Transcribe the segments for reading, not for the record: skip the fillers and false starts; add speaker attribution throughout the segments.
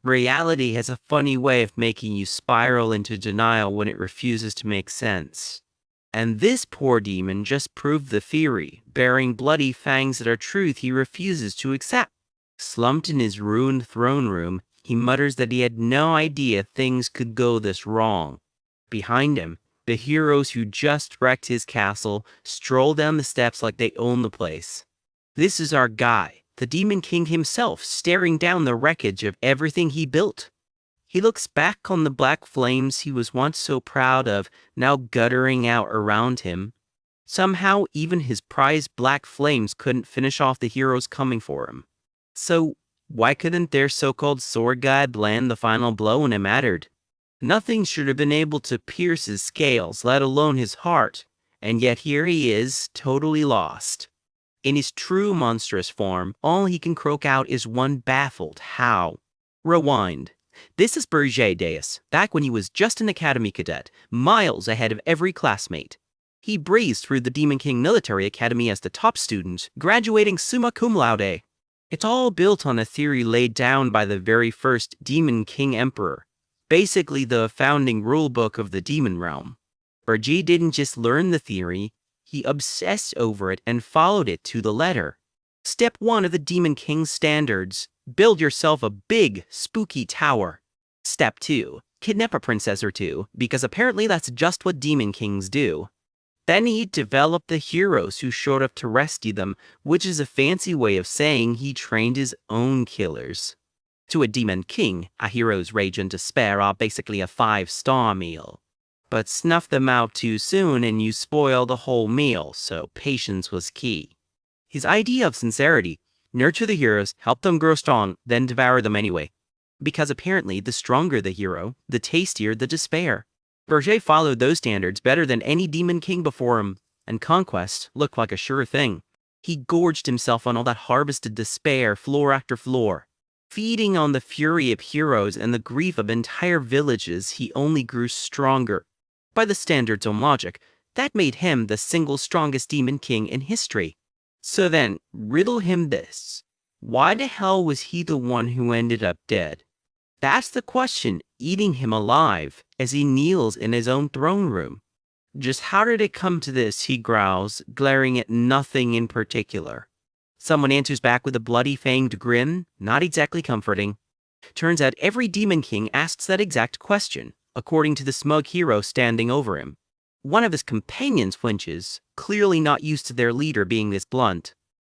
Speaker 1: Reality has a funny way of making you spiral into denial when it refuses to make sense. And this poor demon just proved the theory, bearing bloody fangs that are truth he refuses to accept. Slumped in his ruined throne room, he mutters that he had no idea things could go this wrong. Behind him, the heroes who just wrecked his castle stroll down the steps like they own the place. This is our guy, the Demon King himself, staring down the wreckage of everything he built. He looks back on the black flames he was once so proud of, now guttering out around him. Somehow, even his prized black flames couldn't finish off the heroes coming for him. So, why couldn't their so-called sword god land the final blow when it mattered? Nothing should have been able to pierce his scales, let alone his heart, and yet here he is, totally lost. In his true monstrous form, all he can croak out is one baffled how. Rewind. This is Berger Deus, back when he was just an academy cadet, miles ahead of every classmate. He breezed through the Demon King Military Academy as the top student, graduating summa cum laude. It's all built on a theory laid down by the very first Demon King Emperor, basically the founding rulebook of the demon realm. Berger didn't just learn the theory, he obsessed over it and followed it to the letter. Step 1 of the Demon King's standards: build yourself a big, spooky tower. Step 2, kidnap a princess or two, because apparently that's just what Demon Kings do. Then he developed the heroes who showed up to rescue them, which is a fancy way of saying he trained his own killers. To a Demon King, a hero's rage and despair are basically a 5-star meal. But snuff them out too soon and you spoil the whole meal, so patience was key. His idea of sincerity: nurture the heroes, help them grow strong, then devour them anyway. Because apparently the stronger the hero, the tastier the despair. Berger followed those standards better than any Demon King before him, and conquest looked like a sure thing. He gorged himself on all that harvested despair floor after floor. Feeding on the fury of heroes and the grief of entire villages, he only grew stronger. By the standards on logic, that made him the single strongest Demon King in history. So then, riddle him this. Why the hell was he the one who ended up dead? That's the question eating him alive as he kneels in his own throne room. Just how did it come to this, he growls, glaring at nothing in particular. Someone answers back with a bloody-fanged grin, not exactly comforting. Turns out every Demon King asks that exact question, according to the smug hero standing over him. One of his companions flinches, clearly not used to their leader being this blunt.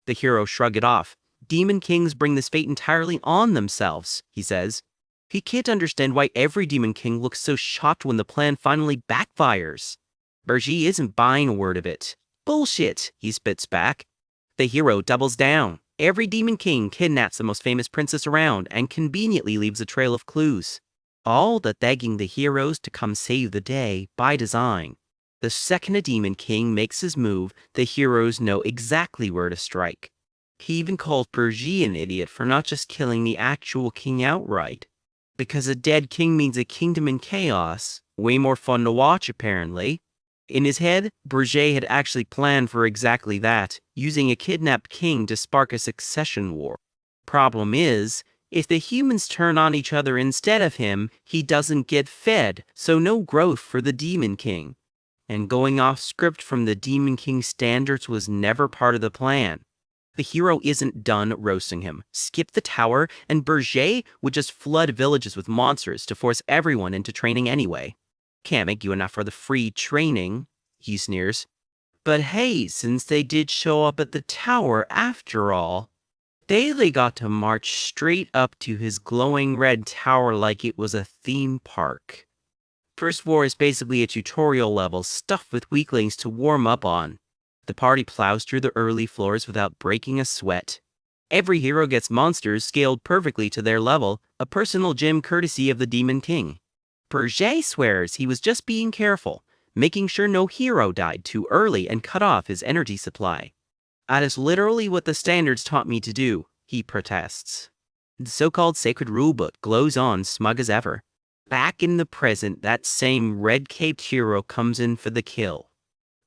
Speaker 1: The hero shrugs it off. Demon Kings bring this fate entirely on themselves, he says. He can't understand why every Demon King looks so shocked when the plan finally backfires. Berger isn't buying a word of it. Bullshit, he spits back. The hero doubles down. Every Demon King kidnaps the most famous princess around and conveniently leaves a trail of clues. All that begging the heroes to come save the day by design. The second a Demon King makes his move, the heroes know exactly where to strike. He even called Berger an idiot for not just killing the actual king outright. Because a dead king means a kingdom in chaos. Way more fun to watch, apparently. In his head, Berger had actually planned for exactly that, using a kidnapped king to spark a succession war. Problem is, if the humans turn on each other instead of him, he doesn't get fed, so no growth for the Demon King. And going off script from the Demon King standards was never part of the plan. The hero isn't done roasting him. Skip the tower, and Berger would just flood villages with monsters to force everyone into training anyway. Can't make you enough for the free training, he sneers. But hey, since they did show up at the tower after all, they got to march straight up to his glowing red tower like it was a theme park. First floor is basically a tutorial level stuffed with weaklings to warm up on. The party plows through the early floors without breaking a sweat. Every hero gets monsters scaled perfectly to their level, a personal gym courtesy of the Demon King. Berger swears he was just being careful, making sure no hero died too early and cut off his energy supply. That is literally what the standards taught me to do, he protests. The so-called sacred rulebook glows on, smug as ever. Back in the present, that same red-caped hero comes in for the kill.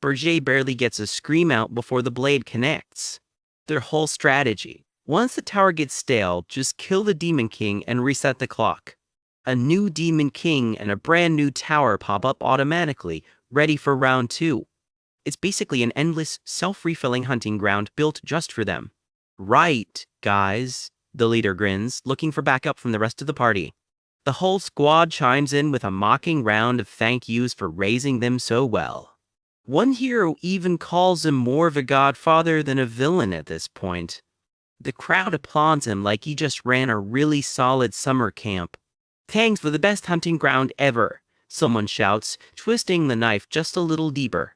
Speaker 1: Berger barely gets a scream out before the blade connects. Their whole strategy, Once the tower gets stale, just kill the Demon King and reset the clock. A new Demon King and a brand new tower pop up automatically, ready for round 2. It's basically an endless, self-refilling hunting ground built just for them. Right, guys, the leader grins, looking for backup from the rest of the party. The whole squad chimes in with a mocking round of thank yous for raising them so well. One hero even calls him more of a godfather than a villain at this point. The crowd applauds him like he just ran a really solid summer camp. Thanks for the best hunting ground ever, someone shouts, twisting the knife just a little deeper.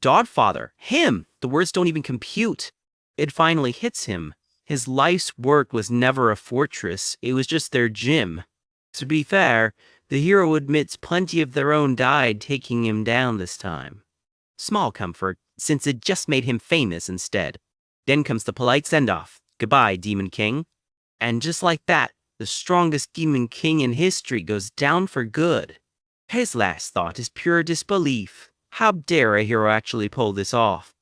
Speaker 1: Godfather, him! The words don't even compute. It finally hits him. His life's work was never a fortress, it was just their gym. To be fair, the hero admits plenty of their own died taking him down this time. Small comfort, since it just made him famous instead. Then comes the polite send-off. Goodbye, Demon King. And just like that, the strongest Demon King in history goes down for good. His last thought is pure disbelief. How dare a hero actually pull this off?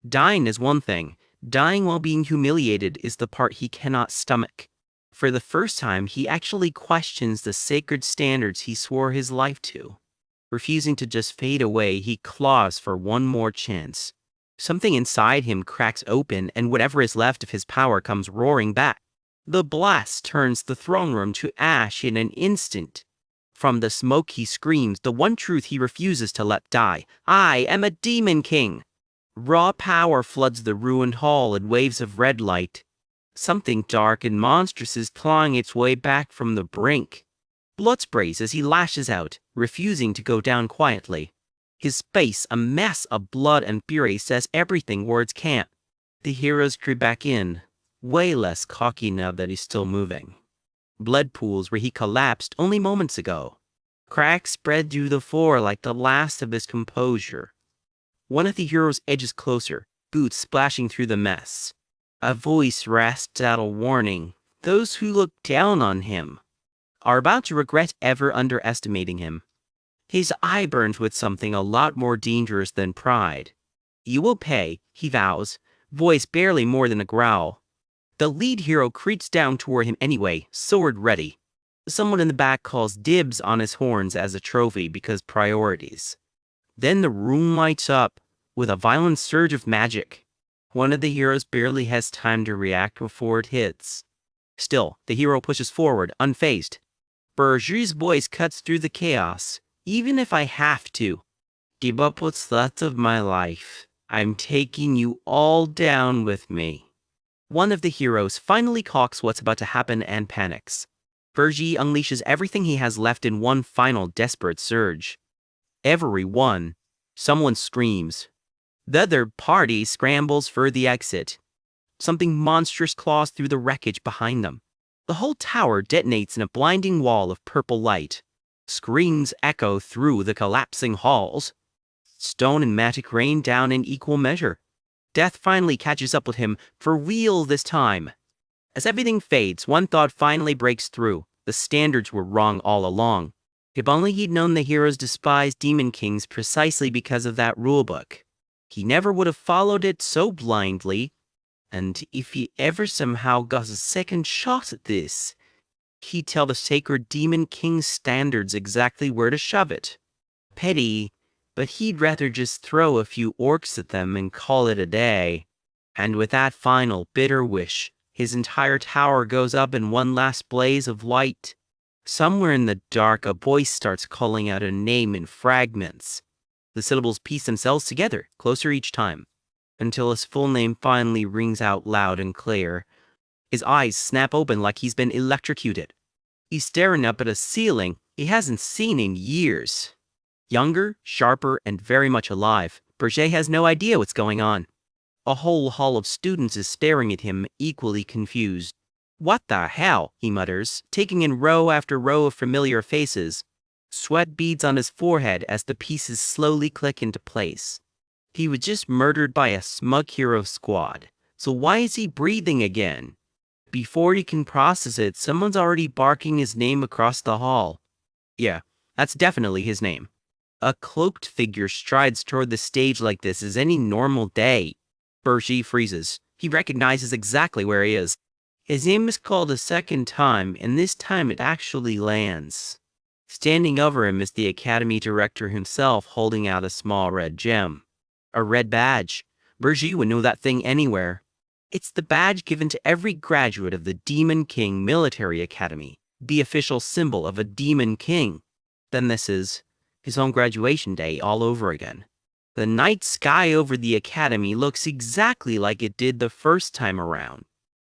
Speaker 1: Dying is one thing. Dying while being humiliated is the part he cannot stomach. For the first time, he actually questions the sacred standards he swore his life to. Refusing to just fade away, he claws for one more chance. Something inside him cracks open, and whatever is left of his power comes roaring back. The blast turns the throne room to ash in an instant. From the smoke he screams the one truth he refuses to let die. I am a Demon King! Raw power floods the ruined hall in waves of red light. Something dark and monstrous is clawing its way back from the brink. Blood sprays as he lashes out, refusing to go down quietly. His face, a mess of blood and fury, says everything words can't. The heroes creep back in, way less cocky now that he's still moving. Blood pools where he collapsed only moments ago. Cracks spread through the floor like the last of his composure. One of the heroes edges closer, boots splashing through the mess. A voice rasps out a warning. Those who look down on him are about to regret ever underestimating him. His eye burns with something a lot more dangerous than pride. You will pay, he vows, voice barely more than a growl. The lead hero creeps down toward him anyway, sword ready. Someone in the back calls dibs on his horns as a trophy because priorities. Then the room lights up with a violent surge of magic. One of the heroes barely has time to react before it hits. Still, the hero pushes forward, unfazed. Berger's voice cuts through the chaos. Even if I have to. Give up what's left of my life. I'm taking you all down with me. One of the heroes finally clocks what's about to happen and panics. Berger unleashes everything he has left in one final desperate surge. Everyone. Someone screams. The other party scrambles for the exit. Something monstrous claws through the wreckage behind them. The whole tower detonates in a blinding wall of purple light. Screams echo through the collapsing halls. Stone and magic rain down in equal measure. Death finally catches up with him, for real this time. As everything fades, one thought finally breaks through. The standards were wrong all along. If only he'd known the heroes despised Demon Kings precisely because of that rulebook. He never would have followed it so blindly. And if he ever somehow got a second shot at this, he'd tell the sacred Demon King standards exactly where to shove it. Petty, but he'd rather just throw a few orcs at them and call it a day. And with that final bitter wish, his entire tower goes up in one last blaze of light. Somewhere in the dark, a voice starts calling out a name in fragments. The syllables piece themselves together, closer each time, until his full name finally rings out loud and clear. His eyes snap open like he's been electrocuted. He's staring up at a ceiling he hasn't seen in years. Younger, sharper, and very much alive, Berger has no idea what's going on. A whole hall of students is staring at him, equally confused. What the hell, he mutters, taking in row after row of familiar faces. Sweat beads on his forehead as the pieces slowly click into place. He was just murdered by a smug hero squad, so why is he breathing again? Before he can process it, someone's already barking his name across the hall. Yeah, that's definitely his name. A cloaked figure strides toward the stage like this as any normal day. Berger freezes. He recognizes exactly where he is. His name is called a second time, and this time it actually lands. Standing over him is the academy director himself, holding out a small red gem. A red badge. Burji would know that thing anywhere. It's the badge given to every graduate of the Demon King Military Academy, the official symbol of a Demon King. Then this is his own graduation day all over again. The night sky over the academy looks exactly like it did the first time around.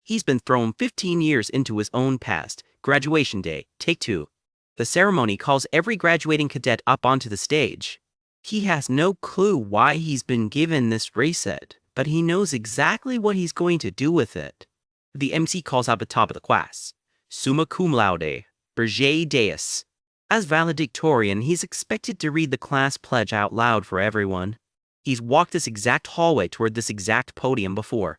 Speaker 1: He's been thrown 15 years into his own past. Graduation day, take 2. The ceremony calls every graduating cadet up onto the stage. He has no clue why he's been given this reset, but he knows exactly what he's going to do with it. The MC calls out the top of the class. Summa cum laude, Berger Deus. As valedictorian, he's expected to read the class pledge out loud for everyone. He's walked this exact hallway toward this exact podium before.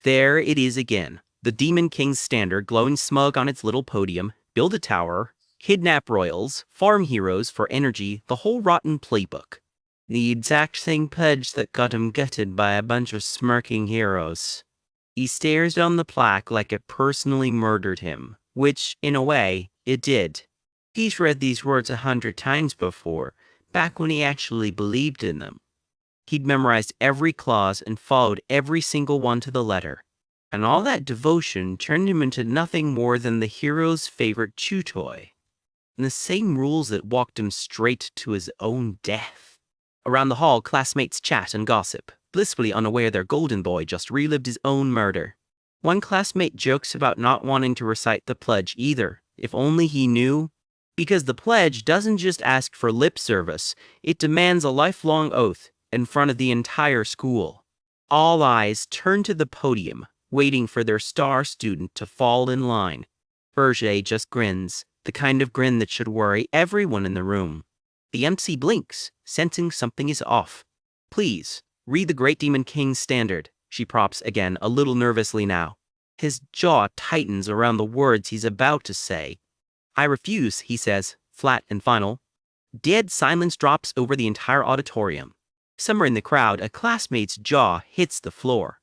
Speaker 1: There it is again. The Demon King's standard glowing smug on its little podium. Build a tower. Kidnap royals. Farm heroes for energy. The whole rotten playbook. The exact same pledge that got him gutted by a bunch of smirking heroes. He stares down the plaque like it personally murdered him, which, in a way, it did. He's read these words 100 times before, back when he actually believed in them. He'd memorized every clause and followed every single one to the letter. And all that devotion turned him into nothing more than the hero's favorite chew toy. And the same rules that walked him straight to his own death. Around the hall, classmates chat and gossip, blissfully unaware their golden boy just relived his own murder. One classmate jokes about not wanting to recite the pledge either, if only he knew. Because the pledge doesn't just ask for lip service, it demands a lifelong oath in front of the entire school. All eyes turn to the podium, waiting for their star student to fall in line. Berger just grins, the kind of grin that should worry everyone in the room. The MC blinks, sensing something is off. Please, read the Great Demon King's standard, she props again, a little nervously now. His jaw tightens around the words he's about to say. I refuse, he says, flat and final. Dead silence drops over the entire auditorium. Somewhere in the crowd, a classmate's jaw hits the floor.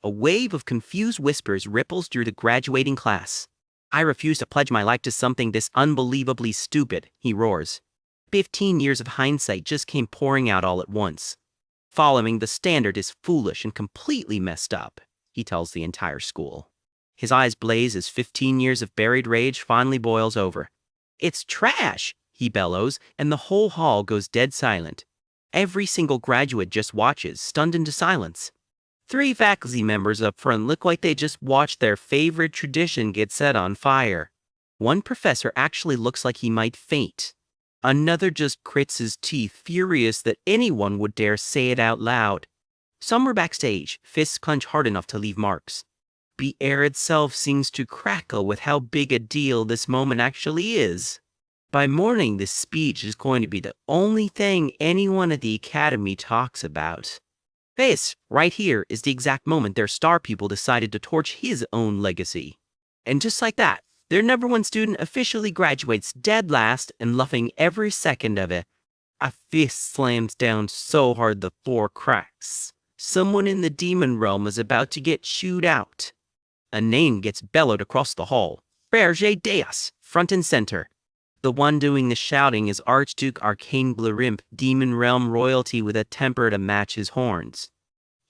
Speaker 1: A wave of confused whispers ripples through the graduating class. I refuse to pledge my life to something this unbelievably stupid, he roars. 15 years of hindsight just came pouring out all at once. Following the standard is foolish and completely messed up, he tells the entire school. His eyes blaze as 15 years of buried rage finally boils over. It's trash, he bellows, and the whole hall goes dead silent. Every single graduate just watches, stunned into silence. 3 faculty members up front look like they just watched their favorite tradition get set on fire. One professor actually looks like he might faint. Another just grits his teeth, furious that anyone would dare say it out loud. Some were backstage, fists clenched hard enough to leave marks. The air itself seems to crackle with how big a deal this moment actually is. By morning, this speech is going to be the only thing anyone at the academy talks about. This, right here, is the exact moment their star pupil decided to torch his own legacy. And just like that, their number 1 student officially graduates dead last and loving every second of it. A fist slams down so hard the floor cracks. Someone in the demon realm is about to get chewed out. A name gets bellowed across the hall. Berger Deus, front and center. The one doing the shouting is Archduke Arcane Blurrimp, demon realm royalty with a temper to match his horns.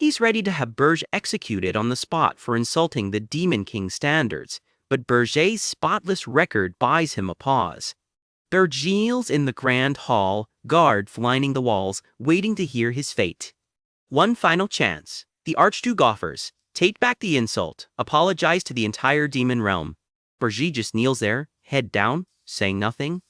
Speaker 1: He's ready to have Berger executed on the spot for insulting the Demon King standards, but Berger's spotless record buys him a pause. Bergil's in the grand hall, guards lining the walls, waiting to hear his fate. One final chance. The Archduke offers. Take back the insult. Apologize to the entire demon realm. Berger just kneels there, head down, saying nothing.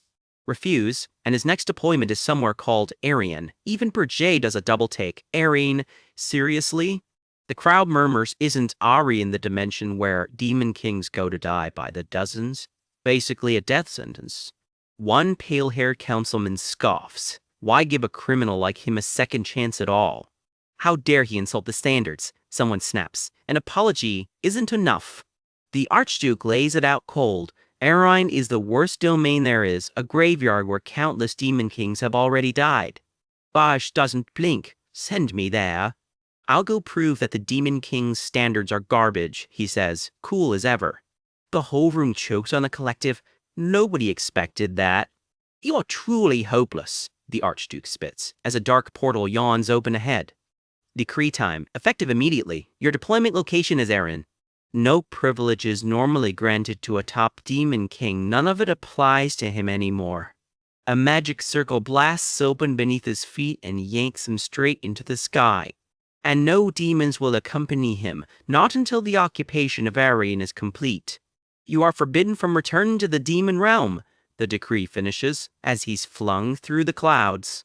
Speaker 1: Refuse, and his next deployment is somewhere called Aryan. Even Berger does a double take. Aryan, seriously? The crowd murmurs, isn't Aryan the dimension where demon kings go to die by the dozens? Basically a death sentence. One pale-haired councilman scoffs. Why give a criminal like him a second chance at all? How dare he insult the standards? Someone snaps. An apology isn't enough. The Archduke lays it out cold. Aryan is the worst domain there is, a graveyard where countless demon kings have already died. Bosch doesn't blink. Send me there. I'll go prove that the demon king's standards are garbage, he says, cool as ever. The whole room chokes on a collective, "Nobody expected that." "You are truly hopeless," the Archduke spits, as a dark portal yawns open ahead. Decree time, effective immediately. Your deployment location is Aaron. No privileges normally granted to a top demon king, none of it applies to him anymore. A magic circle blasts open beneath his feet and yanks him straight into the sky. And no demons will accompany him, not until the occupation of Arian is complete. You are forbidden from returning to the demon realm, the decree finishes, as he's flung through the clouds.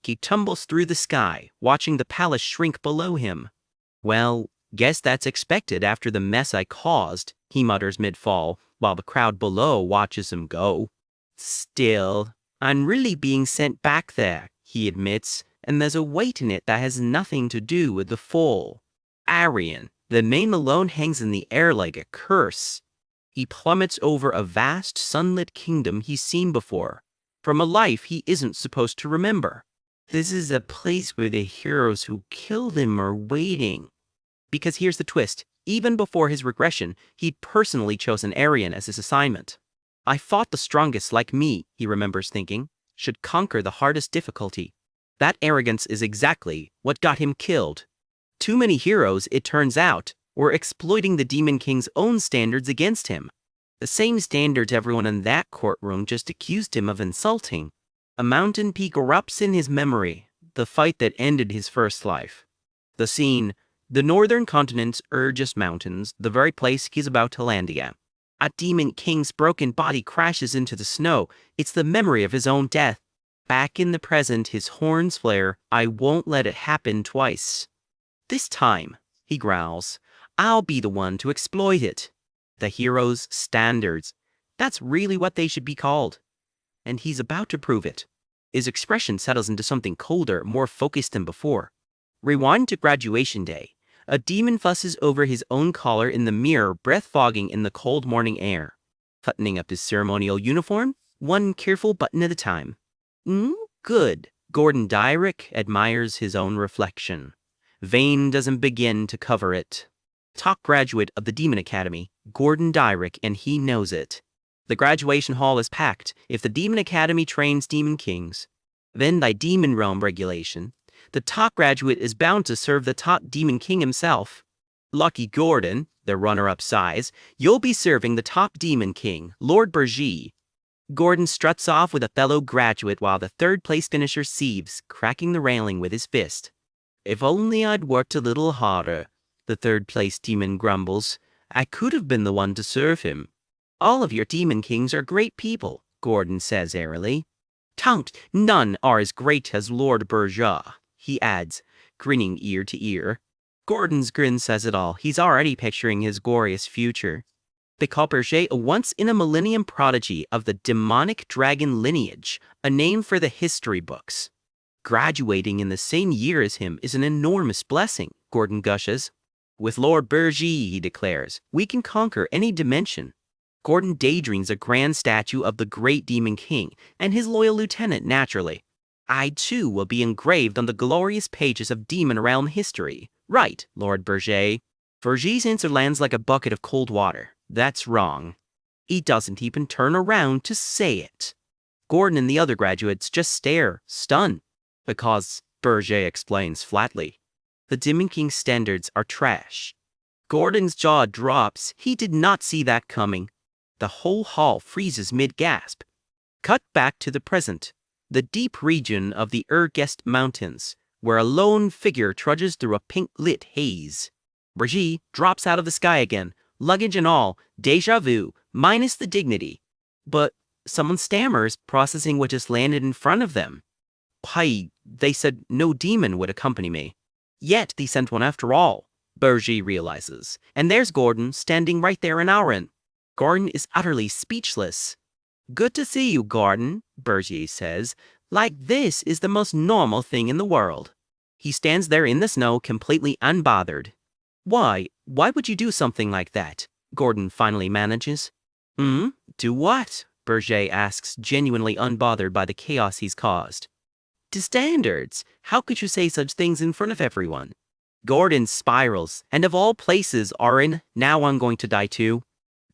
Speaker 1: He tumbles through the sky, watching the palace shrink below him. "Well, guess that's expected after the mess I caused," he mutters mid-fall, while the crowd below watches him go. "Still, I'm really being sent back there," he admits, and there's a weight in it that has nothing to do with the fall. Arian, the name alone hangs in the air like a curse. He plummets over a vast, sunlit kingdom he's seen before, from a life he isn't supposed to remember. This is a place where the heroes who killed him are waiting. Because here's the twist. Even before his regression, he'd personally chosen Arian as his assignment. "I fought the strongest like me," he remembers thinking, "should conquer the hardest difficulty." That arrogance is exactly what got him killed. Too many heroes, it turns out, were exploiting the Demon King's own standards against him. The same standards everyone in that courtroom just accused him of insulting. A mountain peak erupts in his memory, the fight that ended his first life. The scene, the northern continent's Regressed mountains, the very place he's about to land at. A Demon King's broken body crashes into the snow. It's the memory of his own death. Back in the present, his horns flare. "I won't let it happen twice. This time," he growls, "I'll be the one to exploit it." The hero's standards. That's really what they should be called. And he's about to prove it. His expression settles into something colder, more focused than before. Rewind to graduation day. A demon fusses over his own collar in the mirror, breath fogging in the cold morning air. Buttoning up his ceremonial uniform, one careful button at a time. Good. Gordon Dyrick admires his own reflection. Vane doesn't begin to cover it. Top graduate of the Demon Academy, Gordon Dyrick, and he knows it. The graduation hall is packed. If the Demon Academy trains Demon Kings, then by Demon Realm regulation, the top graduate is bound to serve the top Demon King himself. Lucky Gordon, the runner-up sighs, "You'll be serving the top Demon King, Lord Bergy." Gordon struts off with a fellow graduate while the third-place finisher seethes, cracking the railing with his fist. "If only I'd worked a little harder," the third-place demon grumbles. "I could have been the one to serve him." "All of your Demon Kings are great people," Gordon says airily. "Tant, none are as great as Lord Bergy," he adds, grinning ear to ear. Gordon's grin says it all. He's already picturing his glorious future. They call Bergy a once-in-a-millennium prodigy of the demonic dragon lineage, a name for the history books. Graduating in the same year as him is an enormous blessing, Gordon gushes. "With Lord Bergy," he declares, "we can conquer any dimension." Gordon daydreams a grand statue of the great Demon King, and his loyal lieutenant naturally. "I too will be engraved on the glorious pages of Demon Realm history." "Right, Lord Bergy." Bergy's answer lands like a bucket of cold water. That's wrong. He doesn't even turn around to say it. Gordon and the other graduates just stare, stunned. "Because," Bergy explains flatly, "the Demon King's standards are trash." Gordon's jaw drops. He did not see that coming. The whole hall freezes mid-gasp. Cut back to the present, the deep region of the Regressed Mountains, where a lone figure trudges through a pink-lit haze. Bergy drops out of the sky again, luggage and all, déjà vu, minus the dignity. But someone stammers, processing what just landed in front of them. "Why, they said no demon would accompany me." Yet they sent one after all, Bergy realizes. And there's Gordon, standing right there in Auron. Gordon is utterly speechless. "Good to see you, Gordon," Bergy says. "Like this is the most normal thing in the world." He stands there in the snow, completely unbothered. Why would you do something like that?" Gordon finally manages. Do what?" Bergy asks, genuinely unbothered by the chaos he's caused. "To standards. How could you say such things in front of everyone?" Gordon spirals, and of all places, Auron, now I'm going to die too.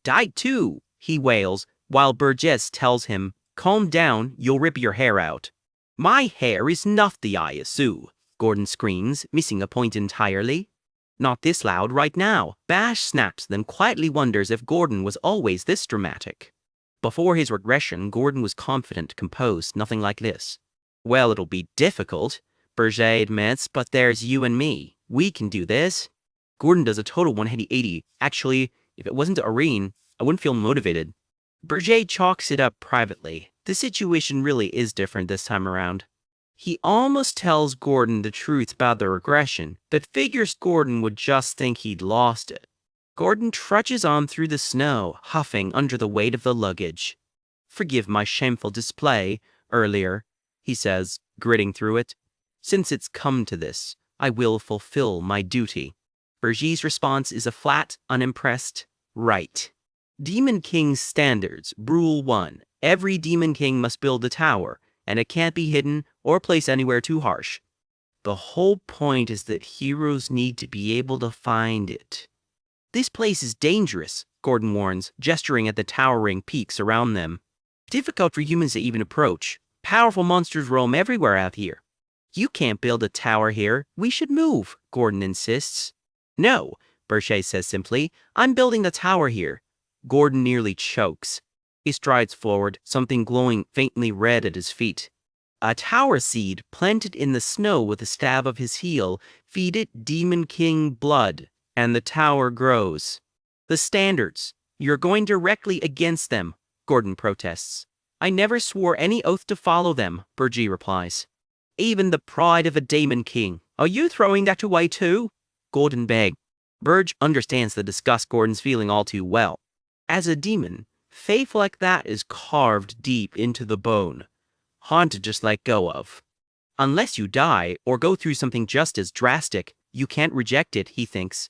Speaker 1: Died too, he wails, while Burgess tells him, calm down, you'll rip your hair out. My hair is not the ISU, Gordon screams, missing a point entirely. Not this loud right now. Bash snaps, then quietly wonders if Gordon was always this dramatic. Before his regression, Gordon was confident, composed, nothing like this. Well, it'll be difficult, Berger admits, but there's you and me. We can do this. Gordon does a total 180. Actually, if it wasn't Irene, I wouldn't feel motivated. Berger chalks it up privately. The situation really is different this time around. He almost tells Gordon the truth about the regression, but figures Gordon would just think he'd lost it. Gordon trudges on through the snow, huffing under the weight of the luggage. Forgive my shameful display earlier, he says, gritting through it. Since it's come to this, I will fulfill my duty. Berger's response is a flat, unimpressed, right. Demon King's standards. Rule 1. Every Demon King must build a tower, and it can't be hidden or placed anywhere too harsh. The whole point is that heroes need to be able to find it. This place is dangerous, Gordon warns, gesturing at the towering peaks around them. Difficult for humans to even approach. Powerful monsters roam everywhere out here. You can't build a tower here. We should move, Gordon insists. No, Berger says simply. I'm building the tower here. Gordon nearly chokes. He strides forward, something glowing faintly red at his feet. A tower seed planted in the snow with a stab of his heel. Feed it Demon King blood, and the tower grows. The standards. You're going directly against them, Gordon protests. I never swore any oath to follow them, Berger replies. Even the pride of a Demon King. Are you throwing that away too? Gordon begged. Berger understands the disgust Gordon's feeling all too well. As a demon, faith like that is carved deep into the bone, hard to just let go of. Unless you die or go through something just as drastic, you can't reject it, he thinks.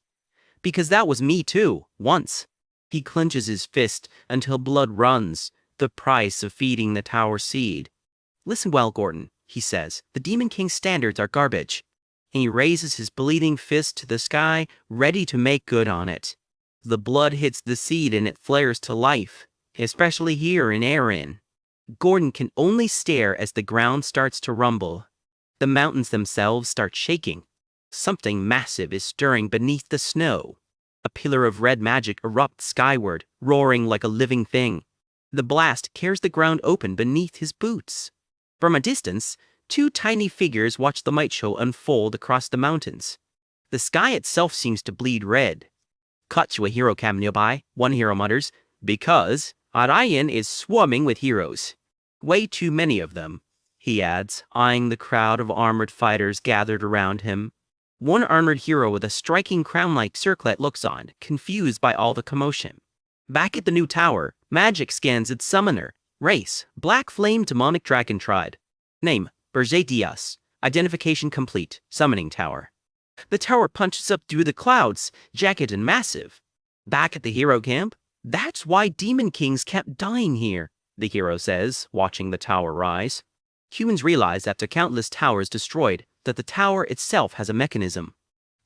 Speaker 1: Because that was me too, once. He clenches his fist until blood runs, the price of feeding the tower seed. Listen well, Gordon, he says. The Demon King's standards are garbage. And he raises his bleeding fist to the sky, ready to make good on it. The blood hits the seed and it flares to life, especially here in Erin. Gordon can only stare as the ground starts to rumble. The mountains themselves start shaking. Something massive is stirring beneath the snow. A pillar of red magic erupts skyward, roaring like a living thing. The blast tears the ground open beneath his boots. From a distance, two tiny figures watch the might show unfold across the mountains. The sky itself seems to bleed red. Cut to a hero camp nearby, one hero mutters, because Orion is swarming with heroes. Way too many of them, he adds, eyeing the crowd of armored fighters gathered around him. One armored hero with a striking crown-like circlet looks on, confused by all the commotion. Back at the new tower, Magic scans its summoner. Race, Black Flame Demonic Dragon Triad. Name, Berger Diaz. Identification complete. Summoning Tower. The tower punches up through the clouds, jagged and massive. Back at the hero camp? That's why Demon Kings kept dying here, the hero says, watching the tower rise. Humans realize after countless towers destroyed that the tower itself has a mechanism.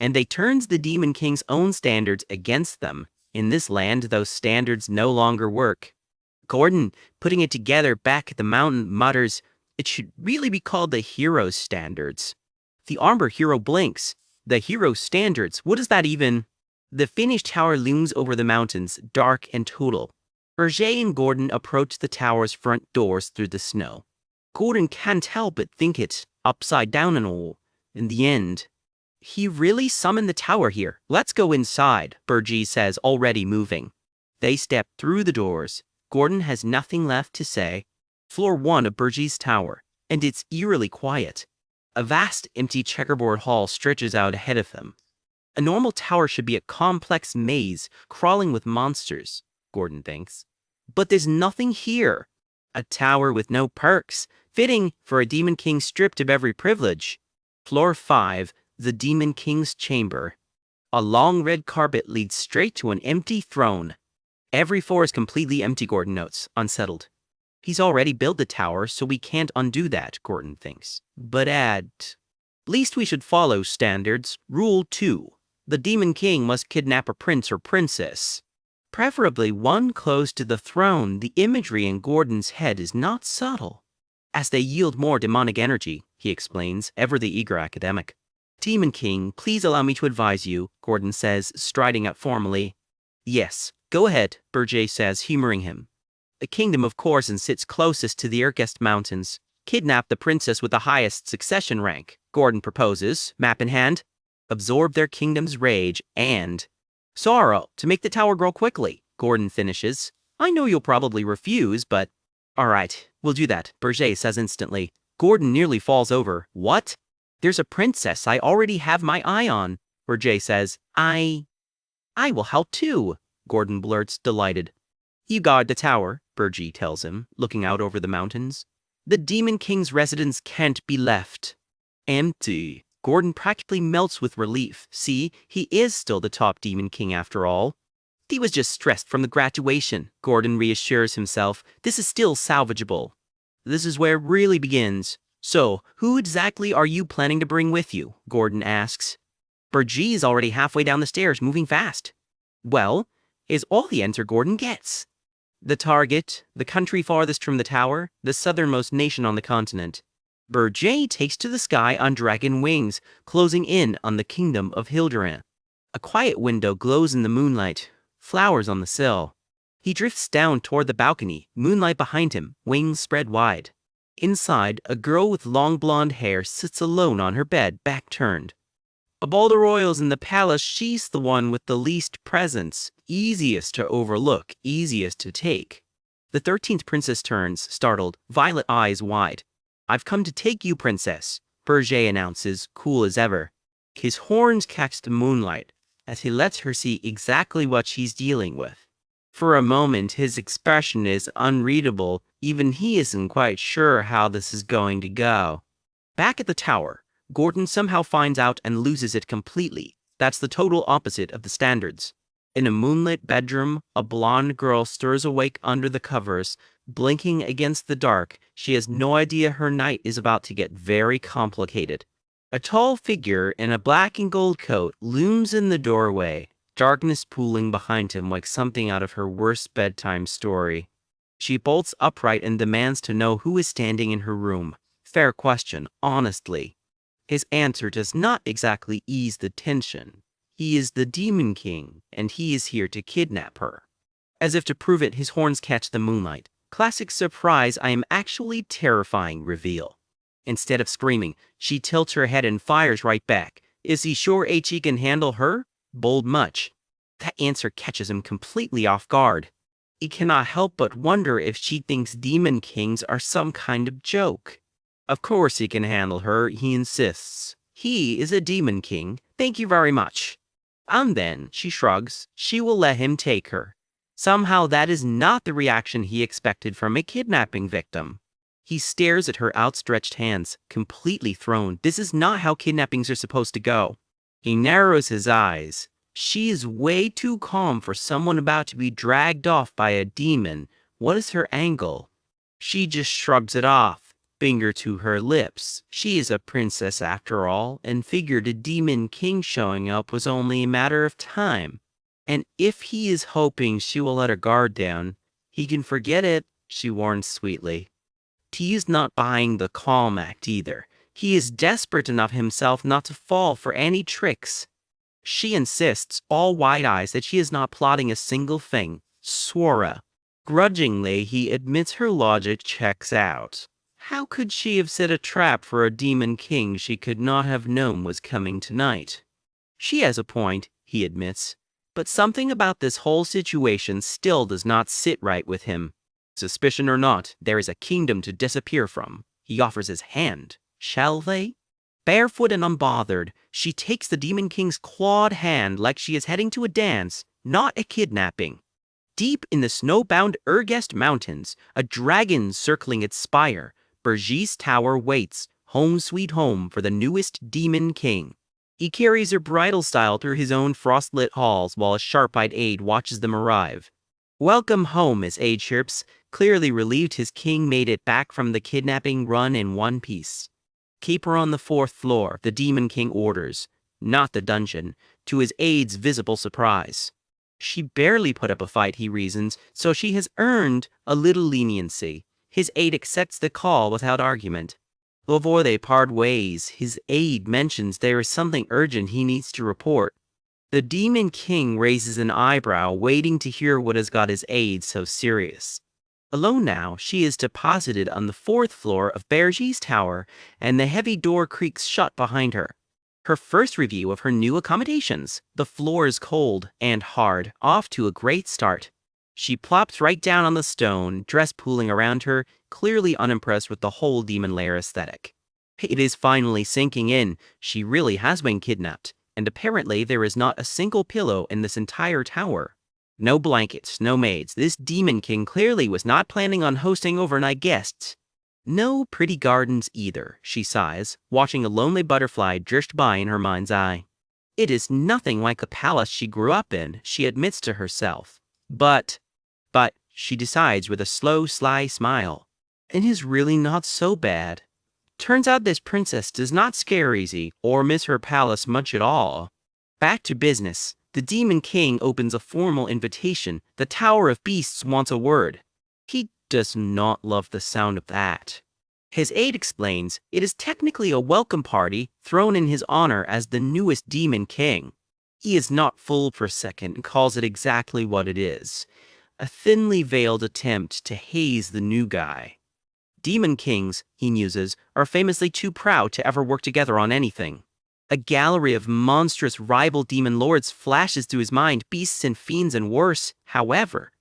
Speaker 1: And they turns the Demon King's own standards against them. In this land, those standards no longer work. Gordon, putting it together back at the mountain, mutters, it should really be called the Hero's Standards. The armor hero blinks. The Hero's Standards, what is that even? The finished tower looms over the mountains, dark and total. Berger and Gordon approach the tower's front doors through the snow. Gordon can't help but think it's upside down and all. In the end, he really summoned the tower here. Let's go inside, Berger says, already moving. They step through the doors. Gordon has nothing left to say. Floor 1 of Berger's tower, and it's eerily quiet. A vast, empty checkerboard hall stretches out ahead of them. A normal tower should be a complex maze crawling with monsters, Gordon thinks. But there's nothing here. A tower with no perks, fitting for a Demon King stripped of every privilege. Floor 5, the Demon King's chamber. A long red carpet leads straight to an empty throne. Every floor is completely empty, Gordon notes, unsettled. He's already built the tower, so we can't undo that, Gordon thinks. But least we should follow standards. Rule 2. The Demon King must kidnap a prince or princess. Preferably one close to the throne. The imagery in Gordon's head is not subtle, as they yield more demonic energy, he explains, ever the eager academic. Demon King, please allow me to advise you, Gordon says, striding up formally. Yes, go ahead, Berger says, humoring him. The kingdom, of course, and sits closest to the Regressed Mountains. Kidnap the princess with the highest succession rank, Gordon proposes, map in hand. Absorb their kingdom's rage and sorrow to make the tower grow quickly, Gordon finishes. I know you'll probably refuse, but all right, we'll do that, Berger says instantly. Gordon nearly falls over. What? There's a princess I already have my eye on, Berger says. I will help too, Gordon blurts, delighted. You guard the tower, Berger tells him, looking out over the mountains. The Demon King's residence can't be left empty. Gordon practically melts with relief. See, he is still the top Demon King after all. He was just stressed from the graduation, Gordon reassures himself. This is still salvageable. This is where it really begins. So, who exactly are you planning to bring with you? Gordon asks. Berger's already halfway down the stairs, moving fast. Well, is all the answer Gordon gets. The target, the country farthest from the tower, the southernmost nation on the continent. Berger takes to the sky on dragon wings, closing in on the kingdom of Hilderan. A quiet window glows in the moonlight, flowers on the sill. He drifts down toward the balcony, moonlight behind him, wings spread wide. Inside, a girl with long blonde hair sits alone on her bed, back turned. Of all the royals in the palace, she's the one with the least presence, easiest to overlook, easiest to take. The 13th princess turns, startled, violet eyes wide. I've come to take you, princess, Berger announces, cool as ever. His horns catch the moonlight, as he lets her see exactly what she's dealing with. For a moment, his expression is unreadable. Even he isn't quite sure how this is going to go. Back at the tower, Gordon somehow finds out and loses it completely. That's the total opposite of the standards. In a moonlit bedroom, a blonde girl stirs awake under the covers, blinking against the dark. She has no idea her night is about to get very complicated. A tall figure in a black and gold coat looms in the doorway, darkness pooling behind him like something out of her worst bedtime story. She bolts upright and demands to know who is standing in her room. Fair question, honestly. His answer does not exactly ease the tension. He is the Demon King, and he is here to kidnap her. As if to prove it, his horns catch the moonlight. Classic surprise, I am actually terrifying reveal. Instead of screaming, she tilts her head and fires right back. Is he sure he can handle her? Bold much. That answer catches him completely off guard. He cannot help but wonder if she thinks Demon Kings are some kind of joke. Of course he can handle her, he insists. He is a Demon King. Thank you very much. And then, she shrugs, she will let him take her. Somehow that is not the reaction he expected from a kidnapping victim. He stares at her outstretched hands, completely thrown. This is not how kidnappings are supposed to go. He narrows his eyes. She is way too calm for someone about to be dragged off by a demon. What is her angle? She just shrugs it off. Finger to her lips. She is a princess after all, and figured a Demon King showing up was only a matter of time. And if he is hoping she will let her guard down, he can forget it, she warns sweetly. He is not buying the calm act either. He is desperate enough himself not to fall for any tricks. She insists, all wide eyes, that she is not plotting a single thing. Swara. Grudgingly, he admits her logic checks out. How could she have set a trap for a Demon King she could not have known was coming tonight? She has a point, he admits, but something about this whole situation still does not sit right with him. Suspicion or not, there is a kingdom to disappear from. He offers his hand. Shall they? Barefoot and unbothered, she takes the Demon King's clawed hand like she is heading to a dance, not a kidnapping. Deep in the snowbound Regressed Mountains, a dragon circling its spire, Berger's tower waits, home sweet home for the newest Demon King. He carries her bridal style through his own frostlit halls while a sharp-eyed aide watches them arrive. Welcome home, his aide chirps, clearly relieved his king made it back from the kidnapping run in one piece. Keep her on the 4th floor, the Demon King orders, not the dungeon, to his aide's visible surprise. She barely put up a fight, he reasons, so she has earned a little leniency. His aide accepts the call without argument. Before they part ways, his aide mentions there is something urgent he needs to report. The Demon King raises an eyebrow, waiting to hear what has got his aide so serious. Alone now, she is deposited on the 4th floor of Bergie's tower, and the heavy door creaks shut behind her. Her first review of her new accommodations. The floor is cold and hard, off to a great start. She plops right down on the stone, dress pooling around her, clearly unimpressed with the whole demon lair aesthetic. It is finally sinking in. She really has been kidnapped, and apparently there is not a single pillow in this entire tower. No blankets, no maids. This Demon King clearly was not planning on hosting overnight guests. No pretty gardens either, she sighs, watching a lonely butterfly drift by in her mind's eye. It is nothing like the palace she grew up in, she admits to herself. But, she decides with a slow, sly smile, it is really not so bad. Turns out this princess does not scare easy or miss her palace much at all. Back to business. The Demon King opens a formal invitation. The Tower of Beasts wants a word. He does not love the sound of that. His aide explains it is technically a welcome party thrown in his honor as the newest Demon King. He is not fooled for a second and calls it exactly what it is. A thinly veiled attempt to haze the new guy. Demon Kings, he muses, are famously too proud to ever work together on anything. A gallery of monstrous rival demon lords flashes through his mind, beasts and fiends and worse. However,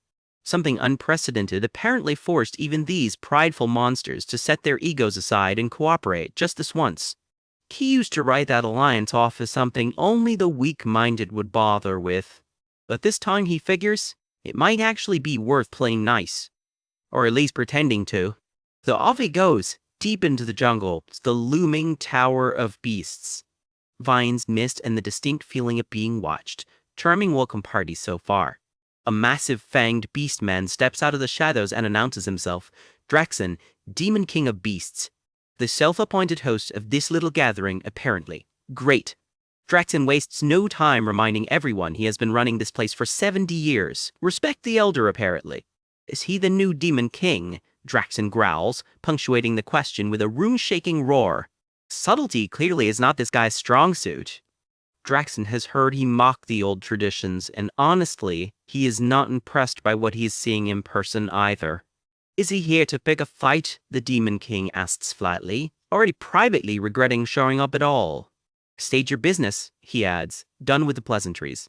Speaker 1: something unprecedented apparently forced even these prideful monsters to set their egos aside and cooperate just this once. He used to write that alliance off as something only the weak-minded would bother with. But this time he figures it might actually be worth playing nice. Or at least pretending to. So off he goes, deep into the jungle, to the looming Tower of Beasts. Vines, mist, and the distinct feeling of being watched. Charming welcome party so far. A massive fanged beast man steps out of the shadows and announces himself. Draxen, Demon King of Beasts. The self-appointed host of this little gathering, apparently. Great. Draxen wastes no time reminding everyone he has been running this place for 70 years. Respect the elder, apparently. Is he the new Demon King? Draxen growls, punctuating the question with a room-shaking roar. Subtlety clearly is not this guy's strong suit. Draxen has heard he mocked the old traditions, and honestly, he is not impressed by what he is seeing in person either. Is he here to pick a fight? The Demon King asks flatly, already privately regretting showing up at all. State your business, he adds, done with the pleasantries.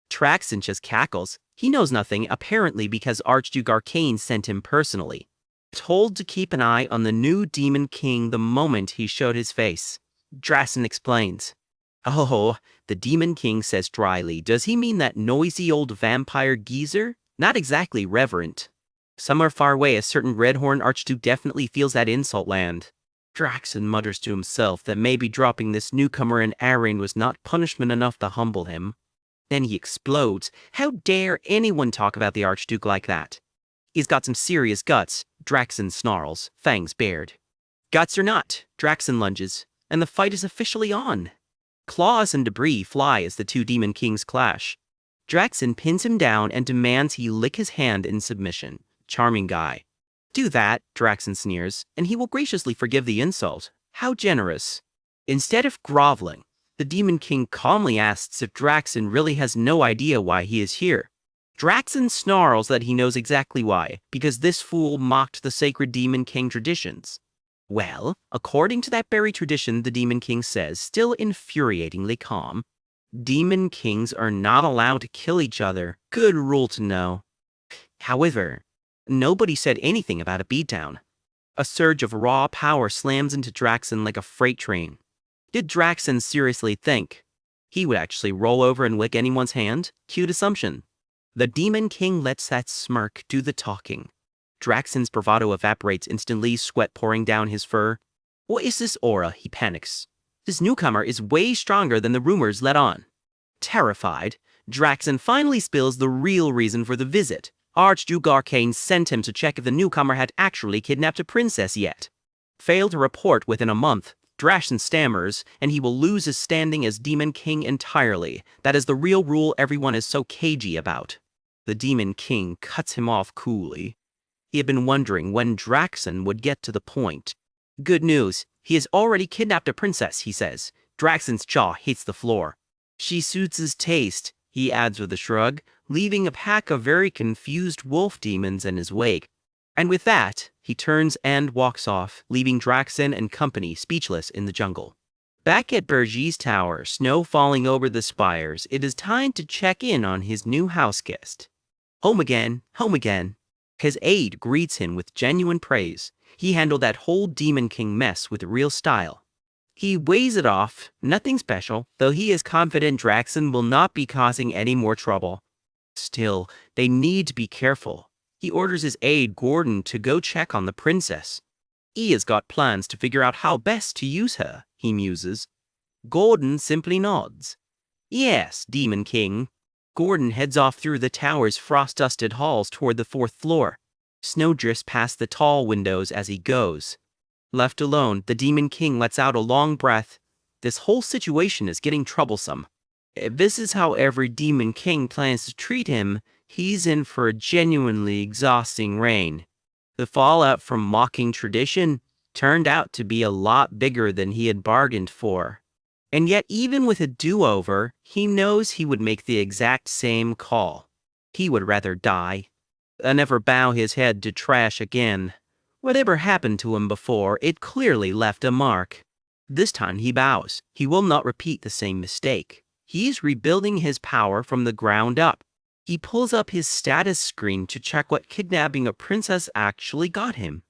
Speaker 1: Draxen just cackles. He knows nothing, apparently because Archduke Arcane sent him personally. Told to keep an eye on the new Demon King the moment he showed his face. Draxen explains. Oh, the Demon King says dryly, does he mean that noisy old vampire geezer? Not exactly reverent. Somewhere far away, a certain red-horned Archduke definitely feels that insult land. Draxen mutters to himself that maybe dropping this newcomer in Arryn was not punishment enough to humble him. Then he explodes. How dare anyone talk about the Archduke like that? He's got some serious guts, Draxen snarls, fangs bared. Guts or not, Draxen lunges, and the fight is officially on. Claws and debris fly as the two Demon Kings clash. Draxen pins him down and demands he lick his hand in submission. Charming guy. Do that, Draxen sneers, and he will graciously forgive the insult. How generous. Instead of groveling, the Demon King calmly asks if Draxen really has no idea why he is here. Draxen snarls that he knows exactly why, because this fool mocked the sacred Demon King traditions. Well, according to that very tradition, the Demon King says, still infuriatingly calm, Demon Kings are not allowed to kill each other. Good rule to know. However, nobody said anything about a beatdown. A surge of raw power slams into Draxen like a freight train. Did Draxen seriously think he would actually roll over and lick anyone's hand? Cute assumption. The Demon King lets that smirk do the talking. Draxen's bravado evaporates instantly, sweat pouring down his fur. What is this aura? He panics. This newcomer is way stronger than the rumors let on. Terrified, Draxen finally spills the real reason for the visit. Archduke Arcane sent him to check if the newcomer had actually kidnapped a princess yet. Failed to report within a month. Draschen stammers, and he will lose his standing as Demon King entirely. That is the real rule everyone is so cagey about. The Demon King cuts him off coolly. He had been wondering when Draxen would get to the point. Good news, he has already kidnapped a princess, he says. Draxen's jaw hits the floor. She suits his taste, he adds with a shrug, leaving a pack of very confused wolf demons in his wake. And with that, he turns and walks off, leaving Draxen and company speechless in the jungle. Back at Bergie's tower, snow falling over the spires, it is time to check in on his new house guest. Home again, home again. His aide greets him with genuine praise. He handled that whole Demon King mess with real style. He weighs it off, nothing special, though he is confident Draxen will not be causing any more trouble. Still, they need to be careful. He orders his aide Gordon to go check on the princess. He has got plans to figure out how best to use her, he muses. Gordon simply nods. Yes, Demon King. Gordon heads off through the tower's frost-dusted halls toward the 4th floor. Snow drifts past the tall windows as he goes. Left alone, the Demon King lets out a long breath. This whole situation is getting troublesome. If this is how every Demon King plans to treat him, he's in for a genuinely exhausting reign. The fallout from mocking tradition turned out to be a lot bigger than he had bargained for. And yet even with a do-over, he knows he would make the exact same call. He would rather die than ever bow his head to trash again. Whatever happened to him before, it clearly left a mark. This time he bows. He will not repeat the same mistake. He's rebuilding his power from the ground up. He pulls up his status screen to check what kidnapping a princess actually got him.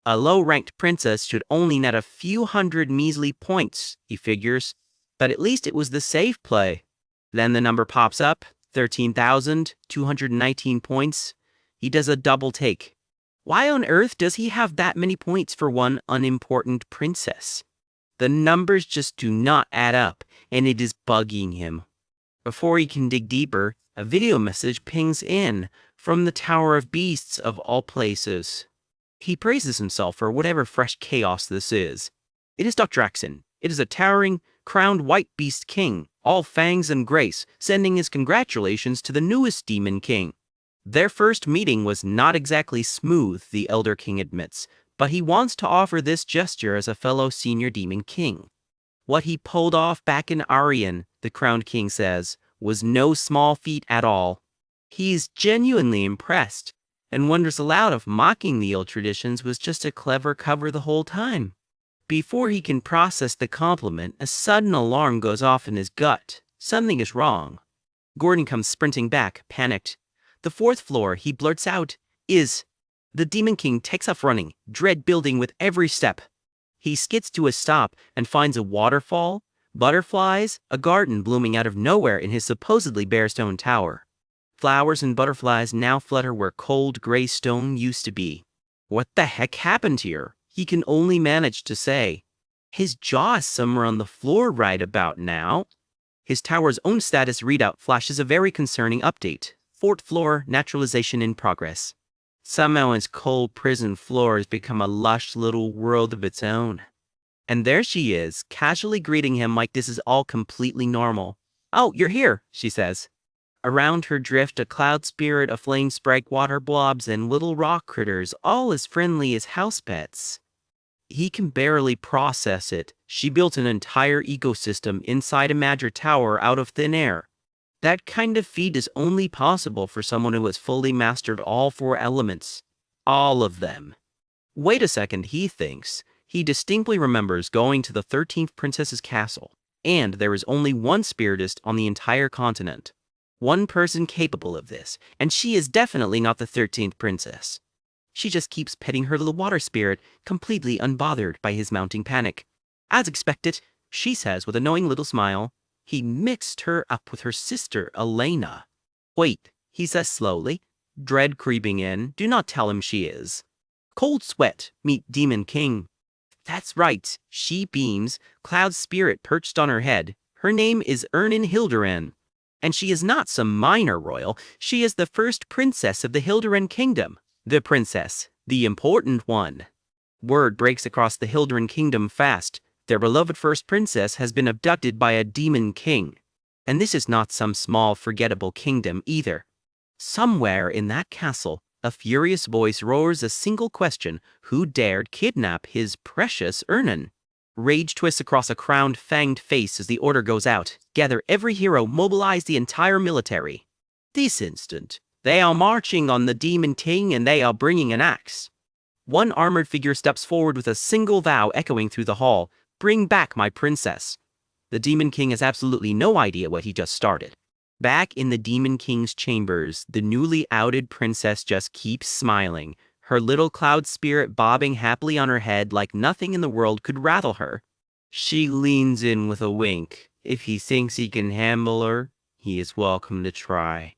Speaker 1: A low-ranked princess should only net a few hundred measly points, he figures, but at least it was the safe play. Then the number pops up, 13,219 points. He does a double take. Why on earth does he have that many points for one unimportant princess? The numbers just do not add up, and it is bugging him. Before he can dig deeper, a video message pings in from the Tower of Beasts of all places. He praises himself for whatever fresh chaos this is. It is Dr. Draxen. It is a towering, crowned white beast king, all fangs and grace, sending his congratulations to the newest Demon King. Their first meeting was not exactly smooth, the Elder King admits, but he wants to offer this gesture as a fellow senior Demon King. What he pulled off back in Arian, the Crowned King says, was no small feat at all. He's genuinely impressed, and wonders aloud if mocking the old traditions was just a clever cover the whole time. Before he can process the compliment, a sudden alarm goes off in his gut. Something is wrong. Gordon comes sprinting back, panicked. The 4th floor, he blurts out, is. The Demon King takes off running, dread building with every step. He skids to a stop and finds a waterfall, butterflies, a garden blooming out of nowhere in his supposedly bare stone tower. Flowers and butterflies now flutter where cold gray stone used to be. What the heck happened here? He can only manage to say. His jaw is somewhere on the floor right about now. His tower's own status readout flashes a very concerning update. 4th floor, naturalization in progress. Somehow his cold prison floor has become a lush little world of its own. And there she is, casually greeting him like this is all completely normal. Oh, you're here, she says. Around her drift a cloud spirit, a flame sprite, water blobs, and little rock critters, all as friendly as house pets. He can barely process it. She built an entire ecosystem inside a Madra tower out of thin air. That kind of feat is only possible for someone who has fully mastered all 4 elements. All of them. Wait a second, he thinks. He distinctly remembers going to the 13th princess's castle, and there is only one spiritist on the entire continent. One person capable of this, and she is definitely not the 13th princess. She just keeps petting her little water spirit, completely unbothered by his mounting panic. As expected, she says with a knowing little smile, he mixed her up with her sister, Elena. Wait, he says slowly, dread creeping in. Do not tell him she is. Cold sweat, meet Demon King. That's right, she beams, cloud spirit perched on her head. Her name is Ernin Hilderan. And she is not some minor royal, she is the first princess of the Hilderan kingdom. The princess, the important one. Word breaks across the Hilderan kingdom fast. Their beloved first princess has been abducted by a demon king. And this is not some small, forgettable kingdom either. Somewhere in that castle, a furious voice roars a single question: who dared kidnap his precious Ernan? Rage twists across a crowned, fanged face as the order goes out. Gather every hero, mobilize the entire military. This instant, they are marching on the demon king and they are bringing an axe. One armored figure steps forward with a single vow echoing through the hall: bring back my princess. The demon king has absolutely no idea what he just started. Back in the demon king's chambers, the newly outed princess just keeps smiling, her little cloud spirit bobbing happily on her head like nothing in the world could rattle her. She leans in with a wink. If he thinks he can handle her, he is welcome to try.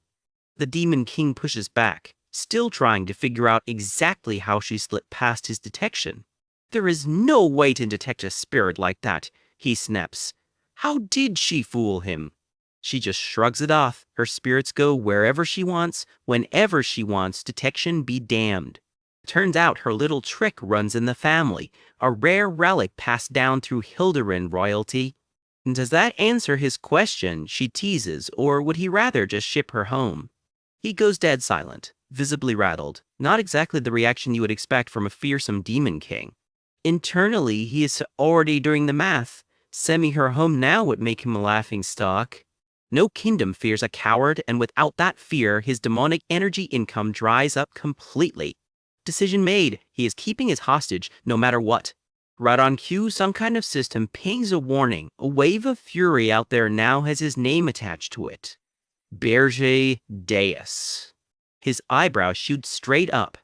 Speaker 1: The demon king pushes back, still trying to figure out exactly how she slipped past his detection. There is no way to detect a spirit like that, he snaps. How did she fool him? She just shrugs it off. Her spirits go wherever she wants, whenever she wants, detection be damned. Turns out her little trick runs in the family, a rare relic passed down through Hilderin royalty. Does that answer his question, she teases, or would he rather just ship her home? He goes dead silent, visibly rattled, not exactly the reaction you would expect from a fearsome demon king. Internally, he is already doing the math. Sending her home now would make him a laughingstock. No kingdom fears a coward, and without that fear, his demonic energy income dries up completely. Decision made. He is keeping his hostage no matter what. Right on cue, some kind of system pings a warning. A wave of fury out there now has his name attached to it. Berger Deus. His eyebrow shoots straight up.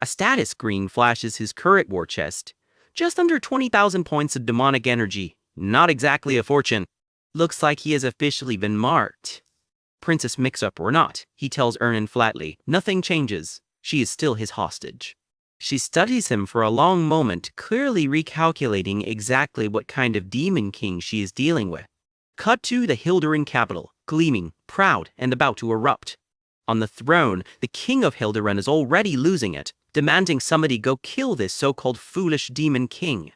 Speaker 1: A status screen flashes his current war chest. Just under 20,000 points of demonic energy. Not exactly a fortune. Looks like he has officially been marked. Princess mix-up or not, he tells Ernan flatly, nothing changes. She is still his hostage. She studies him for a long moment, clearly recalculating exactly what kind of demon king she is dealing with. Cut to the Hilderin capital, gleaming, proud, and about to erupt. On the throne, the king of Hilderin is already losing it, demanding somebody go kill this so-called foolish demon king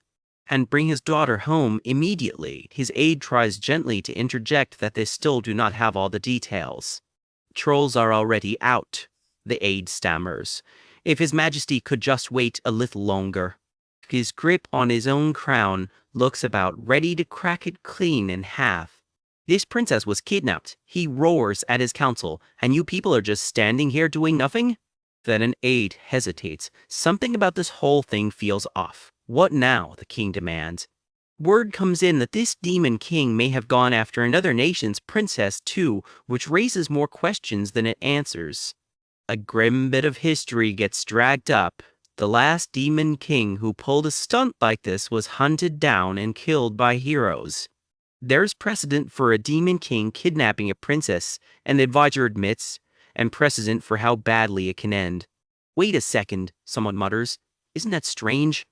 Speaker 1: and bring his daughter home immediately. His aide tries gently to interject that they still do not have all the details. Trolls are already out, the aide stammers. If His Majesty could just wait a little longer. His grip on his own crown looks about ready to crack it clean in half. This princess was kidnapped, he roars at his council, and you people are just standing here doing nothing? Then an aide hesitates. Something about this whole thing feels off. What now? The king demands. Word comes in that this demon king may have gone after another nation's princess too, which raises more questions than it answers. A grim bit of history gets dragged up. The last demon king who pulled a stunt like this was hunted down and killed by heroes. There's precedent for a demon king kidnapping a princess, and the advisor admits, and precedent for how badly it can end. Wait a second, someone mutters. Isn't that strange?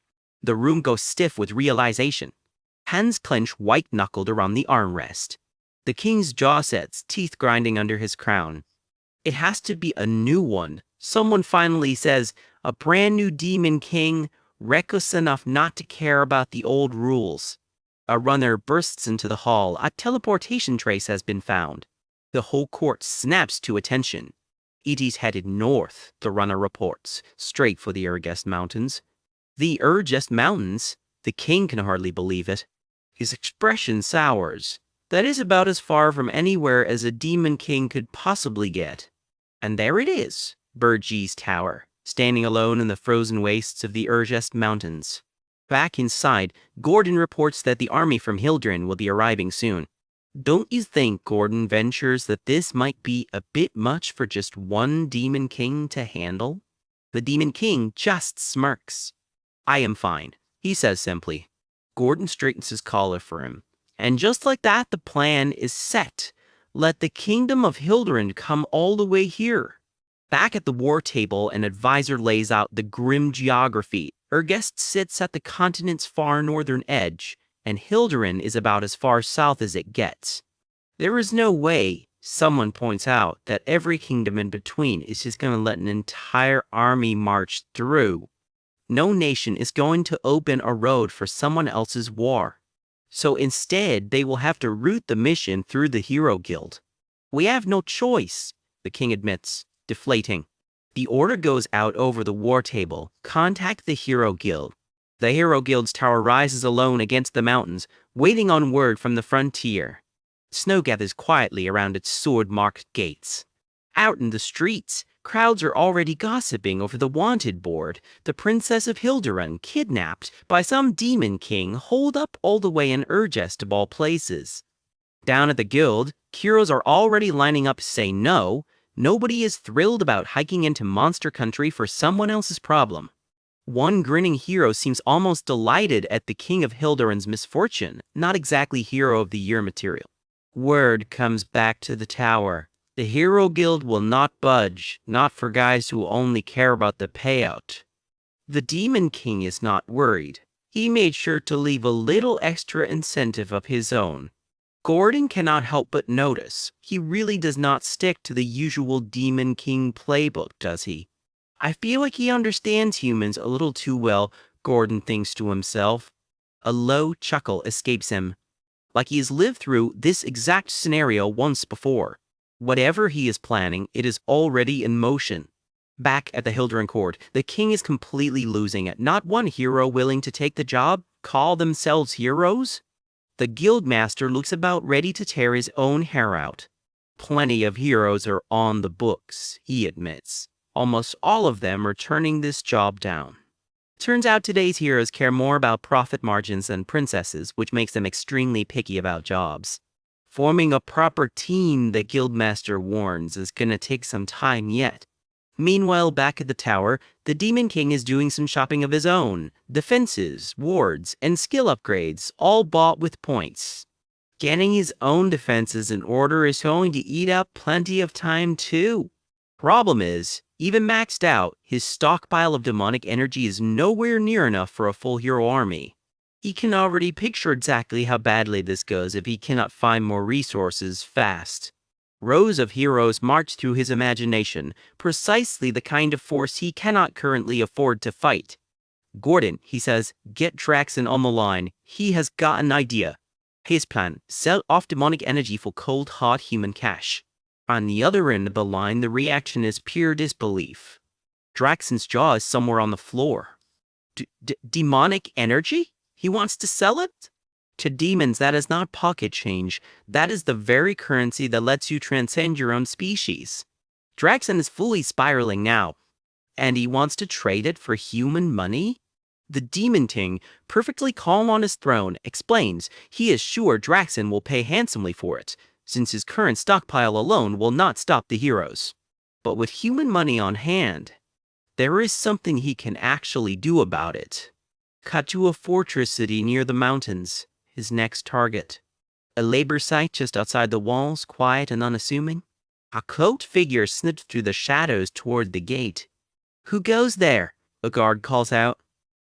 Speaker 1: The room goes stiff with realization. Hands clench white-knuckled around the armrest. The king's jaw sets, teeth grinding under his crown. It has to be a new one. Someone finally says, a brand new demon king, reckless enough not to care about the old rules. A runner bursts into the hall. A teleportation trace has been found. The whole court snaps to attention. It is headed north, the runner reports, straight for the Regressed Mountains. The Regressed Mountains? The king can hardly believe it. His expression sours. That is about as far from anywhere as a demon king could possibly get. And there it is, Berger's tower, standing alone in the frozen wastes of the Regressed Mountains. Back inside, Gordon reports that the army from Hilderin will be arriving soon. Don't you think, Gordon ventures, that this might be a bit much for just one demon king to handle? The demon king just smirks. I am fine, he says simply. Gordon straightens his collar for him. And just like that, the plan is set. Let the kingdom of Hilderin come all the way here. Back at the war table, an advisor lays out the grim geography. Regressed sits at the continent's far northern edge, and Hilderin is about as far south as it gets. There is no way, someone points out, that every kingdom in between is just going to let an entire army march through. No nation is going to open a road for someone else's war. So instead, they will have to route the mission through the Hero Guild. We have no choice, the king admits, deflating. The order goes out over the war table. Contact the Hero Guild. The Hero Guild's tower rises alone against the mountains, waiting on word from the frontier. Snow gathers quietly around its sword-marked gates. Out in the streets, crowds are already gossiping over the wanted board, the Princess of Hilderan kidnapped by some demon king holed up all the way in Regressed of all places. Down at the guild, heroes are already lining up to say no. Nobody is thrilled about hiking into monster country for someone else's problem. One grinning hero seems almost delighted at the King of Hilderan's misfortune, not exactly Hero of the Year material. Word comes back to the tower. The Hero Guild will not budge, not for guys who only care about the payout. The Demon King is not worried. He made sure to leave a little extra incentive of his own. Gordon cannot help but notice he really does not stick to the usual Demon King playbook, does he? I feel like he understands humans a little too well, Gordon thinks to himself. A low chuckle escapes him, like he has lived through this exact scenario once before. Whatever he is planning, it is already in motion. Back at the Hilderan court, the king is completely losing it. Not one hero willing to take the job, call themselves heroes? The guildmaster looks about ready to tear his own hair out. Plenty of heroes are on the books, he admits. Almost all of them are turning this job down. Turns out today's heroes care more about profit margins than princesses, which makes them extremely picky about jobs. Forming a proper team, the guildmaster warns, is gonna take some time yet. Meanwhile, back at the tower, the Demon King is doing some shopping of his own. Defenses, wards, and skill upgrades, all bought with points. Getting his own defenses in order is going to eat up plenty of time too. Problem is, even maxed out, his stockpile of demonic energy is nowhere near enough for a full hero army. He can already picture exactly how badly this goes if he cannot find more resources fast. Rows of heroes march through his imagination, precisely the kind of force he cannot currently afford to fight. Gordon, he says, get Draxon on the line. He has got an idea. His plan, sell off demonic energy for cold hard human cash. On the other end of the line, the reaction is pure disbelief. Draxon's jaw is somewhere on the floor. Demonic energy? He wants to sell it? To demons, that is not pocket change. That is the very currency that lets you transcend your own species. Draxon is fully spiraling now, and he wants to trade it for human money? The Demon King, perfectly calm on his throne, explains he is sure Draxon will pay handsomely for it, since his current stockpile alone will not stop the heroes. But with human money on hand, there is something he can actually do about it. Cut to a fortress city near the mountains. His next target. A labor site just outside the walls, quiet and unassuming. A cloaked figure slips through the shadows toward the gate. Who goes there? A guard calls out.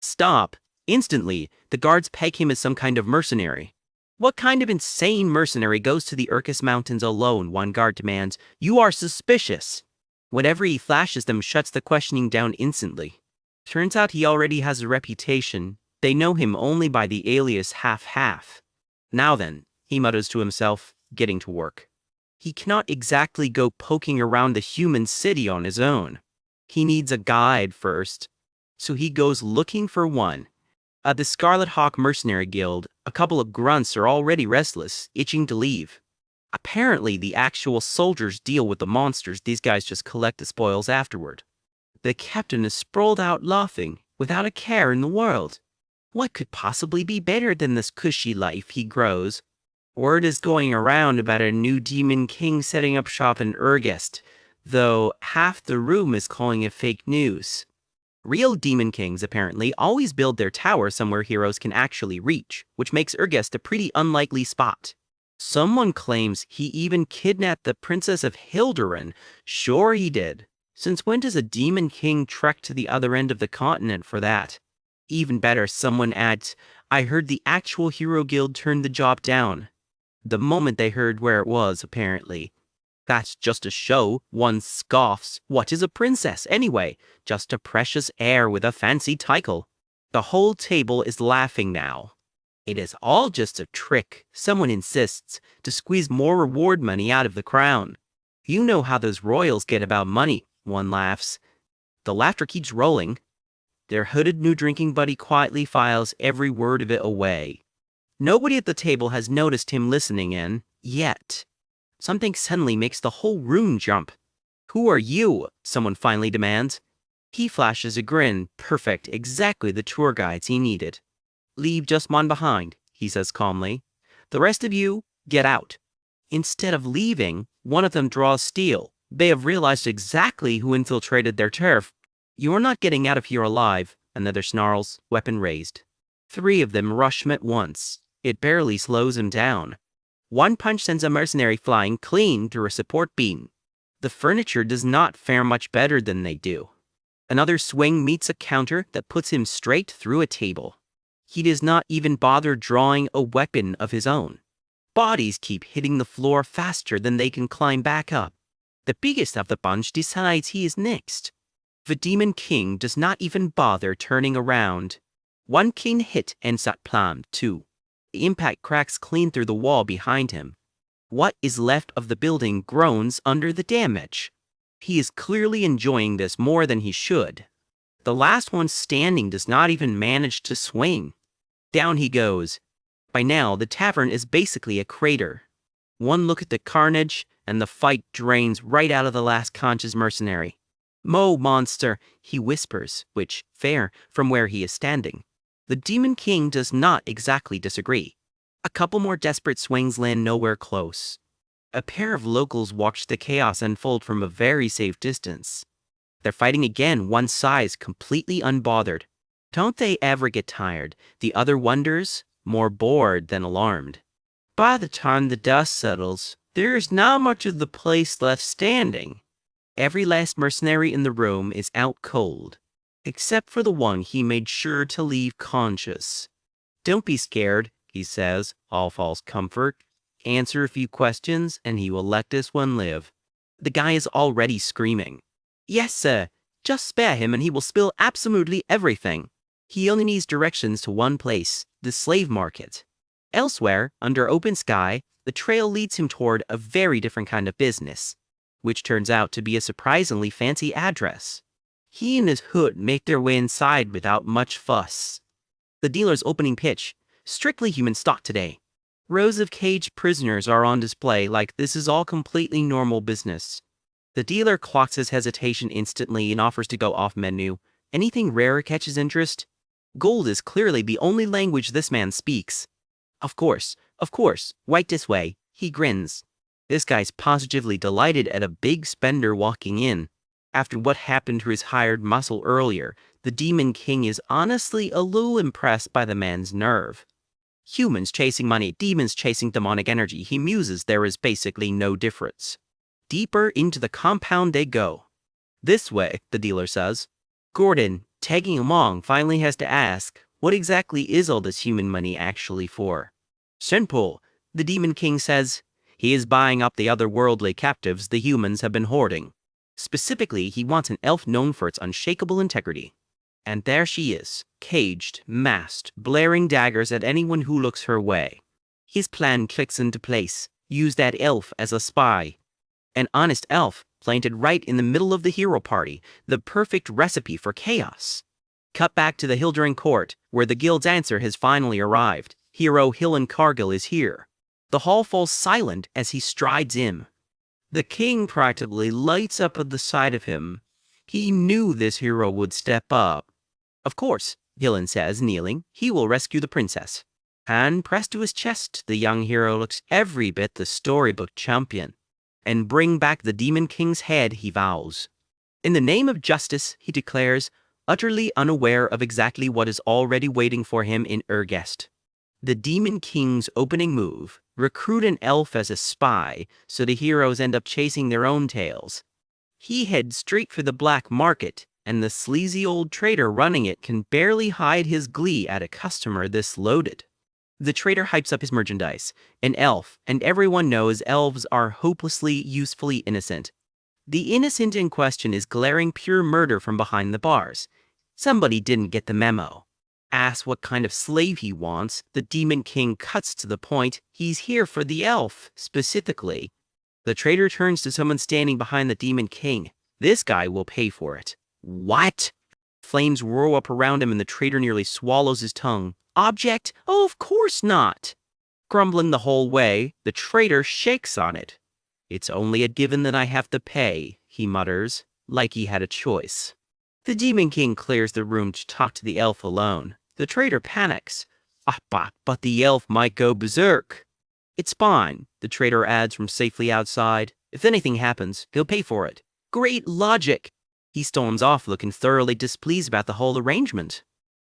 Speaker 1: Stop. Instantly, the guards peg him as some kind of mercenary. What kind of insane mercenary goes to the Regressed Mountains alone? One guard demands. You are suspicious. Whatever he flashes them shuts the questioning down instantly. Turns out he already has a reputation. They know him only by the alias Half-Half. Now then, he mutters to himself, getting to work. He cannot exactly go poking around the human city on his own. He needs a guide first. So he goes looking for one. At the Scarlet Hawk Mercenary Guild, a couple of grunts are already restless, itching to leave. Apparently, the actual soldiers deal with the monsters. These guys just collect the spoils afterward. The captain is sprawled out laughing, without a care in the world. What could possibly be better than this cushy life, he grows. Word is going around about a new Demon King setting up shop in Regressed, though half the room is calling it fake news. Real Demon Kings, apparently, always build their tower somewhere heroes can actually reach, which makes Regressed a pretty unlikely spot. Someone claims he even kidnapped the Princess of Hilderan. Sure he did. Since when does a Demon King trek to the other end of the continent for that? Even better, someone adds, I heard the actual Hero Guild turned the job down. The moment they heard where it was, apparently. That's just a show, one scoffs. What is a princess, anyway? Just a precious heir with a fancy title. The whole table is laughing now. It is all just a trick, someone insists, to squeeze more reward money out of the crown. You know how those royals get about money, one laughs. The laughter keeps rolling. Their hooded new drinking buddy quietly files every word of it away. Nobody at the table has noticed him listening in, yet. Something suddenly makes the whole room jump. "Who are you?" someone finally demands. He flashes a grin, perfect, exactly the tour guides he needed. "Leave just one behind," he says calmly. "The rest of you, get out." Instead of leaving, one of them draws steel. They have realized exactly who infiltrated their turf. "You're not getting out of here alive," another snarls, weapon raised. Three of them rush him at once. It barely slows him down. One punch sends a mercenary flying clean through a support beam. The furniture does not fare much better than they do. Another swing meets a counter that puts him straight through a table. He does not even bother drawing a weapon of his own. Bodies keep hitting the floor faster than they can climb back up. The biggest of the bunch decides he is next. The Demon King does not even bother turning around. One clean hit ends up palmed, too. The impact cracks clean through the wall behind him. What is left of the building groans under the damage. He is clearly enjoying this more than he should. The last one standing does not even manage to swing. Down he goes. By now, the tavern is basically a crater. One look at the carnage, and the fight drains right out of the last conscious mercenary. "Mo, monster," he whispers, which, fair, from where he is standing. The Demon King does not exactly disagree. A couple more desperate swings land nowhere close. A pair of locals watch the chaos unfold from a very safe distance. They're fighting again, one side completely unbothered. Don't they ever get tired? The other wonders, more bored than alarmed. By the time the dust settles, there is not much of the place left standing. Every last mercenary in the room is out cold, except for the one he made sure to leave conscious. "Don't be scared," he says, all false comfort. "Answer a few questions, and he will let this one live." The guy is already screaming. "Yes, sir. Just spare him and he will spill absolutely everything. He only needs directions to one place, the slave market." Elsewhere, under open sky, the trail leads him toward a very different kind of business, which turns out to be a surprisingly fancy address. He and his hood make their way inside without much fuss. The dealer's opening pitch: "Strictly human stock today." Rows of caged prisoners are on display like this is all completely normal business. The dealer clocks his hesitation instantly and offers to go off menu. Anything rare catches interest? Gold is clearly the only language this man speaks. Of course, right this way," he grins. This guy's positively delighted at a big spender walking in. After what happened to his hired muscle earlier, the Demon King is honestly a little impressed by the man's nerve. Humans chasing money, demons chasing demonic energy, he muses there is basically no difference. Deeper into the compound they go. "This way," the dealer says. Gordon, tagging along, finally has to ask, what exactly is all this human money actually for? "Simple," the Demon King says. He is buying up the otherworldly captives the humans have been hoarding. Specifically, he wants an elf known for its unshakable integrity. And there she is, caged, masked, blaring daggers at anyone who looks her way. His plan clicks into place. Use that elf as a spy. An honest elf, planted right in the middle of the hero party, the perfect recipe for chaos. Cut back to the Hildering court, where the guild's answer has finally arrived. Hero Hillen Cargill is here. The hall falls silent as he strides in. The king practically lights up at the sight of him. He knew this hero would step up. "Of course," Hillen says, kneeling, "he will rescue the princess." Hand pressed to his chest, the young hero looks every bit the storybook champion. "And bring back the Demon King's head," he vows. In the name of justice, he declares, utterly unaware of exactly what is already waiting for him in Regressed. The Demon King's opening move: recruit an elf as a spy, so the heroes end up chasing their own tails. He heads straight for the black market, and the sleazy old trader running it can barely hide his glee at a customer this loaded. The trader hypes up his merchandise, an elf, and everyone knows elves are hopelessly, usefully innocent. The innocent in question is glaring pure murder from behind the bars. Somebody didn't get the memo. Asks what kind of slave he wants, the Demon King cuts to the point. He's here for the elf, specifically. The trader turns to someone standing behind the Demon King. This guy will pay for it. What? Flames whirl up around him and the trader nearly swallows his tongue. Object? Oh, of course not. Grumbling the whole way, the trader shakes on it. It's only a given that I have to pay, he mutters, like he had a choice. The Demon King clears the room to talk to the elf alone. The trader panics. But the elf might go berserk. It's fine, the trader adds from safely outside. If anything happens, he'll pay for it. Great logic. He storms off looking thoroughly displeased about the whole arrangement.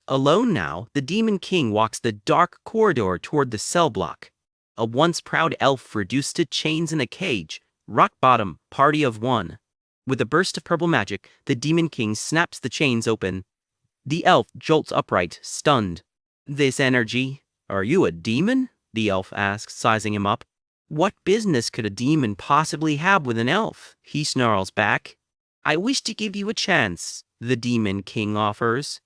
Speaker 1: Alone now, the Demon King walks the dark corridor toward the cell block. A once proud elf reduced to chains in a cage. Rock bottom, party of one. With a burst of purple magic, the Demon King snaps the chains open. The elf jolts upright, stunned. This energy. Are you a demon? The elf asks, sizing him up. What business could a demon possibly have with an elf? He snarls back. I wish to give you a chance, the Demon King offers.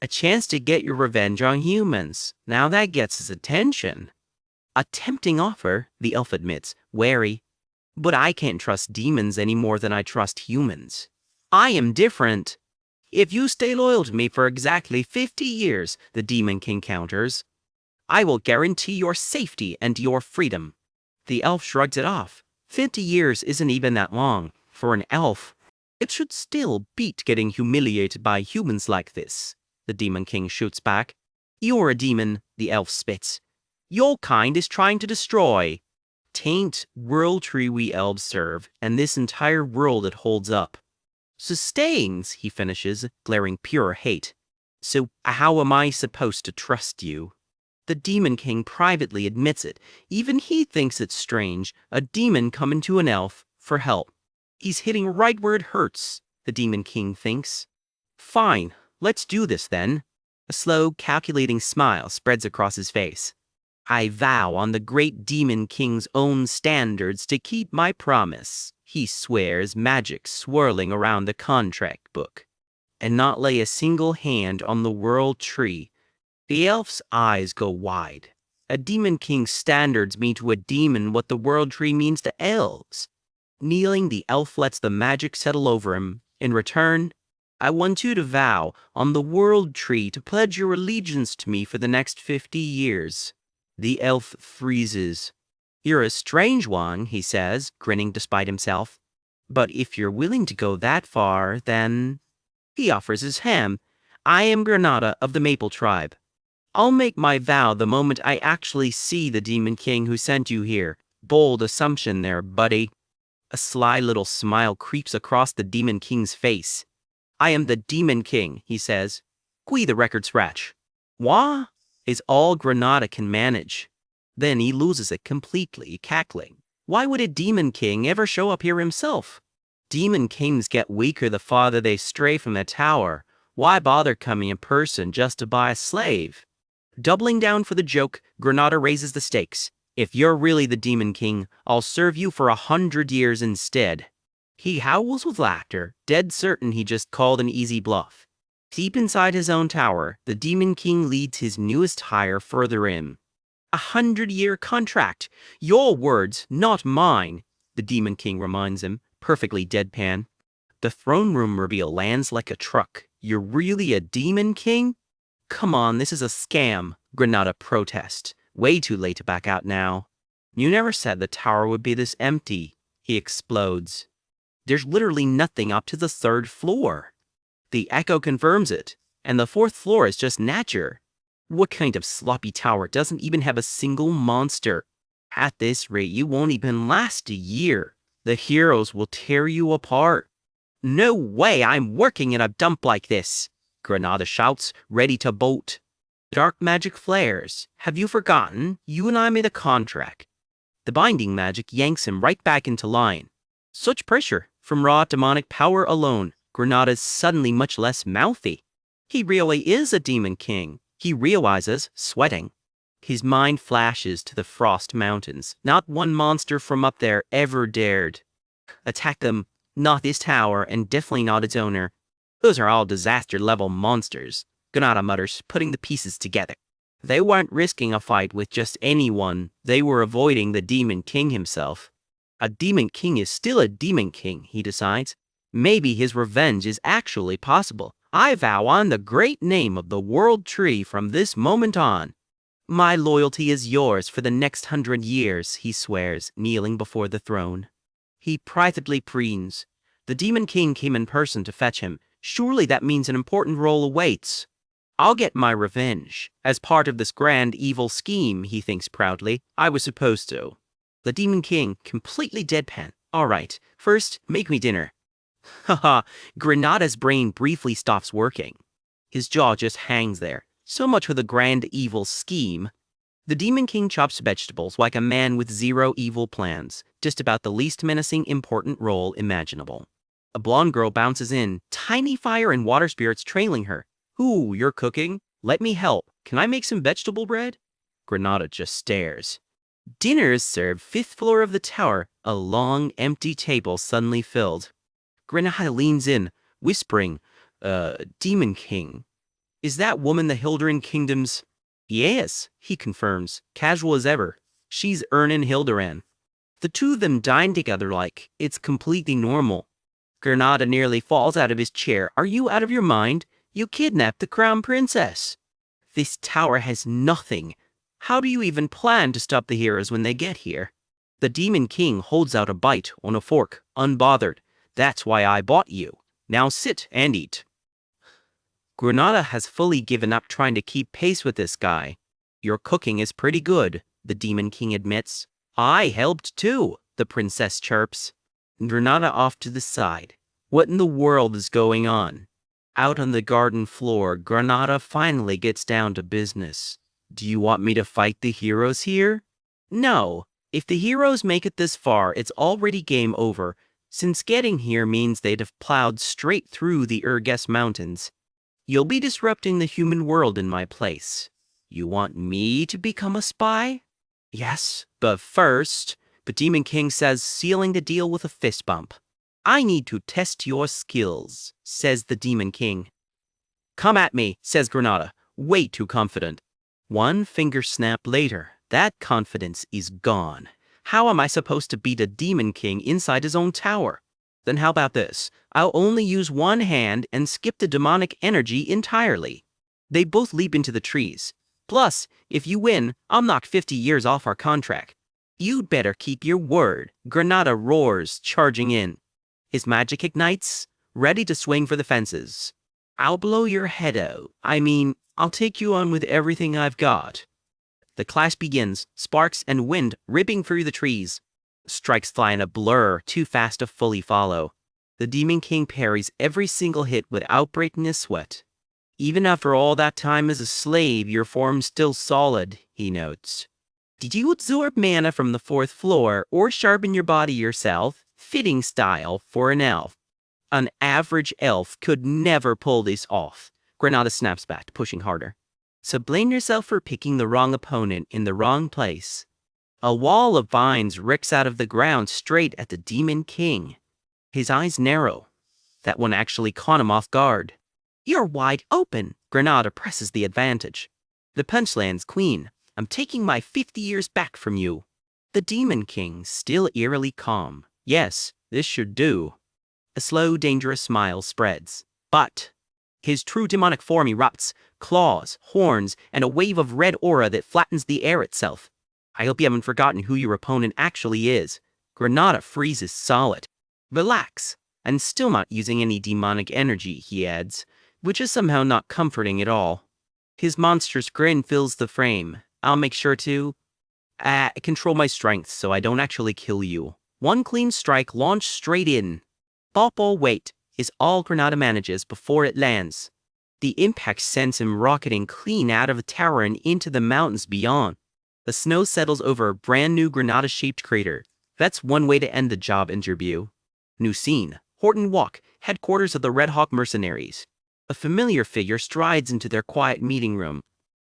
Speaker 1: A chance to get your revenge on humans. Now that gets his attention. A tempting offer, the elf admits, wary. But I can't trust demons any more than I trust humans. I am different. If you stay loyal to me for exactly 50 years, the Demon King counters, I will guarantee your safety and your freedom. The elf shrugs it off. 50 years isn't even that long. For an elf, it should still beat getting humiliated by humans like this. The Demon King shoots back. You're a demon, the elf spits. Your kind is trying to destroy. Taint world tree we elves serve, and this entire world it holds up. Sustains, he finishes, glaring pure hate. So how am I supposed to trust you? The Demon King privately admits it. Even he thinks it's strange, a demon coming to an elf for help. He's hitting right where it hurts, the Demon King thinks. Fine, let's do this then. A slow, calculating smile spreads across his face. I vow on the great Demon King's own standards to keep my promise, he swears, magic swirling around the contract book, and not lay a single hand on the world tree. The elf's eyes go wide. A Demon King's standards mean to a demon what the world tree means to elves. Kneeling, the elf lets the magic settle over him. In return, I want you to vow on the world tree to pledge your allegiance to me for the next 50 years. The elf freezes. You're a strange one, he says, grinning despite himself. But if you're willing to go that far, then... He offers his hand. I am Granada of the Maple Tribe. I'll make my vow the moment I actually see the Demon King who sent you here. Bold assumption there, buddy. A sly little smile creeps across the Demon King's face. I am the Demon King, he says. Qui the record scratch. Wah? Is all Granada can manage. Then he loses it completely, cackling. Why would a Demon King ever show up here himself? Demon Kings get weaker the farther they stray from the tower. Why bother coming in person just to buy a slave? Doubling down for the joke, Granada raises the stakes. If you're really the Demon King, I'll serve you for 100 years instead. He howls with laughter, dead certain he just called an easy bluff. Deep inside his own tower, the Demon King leads his newest hire further in. 100-year contract. Your words, not mine, the Demon King reminds him, perfectly deadpan. The throne room reveal lands like a truck. You're really a Demon King? Come on, this is a scam, Granada protests. Way too late to back out now. You never said the tower would be this empty, he explodes. There's literally nothing up to the 3rd floor. The echo confirms it, and the 4th floor is just nature. What kind of sloppy tower doesn't even have a single monster? At this rate, you won't even last a year. The heroes will tear you apart. No way I'm working in a dump like this, Granada shouts, ready to bolt. Dark magic flares. Have you forgotten? You and I made a contract. The binding magic yanks him right back into line. Such pressure from raw demonic power alone. Granada's suddenly much less mouthy. He really is a Demon King, he realizes, sweating. His mind flashes to the Frost Mountains. Not one monster from up there ever dared attack them. Not this tower, and definitely not its owner. Those are all disaster-level monsters. Granada mutters, putting the pieces together. They weren't risking a fight with just anyone. They were avoiding the Demon King himself. A Demon King is still a Demon King, he decides. Maybe his revenge is actually possible. I vow on the great name of the World Tree from this moment on. My loyalty is yours for the next 100 years, he swears, kneeling before the throne. He privately preens. The Demon King came in person to fetch him. Surely that means an important role awaits. I'll get my revenge. As part of this grand evil scheme, he thinks proudly. I was supposed to. The Demon King, completely deadpan. All right, first, make me dinner. Haha, Granada's brain briefly stops working. His jaw just hangs there. So much for the grand evil scheme. The Demon King chops vegetables like a man with zero evil plans, just about the least menacing important role imaginable. A blonde girl bounces in, tiny fire and water spirits trailing her. Ooh, you're cooking? Let me help. Can I make some vegetable bread? Granada just stares. Dinner is served 5th floor of the tower, a long, empty table suddenly filled. Granada leans in, whispering, Demon King. Is that woman the Hilderan Kingdom's? Yes, he confirms, casual as ever. She's Ernin Hilderan. The two of them dine together like it's completely normal. Granada nearly falls out of his chair. Are you out of your mind? You kidnapped the crown princess. This tower has nothing. How do you even plan to stop the heroes when they get here? The Demon King holds out a bite on a fork, unbothered. That's why I bought you. Now sit and eat. Granada has fully given up trying to keep pace with this guy. Your cooking is pretty good, the Demon King admits. I helped too, the princess chirps. Granada off to the side. What in the world is going on? Out on the garden floor, Granada finally gets down to business. Do you want me to fight the heroes here? No. If the heroes make it this far, it's already game over, since getting here means they'd have plowed straight through the Regressed Mountains. You'll be disrupting the human world in my place. You want me to become a spy? Yes, but first, the Demon King says, sealing the deal with a fist bump. I need to test your skills, says the Demon King. Come at me, says Granada, way too confident. One finger snap later, that confidence is gone. How am I supposed to beat a Demon King inside his own tower? Then how about this? I'll only use one hand and skip the demonic energy entirely. They both leap into the trees. Plus, if you win, I'll knock 50 years off our contract. You'd better keep your word, Granada roars, charging in. His magic ignites, ready to swing for the fences. I'll blow your head out. I'll take you on with everything I've got. The clash begins, sparks and wind ripping through the trees. Strikes fly in a blur, too fast to fully follow. The Demon King parries every single hit without breaking a sweat. Even after all that time as a slave, your form's still solid, he notes. Did you absorb mana from the 4th floor or sharpen your body yourself? Fitting style for an elf. An average elf could never pull this off. Granada snaps back, pushing harder. So blame yourself for picking the wrong opponent in the wrong place. A wall of vines ricks out of the ground straight at the Demon King. His eyes narrow. That one actually caught him off guard. You're wide open. Granada presses the advantage. The punchland's queen. I'm taking my 50 years back from you. The Demon King, still eerily calm. Yes, this should do. A slow, dangerous smile spreads. But his true demonic form erupts, claws, horns, and a wave of red aura that flattens the air itself. I hope you haven't forgotten who your opponent actually is. Granada freezes solid. Relax. And still not using any demonic energy, he adds, which is somehow not comforting at all. His monstrous grin fills the frame. I'll make sure to control my strength so I don't actually kill you. One clean strike launched straight in. Bop or wait is all Granada manages before it lands. The impact sends him rocketing clean out of the tower and into the mountains beyond. The snow settles over a brand new Granada-shaped crater. That's one way to end the job interview. New scene. Horton Walk, headquarters of the Red Hawk mercenaries. A familiar figure strides into their quiet meeting room.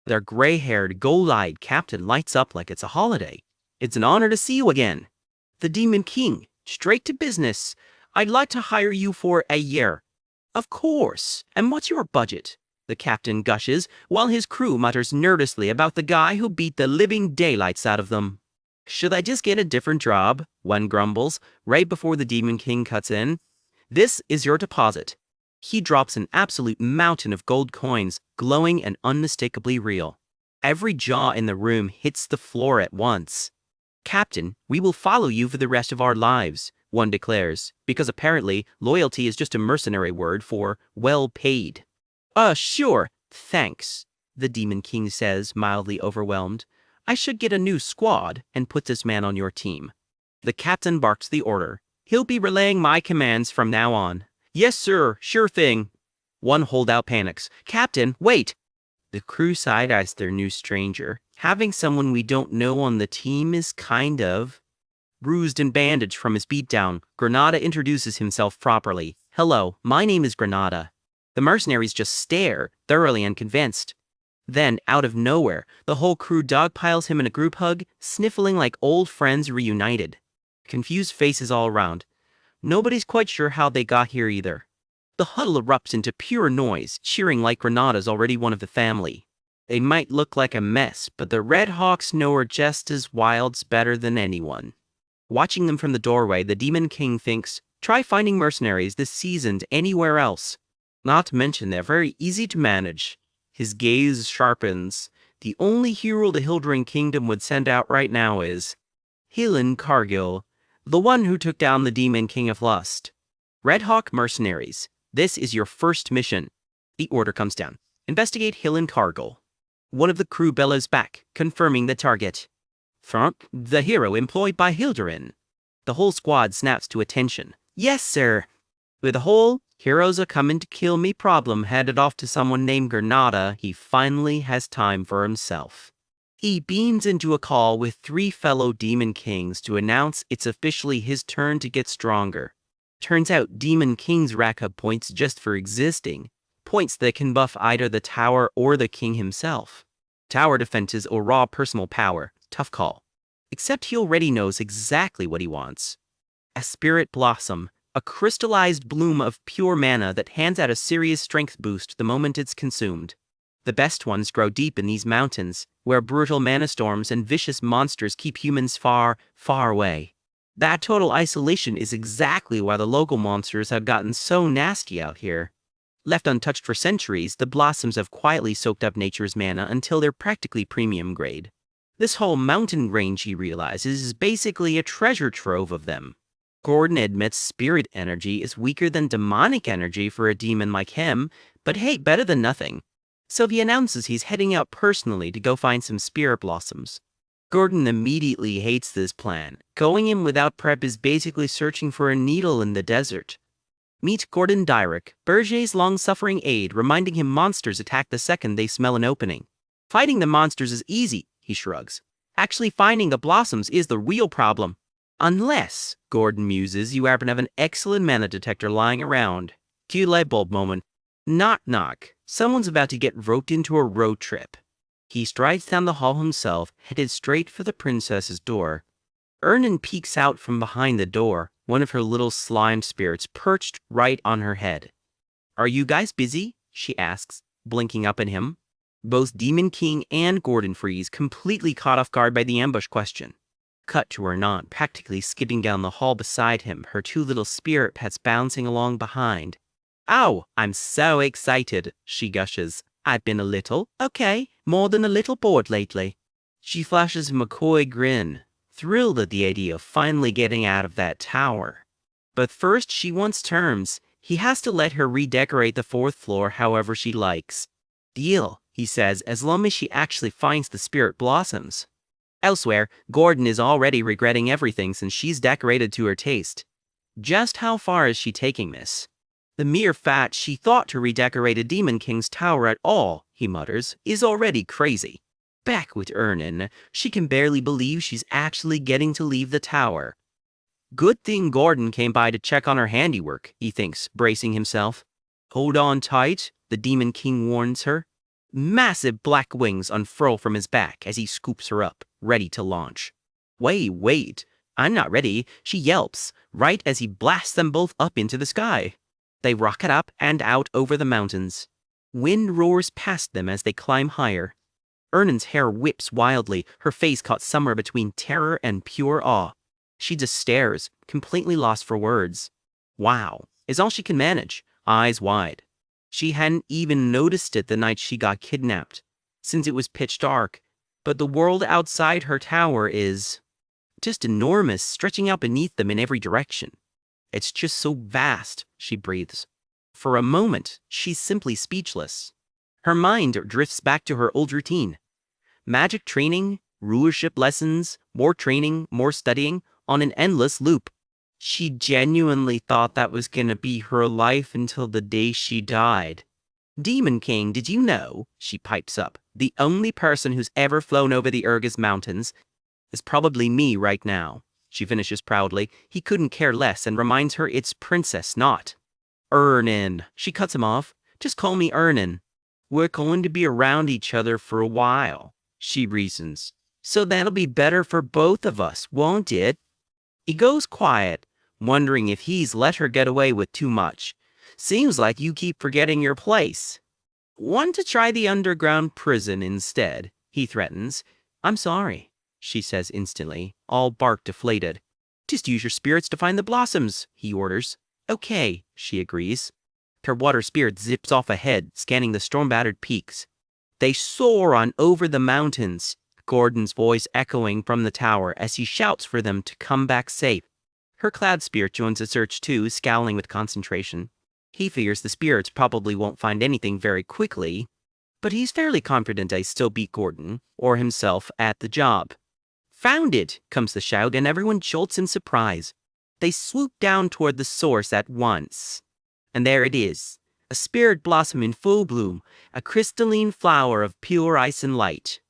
Speaker 1: Their gray-haired, gold-eyed captain lights up like it's a holiday. It's an honor to see you again. The Demon King, straight to business. I'd like to hire you for a year. Of course. And what's your budget? the captain gushes, while his crew mutters nervously about the guy who beat the living daylights out of them. Should I just get a different job? One grumbles, right before the Demon King cuts in. This is your deposit. He drops an absolute mountain of gold coins, glowing and unmistakably real. Every jaw in the room hits the floor at once. Captain, we will follow you for the rest of our lives, one declares, because apparently loyalty is just a mercenary word for well paid. Sure, thanks, the Demon King says, mildly overwhelmed. I should get a new squad and put this man on your team. The captain barks the order. He'll be relaying my commands from now on. Yes, sir, sure thing. One holdout panics. Captain, wait! The crew side-eyes their new stranger. Having someone we don't know on the team is kind of... Bruised and bandaged from his beatdown, Granada introduces himself properly. Hello, my name is Granada. The mercenaries just stare, thoroughly unconvinced. Then, out of nowhere, the whole crew dogpiles him in a group hug, sniffling like old friends reunited. Confused faces all around. Nobody's quite sure how they got here either. The huddle erupts into pure noise, cheering like Granada's already one of the family. They might look like a mess, but the Red Hawks know her just as wild's better than anyone. Watching them from the doorway, the Demon King thinks, try finding mercenaries this seasoned anywhere else. Not to mention they're very easy to manage. His gaze sharpens. The only hero the Hildering Kingdom would send out right now is Helen Cargill, the one who took down the Demon King of Lust. Red Hawk mercenaries, this is your first mission. The order comes down. Investigate Helen Cargill. One of the crew bellows back, confirming the target. Frank, the hero employed by Hilderin. The whole squad snaps to attention. Yes, sir. With the whole heroes are coming to kill me problem headed off to someone named Granada, he finally has time for himself. He beams into a call with 3 fellow Demon Kings to announce it's officially his turn to get stronger. Turns out Demon Kings rack up points just for existing, points that can buff either the tower or the king himself. Tower defenses or raw personal power, tough call. Except he already knows exactly what he wants. A spirit blossom, a crystallized bloom of pure mana that hands out a serious strength boost the moment it's consumed. The best ones grow deep in these mountains, where brutal mana storms and vicious monsters keep humans far, far away. That total isolation is exactly why the local monsters have gotten so nasty out here. Left untouched for centuries, the blossoms have quietly soaked up nature's mana until they're practically premium grade. This whole mountain range, he realizes, is basically a treasure trove of them. Gordon admits spirit energy is weaker than demonic energy for a demon like him, but hey, better than nothing. So he announces he's heading out personally to go find some spirit blossoms. Gordon immediately hates this plan. Going in without prep is basically searching for a needle in the desert. Meet Gordon Dyrick, Berger's long-suffering aide, reminding him monsters attack the second they smell an opening. Fighting the monsters is easy, he shrugs. Actually finding the blossoms is the real problem. Unless, Gordon muses, you happen to have an excellent mana detector lying around. Cue light bulb moment. Knock knock. Someone's about to get roped into a road trip. He strides down the hall himself, headed straight for the princess's door. Ernan peeks out from behind the door, one of her little slime spirits perched right on her head. Are you guys busy? She asks, blinking up at him. Both Demon King and Gordon freeze, completely caught off guard by the ambush question. Cut to Ernan practically skipping down the hall beside him, her 2 little spirit pets bouncing along behind. Ow, I'm so excited, she gushes. I've been a little, more than a little bored lately. She flashes him a coy grin, thrilled at the idea of finally getting out of that tower. But first she wants terms. He has to let her redecorate the 4th floor however she likes. Deal, he says, as long as she actually finds the spirit blossoms. Elsewhere, Gordon is already regretting everything since she's decorated to her taste. Just how far is she taking this? The mere fact she thought to redecorate a Demon King's tower at all, he mutters, is already crazy. Back with Ernan, she can barely believe she's actually getting to leave the tower. Good thing Gordon came by to check on her handiwork, he thinks, bracing himself. Hold on tight, the Demon King warns her. Massive black wings unfurl from his back as he scoops her up, ready to launch. Wait, I'm not ready, she yelps, right as he blasts them both up into the sky. They rocket up and out over the mountains. Wind roars past them as they climb higher. Ernan's hair whips wildly, her face caught somewhere between terror and pure awe. She just stares, completely lost for words. Wow, is all she can manage, eyes wide. She hadn't even noticed it the night she got kidnapped, since it was pitch dark, but the world outside her tower is just enormous, stretching out beneath them in every direction. It's just so vast, she breathes. For a moment, she's simply speechless. Her mind drifts back to her old routine. Magic training, rulership lessons, more training, more studying, on an endless loop. She genuinely thought that was gonna be her life until the day she died. Demon King, did you know, she pipes up, the only person who's ever flown over the Urgas Mountains is probably me right now. She finishes proudly. He couldn't care less and reminds her it's Princess, not Ernan. She cuts him off. Just call me Ernan. We're going to be around each other for a while, she reasons. So that'll be better for both of us, won't it? He goes quiet, wondering if he's let her get away with too much. Seems like you keep forgetting your place. Want to try the underground prison instead, he threatens. I'm sorry, she says instantly, all bark deflated. Just use your spirits to find the blossoms, he orders. Okay, she agrees. Her water spirit zips off ahead, scanning the storm-battered peaks. They soar on over the mountains, Gordon's voice echoing from the tower as he shouts for them to come back safe. Her cloud spirit joins the search too, scowling with concentration. He figures the spirits probably won't find anything very quickly, but he's fairly confident they still beat Gordon, or himself, at the job. Found it, comes the shout, and everyone jolts in surprise. They swoop down toward the source at once. And there it is, a spirit blossom in full bloom, a crystalline flower of pure ice and light.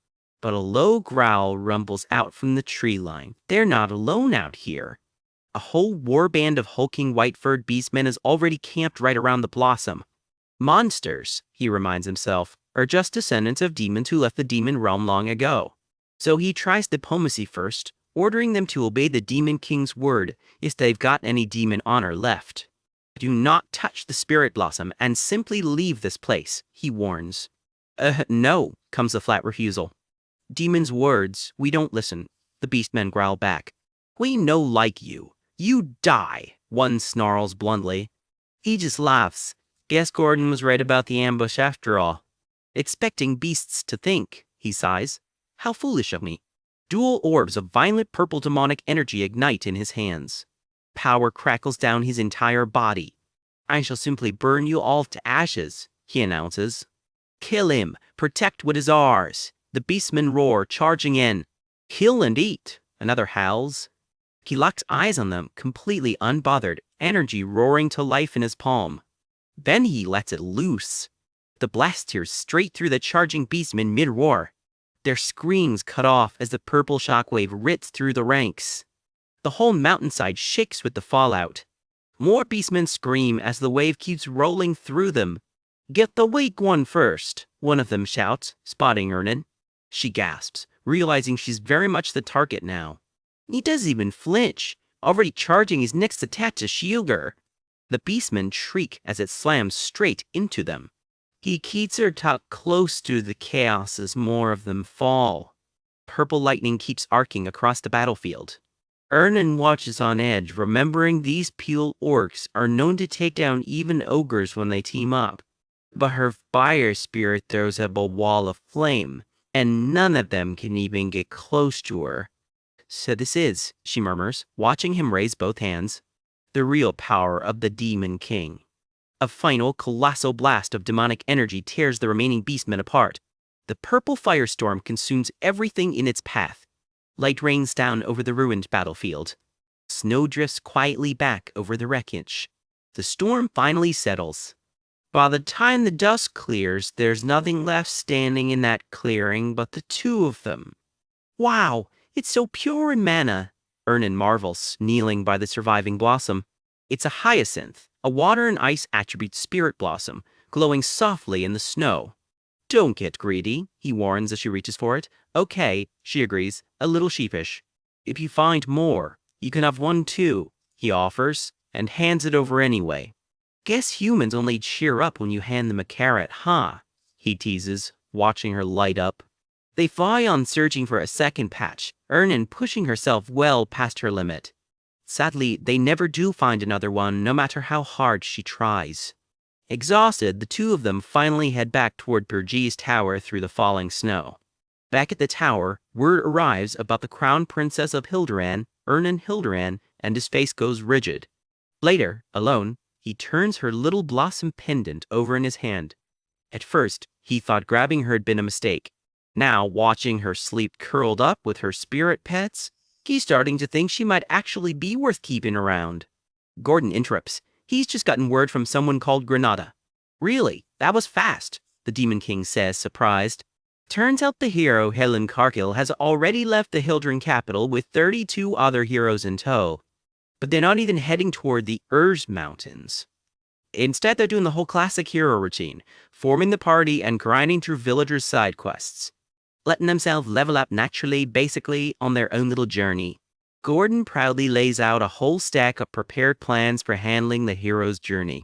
Speaker 1: But a low growl rumbles out from the tree line. They're not alone out here. A whole warband of hulking white-furred beastmen is already camped right around the blossom. Monsters, he reminds himself, are just descendants of demons who left the demon realm long ago. So he tries diplomacy first, ordering them to obey the Demon King's word if they've got any demon honor left. Do not touch the spirit blossom and simply leave this place, he warns. No, comes the flat refusal. Demon's words, we don't listen, the beastmen growl back. We no like you. You die, one snarls bluntly. He just laughs. Guess Gordon was right about the ambush after all. Expecting beasts to think, he sighs. How foolish of me. Dual orbs of violent purple demonic energy ignite in his hands. Power crackles down his entire body. I shall simply burn you all to ashes, he announces. Kill him. Protect what is ours. The beastmen roar, charging in. Kill and eat, another howls. He locks eyes on them, completely unbothered, energy roaring to life in his palm. Then he lets it loose. The blast tears straight through the charging beastmen mid-roar. Their screams cut off as the purple shockwave rips through the ranks. The whole mountainside shakes with the fallout. More beastmen scream as the wave keeps rolling through them. Get the weak one first, one of them shouts, spotting Ernan. She gasps, realizing she's very much the target now. He doesn't even flinch, already charging his next attack to shield her. The beastmen shriek as it slams straight into them. He keeps her tucked close to the chaos as more of them fall. Purple lightning keeps arcing across the battlefield. Ernan watches on edge, remembering these pure orcs are known to take down even ogres when they team up. But her fire spirit throws up a wall of flame, and none of them can even get close to her. So this is, she murmurs, watching him raise both hands, the real power of the Demon King. A final, colossal blast of demonic energy tears the remaining beastmen apart. The purple firestorm consumes everything in its path. Light rains down over the ruined battlefield. Snow drifts quietly back over the wreckage. The storm finally settles. By the time the dust clears, there's nothing left standing in that clearing but the two of them. Wow, it's so pure and mana, Ernan marvels, kneeling by the surviving blossom. It's a hyacinth, a water and ice attribute spirit blossom, glowing softly in the snow. Don't get greedy, he warns as she reaches for it. Okay, she agrees, a little sheepish. If you find more, you can have one too, he offers, and hands it over anyway. Guess humans only cheer up when you hand them a carrot, huh? He teases, watching her light up. They fly on searching for a second patch, Ernan pushing herself well past her limit. Sadly, they never do find another one, no matter how hard she tries. Exhausted, the two of them finally head back toward Burjee's tower through the falling snow. Back at the tower, word arrives about the crown princess of Hilderan, Ernan Hilderan, and his face goes rigid. Later, alone, he turns her little blossom pendant over in his hand. At first, he thought grabbing her had been a mistake. Now, watching her sleep curled up with her spirit pets, he's starting to think she might actually be worth keeping around. Gordon interrupts. He's just gotten word from someone called Granada. Really? That was fast, the Demon King says, surprised. Turns out the hero, Helen Karkil, has already left the Hildren capital with 32 other heroes in tow. But they're not even heading toward the Urz Mountains. Instead, they're doing the whole classic hero routine, forming the party and grinding through villagers' side quests, letting themselves level up naturally, basically, on their own little journey. Gordon proudly lays out a whole stack of prepared plans for handling the hero's journey.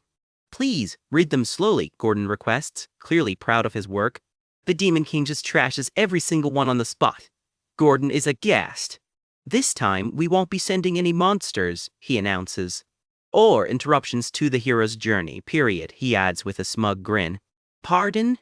Speaker 1: Please, read them slowly, Gordon requests, clearly proud of his work. The Demon King just trashes every single one on the spot. Gordon is aghast. This time, we won't be sending any monsters, he announces. Or interruptions to the hero's journey, period, he adds with a smug grin. Pardon?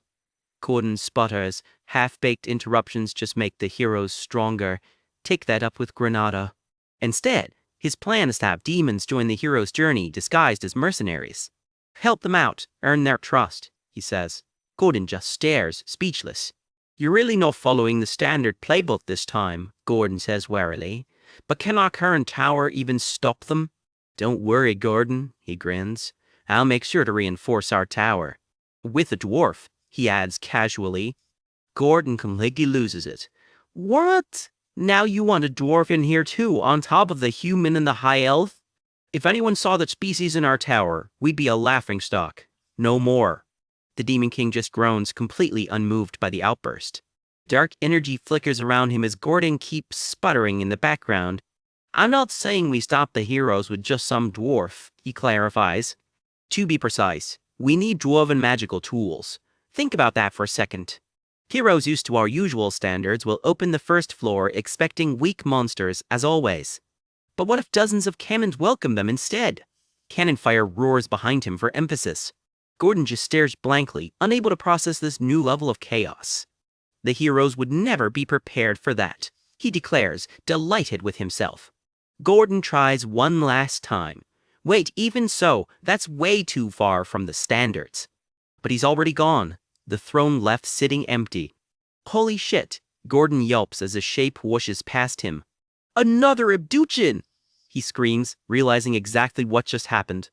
Speaker 1: Gordon sputters. Half-baked interruptions just make the heroes stronger. Take that up with Granada. Instead, his plan is to have demons join the hero's journey disguised as mercenaries. Help them out, earn their trust, he says. Gordon just stares, speechless. You're really not following the standard playbook this time, Gordon says warily. But can our current tower even stop them? Don't worry, Gordon, he grins. I'll make sure to reinforce our tower. With a dwarf, he adds casually. Gordon completely loses it. What? Now you want a dwarf in here too, on top of the human and the high elf? If anyone saw that species in our tower, we'd be a laughingstock. No more. The Demon King just groans, completely unmoved by the outburst. Dark energy flickers around him as Gordon keeps sputtering in the background. I'm not saying we stop the heroes with just some dwarf, he clarifies. To be precise, we need dwarven magical tools. Think about that for a second. Heroes used to our usual standards will open the first floor expecting weak monsters, as always. But what if dozens of cannons welcome them instead? Cannon fire roars behind him for emphasis. Gordon just stares blankly, unable to process this new level of chaos. The heroes would never be prepared for that, he declares, delighted with himself. Gordon tries one last time. Wait, even so, that's way too far from the standards. But he's already gone, the throne left sitting empty. Holy shit, Gordon yelps as a shape whooshes past him. Another Abduchin! He screams, realizing exactly what just happened.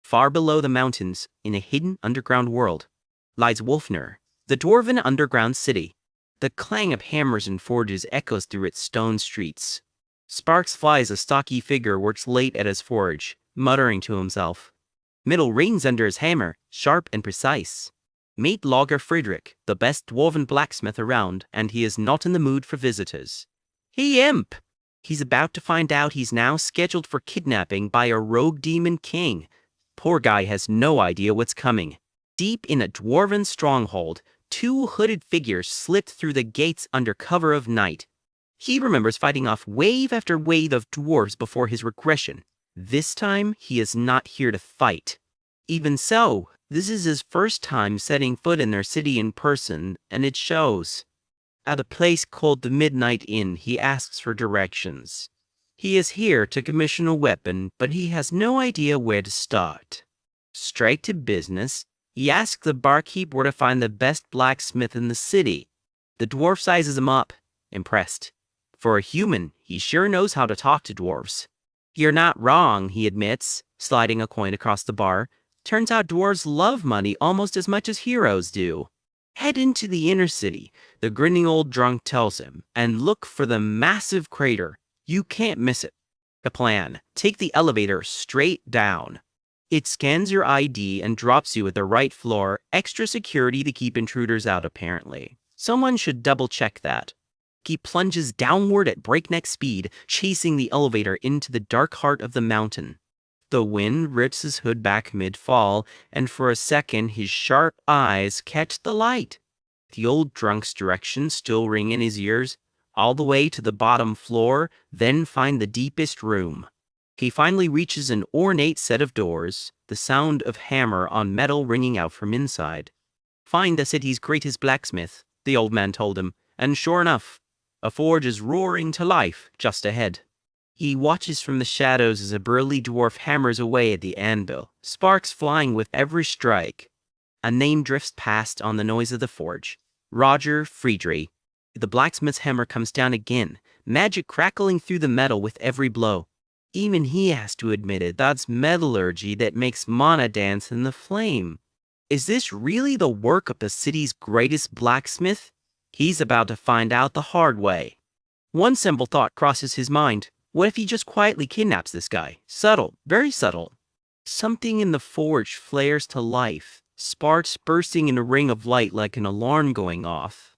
Speaker 1: Far below the mountains, in a hidden underground world, lies Wolfner, the dwarven underground city. The clang of hammers and forges echoes through its stone streets. Sparks fly as a stocky figure works late at his forge, muttering to himself. Metal rings under his hammer, sharp and precise. Meet Logger Friedrich, the best dwarven blacksmith around, and he is not in the mood for visitors. Hey, imp! He's about to find out he's now scheduled for kidnapping by a rogue demon king. Poor guy has no idea what's coming. Deep in a dwarven stronghold, two hooded figures slipped through the gates under cover of night. He remembers fighting off wave after wave of dwarves before his regression. This time, he is not here to fight. Even so, this is his first time setting foot in their city in person, and it shows. At a place called the Midnight Inn, he asks for directions. He is here to commission a weapon, but he has no idea where to start. Straight to business, he asks the barkeep where to find the best blacksmith in the city. The dwarf sizes him up, impressed. For a human, he sure knows how to talk to dwarves. You're not wrong, he admits, sliding a coin across the bar. Turns out dwarves love money almost as much as heroes do. Head into the inner city, the grinning old drunk tells him, and look for the massive crater. You can't miss it. The plan: take the elevator straight down. It scans your ID and drops you at the right floor, extra security to keep intruders out apparently. Someone should double check that. He plunges downward at breakneck speed, chasing the elevator into the dark heart of the mountain. The wind rips his hood back mid-fall, and for a second his sharp eyes catch the light. The old drunk's directions still ring in his ears, all the way to the bottom floor, then find the deepest room. He finally reaches an ornate set of doors, the sound of hammer on metal ringing out from inside. "Find the city's greatest blacksmith," the old man told him, and sure enough, a forge is roaring to life just ahead. He watches from the shadows as a burly dwarf hammers away at the anvil, sparks flying with every strike. A name drifts past on the noise of the forge. Roger Friedrich. The blacksmith's hammer comes down again, magic crackling through the metal with every blow. Even he has to admit it, that's metallurgy that makes mana dance in the flame. Is this really the work of the city's greatest blacksmith? He's about to find out the hard way. One simple thought crosses his mind. What if he just quietly kidnaps this guy? Subtle, very subtle. Something in the forge flares to life, sparks bursting in a ring of light like an alarm going off.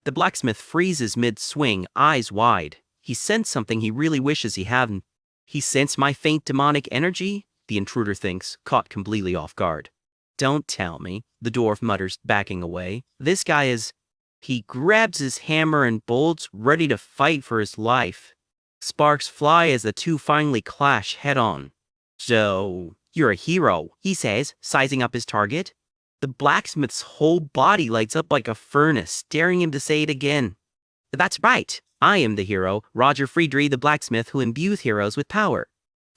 Speaker 1: The blacksmith freezes mid-swing, eyes wide. He sensed something he really wishes he hadn't. He sensed my faint demonic energy? The intruder thinks, caught completely off guard. "Don't tell me," the dwarf mutters, backing away. "This guy is..." He grabs his hammer and bolts, ready to fight for his life. Sparks fly as the two finally clash head-on. "So, you're a hero," he says, sizing up his target. The blacksmith's whole body lights up like a furnace, staring him to say it again. "That's right. I am the hero, Roger Friedrich, the blacksmith who imbues heroes with power."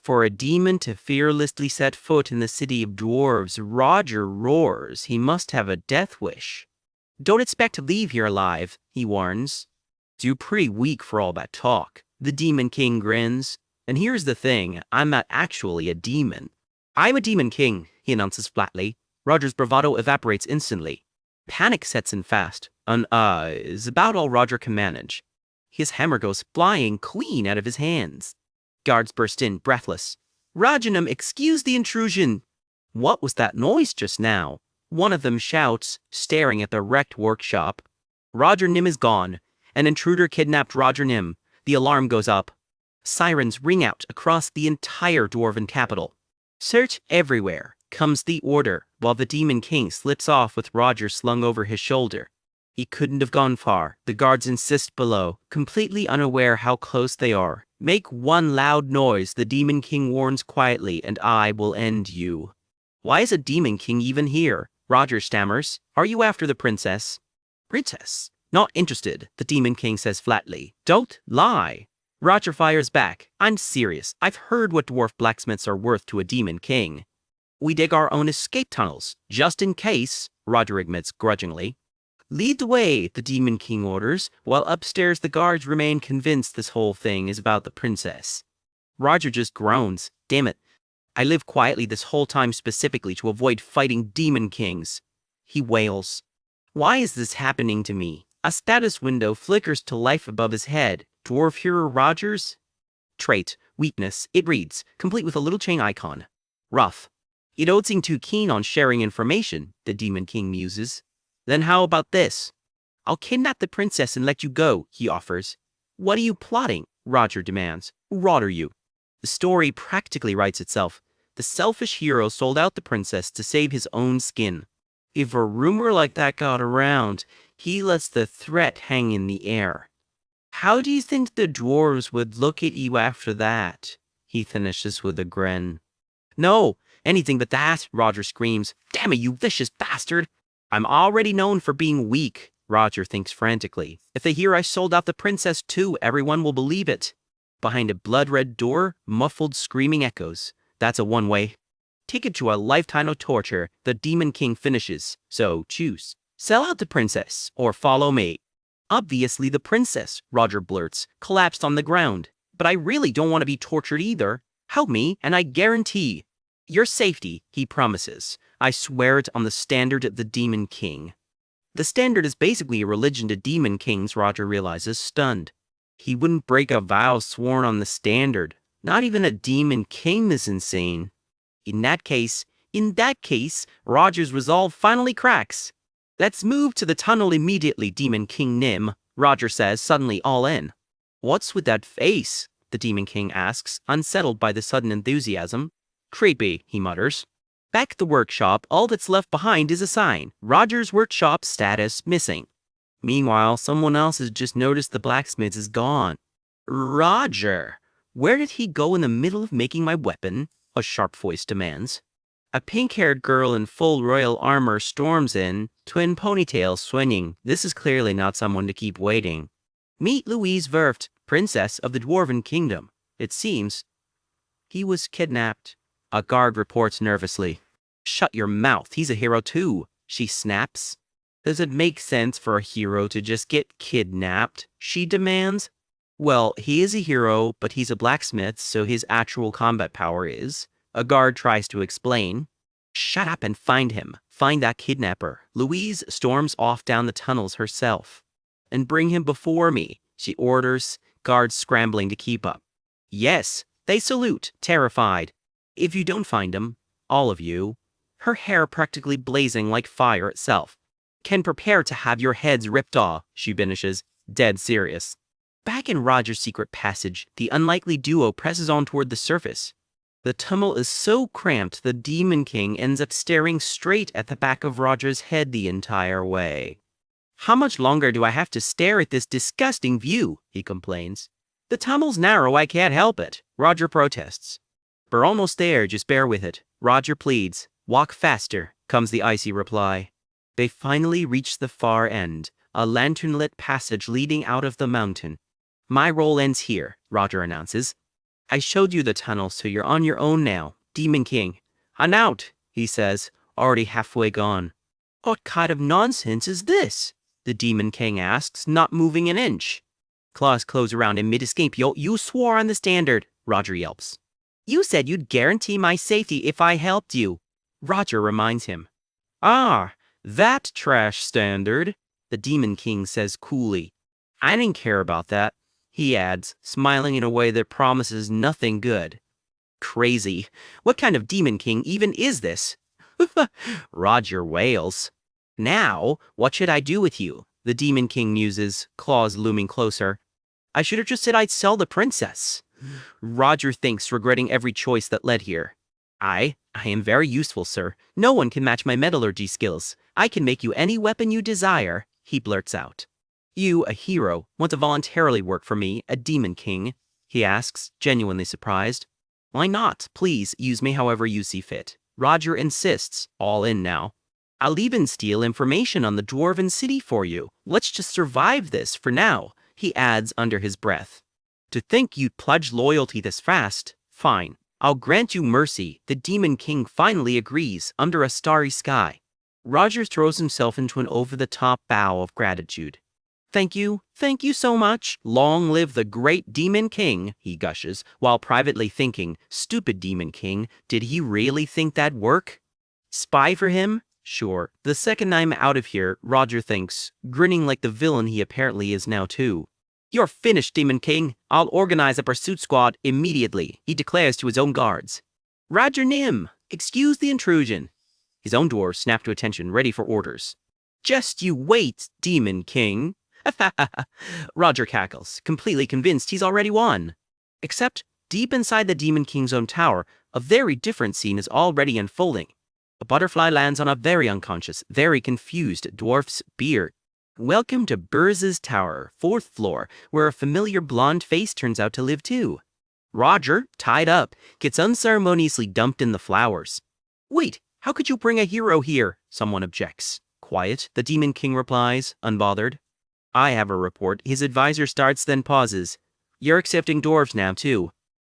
Speaker 1: For a demon to fearlessly set foot in the city of dwarves, Roger roars. He must have a death wish. "Don't expect to leave here alive," he warns. "You're pretty weak for all that talk." The Demon King grins. "And here's the thing, I'm not actually a demon." "I'm a Demon King," he announces flatly. Roger's bravado evaporates instantly. Panic sets in fast. Is about all Roger can manage. His hammer goes flying clean out of his hands. Guards burst in, breathless. "Rajanam, excuse the intrusion." "What was that noise just now?" one of them shouts, staring at the wrecked workshop. "Roger Nim is gone. An intruder kidnapped Roger Nim." The alarm goes up. Sirens ring out across the entire dwarven capital. "Search everywhere," comes the order, while the Demon King slips off with Roger slung over his shoulder. He couldn't have gone far. The guards insist below, completely unaware how close they are. "Make one loud noise," the Demon King warns quietly, "and I will end you." "Why is a Demon King even here?" Roger stammers. "Are you after the princess?" "Princess? Not interested," the Demon King says flatly. "Don't lie." Roger fires back. "I'm serious. I've heard what dwarf blacksmiths are worth to a Demon King." "We dig our own escape tunnels, just in case," Roger admits grudgingly. "Lead the way," the Demon King orders, while upstairs the guards remain convinced this whole thing is about the princess. Roger just groans. "Damn it. I lived quietly this whole time specifically to avoid fighting Demon Kings." He wails. "Why is this happening to me?" A status window flickers to life above his head. Dwarf hero Rogers? Trait, weakness, it reads, complete with a little chain icon. Rough. "You don't seem too keen on sharing information," the Demon King muses. "Then how about this?" "I'll kidnap the princess and let you go," he offers. "What are you plotting?" Roger demands. "Who rot are you?" The story practically writes itself. The selfish hero sold out the princess to save his own skin. If a rumor like that got around, he lets the threat hang in the air. "How do you think the dwarves would look at you after that?" he finishes with a grin. "No, anything but that," Roger screams. "Damn it, you vicious bastard!" "I'm already known for being weak," Roger thinks frantically. "If they hear I sold out the princess too, everyone will believe it." Behind a blood-red door, muffled screaming echoes. "That's a one-way. Take it to a lifetime of torture," the Demon King finishes. "So choose. Sell out the princess, or follow me." "Obviously the princess," Roger blurts, collapsed on the ground. "But I really don't want to be tortured either. Help me, and I guarantee your safety," he promises. "I swear it on the standard of the Demon King." The standard is basically a religion to Demon Kings, Roger realizes, stunned. He wouldn't break a vow sworn on the standard. Not even a Demon King this insane. In that case, Roger's resolve finally cracks. "Let's move to the tunnel immediately, Demon King Nim," Roger says, suddenly all in. "What's with that face?" the Demon King asks, unsettled by the sudden enthusiasm. Creepy, he mutters. Back at the workshop, all that's left behind is a sign. Roger's workshop status missing. Meanwhile, someone else has just noticed the blacksmith is gone. Roger! Where did he go in the middle of making my weapon? A sharp voice demands. A pink-haired girl in full royal armor storms in, twin ponytails swinging. This is clearly not someone to keep waiting. Meet Louise Verft, princess of the Dwarven Kingdom. It seems he was kidnapped. A guard reports nervously. Shut your mouth, he's a hero too, she snaps. Does it make sense for a hero to just get kidnapped? She demands. Well, he is a hero, but he's a blacksmith, so his actual combat power is. A guard tries to explain. Shut up and find him. Find that kidnapper. Louise storms off down the tunnels herself. And bring him before me, she orders, guards scrambling to keep up. Yes, they salute, terrified. If you don't find him, all of you, her hair practically blazing like fire itself, can prepare to have your heads ripped off, she finishes, dead serious. Back in Roger's secret passage, the unlikely duo presses on toward the surface. The tunnel is so cramped the Demon King ends up staring straight at the back of Roger's head the entire way. How much longer do I have to stare at this disgusting view? He complains. The tunnel's narrow, I can't help it, Roger protests. We're almost there, just bear with it, Roger pleads. Walk faster, comes the icy reply. They finally reach the far end, a lantern-lit passage leading out of the mountain. My role ends here, Roger announces. I showed you the tunnel, so you're on your own now, Demon King. I'm out, he says, already halfway gone. What kind of nonsense is this? The Demon King asks, not moving an inch. Claws close around him mid-escape. You swore on the standard, Roger yelps. You said you'd guarantee my safety if I helped you, Roger reminds him. Ah, that trash standard, the Demon King says coolly. I didn't care about that, he adds, smiling in a way that promises nothing good. Crazy. What kind of Demon King even is this? Roger wails. Now, what should I do with you? The Demon King muses, claws looming closer. I should have just said I'd sell the princess. Roger thinks, regretting every choice that led here. I am very useful, sir. No one can match my metallurgy skills. I can make you any weapon you desire, he blurts out. You, a hero, want to voluntarily work for me, a Demon King? He asks, genuinely surprised. Why not? Please, use me however you see fit. Roger insists, all in now. I'll even steal information on the Dwarven City for you. Let's just survive this for now, he adds under his breath. To think you'd pledge loyalty this fast? Fine. I'll grant you mercy, the Demon King finally agrees, under a starry sky. Roger throws himself into an over-the-top bow of gratitude. Thank you so much. Long live the great Demon King, he gushes, while privately thinking, stupid Demon King, did he really think that'd work? Spy for him? Sure. The second I'm out of here, Roger thinks, grinning like the villain he apparently is now too. You're finished, Demon King. I'll organize a pursuit squad immediately, he declares to his own guards. Roger Nim, excuse the intrusion. His own dwarves snap to attention, ready for orders. Just you wait, Demon King. Roger cackles, completely convinced he's already won. Except, deep inside the Demon King's own tower, a very different scene is already unfolding. A butterfly lands on a very unconscious, very confused dwarf's beard. Welcome to Burz's Tower, 4th floor, where a familiar blonde face turns out to live too. Roger, tied up, gets unceremoniously dumped in the flowers. Wait, how could you bring a hero here? Someone objects. Quiet, the Demon King replies, unbothered. I have a report. His advisor starts, then pauses. You're accepting dwarves now too.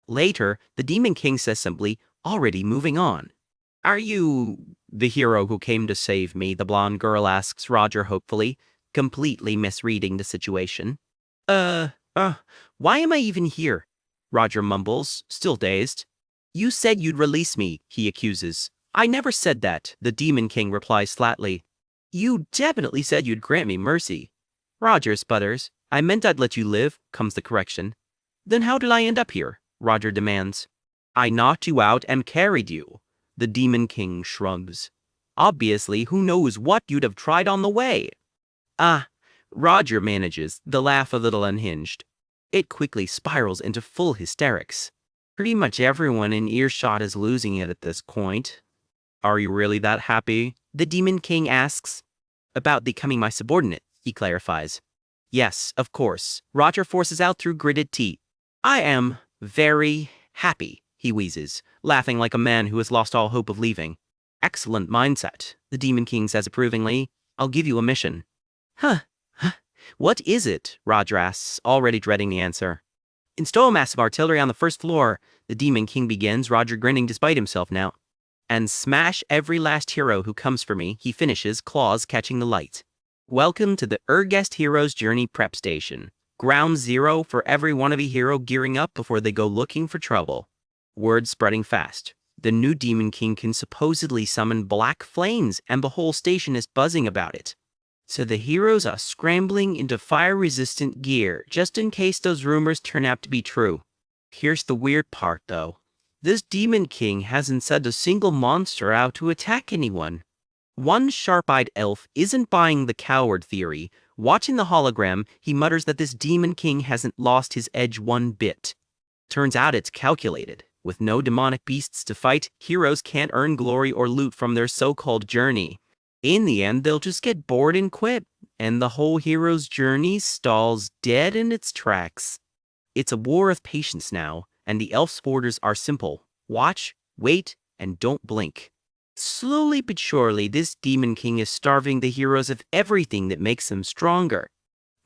Speaker 1: Later, the Demon King says simply, already moving on. Are you the hero who came to save me? The blonde girl asks Roger hopefully, completely misreading the situation. Why am I even here? Roger mumbles, still dazed. You said you'd release me, he accuses. I never said that, the Demon King replies flatly. You definitely said you'd grant me mercy. Roger sputters. I meant I'd let you live, comes the correction. Then how did I end up here? Roger demands. I knocked you out and carried you. The Demon King shrugs. Obviously, who knows what you'd have tried on the way. Roger manages, the laugh a little unhinged. It quickly spirals into full hysterics. Pretty much everyone in earshot is losing it at this point. Are you really that happy? The Demon King asks. About becoming my subordinate, he clarifies. Yes, of course. Roger forces out through gritted teeth. I am very happy, he wheezes, laughing like a man who has lost all hope of leaving. Excellent mindset, the Demon King says approvingly. I'll give you a mission. Huh. What is it? Roger asks, already dreading the answer. Install massive artillery on the first floor, the Demon King begins, Roger grinning despite himself now. And smash every last hero who comes for me, he finishes, claws catching the light. Welcome to the Regressed Hero's Journey Prep Station. Ground zero for every wannabe hero gearing up before they go looking for trouble. Word spreading fast. The new Demon King can supposedly summon black flames, and the whole station is buzzing about it. So the heroes are scrambling into fire-resistant gear, just in case those rumors turn out to be true. Here's the weird part, though. This Demon King hasn't sent a single monster out to attack anyone. One sharp-eyed elf isn't buying the coward theory. Watching the hologram, he mutters that this Demon King hasn't lost his edge one bit. Turns out it's calculated. With no demonic beasts to fight, heroes can't earn glory or loot from their so-called journey. In the end, they'll just get bored and quit, and the whole hero's journey stalls dead in its tracks. It's a war of patience now, and the elf's orders are simple. Watch, wait, and don't blink. Slowly but surely, this Demon King is starving the heroes of everything that makes them stronger.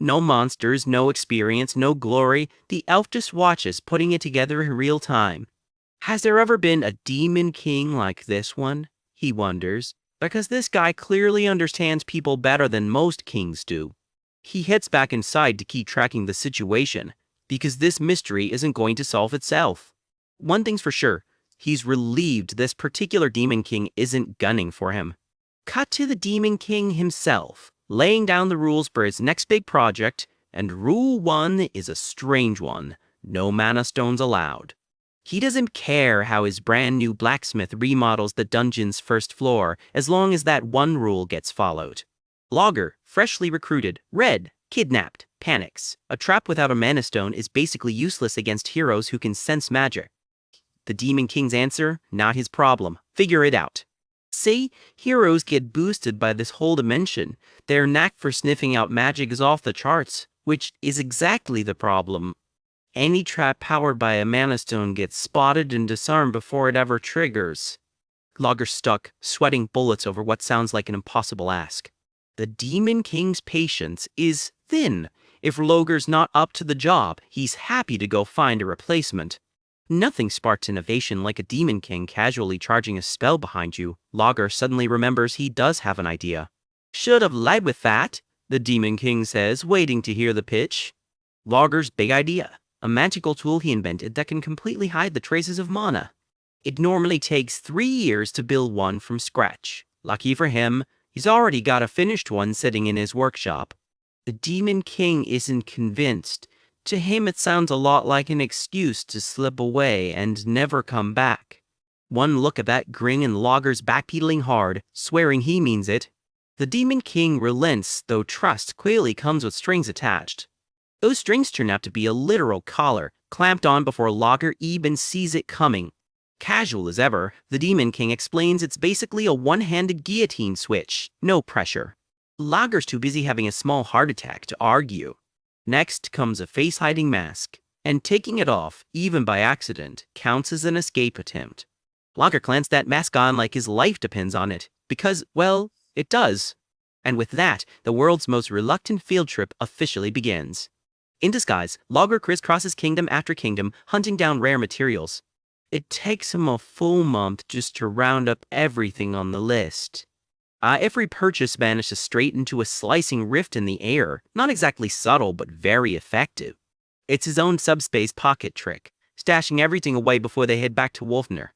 Speaker 1: No monsters, no experience, no glory. The elf just watches, putting it together in real time. Has there ever been a Demon King like this one? He wonders, because this guy clearly understands people better than most kings do. He heads back inside to keep tracking the situation, because this mystery isn't going to solve itself. One thing's for sure, he's relieved this particular Demon King isn't gunning for him. Cut to the Demon King himself, laying down the rules for his next big project, and rule 1 is a strange one: no mana stones allowed. He doesn't care how his brand new blacksmith remodels the dungeon's first floor, as long as that one rule gets followed. Logger, freshly recruited, red, kidnapped, panics. A trap without a mana stone is basically useless against heroes who can sense magic. The Demon King's answer? Not his problem. Figure it out. See, heroes get boosted by this whole dimension. Their knack for sniffing out magic is off the charts, which is exactly the problem. Any trap powered by a mana stone gets spotted and disarmed before it ever triggers. Logger's stuck, sweating bullets over what sounds like an impossible ask. The Demon King's patience is thin. If Logger's not up to the job, he's happy to go find a replacement. Nothing sparks innovation like a Demon King casually charging a spell behind you. Logger suddenly remembers he does have an idea. Should have led with that, the Demon King says, waiting to hear the pitch. Logger's big idea: a magical tool he invented that can completely hide the traces of mana. It normally takes 3 years to build one from scratch. Lucky for him, he's already got a finished one sitting in his workshop. The Demon King isn't convinced. To him, it sounds a lot like an excuse to slip away and never come back. One look at that grin and Logger's backpedaling hard, swearing he means it. The Demon King relents, though trust clearly comes with strings attached. Those strings turn out to be a literal collar, clamped on before Logger even sees it coming. Casual as ever, the Demon King explains it's basically a one-handed guillotine switch, no pressure. Logger's too busy having a small heart attack to argue. Next comes a face-hiding mask, and taking it off, even by accident, counts as an escape attempt. Logger clans that mask on like his life depends on it, because, well, it does. And with that, the world's most reluctant field trip officially begins. In disguise, Logger crisscrosses kingdom after kingdom, hunting down rare materials. It takes him a full month just to round up everything on the list. Every purchase vanishes straight into a slicing rift in the air, not exactly subtle but very effective. It's his own subspace pocket trick, stashing everything away before they head back to Wolfner.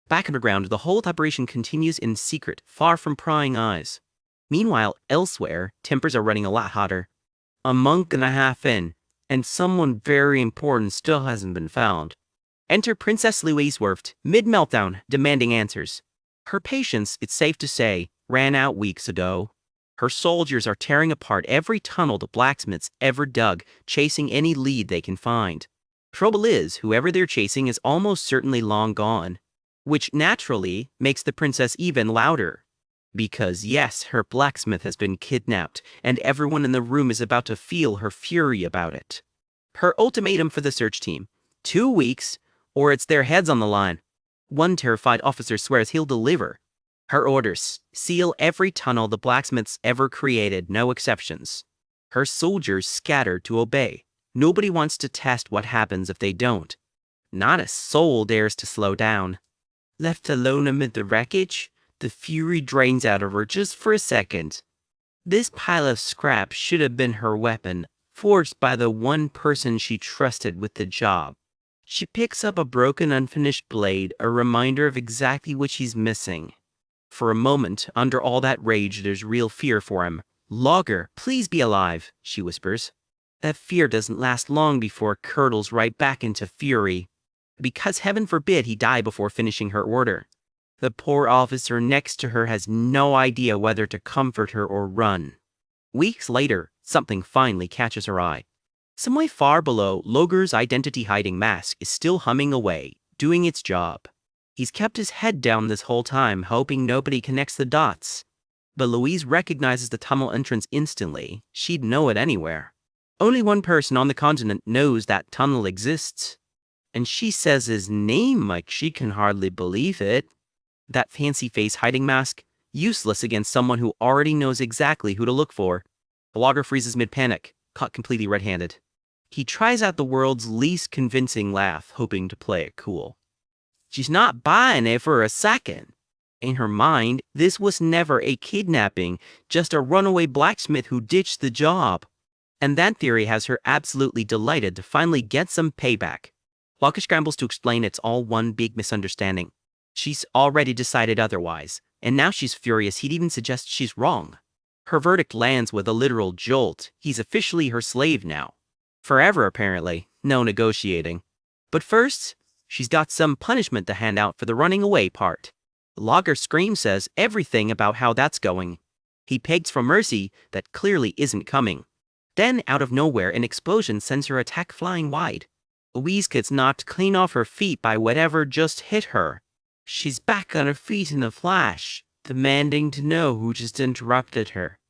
Speaker 1: Back underground, the whole operation continues in secret, far from prying eyes. Meanwhile, elsewhere, tempers are running a lot hotter. A month and a half in, and someone very important still hasn't been found. Enter Princess Louise Werft, mid-meltdown, demanding answers. Her patience, it's safe to say, ran out weeks ago. Her soldiers are tearing apart every tunnel the blacksmiths ever dug, chasing any lead they can find. Trouble is, whoever they're chasing is almost certainly long gone, which naturally makes the princess even louder. Because yes, her blacksmith has been kidnapped, and everyone in the room is about to feel her fury about it. Her ultimatum for the search team: 2 weeks, or it's their heads on the line. One terrified officer swears he'll deliver. Her orders: seal every tunnel the blacksmith's ever created, no exceptions. Her soldiers scatter to obey. Nobody wants to test what happens if they don't. Not a soul dares to slow down. Left alone amid the wreckage, the fury drains out of her just for a second. This pile of scrap should have been her weapon, forged by the one person she trusted with the job. She picks up a broken, unfinished blade, a reminder of exactly what she's missing. For a moment, under all that rage, there's real fear for him. "Logger, please be alive," she whispers. That fear doesn't last long before it curdles right back into fury. Because heaven forbid he die before finishing her order. The poor officer next to her has no idea whether to comfort her or run. Weeks later, something finally catches her eye. Some way far below, Logger's identity-hiding mask is still humming away, doing its job. He's kept his head down this whole time, hoping nobody connects the dots. But Louise recognizes the tunnel entrance instantly. She'd know it anywhere. Only one person on the continent knows that tunnel exists. And she says his name like she can hardly believe it. That fancy face hiding mask, useless against someone who already knows exactly who to look for. The logger freezes mid-panic, caught completely red-handed. He tries out the world's least convincing laugh, hoping to play it cool. She's not buying it for a second. In her mind, this was never a kidnapping, just a runaway blacksmith who ditched the job. And that theory has her absolutely delighted to finally get some payback. Logger scrambles to explain it's all one big misunderstanding. She's already decided otherwise, and now she's furious he'd even suggest she's wrong. Her verdict lands with a literal jolt. He's officially her slave now. Forever, apparently. No negotiating. But first, she's got some punishment to hand out for the running away part. Logger's scream says everything about how that's going. He begs for mercy that clearly isn't coming. Then, out of nowhere, an explosion sends her attack flying wide. Louise gets knocked clean off her feet by whatever just hit her. She's back on her feet in a flash, demanding to know who just interrupted her.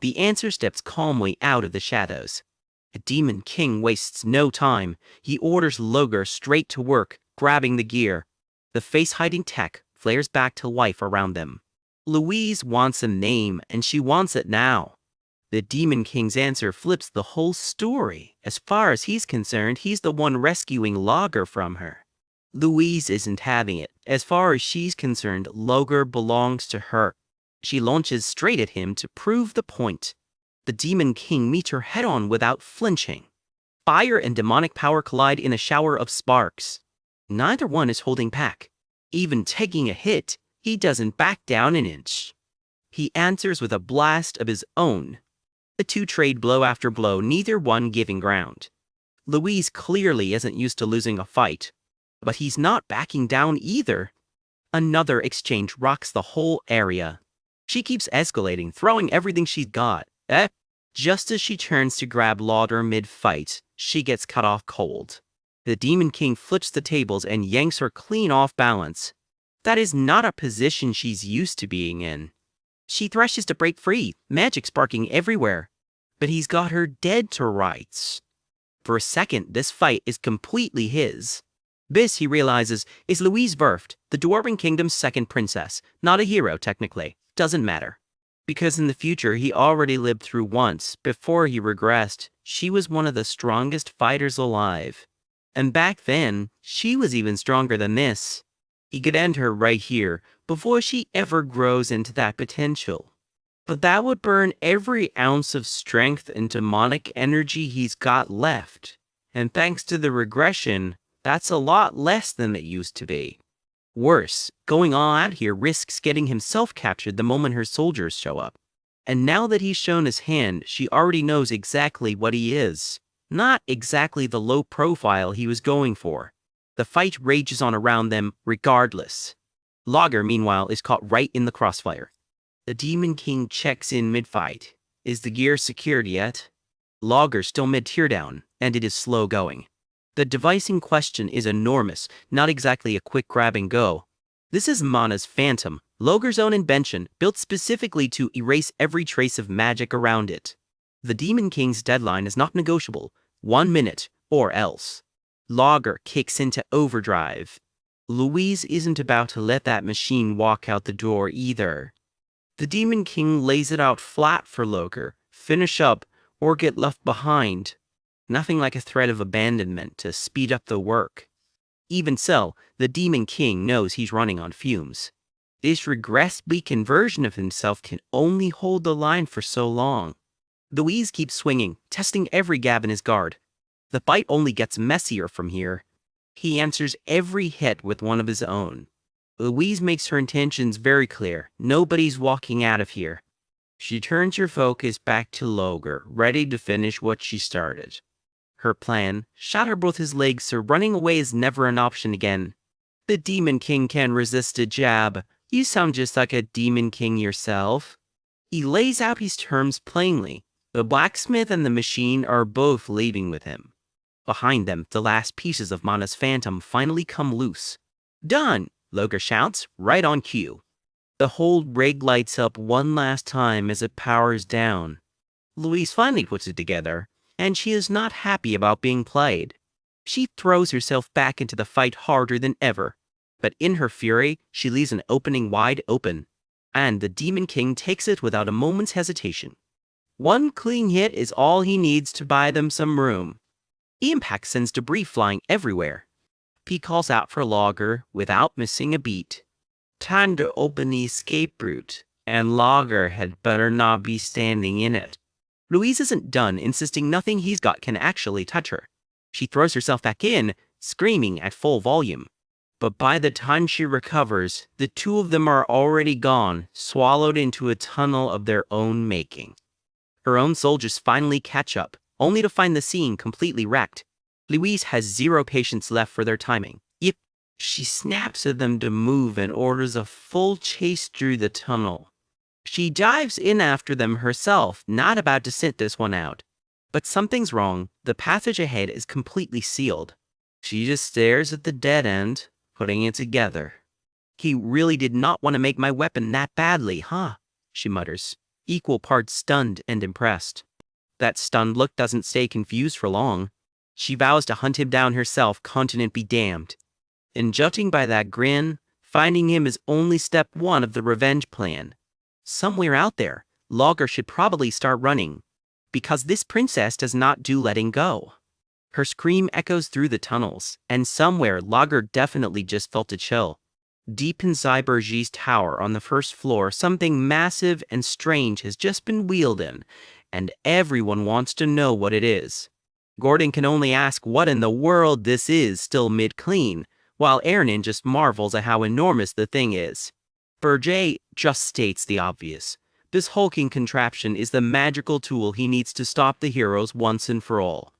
Speaker 1: The answer steps calmly out of the shadows. The Demon King wastes no time. He orders Logger straight to work, grabbing the gear. The face-hiding tech flares back to life around them. Louise wants a name, and she wants it now. The Demon King's answer flips the whole story. As far as he's concerned, he's the one rescuing Logger from her. Louise isn't having it. As far as she's concerned, Logger belongs to her. She launches straight at him to prove the point. The Demon King meets her head-on without flinching. Fire and demonic power collide in a shower of sparks. Neither one is holding back. Even taking a hit, he doesn't back down an inch. He answers with a blast of his own. The two trade blow after blow, neither one giving ground. Louise clearly isn't used to losing a fight. But he's not backing down either. Another exchange rocks the whole area. She keeps escalating, throwing everything she's got. Just as she turns to grab Logger mid-fight, she gets cut off cold. The Demon King flips the tables and yanks her clean off balance. That is not a position she's used to being in. She threshes to break free, magic sparking everywhere. But he's got her dead to rights. For a second, this fight is completely his. This, he realizes, is Louise Verft, the Dwarven Kingdom's second princess. Not a hero, technically. Doesn't matter. Because in the future, he already lived through once. Before he regressed, she was one of the strongest fighters alive. And back then, she was even stronger than this. He could end her right here, before she ever grows into that potential. But that would burn every ounce of strength and demonic energy he's got left. And thanks to the regression, that's a lot less than it used to be. Worse, going all out here risks getting himself captured the moment her soldiers show up. And now that he's shown his hand, she already knows exactly what he is. Not exactly the low profile he was going for. The fight rages on around them regardless. Logger, meanwhile, is caught right in the crossfire. The Demon King checks in mid-fight. Is the gear secured yet? Logger still mid-teardown, and it is slow going. The device in question is enormous, not exactly a quick grab and go. This is Mana's Phantom, Loger's own invention, built specifically to erase every trace of magic around it. The Demon King's deadline is not negotiable, 1 minute, or else. Logger kicks into overdrive. Louise isn't about to let that machine walk out the door either. The Demon King lays it out flat for Loger, finish up, or get left behind. Nothing like a threat of abandonment to speed up the work. Even so, the Demon King knows he's running on fumes. This regressed beacon version of himself can only hold the line for so long. Louise keeps swinging, testing every gab in his guard. The fight only gets messier from here. He answers every hit with one of his own. Louise makes her intentions very clear. Nobody's walking out of here. She turns her focus back to Loger, ready to finish what she started. Her plan, shatter both his legs so running away is never an option again. The Demon King can resist a jab. You sound just like a Demon King yourself. He lays out his terms plainly. The blacksmith and the machine are both leaving with him. Behind them, the last pieces of Mana's Phantom finally come loose. Done! Loger shouts, right on cue. The whole rig lights up one last time as it powers down. Louise finally puts it together, and she is not happy about being played. She throws herself back into the fight harder than ever, but in her fury, she leaves an opening wide open, and the Demon King takes it without a moment's hesitation. One clean hit is all he needs to buy them some room. The impact sends debris flying everywhere. He calls out for Logger without missing a beat. Time to open the escape route, and Logger had better not be standing in it. Louise isn't done, insisting nothing he's got can actually touch her. She throws herself back in, screaming at full volume. But by the time she recovers, the two of them are already gone, swallowed into a tunnel of their own making. Her own soldiers finally catch up, only to find the scene completely wrecked. Louise has zero patience left for their timing. Yep, she snaps at them to move and orders a full chase through the tunnel. She dives in after them herself, not about to sit this one out. But something's wrong. The passage ahead is completely sealed. She just stares at the dead end, putting it together. He really did not want to make my weapon that badly, huh? She mutters, equal parts stunned and impressed. That stunned look doesn't stay confused for long. She vows to hunt him down herself, continent be damned. And judging by that grin, finding him is only step one of the revenge plan. Somewhere out there, Logger should probably start running, because this princess does not do letting go. Her scream echoes through the tunnels, and somewhere Logger definitely just felt a chill. Deep inside Berger's tower on the first floor, something massive and strange has just been wheeled in, and everyone wants to know what it is. Gordon can only ask what in the world this is still mid-clean, while Ernan just marvels at how enormous the thing is. Berger just states the obvious. This hulking contraption is the magical tool he needs to stop the heroes once and for all.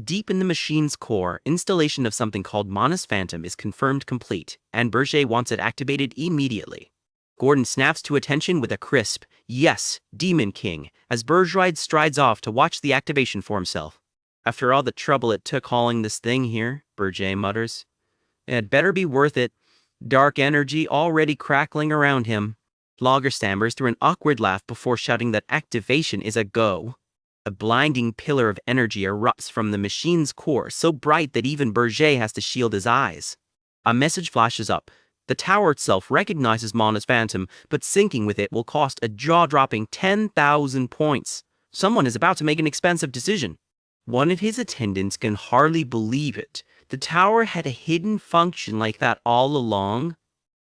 Speaker 1: Deep in the machine's core, installation of something called Mana's Phantom is confirmed complete, and Berger wants it activated immediately. Gordon snaps to attention with a crisp, "Yes, Demon King," as Berger strides off to watch the activation for himself. After all the trouble it took hauling this thing here, Berger mutters. It had better be worth it. Dark energy already crackling around him. Logger stammers through an awkward laugh before shouting that activation is a go. A blinding pillar of energy erupts from the machine's core, so bright that even Berger has to shield his eyes. A message flashes up. The tower itself recognizes Mana's Phantom, but syncing with it will cost a jaw-dropping 10,000 points. Someone is about to make an expensive decision. One of his attendants can hardly believe it. The tower had a hidden function like that all along.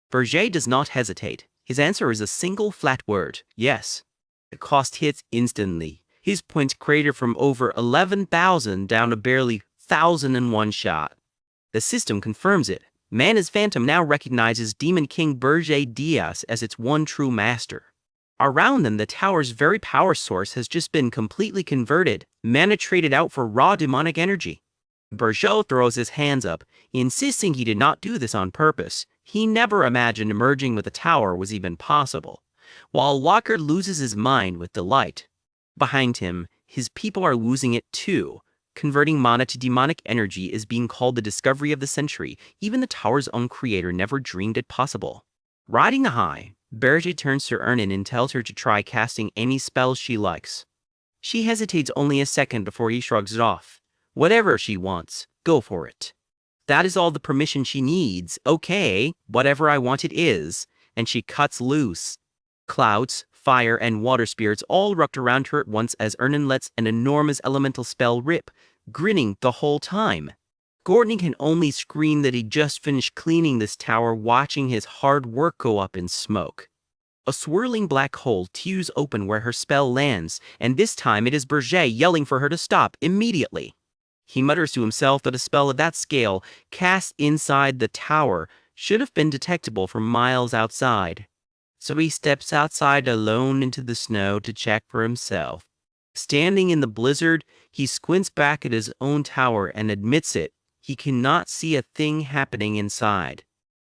Speaker 1: Berger does not hesitate. His answer is a single flat word, yes. The cost hits instantly. His points crater from over 11,000 down to barely 1,000 in one shot. The system confirms it. Mana's Phantom now recognizes Demon King Berger Diaz as its one true master. Around them, the tower's very power source has just been completely converted, mana traded out for raw demonic energy. Berger throws his hands up, insisting he did not do this on purpose. He never imagined merging with a tower was even possible, while Logger loses his mind with delight. Behind him, his people are losing it too. Converting mana to demonic energy is being called the discovery of the century. Even the tower's own creator never dreamed it possible. Riding the high, Berge turns to Ernin and tells her to try casting any spells she likes. She hesitates only a second before he shrugs it off. Whatever she wants, go for it. That is all the permission she needs. Okay, whatever I want it is. And she cuts loose. Clouds, fire, and water spirits all erupt around her at once as Ernin lets an enormous elemental spell rip, grinning the whole time. Gordon can only scream that he just finished cleaning this tower, watching his hard work go up in smoke. A swirling black hole tears open where her spell lands, and this time it is Berge yelling for her to stop immediately. He mutters to himself that a spell of that scale, cast inside the tower, should have been detectable from miles outside. So he steps outside alone into the snow to check for himself. Standing in the blizzard, he squints back at his own tower and admits it. He cannot see a thing happening inside.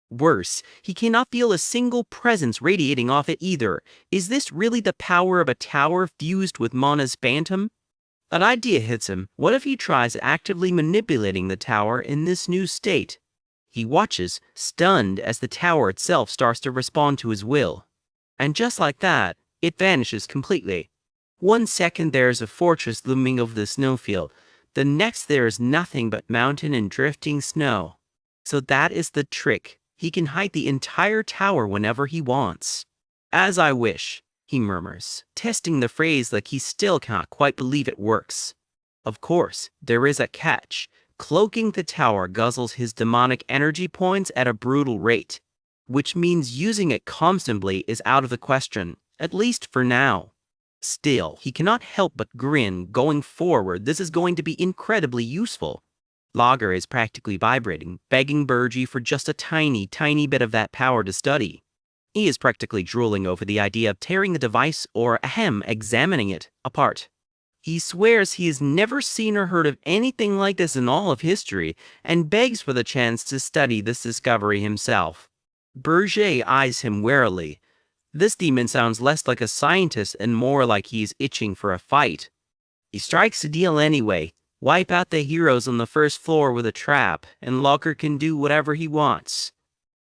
Speaker 1: Worse, he cannot feel a single presence radiating off it either. Is this really the power of a tower fused with Mana's phantom? An idea hits him. What if he tries actively manipulating the tower in this new state? He watches, stunned, as the tower itself starts to respond to his will. And just like that, it vanishes completely. 1 second there is a fortress looming over the snowfield. The next there is nothing but mountain and drifting snow. So that is the trick. He can hide the entire tower whenever he wants. As I wish, he murmurs, testing the phrase like he still can't quite believe it works. Of course, there is a catch. Cloaking the tower guzzles his demonic energy points at a brutal rate, which means using it constantly is out of the question, at least for now. Still, he cannot help but grin. Going forward, this is going to be incredibly useful. Lager is practically vibrating, begging Berge for just a tiny bit of that power to study. He is practically drooling over the idea of tearing the device or, examining it apart. He swears he has never seen or heard of anything like this in all of history, and begs for the chance to study this discovery himself. Berge eyes him warily. This demon sounds less like a scientist and more like he's itching for a fight. He strikes a deal anyway. Wipe out the heroes on the first floor with a trap, and Lager can do whatever he wants.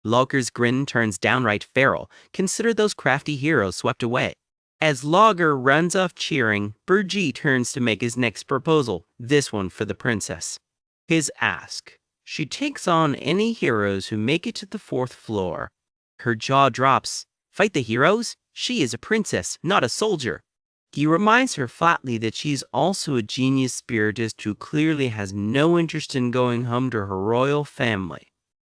Speaker 1: Lager's grin turns downright feral. Consider those crafty heroes swept away. As Lager runs off cheering, Berge turns to make his next proposal, this one for the princess. His ask. She takes on any heroes who make it to the 4th floor. Her jaw drops. Fight the heroes? She is a princess, not a soldier. He reminds her flatly that she's also a genius spiritist who clearly has no interest in going home to her royal family.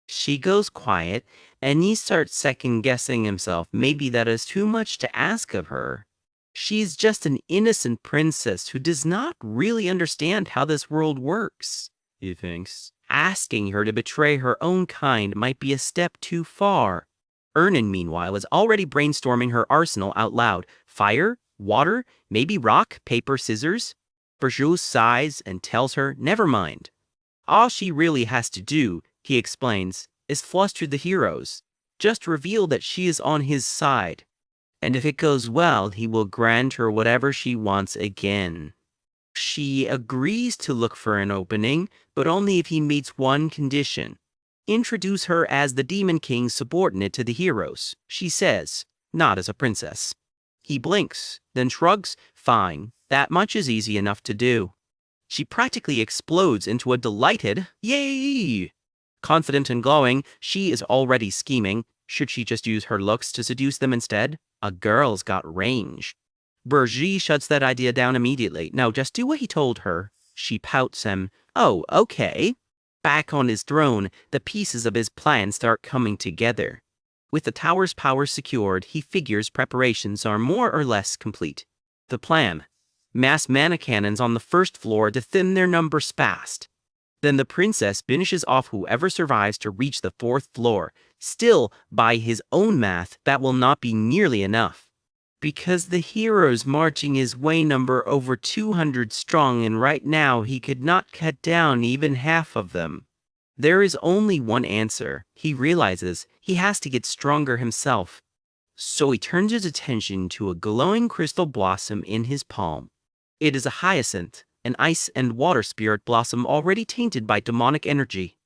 Speaker 1: She goes quiet, and he starts second-guessing himself. Maybe that is too much to ask of her. She's just an innocent princess who does not really understand how this world works, he thinks. Asking her to betray her own kind might be a step too far. Ernin, meanwhile, is already brainstorming her arsenal out loud. Fire? Water? Maybe rock, paper, scissors? Berge sighs and tells her, never mind. All she really has to do, he explains, is fluster the heroes. Just reveal that she is on his side. And if it goes well, he will grant her whatever she wants again. She agrees to look for an opening, but only if he meets one condition. Introduce her as the Demon King's subordinate to the heroes, she says, not as a princess. He blinks, then shrugs. Fine, that much is easy enough to do. She practically explodes into a delighted, yay! Confident and glowing, she is already scheming. Should she just use her looks to seduce them instead? A girl's got range. Berge shuts that idea down immediately. No, just do what he told her. She pouts him. Oh, okay. Back on his throne, the pieces of his plan start coming together. With the tower's power secured, he figures preparations are more or less complete. The plan: mass mana cannons on the 1st floor to thin their numbers fast. Then the princess finishes off whoever survives to reach the 4th floor. Still, by his own math, that will not be nearly enough. Because the heroes marching his way number over 200 strong, and right now he could not cut down even half of them. There is only one answer. He realizes he has to get stronger himself. So he turns his attention to a glowing crystal blossom in his palm. It is a hyacinth, an ice and water spirit blossom already tainted by demonic energy.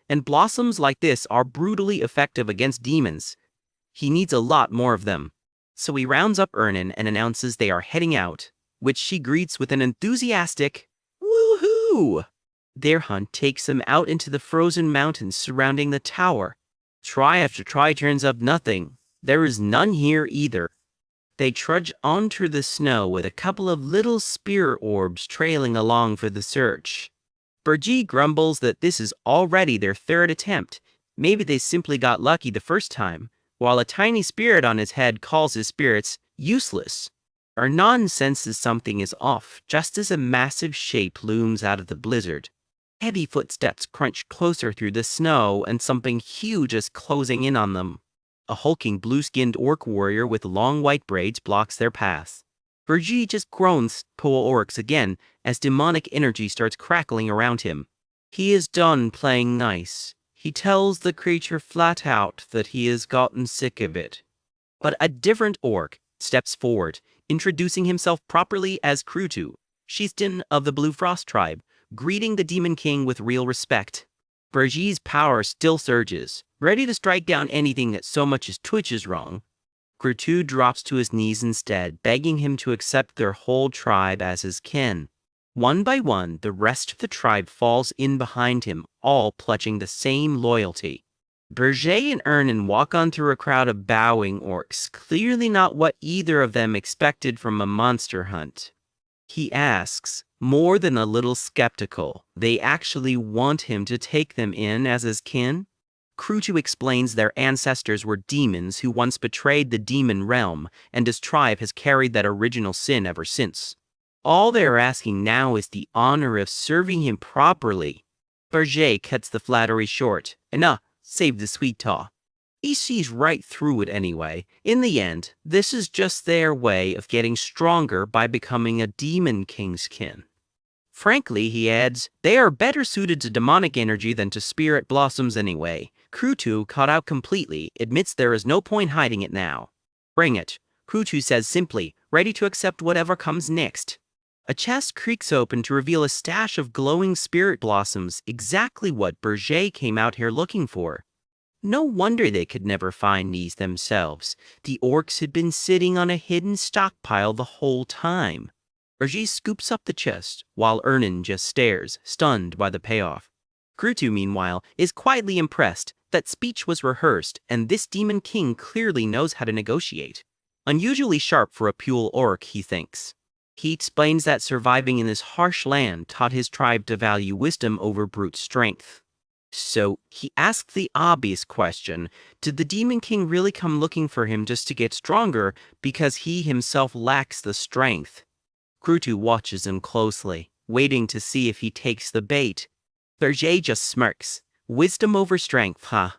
Speaker 1: And blossoms like this are brutally effective against demons. He needs a lot more of them. So he rounds up Ernan and announces they are heading out, which she greets with an enthusiastic, "Woohoo!" Their hunt takes them out into the frozen mountains surrounding the tower. Try after try turns up nothing. There is none here either. They trudge on through the snow with a couple of little spirit orbs trailing along for the search. Burji grumbles that this is already their third attempt. Maybe they simply got lucky the first time, while a tiny spirit on his head calls his spirits useless. Ernan senses something is off just as a massive shape looms out of the blizzard. Heavy footsteps crunch closer through the snow and something huge is closing in on them. A hulking blue-skinned orc warrior with long white braids blocks their path. Burji just groans "Poor orcs" again as demonic energy starts crackling around him. He is done playing nice. He tells the creature flat out that he has gotten sick of it. But a different orc steps forward, introducing himself properly as Krutu, chieftain of the Blue Frost tribe, greeting the Demon King with real respect. Burji's power still surges, ready to strike down anything that so much as twitches wrong. Krutu drops to his knees instead, begging him to accept their whole tribe as his kin. One by one, the rest of the tribe falls in behind him, all pledging the same loyalty. Burji and Ernan walk on through a crowd of bowing orcs, clearly not what either of them expected from a monster hunt. He asks, more than a little skeptical, they actually want him to take them in as his kin? Krutu explains their ancestors were demons who once betrayed the demon realm, and his tribe has carried that original sin ever since. All they are asking now is the honor of serving him properly. Burji cuts the flattery short. Enough, save the sweet talk. He sees right through it anyway. In the end, this is just their way of getting stronger by becoming a demon king's kin. Frankly, he adds, they are better suited to demonic energy than to spirit blossoms anyway. Krutu, caught out completely, admits there is no point hiding it now. Bring it, Krutu says simply, ready to accept whatever comes next. A chest creaks open to reveal a stash of glowing spirit blossoms, exactly what Burji came out here looking for. No wonder they could never find these themselves. The orcs had been sitting on a hidden stockpile the whole time. Burji scoops up the chest, while Ernan just stares, stunned by the payoff. Krutu, meanwhile, is quietly impressed. That speech was rehearsed, and this demon king clearly knows how to negotiate. Unusually sharp for a Pule orc, he thinks. He explains that surviving in this harsh land taught his tribe to value wisdom over brute strength. So he asked the obvious question, did the Demon King really come looking for him just to get stronger because he himself lacks the strength? Krutu watches him closely, waiting to see if he takes the bait. Burji just smirks. Wisdom over strength, huh?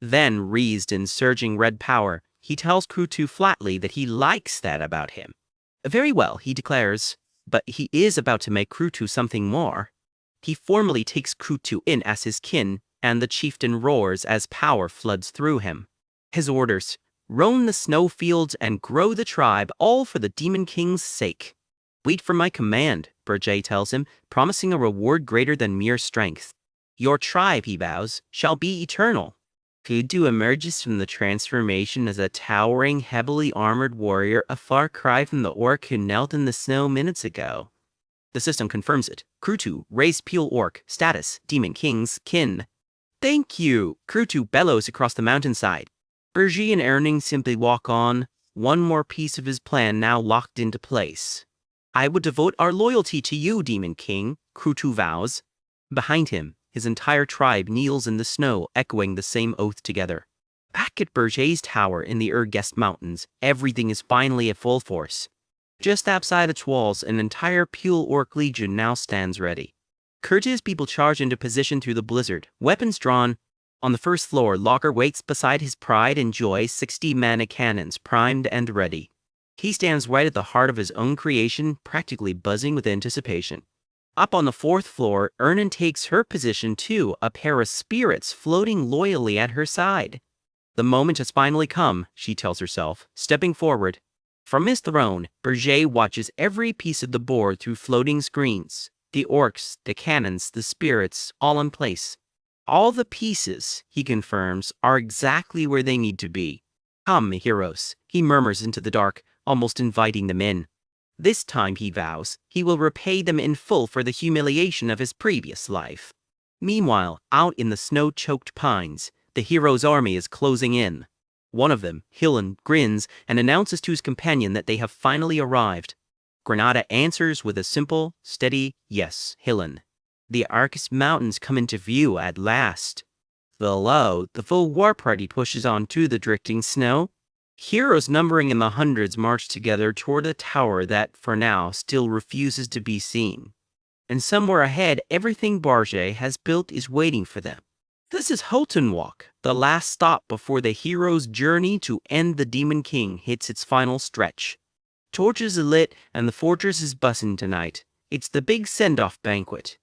Speaker 1: Then, wreathed in surging red power, he tells Krutu flatly that he likes that about him. Very well, he declares, but he is about to make Krutu something more. He formally takes Krutu in as his kin, and the chieftain roars as power floods through him. His orders, roam the snowfields and grow the tribe, all for the Demon King's sake. Wait for my command, Burji tells him, promising a reward greater than mere strength. Your tribe, he vows, shall be eternal. Krutu emerges from the transformation as a towering, heavily armored warrior, a far cry from the orc who knelt in the snow minutes ago. The system confirms it. Krutu, raised Pule orc, status, Demon King's kin. Thank you, Krutu bellows across the mountainside. Burji and Ernan simply walk on, one more piece of his plan now locked into place. I would devote our loyalty to you, Demon King, Krutu vows. Behind him, his entire tribe kneels in the snow, echoing the same oath together. Back at Burji's tower in the Regressed Mountains, everything is finally at full force. Just outside its walls, an entire Pule orc legion now stands ready. Kurta's people charge into position through the blizzard, weapons drawn. On the first floor, Locker waits beside his pride and joy, 60 mana cannons primed and ready. He stands right at the heart of his own creation, practically buzzing with anticipation. Up on the fourth floor, Ernan takes her position too, a pair of spirits floating loyally at her side. The moment has finally come, she tells herself, stepping forward. From his throne, Burji watches every piece of the board through floating screens. The orcs, the cannons, the spirits, all in place. All the pieces, he confirms, are exactly where they need to be. Come, heroes, he murmurs into the dark, almost inviting them in. This time, he vows, he will repay them in full for the humiliation of his previous life. Meanwhile, out in the snow-choked pines, the hero's army is closing in. One of them, Hillen, grins and announces to his companion that they have finally arrived. Granada answers with a simple, steady yes, Hillen. The Arcus Mountains come into view at last. Below, the full war party pushes on to the drifting snow. Heroes numbering in the hundreds march together toward a tower that, for now, still refuses to be seen. And somewhere ahead, everything Barge has built is waiting for them. This is Houghton Walk, the last stop before the hero's journey to end the Demon King hits its final stretch. Torches are lit and the fortress is buzzing tonight. It's the big send-off banquet.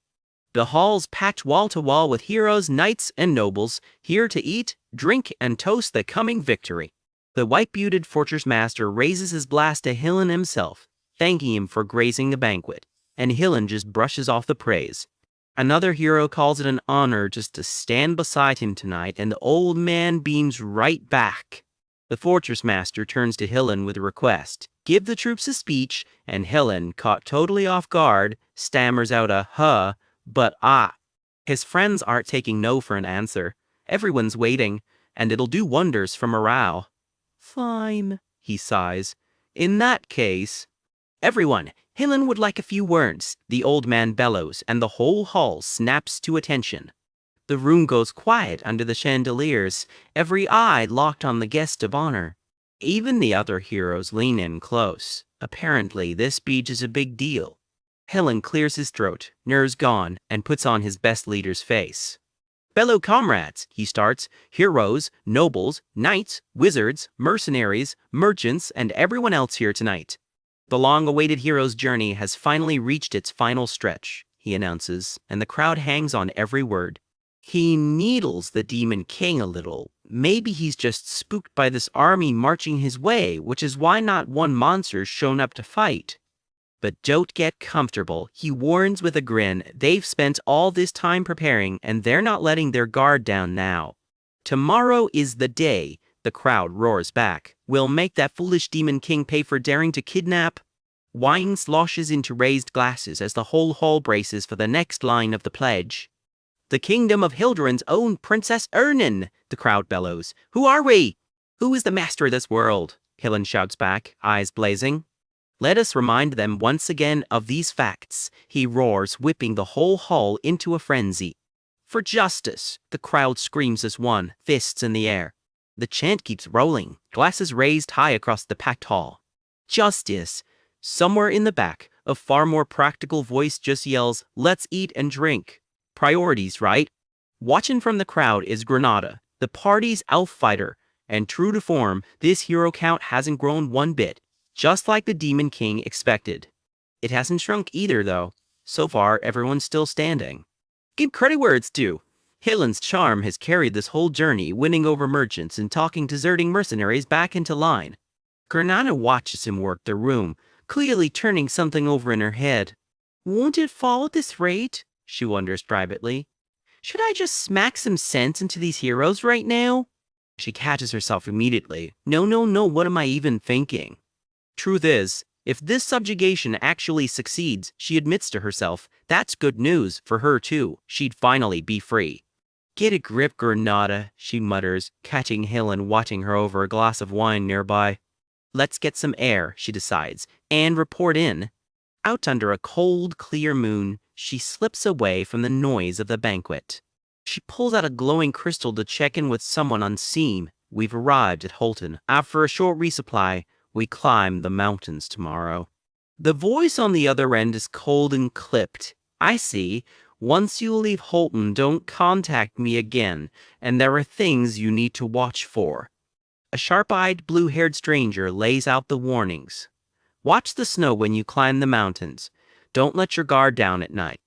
Speaker 1: The hall's packed wall to wall with heroes, knights, and nobles, here to eat, drink, and toast the coming victory. The white-bearded fortress master raises his blast to Hillen himself, thanking him for gracing the banquet, and Hillen just brushes off the praise. Another hero calls it an honor just to stand beside him tonight, and the old man beams right back. The fortress master turns to Hillen with a request. Give the troops a speech, and Hillen, caught totally off guard, stammers out a huh, but ah. His friends aren't taking no for an answer. Everyone's waiting, and it'll do wonders for morale. Fine, he sighs. In that case, everyone, Hillen would like a few words, the old man bellows, and the whole hall snaps to attention. The room goes quiet under the chandeliers, every eye locked on the guest of honor. Even the other heroes lean in close. Apparently, this speech is a big deal. Hillen clears his throat, nerves gone, and puts on his best leader's face. Fellow comrades, he starts, heroes, nobles, knights, wizards, mercenaries, merchants, and everyone else here tonight. The long-awaited hero's journey has finally reached its final stretch, he announces, and the crowd hangs on every word. He needles the Demon King a little. Maybe he's just spooked by this army marching his way, which is why not one monster's shown up to fight. But don't get comfortable, he warns with a grin. They've spent all this time preparing, and they're not letting their guard down now. Tomorrow is the day, the crowd roars back. We'll make that foolish Demon King pay for daring to kidnap. Wine sloshes into raised glasses as the whole hall braces for the next line of the pledge. The kingdom of Hildrain's own Princess Ernin, the crowd bellows. Who are we? Who is the master of this world? Hillen shouts back, eyes blazing. Let us remind them once again of these facts, he roars, whipping the whole hall into a frenzy. For justice, the crowd screams as one, fists in the air. The chant keeps rolling, glasses raised high across the packed hall. Justice! Somewhere in the back, a far more practical voice just yells, let's eat and drink. Priorities, right? Watching from the crowd is Granada, the party's elf fighter, and true to form, this hero count hasn't grown one bit, just like the Demon King expected. It hasn't shrunk either, though. So far, everyone's still standing. Give credit where it's due. Hillen's charm has carried this whole journey, winning over merchants and talking deserting mercenaries back into line. Granada watches him work the room, clearly turning something over in her head. Won't it fall at this rate? She wonders privately. Should I just smack some sense into these heroes right now? She catches herself immediately. No, what am I even thinking? Truth is, if this subjugation actually succeeds, she admits to herself, that's good news for her too. She'd finally be free. Get a grip, Granada, she mutters, catching Hillen watching her over a glass of wine nearby. Let's get some air, she decides, and report in. Out under a cold, clear moon, she slips away from the noise of the banquet. She pulls out a glowing crystal to check in with someone unseen. We've arrived at Houghton. After a short resupply, we climb the mountains tomorrow. The voice on the other end is cold and clipped. I see. Once you leave Houghton, don't contact me again, and there are things you need to watch for. A sharp-eyed, blue-haired stranger lays out the warnings. Watch the snow when you climb the mountains. Don't let your guard down at night.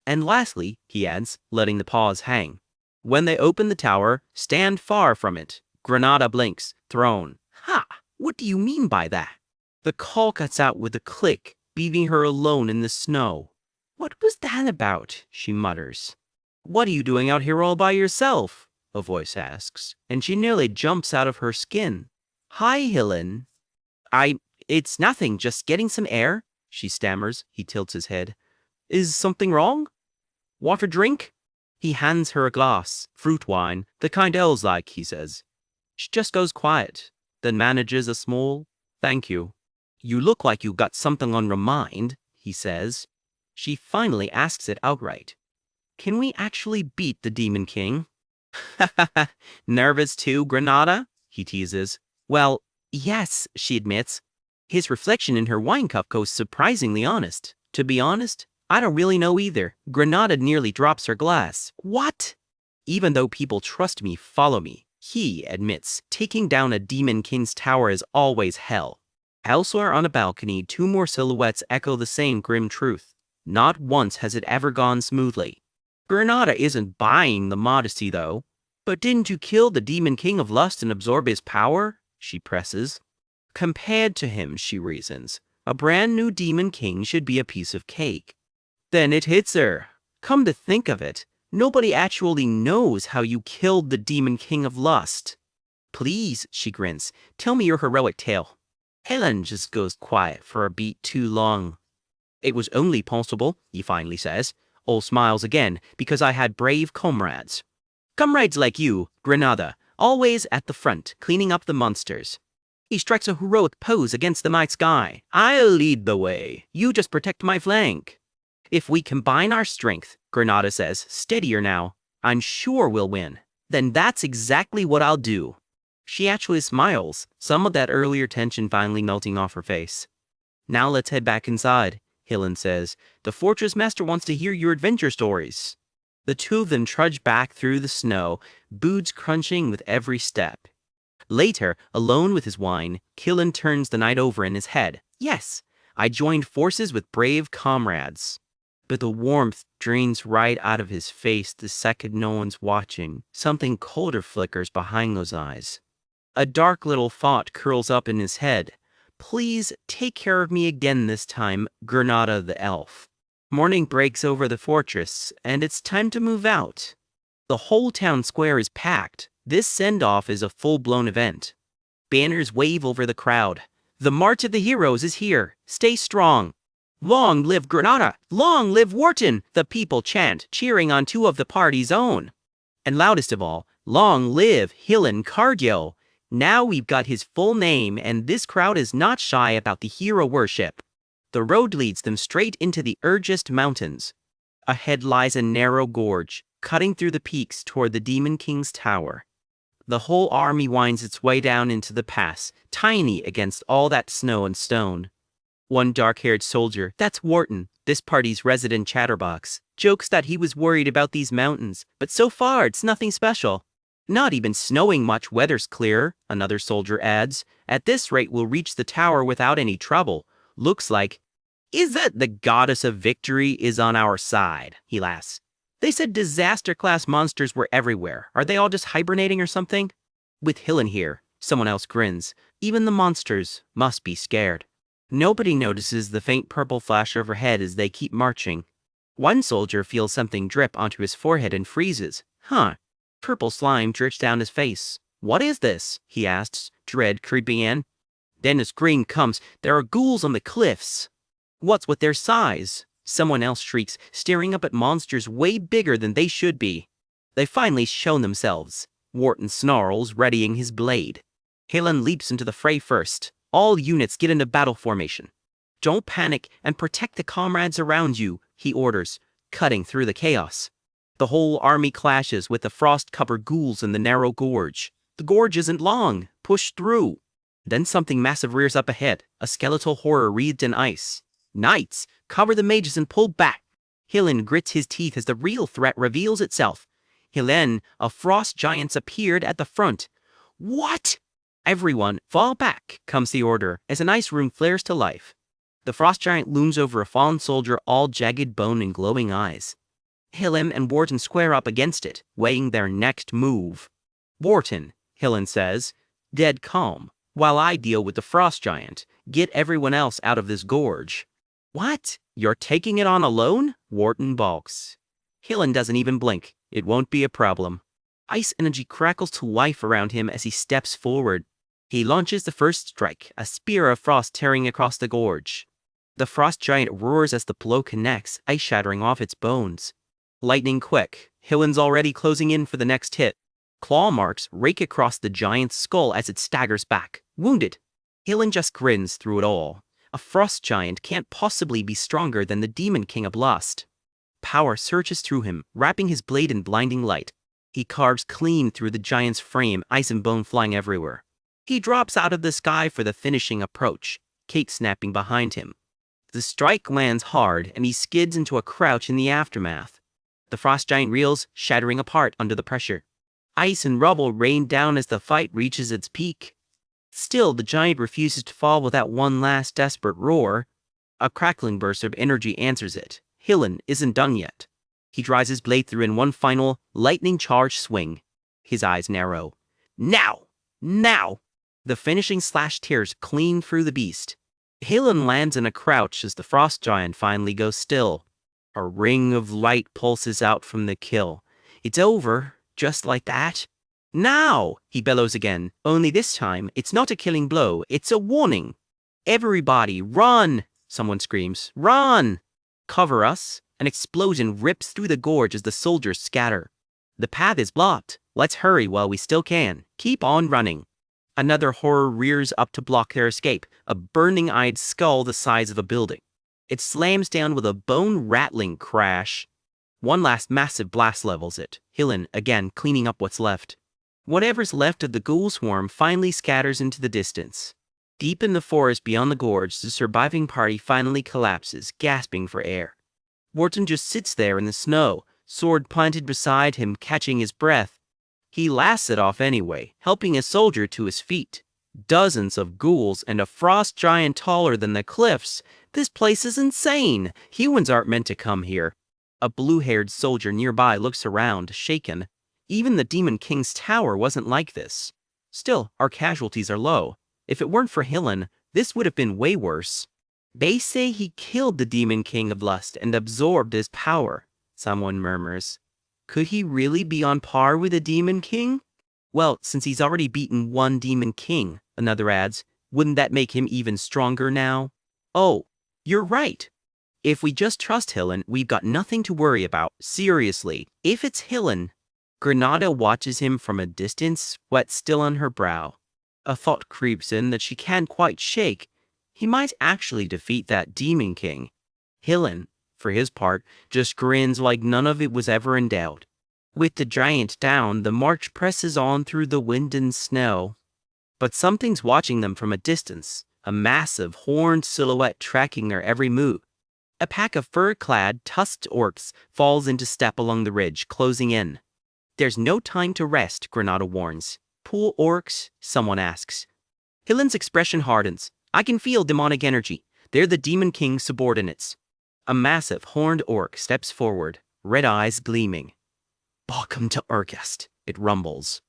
Speaker 1: And lastly, he adds, letting the pause hang. When they open the tower, stand far from it. Granada blinks, thrown. Ha! What do you mean by that? The call cuts out with a click, leaving her alone in the snow. "What was that about?" she mutters. "What are you doing out here all by yourself?" a voice asks, and she nearly jumps out of her skin. "Hi, Hillen." It's nothing, just getting some air," she stammers. He tilts his head. "Is something wrong? Want a drink?" He hands her a glass, fruit wine, the kind elves like, he says. She just goes quiet, then manages a small, "Thank you." "You look like you got something on your mind," he says. She finally asks it outright. "Can we actually beat the Demon King?" "Nervous too, Granada?" he teases. "Well, yes," she admits. His reflection in her wine cup goes surprisingly honest. "To be honest, I don't really know either." Granada nearly drops her glass. "What?" "Even though people trust me, follow me," he admits. Taking down a Demon King's tower is always hell. Elsewhere on a balcony, two more silhouettes echo the same grim truth. Not once has it ever gone smoothly. Granada isn't buying the modesty, though. "But didn't you kill the Demon King of Lust and absorb his power?" she presses. "Compared to him," she reasons, "a brand new Demon King should be a piece of cake." Then it hits her. Come to think of it, nobody actually knows how you killed the Demon King of Lust. "Please," she grins, "tell me your heroic tale." Helen just goes quiet for a beat too long. "It was only possible," he finally says. All smiles again, "because I had brave comrades." "Comrades like you, Granada, always at the front, cleaning up the monsters." He strikes a heroic pose against the night sky. "I'll lead the way. You just protect my flank." "If we combine our strength," Granada says, steadier now, "I'm sure we'll win." "Then that's exactly what I'll do." She actually smiles, some of that earlier tension finally melting off her face. "Now let's head back inside," Hillen says. "The fortress master wants to hear your adventure stories." The two of them trudge back through the snow, boots crunching with every step. Later, alone with his wine, Hillen turns the night over in his head. "Yes, I joined forces with brave comrades." But the warmth drains right out of his face the second no one's watching. Something colder flickers behind those eyes. A dark little thought curls up in his head. "Please take care of me again this time, Granada the elf." Morning breaks over the fortress, and it's time to move out. The whole town square is packed. This send-off is a full-blown event. Banners wave over the crowd. "The March of the Heroes is here. Stay strong." "Long live Granada! Long live Wharton!" the people chant, cheering on two of the party's own. And loudest of all, "Long live Hillen Cargill!" Now we've got his full name, and this crowd is not shy about the hero worship. The road leads them straight into the Regressed Mountains. Ahead lies a narrow gorge, cutting through the peaks toward the Demon King's tower. The whole army winds its way down into the pass, tiny against all that snow and stone. One dark-haired soldier, that's Wharton, this party's resident chatterbox, jokes that he was worried about these mountains, but so far it's nothing special. "Not even snowing much, weather's clear," another soldier adds. "At this rate we'll reach the tower without any trouble. Looks like." "Is that the goddess of victory is on our side?" he laughs. "They said disaster-class monsters were everywhere. Are they all just hibernating or something?" "With Hillen here," someone else grins, "even the monsters must be scared." Nobody notices the faint purple flash overhead as they keep marching. One soldier feels something drip onto his forehead and freezes. "Huh." Purple slime drips down his face. "What is this?" he asks, dread creeping in. Then a scream comes. "There are ghouls on the cliffs." "What's with their size?" someone else shrieks, staring up at monsters way bigger than they should be. "They've finally shown themselves." Wharton snarls, readying his blade. Hillen leaps into the fray first. "All units get into battle formation. Don't panic and protect the comrades around you," he orders, cutting through the chaos. The whole army clashes with the frost-covered ghouls in the narrow gorge. The gorge isn't long. Push through. Then something massive rears up ahead, a skeletal horror wreathed in ice. "Knights, cover the mages and pull back." Hillen grits his teeth as the real threat reveals itself. Hillen, a frost giant's appeared at the front. "What?" "Everyone, fall back," comes the order, as an ice room flares to life. The frost giant looms over a fallen soldier, all jagged bone and glowing eyes. Hillen and Wharton square up against it, weighing their next move. "Wharton," Hillen says, dead calm, "while I deal with the frost giant, get everyone else out of this gorge." What? You're taking it on alone? Wharton balks. Hillen doesn't even blink. It won't be a problem. Ice energy crackles to life around him as he steps forward. He launches the first strike, a spear of frost tearing across the gorge. The frost giant roars as the blow connects, ice shattering off its bones. Lightning quick, Hillen's already closing in for the next hit. Claw marks rake across the giant's skull as it staggers back, wounded. Hillen just grins through it all. A frost giant can't possibly be stronger than the Demon King of Lust. Power surges through him, wrapping his blade in blinding light. He carves clean through the giant's frame, ice and bone flying everywhere. He drops out of the sky for the finishing approach, Kate snapping behind him. The strike lands hard, and he skids into a crouch in the aftermath. The frost giant reels, shattering apart under the pressure. Ice and rubble rain down as the fight reaches its peak. Still, the giant refuses to fall without one last desperate roar. A crackling burst of energy answers it. Hillen isn't done yet. He drives his blade through in one final, lightning-charged swing. His eyes narrow. Now! Now! The finishing slash tears clean through the beast. Hillen lands in a crouch as the frost giant finally goes still. A ring of light pulses out from the kill. It's over, just like that. Now! He bellows again, only this time it's not a killing blow, it's a warning. Everybody, run! Someone screams, run! Cover us! An explosion rips through the gorge as the soldiers scatter. The path is blocked. Let's hurry while we still can. Keep on running. Another horror rears up to block their escape, a burning-eyed skull the size of a building. It slams down with a bone-rattling crash. One last massive blast levels it, Hillen again cleaning up what's left. Whatever's left of the ghoul swarm finally scatters into the distance. Deep in the forest beyond the gorge, the surviving party finally collapses, gasping for air. Wharton just sits there in the snow, sword planted beside him, catching his breath. He laughs it off anyway, helping a soldier to his feet. Dozens of ghouls and a frost giant taller than the cliffs. This place is insane. Humans aren't meant to come here. A blue-haired soldier nearby looks around, shaken. Even the Demon King's tower wasn't like this. Still, our casualties are low. If it weren't for Hillen, this would have been way worse. They say he killed the Demon King of Lust and absorbed his power, someone murmurs. Could he really be on par with the Demon King? Well, since he's already beaten one Demon King, another adds, wouldn't that make him even stronger now? Oh, you're right. If we just trust Hillen, we've got nothing to worry about. Seriously, if it's Hillen. Granada watches him from a distance, sweat still on her brow. A thought creeps in that she can't quite shake. He might actually defeat that Demon King. Hillen, for his part, just grins like none of it was ever in doubt. With the giant down, the march presses on through the wind and snow. But something's watching them from a distance, a massive, horned silhouette tracking their every move. A pack of fur-clad, tusked orcs falls into step along the ridge, closing in. There's no time to rest, Granada warns. Poor orcs? Someone asks. Hillen's expression hardens. I can feel demonic energy. They're the Demon King's subordinates. A massive, horned orc steps forward, red eyes gleaming. Welcome to Regressed, it rumbles.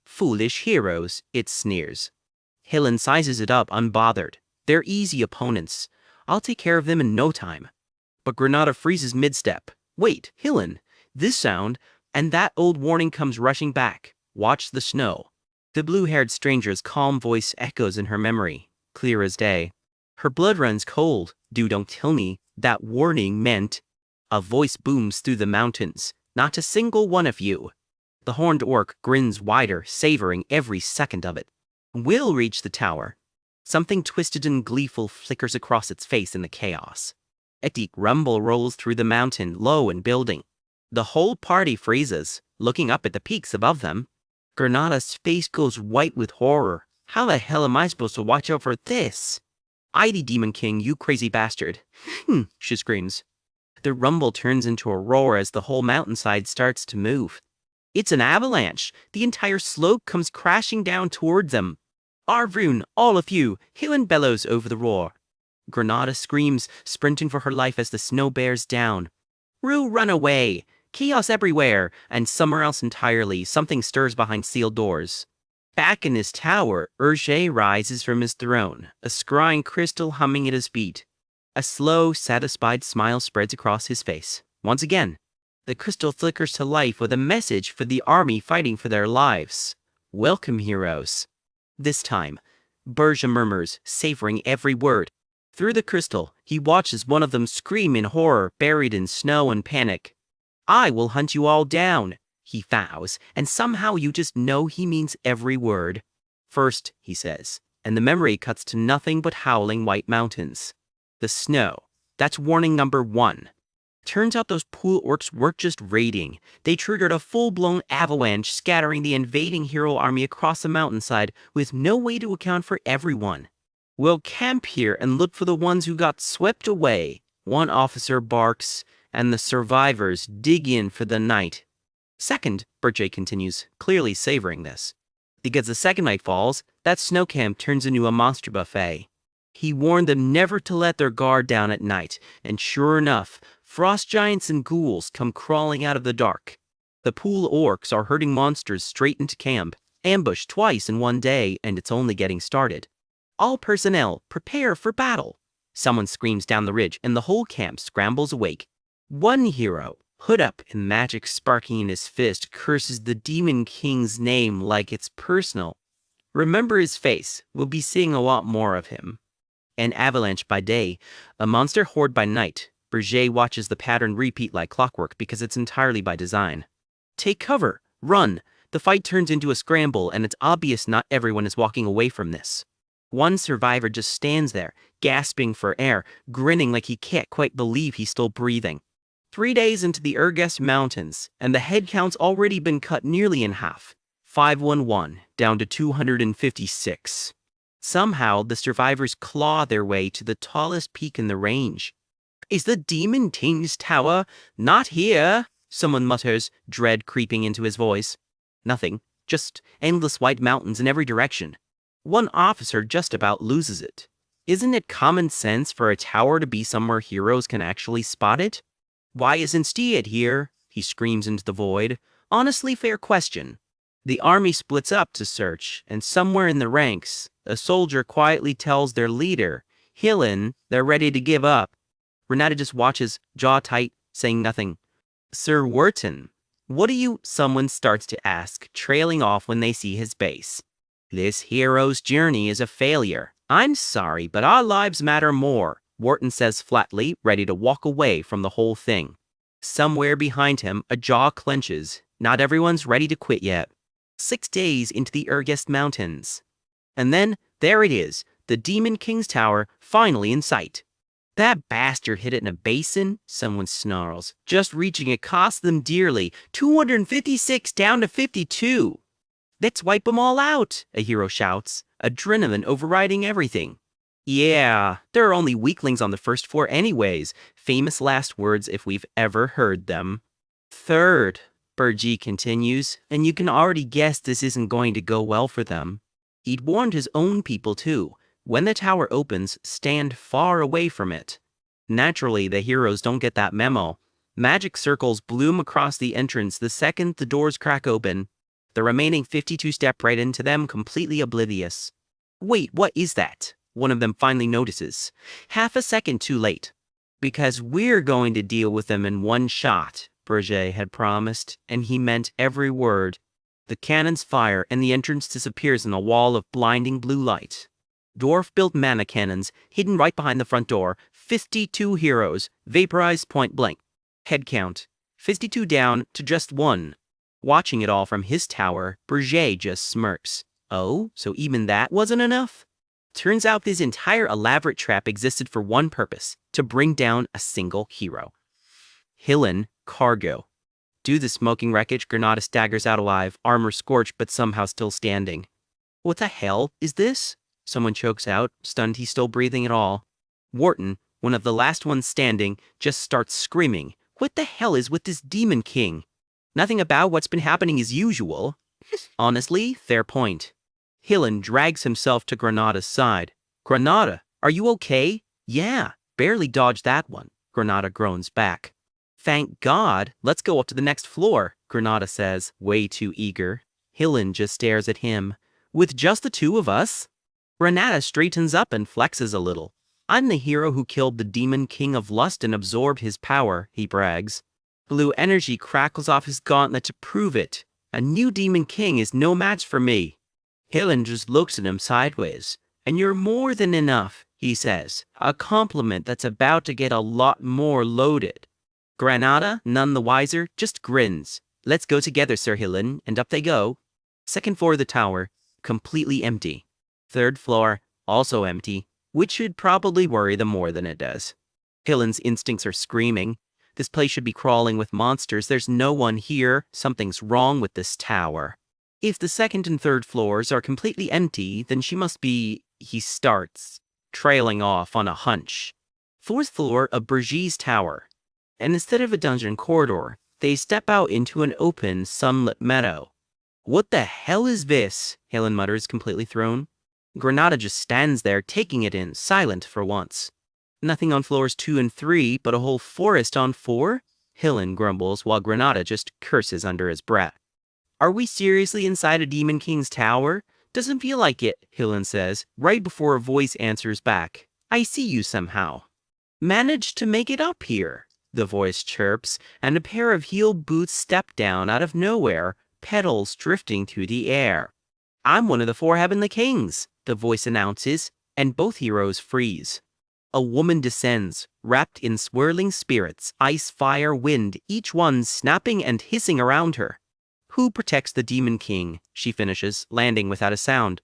Speaker 1: Foolish heroes, it sneers. Hillen sizes it up unbothered. They're easy opponents. I'll take care of them in no time. But Granada freezes mid-step. Wait, Hillen, this sound, and that old warning comes rushing back. Watch the snow. The blue-haired stranger's calm voice echoes in her memory, clear as day. Her blood runs cold. Don't tell me that warning meant. A voice booms through the mountains. Not a single one of you. The horned orc grins wider, savoring every second of it. We'll reach the tower. Something twisted and gleeful flickers across its face in the chaos. A deep rumble rolls through the mountain, low and building. The whole party freezes, looking up at the peaks above them. Granada's face goes white with horror. How the hell am I supposed to watch out for this? "Idy Demon King, you crazy bastard!" She screams. The rumble turns into a roar as the whole mountainside starts to move. It's an avalanche. The entire slope comes crashing down toward them. "Arvrun, all of you!" Hillen bellows over the roar. Granada screams, sprinting for her life as the snow bears down. "Rue, run away!" Chaos everywhere, and somewhere else entirely, something stirs behind sealed doors. Back in his tower, Urge rises from his throne, a scrying crystal humming at his feet. A slow, satisfied smile spreads across his face. Once again, the crystal flickers to life with a message for the army fighting for their lives. Welcome, heroes. This time, Berja murmurs, savoring every word. Through the crystal, he watches one of them scream in horror, buried in snow and panic. I will hunt you all down, he vows, and somehow you just know he means every word. First, he says, and the memory cuts to nothing but howling white mountains. The snow. That's warning number 1. Turns out those pool orcs weren't just raiding. They triggered a full-blown avalanche, scattering the invading hero army across the mountainside with no way to account for everyone. We'll camp here and look for the ones who got swept away. One officer barks, and the survivors dig in for the night. Second, Bertjay continues, clearly savoring this. Because the second night falls, that snow camp turns into a monster buffet. He warned them never to let their guard down at night, and sure enough, frost giants and ghouls come crawling out of the dark. The pool orcs are herding monsters straight into camp, ambushed twice in one day, and it's only getting started. All personnel, prepare for battle. Someone screams down the ridge, and the whole camp scrambles awake. One hero, hood up and magic sparking in his fist, curses the Demon King's name like it's personal. Remember his face. We'll be seeing a lot more of him. An avalanche by day, a monster horde by night. Berger watches the pattern repeat like clockwork because it's entirely by design. Take cover. Run. The fight turns into a scramble, and it's obvious not everyone is walking away from this. One survivor just stands there, gasping for air, grinning like he can't quite believe he's still breathing. 3 days into the Regressed Mountains, and the head count's already been cut nearly in half. 511, down to 256. Somehow, the survivors claw their way to the tallest peak in the range. Is the Demon King's tower not here? Someone mutters, dread creeping into his voice. Nothing, just endless white mountains in every direction. One officer just about loses it. Isn't it common sense for a tower to be somewhere heroes can actually spot it? Why isn't Steed here? He screams into the void. Honestly, fair question. The army splits up to search, and somewhere in the ranks, a soldier quietly tells their leader, Hillen, they're ready to give up. Renata just watches, jaw tight, saying nothing. Sir Wharton, what do you? Someone starts to ask, trailing off when they see his base. This hero's journey is a failure. I'm sorry, but our lives matter more, Wharton says flatly, ready to walk away from the whole thing. Somewhere behind him, a jaw clenches. Not everyone's ready to quit yet. 6 days into the Regressed Mountains. And then, there it is, the Demon King's tower, finally in sight. That bastard hid it in a basin, someone snarls. Just reaching it cost them dearly, 256 down to 52. Let's wipe them all out, a hero shouts, adrenaline overriding everything. Yeah, there are only weaklings on the first floor anyways, famous last words if we've ever heard them. Third, Bergy continues, and you can already guess this isn't going to go well for them. He'd warned his own people too. When the tower opens, stand far away from it. Naturally, the heroes don't get that memo. Magic circles bloom across the entrance the second the doors crack open. The remaining 52 step right into them, completely oblivious. Wait, what is that? One of them finally notices. Half a second too late. Because we're going to deal with them in one shot, Berger had promised, and he meant every word. The cannons fire, and the entrance disappears in a wall of blinding blue light. Dwarf-built mana cannons, hidden right behind the front door, 52 heroes, vaporized point blank. Head count, 52 down to just 1. Watching it all from his tower, Berger just smirks. Oh, so even that wasn't enough? Turns out this entire elaborate trap existed for one purpose, to bring down a single hero. Hillen, cargo. Due to the smoking wreckage, Granada staggers out alive, armor scorched but somehow still standing. What the hell is this? Someone chokes out, stunned he's still breathing at all. Wharton, one of the last ones standing, just starts screaming. What the hell is with this Demon King? Nothing about what's been happening is usual. Honestly, fair point. Hillen drags himself to Granada's side. Granada, are you okay? Yeah, barely dodged that one. Granada groans back. Thank God, let's go up to the next floor, Granada says, way too eager. Hillen just stares at him. With just the two of us? Granada straightens up and flexes a little. I'm the hero who killed the demon king of lust and absorbed his power, he brags. Blue energy crackles off his gauntlet to prove it. A new demon king is no match for me. Helen just looks at him sideways. And you're more than enough, he says, a compliment that's about to get a lot more loaded. Granada, none the wiser, just grins. Let's go together, Sir Helen, and up they go. Second floor of the tower, completely empty. Third floor, also empty, which should probably worry them more than it does. Helen's instincts are screaming. This place should be crawling with monsters. There's no one here. Something's wrong with this tower. If the second and third floors are completely empty, then she must be, he starts, trailing off on a hunch. Fourth floor of Brigitte Tower. And instead of a dungeon corridor, they step out into an open, sunlit meadow. What the hell is this? Helen mutters, completely thrown. Granada just stands there, taking it in, silent for once. Nothing on floors 2 and 3, but a whole forest on 4? Helen grumbles, while Granada just curses under his breath. Are we seriously inside a Demon King's tower? Doesn't feel like it, Helen says, right before a voice answers back. I see you somehow. Managed to make it up here, the voice chirps, and a pair of heel boots step down out of nowhere, petals drifting through the air. I'm one of the 4 Heavenly Kings, the voice announces, and both heroes freeze. A woman descends, wrapped in swirling spirits, ice, fire, wind, each one snapping and hissing around her. Who protects the Demon King? She finishes, landing without a sound.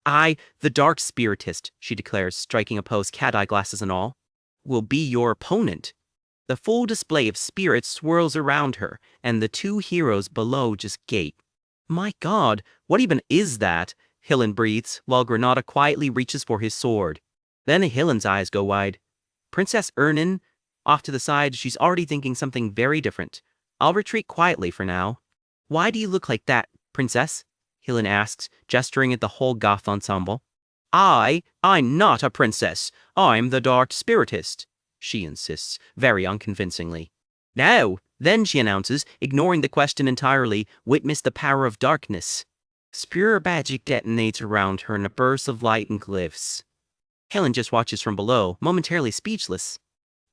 Speaker 1: I, the Dark Spiritist, she declares, striking a pose, cat-eye glasses and all, will be your opponent. The full display of spirits swirls around her, and the 2 heroes below just gape. My God, what even is that? Helen breathes, while Granada quietly reaches for his sword. Then Helen's eyes go wide. Princess Ernin? Off to the side, she's already thinking something very different. I'll retreat quietly for now. Why do you look like that, Princess? Helen asks, gesturing at the whole goth ensemble. I'm not a princess. I'm the Dark Spiritist, she insists, very unconvincingly. No, then she announces, ignoring the question entirely, witness the power of darkness. Spirit magic detonates around her in a burst of light and glyphs. Helen just watches from below, momentarily speechless.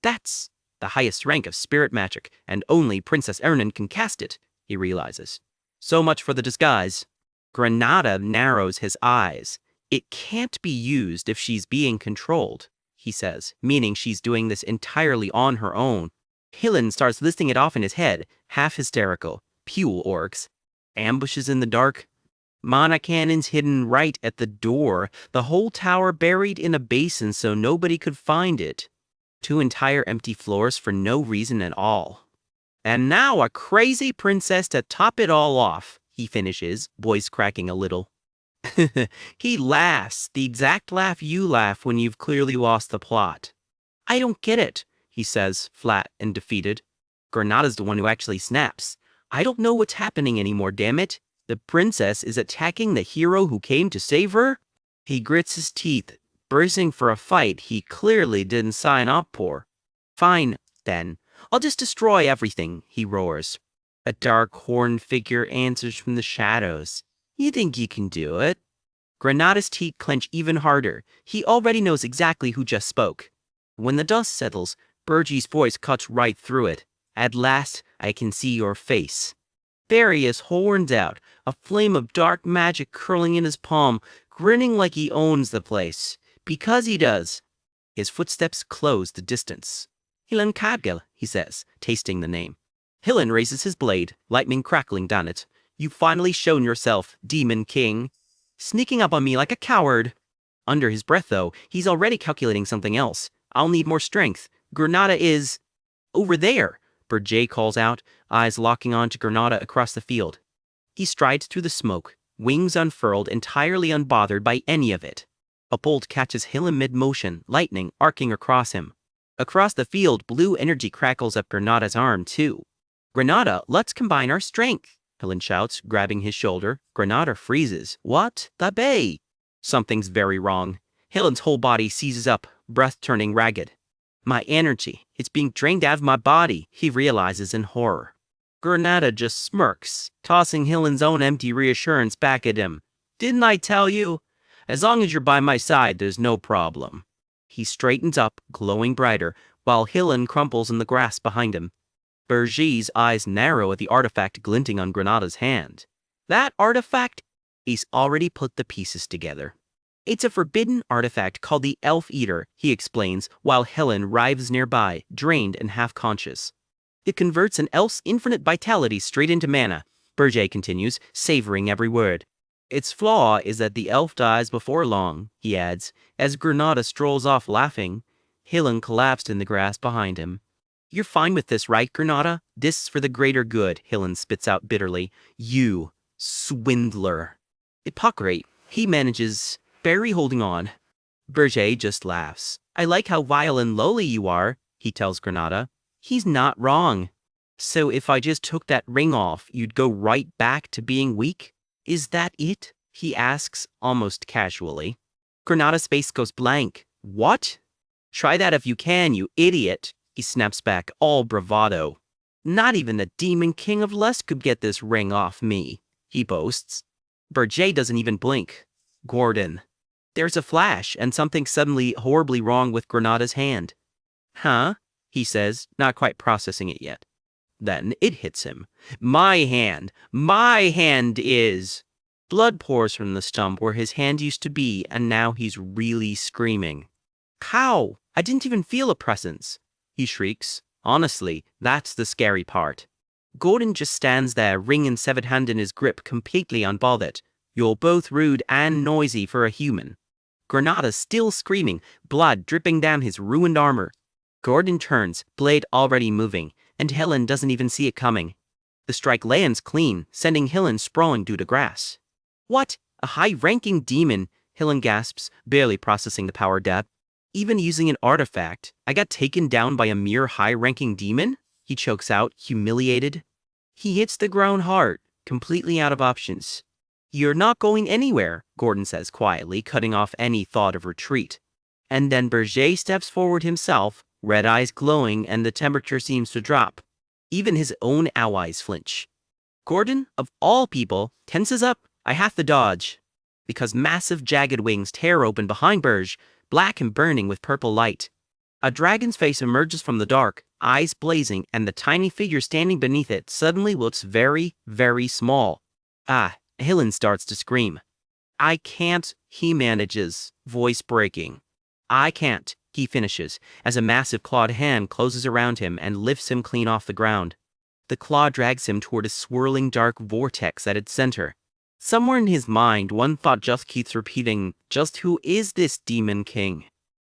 Speaker 1: That's the highest rank of spirit magic, and only Princess Ernin can cast it, he realizes. So much for the disguise. Granada narrows his eyes. It can't be used if she's being controlled, he says, meaning she's doing this entirely on her own. Helen starts listing it off in his head, half hysterical. Pule orcs. Ambushes in the dark. Mana cannons hidden right at the door. The whole tower buried in a basin so nobody could find it. 2 entire empty floors for no reason at all. And now a crazy princess to top it all off, he finishes, voice cracking a little. He laughs, the exact laugh you laugh when you've clearly lost the plot. I don't get it, he says, flat and defeated. Granada's the one who actually snaps. I don't know what's happening anymore, damn it. The princess is attacking the hero who came to save her? He grits his teeth, bracing for a fight he clearly didn't sign up for. Fine, then. I'll just destroy everything, he roars. A dark horned figure answers from the shadows. You think you can do it? Granada's teeth clench even harder. He already knows exactly who just spoke. When the dust settles, Burgie's voice cuts right through it. At last, I can see your face. There he is, horns out, a flame of dark magic curling in his palm, grinning like he owns the place. Because he does. His footsteps close the distance. Hilan Kadgel, he says, tasting the name. Hilan raises his blade, lightning crackling down it. You've finally shown yourself, Demon King. Sneaking up on me like a coward. Under his breath, though, he's already calculating something else. I'll need more strength. Granada is... over there, Burjay calls out, eyes locking on to Granada across the field. He strides through the smoke, wings unfurled, entirely unbothered by any of it. A bolt catches Hilan mid-motion, lightning arcing across him. Across the field, blue energy crackles up Granada's arm, too. Granada, let's combine our strength, Hilan shouts, grabbing his shoulder. Granada freezes. What? The bay! Something's very wrong. Hilan's whole body seizes up, breath turning ragged. My energy, it's being drained out of my body, he realizes in horror. Granada just smirks, tossing Hilan's own empty reassurance back at him. Didn't I tell you? As long as you're by my side, there's no problem. He straightens up, glowing brighter, while Hillen crumples in the grass behind him. Berger's eyes narrow at the artifact glinting on Granada's hand. That artifact? He's already put the pieces together. It's a forbidden artifact called the Elf Eater, he explains, while Helen writhes nearby, drained and half-conscious. It converts an elf's infinite vitality straight into mana, Berger continues, savoring every word. Its flaw is that the elf dies before long, he adds, as Granada strolls off laughing. Helen collapsed in the grass behind him. You're fine with this, right, Granada? This is for the greater good, Helen spits out bitterly. You swindler. Hypocrite, he manages, barely holding on. Berger just laughs. I like how vile and lowly you are, he tells Granada. He's not wrong. So if I just took that ring off, you'd go right back to being weak? Is that it? He asks, almost casually. Granada's face goes blank. What? Try that if you can, you idiot, he snaps back, all bravado. Not even the Demon King of Lust could get this ring off me, he boasts. Berger doesn't even blink. Gordon. There's a flash, and something suddenly horribly wrong with Granada's hand. Huh? He says, not quite processing it yet. Then it hits him. My hand is... Blood pours from the stump where his hand used to be, and now he's really screaming. How? I didn't even feel a presence, he shrieks. Honestly, that's the scary part. Gordon just stands there, ring and severed hand in his grip, completely unbothered. You're both rude and noisy for a human. Granada's still screaming, blood dripping down his ruined armor. Gordon turns, blade already moving, and Helen doesn't even see it coming. The strike lands clean, sending Helen sprawling due to grass. What? A high-ranking demon, Helen gasps, barely processing the power depth. Even using an artifact, I got taken down by a mere high-ranking demon? He chokes out, humiliated. He hits the ground hard, completely out of options. You're not going anywhere, Gordon says quietly, cutting off any thought of retreat. And then Berger steps forward himself, red eyes glowing, and the temperature seems to drop. Even his own allies flinch. Gordon, of all people, tenses up. I have to dodge. Because massive jagged wings tear open behind Berger, black and burning with purple light. A dragon's face emerges from the dark, eyes blazing, and the tiny figure standing beneath it suddenly looks very, very small. Helen starts to scream. I can't, he manages, voice breaking. I can't, he finishes, as a massive clawed hand closes around him and lifts him clean off the ground. The claw drags him toward a swirling dark vortex at its center. Somewhere in his mind, one thought just keeps repeating, just who is this Demon King?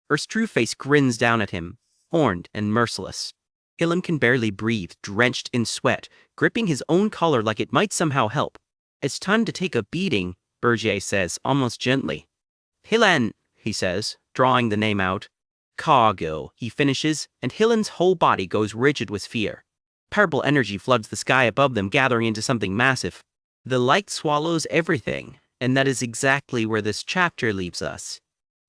Speaker 1: Earth's true face grins down at him, horned and merciless. Helen can barely breathe, drenched in sweat, gripping his own collar like it might somehow help. It's time to take a beating, Berger says, almost gently. Helen, he says, drawing the name out. Cargo, he finishes, and Helen's whole body goes rigid with fear. Purple energy floods the sky above them, gathering into something massive. The light swallows everything, and that is exactly where this chapter leaves us.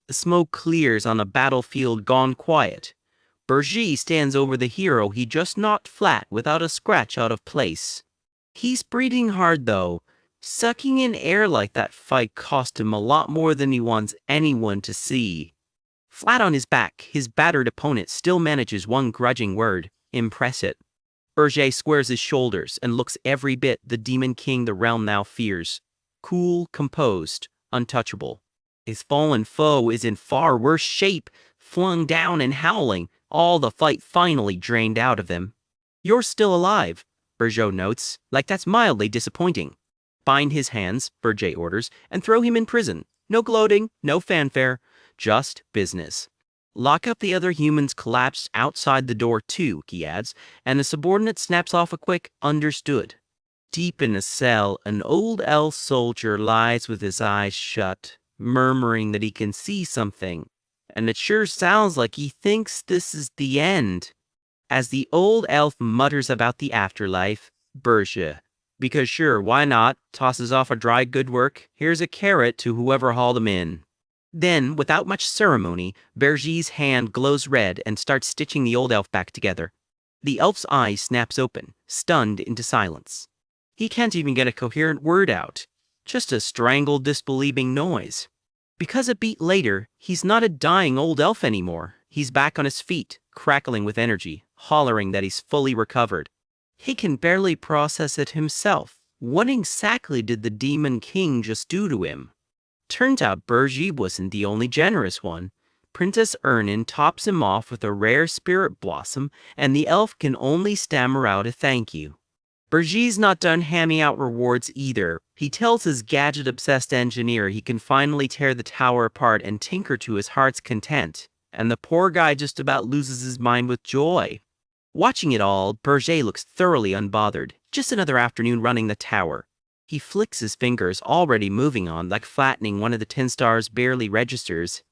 Speaker 1: The smoke clears on a battlefield gone quiet. Berger stands over the hero he just knocked flat without a scratch out of place. He's breathing hard though. Sucking in air like that fight cost him a lot more than he wants anyone to see. Flat on his back, his battered opponent still manages one grudging word, impressive. Berger squares his shoulders and looks every bit the Demon King the realm now fears. Cool, composed, untouchable. His fallen foe is in far worse shape, flung down and howling, all the fight finally drained out of him. You're still alive, Berger notes, like that's mildly disappointing. Bind his hands, Berger orders, and throw him in prison. No gloating, no fanfare, just business. Lock up the other humans collapsed outside the door too, he adds, and the subordinate snaps off a quick, understood. Deep in a cell, an old elf soldier lies with his eyes shut, murmuring that he can see something, and it sure sounds like he thinks this is the end. As the old elf mutters about the afterlife, Berger, because sure, why not, tosses off a dry good work, here's a carrot to whoever hauled him in. Then, without much ceremony, Berger's hand glows red and starts stitching the old elf back together. The elf's eye snaps open, stunned into silence. He can't even get a coherent word out, just a strangled, disbelieving noise. Because a beat later, he's not a dying old elf anymore. He's back on his feet, crackling with energy, hollering that he's fully recovered. He can barely process it himself. What exactly did the Demon King just do to him? Turns out Burji wasn't the only generous one. Princess Ernin tops him off with a rare spirit blossom, and the elf can only stammer out a thank you. Burji's not done handing out rewards either. He tells his gadget-obsessed engineer he can finally tear the tower apart and tinker to his heart's content, and the poor guy just about loses his mind with joy. Watching it all, Burji looks thoroughly unbothered. Just another afternoon running the tower. He flicks his fingers, already moving on, like flattening one of the 10 stars barely registers.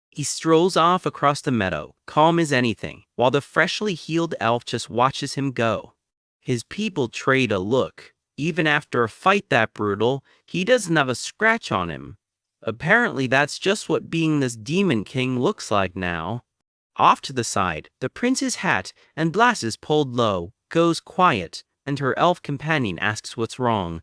Speaker 1: He strolls off across the meadow, calm as anything, while the freshly healed elf just watches him go. His people trade a look. Even after a fight that brutal, he doesn't have a scratch on him. Apparently that's just what being this Demon King looks like now. Off to the side, the prince's hat and glasses pulled low, goes quiet, and her elf companion asks what's wrong.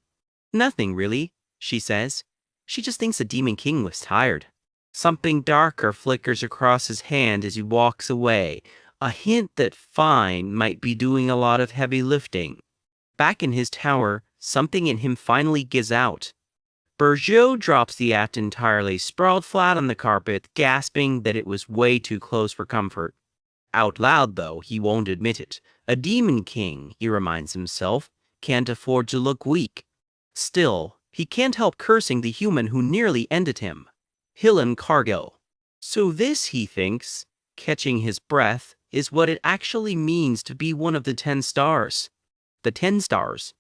Speaker 1: Nothing really, she says. She just thinks the Demon King was tired. Something darker flickers across his hand as he walks away, a hint that Fine might be doing a lot of heavy lifting. Back in his tower, something in him finally gives out. Burjo drops the act entirely, sprawled flat on the carpet, gasping that it was way too close for comfort. Out loud, though, he won't admit it. A Demon King, he reminds himself, can't afford to look weak. Still, he can't help cursing the human who nearly ended him. Hillen Cargill. So this, he thinks, catching his breath, is what it actually means to be one of the 10 stars. The 10 stars.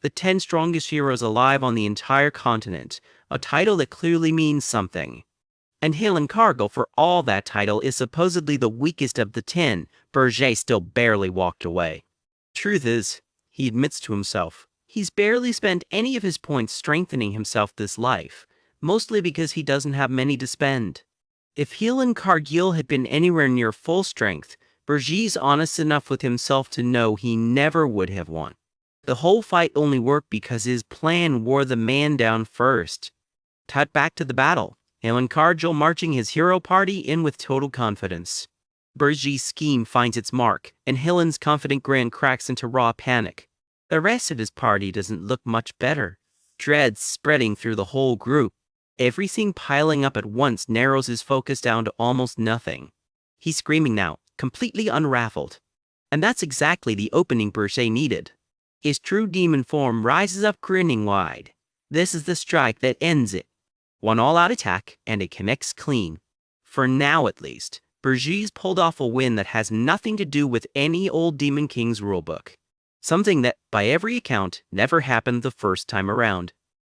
Speaker 1: The 10 strongest heroes alive on the entire continent, a title that clearly means something. And Hillen Cargill, for all that title, is supposedly the weakest of the 10. Burji still barely walked away. Truth is, he admits to himself, he's barely spent any of his points strengthening himself this life, mostly because he doesn't have many to spend. If Hillen Cargill had been anywhere near full strength, Burji's honest enough with himself to know he never would have won. The whole fight only worked because his plan wore the man down first. Cut back to the battle, Hillen Cargill marching his hero party in with total confidence. Burji's scheme finds its mark, and Hillen's confident grin cracks into raw panic. The rest of his party doesn't look much better. Dread spreading through the whole group. Everything piling up at once narrows his focus down to almost nothing. He's screaming now, completely unraveled. And that's exactly the opening Burji needed. His true demon form rises up grinning wide. This is the strike that ends it. One all-out attack, and it connects clean. For now at least, Burji's pulled off a win that has nothing to do with any old Demon King's rulebook. Something that, by every account, never happened the first time around.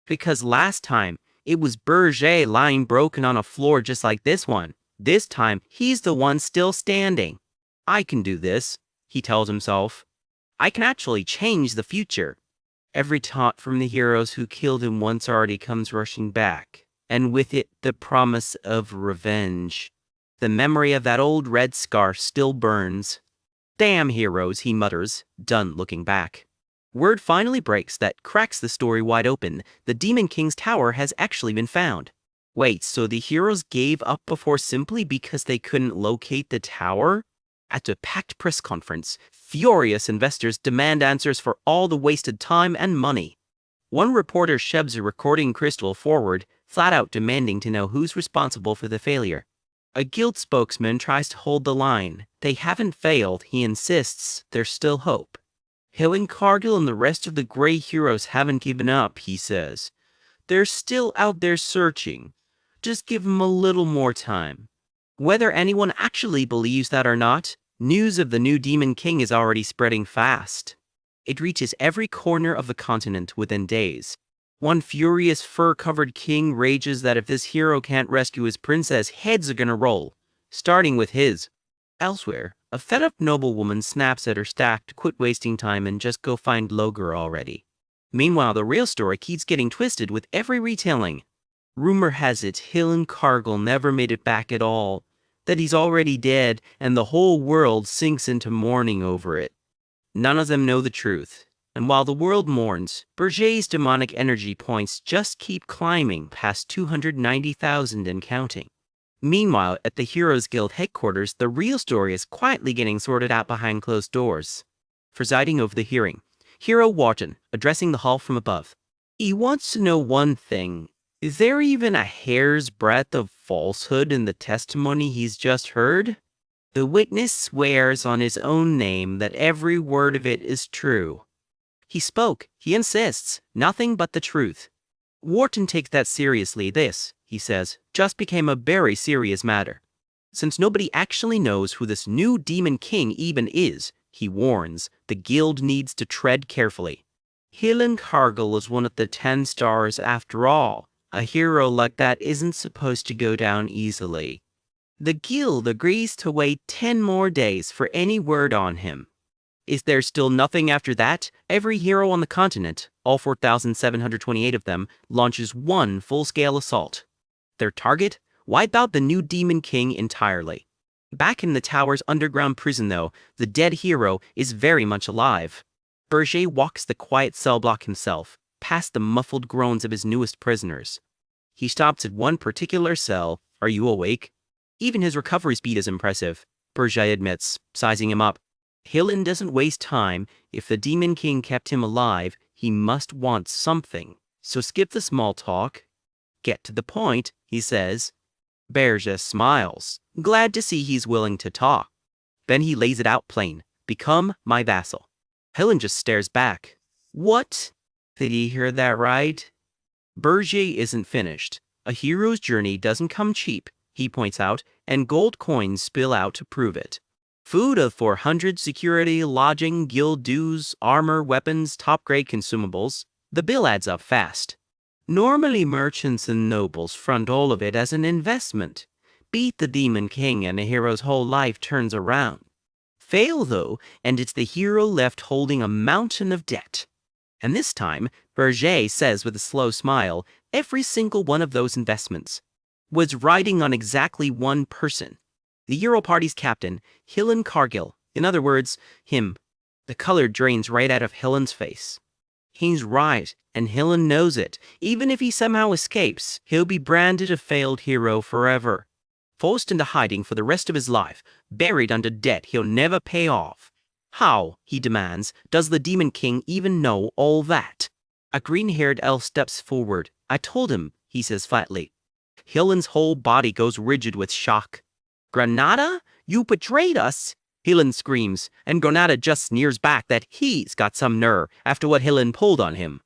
Speaker 1: Because last time, it was Burji lying broken on a floor just like this one. This time, he's the one still standing. I can do this, he tells himself. I can actually change the future. Every taunt from the heroes who killed him once already comes rushing back, and with it the promise of revenge. The memory of that old red scar still burns. Damn heroes, he mutters, done looking back. Word finally breaks that cracks the story wide open. The Demon King's tower has actually been found. Wait, so the heroes gave up before simply because they couldn't locate the tower? At a packed press conference, furious investors demand answers for all the wasted time and money. One reporter shoves a recording crystal forward, flat out demanding to know who's responsible for the failure. A guild spokesman tries to hold the line. They haven't failed, he insists. There's still hope. Hillen Cargill and the rest of the Grey Heroes haven't given up, he says. They're still out there searching. Just give them a little more time. Whether anyone actually believes that or not, news of the new Demon King is already spreading fast. It reaches every corner of the continent within days. One furious fur-covered king rages that if this hero can't rescue his princess, heads are gonna roll, starting with his. Elsewhere, a fed-up noblewoman snaps at her staff to quit wasting time and just go find Loger already. Meanwhile, the real story keeps getting twisted with every retelling. Rumor has it Hillen Cargill never made it back at all, that he's already dead, and the whole world sinks into mourning over it. None of them know the truth, And while the world mourns, Berger's demonic energy points just keep climbing past 290,000 and counting. Meanwhile, at the Heroes Guild headquarters, the real story is quietly getting sorted out behind closed doors. Presiding over the hearing, Hero Wharton, addressing the hall from above. He wants to know one thing. Is there even a hair's breadth of falsehood in the testimony he's just heard? The witness swears on his own name that every word of it is true. He spoke, he insists, nothing but the truth. Wharton takes that seriously. This, he says, just became a very serious matter. Since nobody actually knows who this new Demon King even is, he warns, the guild needs to tread carefully. Helen Cargill is one of the 10 stars after all. A hero like that isn't supposed to go down easily. The guild agrees to wait 10 more days for any word on him. Is there still nothing after that? Every hero on the continent, all 4,728 of them, launches one full-scale assault. Their target? Wipe out the new Demon King entirely. Back in the tower's underground prison, though, the dead hero is very much alive. Berger walks the quiet cell block himself, past the muffled groans of his newest prisoners. He stops at one particular cell. Are you awake? Even his recovery speed is impressive, Berger admits, sizing him up. Helen doesn't waste time. If the Demon King kept him alive, he must want something. So skip the small talk. Get to the point, he says. Berger smiles, glad to see he's willing to talk. Then he lays it out plain. Become my vassal. Helen just stares back. What? Did you hear that right? Berger isn't finished. A hero's journey doesn't come cheap, he points out, and gold coins spill out to prove it. Food of 400, security, lodging, guild dues, armor, weapons, top-grade consumables. The bill adds up fast. Normally merchants and nobles front all of it as an investment. Beat the Demon King and a hero's whole life turns around. Fail though, and it's the hero left holding a mountain of debt. And this time, Berger says with a slow smile, every single one of those investments was riding on exactly one person. The Euro Party's captain, Helen Cargill. In other words, him. The color drains right out of Helen's face. He's right, and Helen knows it. Even if he somehow escapes, he'll be branded a failed hero forever. Forced into hiding for the rest of his life, buried under debt he'll never pay off. How, he demands, does the Demon King even know all that? A green-haired elf steps forward. I told him, he says flatly. Helen's whole body goes rigid with shock. Granada? You betrayed us! Helen screams, and Granada just sneers back that he's got some nerve after what Helen pulled on him.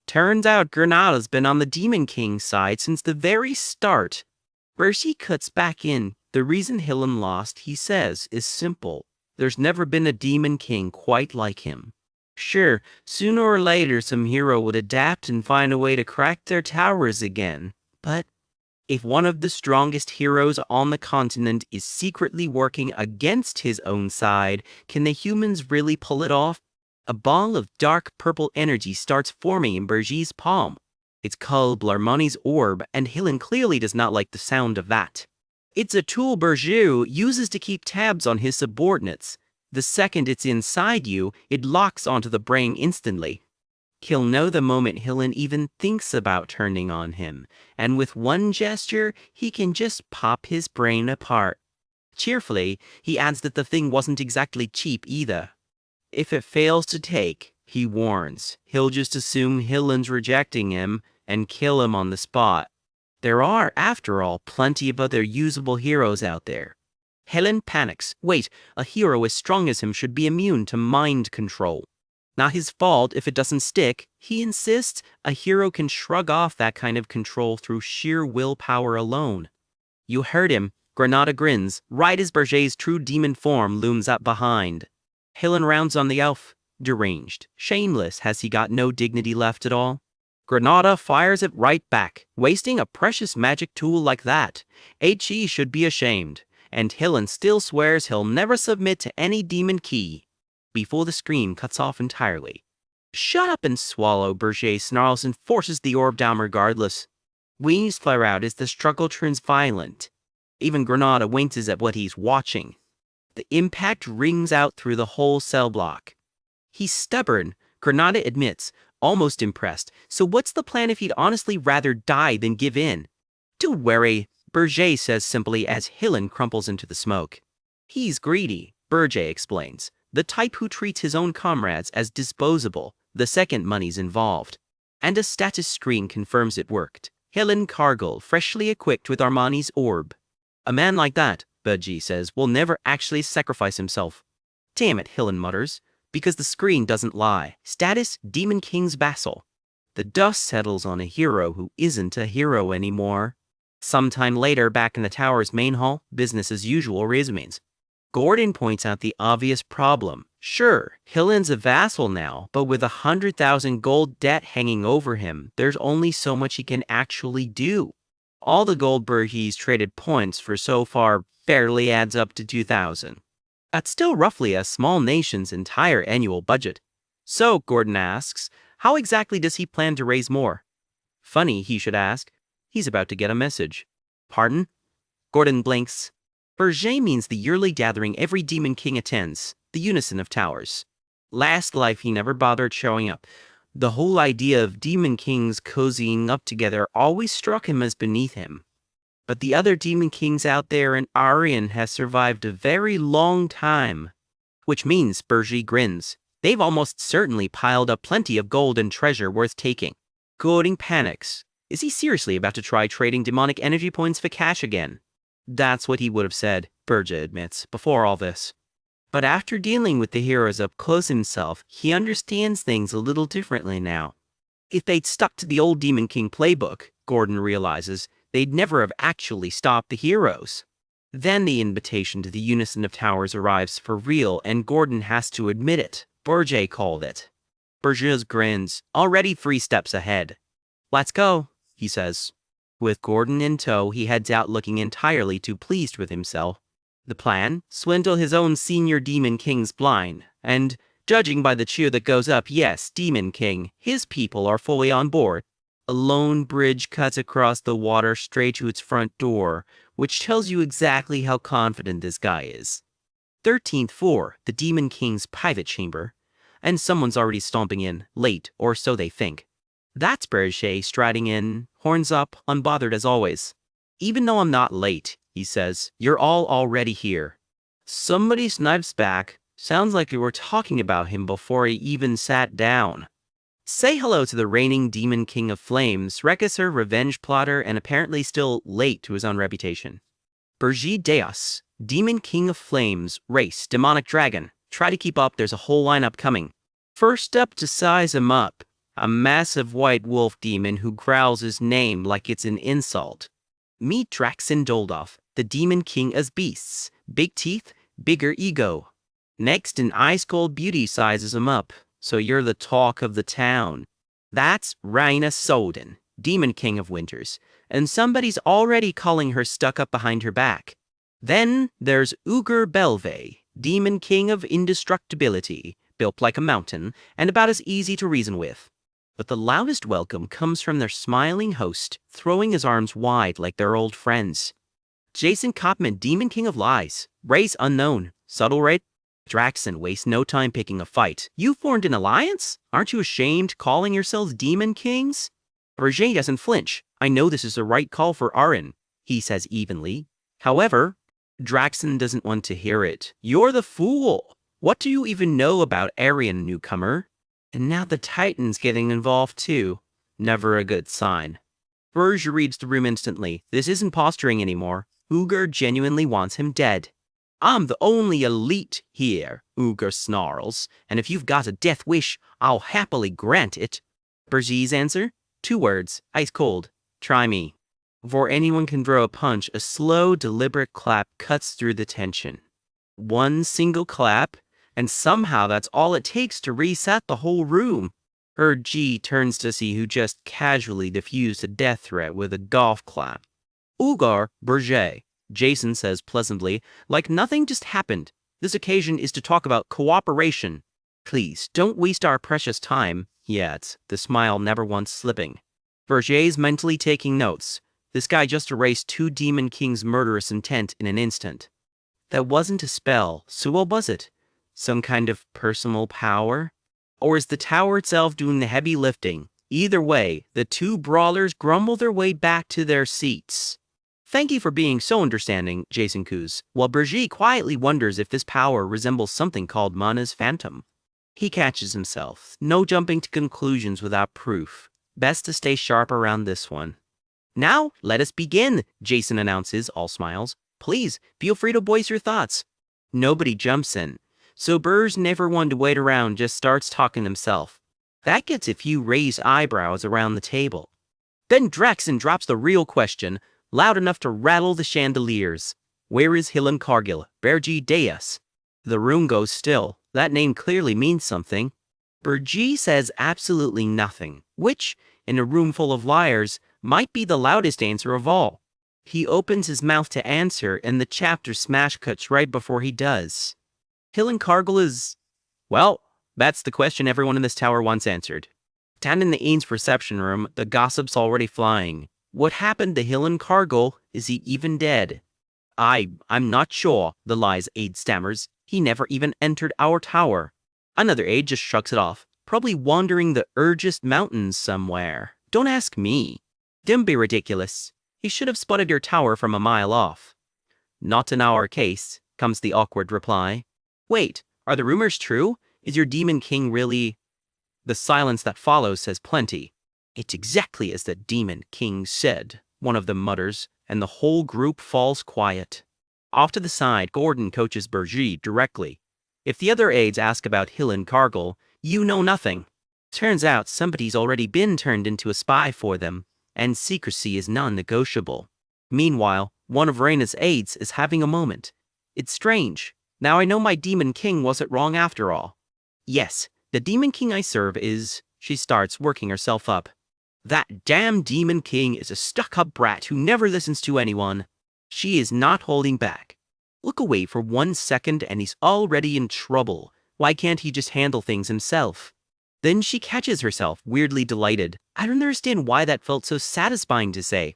Speaker 1: Turns out Granada's been on the Demon King's side since the very start. Berger cuts back in. The reason Helen lost, he says, is simple. There's never been a Demon King quite like him. Sure, sooner or later some hero would adapt and find a way to crack their towers again. But if one of the strongest heroes on the continent is secretly working against his own side, can the humans really pull it off? A ball of dark purple energy starts forming in Berger's palm. It's called Blarmani's orb, and Helen clearly does not like the sound of that. It's a tool Berger uses to keep tabs on his subordinates. The second it's inside you, it locks onto the brain instantly. He'll know the moment Helen even thinks about turning on him, and with one gesture, he can just pop his brain apart. Cheerfully, he adds that the thing wasn't exactly cheap either. If it fails to take, he warns, he'll just assume Helen's rejecting him and kill him on the spot. There are, after all, plenty of other usable heroes out there. Helen panics. Wait, a hero as strong as him should be immune to mind control. Not his fault if it doesn't stick. He insists a hero can shrug off that kind of control through sheer willpower alone. You heard him. Granada grins, right as Berger's true demon form looms up behind. Helen rounds on the elf. Deranged. Shameless. Has he got no dignity left at all? Granada fires it right back, wasting a precious magic tool like that. HE should be ashamed. And Helen still swears he'll never submit to any demon key. Before the scream cuts off entirely. Shut up and swallow, Berger snarls and forces the orb down regardless. Wings flare out as the struggle turns violent. Even Granada winces at what he's watching. The impact rings out through the whole cell block. He's stubborn, Granada admits, almost impressed. So what's the plan if he'd honestly rather die than give in? Don't worry, Berger says simply as Hillen crumples into the smoke. He's greedy, Berger explains. The type who treats his own comrades as disposable the second money's involved. And a status screen confirms it worked. Hillen Cargill, freshly equipped with Armani's orb. A man like that, Berger says, will never actually sacrifice himself. Damn it, Hillen mutters, because the screen doesn't lie. Status, Demon King's vassal. The dust settles on a hero who isn't a hero anymore. Sometime later, back in the tower's main hall, business as usual resumes. Gordon points out the obvious problem. Sure, Hillen's a vassal now, but with 100,000 gold debt hanging over him, there's only so much he can actually do. All the Goldberg he's traded points for so far barely adds up to 2,000. That's still roughly a small nation's entire annual budget. So, Gordon asks, how exactly does he plan to raise more? Funny, he should ask. He's about to get a message. Pardon? Gordon blinks. Berger means the yearly gathering every Demon King attends, the Unison of Towers. Last life he never bothered showing up. The whole idea of Demon Kings cozying up together always struck him as beneath him. But the other Demon Kings out there in Aryan has survived a very long time. Which means, Berger grins, they've almost certainly piled up plenty of gold and treasure worth taking. Gordon panics. Is he seriously about to try trading demonic energy points for cash again? That's what he would have said, Berger admits, before all this. But after dealing with the heroes up close himself, he understands things a little differently now. If they'd stuck to the old Demon King playbook, Gordon realizes, they'd never have actually stopped the heroes. Then the invitation to the Unison of Towers arrives for real, and Gordon has to admit it. Berger called it. Berger grins, already 3 steps ahead. Let's go, he says. With Gordon in tow, he heads out looking entirely too pleased with himself. The plan? Swindle his own senior Demon King's blind, and, judging by the cheer that goes up, yes, Demon King, his people are fully on board. A lone bridge cuts across the water straight to its front door, which tells you exactly how confident this guy is. 13th floor, the Demon King's private chamber, and someone's already stomping in, late, or so they think. That's Berger striding in, horns up, unbothered as always. Even though I'm not late, he says, you're all already here. Somebody snipes back. Sounds like we were talking about him before he even sat down. Say hello to the reigning Demon King of Flames, Regressed revenge plotter, and apparently still late to his own reputation. Berger Deus, Demon King of Flames, race, demonic dragon. Try to keep up, there's a whole lineup coming. First up to size him up. A massive white wolf demon who growls his name like it's an insult. Meet Draxen Doldorf, the Demon King as beasts. Big teeth, bigger ego. Next, an ice-cold beauty sizes him up, so you're the talk of the town. That's Raina Solden, Demon King of Winters, and somebody's already calling her stuck up behind her back. Then there's Ugur Belve, Demon King of Indestructibility, built like a mountain, and about as easy to reason with. But the loudest welcome comes from their smiling host, throwing his arms wide like their old friends. Jason Kopman, Demon King of Lies, race unknown, subtle right? Draxen wastes no time picking a fight. You formed an alliance? Aren't you ashamed calling yourselves Demon Kings? Berger doesn't flinch. I know this is the right call for Arryn, he says evenly. However, Draxen doesn't want to hear it. You're the fool. What do you even know about Arryn, newcomer? And now the Titan's getting involved too. Never a good sign. Berger reads the room instantly. This isn't posturing anymore. Ugur genuinely wants him dead. I'm the only elite here, Ugur snarls, and if you've got a death wish, I'll happily grant it. Berger's answer? 2 words, ice cold. Try me. Before anyone can throw a punch, a slow, deliberate clap cuts through the tension. One single clap, and somehow that's all it takes to reset the whole room. G turns to see who just casually diffused a death threat with a golf clap. Ugur, Berger, Jason says pleasantly, like nothing just happened. This occasion is to talk about cooperation. Please, don't waste our precious time, he adds, the smile never once slipping. Berger's mentally taking notes. This guy just erased 2 Demon Kings' murderous intent in an instant. That wasn't a spell, so what was it? Some kind of personal power? Or is the tower itself doing the heavy lifting? Either way, the two brawlers grumble their way back to their seats. Thank you for being so understanding, Jason coos, while Brigitte quietly wonders if this power resembles something called Mana's phantom. He catches himself. No jumping to conclusions without proof. Best to stay sharp around this one. Now, let us begin, Jason announces, all smiles. Please, feel free to voice your thoughts. Nobody jumps in. So Burr's never one to wait around, just starts talking himself. That gets a few raised eyebrows around the table. Then Draxon drops the real question, loud enough to rattle the chandeliers. Where is Hillen Cargill, Bergi Deus? The room goes still. That name clearly means something. Bergi says absolutely nothing, which, in a room full of liars, might be the loudest answer of all. He opens his mouth to answer, and the chapter smash cuts right before he does. Hillen Cargill is... Well, that's the question everyone in this tower wants answered. Down in the Ains reception room, the gossip's already flying. What happened to Hillen Cargill? Is he even dead? I'm not sure, the lies aide stammers. He never even entered our tower. Another aide just shrugs it off, probably wandering the Urgest Mountains somewhere. Don't ask me. Don't be ridiculous. He should have spotted your tower from a mile off. Not in our case, comes the awkward reply. Wait, are the rumors true? Is your demon king really... The silence that follows says plenty. It's exactly as the demon king said, one of them mutters, and the whole group falls quiet. Off to the side, Gordon coaches Brigitte directly. If the other aides ask about Hillen Cargill, you know nothing. Turns out somebody's already been turned into a spy for them, and secrecy is non-negotiable. Meanwhile, one of Reina's aides is having a moment. It's strange. Now I know my demon king wasn't wrong after all. Yes, the demon king I serve is... She starts working herself up. That damn demon king is a stuck-up brat who never listens to anyone. She is not holding back. Look away for 1 second and he's already in trouble. Why can't he just handle things himself? Then she catches herself, weirdly delighted. I don't understand why that felt so satisfying to say.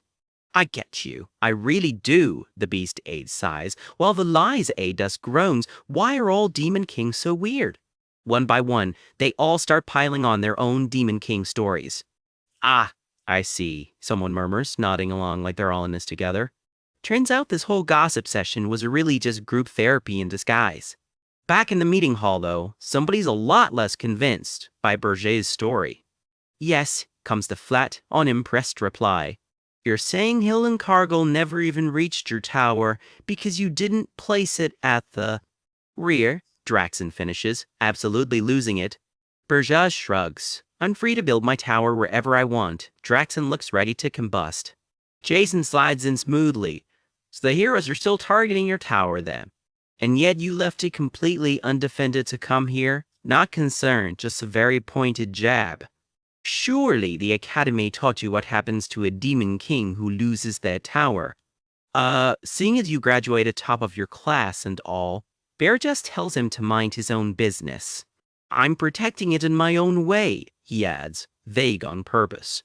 Speaker 1: I get you. I really do, the beast aide sighs, while the lies aide does groans. Why are all demon kings so weird? One by one, they all start piling on their own demon king stories. Ah, I see, someone murmurs, nodding along like they're all in this together. Turns out this whole gossip session was really just group therapy in disguise. Back in the meeting hall, though, somebody's a lot less convinced by Berger's story. Yes, comes the flat, unimpressed reply. You're saying Hillen Cargill never even reached your tower because you didn't place it at the rear, Draxon finishes, absolutely losing it. Berger shrugs. I'm free to build my tower wherever I want. Draxon looks ready to combust. Jason slides in smoothly. So the heroes are still targeting your tower then. And yet you left it completely undefended to come here? Not concerned, just a very pointed jab. Surely the Academy taught you what happens to a demon king who loses their tower. Seeing as you graduated top of your class and all, Bear just tells him to mind his own business. I'm protecting it in my own way, he adds, vague on purpose.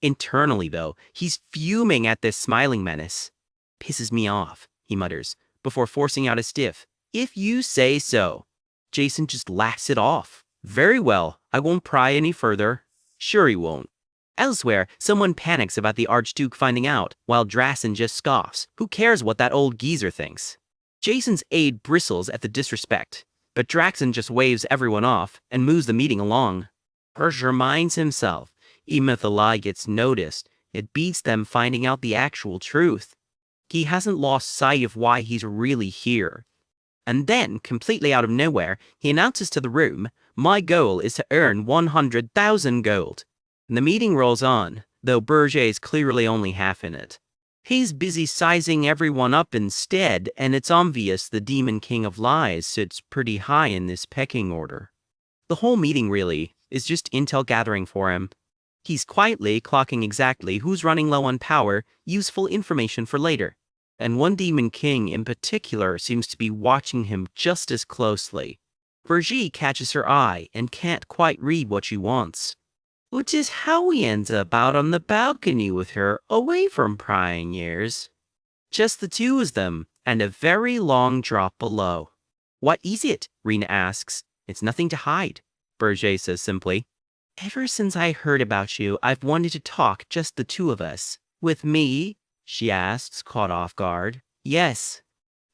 Speaker 1: Internally, though, he's fuming at this smiling menace. Pisses me off, he mutters, before forcing out a stiff, if you say so. Jason just laughs it off. Very well, I won't pry any further. Sure he won't. Elsewhere, someone panics about the Archduke finding out, while Draxon just scoffs. Who cares what that old geezer thinks? Jason's aide bristles at the disrespect, but Draxon just waves everyone off and moves the meeting along. Hirsch reminds himself, even if the lie gets noticed, it beats them finding out the actual truth. He hasn't lost sight of why he's really here. And then, completely out of nowhere, he announces to the room, my goal is to earn 100,000 gold. And the meeting rolls on, though Berger is clearly only half in it. He's busy sizing everyone up instead, and it's obvious the Demon King of Lies sits pretty high in this pecking order. The whole meeting, really, is just intel gathering for him. He's quietly clocking exactly who's running low on power, useful information for later. And one Demon King in particular seems to be watching him just as closely. Brigitte catches her eye and can't quite read what she wants. Which is how he ends up out on the balcony with her, away from prying ears. Just the two of them, and a very long drop below. What is it? Rena asks. It's nothing to hide. Berger says simply. Ever since I heard about you, I've wanted to talk, just the two of us. With me? She asks, caught off guard. Yes.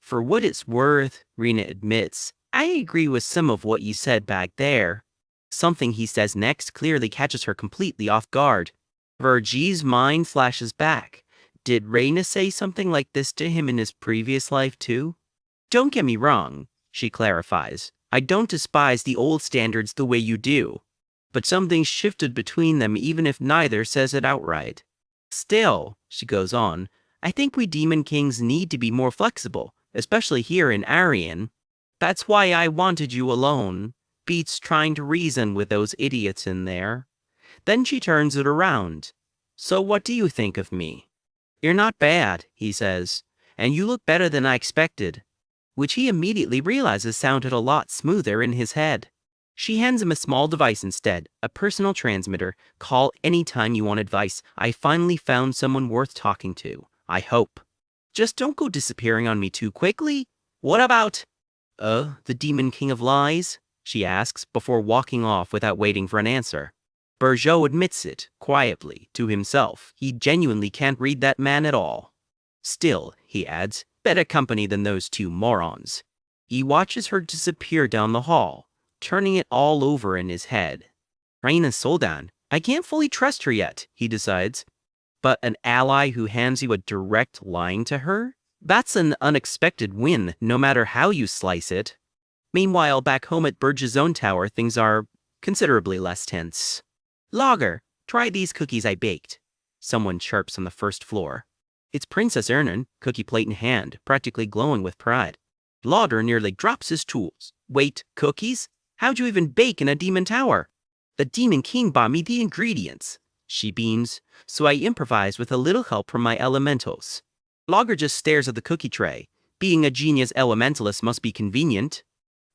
Speaker 1: For what it's worth, Rena admits, I agree with some of what you said back there. Something he says next clearly catches her completely off guard. Vergie's mind flashes back. Did Rena say something like this to him in his previous life too? Don't get me wrong, she clarifies. I don't despise the old standards the way you do. But something shifted between them even if neither says it outright. Still, she goes on, I think we Demon Kings need to be more flexible, especially here in Arian. That's why I wanted you alone. Beats trying to reason with those idiots in there. Then she turns it around. So what do you think of me? You're not bad, he says, and you look better than I expected. Which he immediately realizes sounded a lot smoother in his head. She hands him a small device instead, a personal transmitter. Call anytime you want advice. I finally found someone worth talking to. I hope. Just don't go disappearing on me too quickly. What about, the Demon King of Lies? She asks, before walking off without waiting for an answer. Bergeau admits it, quietly, to himself. He genuinely can't read that man at all. Still, he adds, better company than those two morons. He watches her disappear down the hall, turning it all over in his head. Reina Soldan, I can't fully trust her yet, he decides. But an ally who hands you a direct line to her? That's an unexpected win, no matter how you slice it. Meanwhile, back home at Burge's own tower, things are considerably less tense. Logger, try these cookies I baked. Someone chirps on the first floor. It's Princess Ernan, cookie plate in hand, practically glowing with pride. Logger nearly drops his tools. Wait, cookies? How'd you even bake in a demon tower? The Demon King bought me the ingredients. She beams, so I improvise with a little help from my elementals. Logger just stares at the cookie tray. Being a genius elementalist must be convenient.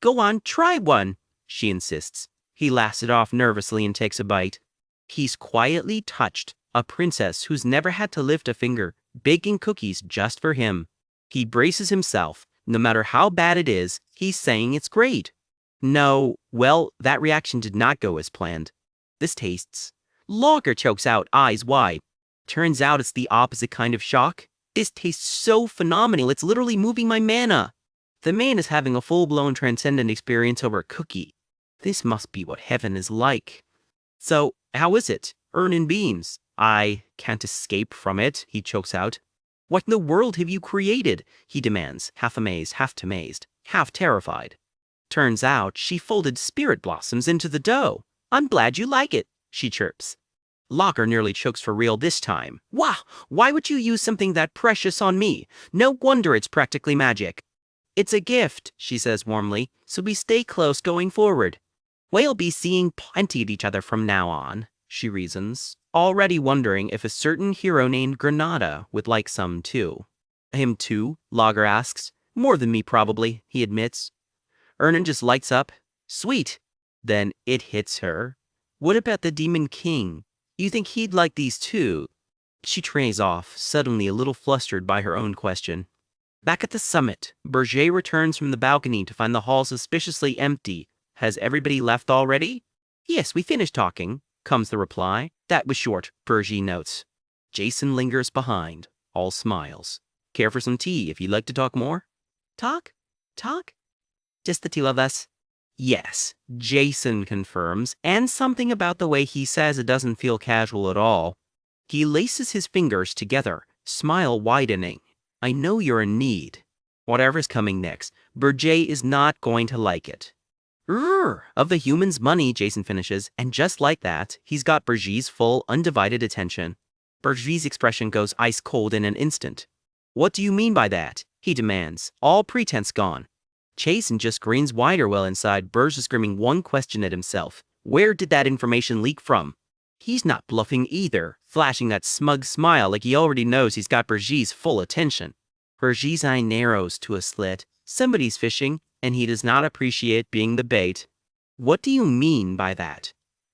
Speaker 1: Go on, try one, she insists. He laughs it off nervously and takes a bite. He's quietly touched, a princess who's never had to lift a finger, baking cookies just for him. He braces himself. No matter how bad it is, he's saying it's great. No, well, that reaction did not go as planned. This tastes. Logger chokes out, eyes wide. Turns out it's the opposite kind of shock. This tastes so phenomenal, it's literally moving my mana. The man is having a full-blown transcendent experience over a cookie. This must be what heaven is like. So, how is it? Ernan beams. I can't escape from it, he chokes out. What in the world have you created? He demands, half amazed, half terrified. Turns out she folded spirit blossoms into the dough. I'm glad you like it, she chirps. Logger nearly chokes for real this time. Wow, why would you use something that precious on me? No wonder it's practically magic. It's a gift, she says warmly, so we stay close going forward. We'll be seeing plenty of each other from now on, she reasons, already wondering if a certain hero named Granada would like some too. Him too? Logger asks. More than me probably, he admits. Ernan just lights up. Sweet. Then it hits her. What about the Demon King? You think he'd like these too? She trays off, suddenly a little flustered by her own question. Back at the summit, Berger returns from the balcony to find the hall suspiciously empty. Has everybody left already? Yes, we finished talking, comes the reply. That was short, Berger notes. Jason lingers behind, all smiles. Care for some tea if you'd like to talk more? Talk? Just the two of us? Yes, Jason confirms, and something about the way he says it doesn't feel casual at all. He laces his fingers together, smile widening. I know you're in need. Whatever's coming next, Berger is not going to like it. Of the human's money, Jason finishes, and just like that, he's got Berger's full, undivided attention. Berger's expression goes ice cold in an instant. What do you mean by that? He demands, all pretense gone. Jason just grins wider while inside, Berger screaming one question at himself. Where did that information leak from? He's not bluffing either, flashing that smug smile like he already knows he's got Berger's full attention. Berger's eye narrows to a slit. Somebody's fishing, and he does not appreciate being the bait. What do you mean by that?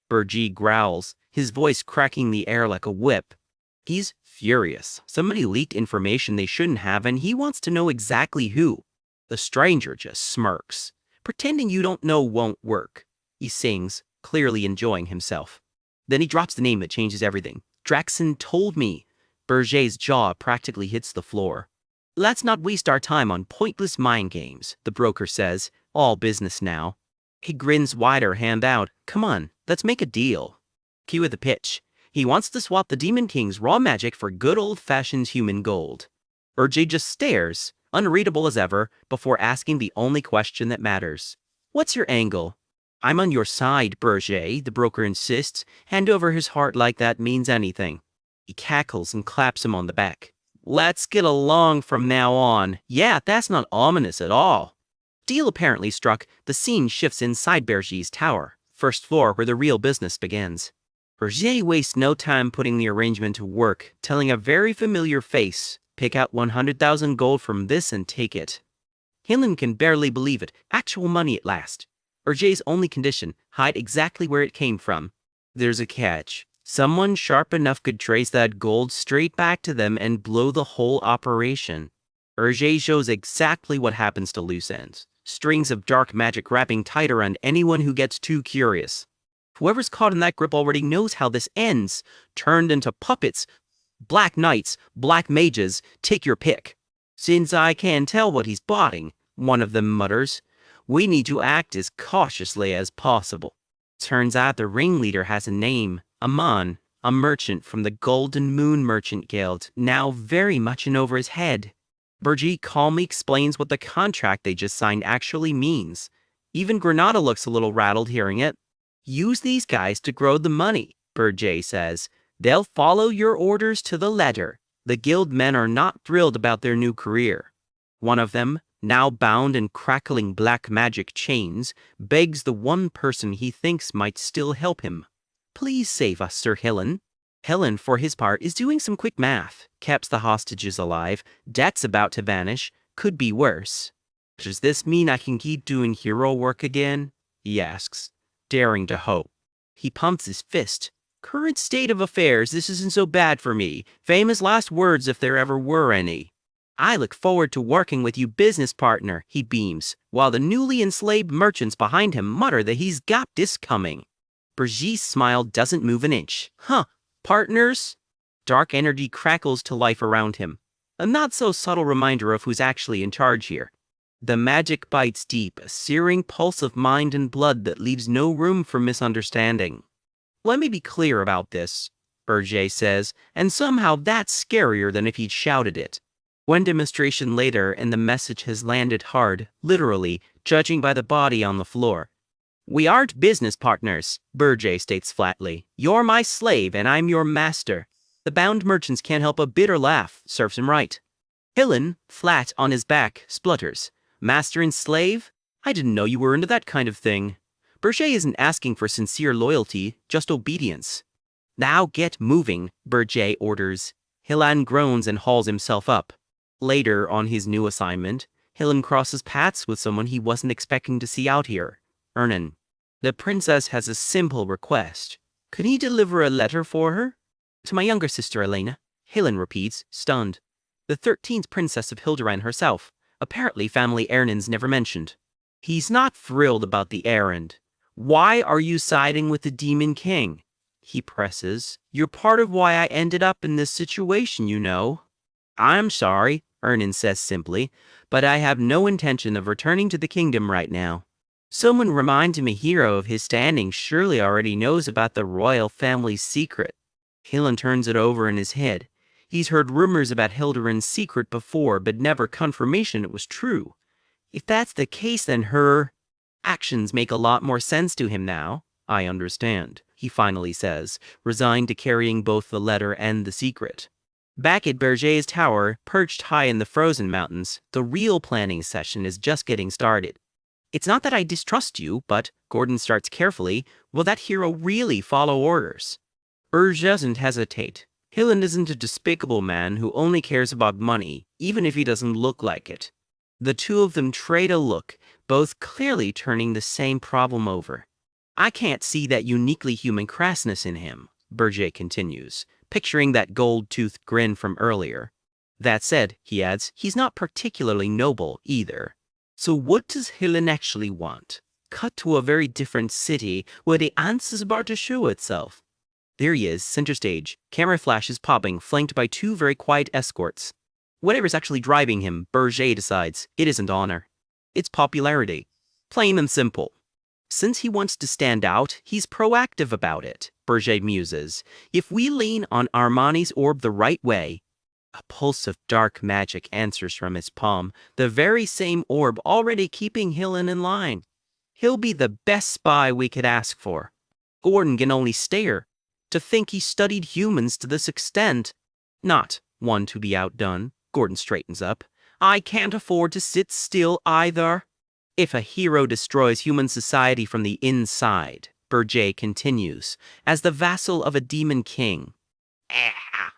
Speaker 1: Berger growls, his voice cracking the air like a whip. He's furious. Somebody leaked information they shouldn't have, and he wants to know exactly who. The stranger just smirks. Pretending you don't know won't work. he sings, clearly enjoying himself. Then he drops the name that changes everything. Draxon told me. Berger's jaw practically hits the floor. Let's not waste our time on pointless mind games, the broker says, all business now. He grins wider, hand out. Come on, let's make a deal. Cue the pitch. He wants to swap the Demon King's raw magic for good old-fashioned human gold. Berger just stares, unreadable as ever, before asking the only question that matters. What's your angle? I'm on your side, Berger, the broker insists. Hand over his heart like that means anything. He cackles and claps him on the back. Let's get along from now on. Yeah, that's not ominous at all. Deal apparently struck, the scene shifts inside Berger's tower, first floor where the real business begins. Berger wastes no time putting the arrangement to work, telling a very familiar face, pick out 100,000 gold from this and take it. Helen can barely believe it, actual money at last. Berger's only condition, hide exactly where it came from. There's a catch. Someone sharp enough could trace that gold straight back to them and blow the whole operation. Berger shows exactly what happens to loose ends. Strings of dark magic wrapping tight around anyone who gets too curious. Whoever's caught in that grip already knows how this ends. Turned into puppets. Black knights, black mages, take your pick. Since I can't tell what he's botting, one of them mutters, we need to act as cautiously as possible. Turns out the ringleader has a name. Aman, a merchant from the Golden Moon Merchant Guild, now very much in over his head. Berger calmly explains what the contract they just signed actually means. Even Granada looks a little rattled hearing it. Use these guys to grow the money, Berger says. They'll follow your orders to the letter. The guild men are not thrilled about their new career. One of them, now bound in crackling black magic chains, begs the one person he thinks might still help him. Please save us, Sir Helen. Helen, for his part, is doing some quick math. Kept the hostages alive. Debt's about to vanish. Could be worse. Does this mean I can keep doing hero work again? He asks, daring to hope. He pumps his fist. Current state of affairs, this isn't so bad for me. Famous last words if there ever were any. I look forward to working with you, business partner, he beams, while the newly enslaved merchants behind him mutter that he's got this coming. Berger's smile doesn't move an inch. Huh, partners? Dark energy crackles to life around him. A not-so-subtle reminder of who's actually in charge here. The magic bites deep, a searing pulse of mind and blood that leaves no room for misunderstanding. Let me be clear about this, Berger says, and somehow that's scarier than if he'd shouted it. One demonstration later and the message has landed hard, literally, judging by the body on the floor. We aren't business partners, Berger states flatly. You're my slave and I'm your master. The bound merchants can't help a bitter laugh, serves him right. Helen, flat on his back, splutters. Master and slave? I didn't know you were into that kind of thing. Berger isn't asking for sincere loyalty, just obedience. Now get moving, Berger orders. Helen groans and hauls himself up. Later, on his new assignment, Helen crosses paths with someone he wasn't expecting to see out here. Ernan. The princess has a simple request. Could he deliver a letter for her? To my younger sister, Elena, Helen repeats, stunned. The 13th princess of Hilderan herself. Apparently family Ernan's never mentioned. He's not thrilled about the errand. Why are you siding with the Demon King? He presses. You're part of why I ended up in this situation, you know. I'm sorry, Ernan says simply, but I have no intention of returning to the kingdom right now. Someone remind him a hero of his standing surely already knows about the royal family's secret. Helen turns it over in his head. He's heard rumors about Hilderan's secret before, but never confirmation it was true. If that's the case, then her actions make a lot more sense to him now. I understand, he finally says, resigned to carrying both the letter and the secret. Back at Berger's tower, perched high in the frozen mountains, the real planning session is just getting started. It's not that I distrust you, but, Gordon starts carefully, will that hero really follow orders? Berger doesn't hesitate. Helen isn't a despicable man who only cares about money, even if he doesn't look like it. The two of them trade a look, both clearly turning the same problem over. I can't see that uniquely human crassness in him, Berger continues, picturing that gold-toothed grin from earlier. That said, he adds, he's not particularly noble either. So what does Helen actually want? cut to a very different city where the answer is about to show itself. There he is, center stage, camera flashes popping, flanked by two very quiet escorts. Whatever's actually driving him, Berger decides, it isn't honor. It's popularity. Plain and simple. Since he wants to stand out, he's proactive about it, Berger muses. If we lean on Armani's orb the right way, a pulse of dark magic answers from his palm, the very same orb already keeping Hillen in line. He'll be the best spy we could ask for. Gordon can only stare. To think he studied humans to this extent. Not one to be outdone, Gordon straightens up. I can't afford to sit still either. If a hero destroys human society from the inside, Berger continues, as the vassal of a demon king.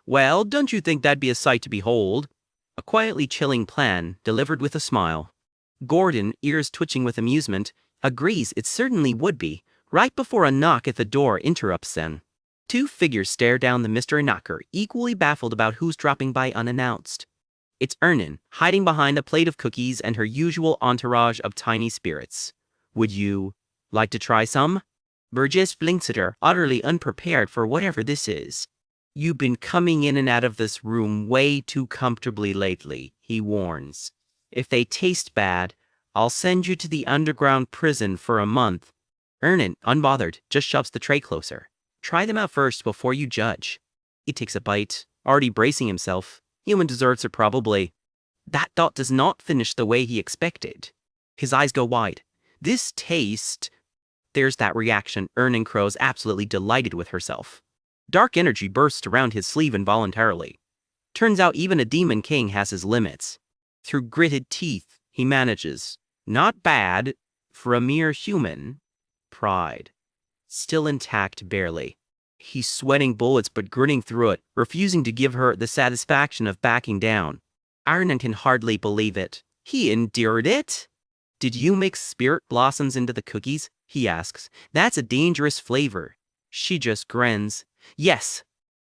Speaker 1: Well, don't you think that'd be a sight to behold? A quietly chilling plan, delivered with a smile. Gordon, ears twitching with amusement, agrees it certainly would be, right before a knock at the door interrupts them. Two figures stare down the mystery knocker, equally baffled about who's dropping by unannounced. It's Ernan, hiding behind a plate of cookies and her usual entourage of tiny spirits. Would you like to try some? Burgess blinks at her, utterly unprepared for whatever this is. You've been coming in and out of this room way too comfortably lately, he warns. If they taste bad, I'll send you to the underground prison for a month. Ernan, unbothered, just shoves the tray closer. Try them out first before you judge. He takes a bite, already bracing himself. Human desserts are probably... That thought does not finish the way he expected. His eyes go wide. This taste... There's that reaction. Ernan crows, absolutely delighted with herself. Dark energy bursts around his sleeve involuntarily. Turns out even a demon king has his limits. Through gritted teeth, he manages. Not bad for a mere human. Pride. Still intact barely. He's sweating bullets but grinning through it, refusing to give her the satisfaction of backing down. Arnon can hardly believe it. He endured it? Did you mix spirit blossoms into the cookies? He asks. That's a dangerous flavor. She just grins. Yes,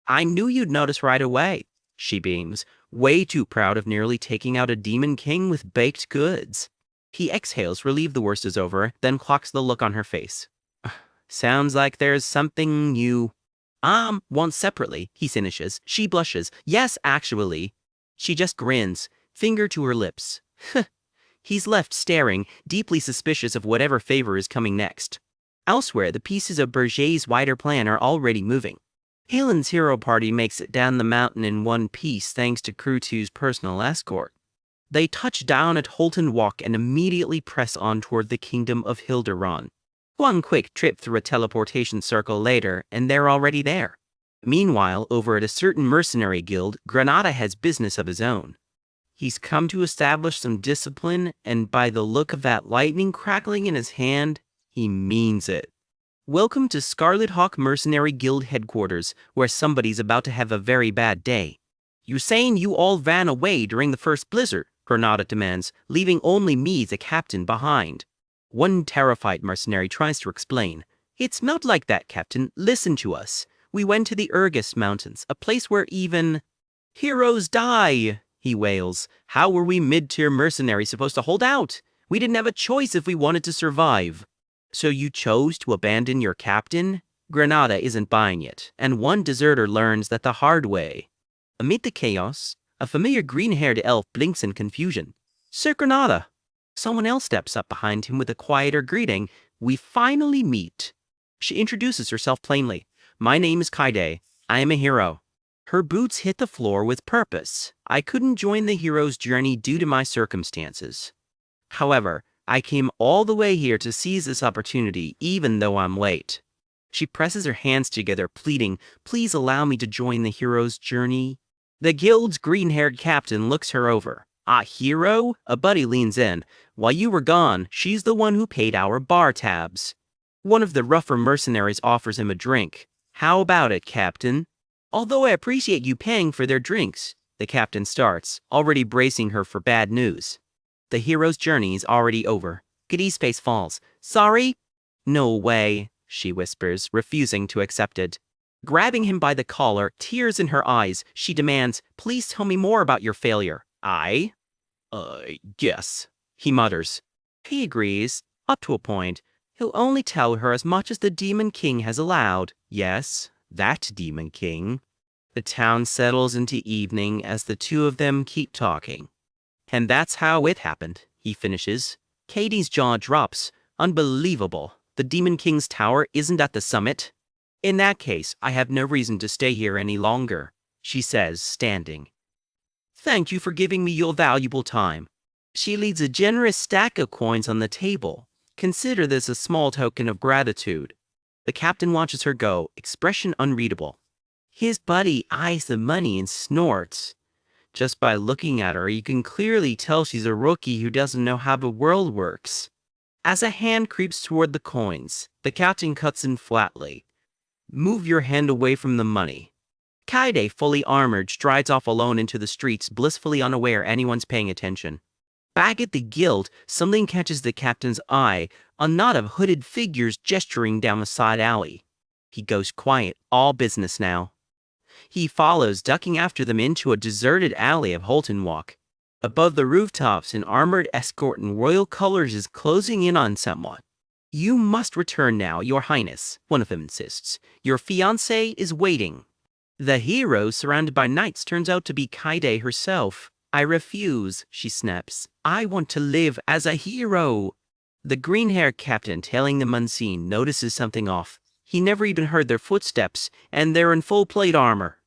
Speaker 1: I knew you'd notice right away. She beams, way too proud of nearly taking out a demon king with baked goods. He exhales, relieved the worst is over, then clocks the look on her face. Sounds like there's something you... want separately, he finishes. She blushes. Yes, actually. She just grins, finger to her lips. He's left staring, deeply suspicious of whatever favor is coming next. Elsewhere, the pieces of Berger's wider plan are already moving. Helen's hero party makes it down the mountain in one piece thanks to Crew 2's personal escort. They touch down at Holton Walk and immediately press on toward the kingdom of Hilderon. One quick trip through a teleportation circle later, and they're already there. Meanwhile, over at a certain mercenary guild, Granada has business of his own. He's come to establish some discipline, and by the look of that lightning crackling in his hand, he means it. Welcome to Scarlet Hawk Mercenary Guild headquarters, where somebody's about to have a very bad day. You're saying you all ran away during the first blizzard, Granada demands, leaving only me, the captain, behind. One terrified mercenary tries to explain. It's not like that, Captain. Listen to us. We went to the Regressed Mountains, a place where even heroes die, he wails. How were we mid-tier mercenaries supposed to hold out? We didn't have a choice if we wanted to survive. So you chose to abandon your captain? Granada isn't buying it, and one deserter learns that the hard way. Amid the chaos, a familiar green-haired elf blinks in confusion. Sir Granada! Someone else steps up behind him with a quieter greeting. We finally meet. She introduces herself plainly. My name is Kaide. I am a hero. Her boots hit the floor with purpose. I couldn't join the hero's journey due to my circumstances. However, I came all the way here to seize this opportunity, even though I'm late. She presses her hands together, pleading, please allow me to join the hero's journey. The guild's green-haired captain looks her over. A hero? A buddy leans in. While you were gone, she's the one who paid our bar tabs. One of the rougher mercenaries offers him a drink. How about it, Captain? Although I appreciate you paying for their drinks, the captain starts, already bracing her for bad news. The hero's journey is already over. Kitty's face falls. Sorry? No way, she whispers, refusing to accept it. Grabbing him by the collar, tears in her eyes, she demands, please tell me more about your failure. Guess, he mutters. He agrees, up to a point. He'll only tell her as much as the Demon King has allowed. Yes, that Demon King. The town settles into evening as the two of them keep talking. And that's how it happened, he finishes. Katie's jaw drops. Unbelievable. The Demon King's tower isn't at the summit. In that case, I have no reason to stay here any longer, she says, standing. Thank you for giving me your valuable time. She leaves a generous stack of coins on the table. Consider this a small token of gratitude. The captain watches her go, expression unreadable. His buddy eyes the money and snorts. Just by looking at her, you can clearly tell she's a rookie who doesn't know how the world works. As a hand creeps toward the coins, the captain cuts in flatly. Move your hand away from the money. Kaide, fully armored, strides off alone into the streets, blissfully unaware anyone's paying attention. Back at the guild, something catches the captain's eye, a knot of hooded figures gesturing down a side alley. He goes quiet, all business now. He follows, ducking after them into a deserted alley of Holton Walk. Above the rooftops, an armored escort in royal colors is closing in on someone. You must return now, your highness, one of them insists. Your fiancé is waiting. The hero, surrounded by knights, turns out to be Kaide herself. I refuse, she snaps. I want to live as a hero. The green-haired captain, tailing them unseen, notices something off. He never even heard their footsteps, and they're in full plate armor.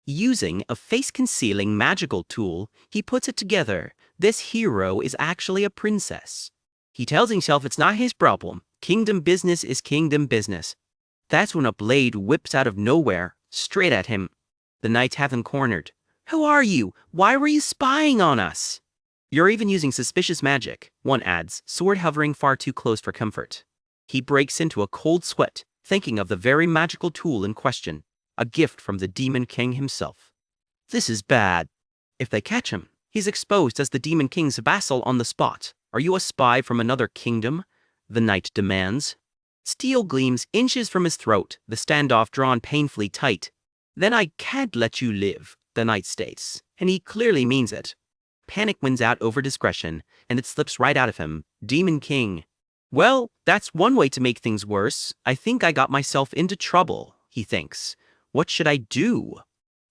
Speaker 1: Using a face-concealing magical tool, he puts it together. This hero is actually a princess. He tells himself it's not his problem. Kingdom business is kingdom business. That's when a blade whips out of nowhere, straight at him. The knights have him cornered. Who are you? Why were you spying on us? You're even using suspicious magic, one adds, sword hovering far too close for comfort. He breaks into a cold sweat, thinking of the very magical tool in question, a gift from the Demon King himself. This is bad. If they catch him, he's exposed as the Demon King's vassal on the spot. Are you a spy from another kingdom? The knight demands. Steel gleams inches from his throat, the standoff drawn painfully tight. Then I can't let you live, the knight states, and he clearly means it. Panic wins out over discretion, and it slips right out of him. Demon King. Well, that's one way to make things worse. I think I got myself into trouble, he thinks. What should I do?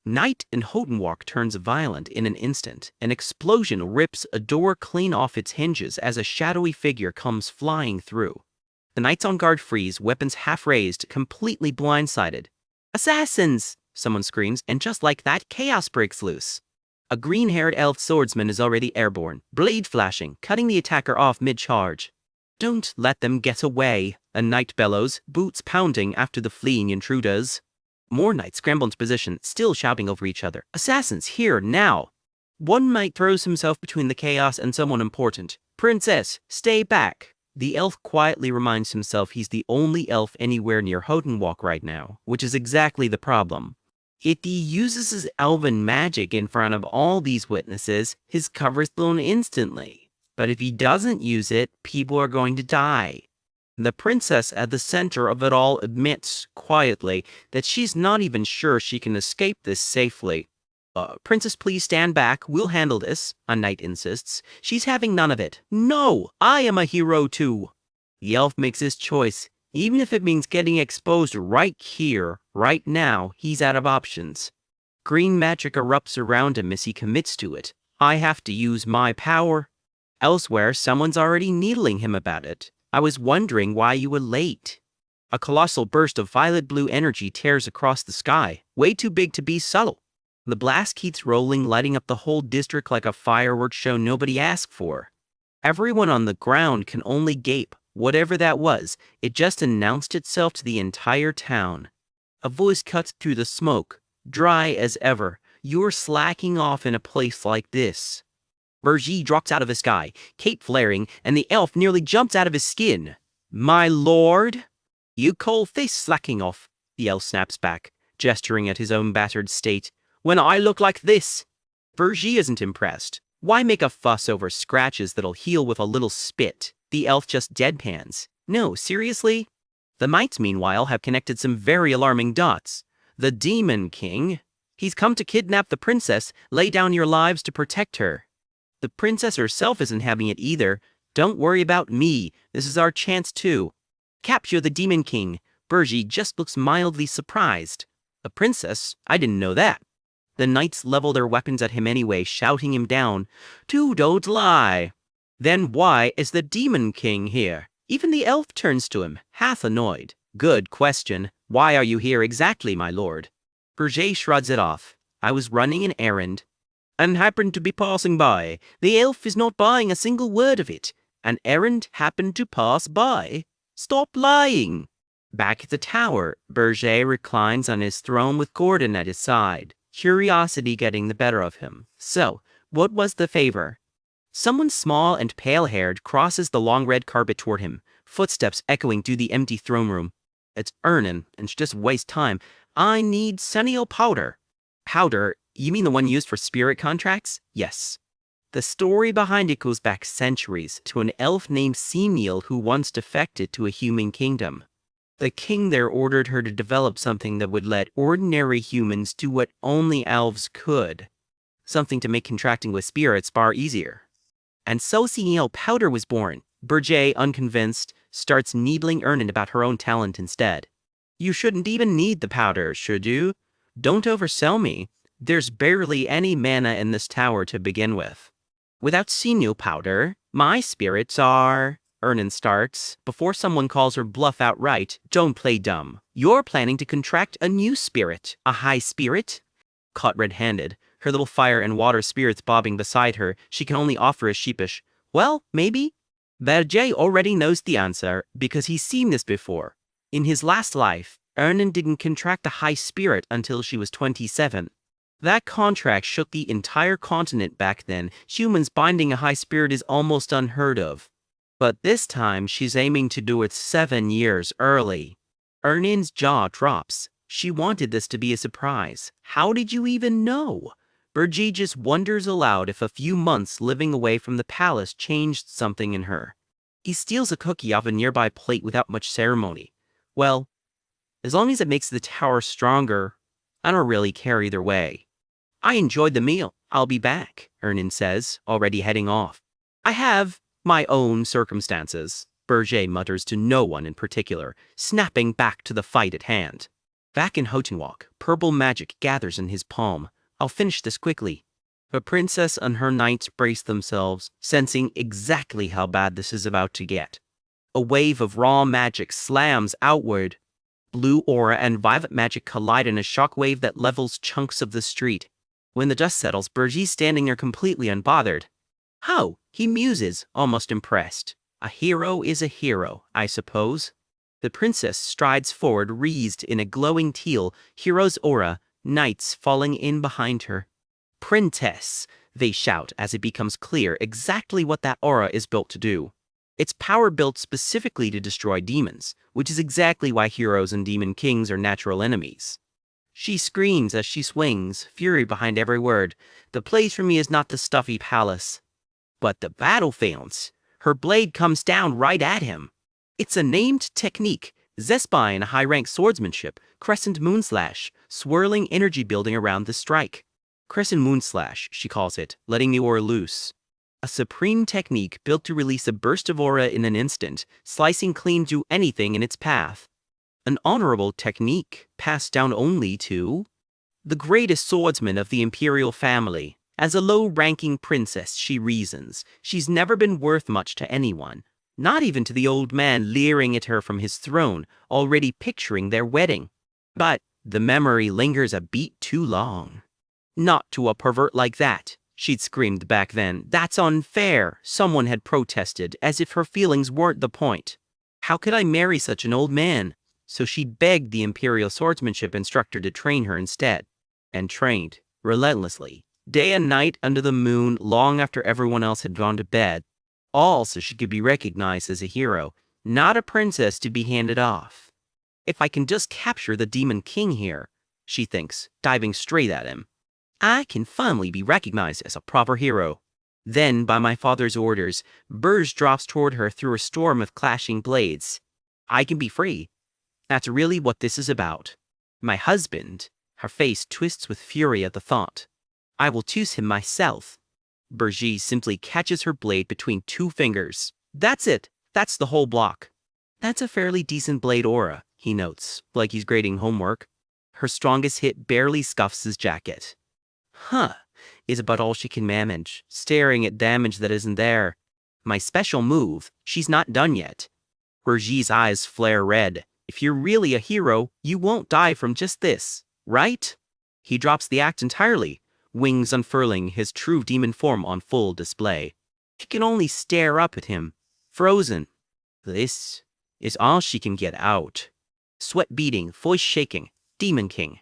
Speaker 1: Night in Hotenwalk turns violent in an instant. An explosion rips a door clean off its hinges as a shadowy figure comes flying through. The knights on guard freeze, weapons half raised, completely blindsided. Assassins! Someone screams, and just like that, chaos breaks loose. A green-haired elf swordsman is already airborne, blade flashing, cutting the attacker off mid-charge. Don't let them get away, a knight bellows, boots pounding after the fleeing intruders. More knights scramble into position, still shouting over each other. Assassins, here, now! One knight throws himself between the chaos and someone important. Princess, stay back! The elf quietly reminds himself he's the only elf anywhere near Hotenwalk right now, which is exactly the problem. If he uses his elven magic in front of all these witnesses, his cover's blown instantly. But if he doesn't use it, people are going to die. The princess at the center of it all admits, quietly, that she's not even sure she can escape this safely. Princess, please stand back. We'll handle this, a knight insists. She's having none of it. No, I am a hero too. The elf makes his choice. Even if it means getting exposed right here, right now, he's out of options. Green magic erupts around him as he commits to it. I have to use my power. Elsewhere, someone's already needling him about it. I was wondering why you were late. A colossal burst of violet-blue energy tears across the sky, way too big to be subtle. The blast keeps rolling, lighting up the whole district like a fireworks show nobody asked for. Everyone on the ground can only gape. Whatever that was, it just announced itself to the entire town. A voice cuts through the smoke, dry as ever. You're slacking off in a place like this. Vergy drops out of the sky, cape flaring, and the elf nearly jumps out of his skin. My lord? You call this slacking off? The elf snaps back, gesturing at his own battered state. When I look like this? Vergy isn't impressed. Why make a fuss over scratches that'll heal with a little spit? The elf just deadpans. No, seriously? The mites, meanwhile, have connected some very alarming dots. The Demon King. He's come to kidnap the princess, lay down your lives to protect her. The princess herself isn't having it either. Don't worry about me. This is our chance too. Capture the Demon King. Bergie just looks mildly surprised. A princess? I didn't know that. The knights level their weapons at him anyway, shouting him down. "Two don't lie." Then why is the Demon King here? Even the elf turns to him, half annoyed. Good question. Why are you here exactly, my lord? Berger shrugs it off. I was running an errand, and happened to be passing by. The elf is not buying a single word of it. An errand happened to pass by. Stop lying. Back at the tower, Berger reclines on his throne with Gordon at his side, curiosity getting the better of him. So, what was the favor? Someone small and pale-haired crosses the long red carpet toward him, footsteps echoing through the empty throne room. It's Ernan, and she just wastes time. I need Senio powder. Powder? You mean the one used for spirit contracts? Yes. The story behind it goes back centuries to an elf named Seniel who once defected to a human kingdom. The king there ordered her to develop something that would let ordinary humans do what only elves could. Something to make contracting with spirits far easier. And so Seniel powder was born. Berger, unconvinced, starts needling Ernan about her own talent instead. You shouldn't even need the powder, should you? Don't oversell me. There's barely any mana in this tower to begin with. Without sinew powder, my spirits are... Ernan starts. Before someone calls her bluff outright, don't play dumb. You're planning to contract a new spirit. A high spirit? Caught red-handed, her little fire and water spirits bobbing beside her, she can only offer a sheepish, well, maybe? Berger already knows the answer, because he's seen this before. In his last life, Ernan didn't contract a high spirit until she was 27. That contract shook the entire continent back then. Humans binding a high spirit is almost unheard of. But this time, she's aiming to do it 7 years early. Ernan's jaw drops. She wanted this to be a surprise. How did you even know? Berger just wonders aloud if a few months living away from the palace changed something in her. He steals a cookie off a nearby plate without much ceremony. Well, as long as it makes the tower stronger, I don't really care either way. I enjoyed the meal. I'll be back, Ernan says, already heading off. I have my own circumstances, Berger mutters to no one in particular, snapping back to the fight at hand. Back in Hotenwalk, purple magic gathers in his palm. I'll finish this quickly. The princess and her knights brace themselves, sensing exactly how bad this is about to get. A wave of raw magic slams outward. Blue aura and violet magic collide in a shockwave that levels chunks of the street. When the dust settles, Berger's standing there completely unbothered. How? He muses, almost impressed. A hero is a hero, I suppose. The princess strides forward, wreathed in a glowing teal, hero's aura, knights falling in behind her. Princess, they shout as it becomes clear exactly what that aura is built to do. It's power built specifically to destroy demons, which is exactly why heroes and demon kings are natural enemies. She screams as she swings, fury behind every word. The place for me is not the stuffy palace, but the battlefields. Her blade comes down right at him. It's a named technique, Zespine high-rank swordsmanship, Crescent Moonslash, swirling energy building around the strike. Crescent Moonslash, she calls it, letting the aura loose. A supreme technique built to release a burst of aura in an instant, slicing clean through anything in its path. An honorable technique, passed down only to the greatest swordsman of the imperial family. As a low-ranking princess, she reasons, she's never been worth much to anyone. Not even to the old man leering at her from his throne, already picturing their wedding. But the memory lingers a beat too long. Not to a pervert like that, she'd screamed back then. That's unfair, someone had protested, as if her feelings weren't the point. How could I marry such an old man? So she begged the imperial swordsmanship instructor to train her instead. And trained, relentlessly, day and night under the moon, long after everyone else had gone to bed. All so she could be recognized as a hero, not a princess to be handed off. If I can just capture the Demon King here, she thinks, diving straight at him, I can finally be recognized as a proper hero. Then, by my father's orders, Berge drops toward her through a storm of clashing blades. I can be free. That's really what this is about. My husband, her face twists with fury at the thought. I will choose him myself. Berger simply catches her blade between 2 fingers. That's it. That's the whole block. That's a fairly decent blade aura, he notes, like he's grading homework. Her strongest hit barely scuffs his jacket. Huh, is about all she can manage, staring at damage that isn't there. My special move, she's not done yet. Burji's eyes flare red. If you're really a hero, you won't die from just this, right? He drops the act entirely, wings unfurling, his true demon form on full display. She can only stare up at him, frozen. This is all she can get out. Sweat beading, voice shaking, Demon King.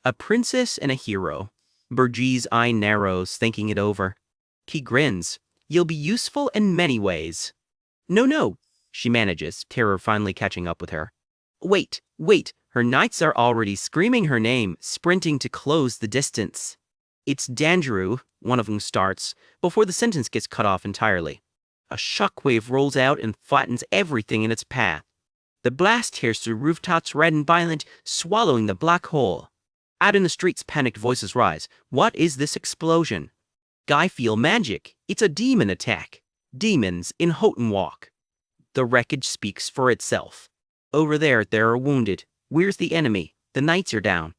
Speaker 1: A princess and a hero. Burji's eye narrows, thinking it over. He grins. You'll be useful in many ways. No, she manages, terror finally catching up with her. Wait, her knights are already screaming her name, sprinting to close the distance. It's Danjuru, one of them starts, before the sentence gets cut off entirely. A shockwave rolls out and flattens everything in its path. The blast tears through rooftops red and violent, swallowing the black hole. Out in the streets, panicked voices rise. What is this explosion? Guy feel magic. It's a demon attack. Demons in Houghton Walk. The wreckage speaks for itself. Over there are wounded. Where's the enemy? The knights are down.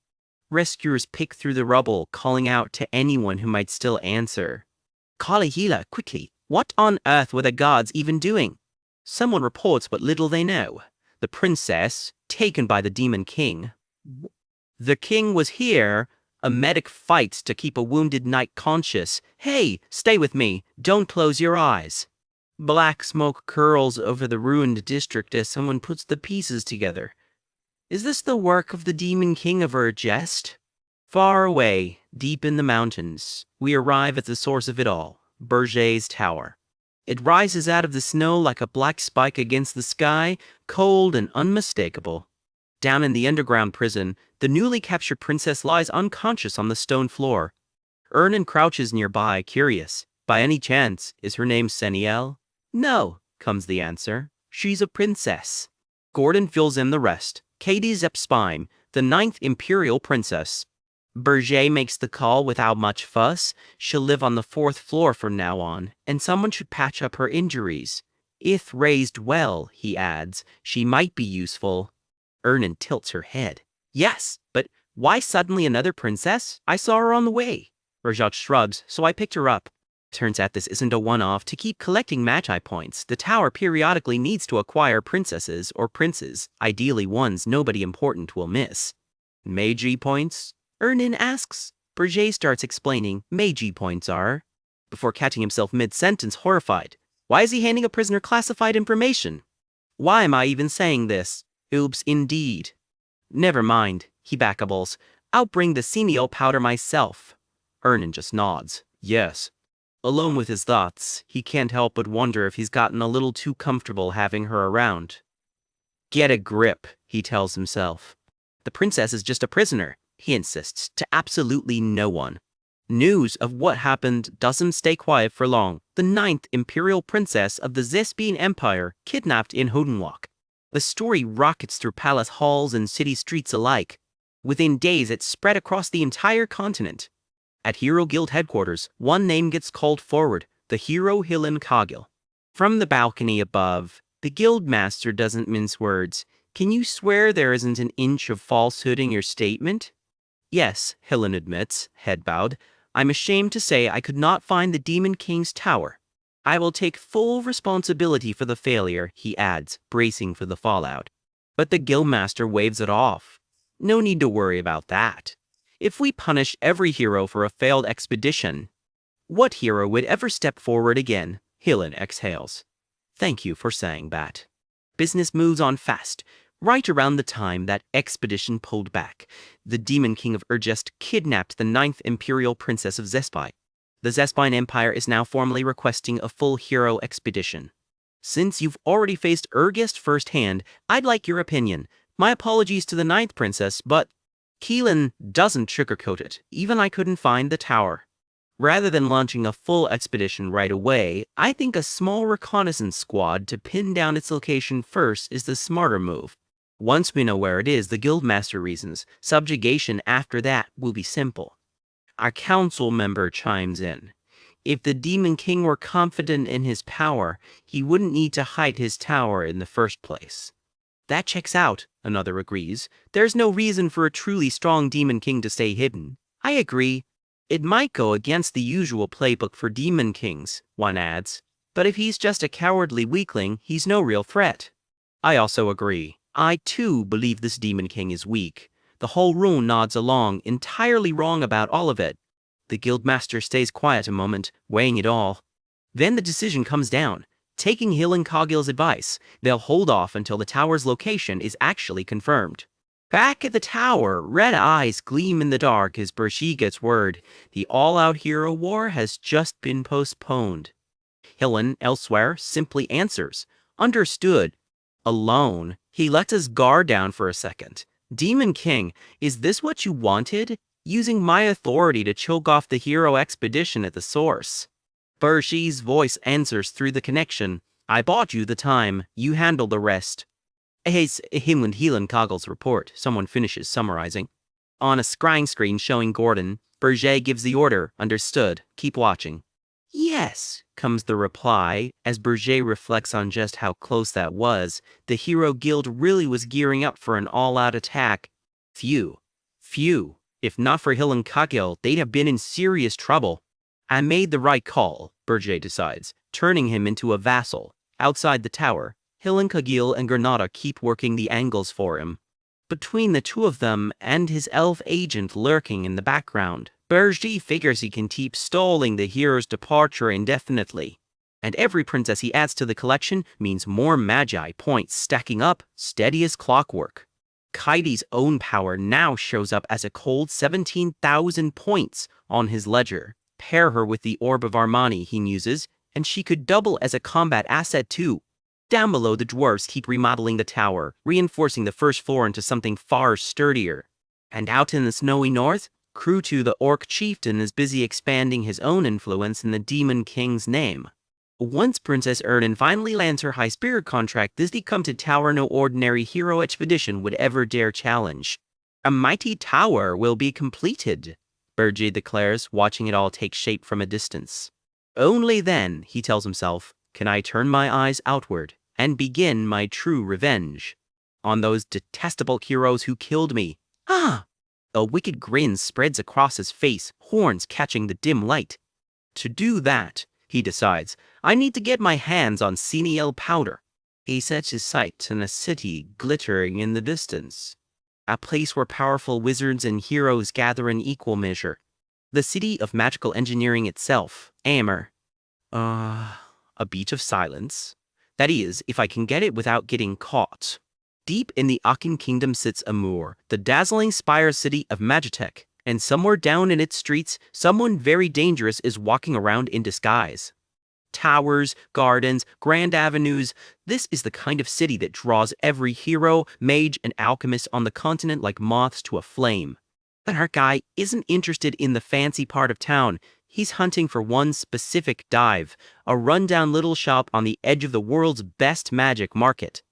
Speaker 1: Rescuers pick through the rubble, calling out to anyone who might still answer. Kalihila, quickly. What on earth were the guards even doing? Someone reports what little they know. The princess, taken by the Demon King. The king was here. A medic fights to keep a wounded knight conscious. Hey, stay with me. Don't close your eyes. Black smoke curls over the ruined district as someone puts the pieces together. Is this the work of the Demon King of Regressed? Far away, deep in the mountains, we arrive at the source of it all, Burji's tower. It rises out of the snow like a black spike against the sky, cold and unmistakable. Down in the underground prison, the newly captured princess lies unconscious on the stone floor. Ernan crouches nearby, curious. By any chance, is her name Seniel? No, comes the answer. She's a princess. Gordon fills in the rest. Katie Zepspime, the 9th Imperial Princess. Burji makes the call without much fuss. She'll live on the 4th floor from now on, and someone should patch up her injuries. If raised well, he adds, she might be useful. Ernan tilts her head. Yes, but why suddenly another princess? I saw her on the way. Rajat shrugs, so I picked her up. Turns out this isn't a one-off. To keep collecting magi points, the tower periodically needs to acquire princesses or princes, ideally ones nobody important will miss. Magi points? Ernan asks. Burji starts explaining magi points are, before catching himself mid-sentence, horrified. Why is he handing a prisoner classified information? Why am I even saying this? Oops, indeed. Never mind, he backables. I'll bring the Seniel powder myself. Ernan just nods. Yes. Alone with his thoughts, he can't help but wonder if he's gotten a little too comfortable having her around. Get a grip, he tells himself. The princess is just a prisoner, he insists, to absolutely no one. News of what happened doesn't stay quiet for long. The 9th Imperial Princess of the Zespian Empire kidnapped in Hodenwalk. The story rockets through palace halls and city streets alike. Within days, it spread across the entire continent. At Hero Guild headquarters, one name gets called forward, the hero Hillen Kagil. From the balcony above, the guild master doesn't mince words. Can you swear there isn't an inch of falsehood in your statement? Yes, Hillen admits, head bowed. I'm ashamed to say I could not find the Demon King's tower. I will take full responsibility for the failure, he adds, bracing for the fallout. But the guildmaster waves it off. No need to worry about that. If we punish every hero for a failed expedition, what hero would ever step forward again? Hillen exhales. Thank you for saying that. Business moves on fast. Right around the time that expedition pulled back, the Demon King of Regressed kidnapped the 9th Imperial Princess of Zespine. The Zespine Empire is now formally requesting a full hero expedition. Since you've already faced Regressed firsthand, I'd like your opinion. My apologies to the 9th Princess, but Keelan doesn't sugarcoat it. Even I couldn't find the tower. Rather than launching a full expedition right away, I think a small reconnaissance squad to pin down its location first is the smarter move. Once we know where it is, the guildmaster reasons, subjugation after that will be simple. Our council member chimes in. If the Demon King were confident in his power, he wouldn't need to hide his tower in the first place. That checks out, another agrees. There's no reason for a truly strong Demon King to stay hidden. I agree. It might go against the usual playbook for Demon Kings, one adds. But if he's just a cowardly weakling, he's no real threat. I also agree. I too believe this Demon King is weak. The whole room nods along, entirely wrong about all of it. The guildmaster stays quiet a moment, weighing it all. Then the decision comes down. Taking Hill and Cogill's advice, they'll hold off until the tower's location is actually confirmed. Back at the tower, red eyes gleam in the dark as Bershi gets word. The all-out hero war has just been postponed. Hillen, elsewhere, simply answers. Understood. Alone, he lets his guard down for a second. Demon King, is this what you wanted? Using my authority to choke off the hero expedition at the source. Bershi's voice answers through the connection. I bought you the time, you handle the rest. Hayes Himland Heelan Coggle's report, someone finishes summarizing. On a scrying screen showing Gordon, Berger gives the order, understood, keep watching. Yes, comes the reply, as Berger reflects on just how close that was. The Hero Guild really was gearing up for an all-out attack. Phew. If not for Hill and Kagil, they'd have been in serious trouble. I made the right call, Berger decides, turning him into a vassal. Outside the tower, Hill and Kagil and Granada keep working the angles for him. Between the two of them and his elf agent lurking in the background, Berger figures he can keep stalling the hero's departure indefinitely. And every princess he adds to the collection means more magi points stacking up, steady as clockwork. Kaidi's own power now shows up as a cold 17,000 points on his ledger. Pair her with the Orb of Armani he uses, and she could double as a combat asset too. Down below, the dwarves keep remodeling the tower, reinforcing the first floor into something far sturdier. And out in the snowy north, Krutu the Orc chieftain is busy expanding his own influence in the Demon King's name. Once Princess Erden finally lands her high spirit contract, this becomes a tower no ordinary hero expedition would ever dare challenge. A mighty tower will be completed, Berger declares, watching it all take shape from a distance. Only then, he tells himself, can I turn my eyes outward and begin my true revenge on those detestable heroes who killed me. Ah! A wicked grin spreads across his face, horns catching the dim light. To do that, he decides, I need to get my hands on Seniel powder. He sets his sights on a city glittering in the distance. A place where powerful wizards and heroes gather in equal measure. The city of magical engineering itself, Amr. A beach of silence. That is, if I can get it without getting caught. Deep in the Akin Kingdom sits Amur, the dazzling spire city of Magitech, and somewhere down in its streets, someone very dangerous is walking around in disguise. Towers, gardens, grand avenues, this is the kind of city that draws every hero, mage, and alchemist on the continent like moths to a flame. But our guy isn't interested in the fancy part of town. He's hunting for one specific dive, a rundown little shop on the edge of the world's best magic market.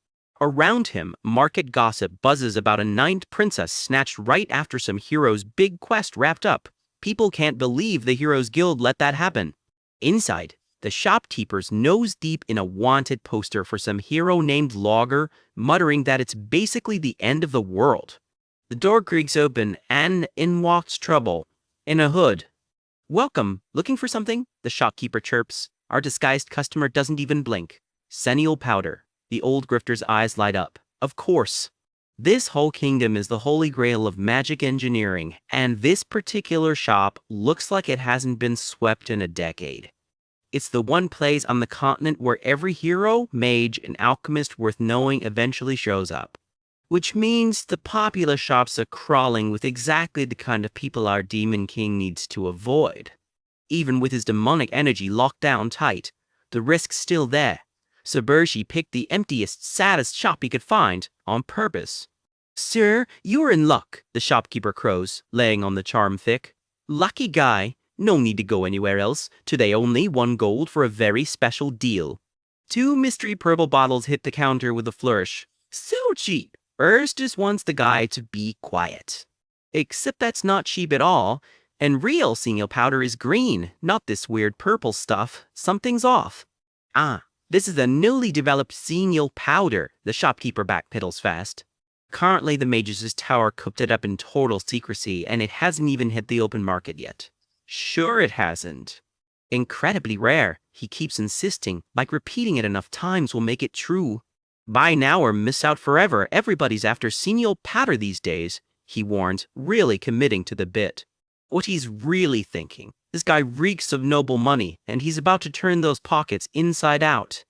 Speaker 1: Around him, market gossip buzzes about a ninth princess snatched right after some hero's big quest wrapped up. People can't believe the Heroes Guild let that happen. Inside, the shopkeeper's nose deep in a wanted poster for some hero named Logger, muttering that it's basically the end of the world. The door creaks open, and in walks Trouble, in a hood. Welcome, looking for something? The shopkeeper chirps. Our disguised customer doesn't even blink. Seniel powder. The old grifter's eyes light up. Of course. This whole kingdom is the holy grail of magic engineering, and this particular shop looks like it hasn't been swept in a decade. It's the one place on the continent where every hero, mage, and alchemist worth knowing eventually shows up. Which means the popular shops are crawling with exactly the kind of people our Demon King needs to avoid. Even with his demonic energy locked down tight, the risk's still there. So Bershi picked the emptiest, saddest shop he could find, on purpose. Sir, you're in luck, the shopkeeper crows, laying on the charm thick. Lucky guy, no need to go anywhere else. Today only 1 gold for a very special deal. 2 mystery purple bottles hit the counter with a flourish. So cheap. First just wants the guy to be quiet. Except that's not cheap at all. And real senile powder is green, not this weird purple stuff. Something's off. Ah, this is a newly developed senile powder, the shopkeeper backpedals fast. Currently, the Magus' tower cooked it up in total secrecy, and it hasn't even hit the open market yet. Sure it hasn't. Incredibly rare, he keeps insisting, like repeating it enough times will make it true. Buy now or miss out forever, everybody's after senile powder these days, he warns, really committing to the bit. What he's really thinking, this guy reeks of noble money, and he's about to turn those pockets inside out.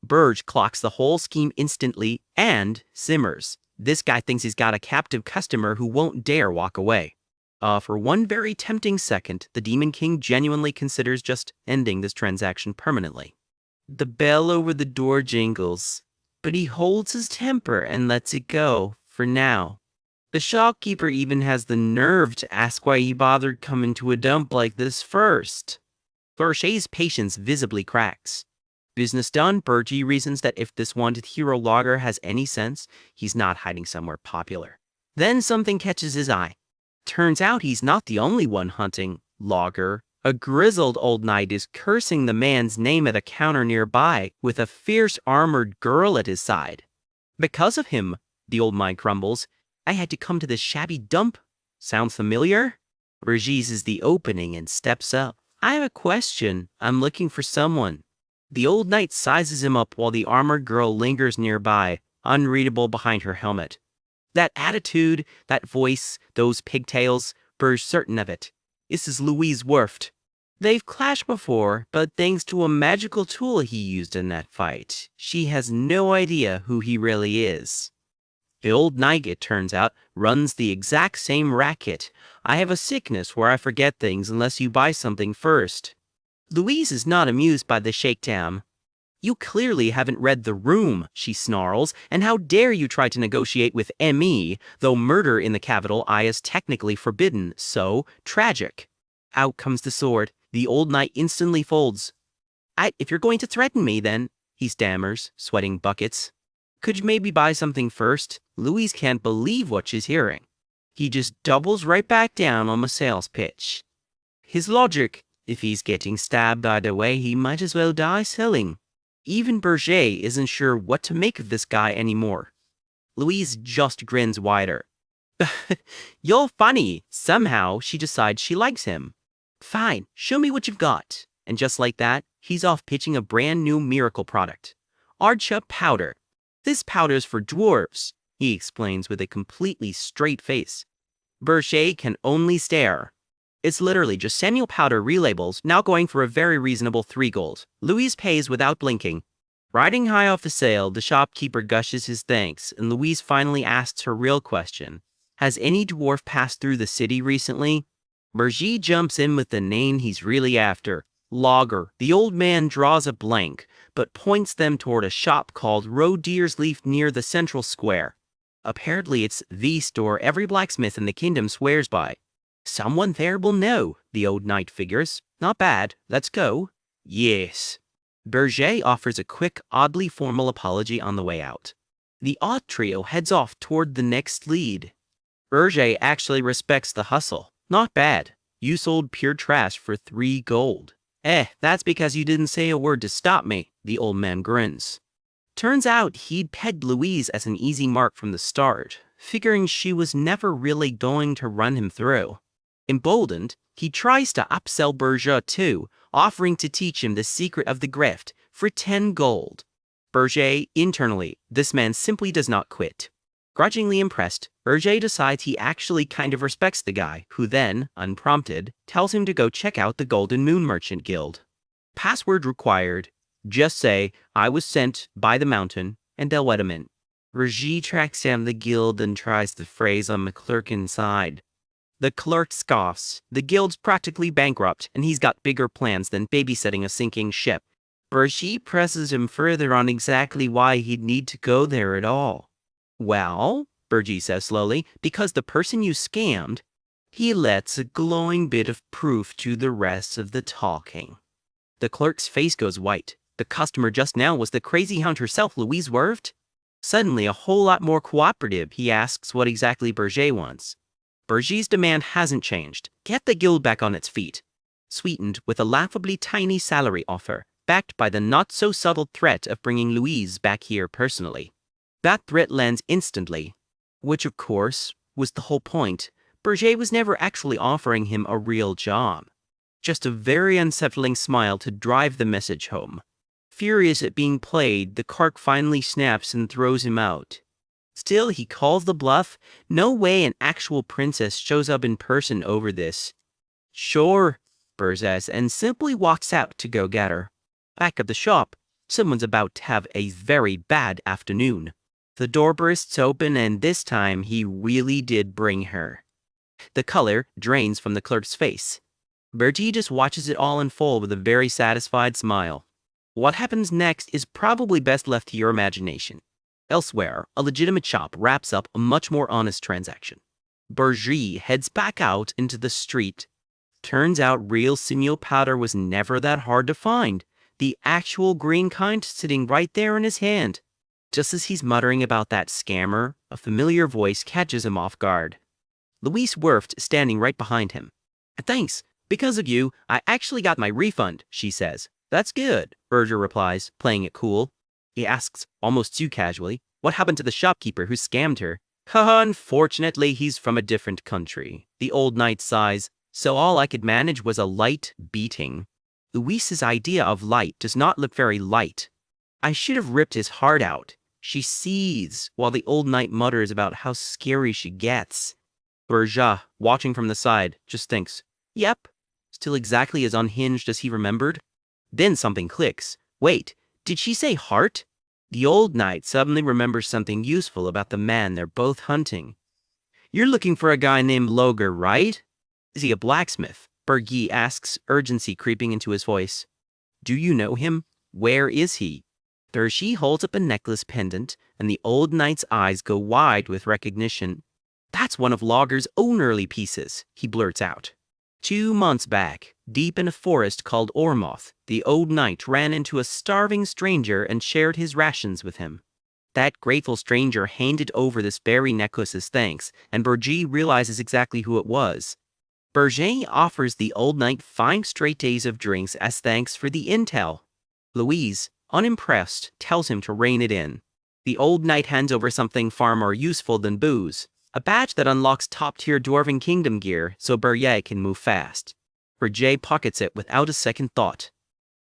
Speaker 1: Burge clocks the whole scheme instantly and simmers. This guy thinks he's got a captive customer who won't dare walk away. For one very tempting second, the Demon King genuinely considers just ending this transaction permanently. The bell over the door jingles, but he holds his temper and lets it go, for now. The shopkeeper even has the nerve to ask why he bothered coming to a dump like this first. Berger's patience visibly cracks. Business done, Berger reasons that if this wanted hero logger has any sense, he's not hiding somewhere popular. Then something catches his eye. Turns out he's not the only one hunting logger. A grizzled old knight is cursing the man's name at a counter nearby with a fierce armored girl at his side. Because of him, the old knight grumbles, I had to come to this shabby dump. Sounds familiar? Berger is the opening and steps up. I have a question. I'm looking for someone. The old knight sizes him up while the armored girl lingers nearby, unreadable behind her helmet. That attitude, that voice, those pigtails, Berger's certain of it. This is Louise Werft. They've clashed before, but thanks to a magical tool he used in that fight, she has no idea who he really is. The old knight, it turns out, runs the exact same racket. I have a sickness where I forget things unless you buy something first. Louise is not amused by the shakedown. You clearly haven't read The Room, she snarls, and how dare you try to negotiate with M.E., though murder in the capital I is technically forbidden, so tragic. Out comes the sword. The old knight instantly folds. If you're going to threaten me, then, he stammers, sweating buckets. Could you maybe buy something first? Louise can't believe what she's hearing. He just doubles right back down on the sales pitch. His logic, if he's getting stabbed either way, he might as well die selling. Even Berger isn't sure what to make of this guy anymore. Louise just grins wider. You're funny. Somehow, she decides she likes him. Fine, show me what you've got. And just like that, he's off pitching a brand new miracle product. Archa powder. This powder's for dwarves, he explains with a completely straight face. Berger can only stare. It's literally just Samuel powder relabels, now going for a very reasonable 3 gold. Louise pays without blinking. Riding high off the sale, the shopkeeper gushes his thanks, and Louise finally asks her real question. Has any dwarf passed through the city recently? Berger jumps in with the name he's really after. Logger. The old man draws a blank, but points them toward a shop called Rodeer's Leaf near the central square. Apparently it's the store every blacksmith in the kingdom swears by. Someone there will know, the old knight figures. Not bad. Let's go. Yes. Berger offers a quick, oddly formal apology on the way out. The odd trio heads off toward the next lead. Berger actually respects the hustle. Not bad. You sold pure trash for 3 gold. That's because you didn't say a word to stop me, the old man grins. Turns out he'd pegged Louise as an easy mark from the start, figuring she was never really going to run him through. Emboldened, he tries to upsell Berger too, offering to teach him the secret of the grift for 10 gold. Berger, internally, this man simply does not quit. Grudgingly impressed, Berger decides he actually kind of respects the guy, who then, unprompted, tells him to go check out the Golden Moon Merchant Guild. Password required. Just say, I was sent by the mountain, and they'll let him in. Berger tracks down the guild and tries the phrase on the clerk inside. The clerk scoffs. The guild's practically bankrupt, and he's got bigger plans than babysitting a sinking ship. Berger presses him further on exactly why he'd need to go there at all. Well, Berger says slowly, because the person you scammed, he lets a glowing bit of proof to the rest of the talking. The clerk's face goes white. The customer just now was the crazy hound herself, Louise Werft. Suddenly a whole lot more cooperative, he asks what exactly Berger wants. Berger's demand hasn't changed. Get the guild back on its feet. Sweetened with a laughably tiny salary offer, backed by the not-so-subtle threat of bringing Louise back here personally. That threat lands instantly. Which, of course, was the whole point. Berger was never actually offering him a real job. Just a very unsettling smile to drive the message home. Furious at being played, the Kark finally snaps and throws him out. Still, he calls the bluff. No way an actual princess shows up in person over this. Sure, Burr says, and simply walks out to go get her. Back at the shop, someone's about to have a very bad afternoon. The door bursts open, and this time he really did bring her. The color drains from the clerk's face. Bertie just watches it all unfold with a very satisfied smile. What happens next is probably best left to your imagination. Elsewhere, a legitimate shop wraps up a much more honest transaction. Berger heads back out into the street. Turns out real sinew powder was never that hard to find. The actual green kind sitting right there in his hand. Just as he's muttering about that scammer, a familiar voice catches him off guard. Louise Werft standing right behind him. Thanks. Because of you, I actually got my refund, she says. That's good, Berger replies, playing it cool. He asks, almost too casually, what happened to the shopkeeper who scammed her? Haha, unfortunately, he's from a different country. The old knight sighs, so all I could manage was a light beating. Louise's idea of light does not look very light. I should have ripped his heart out. She seethes, while the old knight mutters about how scary she gets. Berger, watching from the side, just thinks, yep, still exactly as unhinged as he remembered. Then something clicks. Wait, did she say heart? The old knight suddenly remembers something useful about the man they're both hunting. You're looking for a guy named Loger, right? Is he a blacksmith? Berger asks, urgency creeping into his voice. Do you know him? Where is he? Berger holds up a necklace pendant, and the old knight's eyes go wide with recognition. That's one of Loger's own early pieces, he blurts out. 2 months back, deep in a forest called Ormoth, the old knight ran into a starving stranger and shared his rations with him. That grateful stranger handed over this very necklace as thanks, and Berger realizes exactly who it was. Berger offers the old knight 5 straight days of drinks as thanks for the intel. Louise, unimpressed, tells him to rein it in. The old knight hands over something far more useful than booze. A badge that unlocks top-tier Dwarven Kingdom gear so Berger can move fast. Berger pockets it without a second thought.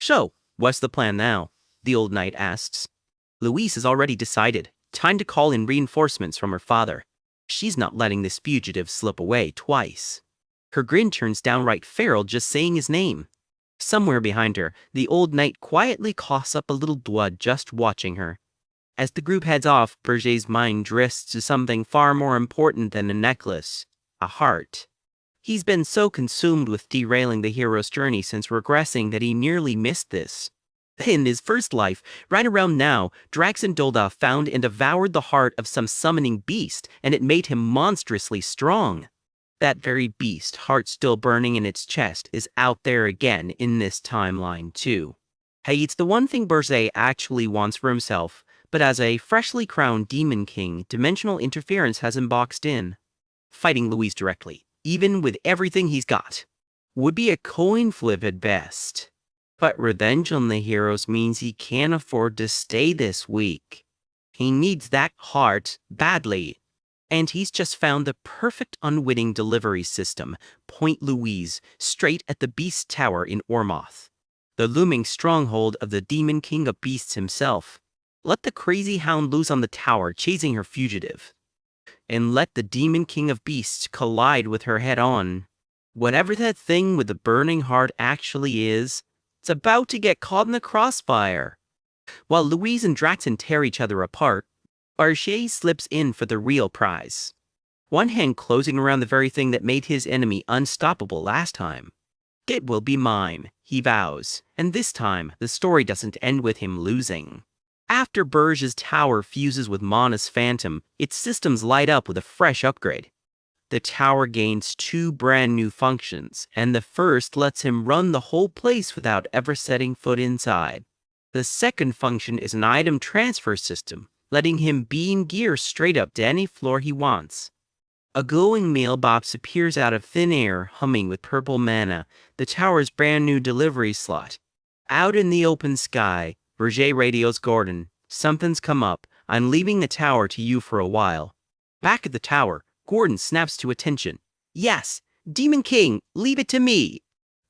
Speaker 1: So, what's the plan now? The old knight asks. Louise has already decided. Time to call in reinforcements from her father. She's not letting this fugitive slip away twice. Her grin turns downright feral just saying his name. Somewhere behind her, the old knight quietly coughs up a little blood just watching her. As the group heads off, Berger's mind drifts to something far more important than a necklace. A heart. He's been so consumed with derailing the hero's journey since regressing that he nearly missed this. In his first life, right around now, Drax and Dolda found and devoured the heart of some summoning beast, and it made him monstrously strong. That very beast, heart still burning in its chest, is out there again in this timeline too. Hey, it's the one thing Berger actually wants for himself, but as a freshly crowned Demon King, dimensional interference has him boxed in. Fighting Louise directly, even with everything he's got, would be a coin flip at best. But revenge on the heroes means he can't afford to stay this weak. He needs that heart badly. And he's just found the perfect unwitting delivery system. Point Louise straight at the Beast Tower in Ormoth, the looming stronghold of the Demon King of Beasts himself. Let the crazy hound loose on the tower chasing her fugitive. And let the Demon King of Beasts collide with her head on. Whatever that thing with the burning heart actually is, it's about to get caught in the crossfire. While Louise and Draxon tear each other apart, Berger slips in for the real prize. One hand closing around the very thing that made his enemy unstoppable last time. It will be mine, he vows, and this time the story doesn't end with him losing. After Berger's tower fuses with Mana's Phantom, its systems light up with a fresh upgrade. The tower gains 2 brand new functions, and the first lets him run the whole place without ever setting foot inside. The second function is an item transfer system, letting him beam gear straight up to any floor he wants. A glowing mailbox appears out of thin air, humming with purple manna, the tower's brand new delivery slot. Out in the open sky, Berger radios Gordon. Something's come up. I'm leaving the tower to you for a while. Back at the tower, Gordon snaps to attention. Yes, Demon King, leave it to me.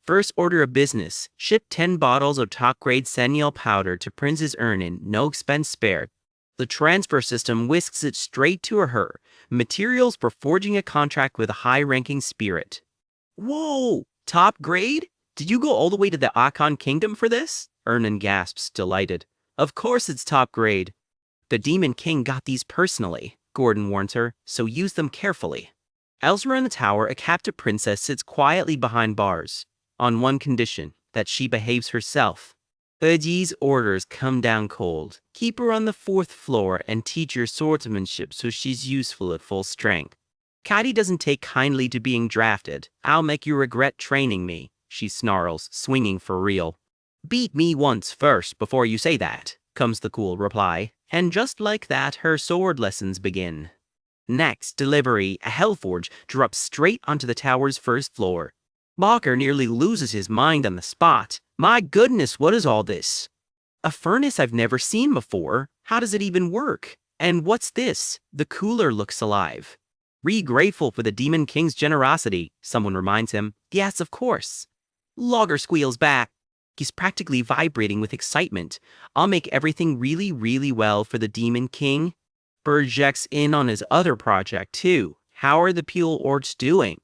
Speaker 1: First order of business, ship 10 bottles of top-grade Seniel powder to Prince's Urnin, no expense spared. The transfer system whisks it straight to her. Materials for forging a contract with a high-ranking spirit. Whoa! Top grade? Did you go all the way to the Akon Kingdom for this? Ernan gasps, delighted. Of course it's top grade. The Demon King got these personally, Gordon warns her, so use them carefully. Elsewhere in the tower, a captive princess sits quietly behind bars, on one condition, that she behaves herself. Urji's orders come down cold. Keep her on the 4th floor and teach her swordsmanship so she's useful at full strength. Kaidi doesn't take kindly to being drafted. I'll make you regret training me, she snarls, swinging for real. Beat me once first before you say that, comes the cool reply, and just like that her sword lessons begin. Next delivery, a Hellforge drops straight onto the tower's 1st floor. Balker nearly loses his mind on the spot. My goodness, what is all this? A furnace I've never seen before. How does it even work? And what's this? The cooler looks alive. Grateful for the Demon King's generosity, someone reminds him. Yes, of course. Logger squeals back. He's practically vibrating with excitement. I'll make everything really, really well for the Demon King. Burjek's in on his other project, too. How are the Pule Orcs doing?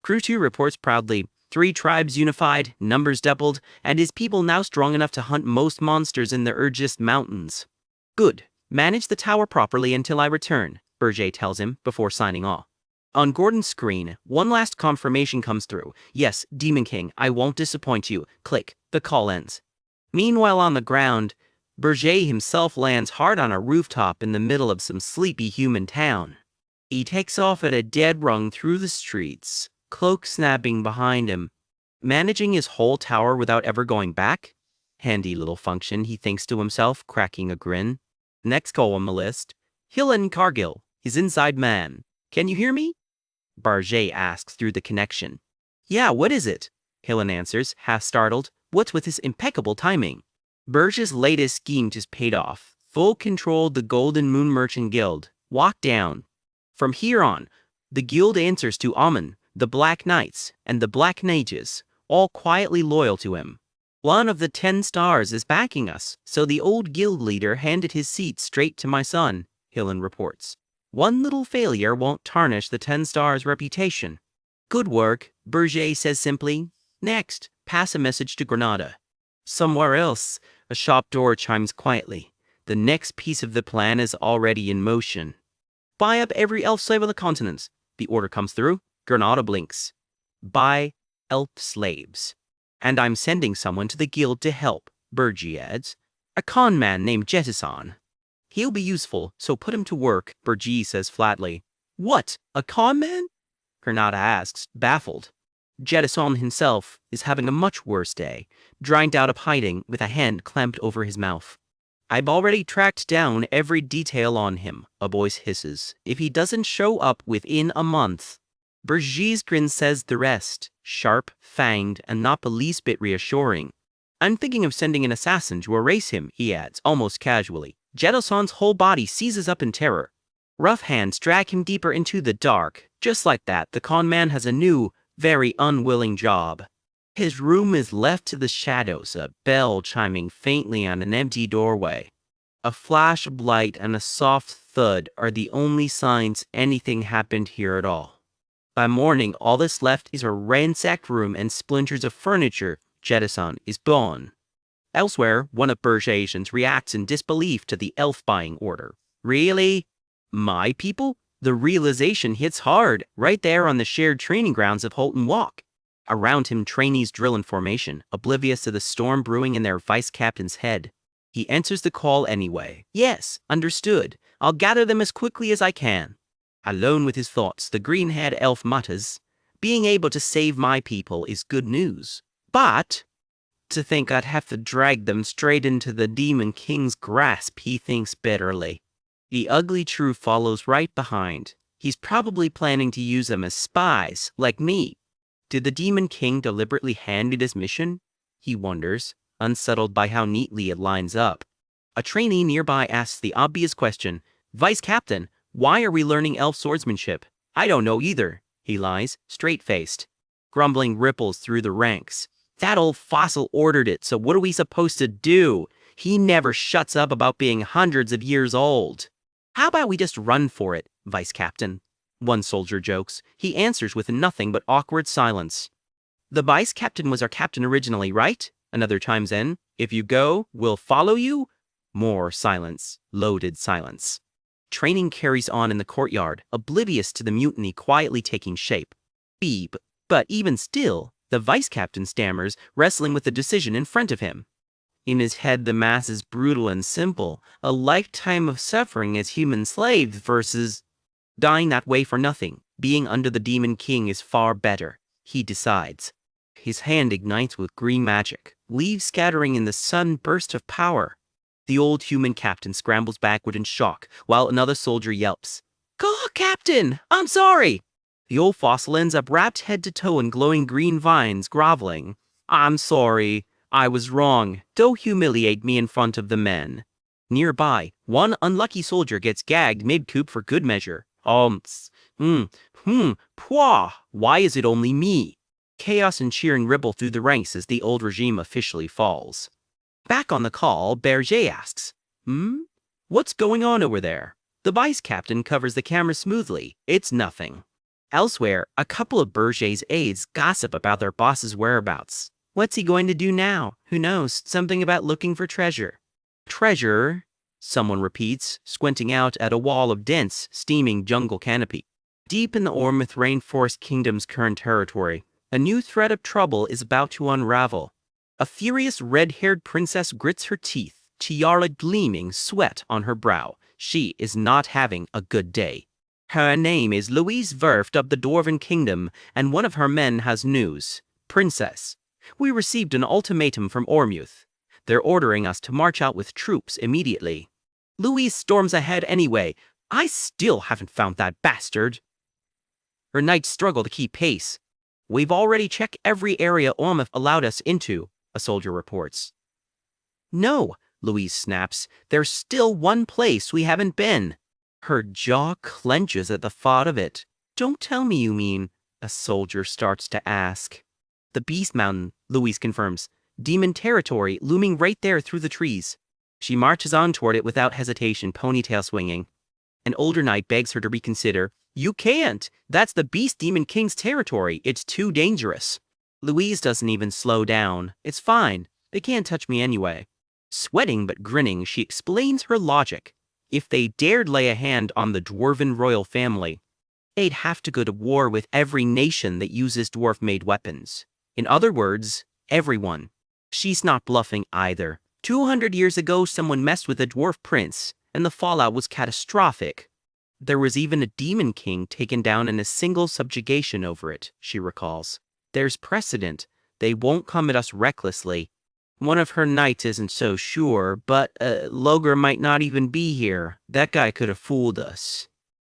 Speaker 1: Crew 2 reports proudly. 3 tribes unified, numbers doubled, and his people now strong enough to hunt most monsters in the Regressed mountains. Good. Manage the tower properly until I return, Berger tells him before signing off. On Gordon's screen, one last confirmation comes through. Yes, Demon King, I won't disappoint you. Click. The call ends. Meanwhile on the ground, Berger himself lands hard on a rooftop in the middle of some sleepy human town. He takes off at a dead run through the streets, cloak snapping behind him. Managing his whole tower without ever going back? Handy little function, he thinks to himself, cracking a grin. Next call on the list. Hillen Cargill, his inside man. Can you hear me? Berger asks through the connection. Yeah, what is it? Hillen answers, half startled. What's with his impeccable timing? Berger's latest scheme just paid off. Full control of the Golden Moon Merchant Guild. Walk down. From here on, the guild answers to Amun, the Black Knights, and the Black Mages, all quietly loyal to him. One of the 10 stars is backing us, so the old guild leader handed his seat straight to my son, Hillen reports. One little failure won't tarnish the 10 stars' reputation. Good work, Berger says simply. Next, pass a message to Granada. Somewhere else, a shop door chimes quietly. The next piece of the plan is already in motion. Buy up every elf slave on the continent. The order comes through. Granada blinks. Buy elf slaves. And I'm sending someone to the guild to help, Berger adds. A con man named Jettison. He'll be useful, so put him to work, Berger says flatly. What? A con man? Granada asks, baffled. Jettison himself is having a much worse day, dragged out of hiding with a hand clamped over his mouth. I've already tracked down every detail on him, a voice hisses. If he doesn't show up within a month. Berger's grin says the rest, sharp, fanged, and not the least bit reassuring. I'm thinking of sending an assassin to erase him, he adds, almost casually. Jettison's whole body seizes up in terror. Rough hands drag him deeper into the dark. Just like that, the con man has a new, very unwilling job. His room is left to the shadows, a bell chiming faintly on an empty doorway. A flash of light and a soft thud are the only signs anything happened here at all. By morning, all that's left is a ransacked room and splinters of furniture. Jettison is gone. Elsewhere, one of Berger's agents reacts in disbelief to the elf buying order. Really? My people? The realization hits hard, right there on the shared training grounds of Holton Walk. Around him, trainees drill in formation, oblivious to the storm brewing in their vice-captain's head. He answers the call anyway. Yes, understood. I'll gather them as quickly as I can. Alone with his thoughts, the green-haired elf mutters, being able to save my people is good news. But to think I'd have to drag them straight into the Demon King's grasp, he thinks bitterly. The ugly truth follows right behind. He's probably planning to use them as spies, like me. Did the Demon King deliberately hand me this mission? He wonders, unsettled by how neatly it lines up. A trainee nearby asks the obvious question, Vice Captain, why are we learning elf swordsmanship? I don't know either, he lies, straight-faced. Grumbling ripples through the ranks. That old fossil ordered it, so what are we supposed to do? He never shuts up about being hundreds of years old. How about we just run for it, Vice Captain? One soldier jokes. He answers with nothing but awkward silence. The Vice Captain was our captain originally, right? Another chimes in. If you go, we'll follow you. More silence. Loaded silence. Training carries on in the courtyard, oblivious to the mutiny quietly taking shape. Beep. But even still, the Vice Captain stammers, wrestling with the decision in front of him. In his head, the mass is brutal and simple. A lifetime of suffering as human slaves versus dying that way for nothing. Being under the Demon King is far better, he decides. His hand ignites with green magic, leaves scattering in the sudden burst of power. The old human captain scrambles backward in shock, while another soldier yelps, "God, Captain! I'm sorry!" The old fossil ends up wrapped head to toe in glowing green vines, groveling. "I'm sorry. I was wrong. Don't humiliate me in front of the men." Nearby, one unlucky soldier gets gagged mid-coup for good measure. Pwah! Why is it only me? Chaos and cheering ripple through the ranks as the old regime officially falls. Back on the call, Berger asks, What's going on over there? The vice captain covers the camera smoothly. It's nothing. Elsewhere, a couple of Berger's aides gossip about their boss's whereabouts. What's he going to do now? Who knows? Something about looking for treasure. Treasure? Someone repeats, squinting out at a wall of dense, steaming jungle canopy. Deep in the Ormith Rainforest Kingdom's current territory, a new thread of trouble is about to unravel. A furious red-haired princess grits her teeth, tiara gleaming, sweat on her brow. She is not having a good day. Her name is Louise Verft of the Dwarven Kingdom, and one of her men has news. Princess, we received an ultimatum from Ormuth. They're ordering us to march out with troops immediately. Louise storms ahead anyway. I still haven't found that bastard. Her knights struggle to keep pace. We've already checked every area Ormuth allowed us into, a soldier reports. No, Louise snaps. There's still one place we haven't been. Her jaw clenches at the thought of it. Don't tell me you mean, a soldier starts to ask. The Beast Mountain, Louise confirms. Demon territory looming right there through the trees. She marches on toward it without hesitation, ponytail swinging. An older knight begs her to reconsider. You can't! That's the Beast Demon King's territory. It's too dangerous. Louise doesn't even slow down. It's fine. They can't touch me anyway. Sweating but grinning, she explains her logic. If they dared lay a hand on the dwarven royal family, they'd have to go to war with every nation that uses dwarf-made weapons. In other words, everyone. She's not bluffing either. 200 years ago, someone messed with a dwarf prince, and the fallout was catastrophic. There was even a demon king taken down in a single subjugation over it, she recalls. There's precedent. They won't come at us recklessly. One of her knights isn't so sure, but Logar might not even be here. That guy could have fooled us.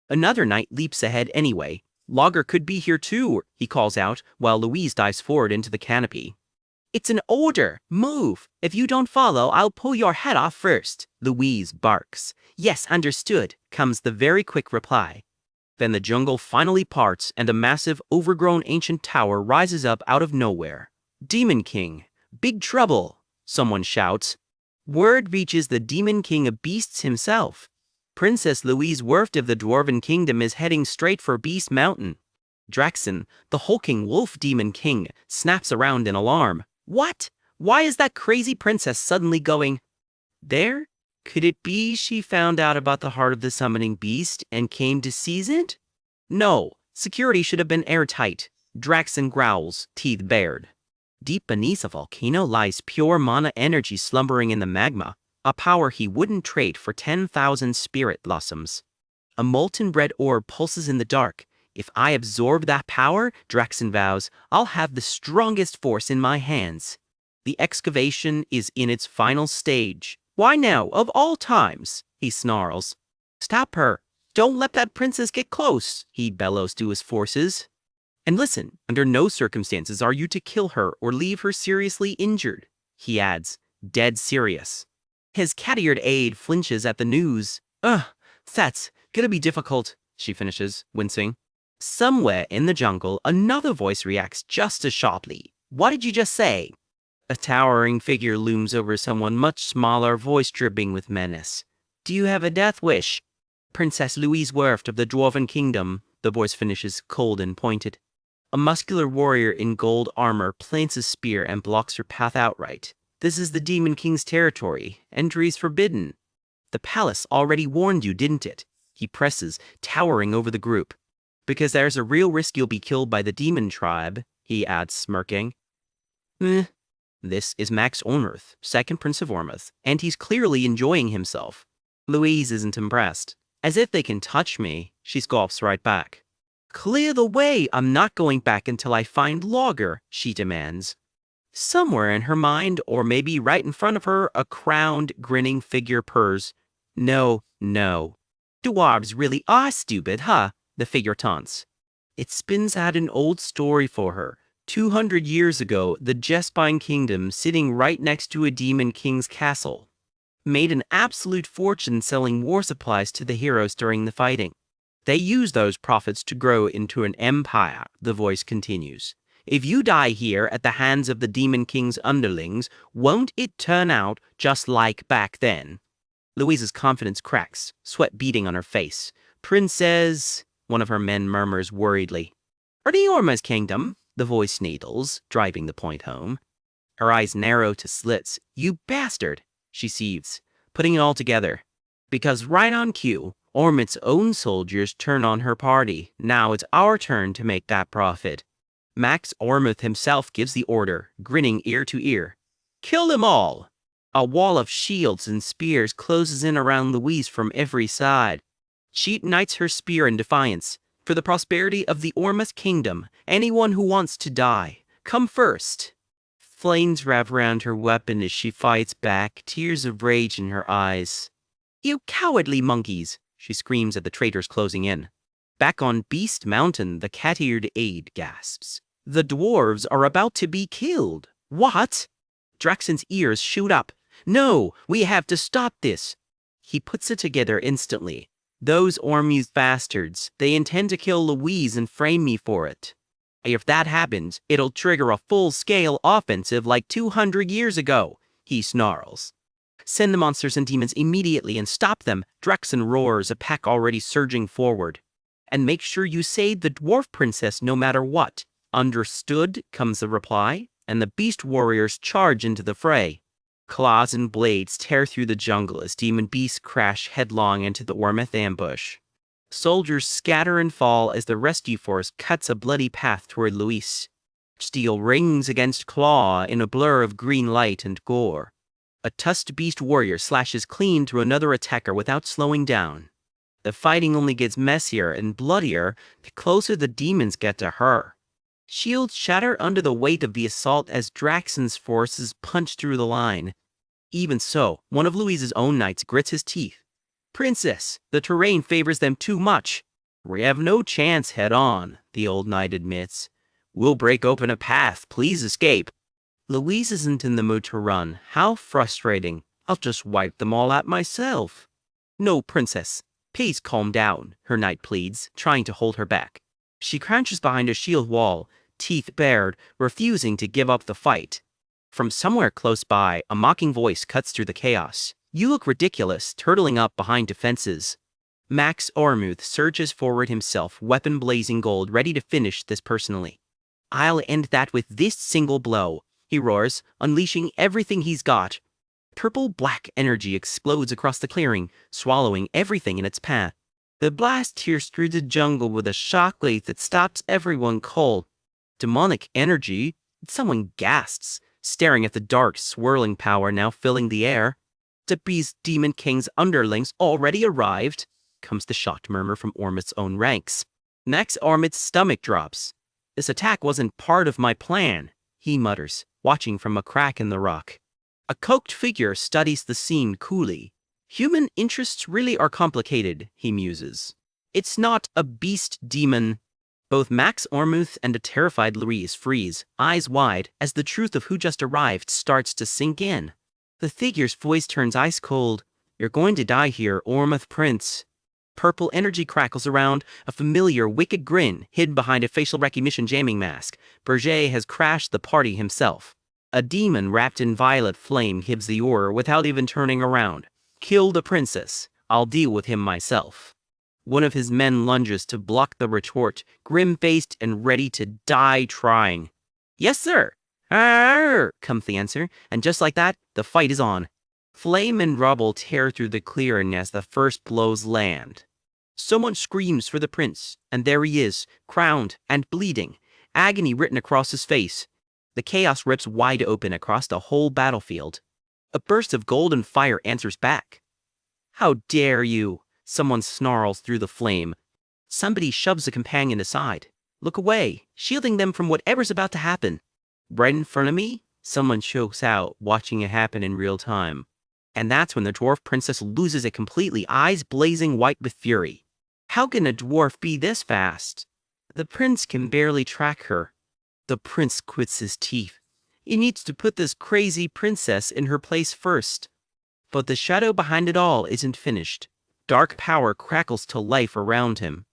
Speaker 1: Another knight leaps ahead anyway. Logar could be here too, he calls out, while Louise dives forward into the canopy. It's an order! Move! If you don't follow, I'll pull your head off first, Louise barks. Yes, understood, comes the very quick reply. Then the jungle finally parts and a massive, overgrown ancient tower rises up out of nowhere. Demon King! Big trouble! Someone shouts. Word reaches the Demon King of Beasts himself. Princess Louise Werft of the Dwarven Kingdom is heading straight for Beast Mountain. Draxen, the hulking wolf Demon King, snaps around in alarm. What? Why is that crazy princess suddenly going there? Could it be she found out about the heart of the summoning beast and came to seize it? No, security should have been airtight. Draxen growls, teeth bared. Deep beneath a volcano lies pure mana energy slumbering in the magma, a power he wouldn't trade for 10,000 spirit blossoms. A molten red orb pulses in the dark. If I absorb that power, Draxen vows, I'll have the strongest force in my hands. The excavation is in its final stage. Why now, of all times? He snarls. Stop her! Don't let that princess get close, he bellows to his forces. And listen, under no circumstances are you to kill her or leave her seriously injured, he adds, dead serious. His cat-eared aide flinches at the news. That's gonna be difficult, she finishes, wincing. Somewhere in the jungle, another voice reacts just as sharply. What did you just say? A towering figure looms over someone much smaller, voice dripping with menace. Do you have a death wish? Princess Louise Werft of the Dwarven Kingdom, the voice finishes, cold and pointed. A muscular warrior in gold armor plants a spear and blocks her path outright. This is the Demon King's territory. Entry is forbidden. The palace already warned you, didn't it? He presses, towering over the group. Because there's a real risk you'll be killed by the demon tribe, he adds, smirking. This is Max Ormuth, second Prince of Ormuth, and he's clearly enjoying himself. Louise isn't impressed. As if they can touch me, she scoffs right back. Clear the way, I'm not going back until I find Logger, she demands. Somewhere in her mind, or maybe right in front of her, a crowned, grinning figure purrs. No. Dwarves really are stupid, huh? The figure taunts. It spins out an old story for her. 200 years ago, the Jespine Kingdom, sitting right next to a demon king's castle, made an absolute fortune selling war supplies to the heroes during the fighting. They used those profits to grow into an empire, the voice continues. If you die here at the hands of the Demon King's underlings, won't it turn out just like back then? Louise's confidence cracks, sweat beading on her face. Princess, one of her men murmurs worriedly. Orma's kingdom, the voice needles, driving the point home. Her eyes narrow to slits. You bastard, she seethes, putting it all together. Because right on cue, Ormut's own soldiers turn on her party. Now it's our turn to make that profit. Max Ormuth himself gives the order, grinning ear to ear. Kill them all! A wall of shields and spears closes in around Louise from every side. She ignites her spear in defiance. For the prosperity of the Ormuth Kingdom, anyone who wants to die, come first. Flames wrap around her weapon as she fights back, tears of rage in her eyes. You cowardly monkeys, she screams at the traitors closing in. Back on Beast Mountain, the cat-eared aide gasps. The dwarves are about to be killed. What? Draxon's ears shoot up. No, we have to stop this. He puts it together instantly. Those Ormuz bastards, they intend to kill Louise and frame me for it. If that happens, it'll trigger a full-scale offensive like 200 years ago, he snarls. Send the monsters and demons immediately and stop them, Draxon roars, a pack already surging forward. And make sure you save the dwarf princess no matter what. Understood, comes the reply, and the beast warriors charge into the fray. Claws and blades tear through the jungle as demon beasts crash headlong into the Ormuth ambush. Soldiers scatter and fall as the rescue force cuts a bloody path toward Louise. Steel rings against claw in a blur of green light and gore. A tusked beast warrior slashes clean through another attacker without slowing down. The fighting only gets messier and bloodier the closer the demons get to her. Shields shatter under the weight of the assault as Draxon's forces punch through the line. Even so, one of Louise's own knights grits his teeth. Princess, the terrain favors them too much. We have no chance head on, the old knight admits. We'll break open a path, please escape. Louise isn't in the mood to run. How frustrating. I'll just wipe them all out myself. No, princess. Please calm down, her knight pleads, trying to hold her back. She crouches behind a shield wall, teeth bared, refusing to give up the fight. From somewhere close by, a mocking voice cuts through the chaos. You look ridiculous, turtling up behind defenses. Max Ormuth surges forward himself, weapon blazing gold, ready to finish this personally. I'll end that with this single blow, he roars, unleashing everything he's got. Purple-black energy explodes across the clearing, swallowing everything in its path. The blast tears through the jungle with a shockwave that stops everyone cold. Demonic energy? Someone gasps, staring at the dark, swirling power now filling the air. The Beast Demon King's underlings already arrived, comes the shocked murmur from Ormuth's own ranks. Max Ormuth's stomach drops. This attack wasn't part of my plan, he mutters, watching from a crack in the rock. A cloaked figure studies the scene coolly. Human interests really are complicated, he muses. It's not a beast demon. Both Max Ormuth and a terrified Louise freeze, eyes wide, as the truth of who just arrived starts to sink in. The figure's voice turns ice cold. You're going to die here, Ormuth Prince. Purple energy crackles around, a familiar, wicked grin hidden behind a facial recognition jamming mask. Berger has crashed the party himself. A demon wrapped in violet flame gives the order without even turning around. Kill the princess. I'll deal with him myself. One of his men lunges to block the retort, grim-faced and ready to die trying. Yes, sir! Arr! Comes the answer, and just like that, the fight is on. Flame and rubble tear through the clearing as the first blows land. Someone screams for the prince, and there he is, crowned and bleeding, agony written across his face. The chaos rips wide open across the whole battlefield. A burst of golden fire answers back. How dare you! Someone snarls through the flame. Somebody shoves a companion aside. Look away, shielding them from whatever's about to happen. Right in front of me, someone chokes out, watching it happen in real time. And that's when the dwarf princess loses it completely, eyes blazing white with fury. How can a dwarf be this fast? The prince can barely track her. The prince quits his teeth. He needs to put this crazy princess in her place first. But the shadow behind it all isn't finished. Dark power crackles to life around him.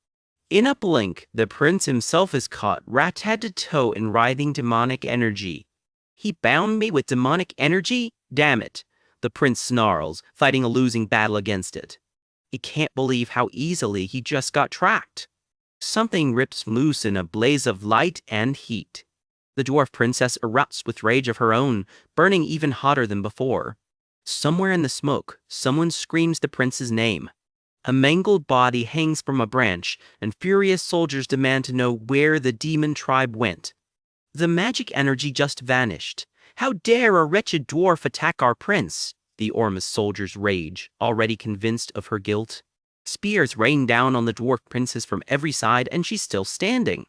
Speaker 1: In a blink, the prince himself is caught, wrapped head to toe in writhing demonic energy. He bound me with demonic energy? Damn it. The prince snarls, fighting a losing battle against it. He can't believe how easily he just got tracked. Something rips loose in a blaze of light and heat. The dwarf princess erupts with rage of her own, burning even hotter than before. Somewhere in the smoke, someone screams the prince's name. A mangled body hangs from a branch, and furious soldiers demand to know where the demon tribe went. The magic energy just vanished. How dare a wretched dwarf attack our prince? The Ormus soldiers rage, already convinced of her guilt. Spears rain down on the dwarf princess from every side, and she's still standing.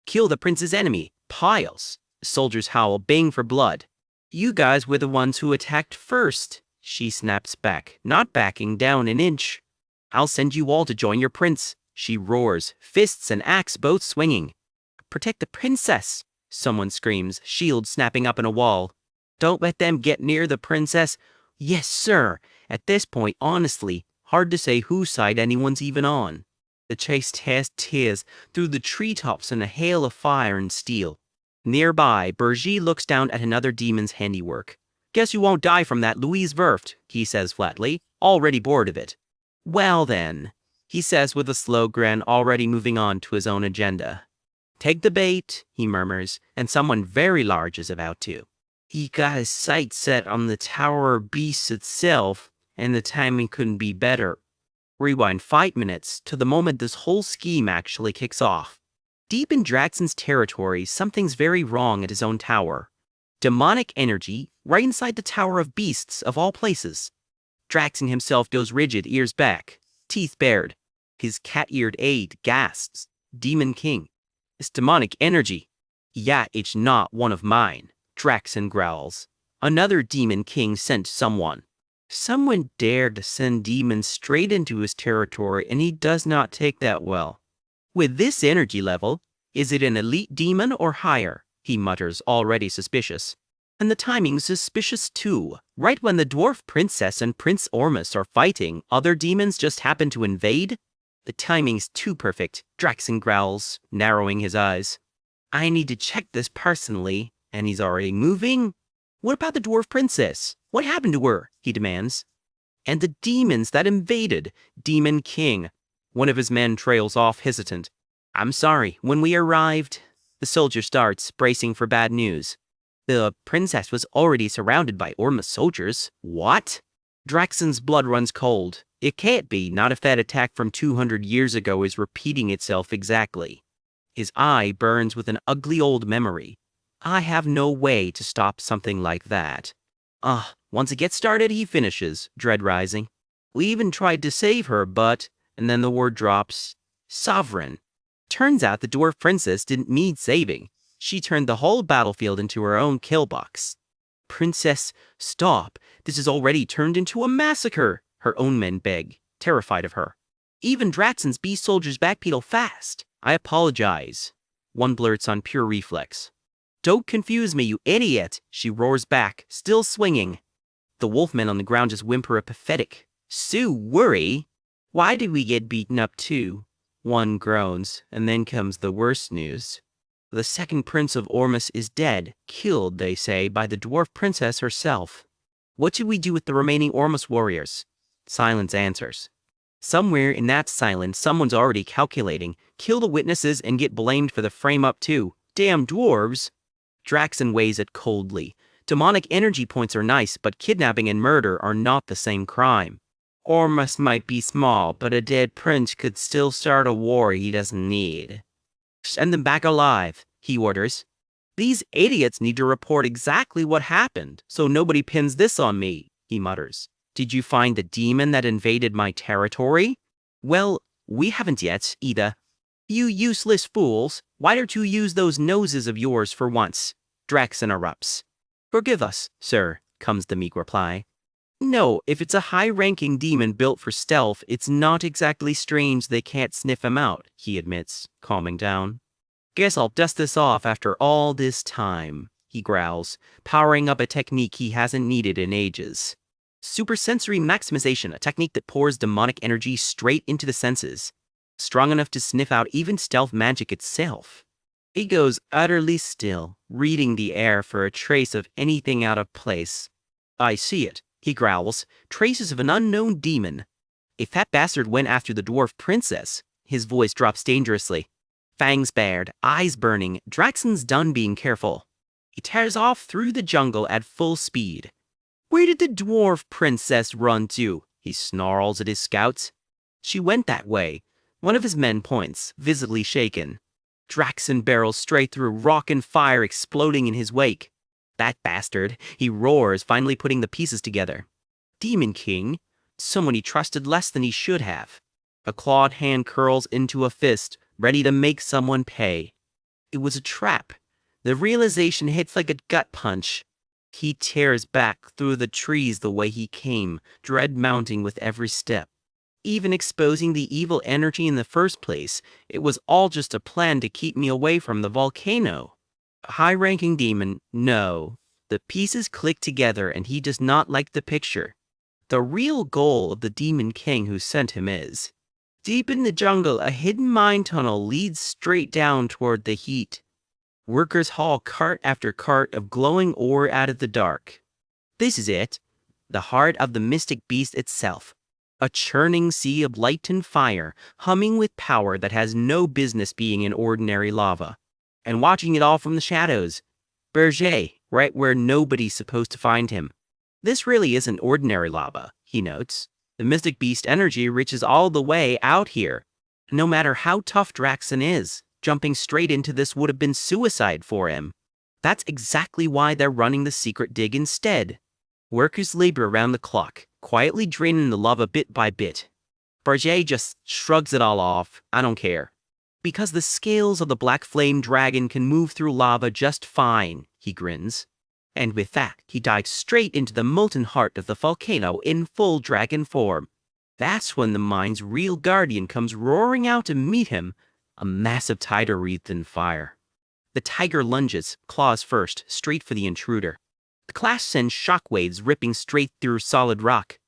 Speaker 1: Kill the prince's enemy. Piles. Soldiers howl, baying for blood. You guys were the ones who attacked first. She snaps back, not backing down an inch. I'll send you all to join your prince. She roars, fists and axe both swinging. Protect the princess. Someone screams, shield snapping up in a wall. Don't let them get near the princess. Yes, sir. At this point, honestly, hard to say whose side anyone's even on. The chase tears through the treetops in a hail of fire and steel. Nearby, Berger looks down at another demon's handiwork. Guess you won't die from that, Louise Verft, he says flatly, already bored of it. Well then, he says with a slow grin, already moving on to his own agenda. Take the bait, he murmurs, and someone very large is about to. He got his sights set on the Tower of Beasts itself, and the timing couldn't be better. Rewind 5 minutes to the moment this whole scheme actually kicks off. Deep in Draxon's territory, something's very wrong at his own tower. Demonic energy, right inside the Tower of Beasts of all places. Draxon himself goes rigid, ears back, teeth bared. His cat-eared aide gasps, Demon King. It's demonic energy. Yeah, it's not one of mine, Draxon growls. Another Demon King sent someone. Someone dared to send demons straight into his territory, and he does not take that well. With this energy level, is it an elite demon or higher? He mutters, already suspicious. And the timing's suspicious too. Right when the dwarf princess and Prince Ormus are fighting, other demons just happen to invade? The timing's too perfect, Draxon growls, narrowing his eyes. I need to check this personally, and he's already moving? What about the dwarf princess? What happened to her? He demands. And the demons that invaded, Demon King. One of his men trails off hesitant. I'm sorry, when we arrived... The soldier starts, bracing for bad news. The princess was already surrounded by Ormus soldiers. What? Draxon's blood runs cold. It can't be, not if that attack from 200 years ago is repeating itself exactly. His eye burns with an ugly old memory. I have no way to stop something like that. Once it gets started, he finishes, dread rising. We even tried to save her, but... And then the word drops. Sovereign. Turns out the dwarf princess didn't need saving. She turned the whole battlefield into her own kill box. Princess, stop. This has already turned into a massacre, her own men beg, terrified of her. Even Draxon's beast soldiers backpedal fast. I apologize. One blurts on pure reflex. Don't confuse me, you idiot, she roars back, still swinging. The wolfmen on the ground just whimper a pathetic, "Sue, worry. Why did we get beaten up too?" One groans, and then comes the worst news. The second prince of Ormus is dead, killed, they say, by the dwarf princess herself. What should we do with the remaining Ormus warriors? Silence answers. Somewhere in that silence, someone's already calculating, kill the witnesses and get blamed for the frame-up too. Damn dwarves! Draxon weighs it coldly. Demonic energy points are nice, but kidnapping and murder are not the same crime. Ormus might be small, but a dead prince could still start a war he doesn't need. Send them back alive, he orders. These idiots need to report exactly what happened, so nobody pins this on me, he mutters. Did you find the demon that invaded my territory? Well, we haven't yet, either. You useless fools, why don't you use those noses of yours for once? Drax interrupts. Forgive us, sir, comes the meek reply. No, if it's a high-ranking demon built for stealth, it's not exactly strange they can't sniff him out, he admits, calming down. Guess I'll dust this off after all this time, he growls, powering up a technique he hasn't needed in ages. Supersensory maximization, a technique that pours demonic energy straight into the senses, strong enough to sniff out even stealth magic itself. He goes utterly still, reading the air for a trace of anything out of place. I see it, he growls, traces of an unknown demon. If that bastard went after the dwarf princess, his voice drops dangerously. Fangs bared, eyes burning, Draxon's done being careful. He tears off through the jungle at full speed. Where did the dwarf princess run to? He snarls at his scouts. She went that way. One of his men points, visibly shaken. Draxon barrels straight through rock and fire exploding in his wake. That bastard, he roars, finally putting the pieces together. Demon King? Someone he trusted less than he should have. A clawed hand curls into a fist, ready to make someone pay. It was a trap. The realization hits like a gut punch. He tears back through the trees the way he came, dread mounting with every step. Even exposing the evil energy in the first place, it was all just a plan to keep me away from the volcano. A high-ranking demon, no. The pieces click together and he does not like the picture. The real goal of the Demon King who sent him is. Deep in the jungle, a hidden mine tunnel leads straight down toward the heat. Workers haul cart after cart of glowing ore out of the dark. This is it, the heart of the mystic beast itself. A churning sea of light and fire, humming with power that has no business being in ordinary lava. And watching it all from the shadows. Berger, right where nobody's supposed to find him. This really isn't ordinary lava, he notes. The mystic beast energy reaches all the way out here. No matter how tough Draxon is, jumping straight into this would have been suicide for him. That's exactly why they're running the secret dig instead. Workers labor around the clock, quietly draining the lava bit by bit. Berger just shrugs it all off. I don't care. Because the scales of the black flame dragon can move through lava just fine, he grins. And with that, he dives straight into the molten heart of the volcano in full dragon form. That's when the mine's real guardian comes roaring out to meet him, a massive tiger wreathed in fire. The tiger lunges, claws first, straight for the intruder. The clash sends shockwaves ripping straight through solid rock.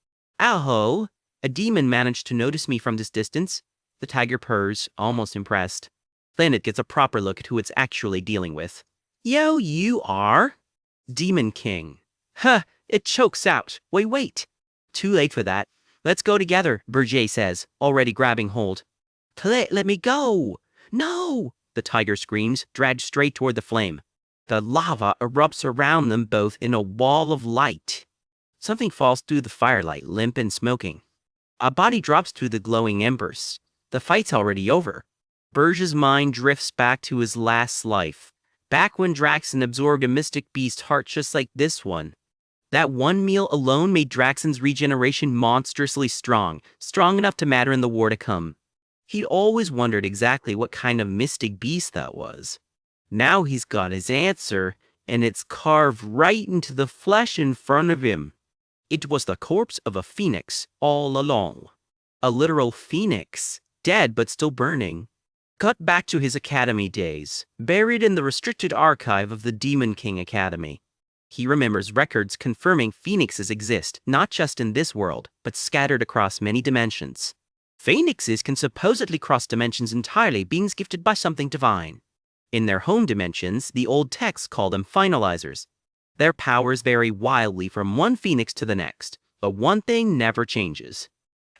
Speaker 1: Ow-ho! A demon managed to notice me from this distance. The tiger purrs, almost impressed. Then it gets a proper look at who it's actually dealing with. Yo, you are? Demon King. Huh, it chokes out. Wait. Too late for that. Let's go together, Berger says, already grabbing hold. Let me go! No! The tiger screams, dragged straight toward the flame. The lava erupts around them both in a wall of light. Something falls through the firelight, limp and smoking. A body drops through the glowing embers. The fight's already over. Berger's mind drifts back to his last life. Back when Draxon absorbed a mystic beast heart just like this one. That one meal alone made Draxon's regeneration monstrously strong enough to matter in the war to come. He'd always wondered exactly what kind of mystic beast that was. Now he's got his answer, and it's carved right into the flesh in front of him. It was the corpse of a phoenix all along. A literal phoenix, dead but still burning. Cut back to his academy days, buried in the restricted archive of the Demon King Academy. He remembers records confirming phoenixes exist, not just in this world, but scattered across many dimensions. Phoenixes can supposedly cross dimensions entirely, beings gifted by something divine. In their home dimensions, the old texts call them finalizers. Their powers vary wildly from one phoenix to the next, but one thing never changes.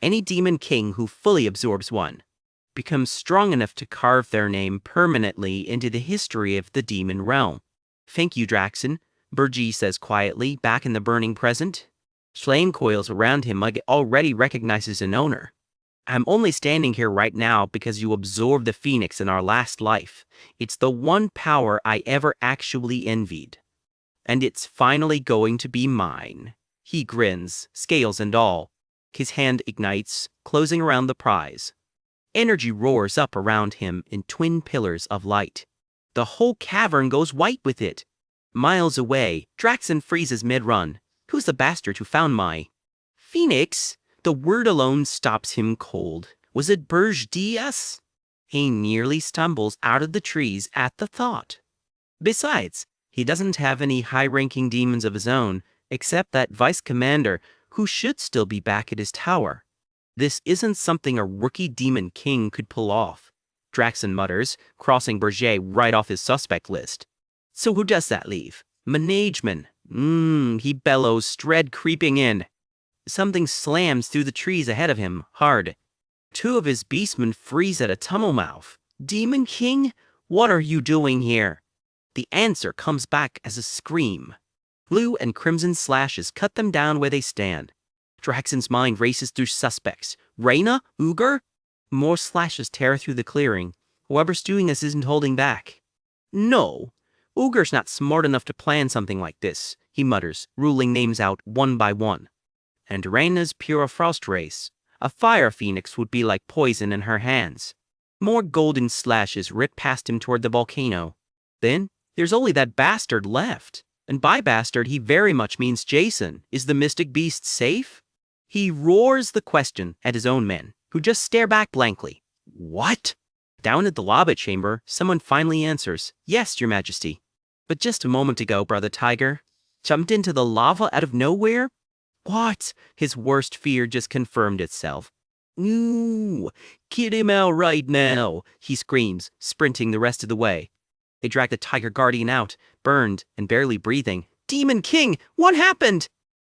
Speaker 1: Any demon king who fully absorbs one becomes strong enough to carve their name permanently into the history of the demon realm. Thank you, Draxon, Burgee says quietly, back in the burning present. Flame coils around him like it already recognizes an owner. I'm only standing here right now because you absorbed the phoenix in our last life. It's the one power I ever actually envied. And it's finally going to be mine. He grins, scales and all. His hand ignites, closing around the prize. Energy roars up around him in twin pillars of light. The whole cavern goes white with it. Miles away, Draxon freezes mid-run. Who's the bastard who found my phoenix? The word alone stops him cold. Was it Burj Diaz? He nearly stumbles out of the trees at the thought. Besides, he doesn't have any high-ranking demons of his own, except that vice commander who should still be back at his tower. This isn't something a rookie demon king could pull off, Draxon mutters, crossing Burj right off his suspect list. So who does that leave? Management. He bellows, dread creeping in. Something slams through the trees ahead of him, hard. Two of his beastmen freeze at a tunnel mouth. Demon King? What are you doing here? The answer comes back as a scream. Blue and crimson slashes cut them down where they stand. Draxon's mind races through suspects. Reyna? Uger? More slashes tear through the clearing. Whoever's doing this isn't holding back. No, Uger's not smart enough to plan something like this, he mutters, ruling names out one by one. And Reyna's pure frost race. A fire phoenix would be like poison in her hands. More golden slashes rip past him toward the volcano. Then, there's only that bastard left. And by bastard, he very much means Jason. Is the mystic beast safe? He roars the question at his own men, who just stare back blankly. What? Down at the lobby chamber, someone finally answers, Yes, Your Majesty. But just a moment ago, Brother Tiger. Jumped into the lava out of nowhere? What? His worst fear just confirmed itself. Ooh, get him out right now, he screams, sprinting the rest of the way. They drag the Tiger Guardian out, burned and barely breathing. Demon King, what happened?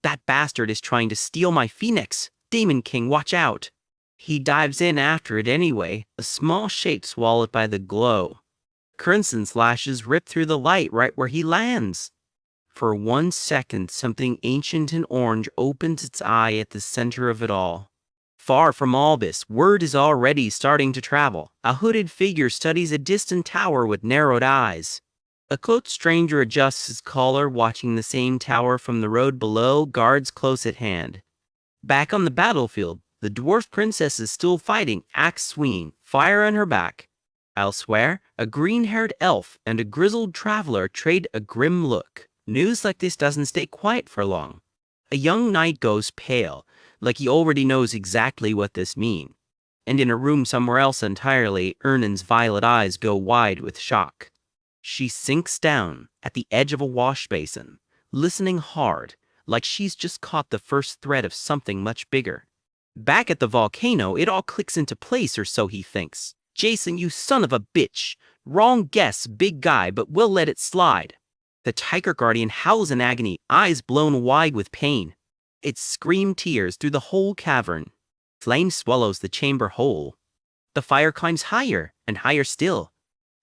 Speaker 1: That bastard is trying to steal my phoenix. Demon King, watch out. He dives in after it anyway, a small shape swallowed by the glow. Crimson slashes rip through the light right where he lands. For 1 second, something ancient and orange opens its eye at the center of it all. Far from all this, word is already starting to travel. A hooded figure studies a distant tower with narrowed eyes. A cloaked stranger adjusts his collar, watching the same tower from the road below, guards close at hand. Back on the battlefield, the dwarf princess is still fighting, axe swinging, fire on her back. Elsewhere, a green-haired elf and a grizzled traveler trade a grim look. News like this doesn't stay quiet for long. A young knight goes pale, like he already knows exactly what this means. And in a room somewhere else entirely, Ernan's violet eyes go wide with shock. She sinks down at the edge of a wash basin, listening hard, like she's just caught the first thread of something much bigger. Back at the volcano, it all clicks into place, or so he thinks. Jason, you son of a bitch. Wrong guess, big guy, but we'll let it slide. The Tiger Guardian howls in agony, eyes blown wide with pain. It screams tears through the whole cavern. Flame swallows the chamber whole. The fire climbs higher and higher still.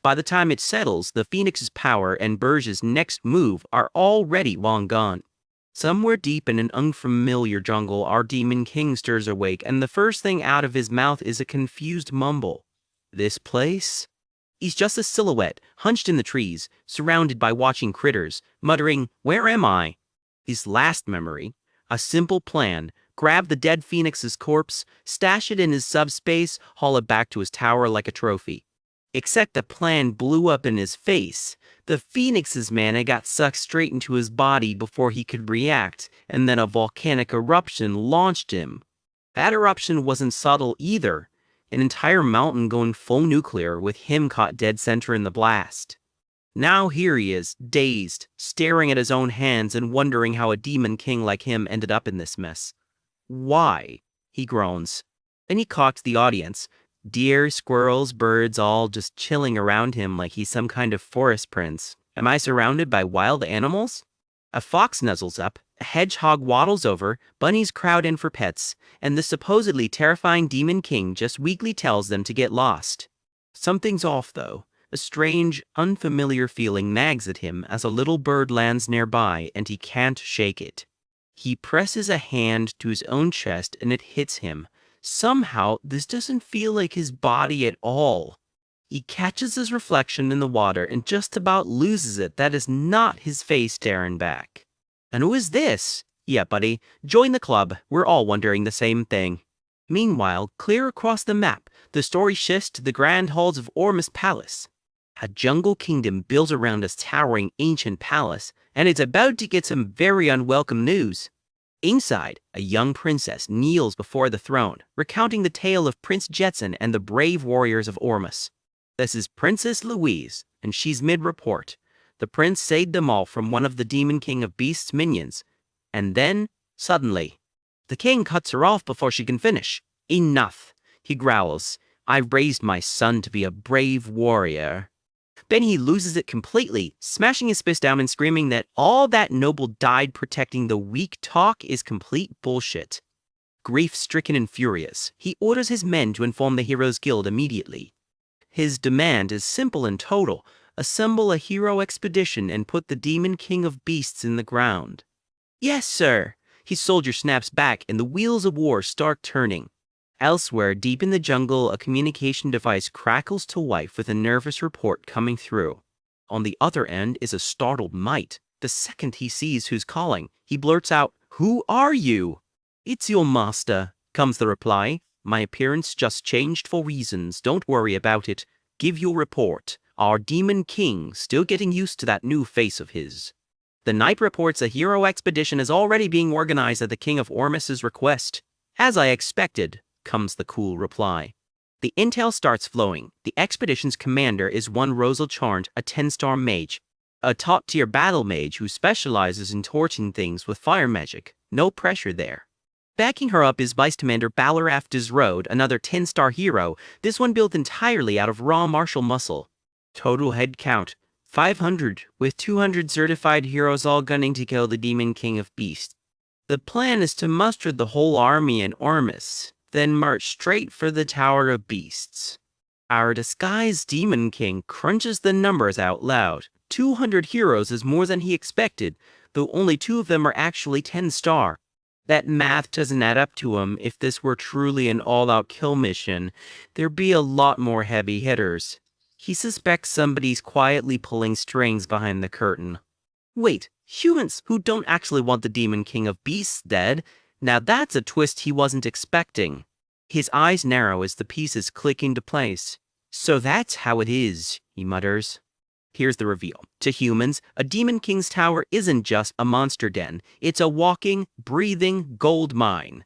Speaker 1: By the time it settles, the Phoenix's power and Burj's next move are already long gone. Somewhere deep in an unfamiliar jungle, our Demon King stirs awake, and the first thing out of his mouth is a confused mumble. This place? He's just a silhouette, hunched in the trees, surrounded by watching critters, muttering, Where am I? His last memory, a simple plan, grab the dead Phoenix's corpse, stash it in his subspace, haul it back to his tower like a trophy. Except the plan blew up in his face. The Phoenix's mana got sucked straight into his body before he could react, and then a volcanic eruption launched him. That eruption wasn't subtle either. An entire mountain going full nuclear with him caught dead center in the blast. Now here he is, dazed, staring at his own hands and wondering how a demon king like him ended up in this mess. Why? He groans. Then he cocks the audience. Deer, squirrels, birds all just chilling around him like he's some kind of forest prince. Am I surrounded by wild animals? A fox nuzzles up, a hedgehog waddles over, bunnies crowd in for pets, and the supposedly terrifying demon king just weakly tells them to get lost. Something's off though. A strange, unfamiliar feeling nags at him as a little bird lands nearby and he can't shake it. He presses a hand to his own chest and it hits him. Somehow, this doesn't feel like his body at all. He catches his reflection in the water and just about loses it. That is not his face staring back. And who is this? Yeah, buddy, join the club. We're all wondering the same thing. Meanwhile, clear across the map, the story shifts to the grand halls of Ormus Palace. A jungle kingdom built around a towering ancient palace, and it's about to get some very unwelcome news. Inside, a young princess kneels before the throne, recounting the tale of Prince Jetson and the brave warriors of Ormus. This is Princess Louise, and she's mid-report. The prince saved them all from one of the Demon King of Beasts' minions. And then, suddenly, the king cuts her off before she can finish. Enough, he growls. I've raised my son to be a brave warrior. Then he loses it completely, smashing his fist down and screaming that all that noble died protecting the weak talk is complete bullshit. Grief-stricken and furious, he orders his men to inform the Heroes Guild immediately. His demand is simple and total: assemble a hero expedition and put the Demon King of Beasts in the ground. Yes, sir. His soldier snaps back and the wheels of war start turning. Elsewhere, deep in the jungle, a communication device crackles to life with a nervous report coming through. On the other end is a startled Might. The second he sees who's calling, he blurts out, "Who are you?" "It's your master," comes the reply. "My appearance just changed for reasons. Don't worry about it. Give your report. Our Demon King still getting used to that new face of his." The knight reports a hero expedition is already being organized at the King of Ormus's request. "As I expected," comes the cool reply. The intel starts flowing. The expedition's commander is one Rosal Charnt, a 10-star mage. A top-tier battle mage who specializes in torching things with fire magic. No pressure there. Backing her up is Vice Commander Balaraf Disrode, another 10-star hero, this one built entirely out of raw martial muscle. Total head count, 500, with 200 certified heroes all gunning to kill the Demon King of Beasts. The plan is to muster the whole army in Ormus, then march straight for the Tower of Beasts. Our disguised Demon King crunches the numbers out loud. 200 heroes is more than he expected, though only 2 of them are actually 10-star. That math doesn't add up to him. If this were truly an all-out kill mission, there'd be a lot more heavy hitters. He suspects somebody's quietly pulling strings behind the curtain. Wait, humans who don't actually want the Demon King of Beasts dead? Now that's a twist he wasn't expecting. His eyes narrow as the pieces click into place. "So that's how it is," he mutters. Here's the reveal. To humans, a Demon King's tower isn't just a monster den. It's a walking, breathing gold mine.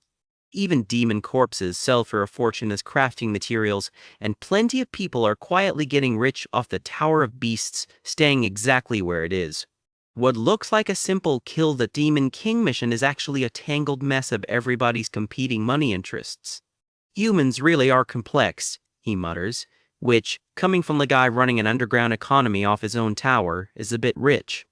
Speaker 1: Even demon corpses sell for a fortune as crafting materials, and plenty of people are quietly getting rich off the Tower of Beasts, staying exactly where it is. What looks like a simple kill the Demon King mission is actually a tangled mess of everybody's competing money interests. "Humans really are complex," he mutters, which, coming from the guy running an underground economy off his own tower, is a bit rich.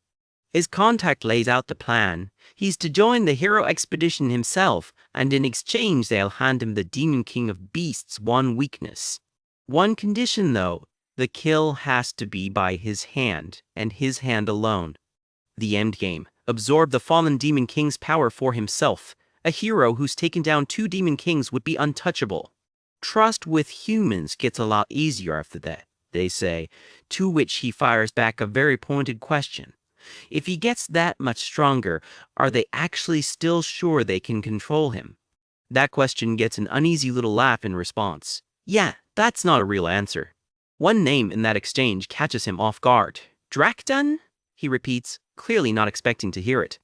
Speaker 1: His contact lays out the plan. He's to join the hero expedition himself, and in exchange they'll hand him the Demon King of Beasts' one weakness. One condition though, the kill has to be by his hand, and his hand alone. The endgame: absorb the fallen Demon King's power for himself. A hero who's taken down 2 Demon Kings would be untouchable. Trust with humans gets a lot easier after that, they say, to which he fires back a very pointed question. If he gets that much stronger, are they actually still sure they can control him? That question gets an uneasy little laugh in response. Yeah, that's not a real answer. One name in that exchange catches him off guard. "Drakdun?" he repeats, clearly not expecting to hear it.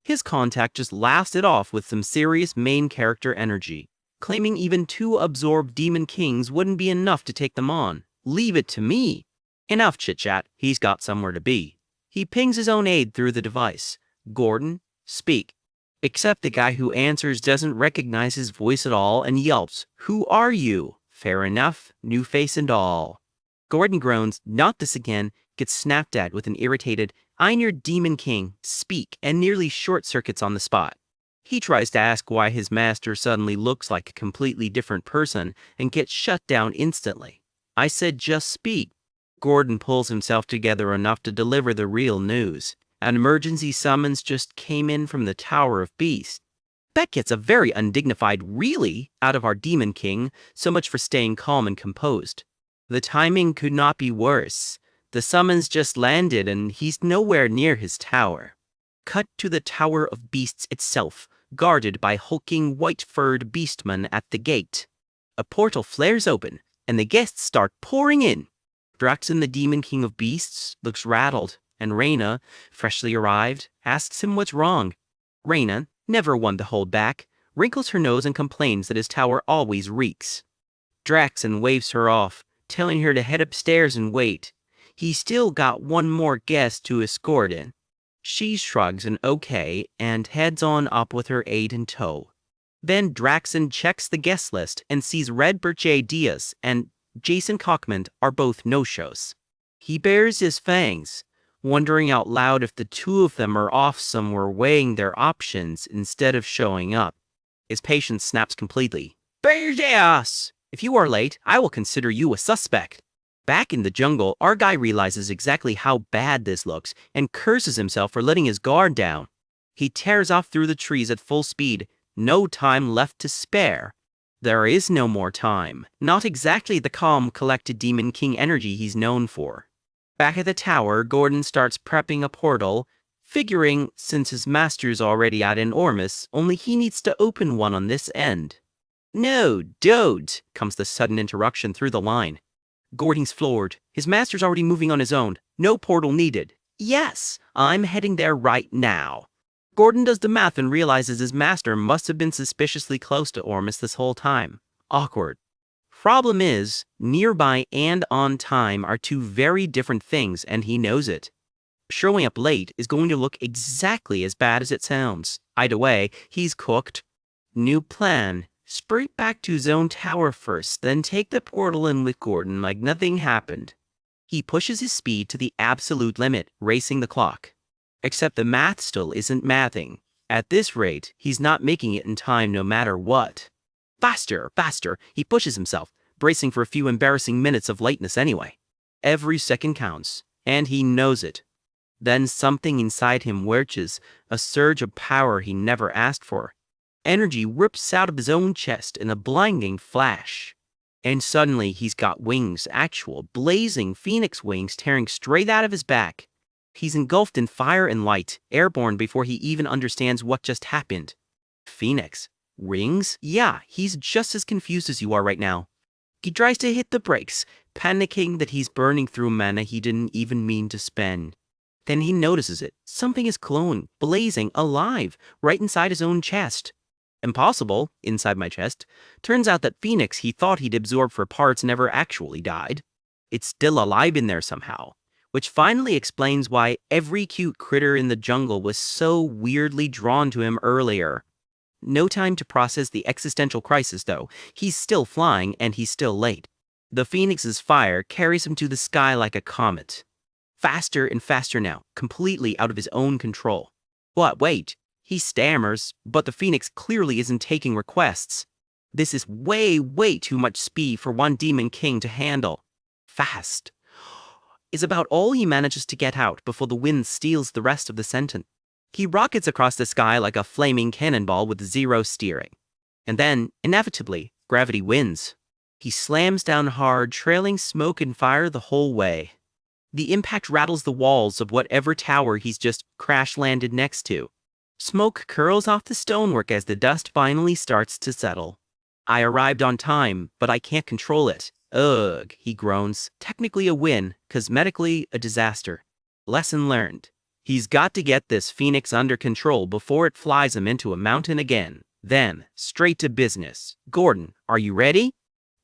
Speaker 1: His contact just laughs it off with some serious main character energy. claiming even 2 absorbed demon kings wouldn't be enough to take them on. Leave it to me. Enough chit-chat, he's got somewhere to be. He pings his own aide through the device. Gordon, speak. Except the guy who answers doesn't recognize his voice at all and yelps, "Who are you?" Fair enough, new face and all. Gordon groans, "Not this again," gets snapped at with an irritated, "I'm your demon king, speak," and nearly short-circuits on the spot. He tries to ask why his master suddenly looks like a completely different person and gets shut down instantly. I said just speak. Gordon pulls himself together enough to deliver the real news. An emergency summons just came in from the Tower of Beasts. That gets a very undignified "really" out of our demon king, so much for staying calm and composed. The timing could not be worse. The summons just landed and he's nowhere near his tower. Cut to the Tower of Beasts itself, guarded by hulking white-furred beastmen at the gate. A portal flares open, and the guests start pouring in. Draxon, the Demon King of Beasts, looks rattled, and Reyna, freshly arrived, asks him what's wrong. Reyna, never one to hold back, wrinkles her nose and complains that his tower always reeks. Draxon waves her off, telling her to head upstairs and wait. He's still got one more guest to escort in. She shrugs an okay and heads on up with her aide in tow. Then Draxon checks the guest list and sees Red Birche Diaz and Jason Cockman are both no-shows. He bares his fangs, wondering out loud if the two of them are off somewhere weighing their options instead of showing up. His patience snaps completely. "Bergeas! If you are late, I will consider you a suspect." Back in the jungle, our guy realizes exactly how bad this looks and curses himself for letting his guard down. He tears off through the trees at full speed, no time left to spare. There is no more time, not exactly the calm, collected Demon King energy he's known for. Back at the tower, Gordon starts prepping a portal, figuring since his master's already at enormous, only he needs to open one on this end. "No, don't," comes the sudden interruption through the line. Gordon's floored. His master's already moving on his own. No portal needed. "Yes, I'm heading there right now." Gordon does the math and realizes his master must have been suspiciously close to Ormus this whole time. Awkward. Problem is, nearby and on time are two very different things, and he knows it. Showing up late is going to look exactly as bad as it sounds. Either way, he's cooked. New plan. Sprint back to his own tower first, then take the portal in with Gordon like nothing happened. He pushes his speed to the absolute limit, racing the clock. Except the math still isn't mathing. At this rate, he's not making it in time no matter what. Faster, faster, he pushes himself, bracing for a few embarrassing minutes of lateness anyway. Every second counts, and he knows it. Then something inside him lurches, a surge of power he never asked for. Energy rips out of his own chest in a blinding flash. And suddenly he's got wings, actual, blazing phoenix wings tearing straight out of his back. He's engulfed in fire and light, airborne before he even understands what just happened. Phoenix? Rings? Yeah, he's just as confused as you are right now. He tries to hit the brakes, panicking that he's burning through mana he didn't even mean to spend. Then he notices it. Something is glowing, blazing, alive, right inside his own chest. Impossible, inside my chest. Turns out that Phoenix he thought he'd absorbed for parts never actually died. It's still alive in there somehow, which finally explains why every cute critter in the jungle was so weirdly drawn to him earlier. No time to process the existential crisis, though. He's still flying, and he's still late. The Phoenix's fire carries him to the sky like a comet. Faster and faster now, completely out of his own control. What, wait. He stammers, but the Phoenix clearly isn't taking requests. This is way, way too much speed for one Demon King to handle. Fast is about all he manages to get out before the wind steals the rest of the sentence. He rockets across the sky like a flaming cannonball with zero steering. And then, inevitably, gravity wins. He slams down hard, trailing smoke and fire the whole way. The impact rattles the walls of whatever tower he's just crash-landed next to. Smoke curls off the stonework as the dust finally starts to settle. I arrived on time, but I can't control it. Ugh, he groans. Technically a win, cosmetically a disaster. Lesson learned. He's got to get this Phoenix under control before it flies him into a mountain again. Then, straight to business. Gordon, are you ready?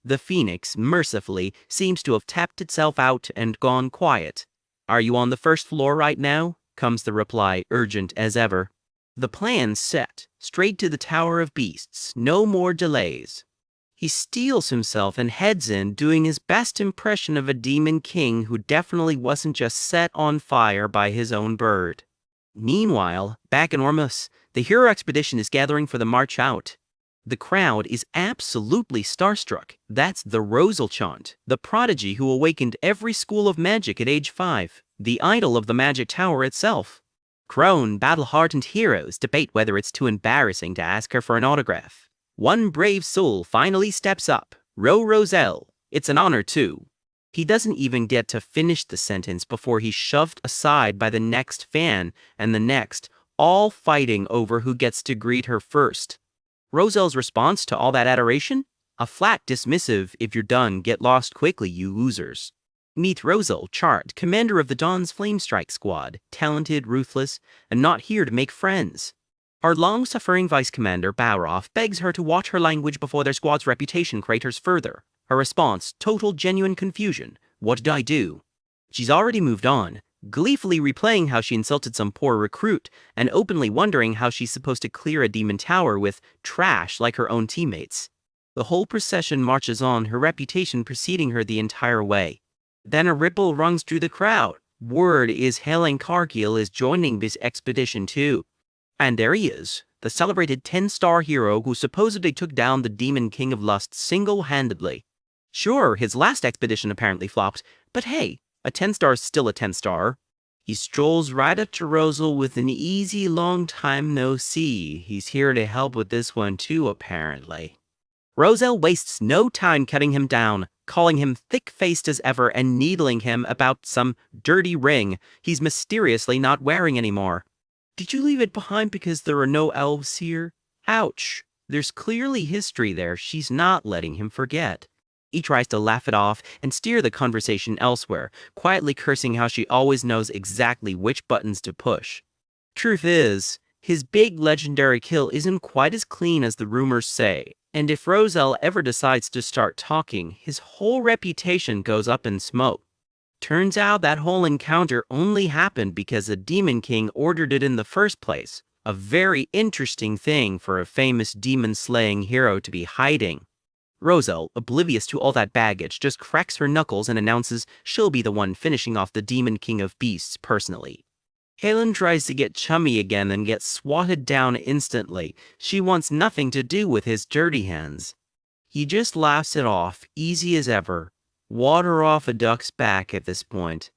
Speaker 1: The phoenix, mercifully, seems to have tapped itself out and gone quiet. Are you on the first floor right now? Comes the reply, urgent as ever. The plan's set. Straight to the Tower of Beasts. No more delays. He steels himself and heads in, doing his best impression of a demon king who definitely wasn't just set on fire by his own bird. Meanwhile, back in Ormus, the hero expedition is gathering for the march out. The crowd is absolutely starstruck. That's the Rosalchant, the prodigy who awakened every school of magic at age 5, the idol of the magic tower itself. Crone, battle-hardened heroes debate whether it's too embarrassing to ask her for an autograph. One brave soul finally steps up. Roselle. It's an honor, too. He doesn't even get to finish the sentence before he's shoved aside by the next fan and the next, all fighting over who gets to greet her first. Roselle's response to all that adoration? A flat dismissive, if you're done, get lost quickly, you losers. Meet Roselle, Chart, commander of the Dawn's Flamestrike Squad, talented, ruthless, and not here to make friends. Our long-suffering vice commander, Bauroff, begs her to watch her language before their squad's reputation craters further. Her response, total genuine confusion. What did I do? She's already moved on, gleefully replaying how she insulted some poor recruit, and openly wondering how she's supposed to clear a demon tower with trash like her own teammates. The whole procession marches on, her reputation preceding her the entire way. Then a ripple runs through the crowd. Word is Helen Cargill is joining this expedition too. And there he is, the celebrated 10-star hero who supposedly took down the Demon King of Lust single-handedly. Sure, his last expedition apparently flopped, but hey, a 10-star is still a 10-star. He strolls right up to Rosal with an easy long time no see. He's here to help with this one too, apparently. Roselle wastes no time cutting him down, calling him thick-faced as ever and needling him about some dirty ring he's mysteriously not wearing anymore. Did you leave it behind because there are no elves here? Ouch. There's clearly history there she's not letting him forget. He tries to laugh it off and steer the conversation elsewhere, quietly cursing how she always knows exactly which buttons to push. Truth is, his big legendary kill isn't quite as clean as the rumors say, and if Roselle ever decides to start talking, his whole reputation goes up in smoke. Turns out that whole encounter only happened because the Demon King ordered it in the first place, a very interesting thing for a famous demon-slaying hero to be hiding. Roselle, oblivious to all that baggage, just cracks her knuckles and announces she'll be the one finishing off the Demon King of Beasts personally. Helen tries to get chummy again and gets swatted down instantly. She wants nothing to do with his dirty hands. He just laughs it off, easy as ever. Water off a duck's back at this point.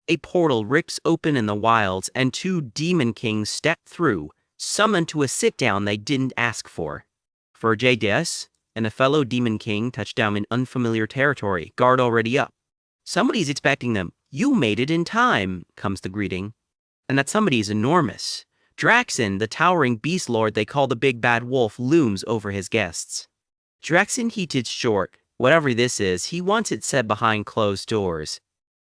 Speaker 1: A portal rips open in the wilds and 2 Demon Kings step through, summoned to a sit-down they didn't ask for. For JDS and a fellow Demon King touch down in unfamiliar territory, guard already up. Somebody's expecting them. You made it in time, comes the greeting. And that somebody is enormous. Draxon, the towering beast lord they call the Big Bad Wolf, looms over his guests. Draxon heated short. Whatever this is, he wants it said behind closed doors.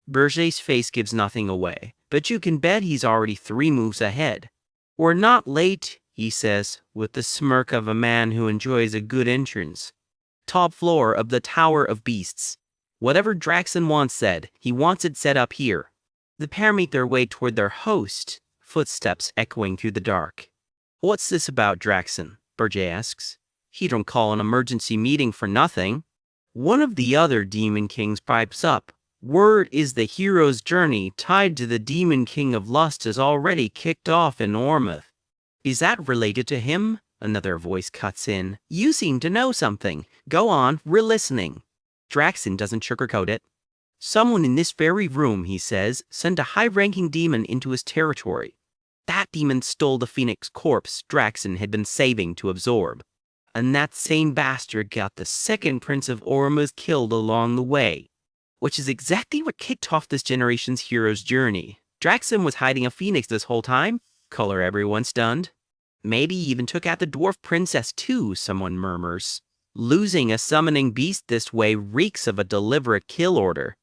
Speaker 1: Berger's face gives nothing away, but you can bet he's already 3 moves ahead. We're not late, he says, with the smirk of a man who enjoys a good entrance. Top floor of the Tower of Beasts. Whatever Draxon once said, he wants it set up here. The pair make their way toward their host, footsteps echoing through the dark. What's this about, Draxon? Berger asks. He don't call an emergency meeting for nothing. One of the other Demon Kings pipes up. Word is the hero's journey tied to the Demon King of Lust has already kicked off in Ormouth. Is that related to him? Another voice cuts in. You seem to know something. Go on, we're listening. Draxon doesn't sugarcoat it. Someone in this very room, he says, sent a high-ranking demon into his territory. That demon stole the Phoenix corpse Draxon had been saving to absorb. And that same bastard got the second Prince of Ormuz killed along the way. Which is exactly what kicked off this generation's hero's journey. Draxon was hiding a phoenix this whole time? Color everyone stunned. Maybe he even took out the dwarf princess too, someone murmurs. Losing a summoning beast this way reeks of a deliberate kill order.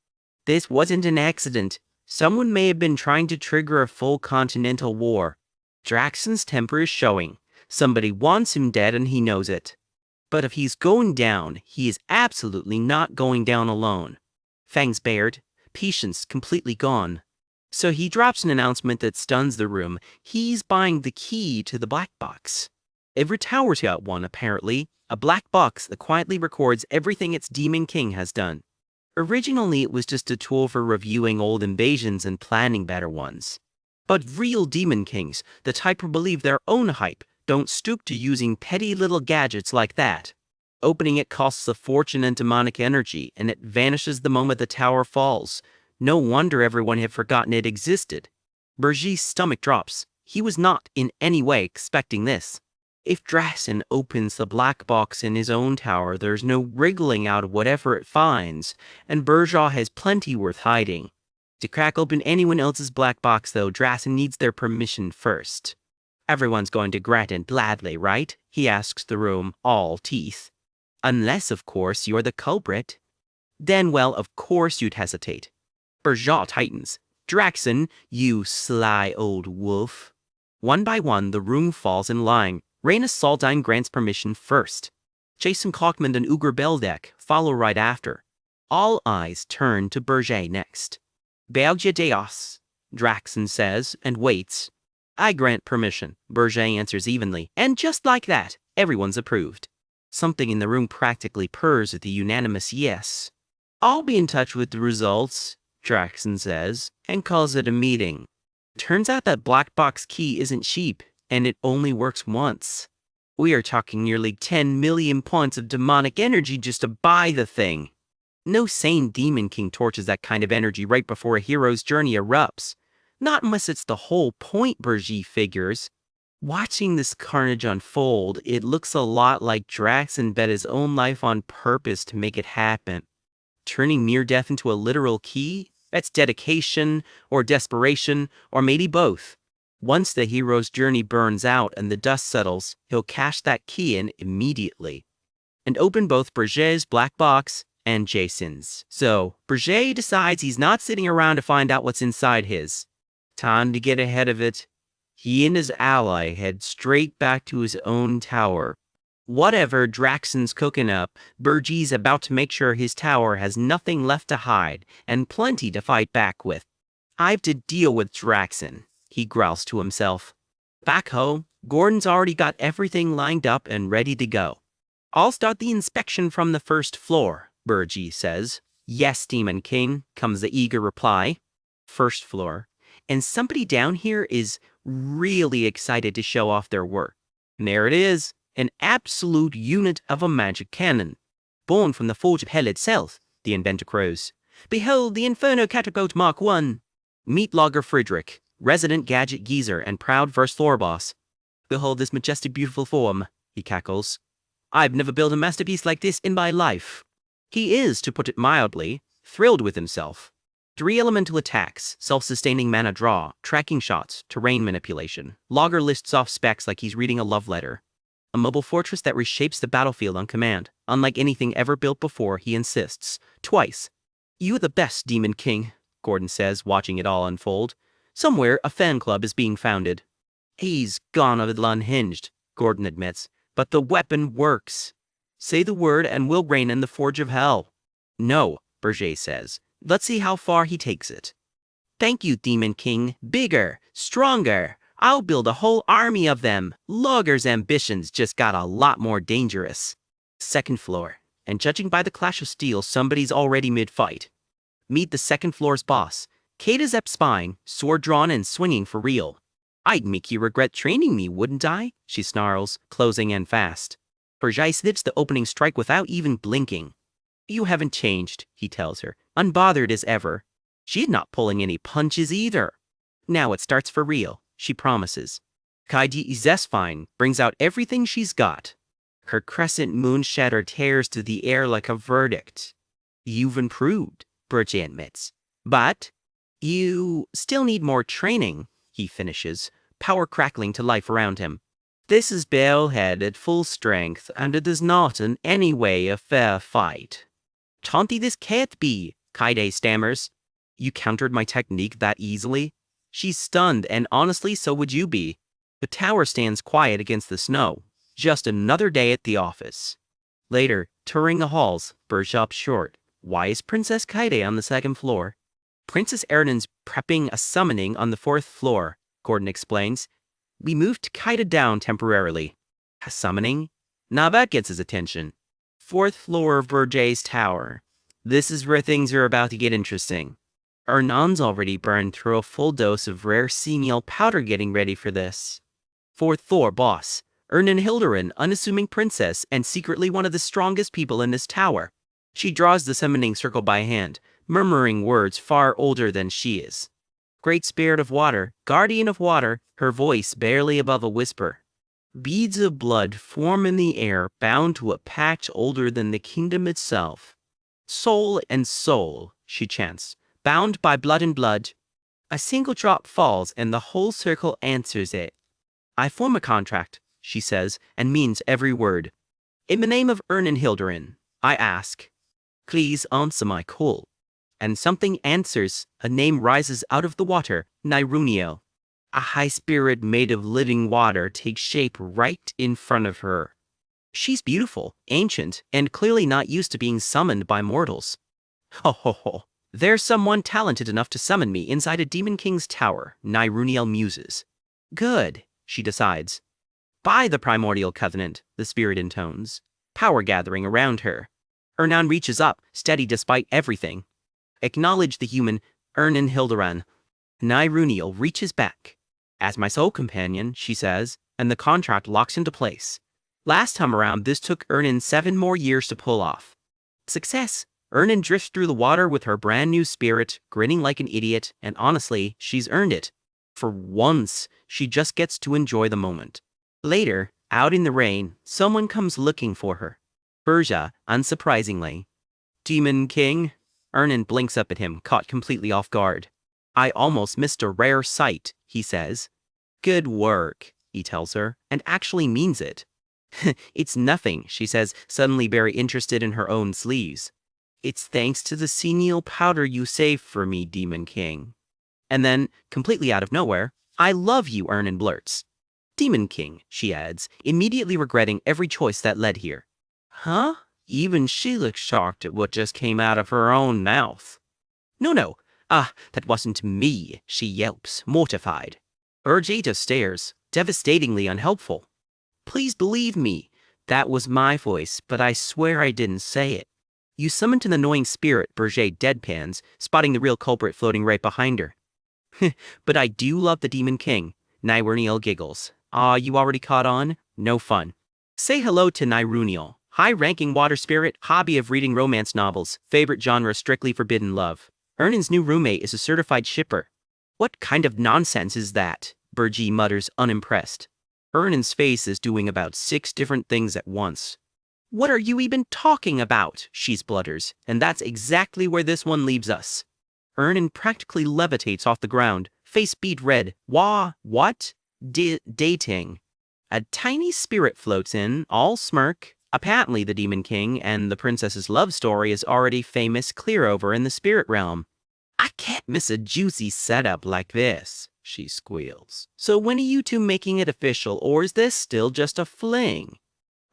Speaker 1: This wasn't an accident. Someone may have been trying to trigger a full continental war. Draxon's temper is showing. Somebody wants him dead and he knows it. But if he's going down, he is absolutely not going down alone. Fangs bared, patience completely gone. So he drops an announcement that stuns the room. He's buying the key to the black box. Every tower's got one, apparently. A black box that quietly records everything its Demon King has done. Originally, it was just a tool for reviewing old invasions and planning better ones. But real Demon Kings, the type who believe their own hype, don't stoop to using petty little gadgets like that. Opening it costs a fortune and demonic energy, and it vanishes the moment the tower falls. No wonder everyone had forgotten it existed. Bergier's stomach drops. He was not in any way expecting this. If Draxen opens the black box in his own tower, there's no wriggling out of whatever it finds, and Berger has plenty worth hiding. To crack open anyone else's black box, though, Draxen needs their permission first. Everyone's going to grant it gladly, right? He asks the room, all teeth. Unless, of course, you're the culprit. Then, well, of course you'd hesitate. Berger tightens. Draxen, you sly old wolf. One by one, the room falls in line. Reyna Saldine grants permission first. Jason Kalkman and Ugur Beldek follow right after. All eyes turn to Berger next. Belgia Deos, Draxen says, and waits. I grant permission, Berger answers evenly, and just like that, everyone's approved. Something in the room practically purrs at the unanimous yes. I'll be in touch with the results, Draxen says, and calls it a meeting. Turns out that black box key isn't cheap, and it only works once. We are talking nearly 10 million points of demonic energy just to buy the thing. No sane Demon King torches that kind of energy right before a hero's journey erupts. Not unless it's the whole point, Berger figures. Watching this carnage unfold, it looks a lot like Draxen bet his own life on purpose to make it happen. Turning mere death into a literal key? That's dedication, or desperation, or maybe both. Once the hero's journey burns out and the dust settles, he'll cash that key in immediately. And open both Berger's black box and Jason's. So, Berger decides he's not sitting around to find out what's inside his. Time to get ahead of it. He and his ally head straight back to his own tower. Whatever Draxen's cooking up, Berger's about to make sure his tower has nothing left to hide and plenty to fight back with. I've to deal with Draxen, he growls to himself. Back home, Gordon's already got everything lined up and ready to go. I'll start the inspection from the first floor, Berger says. Yes, Demon King, comes the eager reply. First floor. And somebody down here is really excited to show off their work. And there it is, an absolute unit of a magic cannon. Born from the Forge of Hell itself, the inventor crows. Behold the Inferno Catapult Mark I. Meet Logger Friedrich, resident gadget geezer and proud first floor boss. Behold this majestic beautiful form, he cackles. I've never built a masterpiece like this in my life. He is, to put it mildly, thrilled with himself. 3 elemental attacks, self-sustaining mana draw, tracking shots, terrain manipulation. Logger lists off specs like he's reading a love letter. A mobile fortress that reshapes the battlefield on command. Unlike anything ever built before, he insists. Twice. You're the best, Demon King, Gordon says, watching it all unfold. Somewhere, a fan club is being founded. He's gone a little unhinged, Gordon admits. But the weapon works. Say the word and we'll reign in the Forge of Hell. No, Berger says. Let's see how far he takes it. Thank you, Demon King. Bigger, stronger. I'll build a whole army of them. Logger's ambitions just got a lot more dangerous. Second floor. And judging by the clash of steel, somebody's already mid-fight. Meet the second floor's boss. Kata Zep spine, sword drawn and swinging for real. I'd make you regret training me, wouldn't I? She snarls, closing in fast. Berger snips the opening strike without even blinking. You haven't changed, he tells her, unbothered as ever. She's not pulling any punches either. Now it starts for real, she promises. Kaidi Zesfine brings out everything she's got. Her crescent moon shatter tears to the air like a verdict. You've improved, Berger admits. But you still need more training, he finishes, power crackling to life around him. This is Balehead at full strength, and it is not in any way a fair fight. Taunty this can't be, Kaide stammers. You countered my technique that easily? She's stunned, and honestly, so would you be. The tower stands quiet against the snow. Just another day at the office. Later, touring the halls, Burr stops short. Why is Princess Kaide on the second floor? Princess Erin's prepping a summoning on the fourth floor, Gordon explains. We moved Kaide down temporarily. A summoning? Now that gets his attention. Fourth floor of Burjay's tower. This is where things are about to get interesting. Ernan's already burned through a full dose of rare seneal powder getting ready for this. Fourth floor, boss. Ernan Hilderin, unassuming princess and secretly one of the strongest people in this tower. She draws the summoning circle by hand, murmuring words far older than she is. Great Spirit of Water, Guardian of Water, her voice barely above a whisper. Beads of blood form in the air, bound to a pact older than the kingdom itself. Soul and soul, she chants, bound by blood and blood. A single drop falls and the whole circle answers it. I form a contract, she says, and means every word. In the name of Ernan Hilderin, I ask, please answer my call. And something answers, a name rises out of the water, Niruniel. A high spirit made of living water takes shape right in front of her. She's beautiful, ancient, and clearly not used to being summoned by mortals. Ho ho ho. There's someone talented enough to summon me inside a Demon King's tower, Niruniel muses. Good, she decides. By the primordial covenant, the spirit intones, power gathering around her. Ernan reaches up, steady despite everything. Acknowledge the human, Ernan Hilderan. Niruniel reaches back. As my soul companion, she says, and the contract locks into place. Last time around, this took Ernan 7 more years to pull off. Success! Ernan drifts through the water with her brand new spirit, grinning like an idiot, and honestly, she's earned it. For once, she just gets to enjoy the moment. Later, out in the rain, someone comes looking for her. Persia, unsurprisingly. Demon King? Ernan blinks up at him, caught completely off guard. I almost missed a rare sight, he says. Good work, he tells her, and actually means it. It's nothing, she says, suddenly very interested in her own sleeves. It's thanks to the seneal powder you saved for me, Demon King. And then, completely out of nowhere, I love you, Ernan blurts. Demon King, she adds, immediately regretting every choice that led here. Huh? Even she looks shocked at what just came out of her own mouth. No. That wasn't me, she yelps, mortified. Urjita stares, devastatingly unhelpful. Please believe me, that was my voice, but I swear I didn't say it. You summoned an annoying spirit, Berger deadpans, spotting the real culprit floating right behind her. But I do love the Demon King, Niruniel giggles. You already caught on? No fun. Say hello to Niruniel, high-ranking water spirit, hobby of reading romance novels, favorite genre strictly forbidden love. Ernan's new roommate is a certified shipper. What kind of nonsense is that? Burji mutters, unimpressed. Ernan's face is doing about 6 different things at once. What are you even talking about? She splutters, and that's exactly where this one leaves us. Ernan practically levitates off the ground, face bead red. What? Dating. A tiny spirit floats in, all smirk. Apparently the Demon King and the princess's love story is already famous clear over in the spirit realm. I can't miss a juicy setup like this, she squeals. So when are you two making it official, or is this still just a fling?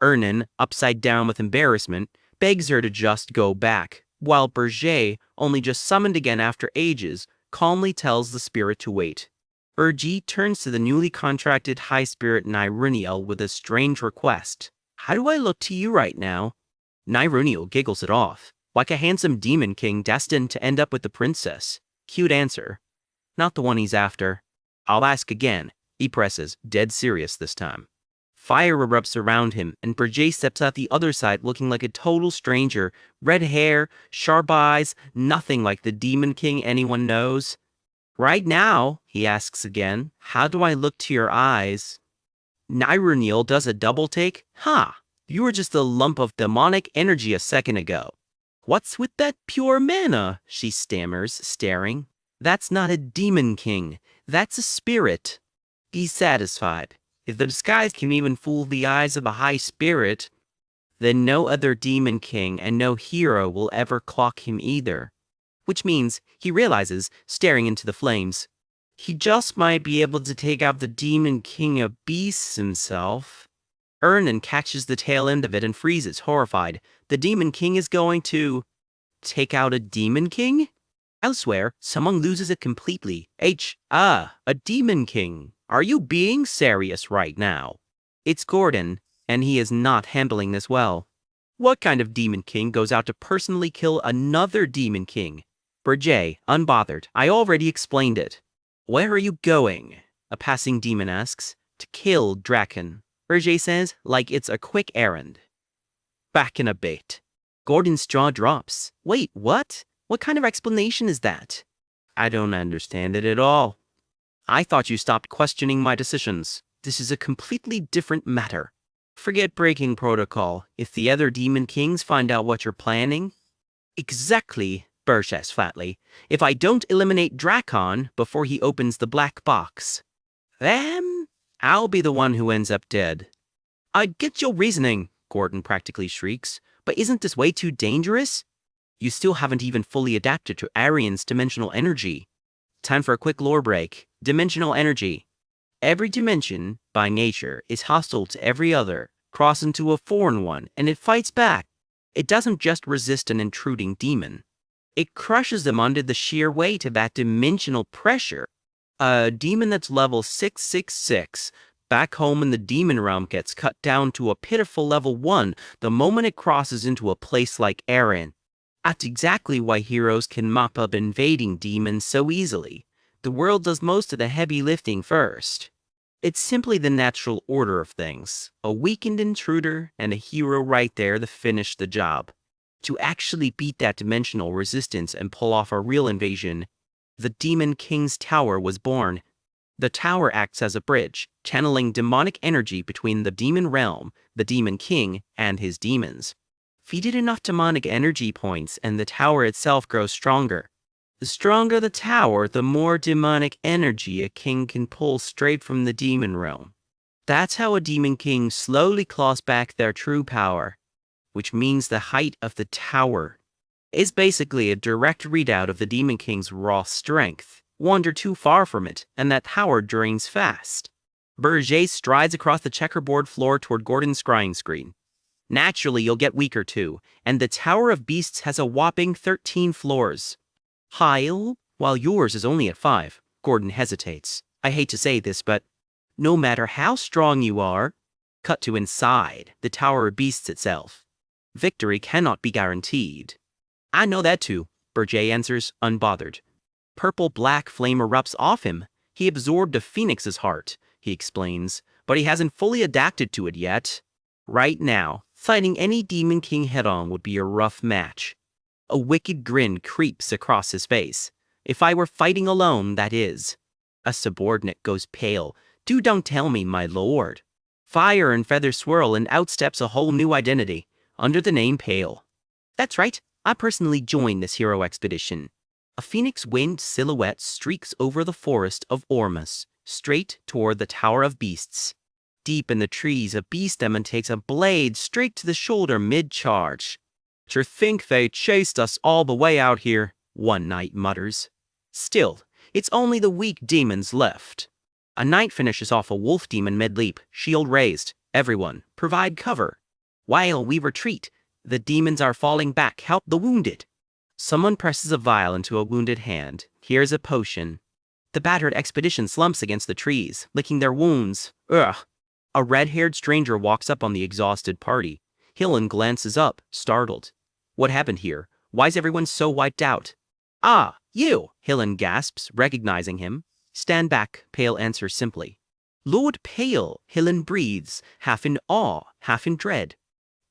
Speaker 1: Ernan, upside down with embarrassment, begs her to just go back, while Berger, only just summoned again after ages, calmly tells the spirit to wait. Urji turns to the newly contracted high spirit Niruniel with a strange request. How do I look to you right now? Niruniel giggles it off, like a handsome demon king destined to end up with the princess. Cute answer. Not the one he's after. I'll ask again, he presses, dead serious this time. Fire erupts around him, and Berger steps out the other side looking like a total stranger. Red hair, sharp eyes, nothing like the Demon King anyone knows. Right now, he asks again, how do I look to your eyes? Niruniel does a double take. You were just a lump of demonic energy a second ago. What's with that pure mana? She stammers, staring. That's not a Demon King. That's a spirit. He's satisfied. If the disguise can even fool the eyes of a high spirit, then no other Demon King and no hero will ever clock him either. Which means, he realizes, staring into the flames, He just might be able to take out the Demon King of Beasts himself. Ernan catches the tail end of it and freezes, horrified. The Demon King is going to take out a Demon King? Elsewhere, someone loses it completely. A Demon King. Are you being serious right now? It's Gordon, and he is not handling this well. What kind of Demon King goes out to personally kill another Demon King? Berger, unbothered. I already explained it. Where are you going? A passing demon asks. To kill Draken. Berger says, like it's a quick errand. Back in a bit. Gordon's jaw drops. Wait, what? What kind of explanation is that? I don't understand it at all. I thought you stopped questioning my decisions. This is a completely different matter. Forget breaking protocol. If the other Demon Kings find out what you're planning... Exactly, Burr says flatly. If I don't eliminate Drakon before he opens the black box, then I'll be the one who ends up dead. I get your reasoning, Gordon practically shrieks, but isn't this way too dangerous? You still haven't even fully adapted to Arian's dimensional energy. Time for a quick lore break. Dimensional energy. Every dimension, by nature, is hostile to every other, cross into a foreign one, and it fights back. It doesn't just resist an intruding demon. It crushes them under the sheer weight of that dimensional pressure. A demon that's level 666, back home in the demon realm, gets cut down to a pitiful level 1 the moment it crosses into a place like Arian. That's exactly why heroes can mop up invading demons so easily. The world does most of the heavy lifting first. It's simply the natural order of things. A weakened intruder and a hero right there to finish the job. To actually beat that dimensional resistance and pull off a real invasion, the Demon King's Tower was born. The tower acts as a bridge, channeling demonic energy between the demon realm, the Demon King, and his demons. Feed it enough demonic energy points and the tower itself grows stronger. The stronger the tower, the more demonic energy a king can pull straight from the demon realm. That's how a Demon King slowly claws back their true power, which means the height of the tower is basically a direct readout of the Demon King's raw strength. Wander too far from it, and that tower drains fast. Berger strides across the checkerboard floor toward Gordon's scrying screen. Naturally, you'll get weaker too, and the Tower of Beasts has a whopping 13 floors. While yours is only at 5, Gordon hesitates. I hate to say this, but no matter how strong you are, cut to inside the Tower of Beasts itself, victory cannot be guaranteed. I know that too, Berger answers, unbothered. Purple-black flame erupts off him. He absorbed a phoenix's heart, he explains, but he hasn't fully adapted to it yet. Right now, fighting any Demon King head-on would be a rough match. A wicked grin creeps across his face. If I were fighting alone, that is. A subordinate goes pale. Don't tell me, my lord. Fire and feathers swirl and outsteps a whole new identity, under the name Pale. That's right, I personally joined this hero expedition. A phoenix-winged silhouette streaks over the forest of Ormus, straight toward the Tower of Beasts. Deep in the trees, a beast demon takes a blade straight to the shoulder mid-charge. To think they chased us all the way out here, one knight mutters. Still, it's only the weak demons left. A knight finishes off a wolf demon mid-leap, shield raised. Everyone, provide cover. While we retreat, the demons are falling back. Help the wounded. Someone presses a vial into a wounded hand. Here's a potion. The battered expedition slumps against the trees, licking their wounds. Ugh. A red-haired stranger walks up on the exhausted party. Hillen glances up, startled. What happened here? Why's everyone so wiped out? Ah, you! Hillen gasps, recognizing him. Stand back, Pale answers simply. Lord Pale, Hillen breathes, half in awe, half in dread.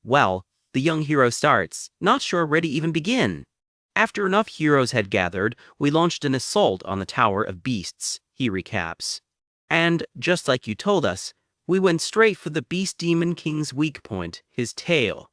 Speaker 1: Well, the young hero starts, not sure where to even begin. After enough heroes had gathered, we launched an assault on the Tower of Beasts, he recaps. And, just like you told us, we went straight for the Beast Demon King's weak point, his tail.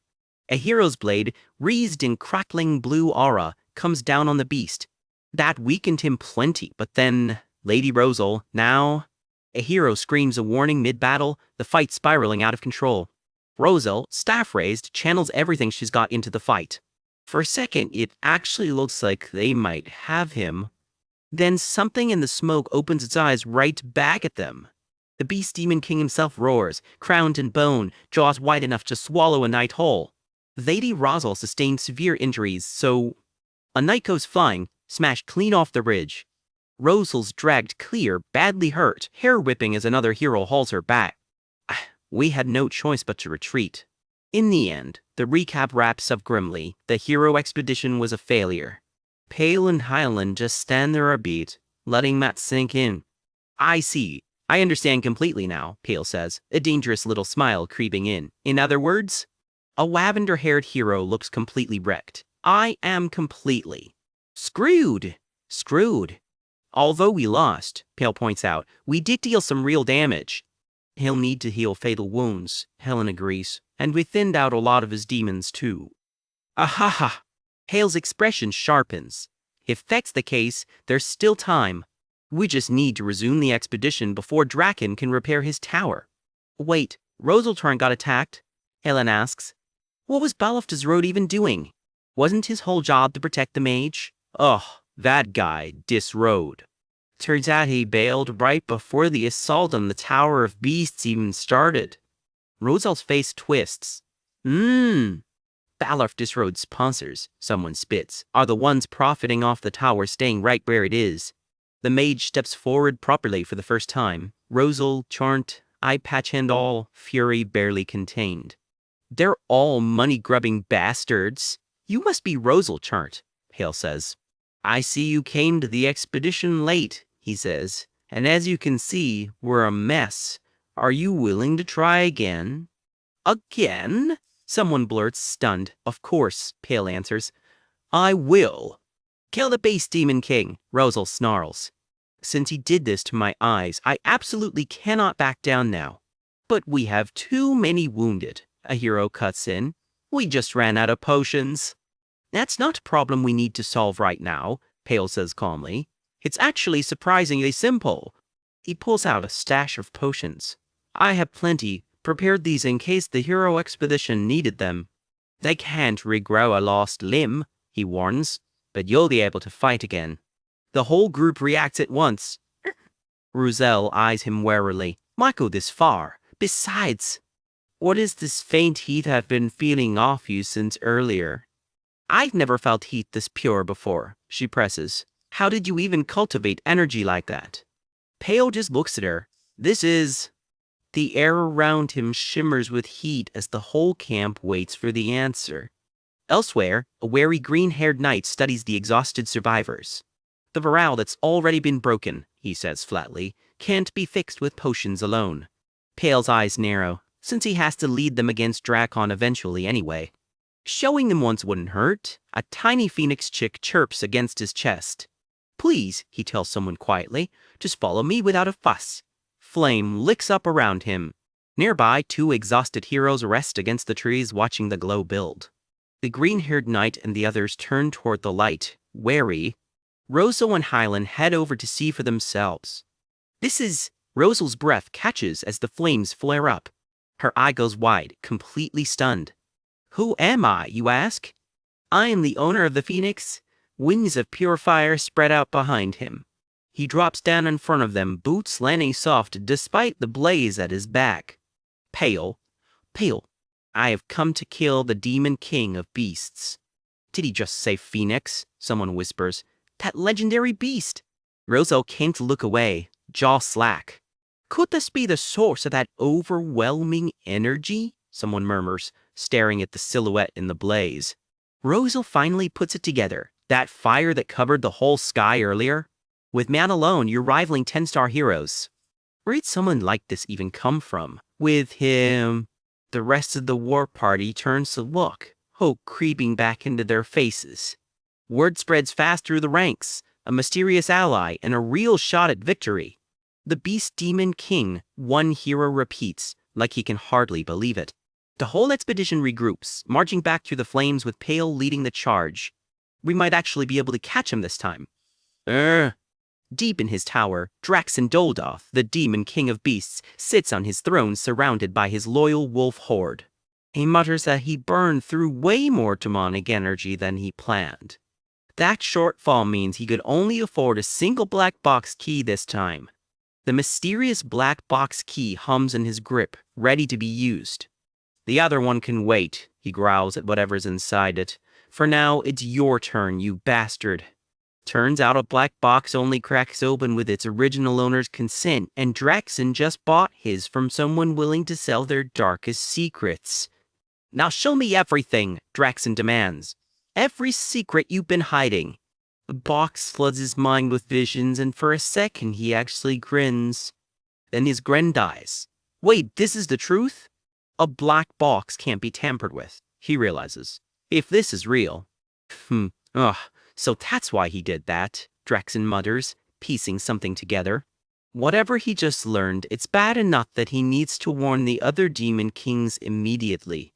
Speaker 1: A hero's blade, wreathed in crackling blue aura, comes down on the beast. That weakened him plenty, but then, Lady Rosal, now... A hero screams a warning mid-battle, the fight spiraling out of control. Rosal, staff raised, channels everything she's got into the fight. For a second, it actually looks like they might have him. Then something in the smoke opens its eyes right back at them. The beast demon king himself roars, crowned in bone, jaws wide enough to swallow a knight whole. Lady Rosal sustained severe injuries, so a knight goes flying, smashed clean off the ridge. Rosal's dragged clear, badly hurt, hair whipping as another hero hauls her back. We had no choice but to retreat. In the end, the recap wraps up grimly. The hero expedition was a failure. Pale and Hyland just stand there a beat, letting Matt sink in. I see. I understand completely now, Pale says, a dangerous little smile creeping in. In other words, a lavender-haired hero looks completely wrecked. I am completely screwed. Although we lost, Pale points out, we did deal some real damage. He'll need to heal fatal wounds, Helen agrees, and we thinned out a lot of his demons too. Ahaha! Pale's expression sharpens. If that's the case, there's still time. We just need to resume the expedition before Draken can repair his tower. Wait, Rosaltarn got attacked? Helen asks. What was Balaf's Road even doing? Wasn't his whole job to protect the mage? Ugh, that guy disrode. Turns out he bailed right before the assault on the Tower of Beasts even started. Rosal's face twists. Balaf Disrode's sponsors, someone spits, are the ones profiting off the tower staying right where it is. The mage steps forward properly for the first time. Rosal, Charnt, eye patch and all, fury barely contained. They're all money-grubbing bastards. You must be Rosal, Charnt, Pale says. I see you came to the expedition late, he says, and as you can see, we're a mess. Are you willing to try again? Again? Someone blurts, stunned. Of course, Pale answers. I will. Kill the beast demon king, Rosal snarls. Since he did this to my eyes, I absolutely cannot back down now. But we have too many wounded, a hero cuts in. We just ran out of potions. That's not a problem we need to solve right now, Pale says calmly. It's actually surprisingly simple. He pulls out a stash of potions. I have plenty, prepared these in case the hero expedition needed them. They can't regrow a lost limb, he warns, but you'll be able to fight again. The whole group reacts at once. Rosal eyes him warily. Might go this far. Besides, what is this faint heat I've been feeling off you since earlier? I've never felt heat this pure before, she presses. How did you even cultivate energy like that? Pale just looks at her. This is... The air around him shimmers with heat as the whole camp waits for the answer. Elsewhere, a wary green-haired knight studies the exhausted survivors. The morale that's already been broken, he says flatly, can't be fixed with potions alone. Pale's eyes narrow, since he has to lead them against Drakon eventually anyway. Showing them once wouldn't hurt. A tiny phoenix chick chirps against his chest. Please, he tells someone quietly, just follow me without a fuss. Flame licks up around him. Nearby, two exhausted heroes rest against the trees watching the glow build. The green-haired knight and the others turn toward the light, wary. Rosal and Hyland head over to see for themselves. This is... Rosal's breath catches as the flames flare up. Her eye goes wide, completely stunned. Who am I, you ask? I am the owner of the Phoenix. Wings of pure fire spread out behind him. He drops down in front of them, boots landing soft despite the blaze at his back. Pale, I have come to kill the demon king of beasts. Did he just say Phoenix? Someone whispers. That legendary beast. Rosal can't look away, jaw slack. Could this be the source of that overwhelming energy? Someone murmurs, staring at the silhouette in the blaze. Rosal finally puts it together. That fire that covered the whole sky earlier? With man alone, you're rivaling 10-star heroes. Where'd someone like this even come from? With him... The rest of the war party turns to look, hope creeping back into their faces. Word spreads fast through the ranks, a mysterious ally and a real shot at victory. The Beast Demon King, one hero repeats, like he can hardly believe it. The whole expedition regroups, marching back through the flames with Pale leading the charge. We might actually be able to catch him this time. Deep in his tower, Draxen Doldoth, the Demon King of Beasts, sits on his throne surrounded by his loyal wolf horde. He mutters that he burned through way more demonic energy than he planned. That shortfall means he could only afford a single black box key this time. The mysterious black box key hums in his grip, ready to be used. The other one can wait, he growls at whatever's inside it. For now, it's your turn, you bastard. Turns out a black box only cracks open with its original owner's consent, and Draxon just bought his from someone willing to sell their darkest secrets. Now show me everything, Draxon demands. Every secret you've been hiding. The box floods his mind with visions, and for a second he actually grins. Then his grin dies. Wait, this is the truth? A black box can't be tampered with, he realizes. If this is real. So that's why he did that, Draxon mutters, piecing something together. Whatever he just learned, it's bad enough that he needs to warn the other demon kings immediately.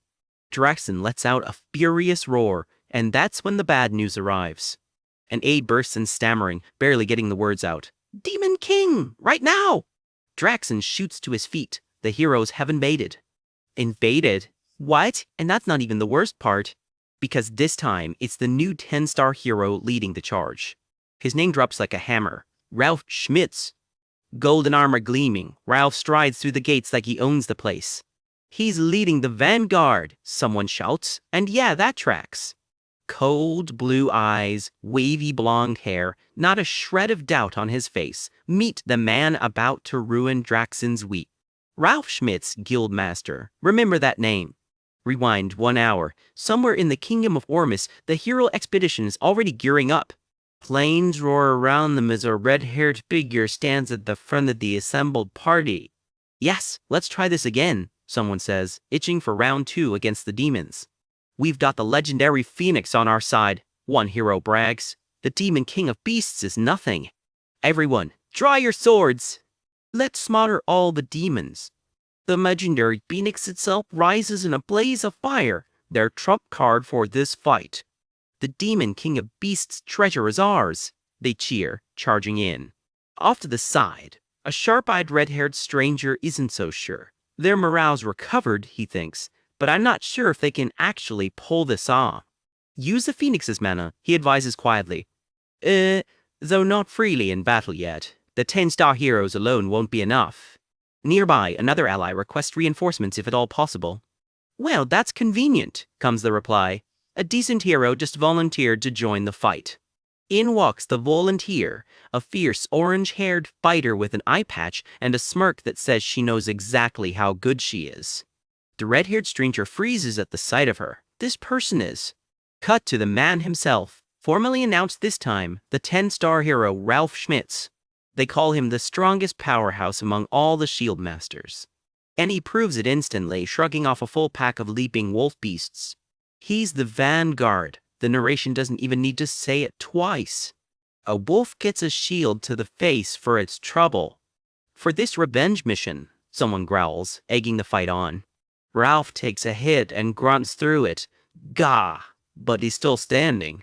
Speaker 1: Draxon lets out a furious roar, and that's when the bad news arrives. An aide bursts in stammering, barely getting the words out. Demon King! Right now! Draxon shoots to his feet. The heroes have invaded. Invaded? What? And that's not even the worst part. Because this time, it's the new 10-star hero leading the charge. His name drops like a hammer. Ralph Schmitz. Golden armor gleaming, Ralph strides through the gates like he owns the place. He's leading the vanguard, someone shouts, and yeah, that tracks. Cold blue eyes, wavy blonde hair, not a shred of doubt on his face. Meet the man about to ruin Draxon's week. Ralph Schmitz, Guildmaster. Remember that name. Rewind 1 hour. Somewhere in the kingdom of Ormus, the hero expedition is already gearing up. Planes roar around them as a red-haired figure stands at the front of the assembled party. Yes, let's try this again, someone says, itching for round 2 against the demons. We've got the legendary Phoenix on our side, one hero brags. The demon king of beasts is nothing. Everyone, draw your swords! Let's slaughter all the demons. The legendary Phoenix itself rises in a blaze of fire, their trump card for this fight. The demon king of beasts' treasure is ours, they cheer, charging in. Off to the side, a sharp-eyed red-haired stranger isn't so sure. Their morale's recovered, he thinks, but I'm not sure if they can actually pull this off. Use the Phoenix's mana, he advises quietly. Though not freely in battle yet. The 10-star heroes alone won't be enough. Nearby, another ally requests reinforcements if at all possible. Well, that's convenient, comes the reply. A decent hero just volunteered to join the fight. In walks the volunteer, a fierce orange-haired fighter with an eye patch and a smirk that says she knows exactly how good she is. The red-haired stranger freezes at the sight of her. This person is. Cut to the man himself, formally announced this time, the 10-star hero Ralph Schmitz. They call him the strongest powerhouse among all the shield masters. And he proves it instantly, shrugging off a full pack of leaping wolf beasts. He's the vanguard. The narration doesn't even need to say it twice. A wolf gets a shield to the face for its trouble. For this revenge mission, someone growls, egging the fight on. Ralph takes a hit and grunts through it. Gah! But he's still standing.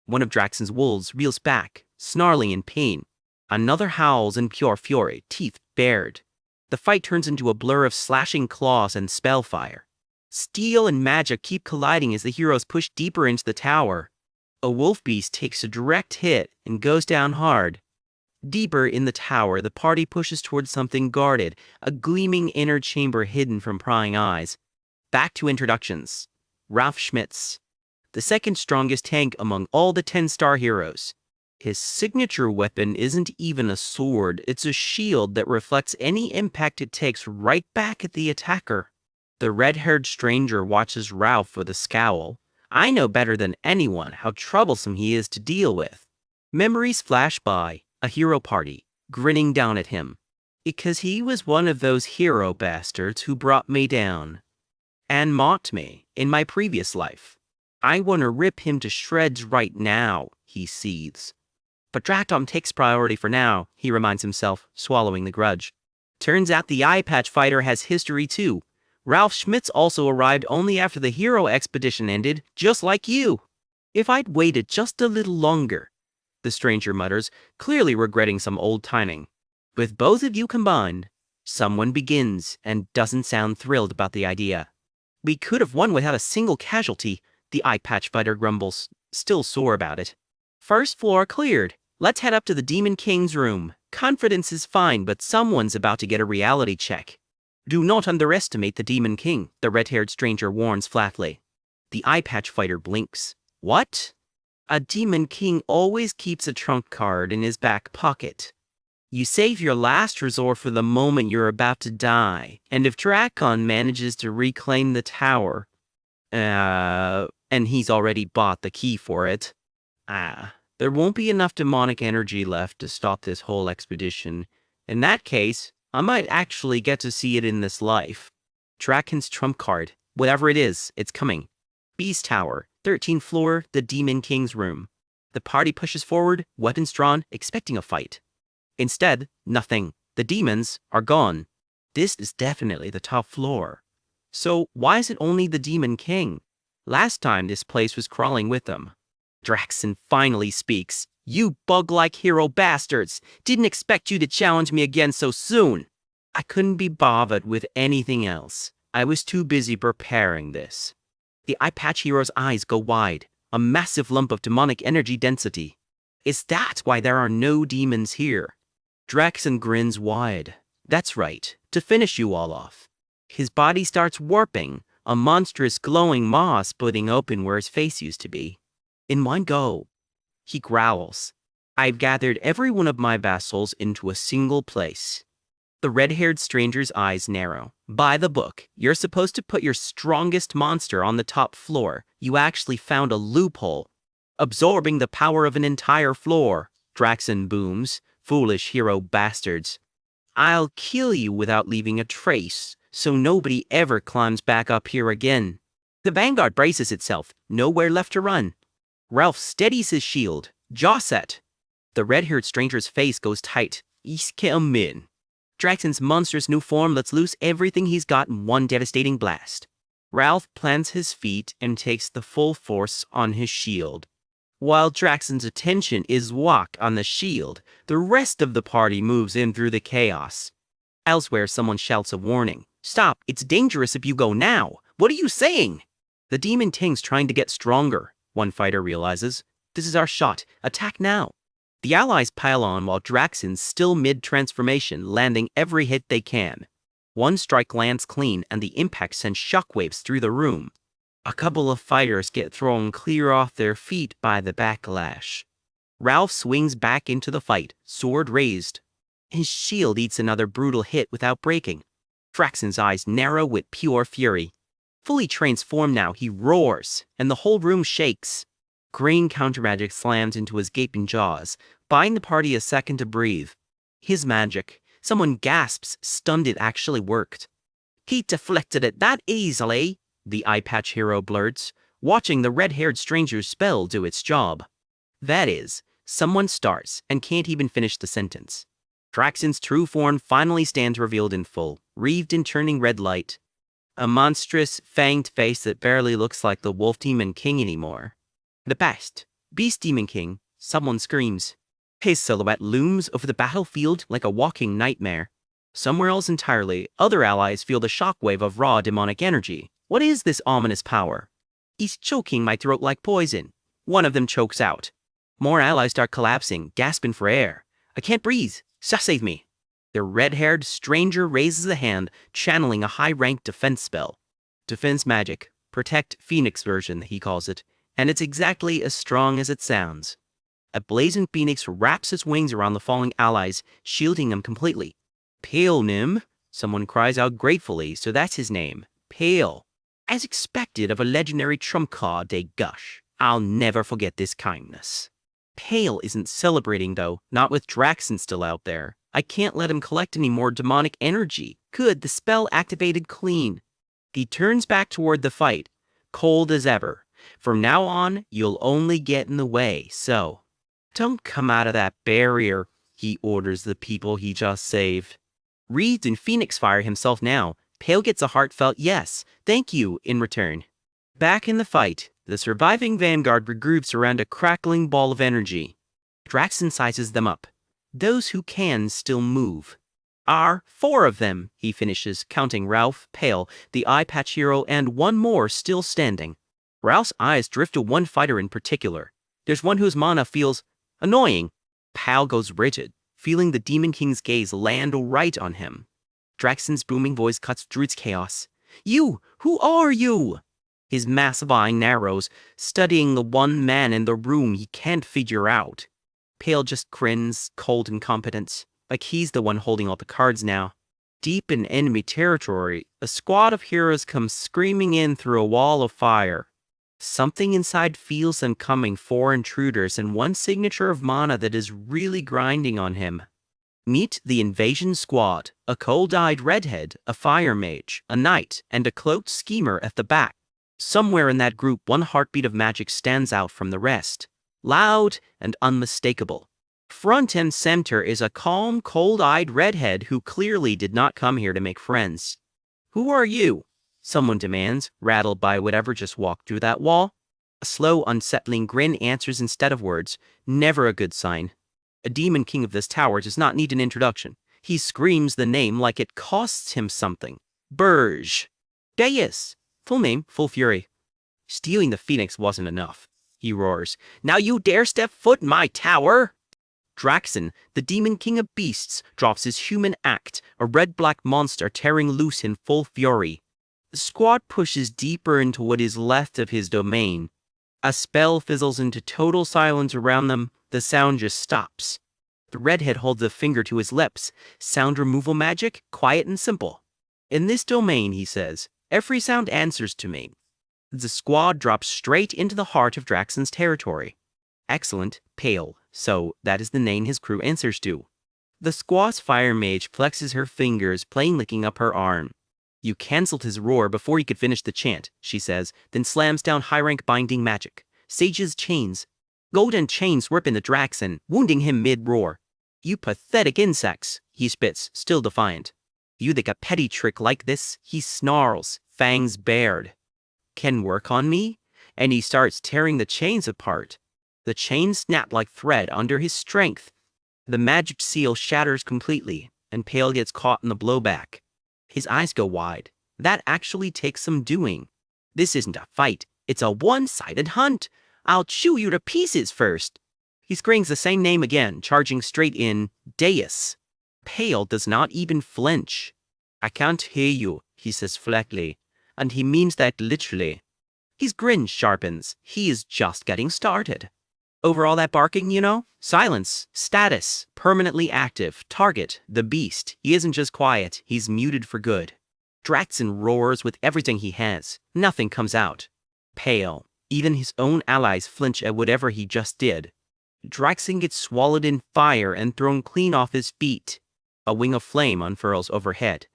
Speaker 1: One of Draxon's wolves reels back, snarling in pain. Another howls in pure fury, teeth bared. The fight turns into a blur of slashing claws and spellfire. Steel and magic keep colliding as the heroes push deeper into the tower. A wolf beast takes a direct hit and goes down hard. Deeper in the tower, the party pushes towards something guarded, a gleaming inner chamber hidden from prying eyes. Back to introductions. Ralph Schmitz, the second strongest tank among all the 10-star heroes. His signature weapon isn't even a sword, it's a shield that reflects any impact it takes right back at the attacker. The red-haired stranger watches Ralph with a scowl. I know better than anyone how troublesome he is to deal with. Memories flash by, a hero party, grinning down at him. Because he was one of those hero bastards who brought me down. And mocked me, in my previous life. I want to rip him to shreds right now, he seethes. But Dractom takes priority for now, he reminds himself, swallowing the grudge. Turns out the eye patch fighter has history too. Ralph Schmitz also arrived only after the hero expedition ended, just like you. If I'd waited just a little longer, the stranger mutters, clearly regretting some old timing. With both of you combined, someone begins and doesn't sound thrilled about the idea. We could have won without a single casualty, the eye patch fighter grumbles, still sore about it. First floor cleared. Let's head up to the Demon King's room. Confidence is fine, but someone's about to get a reality check. Do not underestimate the Demon King, the red-haired stranger warns flatly. The eye patch fighter blinks. What? A Demon King always keeps a trump card in his back pocket. You save your last resort for the moment you're about to die, and if Drakon manages to reclaim the tower, and he's already bought the key for it, there won't be enough demonic energy left to stop this whole expedition. In that case, I might actually get to see it in this life. Drakon's trump card, whatever it is, it's coming. Beast Tower, 13th floor, the Demon King's room. The party pushes forward, weapons drawn, expecting a fight. Instead, nothing. The demons are gone. This is definitely the top floor. So why is it only the Demon King? Last time this place was crawling with them. Draxon finally speaks. You bug-like hero bastards! Didn't expect you to challenge me again so soon! I couldn't be bothered with anything else. I was too busy preparing this. The eye patch hero's eyes go wide. A massive lump of demonic energy density. Is that why there are no demons here? Draxon grins wide. That's right, to finish you all off. His body starts warping, a monstrous glowing maw splitting open where his face used to be. In one go, he growls. I've gathered every one of my vassals into a single place. The red-haired stranger's eyes narrow. By the book, you're supposed to put your strongest monster on the top floor. You actually found a loophole. Absorbing the power of an entire floor, Draxon booms. Foolish hero bastards. I'll kill you without leaving a trace, so nobody ever climbs back up here again. The vanguard braces itself, nowhere left to run. Ralph steadies his shield, jaw set. The red-haired stranger's face goes tight. He's come in. Draxon's monstrous new form lets loose everything he's got in one devastating blast. Ralph plants his feet and takes the full force on his shield. While Draxon's attention is locked on the shield, the rest of the party moves in through the chaos. Elsewhere, someone shouts a warning. Stop, it's dangerous if you go now. What are you saying? The Demon King's trying to get stronger, one fighter realizes. This is our shot. Attack now. The allies pile on while Draxon's still mid-transformation, landing every hit they can. One strike lands clean and the impact sends shockwaves through the room. A couple of fighters get thrown clear off their feet by the backlash. Ralph swings back into the fight, sword raised. His shield eats another brutal hit without breaking. Draxon's eyes narrow with pure fury. Fully transformed now, he roars, and the whole room shakes. Green countermagic slams into his gaping jaws, buying the party a second to breathe. His magic. Someone gasps, stunned it actually worked. He deflected it that easily, the eye patch hero blurts, watching the red-haired stranger's spell do its job. That is, someone starts and can't even finish the sentence. Draxon's true form finally stands revealed in full, wreathed in turning red light. A monstrous, fanged face that barely looks like the Wolf Demon King anymore. The best, Beast Demon King, someone screams. His silhouette looms over the battlefield like a walking nightmare. Somewhere else entirely, other allies feel the shockwave of raw demonic energy. What is this ominous power? He's choking my throat like poison. One of them chokes out. More allies start collapsing, gasping for air. I can't breathe. Save me. The red-haired stranger raises a hand, channeling a high-ranked defense spell. Defense magic. Protect Phoenix version, he calls it. And it's exactly as strong as it sounds. A blazing phoenix wraps its wings around the falling allies, shielding them completely. Pale Nim, someone cries out gratefully, so that's his name. Pale. As expected of a legendary trump card, they gush. I'll never forget this kindness. Pale isn't celebrating though, not with Draxon still out there. I can't let him collect any more demonic energy. Good, the spell activated clean. He turns back toward the fight, cold as ever. From now on, you'll only get in the way, so don't come out of that barrier, he orders the people he just saved. Wreathed in Phoenix Fire himself now, Pale gets a heartfelt yes, thank you in return. Back in the fight, the surviving vanguard regroups around a crackling ball of energy. Draxon sizes them up. Those who can still move. Are 4 of them, he finishes, counting Ralph, Pale, the eye patch hero, and one more still standing. Ralph's eyes drift to one fighter in particular. There's one whose mana feels annoying. Pal goes rigid, feeling the Demon King's gaze land right on him. Draxon's booming voice cuts through its chaos. You! Who are you? His massive eye narrows, studying the one man in the room he can't figure out. Pale just grins, cold and competent, like he's the one holding all the cards now. Deep in enemy territory, a squad of heroes comes screaming in through a wall of fire. Something inside feels them coming for intruders and one signature of mana that is really grinding on him. Meet the invasion squad, a cold-eyed redhead, a fire mage, a knight, and a cloaked schemer at the back. Somewhere in that group, one heartbeat of magic stands out from the rest, loud and unmistakable. Front and center is a calm, cold-eyed redhead who clearly did not come here to make friends. Who are you? Someone demands, rattled by whatever just walked through that wall. A slow, unsettling grin answers instead of words, never a good sign. A demon king of this tower does not need an introduction. He screams the name like it costs him something. Burge. Deus. Full name, full fury. Stealing the phoenix wasn't enough. He roars. Now you dare step foot in my tower? Draxon, the demon king of beasts, drops his human act, a red-black monster tearing loose in full fury. The squad pushes deeper into what is left of his domain. A spell fizzles into total silence around them. The sound just stops. The redhead holds a finger to his lips. Sound removal magic, quiet and simple. In this domain, he says, every sound answers to me. The squad drops straight into the heart of Draxon's territory. Excellent, Pale, so that is the name his crew answers to. The squaw's fire mage flexes her fingers, plain licking up her arm. You cancelled his roar before he could finish the chant, she says, then slams down high-rank binding magic. Sage's chains. Golden chains whip into Draxon, wounding him mid-roar. You pathetic insects, he spits, still defiant. You think a petty trick like this? He snarls, fangs bared. Can work on me? And he starts tearing the chains apart. The chains snap like thread under his strength. The magic seal shatters completely, and Pale gets caught in the blowback. His eyes go wide. That actually takes some doing. This isn't a fight, it's a one-sided hunt. I'll chew you to pieces first. He screams the same name again, charging straight in, Deus. Pale does not even flinch. I can't hear you, he says flatly, and he means that literally. His grin sharpens. He is just getting started. Over all that barking, you know? Silence, status, permanently active, target, the beast. He isn't just quiet, he's muted for good. Draxon roars with everything he has. Nothing comes out. Pale. Even his own allies flinch at whatever he just did. Draxon gets swallowed in fire and thrown clean off his feet. A wing of flame unfurls overhead.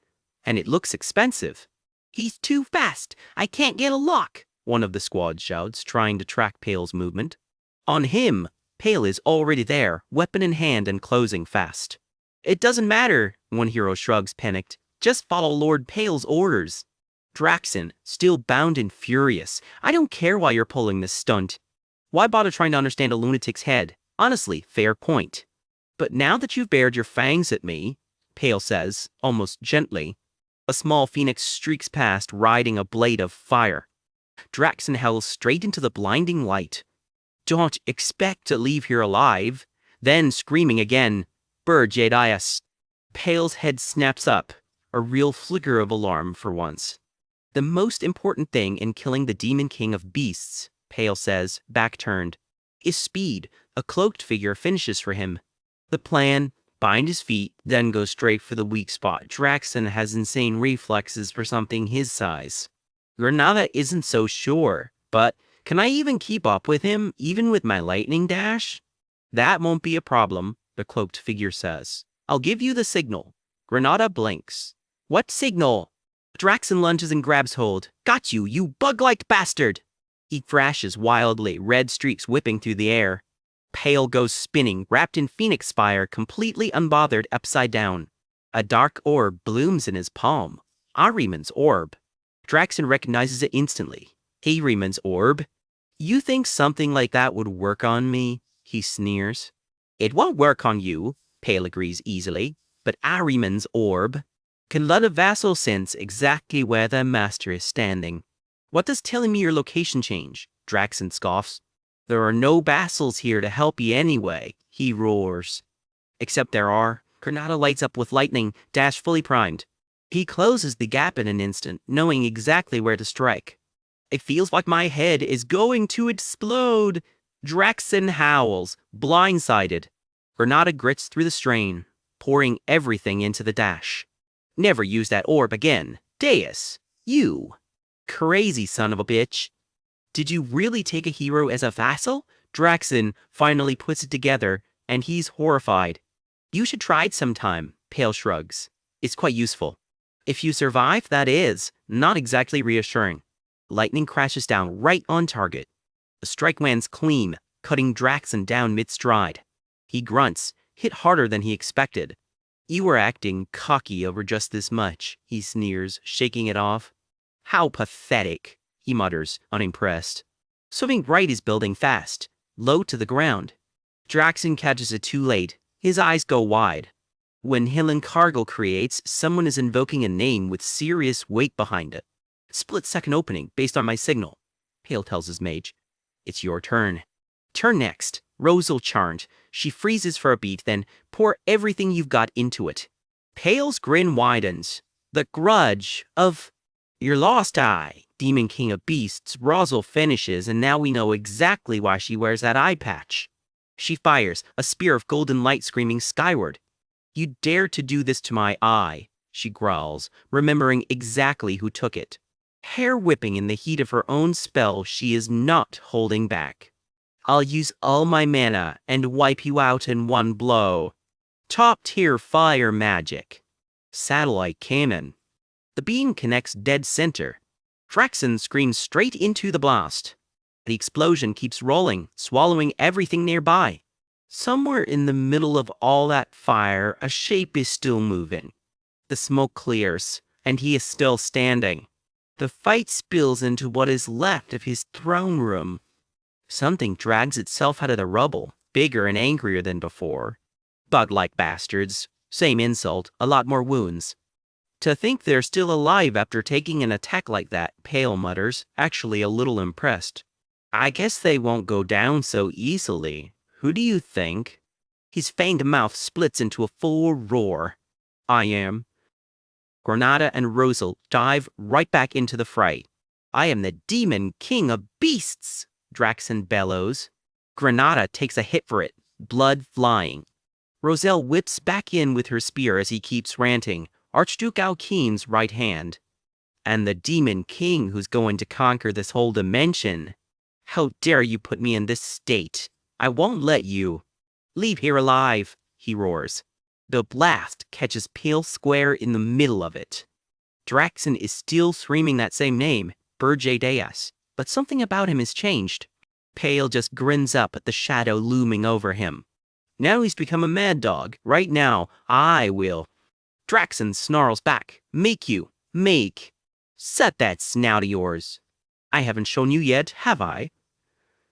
Speaker 1: And it looks expensive. He's too fast. I can't get a lock, one of the squad shouts, trying to track Pale's movement. On him, Pale is already there, weapon in hand and closing fast. It doesn't matter, one hero shrugs, panicked. Just follow Lord Pale's orders. Draxon, still bound and furious. I don't care why you're pulling this stunt. Why bother trying to understand a lunatic's head? Honestly, fair point. But now that you've bared your fangs at me, Pale says, almost gently, a small phoenix streaks past, riding a blade of fire. Draxon howls straight into the blinding light. Don't expect to leave here alive. Then, screaming again, Burjadias. Pale's head snaps up, a real flicker of alarm for once. The most important thing in killing the Demon King of Beasts, Pale says, back turned, is speed. A cloaked figure finishes for him. The plan, bind his feet, then go straight for the weak spot. Draxon has insane reflexes for something his size. Granada isn't so sure, but can I even keep up with him, even with my lightning dash? That won't be a problem, the cloaked figure says. I'll give you the signal. Granada blinks. What signal? Draxon lunges and grabs hold. Got you, you bug-like bastard! He thrashes wildly, red streaks whipping through the air. Pale goes spinning, wrapped in phoenix fire, completely unbothered, upside down. A dark orb blooms in his palm. Ahriman's orb. Draxon recognizes it instantly. Ahriman's orb? You think something like that would work on me? He sneers. It won't work on you, Pale agrees easily, but Ahriman's orb can let a vassal sense exactly where their master is standing. What does telling me your location change? Draxon scoffs. There are no bastils here to help you anyway, he roars. Except there are. Granada lights up with lightning, dash fully primed. He closes the gap in an instant, knowing exactly where to strike. It feels like my head is going to explode. Draxen howls, blindsided. Granada grits through the strain, pouring everything into the dash. Never use that orb again. Deus, you. Crazy son of a bitch. Did you really take a hero as a vassal? Draxen finally puts it together, and he's horrified. You should try it sometime, Pale shrugs. It's quite useful. If you survive, that is. Not exactly reassuring. Lightning crashes down right on target. The strike lands clean, cutting Draxen down mid-stride. He grunts, hit harder than he expected. You were acting cocky over just this much, he sneers, shaking it off. How pathetic, he mutters, unimpressed. Swimming right is building fast, low to the ground. Draxen catches it too late. His eyes go wide. When Helen Cargill creates, someone is invoking a name with serious weight behind it. Split-second opening based on my signal, Pale tells his mage. It's your turn. Turn next. Rosal charmed. She freezes for a beat, then pour everything you've got into it. Pale's grin widens. The grudge of your lost eye. Demon King of Beasts, Rosal finishes, and now we know exactly why she wears that eye patch. She fires, a spear of golden light screaming skyward. You dare to do this to my eye, she growls, remembering exactly who took it. Hair whipping in the heat of her own spell, she is not holding back. I'll use all my mana and wipe you out in one blow. Top-tier fire magic. Satellite cannon. The beam connects dead center. Draxen screams straight into the blast. The explosion keeps rolling, swallowing everything nearby. Somewhere in the middle of all that fire, a shape is still moving. The smoke clears, and he is still standing. The fight spills into what is left of his throne room. Something drags itself out of the rubble, bigger and angrier than before. Bug-like bastards. Same insult, a lot more wounds. To think they're still alive after taking an attack like that, Pale mutters, actually a little impressed. I guess they won't go down so easily. Who do you think? His fanged mouth splits into a full roar. I am. Granada and Rosal dive right back into the fray. I am the Demon King of Beasts, Draxen bellows. Granada takes a hit for it, blood flying. Rosal whips back in with her spear as he keeps ranting, Archduke Alkeen's right hand. And the Demon King who's going to conquer this whole dimension. How dare you put me in this state? I won't let you. Leave here alive, he roars. The blast catches Pale square in the middle of it. Draxen is still screaming that same name, Burj Deus, but something about him has changed. Pale just grins up at the shadow looming over him. Now he's become a mad dog. Right now, I will. Draxen snarls back. Make you. Make. Set that snout of yours. I haven't shown you yet, have I?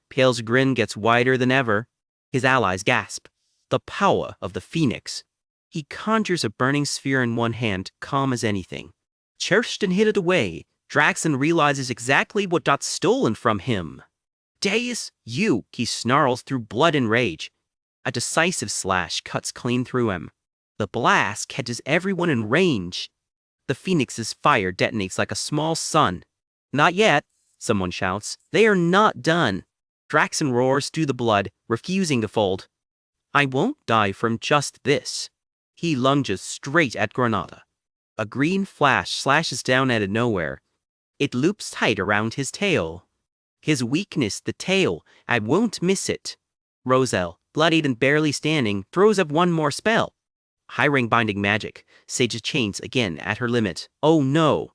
Speaker 1: Pale's grin gets wider than ever. His allies gasp. The power of the Phoenix. He conjures a burning sphere in one hand, calm as anything. Cherished and hid it away, Draxen realizes exactly what got stolen from him. Deus, you, he snarls through blood and rage. A decisive slash cuts clean through him. The blast catches everyone in range. The Phoenix's fire detonates like a small sun. Not yet, someone shouts. They are not done. Draxen roars through the blood, refusing to fold. I won't die from just this. He lunges straight at Granada. A green flash slashes down out of nowhere. It loops tight around his tail. His weakness, the tail. I won't miss it. Rosal, bloodied and barely standing, throws up one more spell. High ring binding magic. Sage's chains again at her limit. Oh no.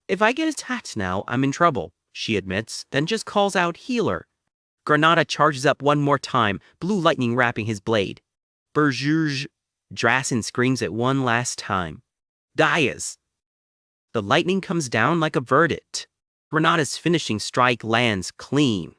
Speaker 1: If I get attacked now, I'm in trouble, she admits, then just calls out healer. Granada charges up one more time, blue lightning wrapping his blade. Berjuge. Draxen screams it one last time. Dies. The lightning comes down like a verdict. Granada's finishing strike lands clean.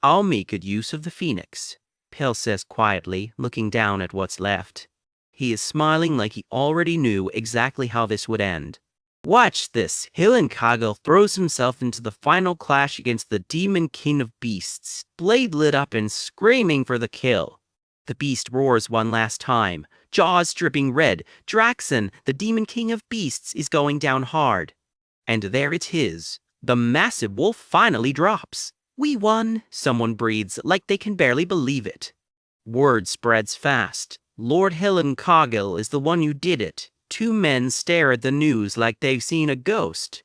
Speaker 1: I'll make good use of the Phoenix, Pale says quietly, looking down at what's left. He is smiling like he already knew exactly how this would end. Watch this. Kagel throws himself into the final clash against the Demon King of Beasts, blade lit up and screaming for the kill. The beast roars one last time, jaws dripping red. Draxon, the Demon King of Beasts, is going down hard. And there it is. The massive wolf finally drops. We won, someone breathes like they can barely believe it. Word spreads fast. Lord Kagel is the one who did it. Two men stare at the news like they've seen a ghost.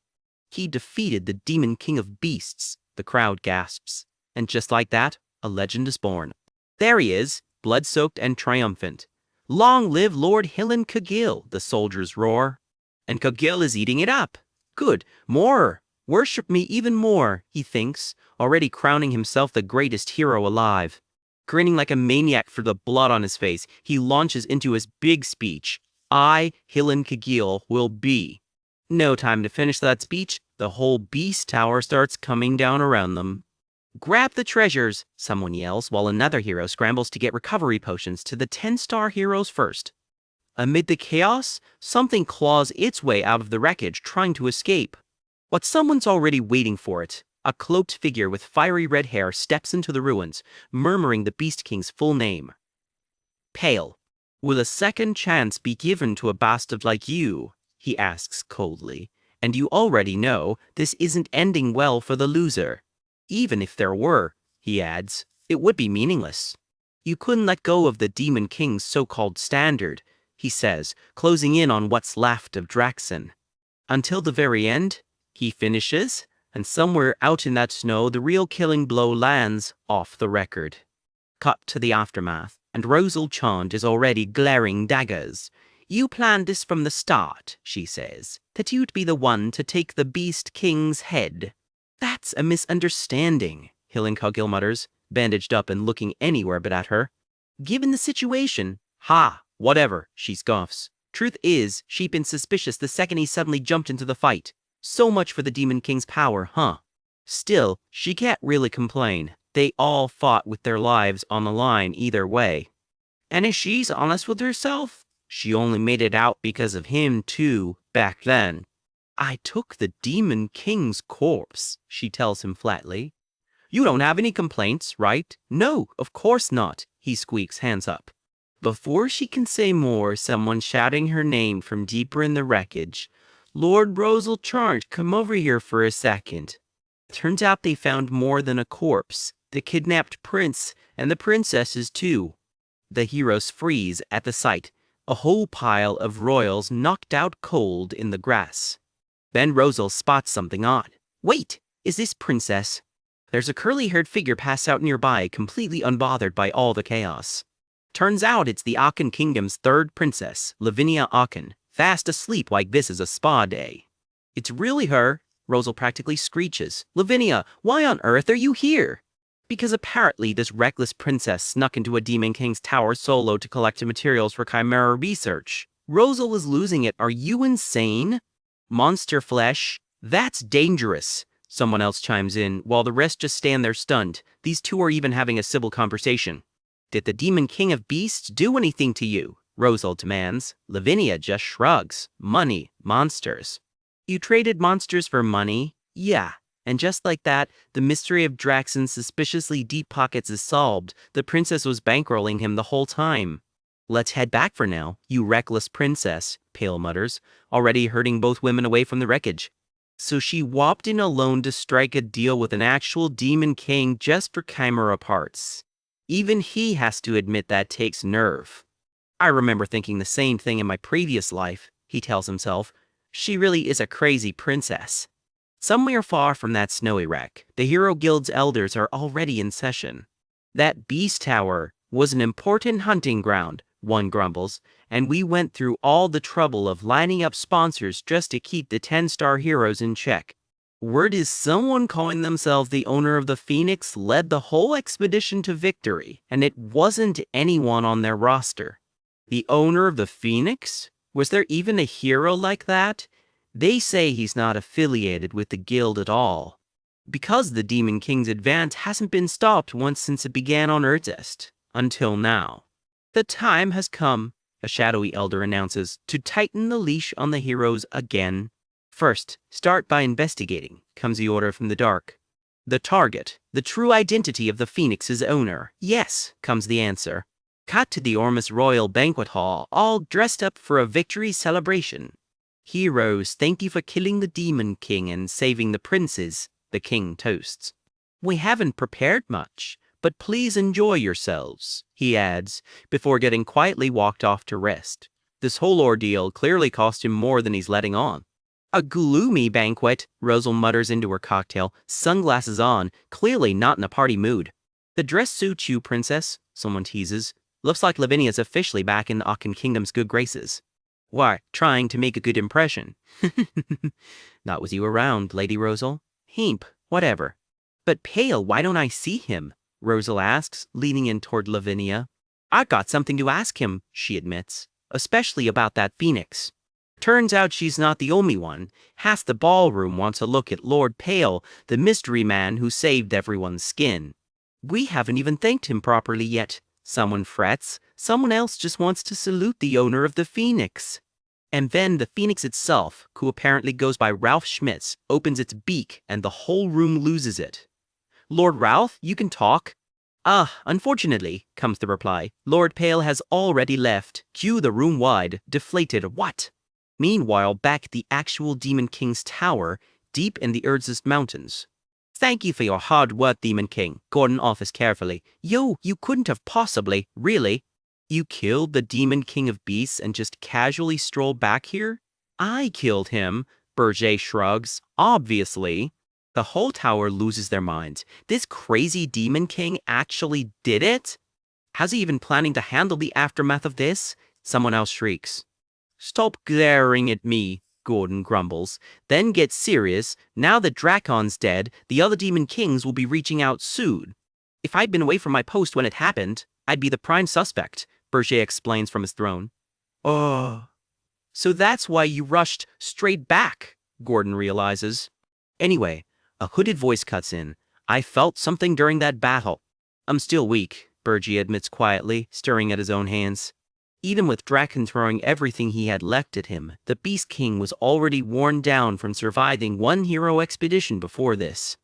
Speaker 1: He defeated the Demon King of Beasts, the crowd gasps. And just like that, a legend is born. There he is, blood-soaked and triumphant. Long live Lord Kagel, the soldiers roar. And Kagel is eating it up. Good, more. Worship me even more, he thinks, already crowning himself the greatest hero alive. Grinning like a maniac for the blood on his face, he launches into his big speech. I, Kagel, will be. No time to finish that speech, the whole beast tower starts coming down around them. Grab the treasures, someone yells, while another hero scrambles to get recovery potions to the 10-star heroes first. Amid the chaos, something claws its way out of the wreckage, trying to escape. But someone's already waiting for it. A cloaked figure with fiery red hair steps into the ruins, murmuring the Beast King's full name. Pale. Will a second chance be given to a bastard like you? He asks coldly. And you already know this isn't ending well for the loser. Even if there were, he adds, it would be meaningless. You couldn't let go of the Demon King's so-called standard, he says, closing in on what's left of Draxon. Until the very end, he finishes, and somewhere out in that snow the real killing blow lands off the record. Cut to the aftermath, and Rosal Chand is already glaring daggers. You planned this from the start, she says, that you'd be the one to take the Beast King's head. That's a misunderstanding, Kagel mutters, bandaged up and looking anywhere but at her. Given the situation, whatever, she scoffs. Truth is, she'd been suspicious the second he suddenly jumped into the fight. So much for the Demon King's power, huh? Still, she can't really complain. They all fought with their lives on the line either way. And if she's honest with herself, she only made it out because of him too, back then. I took the Demon King's corpse, she tells him flatly. You don't have any complaints, right? No, of course not, he squeaks, hands up. Before she can say more, someone shouting her name from deeper in the wreckage. Lord Rosal Chand, come over here for a second. Turns out they found more than a corpse. The kidnapped prince, and the princesses too. The heroes freeze at the sight, a whole pile of royals knocked out cold in the grass. Then Rosal spots something odd. Wait, is this princess? There's a curly-haired figure pass out nearby, completely unbothered by all the chaos. Turns out it's the Aachen Kingdom's third princess, Lavinia Aachen, fast asleep like this is a spa day. It's really her, Rosal practically screeches. Lavinia, why on earth are you here? Because apparently this reckless princess snuck into a Demon King's tower solo to collect materials for Chimera research. Rosal is losing it. Are you insane? Monster flesh? That's dangerous. Someone else chimes in, while the rest just stand there stunned. These two are even having a civil conversation. Did the Demon King of Beasts do anything to you? Rosal demands. Lavinia just shrugs. Money, monsters. You traded monsters for money? Yeah. And just like that, the mystery of Draxon's suspiciously deep pockets is solved. The princess was bankrolling him the whole time. Let's head back for now, you reckless princess, Pale mutters, already herding both women away from the wreckage. So she whopped in alone to strike a deal with an actual Demon King just for Chimera parts. Even he has to admit that takes nerve. I remember thinking the same thing in my previous life, he tells himself. She really is a crazy princess. Somewhere far from that snowy wreck, the Hero Guild's elders are already in session. That beast tower was an important hunting ground, one grumbles, and we went through all the trouble of lining up sponsors just to keep the 10-star heroes in check. Word is someone calling themselves the owner of the Phoenix led the whole expedition to victory, and it wasn't anyone on their roster. The owner of the Phoenix? Was there even a hero like that? They say he's not affiliated with the guild at all. Because the Demon King's advance hasn't been stopped once since it began on Regressed. Until now. The time has come, a shadowy elder announces, to tighten the leash on the heroes again. First, start by investigating, comes the order from the dark. The target, the true identity of the Phoenix's owner. Yes, comes the answer. Cut to the Ormus Royal Banquet Hall, all dressed up for a victory celebration. Heroes, thank you for killing the Demon King and saving the princes, the king toasts. We haven't prepared much, but please enjoy yourselves, he adds, before getting quietly walked off to rest. This whole ordeal clearly cost him more than he's letting on. A gloomy banquet, Rosal mutters into her cocktail, sunglasses on, clearly not in a party mood. The dress suits you, princess, someone teases. Looks like Lavinia's officially back in the Achen Kingdom's good graces. Why, trying to make a good impression. Not with you around, Lady Rosal. Heap, whatever. But Pale, why don't I see him? Rosal asks, leaning in toward Lavinia. I got something to ask him, she admits, especially about that phoenix. Turns out she's not the only one. Half the ballroom wants a look at Lord Pale, the mystery man who saved everyone's skin. We haven't even thanked him properly yet. Someone frets, someone else just wants to salute the owner of the phoenix. And then the phoenix itself, who apparently goes by Ralph Schmitz, opens its beak and the whole room loses it. Lord Ralph, you can talk. Unfortunately, comes the reply, Lord Pale has already left. Cue the room wide, deflated what? Meanwhile, back at the actual Demon King's tower, deep in the Erzist Mountains. Thank you for your hard work, Demon King, Gordon offers carefully. Yo, you couldn't have possibly, really? You killed the Demon King of Beasts and just casually strolled back here? I killed him, Berger shrugs, obviously. The whole tower loses their minds. This crazy Demon King actually did it? How's he even planning to handle the aftermath of this? Someone else shrieks. Stop glaring at me, Gordon grumbles. Then gets serious. Now that Dracon's dead, the other Demon Kings will be reaching out soon. If I'd been away from my post when it happened, I'd be the prime suspect, Berger explains from his throne. Oh. So that's why you rushed straight back, Gordon realizes. Anyway, a hooded voice cuts in. I felt something during that battle. I'm still weak, Berger admits quietly, stirring at his own hands. Even with Draken throwing everything he had left at him, the Beast King was already worn down from surviving one hero expedition before this.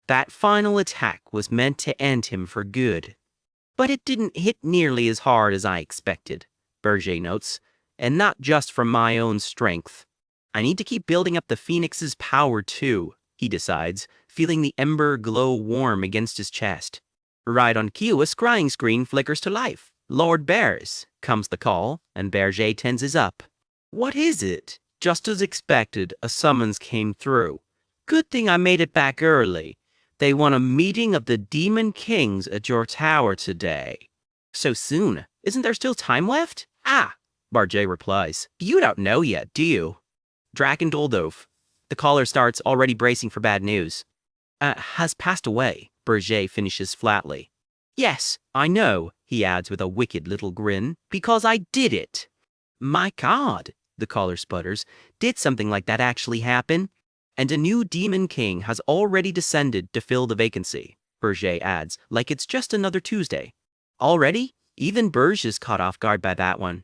Speaker 1: That final attack was meant to end him for good. But it didn't hit nearly as hard as I expected, Berger notes, and not just from my own strength. I need to keep building up the Phoenix's power too, he decides, feeling the ember glow warm against his chest. Right on cue, a scrying screen flickers to life. Lord Bears, comes the call, and Berger tenses up. What is it? Just as expected, a summons came through. Good thing I made it back early. They want a meeting of the Demon Kings at your tower today. So soon? Isn't there still time left? Berger replies. You don't know yet, do you? Draken Doldov. The caller starts, already bracing for bad news. Has passed away, Berger finishes flatly. Yes, I know, he adds with a wicked little grin, because I did it. My God, the caller sputters, did something like that actually happen? And a new Demon King has already descended to fill the vacancy, Berger adds, like it's just another Tuesday. Already? Even Berge is caught off guard by that one.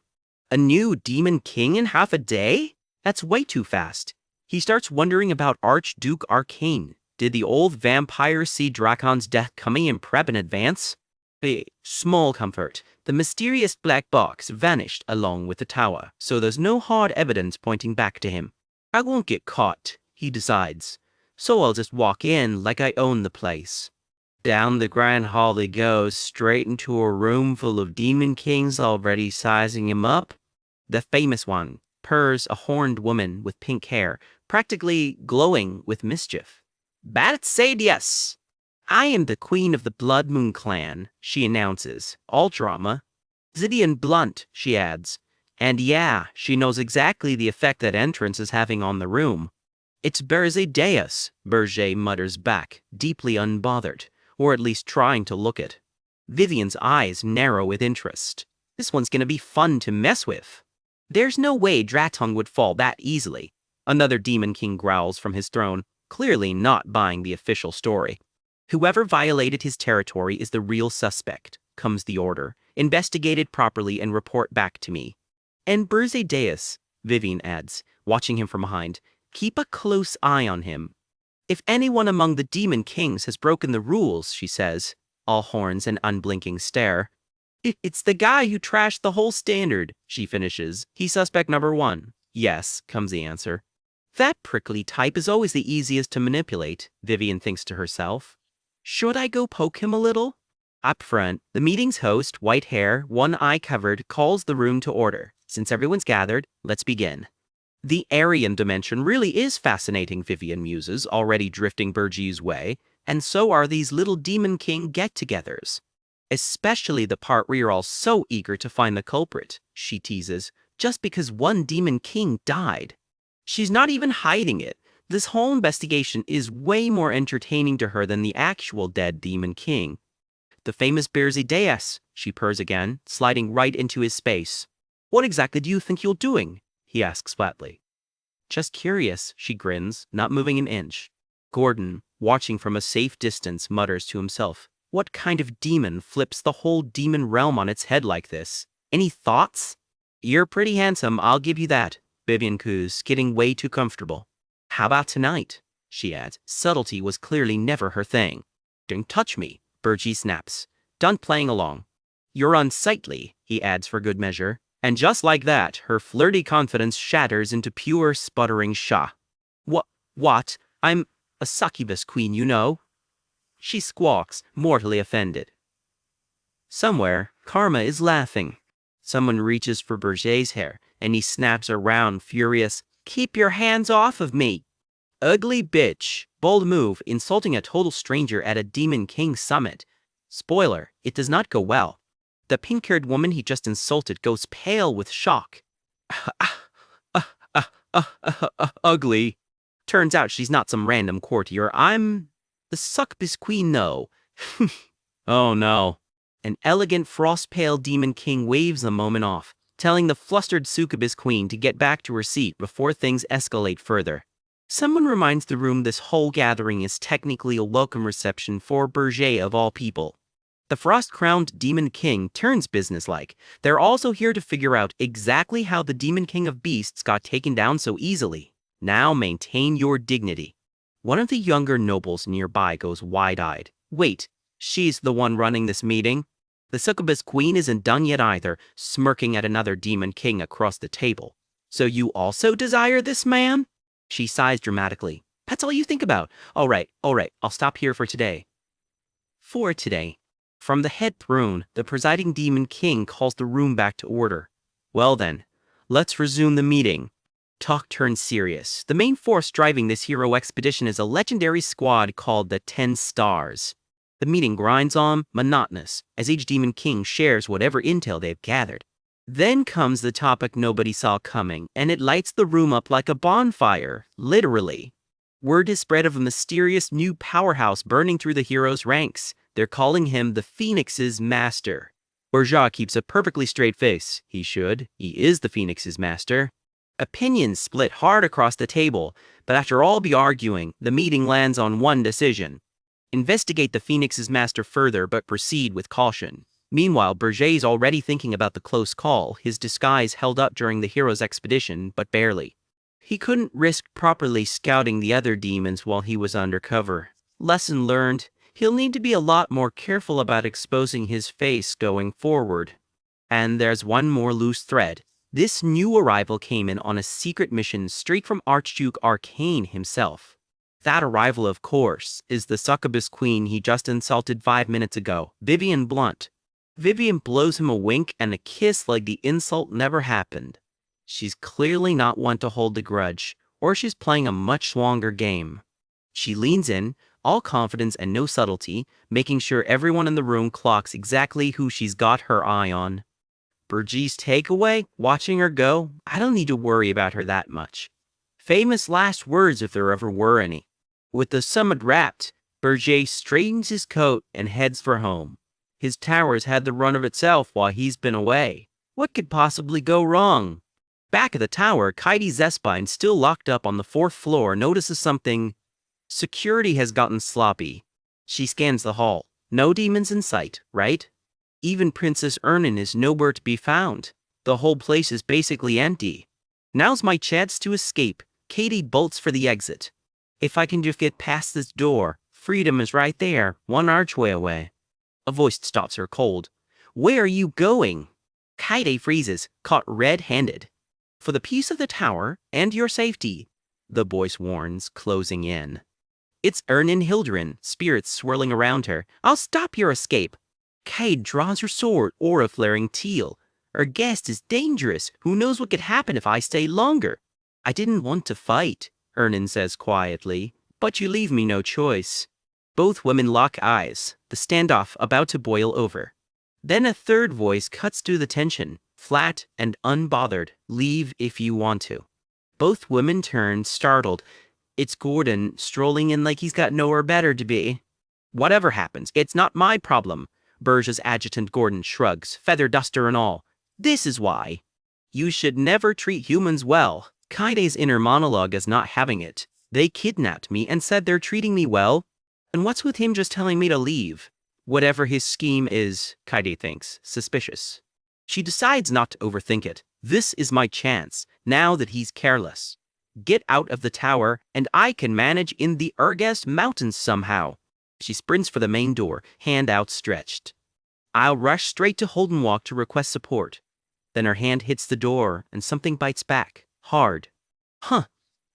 Speaker 1: A new Demon King in half a day? That's way too fast. He starts wondering about Archduke Arcane. Did the old vampire see Dracon's death coming in prep in advance? A small comfort. The mysterious black box vanished along with the tower, so there's no hard evidence pointing back to him. I won't get caught, he decides, so I'll just walk in like I own the place. Down the grand hall he goes, straight into a room full of Demon Kings already sizing him up. The famous one, purrs a horned woman with pink hair, practically glowing with mischief. Bad said yes. I am the queen of the Blood Moon clan, she announces, all drama. Zidian Blunt, she adds. And yeah, she knows exactly the effect that entrance is having on the room. It's Berzedeus, Berger mutters back, deeply unbothered, or at least trying to look it. Vivian's eyes narrow with interest. This one's gonna be fun to mess with. There's no way Draton would fall that easily. Another Demon King growls from his throne, clearly not buying the official story. Whoever violated his territory is the real suspect, comes the order. Investigate it properly and report back to me. And Berzedeus, Vivian adds, watching him from behind, Keep a close eye on him. If anyone among the Demon Kings has broken the rules, she says, all horns and unblinking stare. It's the guy who trashed the whole standard, she finishes. He's suspect number 1. Yes, comes the answer. That prickly type is always the easiest to manipulate, Vivian thinks to herself. Should I go poke him a little? Up front, the meeting's host, white hair, one eye covered, calls the room to order. Since everyone's gathered, let's begin. The Aryan dimension really is fascinating, Vivian muses, already drifting Burgie's way, and so are these little Demon King get-togethers. Especially the part where you're all so eager to find the culprit, she teases, just because one Demon King died. She's not even hiding it. This whole investigation is way more entertaining to her than the actual dead Demon King. The famous Deus, she purrs again, sliding right into his space. What exactly do you think you're doing? He asks flatly. Just curious, she grins, not moving an inch. Gordon, watching from a safe distance, mutters to himself. What kind of demon flips the whole demon realm on its head like this? Any thoughts? You're pretty handsome, I'll give you that, Vivian coos, getting way too comfortable. How about tonight? She adds. Subtlety was clearly never her thing. Don't touch me, Burgee snaps. Done playing along. You're unsightly, he adds for good measure. And just like that, her flirty confidence shatters into pure sputtering sha. What? I'm a succubus queen, you know? She squawks, mortally offended. Somewhere, Karma is laughing. Someone reaches for Berger's hair, and he snaps around, furious. Keep your hands off of me! Ugly bitch. Bold move, insulting a total stranger at a Demon King summit. Spoiler, it does not go well. The pink-haired woman he just insulted goes pale with shock. Ugly. Turns out she's not some random courtier. I'm the succubus queen, no. Oh no. An elegant frost-pale Demon King waves the moment off, telling the flustered succubus queen to get back to her seat before things escalate further. Someone reminds the room this whole gathering is technically a welcome reception for Berger of all people. The frost-crowned Demon King turns businesslike. They're also here to figure out exactly how the Demon King of Beasts got taken down so easily. Now maintain your dignity. One of the younger nobles nearby goes wide-eyed. Wait, she's the one running this meeting? The succubus queen isn't done yet either, smirking at another Demon King across the table. So you also desire this man? She sighs dramatically. That's all you think about. All right, I'll stop here for today. For today. From the head throne, the presiding Demon King calls the room back to order. Well then, let's resume the meeting. Talk turns serious. The main force driving this hero expedition is a legendary squad called the 10 Stars. The meeting grinds on, monotonous, as each Demon King shares whatever intel they've gathered. Then comes the topic nobody saw coming, and it lights the room up like a bonfire, literally. Word is spread of a mysterious new powerhouse burning through the heroes' ranks. They're calling him the Phoenix's Master. Bourgeois keeps a perfectly straight face. He should. He is the Phoenix's Master. Opinions split hard across the table, but after all the arguing, the meeting lands on one decision. Investigate the Phoenix's Master further, but proceed with caution. Meanwhile, Berger's already thinking about the close call. His disguise held up during the hero's expedition, but barely. He couldn't risk properly scouting the other demons while he was undercover. Lesson learned. He'll need to be a lot more careful about exposing his face going forward. And there's one more loose thread. This new arrival came in on a secret mission straight from Archduke Arcane himself. That arrival, of course, is the succubus queen he just insulted 5 minutes ago, Vivian Blunt. Vivian blows him a wink and a kiss like the insult never happened. She's clearly not one to hold a grudge, or she's playing a much longer game. She leans in, all confidence and no subtlety, making sure everyone in the room clocks exactly who she's got her eye on. Berger's takeaway? Watching her go? I don't need to worry about her that much. Famous last words if there ever were any. With the summit wrapped, Berger straightens his coat and heads for home. His tower's had the run of itself while he's been away. What could possibly go wrong? Back at the tower, Kaidi Zespine, still locked up on the 4th floor, notices something. Security has gotten sloppy. She scans the hall. No demons in sight, right? Even Princess Ernin is nowhere to be found. The whole place is basically empty. Now's my chance to escape. Katie bolts for the exit. If I can just get past this door, freedom is right there, one archway away. A voice stops her cold. Where are you going? Kaede freezes, caught red-handed. For the peace of the tower and your safety, the voice warns, closing in. It's Ernin Hilderin, spirits swirling around her. I'll stop your escape. Kaede draws her sword, aura flaring teal. Our guest is dangerous. Who knows what could happen if I stay longer? I didn't want to fight, Ernin says quietly, but you leave me no choice. Both women lock eyes, the standoff about to boil over. Then a third voice cuts through the tension, flat and unbothered. Leave if you want to. Both women turn, startled. It's Gordon, strolling in like he's got nowhere better to be. Whatever happens, it's not my problem. Berge's adjutant Gordon shrugs, feather duster and all. This is why. You should never treat humans well. Kaide's inner monologue is not having it. They kidnapped me and said they're treating me well. And what's with him just telling me to leave? Whatever his scheme is, Kaede thinks, suspicious. She decides not to overthink it. This is my chance, now that he's careless. Get out of the tower, and I can manage in the Regressed Mountains somehow. She sprints for the main door, hand outstretched. I'll rush straight to Holden Walk to request support. Then her hand hits the door, and something bites back, hard. Huh.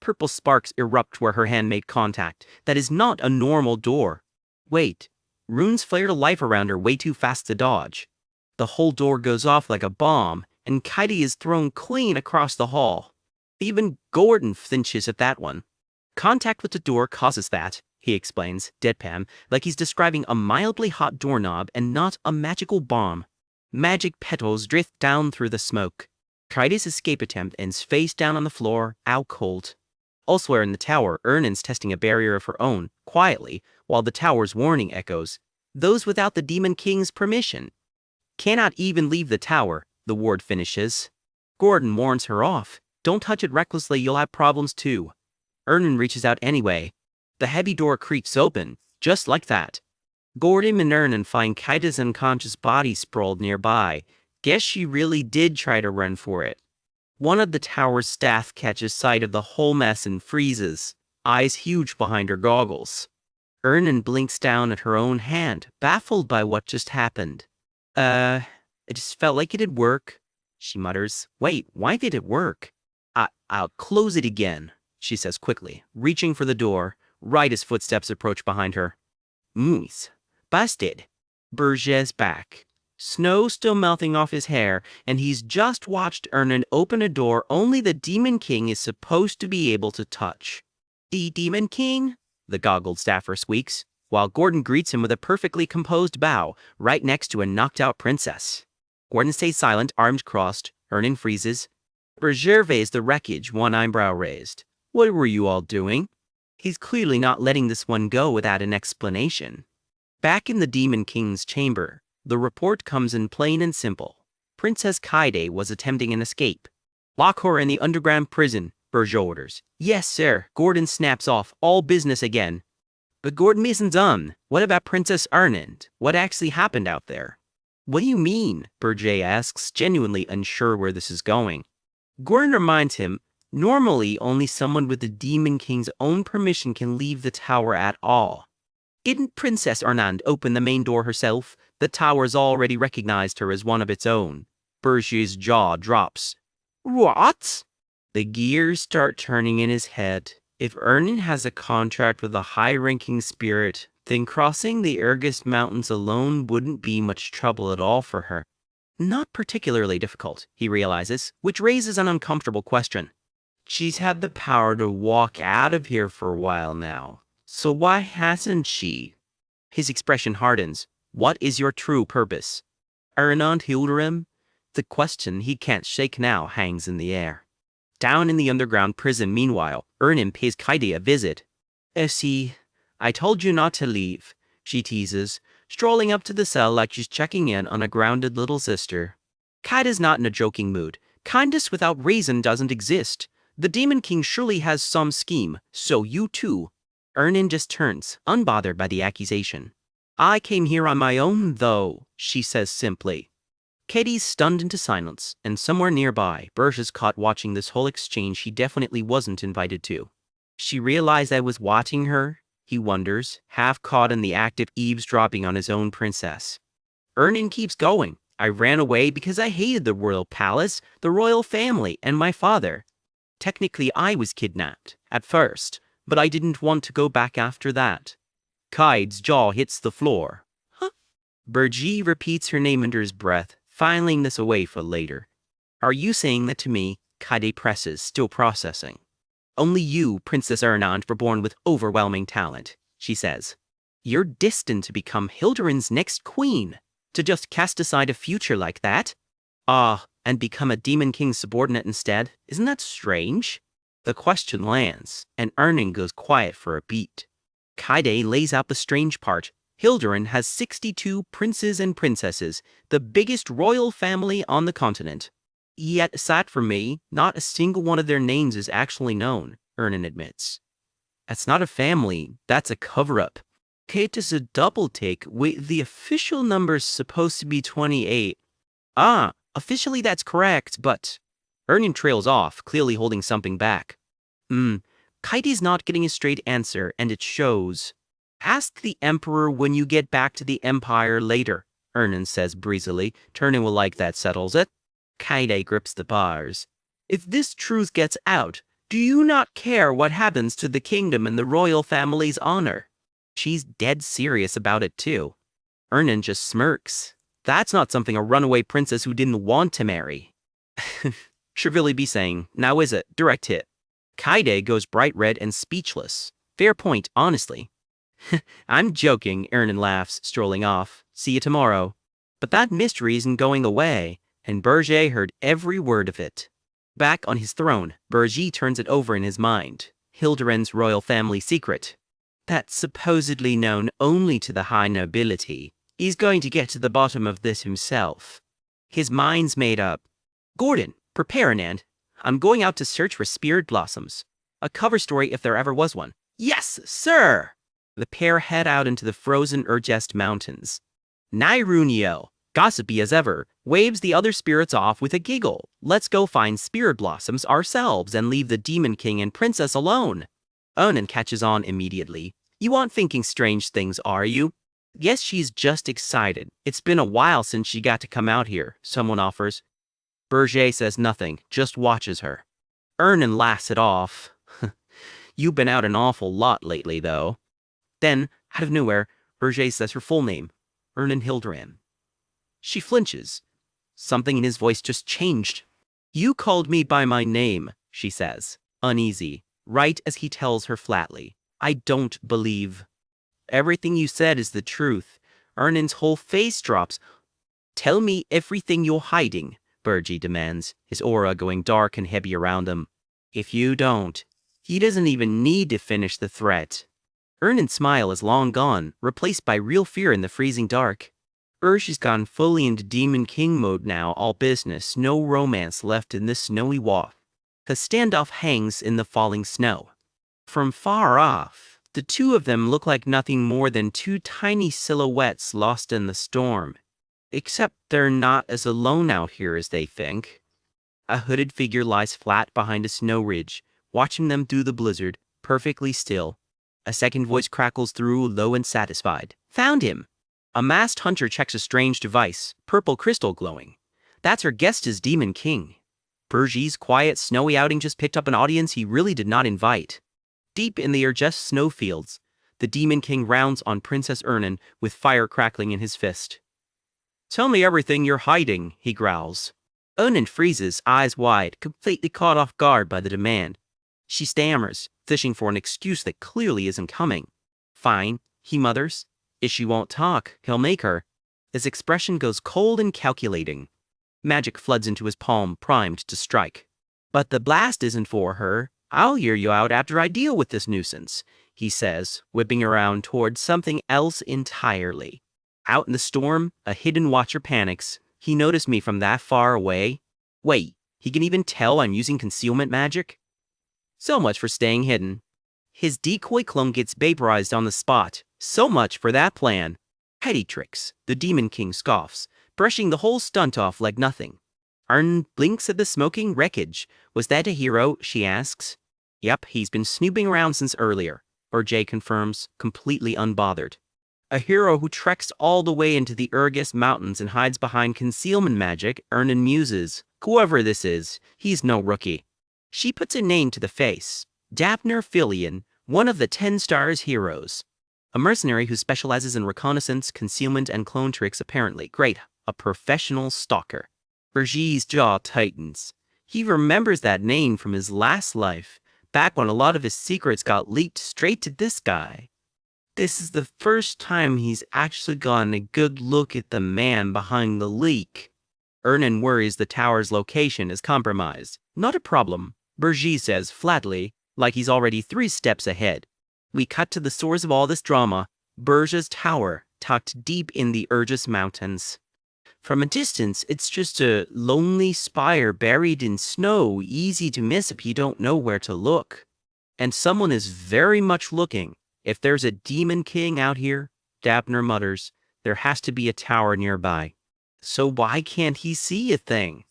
Speaker 1: Purple sparks erupt where her hand made contact. That is not a normal door. Wait. Runes flare to life around her way too fast to dodge. The whole door goes off like a bomb, and Kaede is thrown clean across the hall. Even Gordon flinches at that one. Contact with the door causes that, he explains, deadpan, like he's describing a mildly hot doorknob and not a magical bomb. Magic petals drift down through the smoke. Kaide's escape attempt ends face down on the floor, out cold. Elsewhere in the tower, Ernin's testing a barrier of her own, quietly, while the tower's warning echoes. Those without the Demon King's permission cannot even leave the tower, the ward finishes. Gordon warns her off. Don't touch it recklessly, you'll have problems too. Ernin reaches out anyway. The heavy door creaks open, just like that. Gordon and Ernin find Kaide's unconscious body sprawled nearby. Guess she really did try to run for it. One of the tower's staff catches sight of the whole mess and freezes, eyes huge behind her goggles. Ernin blinks down at her own hand, baffled by what just happened. It just felt like it'd work, she mutters. Wait, why did it work? I'll close it again, she says quickly, reaching for the door, right as footsteps approach behind her. Busted. Berge's back. Snow still melting off his hair, and he's just watched Ernin open a door only the Demon King is supposed to be able to touch. The Demon King? The goggled staffer squeaks, while Gordon greets him with a perfectly composed bow, right next to a knocked-out princess. Gordon stays silent, arms crossed. Ernin freezes. Berger weighs the wreckage, one eyebrow raised. What were you all doing? He's clearly not letting this one go without an explanation. Back in the Demon King's chamber, the report comes in plain and simple. Princess Kaede was attempting an escape. Lock her in the underground prison, Berger orders. Yes, sir. Gordon snaps off, all business again. But Gordon isn't done. What about Princess Ernin? What actually happened out there? What do you mean? Berger asks, genuinely unsure where this is going. Gordon reminds him, normally only someone with the Demon King's own permission can leave the tower at all. Didn't Princess Ernin open the main door herself? The tower's already recognized her as one of its own. Berger's jaw drops. What? The gears start turning in his head. If Ernin has a contract with a high-ranking spirit, then crossing the Regressed Mountains alone wouldn't be much trouble at all for her. Not particularly difficult, he realizes, which raises an uncomfortable question. She's had the power to walk out of here for a while now, so why hasn't she? His expression hardens. What is your true purpose? Ernin Hilderim? The question he can't shake now hangs in the air. Down in the underground prison, meanwhile, Ernin pays Kaede a visit. See, I told you not to leave, she teases, strolling up to the cell like she's checking in on a grounded little sister. Kaide's not in a joking mood. Kindness without reason doesn't exist. The Demon King surely has some scheme, so you too. Ernin just turns, unbothered by the accusation. I came here on my own, though, she says simply. Katie's stunned into silence, and somewhere nearby, Burge is caught watching this whole exchange he definitely wasn't invited to. She realized I was watching her, he wonders, half caught in the act of eavesdropping on his own princess. Ernan keeps going. I ran away because I hated the royal palace, the royal family, and my father. Technically, I was kidnapped, at first, but I didn't want to go back after that. Kaide's jaw hits the floor. Huh? Burji repeats her name under his breath, filing this away for later. Are you saying that to me? Kaide presses, still processing. Only you, Princess Ernand, were born with overwhelming talent, she says. You're destined to become Hilderan's next queen. To just cast aside a future like that? And become a Demon King's subordinate instead? Isn't that strange? The question lands, and Ernan goes quiet for a beat. Kaide lays out the strange part. Hilderan has 62 princes and princesses, the biggest royal family on the continent. Yet, aside from me, not a single one of their names is actually known, Ernan admits. That's not a family, that's a cover-up. Kate is a double take. Wait, the official number's supposed to be 28. Officially that's correct, but... Ernan trails off, clearly holding something back. Kaide's not getting a straight answer, and it shows. Ask the Emperor when you get back to the Empire later, Ernan says breezily, turning a like that settles it. Kaide grips the bars. If this truth gets out, do you not care what happens to the kingdom and the royal family's honor? She's dead serious about it too. Ernan just smirks. That's not something a runaway princess who didn't want to marry. Should really be saying, now is it? Direct hit. Kaide goes bright red and speechless. Fair point, honestly. I'm joking, Ernan laughs, strolling off. See you tomorrow. But that mystery isn't going away, and Burge heard every word of it. Back on his throne, Burge turns it over in his mind. Hilderan's royal family secret. That's supposedly known only to the high nobility. He's going to get to the bottom of this himself. His mind's made up. Gordon, prepare, Anand. I'm going out to search for spirit blossoms. A cover story if there ever was one. Yes, sir! The pair head out into the frozen Regressed mountains. Nairunio, gossipy as ever, waves the other spirits off with a giggle. Let's go find spirit blossoms ourselves and leave the Demon King and Princess alone. Ernan catches on immediately. You aren't thinking strange things, are you? Guess she's just excited. It's been a while since she got to come out here, someone offers. Burge says nothing, just watches her. Ernan laughs it off. You've been out an awful lot lately, though. Then, out of nowhere, Burge says her full name, Ernan Hilderan. She flinches. Something in his voice just changed. You called me by my name, she says, uneasy, right as he tells her flatly. I don't believe. Everything you said is the truth. Ernan's whole face drops. Tell me everything you're hiding, Burge demands, his aura going dark and heavy around him. If you don't, he doesn't even need to finish the threat. Ernan's smile is long gone, replaced by real fear in the freezing dark. Ursh's gone fully into Demon King mode now, all business, no romance left in this snowy walk. The standoff hangs in the falling snow. From far off, the two of them look like nothing more than two tiny silhouettes lost in the storm. Except they're not as alone out here as they think. A hooded figure lies flat behind a snow ridge, watching them through the blizzard, perfectly still. A second voice crackles through, low and satisfied. Found him! A masked hunter checks a strange device, purple crystal glowing. That's our guest as Demon King. Burge's quiet, snowy outing just picked up an audience he really did not invite. Deep in the Regressed snowfields, the Demon King rounds on Princess Ernan with fire crackling in his fist. Tell me everything you're hiding, he growls. Ernan freezes, eyes wide, completely caught off guard by the demand. She stammers, fishing for an excuse that clearly isn't coming. Fine, he mutters. If she won't talk, he'll make her. His expression goes cold and calculating. Magic floods into his palm, primed to strike. But the blast isn't for her. I'll hear you out after I deal with this nuisance, he says, whipping around towards something else entirely. Out in the storm, a hidden watcher panics. He noticed me from that far away. Wait, he can even tell I'm using concealment magic? So much for staying hidden. His decoy clone gets vaporized on the spot. So much for that plan. Petty tricks, the Demon King scoffs, brushing the whole stunt off like nothing. Arn blinks at the smoking wreckage. Was that a hero? She asks. Yep, he's been snooping around since earlier, Jay confirms, completely unbothered. A hero who treks all the way into the Regressed mountains and hides behind concealment magic, Ernan muses. Whoever this is, he's no rookie. She puts a name to the face. Dapner Filion, one of the 10 Stars heroes. A mercenary who specializes in reconnaissance, concealment, and clone tricks apparently. Great, a professional stalker. Bergier's jaw tightens. He remembers that name from his last life, back when a lot of his secrets got leaked straight to this guy. This is the first time he's actually gotten a good look at the man behind the leak. Ernan worries the tower's location is compromised. Not a problem, Bergier says flatly, like he's already 3 steps ahead. We cut to the source of all this drama, Berger's tower, tucked deep in the Regressed mountains. From a distance, it's just a lonely spire buried in snow, easy to miss if you don't know where to look. And someone is very much looking. If there's a demon king out here, Dapner mutters, there has to be a tower nearby. So why can't he see a thing?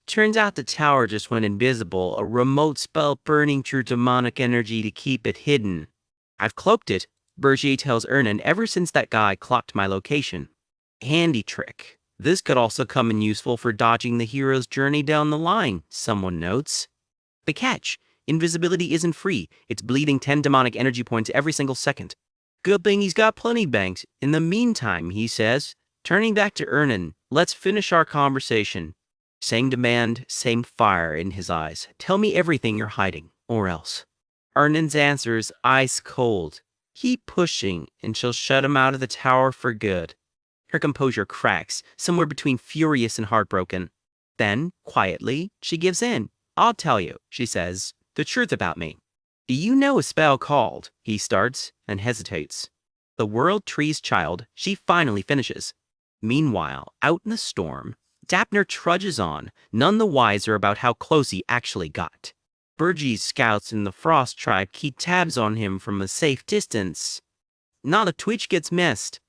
Speaker 1: Turns out the tower just went invisible, a remote spell burning through demonic energy to keep it hidden. I've cloaked it, Bergier tells Ernan, ever since that guy clocked my location. Handy trick. This could also come in useful for dodging the hero's journey down the line, someone notes. The catch, invisibility isn't free, it's bleeding 10 demonic energy points every single second. Good thing he's got plenty banked. In the meantime, he says, turning back to Ernan, let's finish our conversation. Same demand, same fire in his eyes. Tell me everything you're hiding, or else. Ernan's answer is ice cold. Keep pushing, and she'll shut him out of the tower for good. Her composure cracks, somewhere between furious and heartbroken. Then, quietly, she gives in. I'll tell you, she says, the truth about me. Do you know a spell called? He starts, and hesitates. The World Tree's Child, she finally finishes. Meanwhile, out in the storm, Dapner trudges on, none the wiser about how close he actually got. Bergier's scouts in the Frost tribe keep tabs on him from a safe distance. Not a twitch gets missed.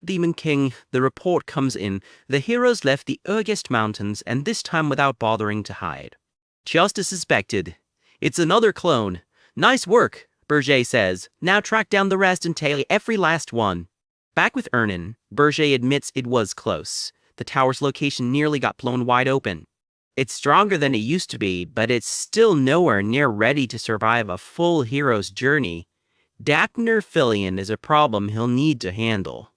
Speaker 1: Demon King, the report comes in. The heroes left the Regressed mountains, and this time without bothering to hide. Just as suspected. It's another clone. Nice work, Bergier says. Now track down the rest and tail every last one. Back with Ernan, Bergier admits it was close. The tower's location nearly got blown wide open. It's stronger than it used to be, but it's still nowhere near ready to survive a full hero's journey. Dapner Filion is a problem he'll need to handle.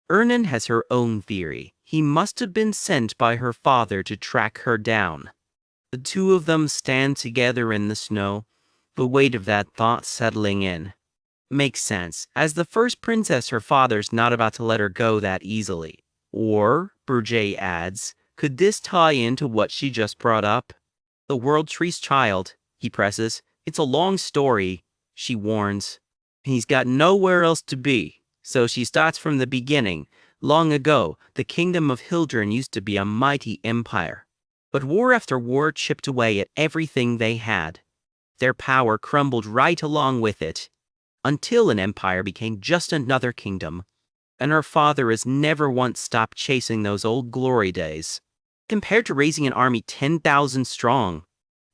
Speaker 1: Ernan has her own theory. He must have been sent by her father to track her down. The two of them stand together in the snow, the weight of that thought settling in. Makes sense. As the first princess, her father's not about to let her go that easily. Or, Bergier adds, could this tie into what she just brought up? The World Tree's Child, he presses. It's a long story, she warns. He's got nowhere else to be. So she starts from the beginning. Long ago, the kingdom of Hildren used to be a mighty empire. But war after war chipped away at everything they had. Their power crumbled right along with it, until an empire became just another kingdom. And her father has never once stopped chasing those old glory days. Compared to raising an army 10,000 strong,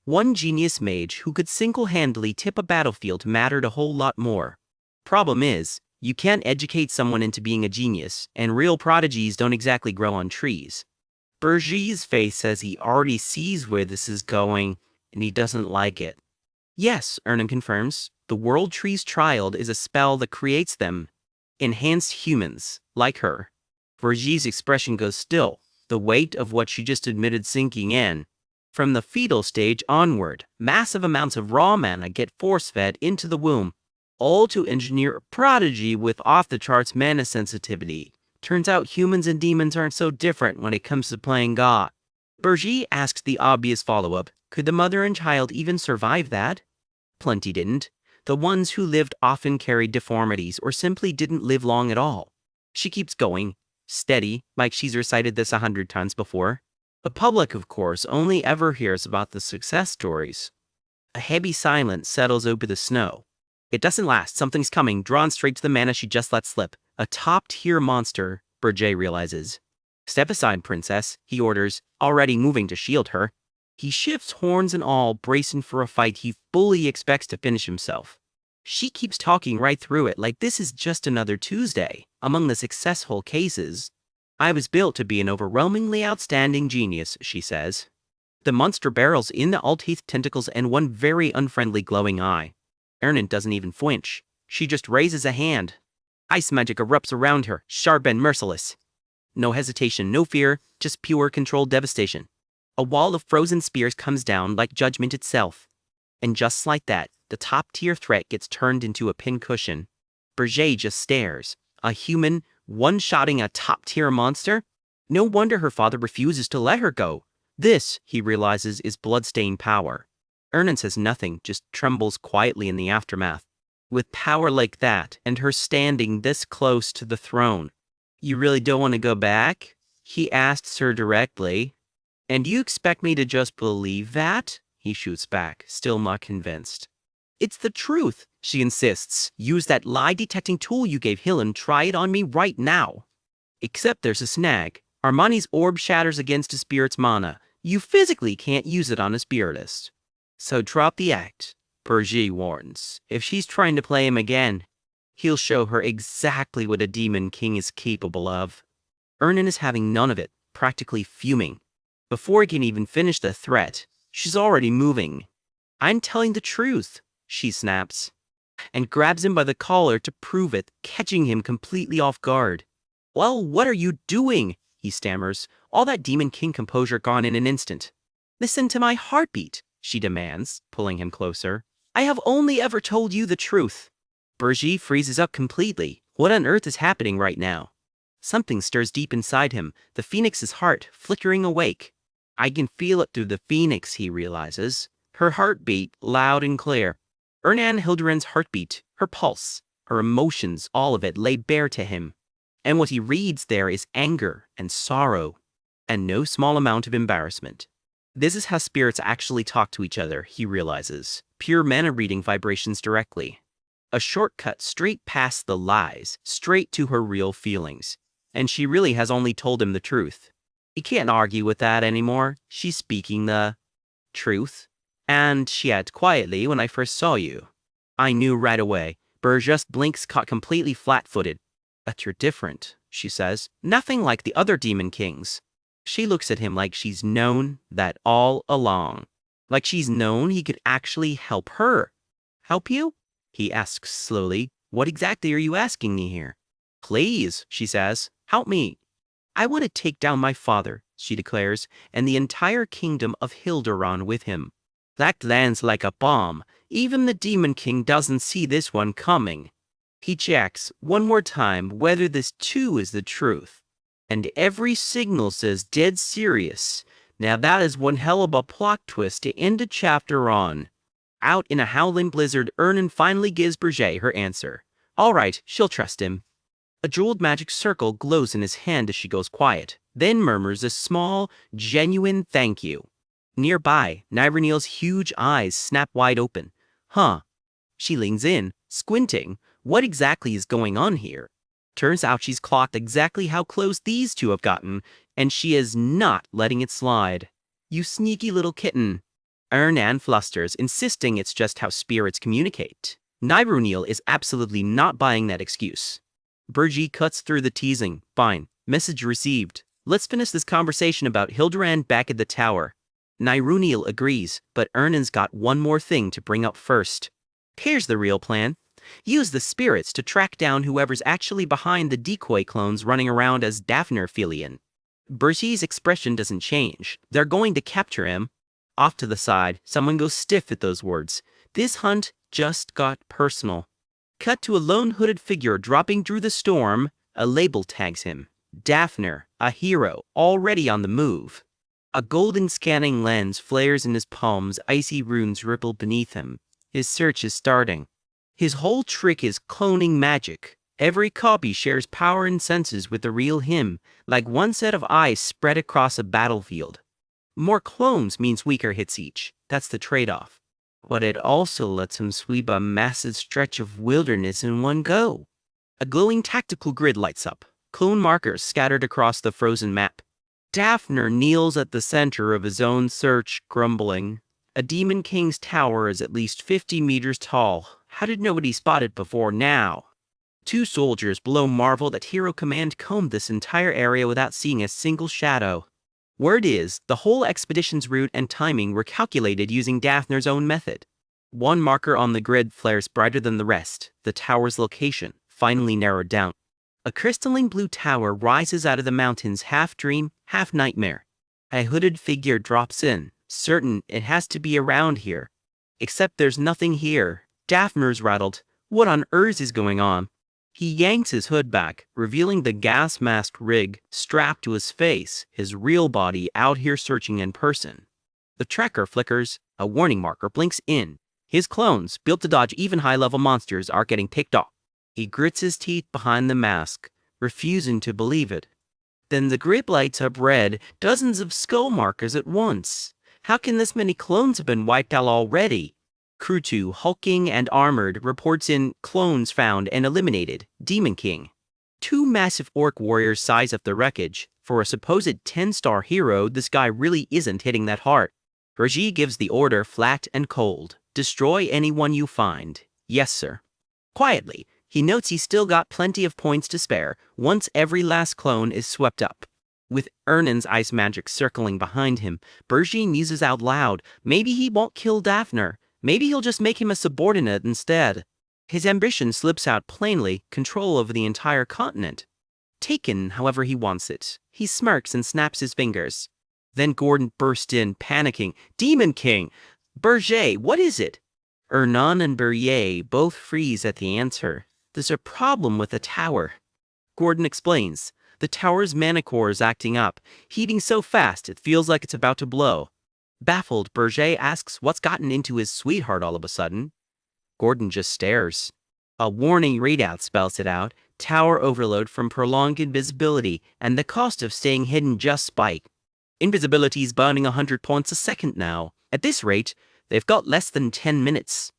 Speaker 1: one genius mage who could single-handedly tip a battlefield mattered a whole lot more. Problem is, you can't educate someone into being a genius, and real prodigies don't exactly grow on trees. Bergier's face says he already sees where this is going, and he doesn't like it. Yes, Ernan confirms, the World Tree's Child is a spell that creates them. Enhanced humans, like her. Bergier's expression goes still, the weight of what she just admitted sinking in. From the fetal stage onward, massive amounts of raw mana get force-fed into the womb, all to engineer a prodigy with off-the-charts mana sensitivity. Turns out humans and demons aren't so different when it comes to playing God. Bergier asks the obvious follow-up, could the mother and child even survive that? Plenty didn't. The ones who lived often carried deformities or simply didn't live long at all. She keeps going, steady, like she's recited this 100 times before. The public, of course, only ever hears about the success stories. A heavy silence settles over the snow. It doesn't last. Something's coming, drawn straight to the mana she just let slip. A top-tier monster, Bergier realizes. Step aside, princess, he orders, already moving to shield her. He shifts horns and all, bracing for a fight he fully expects to finish himself. She keeps talking right through it like this is just another Tuesday. Among the successful cases, I was built to be an overwhelmingly outstanding genius, she says. The monster barrels in the all-teeth tentacles and one very unfriendly glowing eye. Ernan doesn't even flinch. She just raises a hand. Ice magic erupts around her, sharp and merciless. No hesitation, no fear, just pure controlled devastation. A wall of frozen spears comes down like judgment itself. And just like that, the top-tier threat gets turned into a pincushion. Berger just stares. A human, one-shotting a top-tier monster? No wonder her father refuses to let her go. This, he realizes, is bloodstained power. Ernan says nothing, just trembles quietly in the aftermath. With power like that, and her standing this close to the throne, you really don't want to go back? He asks her directly. And you expect me to just believe that? He shoots back, still not convinced. It's the truth, she insists. Use that lie-detecting tool you gave Hill and try it on me right now. Except there's a snag. Armani's orb shatters against a spirit's mana. You physically can't use it on a spiritist. So drop the act, Berger warns. If she's trying to play him again, he'll show her exactly what a demon king is capable of. Ernan is having none of it, practically fuming. Before he can even finish the threat, she's already moving. I'm telling the truth, she snaps, and grabs him by the collar to prove it, catching him completely off guard. Well, what are you doing? He stammers, all that demon king composure gone in an instant. Listen to my heartbeat, she demands, pulling him closer. I have only ever told you the truth. Berger freezes up completely. What on earth is happening right now? Something stirs deep inside him, the phoenix's heart flickering awake. I can feel it through the phoenix, he realizes. Her heartbeat, loud and clear. Ernan Hildebrand's heartbeat, her pulse, her emotions, all of it laid bare to him. And what he reads there is anger and sorrow, and no small amount of embarrassment. This is how spirits actually talk to each other, he realizes. Pure mana reading vibrations directly. A shortcut straight past the lies, straight to her real feelings. And she really has only told him the truth. He can't argue with that anymore. She's speaking the truth. And she adds quietly, when I first saw you, I knew right away. Burr just blinks, caught completely flat-footed. But you're different, she says. Nothing like the other demon kings. She looks at him like she's known that all along. Like she's known he could actually help her. Help you? He asks slowly. What exactly are you asking me here? Please, she says. Help me. I want to take down my father, she declares, and the entire kingdom of Hilderon with him. That lands like a bomb. Even the Demon King doesn't see this one coming. He checks one more time whether this too is the truth. And every signal says dead serious. Now that is one hell of a plot twist to end a chapter on. Out in a howling blizzard, Ernan finally gives Berger her answer. All right, she'll trust him. A jeweled magic circle glows in his hand as she goes quiet, then murmurs a small, genuine thank you. Nearby, Nyronil's huge eyes snap wide open. Huh. She leans in, squinting. What exactly is going on here? Turns out she's clocked exactly how close these two have gotten, and she is not letting it slide. You sneaky little kitten. Ernan flusters, insisting it's just how spirits communicate. Nyronil is absolutely not buying that excuse. Berger cuts through the teasing. Fine. Message received. Let's finish this conversation about Hildebrand back at the tower. Nyronil agrees, but Ernan's got one more thing to bring up first. Here's the real plan. Use the spirits to track down whoever's actually behind the decoy clones running around as Daphner-Philian. Berger's expression doesn't change. They're going to capture him. Off to the side, someone goes stiff at those words. This hunt just got personal. Cut to a lone hooded figure dropping through the storm. A label tags him. Daphner, a hero, already on the move. A golden scanning lens flares in his palms, icy runes ripple beneath him. His search is starting. His whole trick is cloning magic. Every copy shares power and senses with the real him, like one set of eyes spread across a battlefield. More clones means weaker hits each. That's the trade-off. But it also lets him sweep a massive stretch of wilderness in one go. A glowing tactical grid lights up. clone markers scattered across the frozen map. Daphner kneels at the center of his own search, grumbling. A Demon King's tower is at least 50 meters tall. How did nobody spot it before now? Two soldiers below marvel that Hero Command combed this entire area without seeing a single shadow. Word is, the whole expedition's route and timing were calculated using Daphner's own method. One marker on the grid flares brighter than the rest, the tower's location, finally narrowed down. A crystalline blue tower rises out of the mountains, half dream, half nightmare. A hooded figure drops in, certain it has to be around here. Except there's nothing here. Daphner's rattled. What on earth is going on? He yanks his hood back, revealing the gas mask rig strapped to his face, his real body out here searching in person. The tracker flickers, a warning marker blinks in. His clones, built to dodge even high-level monsters, are getting picked off. He grits his teeth behind the mask, refusing to believe it. Then the grip lights up red, dozens of skull markers at once. How can this many clones have been wiped out already? Crew 2, hulking and armored, reports in clones found and eliminated, Demon King. Two massive orc warriors size up the wreckage. For a supposed 10-star hero, this guy really isn't hitting that hard. Raji gives the order flat and cold. Destroy anyone you find. Yes, sir. Quietly, he notes he's still got plenty of points to spare once every last clone is swept up. With Ernan's ice magic circling behind him, Bergie muses out loud. Maybe he won't kill Daphner. Maybe he'll just make him a subordinate instead. His ambition slips out plainly, control over the entire continent. Taken however he wants it. He smirks and snaps his fingers. Then Gordon burst in, panicking. Demon King! Berger, what is it? Ernan and Berrier both freeze at the answer. There's a problem with the tower. Gordon explains. The tower's mana core is acting up, heating so fast it feels like it's about to blow. Baffled, Berger asks what's gotten into his sweetheart all of a sudden. Gordon just stares. A warning readout spells it out. Tower overload from prolonged invisibility, and the cost of staying hidden just spiked. Invisibility's burning 100 points a second now. At this rate, they've got less than 10 minutes.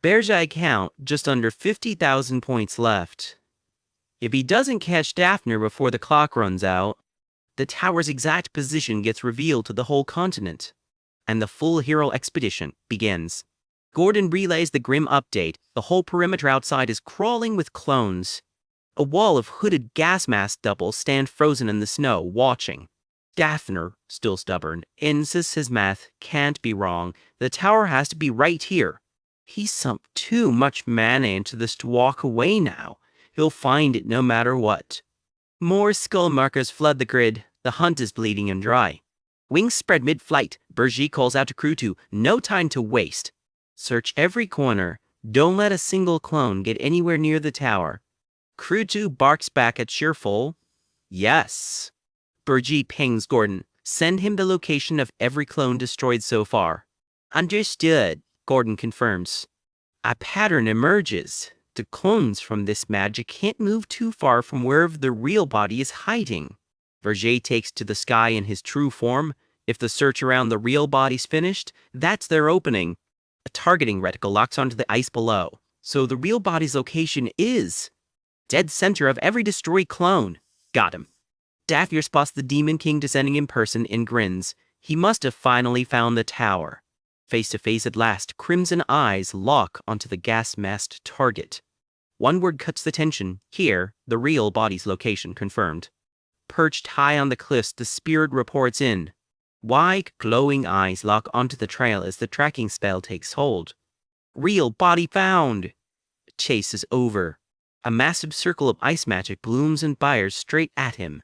Speaker 1: Berger count just under 50,000 points left. If he doesn't catch Daphner before the clock runs out, the tower's exact position gets revealed to the whole continent, and the full hero expedition begins. Gordon relays the grim update. The whole perimeter outside is crawling with clones. A wall of hooded gas mask doubles stand frozen in the snow, watching. Daphner, still stubborn, insists his math can't be wrong. The tower has to be right here. He's sunk too much mana into this to walk away now. He'll find it no matter what. More skull markers flood the grid. The hunt is bleeding and dry. Wings spread mid-flight. Bergie calls out to Crew 2, no time to waste. Search every corner. Don't let a single clone get anywhere near the tower. Crew 2 barks back at cheerful, yes. Bergie pings Gordon. Send him the location of every clone destroyed so far. Understood, Gordon confirms. A pattern emerges. The clones from this magic can't move too far from wherever the real body is hiding. Berger takes to the sky in his true form. If the search around the real body's finished, that's their opening. A targeting reticle locks onto the ice below. So the real body's location is dead center of every destroyed clone. Got him. Daphner spots the Demon King descending in person and grins. He must have finally found the tower. Face to face at last, crimson eyes lock onto the gas-masked target. One word cuts the tension. Here, the real body's location confirmed. Perched high on the cliffs, the spirit reports in. Wide, glowing eyes lock onto the trail as the tracking spell takes hold. Real body found! Chase is over. A massive circle of ice magic blooms and fires straight at him.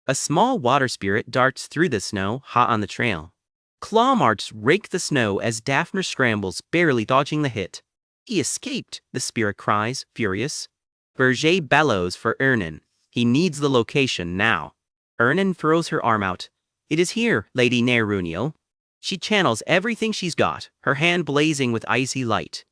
Speaker 1: A small water spirit darts through the snow, hot on the trail. Claw marks rake the snow as Daphner scrambles, barely dodging the hit. He escaped, the spirit cries, furious. Berger bellows for Ernan. He needs the location now. Ernan throws her arm out. It is here, Lady Neruniel. She channels everything she's got, her hand blazing with icy light.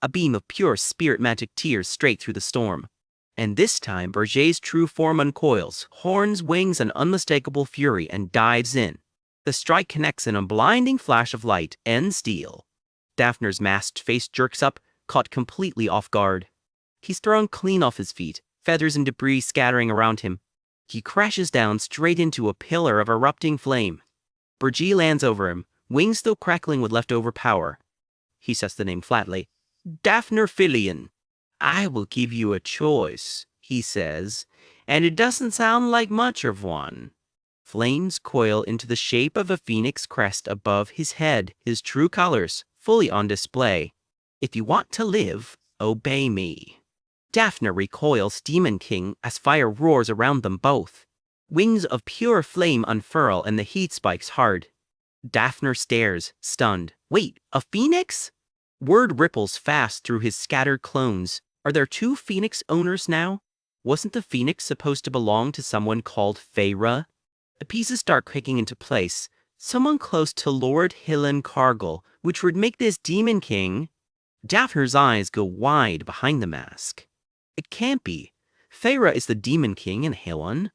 Speaker 1: A beam of pure spirit magic tears straight through the storm. And this time Berger's true form uncoils, horns, wings, and unmistakable fury, and dives in. The strike connects in a blinding flash of light and steel. Daphner's masked face jerks up, caught completely off guard. He's thrown clean off his feet, feathers and debris scattering around him. He crashes down straight into a pillar of erupting flame. Burji lands over him, wings still crackling with leftover power. He says the name flatly. Daphne Filion. I will give you a choice, he says, and it doesn't sound like much of one. Flames coil into the shape of a phoenix crest above his head, his true colors fully on display. If you want to live, obey me. Daphne recoils Demon King as fire roars around them both. Wings of pure flame unfurl and the heat spikes hard. Daphne stares, stunned. Wait, a phoenix? Word ripples fast through his scattered clones. Are there two phoenix owners now? Wasn't the phoenix supposed to belong to someone called Feyre? The pieces start clicking into place. Someone close to Lord Hillen Cargill, which would make this Demon King. Daphne's eyes go wide behind the mask. It can't be. Feyre is the Demon King and Hillen.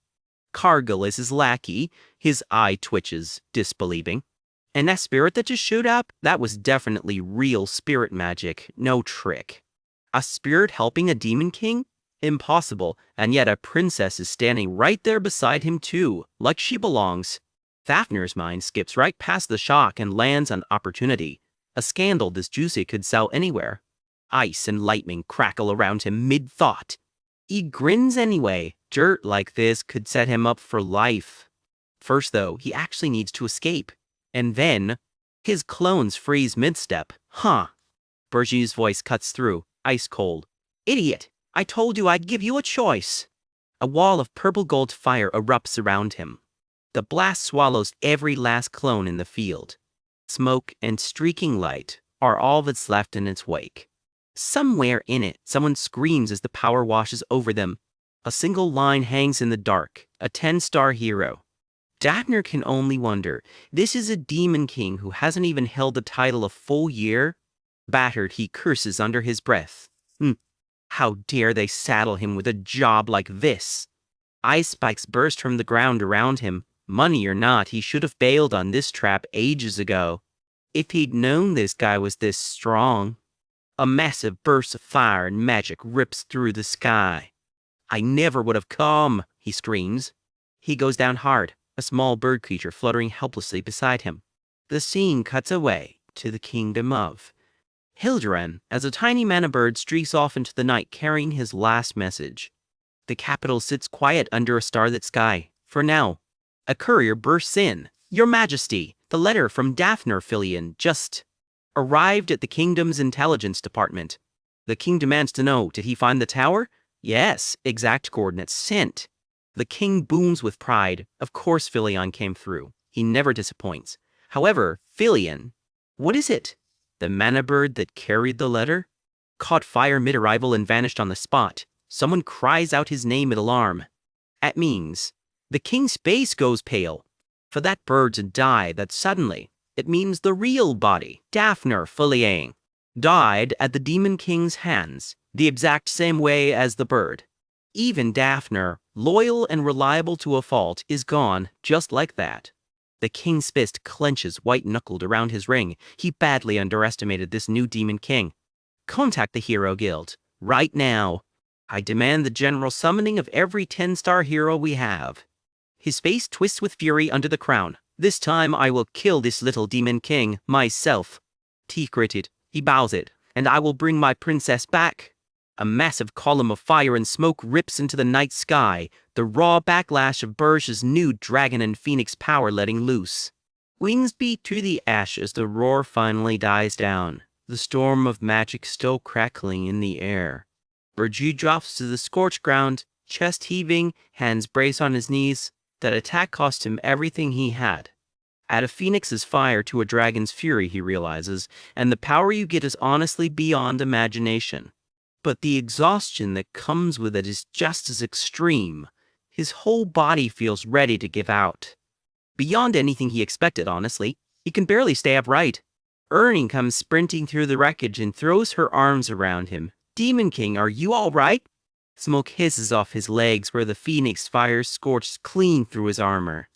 Speaker 1: Cargill is his lackey. His eye twitches, disbelieving. And that spirit that just showed up, that was definitely real spirit magic, no trick. A spirit helping a Demon King? Impossible, and yet a princess is standing right there beside him too, like she belongs. Fafnir's mind skips right past the shock and lands on opportunity. A scandal this juicy could sell anywhere. Ice and lightning crackle around him mid-thought. He grins anyway. Dirt like this could set him up for life. First though, he actually needs to escape. And then, his clones freeze mid-step. Huh. Burji's voice cuts through, ice cold. Idiot! I told you I'd give you a choice. A wall of purple gold fire erupts around him. The blast swallows every last clone in the field. Smoke and streaking light are all that's left in its wake. Somewhere in it, someone screams as the power washes over them. A single line hangs in the dark, a 10-star hero. Daphne can only wonder, this is a Demon King who hasn't even held the title a full year? Battered, he curses under his breath. How dare they saddle him with a job like this? Ice spikes burst from the ground around him. Money or not, he should have bailed on this trap ages ago. If he'd known this guy was this strong. A massive burst of fire and magic rips through the sky. I never would have come, he screams. He goes down hard, a small bird creature fluttering helplessly beside him. The scene cuts away to the kingdom of Hilderan, as a tiny manna bird streaks off into the night carrying his last message. The capital sits quiet under a starlit sky, for now. A courier bursts in. Your Majesty, the letter from Daphne Filion just arrived at the kingdom's intelligence department. The king demands to know, did he find the tower? Yes, exact coordinates sent. The king booms with pride. Of course Filion came through. He never disappoints. However, Filion, what is it? The manna bird that carried the letter? Caught fire mid-arrival and vanished on the spot. Someone cries out his name in alarm. That means the king's face goes pale. For that bird to die that suddenly, it means the real body, Daphne Filion, died at the Demon King's hands, the exact same way as the bird. Even Daphne, loyal and reliable to a fault, is gone just like that. The king's fist clenches white-knuckled around his ring. He badly underestimated this new Demon King. Contact the Hero Guild, right now. I demand the general summoning of every 10-star hero we have. His face twists with fury under the crown. This time I will kill this little Demon King, myself. Teeth gritted, he bows it, and I will bring my princess back. A massive column of fire and smoke rips into the night sky, the raw backlash of Burj's new dragon and phoenix power letting loose. Wings beat to the ash as the roar finally dies down, the storm of magic still crackling in the air. Burji drops to the scorched ground, chest heaving, hands brace on his knees. That attack cost him everything he had. Add a phoenix's fire to a dragon's fury, he realizes, and the power you get is honestly beyond imagination. But the exhaustion that comes with it is just as extreme. His whole body feels ready to give out. Beyond anything he expected, honestly. He can barely stay upright. Ernie comes sprinting through the wreckage and throws her arms around him. Demon King, are you all right? Smoke hisses off his legs where the phoenix fire scorched clean through his armor.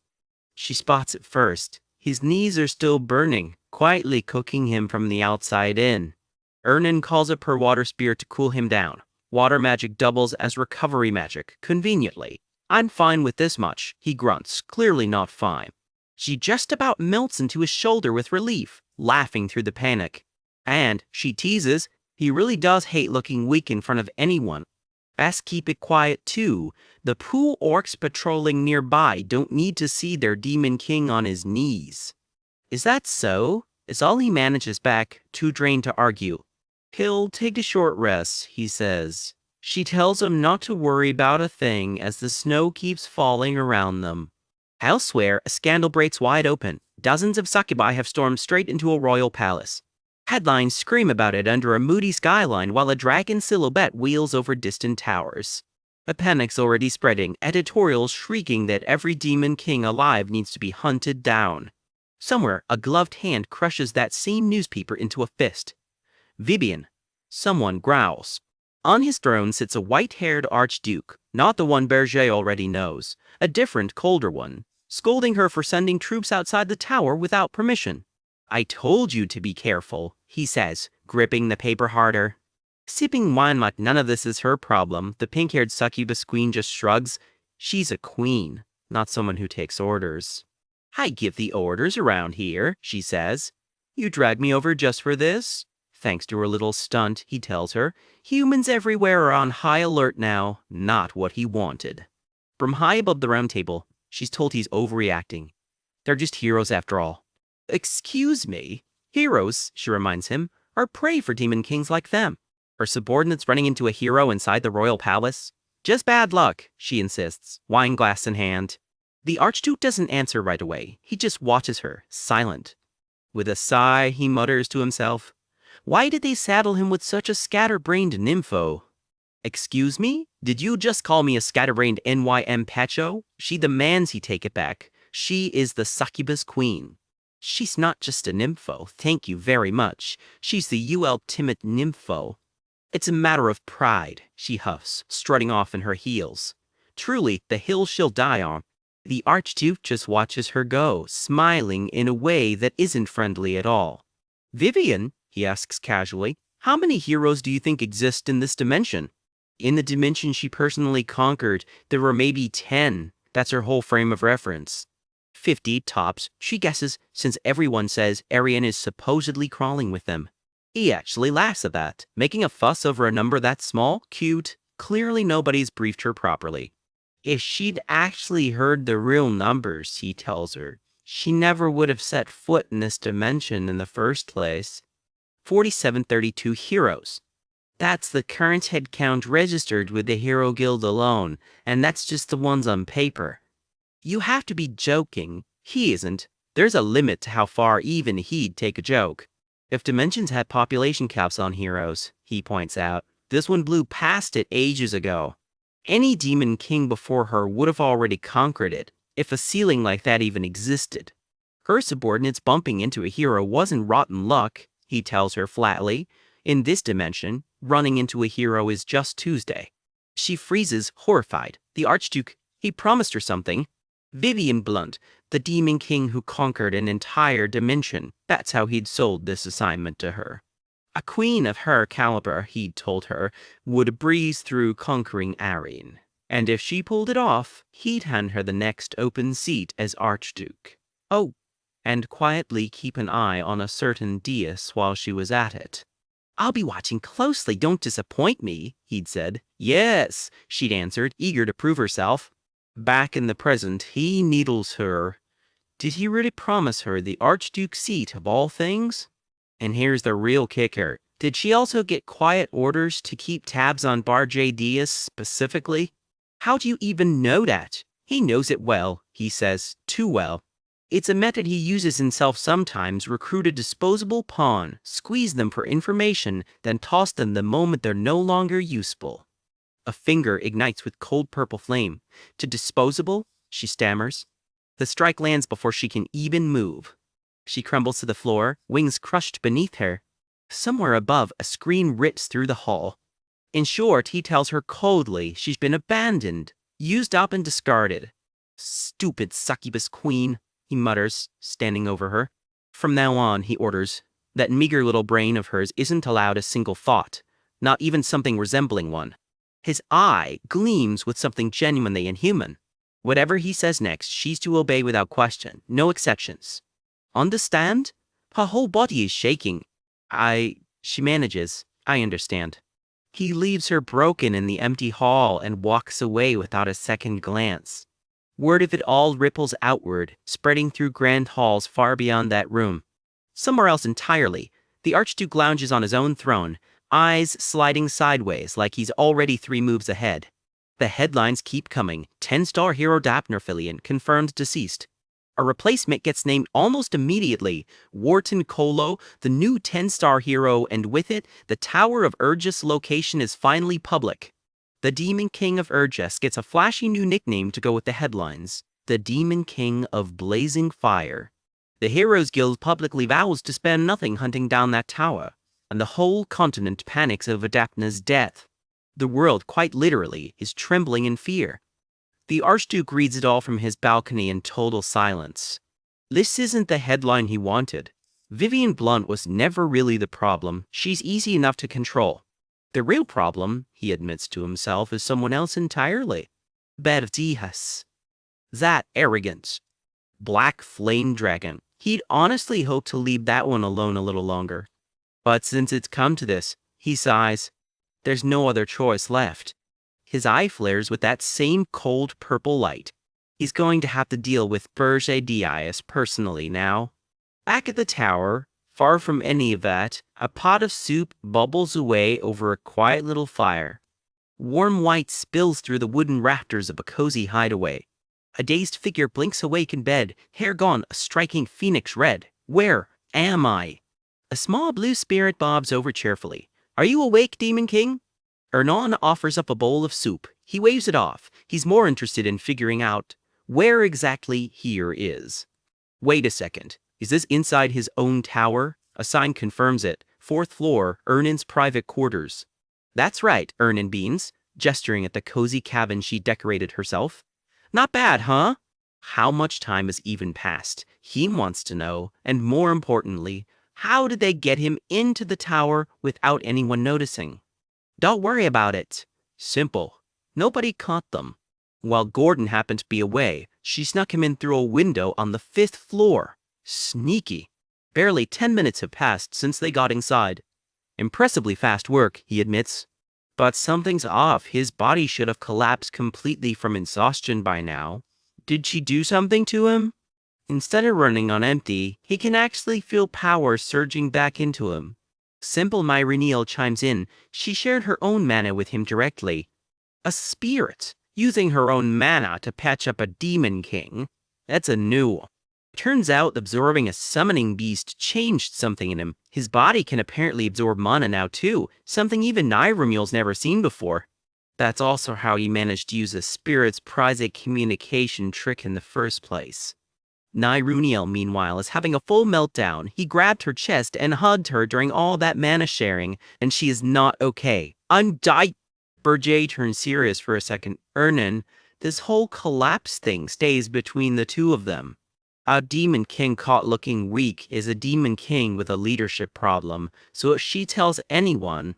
Speaker 1: She spots it first. His knees are still burning, quietly cooking him from the outside in. Ernan calls up her water spear to cool him down. Water magic doubles as recovery magic, conveniently. I'm fine with this much, he grunts, clearly not fine. She just about melts into his shoulder with relief, laughing through the panic. And, she teases, he really does hate looking weak in front of anyone. Best keep it quiet too. The pool orcs patrolling nearby don't need to see their demon king on his knees. Is that so? Is all he manages back, too drained to argue. He'll take a short rest, he says. She tells him not to worry about a thing as the snow keeps falling around them. Elsewhere, a scandal breaks wide open. Dozens of succubi have stormed straight into a royal palace. Headlines scream about it under a moody skyline while a dragon silhouette wheels over distant towers. A panic's already spreading, editorials shrieking that every demon king alive needs to be hunted down. Somewhere, a gloved hand crushes that same newspaper into a fist. Vivian. Someone growls. On his throne sits a white-haired archduke, not the one Berger already knows, a different, colder one, scolding her for sending troops outside the tower without permission. I told you to be careful, he says, gripping the paper harder. Sipping wine like none of this is her problem, the pink-haired succubus queen just shrugs. She's a queen, not someone who takes orders. I give the orders around here, she says. You dragged me over just for this? Thanks to her little stunt, he tells her, humans everywhere are on high alert now, not what he wanted. From high above the round table, she's told he's overreacting. They're just heroes after all. Excuse me, heroes, she reminds him, are prey for demon kings like them. Her subordinates running into a hero inside the royal palace? Just bad luck, she insists, wine glass in hand. The Archduke doesn't answer right away. He just watches her, silent. With a sigh, he mutters to himself, why did they saddle him with such a scatterbrained nympho? Excuse me? Did you just call me a scatterbrained NYM pecho? She demands he take it back. She is the succubus queen. She's not just a nympho, thank you very much. She's the ultimate nympho. It's a matter of pride, she huffs, strutting off in her heels. Truly, the hill she'll die on. The Archduke just watches her go, smiling in a way that isn't friendly at all. Vivian, he asks casually, how many heroes do you think exist in this dimension? In the dimension she personally conquered, there were maybe 10. That's her whole frame of reference. 50 tops, she guesses, since everyone says Arian is supposedly crawling with them. He actually laughs at that, making a fuss over a number that small, cute. Clearly nobody's briefed her properly. If she'd actually heard the real numbers, he tells her, she never would have set foot in this dimension in the first place. 4732 heroes. That's the current head count registered with the Hero Guild alone, and that's just the ones on paper. You have to be joking. He isn't. There's a limit to how far even he'd take a joke. If dimensions had population caps on heroes, he points out, this one blew past it ages ago. Any demon king before her would have already conquered it, if a ceiling like that even existed. Her subordinates bumping into a hero wasn't rotten luck, he tells her flatly. In this dimension, running into a hero is just Tuesday. She freezes, horrified. The Archduke, he promised her something. Vivian Blunt, the demon king who conquered an entire dimension. That's how he'd sold this assignment to her. A queen of her caliber, he'd told her, would breeze through conquering Arian. And if she pulled it off, he'd hand her the next open seat as Archduke. Oh, and quietly keep an eye on a certain dais while she was at it. I'll be watching closely, don't disappoint me, he'd said. Yes, she'd answered, eager to prove herself. Back in the present, he needles her. Did he really promise her the Archduke's seat of all things? And here's the real kicker. Did she also get quiet orders to keep tabs on Bar J. Diaz specifically? How do you even know that? He knows it well, he says, too well. It's a method he uses himself sometimes, recruit a disposable pawn, squeeze them for information, then toss them the moment they're no longer useful. A finger ignites with cold purple flame. To disposable, she stammers. The strike lands before she can even move. She crumbles to the floor, wings crushed beneath her. Somewhere above, a scream rips through the hall. In short, he tells her coldly she's been abandoned, used up and discarded. Stupid succubus queen, he mutters, standing over her. From now on, he orders, that meager little brain of hers isn't allowed a single thought, not even something resembling one. His eye gleams with something genuinely inhuman. Whatever he says next, she's to obey without question, no exceptions. Understand? Her whole body is shaking. She manages. I understand. He leaves her broken in the empty hall and walks away without a second glance. Word of it all ripples outward, spreading through grand halls far beyond that room. Somewhere else entirely, the Archduke lounges on his own throne, eyes sliding sideways like he's already 3 moves ahead. The headlines keep coming. 10-star hero Dapnerphilion confirmed deceased. A replacement gets named almost immediately, Wharton Kolo, the new 10-star hero, and with it, the Tower of Urgus location is finally public. The Demon King of Urgus gets a flashy new nickname to go with the headlines, the Demon King of Blazing Fire. The Heroes Guild publicly vows to spend nothing hunting down that tower, and the whole continent panics over Dapna's death. The world, quite literally, is trembling in fear. The Archduke reads it all from his balcony in total silence. This isn't the headline he wanted. Vivian Blunt was never really the problem. She's easy enough to control. The real problem, he admits to himself, is someone else entirely. Bertias. That arrogant, black flame dragon. He'd honestly hoped to leave that one alone a little longer. But since it's come to this, he sighs. There's no other choice left. His eye flares with that same cold purple light. He's going to have to deal with Berge Dias personally now. Back at the tower, far from any of that, a pot of soup bubbles away over a quiet little fire. Warm white spills through the wooden rafters of a cozy hideaway. A dazed figure blinks awake in bed, hair gone a striking phoenix red. Where am I? A small blue spirit bobs over cheerfully. Are you awake, Demon King? Ernon offers up a bowl of soup. He waves it off. He's more interested in figuring out where exactly here is. Wait a second. Is this inside his own tower? A sign confirms it. 4th floor, Ernon's private quarters. That's right, Ernon beams, gesturing at the cozy cabin she decorated herself. Not bad, huh? How much time has even passed? He wants to know, and more importantly, how did they get him into the tower without anyone noticing? Don't worry about it. Simple. Nobody caught them. While Gordon happened to be away, she snuck him in through a window on the 5th floor. Sneaky. Barely 10 minutes have passed since they got inside. Impressively fast work, he admits. But something's off. His body should have collapsed completely from exhaustion by now. Did she do something to him? Instead of running on empty, he can actually feel power surging back into him. Simple Myreniel chimes in. She shared her own mana with him directly. A spirit, using her own mana to patch up a demon king. That's a new one. Turns out absorbing a summoning beast changed something in him. His body can apparently absorb mana now too, something even Nyrumiel's never seen before. That's also how he managed to use a spirit's prized communication trick in the first place. Nyrumiel, meanwhile, is having a full meltdown. He grabbed her chest and hugged her during all that mana sharing, and she is not okay. I'm dying. Berge turns serious for a second. Ernon, this whole collapse thing stays between the two of them. A demon king caught looking weak is a demon king with a leadership problem, so if she tells anyone,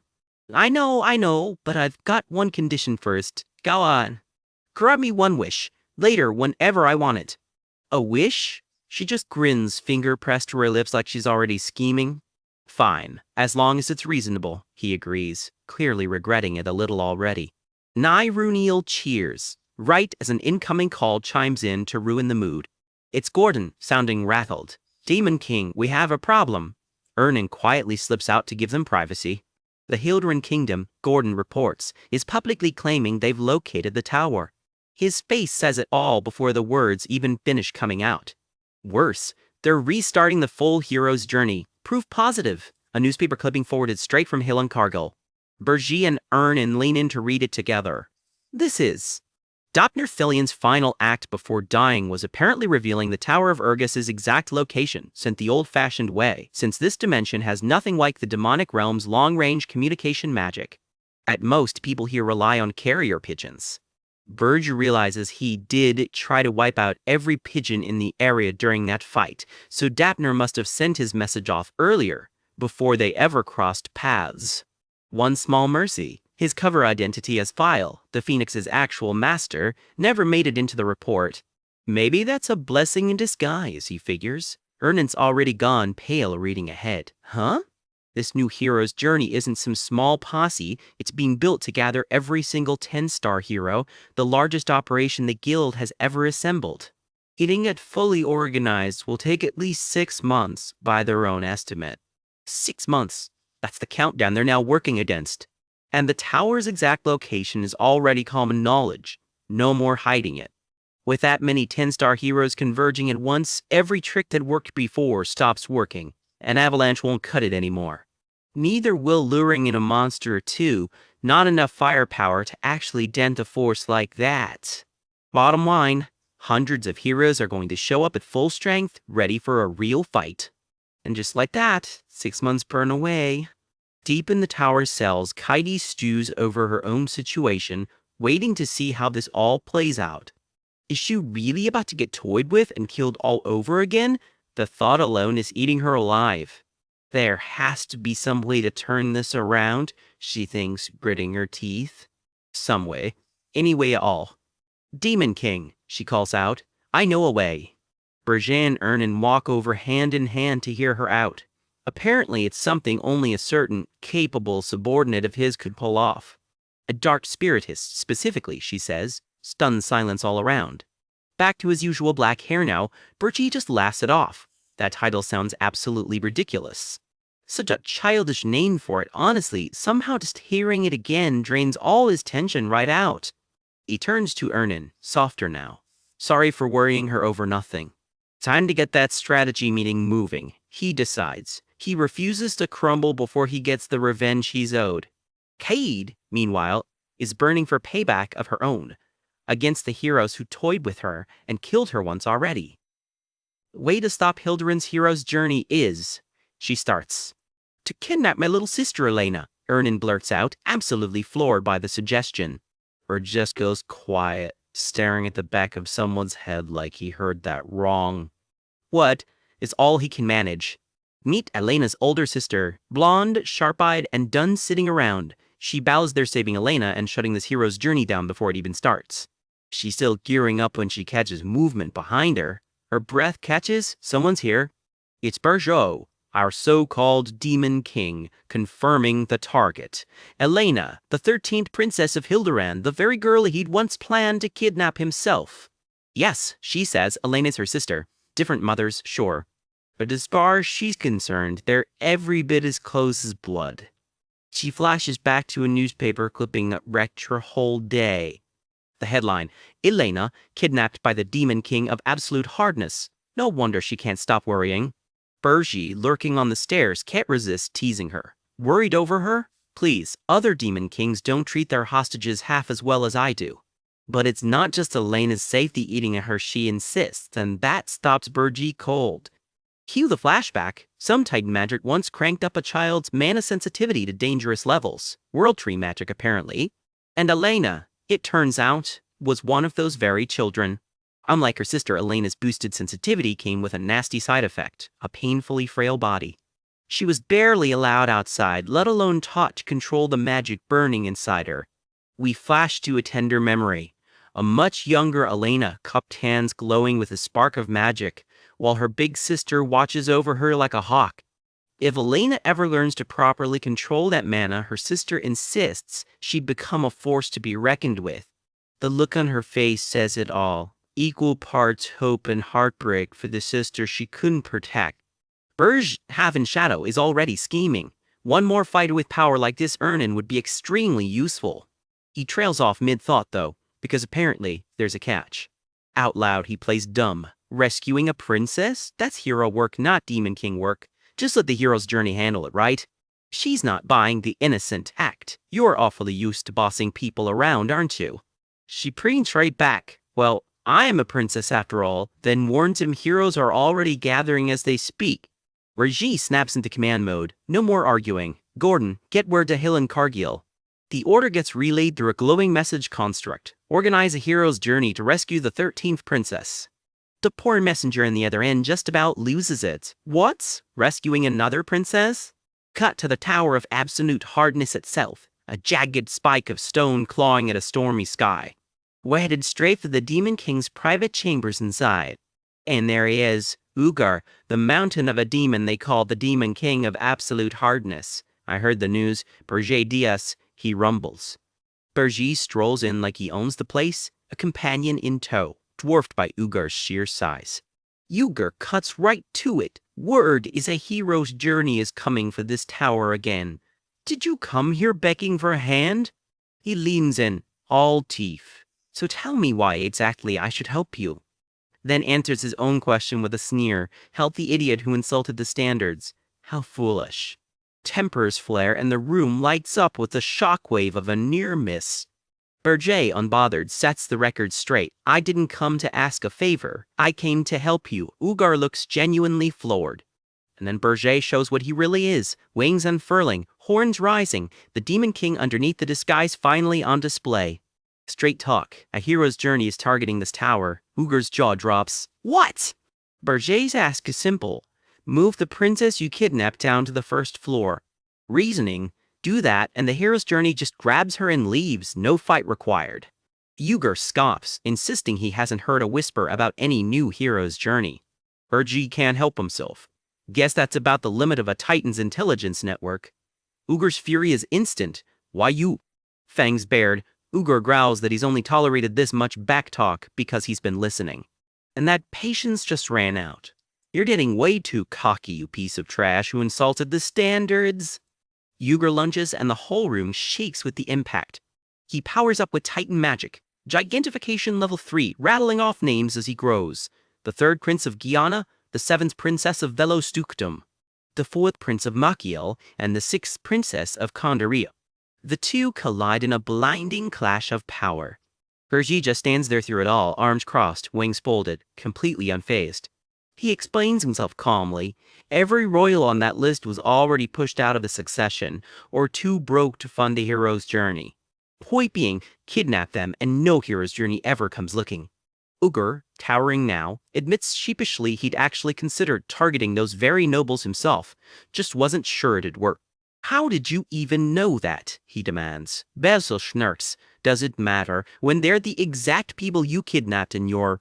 Speaker 1: I know, but I've got one condition first. Go on. Grant me one wish. Later, whenever I want it. A wish? She just grins, finger pressed to her lips like she's already scheming. Fine, as long as it's reasonable, he agrees, clearly regretting it a little already. Nyrumiel cheers, right as an incoming call chimes in to ruin the mood. It's Gordon, sounding rattled. Demon King, we have a problem. Ernon quietly slips out to give them privacy. The Hildren Kingdom, Gordon reports, is publicly claiming they've located the tower. His face says it all before the words even finish coming out. Worse, they're restarting the full hero's journey. Proof positive. A newspaper clipping forwarded straight from Hill and Cargill. Bergie and Ernon lean in to read it together. This is Dapnerphilion's final act before dying was apparently revealing the Tower of Urgus's exact location, sent the old-fashioned way, since this dimension has nothing like the demonic realm's long-range communication magic. At most, people here rely on carrier pigeons. Berge realizes he did try to wipe out every pigeon in the area during that fight, so Dapner must have sent his message off earlier, before they ever crossed paths. One small mercy, His cover identity as File, the Phoenix's actual master, never made it into the report. Maybe that's a blessing in disguise, he figures. Ernan's already gone pale reading ahead. Huh? This new hero's journey isn't some small posse. It's being built to gather every single 10-star hero, the largest operation the guild has ever assembled. Getting it fully organized will take at least 6 months by their own estimate. 6 months. That's the countdown they're now working against. And the tower's exact location is already common knowledge. No more hiding it. With that many 10-star heroes converging at once, every trick that worked before stops working, and Avalanche won't cut it anymore. Neither will luring in a monster or two, not enough firepower to actually dent a force like that. Bottom line, hundreds of heroes are going to show up at full strength, ready for a real fight. And just like that, 6 months burn away. Deep in the tower's cells, Kaidi stews over her own situation, waiting to see how this all plays out. Is she really about to get toyed with and killed all over again? The thought alone is eating her alive. There has to be some way to turn this around, she thinks, gritting her teeth. Some way. Any way at all. Demon King, she calls out. I know a way. Berger and Ernan walk over hand in hand to hear her out. Apparently it's something only a certain, capable subordinate of his could pull off. A dark spiritist, specifically, she says. Stunned silence all around. Back to his usual black hair now, Berger just laughs it off. That title sounds absolutely ridiculous. Such a childish name for it, honestly. Somehow just hearing it again drains all his tension right out. He turns to Ernan, softer now. Sorry for worrying her over nothing. Time to get that strategy meeting moving, he decides. He refuses to crumble before he gets the revenge he's owed. Cade, meanwhile, is burning for payback of her own, against the heroes who toyed with her and killed her once already. Way to stop Hildebrand's hero's journey is, she starts. To kidnap my little sister Elena, Ernan blurts out, absolutely floored by the suggestion. Or just goes quiet, staring at the back of someone's head like he heard that wrong. What is all he can manage? Meet Elena's older sister, blonde, sharp-eyed, and done sitting around. She bows they're saving Elena and shutting this hero's journey down before it even starts. She's still gearing up when she catches movement behind her. Her breath catches, someone's here. It's Berger, our so-called Demon King, confirming the target. Elena, the 13th princess of Hildebrand, the very girl he'd once planned to kidnap himself. Yes, she says, Elena's her sister. Different mothers, sure. But as far as she's concerned, they're every bit as close as blood. She flashes back to a newspaper clipping that wrecked her whole day. The headline, Elena, kidnapped by the Demon King of absolute hardness. No wonder she can't stop worrying. Berger, lurking on the stairs, can't resist teasing her. Worried over her? Please, other Demon Kings don't treat their hostages half as well as I do. But it's not just Elena's safety eating at her, she insists, and that stops Berger cold. Cue the flashback. Some Titan magic once cranked up a child's mana sensitivity to dangerous levels. World Tree magic, apparently. And Elena, it turns out, was one of those very children. Unlike her sister, Elena's boosted sensitivity came with a nasty side effect, a painfully frail body. She was barely allowed outside, let alone taught to control the magic burning inside her. We flash to a tender memory. A much younger Elena, cupped hands glowing with a spark of magic, while her big sister watches over her like a hawk. If Elena ever learns to properly control that mana, her sister insists she'd become a force to be reckoned with. The look on her face says it all. Equal parts hope and heartbreak for the sister she couldn't protect. Berger, half in shadow, is already scheming. One more fighter with power like this Ernan would be extremely useful. He trails off mid-thought, though, because apparently there's a catch. Out loud, he plays dumb. Rescuing a princess? That's hero work, not Demon King work. Just let the hero's journey handle it, right? She's not buying the innocent act. You're awfully used to bossing people around, aren't you? She preens right back. Well, I am a princess after all, then warns him heroes are already gathering as they speak. Regie snaps into command mode. No more arguing. Gordon, get word to Hill and Cargill. The order gets relayed through a glowing message construct. Organize a hero's journey to rescue the 13th princess. The poor messenger on the other end just about loses it. What? Rescuing another princess? Cut to the Tower of Absolute Hardness itself. a jagged spike of stone clawing at a stormy sky. We're headed straight for the Demon King's private chambers inside. And there he is, Ugar, the mountain of a demon they call the Demon King of absolute hardness. I heard the news. Berger Diaz, he rumbles. Berger strolls in like he owns the place, a companion in tow, dwarfed by Ugar's sheer size. Ugar cuts right to it. Word is a hero's journey is coming for this tower again. Did you come here begging for a hand? He leans in, all teeth. So tell me why exactly I should help you. Then answers his own question with a sneer. Help the idiot who insulted the standards. How foolish. Tempers flare and the room lights up with the shockwave of a near miss. Berger, unbothered, sets the record straight. I didn't come to ask a favor. I came to help you. Ugar looks genuinely floored. And then Berger shows what he really is. Wings unfurling, horns rising, the Demon King underneath the disguise finally on display. Straight talk. A hero's journey is targeting this tower. Ugar's jaw drops. What? Berger's ask is simple. Move the princess you kidnapped down to the first floor. Reasoning. Do that, and the hero's journey just grabs her and leaves, no fight required. Ugar scoffs, insisting he hasn't heard a whisper about any new hero's journey. Berger can't help himself. Guess that's about the limit of a Titan's intelligence network. Ugar's fury is instant. Why you? Fangs bared, Ugar growls that he's only tolerated this much backtalk because he's been listening. And that patience just ran out. You're getting way too cocky, you piece of trash who insulted the standards. Ugar lunges and the whole room shakes with the impact. He powers up with Titan magic, Gigantification level 3, rattling off names as he grows. The 3rd Prince of Guyana, the 7th Princess of Velostuktum, the 4th Prince of Machiel, and the 6th Princess of Condaria. The two collide in a blinding clash of power. Berger just stands there through it all, arms crossed, wings folded, completely unfazed. He explains himself calmly. Every royal on that list was already pushed out of the succession, or too broke to fund the hero's journey. Point being, kidnap them and no hero's journey ever comes looking. Ugar, towering now, admits sheepishly he'd actually considered targeting those very nobles himself, just wasn't sure it'd work. How did you even know that? He demands. Basil snarks. Does it matter when they're the exact people you kidnapped in your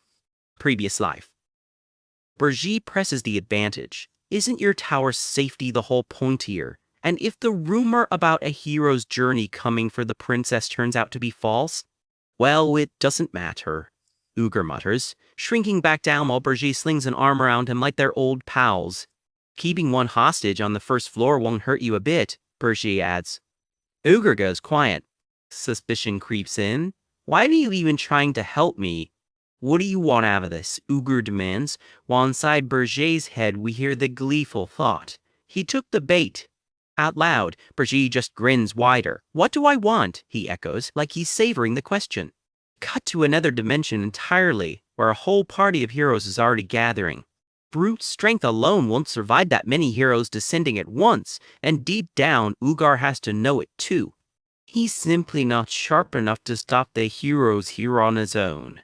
Speaker 1: previous life? Berger presses the advantage. Isn't your tower's safety the whole point here? And if the rumor about a hero's journey coming for the princess turns out to be false? Well, it doesn't matter, Ugar mutters, shrinking back down while Berger slings an arm around him like they're old pals. Keeping one hostage on the first floor won't hurt you a bit, Berger adds. Ugar goes quiet. Suspicion creeps in. Why are you even trying to help me? What do you want out of this? Ugar demands, while inside Berger's head we hear the gleeful thought. He took the bait. Out loud, Berger just grins wider. What do I want? He echoes, like he's savoring the question. Cut to another dimension entirely, where a whole party of heroes is already gathering. Brute strength alone won't survive that many heroes descending at once, and deep down, Ugar has to know it too. He's simply not sharp enough to stop the heroes here on his own.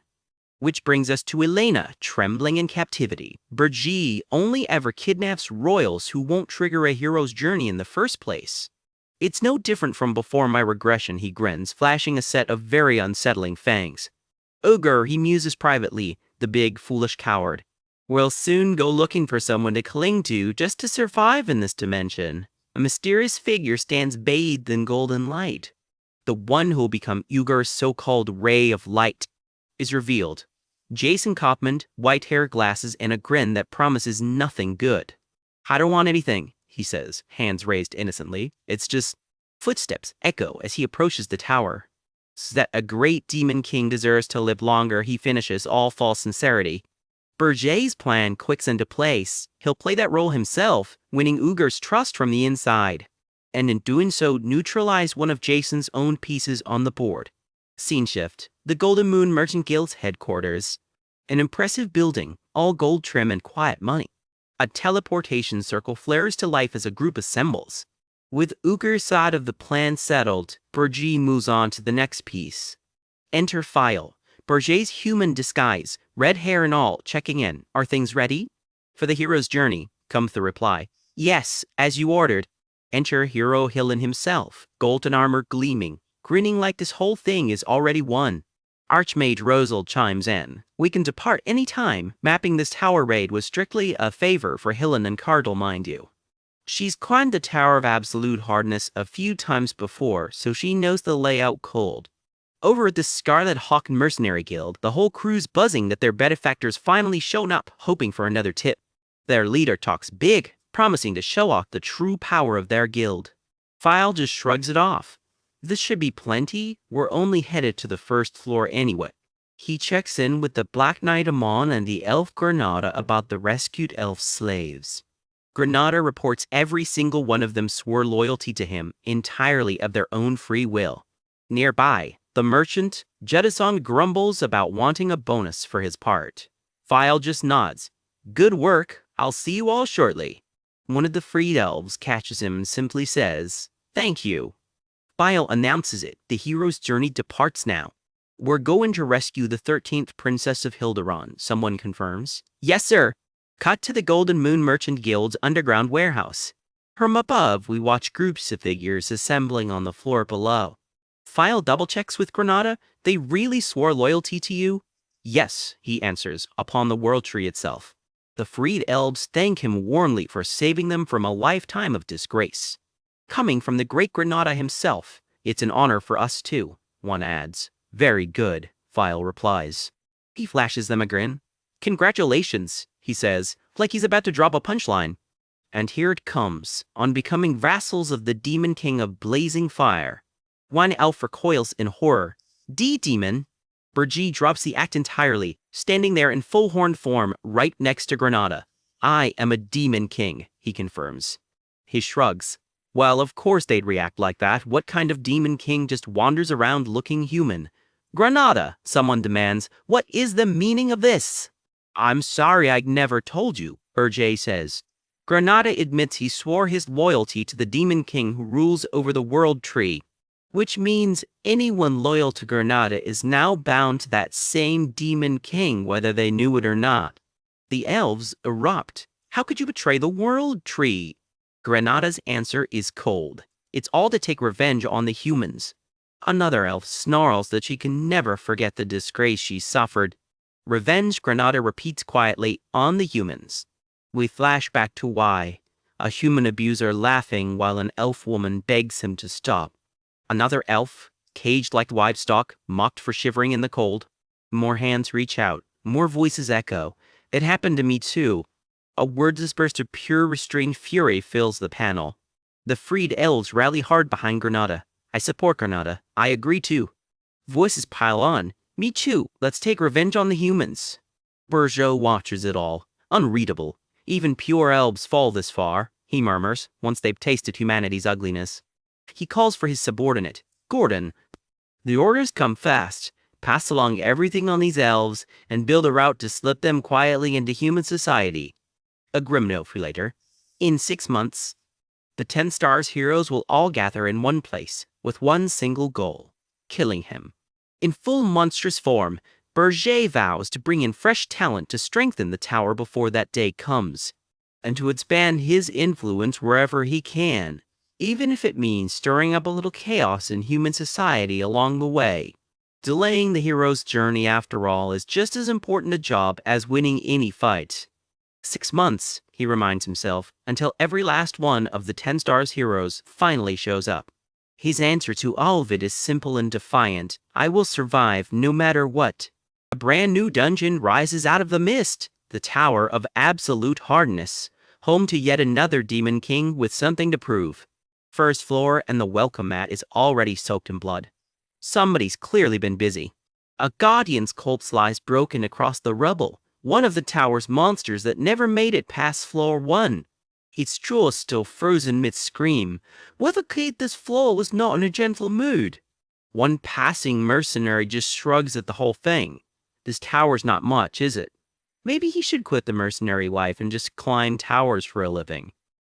Speaker 1: Which brings us to Elena, trembling in captivity. Berger only ever kidnaps royals who won't trigger a hero's journey in the first place. It's no different from before my regression, he grins, flashing a set of very unsettling fangs. Ugar, he muses privately, the big, foolish coward. We'll soon go looking for someone to cling to just to survive in this dimension. A mysterious figure stands bathed in golden light. The one who will become Ugar's so-called ray of light is revealed. Jason Kaufman, white hair, glasses, and a grin that promises nothing good. I don't want anything, he says, hands raised innocently. It's just footsteps echo as he approaches the tower. So that a great demon king deserves to live longer, he finishes, all false sincerity. Berger's plan clicks into place. He'll play that role himself, winning Ugar's trust from the inside, and in doing so neutralize one of Jason's own pieces on the board. Scene shift. The Golden Moon Merchant Guild's headquarters. An impressive building, all gold trim and quiet money. A teleportation circle flares to life as a group assembles. With Ugar's side of the plan settled, Berger moves on to the next piece. Enter File. Berger's human disguise, red hair and all, checking in. Are things ready? For the hero's journey, comes the reply. Yes, as you ordered. Enter hero Hillen himself, golden armor gleaming, grinning like this whole thing is already won. Archmage Rosal chimes in. We can depart any time. Mapping this tower raid was strictly a favor for Hillen and Cardle, mind you. She's climbed the Tower of Absolute Hardness a few times before, so she knows the layout cold. Over at the Scarlet Hawk Mercenary Guild, the whole crew's buzzing that their benefactor's finally shown up, hoping for another tip. Their leader talks big, promising to show off the true power of their guild. File just shrugs it off. This should be plenty, we're only headed to the first floor anyway. He checks in with the Black Knight Amon and the elf Granada about the rescued elf slaves. Granada reports every single one of them swore loyalty to him entirely of their own free will. Nearby, the merchant, Jedison, grumbles about wanting a bonus for his part. File just nods. Good work, I'll see you all shortly. One of the freed elves catches him and simply says, "Thank you." File announces it. The hero's journey departs now. We're going to rescue the 13th Princess of Hilderon, someone confirms. Yes, sir. Cut to the Golden Moon Merchant Guild's underground warehouse. From above, we watch groups of figures assembling on the floor below. File double-checks with Granada. They really swore loyalty to you? Yes, he answers, upon the World Tree itself. The freed elves thank him warmly for saving them from a lifetime of disgrace. Coming from the great Granada himself, it's an honor for us too, one adds. Very good, File replies. He flashes them a grin. Congratulations, he says, like he's about to drop a punchline. And here it comes, on becoming vassals of the Demon King of Blazing Fire. One elf recoils in horror. Demon? Burgee drops the act entirely, standing there in full horned form right next to Granada. I am a Demon King, he confirms. He shrugs. Well, of course they'd react like that. What kind of Demon King just wanders around looking human? Granada, someone demands, what is the meaning of this? I'm sorry I never told you, Burgee says. Granada admits he swore his loyalty to the Demon King who rules over the World Tree, which means anyone loyal to Granada is now bound to that same Demon King whether they knew it or not. The elves erupt. How could you betray the World Tree? Granada's answer is cold. It's all to take revenge on the humans. Another elf snarls that she can never forget the disgrace she suffered. Revenge, Granada repeats quietly, on the humans. We flash back to why. A human abuser laughing while an elf woman begs him to stop. Another elf, caged like livestock, mocked for shivering in the cold. More hands reach out. More voices echo. It happened to me too. A wordless burst of pure restrained fury fills the panel. The freed elves rally hard behind Granada. I support Granada. I agree too. Voices pile on. Me too. Let's take revenge on the humans. Bourgeot watches it all. Unreadable. Even pure elves fall this far, he murmurs, once they've tasted humanity's ugliness. He calls for his subordinate, Gordon. The orders come fast. Pass along everything on these elves and build a route to slip them quietly into human society. A grim note for later. In 6 months, the 10 Stars heroes will all gather in one place with one single goal, killing him. In full monstrous form, Burgee vows to bring in fresh talent to strengthen the tower before that day comes, and to expand his influence wherever he can, even if it means stirring up a little chaos in human society along the way. Delaying the hero's journey, after all, is just as important a job as winning any fight. 6 months, he reminds himself, until every last one of the 10 Stars heroes finally shows up. His answer to all of it is simple and defiant. I will survive no matter what. A brand new dungeon rises out of the mist, the Tower of Absolute Hardness, home to yet another Demon King with something to prove. First floor and the welcome mat is already soaked in blood. Somebody's clearly been busy. A Guardian's corpse lies broken across the rubble, one of the tower's monsters that never made it past floor 1. Its jaw still frozen mid-scream. Whoever cleared this floor was not in a gentle mood. One passing mercenary just shrugs at the whole thing. This tower's not much, is it? Maybe he should quit the mercenary life and just climb towers for a living.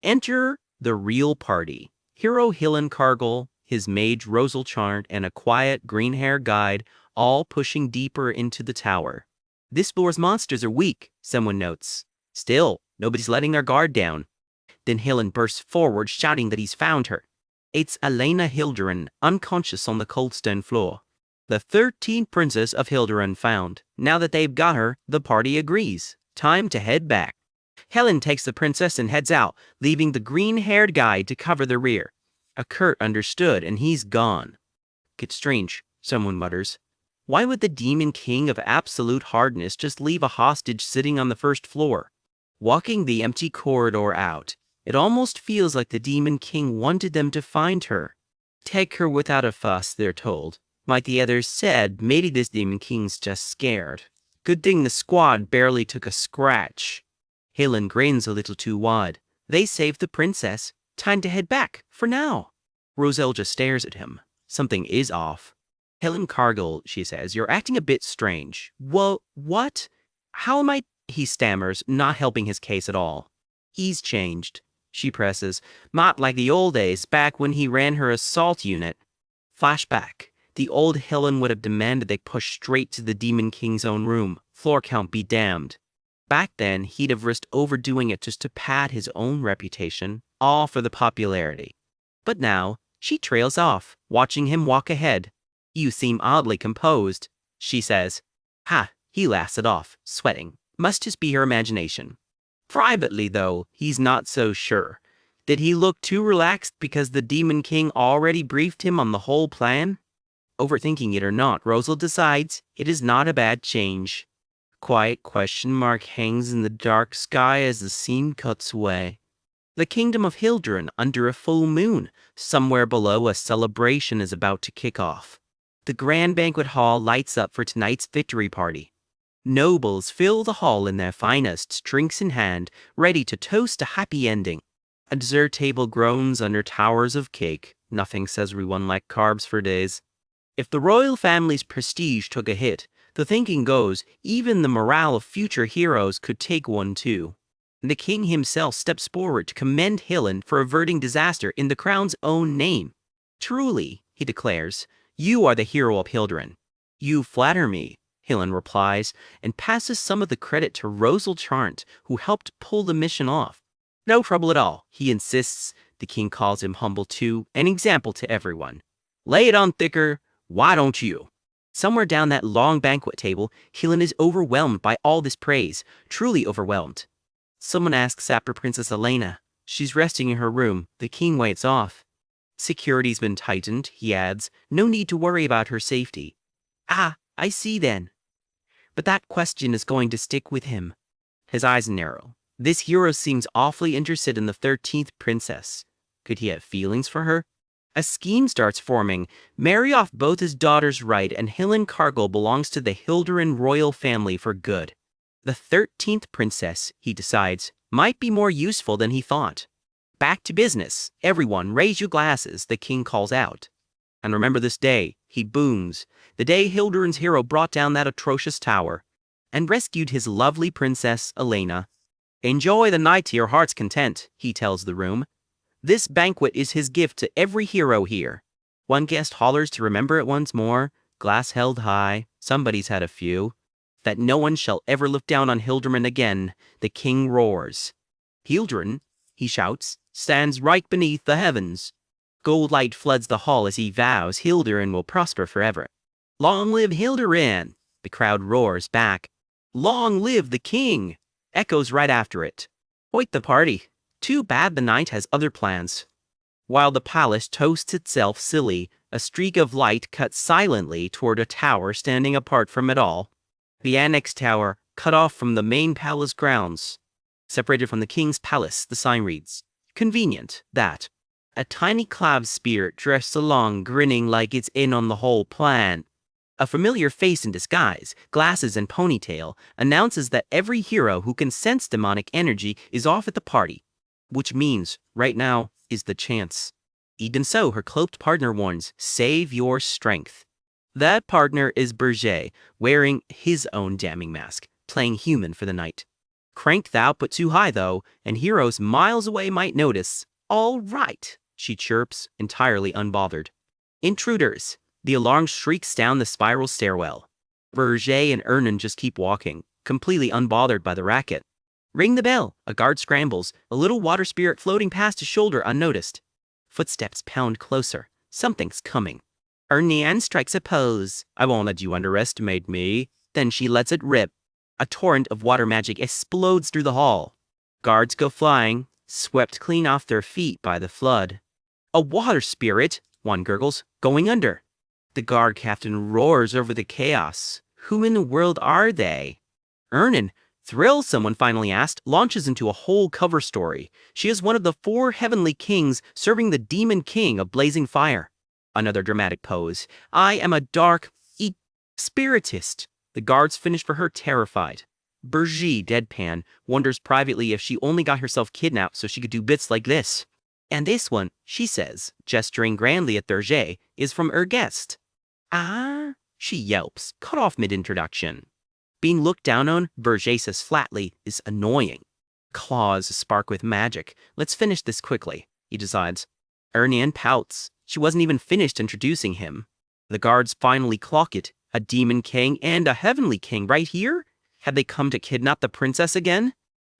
Speaker 1: Enter the real party. Hero Hillen Cargill, his mage Rosal Charnt, and a quiet green-hair guide, all pushing deeper into the tower. This floor's monsters are weak, someone notes. Still, nobody's letting their guard down. Then Helen bursts forward, shouting that he's found her. It's Elena Hilderin, unconscious on the cold stone floor. The 13th princess of Hilderin found. Now that they've got her, the party agrees. Time to head back. Helen takes the princess and heads out, leaving the green-haired guy to cover the rear. Kurt understood, and he's gone. It's strange, someone mutters. Why would the demon king of absolute hardness just leave a hostage sitting on the first floor? Walking the empty corridor out, it almost feels like the demon king wanted them to find her. Take her without a fuss, they're told. Like the others said, maybe this demon king's just scared. Good thing the squad barely took a scratch. Helen grins a little too wide. They saved the princess. Time to head back, for now. Roselle just stares at him. Something is off. Helen Cargill, she says, you're acting a bit strange. Well, what? How am I? He stammers, not helping his case at all. He's changed, she presses. Not like the old days, back when he ran her assault unit. Flashback. The old Helen would have demanded they push straight to the Demon King's own room. Floor count be damned. Back then, he'd have risked overdoing it just to pad his own reputation, all for the popularity. But now, she trails off, watching him walk ahead. You seem oddly composed, she says. Ha, he laughs it off, sweating. Must just be her imagination. Privately, though, he's not so sure. Did he look too relaxed because the Demon King already briefed him on the whole plan? Overthinking it or not, Rosal decides it is not a bad change. Quiet question mark hangs in the dark sky as the scene cuts away. The kingdom of Hilderin under a full moon. Somewhere below, a celebration is about to kick off. The grand banquet hall lights up for tonight's victory party. Nobles fill the hall in their finest, drinks in hand, ready to toast a happy ending. A dessert table groans under towers of cake. Nothing says we won like carbs for days. If the royal family's prestige took a hit, the thinking goes, even the morale of future heroes could take one too. The king himself steps forward to commend Helen for averting disaster in the crown's own name. Truly, he declares, you are the hero of Hilderin. You flatter me, Helen replies, and passes some of the credit to Rosal Charnt, who helped pull the mission off. No trouble at all, he insists. The king calls him humble too, an example to everyone. Lay it on thicker, why don't you? Somewhere down that long banquet table, Helen is overwhelmed by all this praise, truly overwhelmed. Someone asks after Princess Elena. She's resting in her room. The king waits off. Security's been tightened, he adds. No need to worry about her safety. Ah, I see then. But that question is going to stick with him. His eyes narrow. This hero seems awfully interested in the 13th princess. Could he have feelings for her? A scheme starts forming. Marry off both his daughters right, and Helen Cargill belongs to the Hilderin royal family for good. The 13th princess, he decides, might be more useful than he thought. Back to business. Everyone, raise your glasses, the king calls out. And remember this day, he booms, the day Hilderin's hero brought down that atrocious tower and rescued his lovely princess, Elena. Enjoy the night to your heart's content, he tells the room. This banquet is his gift to every hero here. One guest hollers to remember it once more, glass held high, somebody's had a few. That no one shall ever look down on Hilderin again, the king roars. Hilderin, he shouts, stands right beneath the heavens. Gold light floods the hall as he vows Hilderin will prosper forever. Long live Hilderin, the crowd roars back. Long live the king, echoes right after it. Hoit the party. Too bad the knight has other plans. While the palace toasts itself silly, a streak of light cuts silently toward a tower standing apart from it all. The annex tower, cut off from the main palace grounds. Separated from the king's palace, the sign reads, convenient, that. A tiny cloud spirit dressed along, grinning like it's in on the whole plan. A familiar face in disguise, glasses and ponytail, announces that every hero who can sense demonic energy is off at the party. Which means, right now, is the chance. Even so, her cloaked partner warns, save your strength. That partner is Berger, wearing his own damning mask, playing human for the night. Crank the output too high, though, and heroes miles away might notice. All right, she chirps, entirely unbothered. Intruders! The alarm shrieks down the spiral stairwell. Berger and Ernan just keep walking, completely unbothered by the racket. Ring the bell. A guard scrambles, a little water spirit floating past his shoulder unnoticed. Footsteps pound closer. Something's coming. Ernian strikes a pose. I won't let you underestimate me. Then she lets it rip. A torrent of water magic explodes through the hall. Guards go flying, swept clean off their feet by the flood. A water spirit, one gurgles, going under. The guard captain roars over the chaos. Who in the world are they? Ernan, Thrill, someone finally asked, launches into a whole cover story. She is one of the 4 heavenly kings serving the demon king of blazing fire. Another dramatic pose. I am a dark spiritist. The guards finish for her terrified. Bergie, deadpan, wonders privately if she only got herself kidnapped so she could do bits like this. And this one, she says, gesturing grandly at Berger, is from Regressed. Ah, she yelps, cut off mid-introduction. Being looked down on, Berger says flatly, is annoying. Claws spark with magic. Let's finish this quickly, he decides. Ernian pouts. She wasn't even finished introducing him. The guards finally clock it. A demon king and a heavenly king right here? Had they come to kidnap the princess again?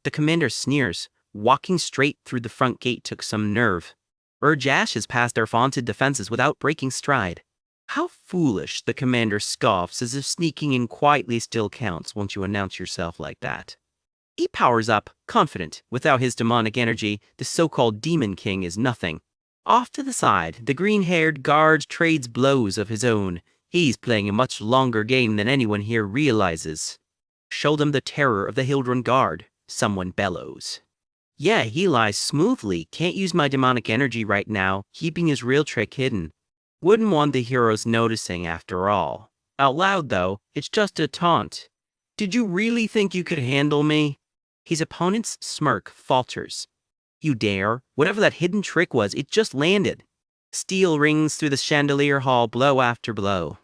Speaker 1: The commander sneers. Walking straight through the front gate took some nerve. Urjash has passed their vaunted defenses without breaking stride. How foolish, the commander scoffs as if sneaking in quietly still counts once you announce yourself like that. He powers up, confident. Without his demonic energy, the so-called demon king is nothing. Off to the side, the green-haired guard trades blows of his own. He's playing a much longer game than anyone here realizes. Show them the terror of the Hildrun guard, someone bellows. Yeah, he lies smoothly. Can't use my demonic energy right now, keeping his real trick hidden. Wouldn't want the heroes noticing after all. Out loud though, it's just a taunt. Did you really think you could handle me? His opponent's smirk falters. You dare? Whatever that hidden trick was, it just landed. Steel rings through the chandelier hall blow after blow.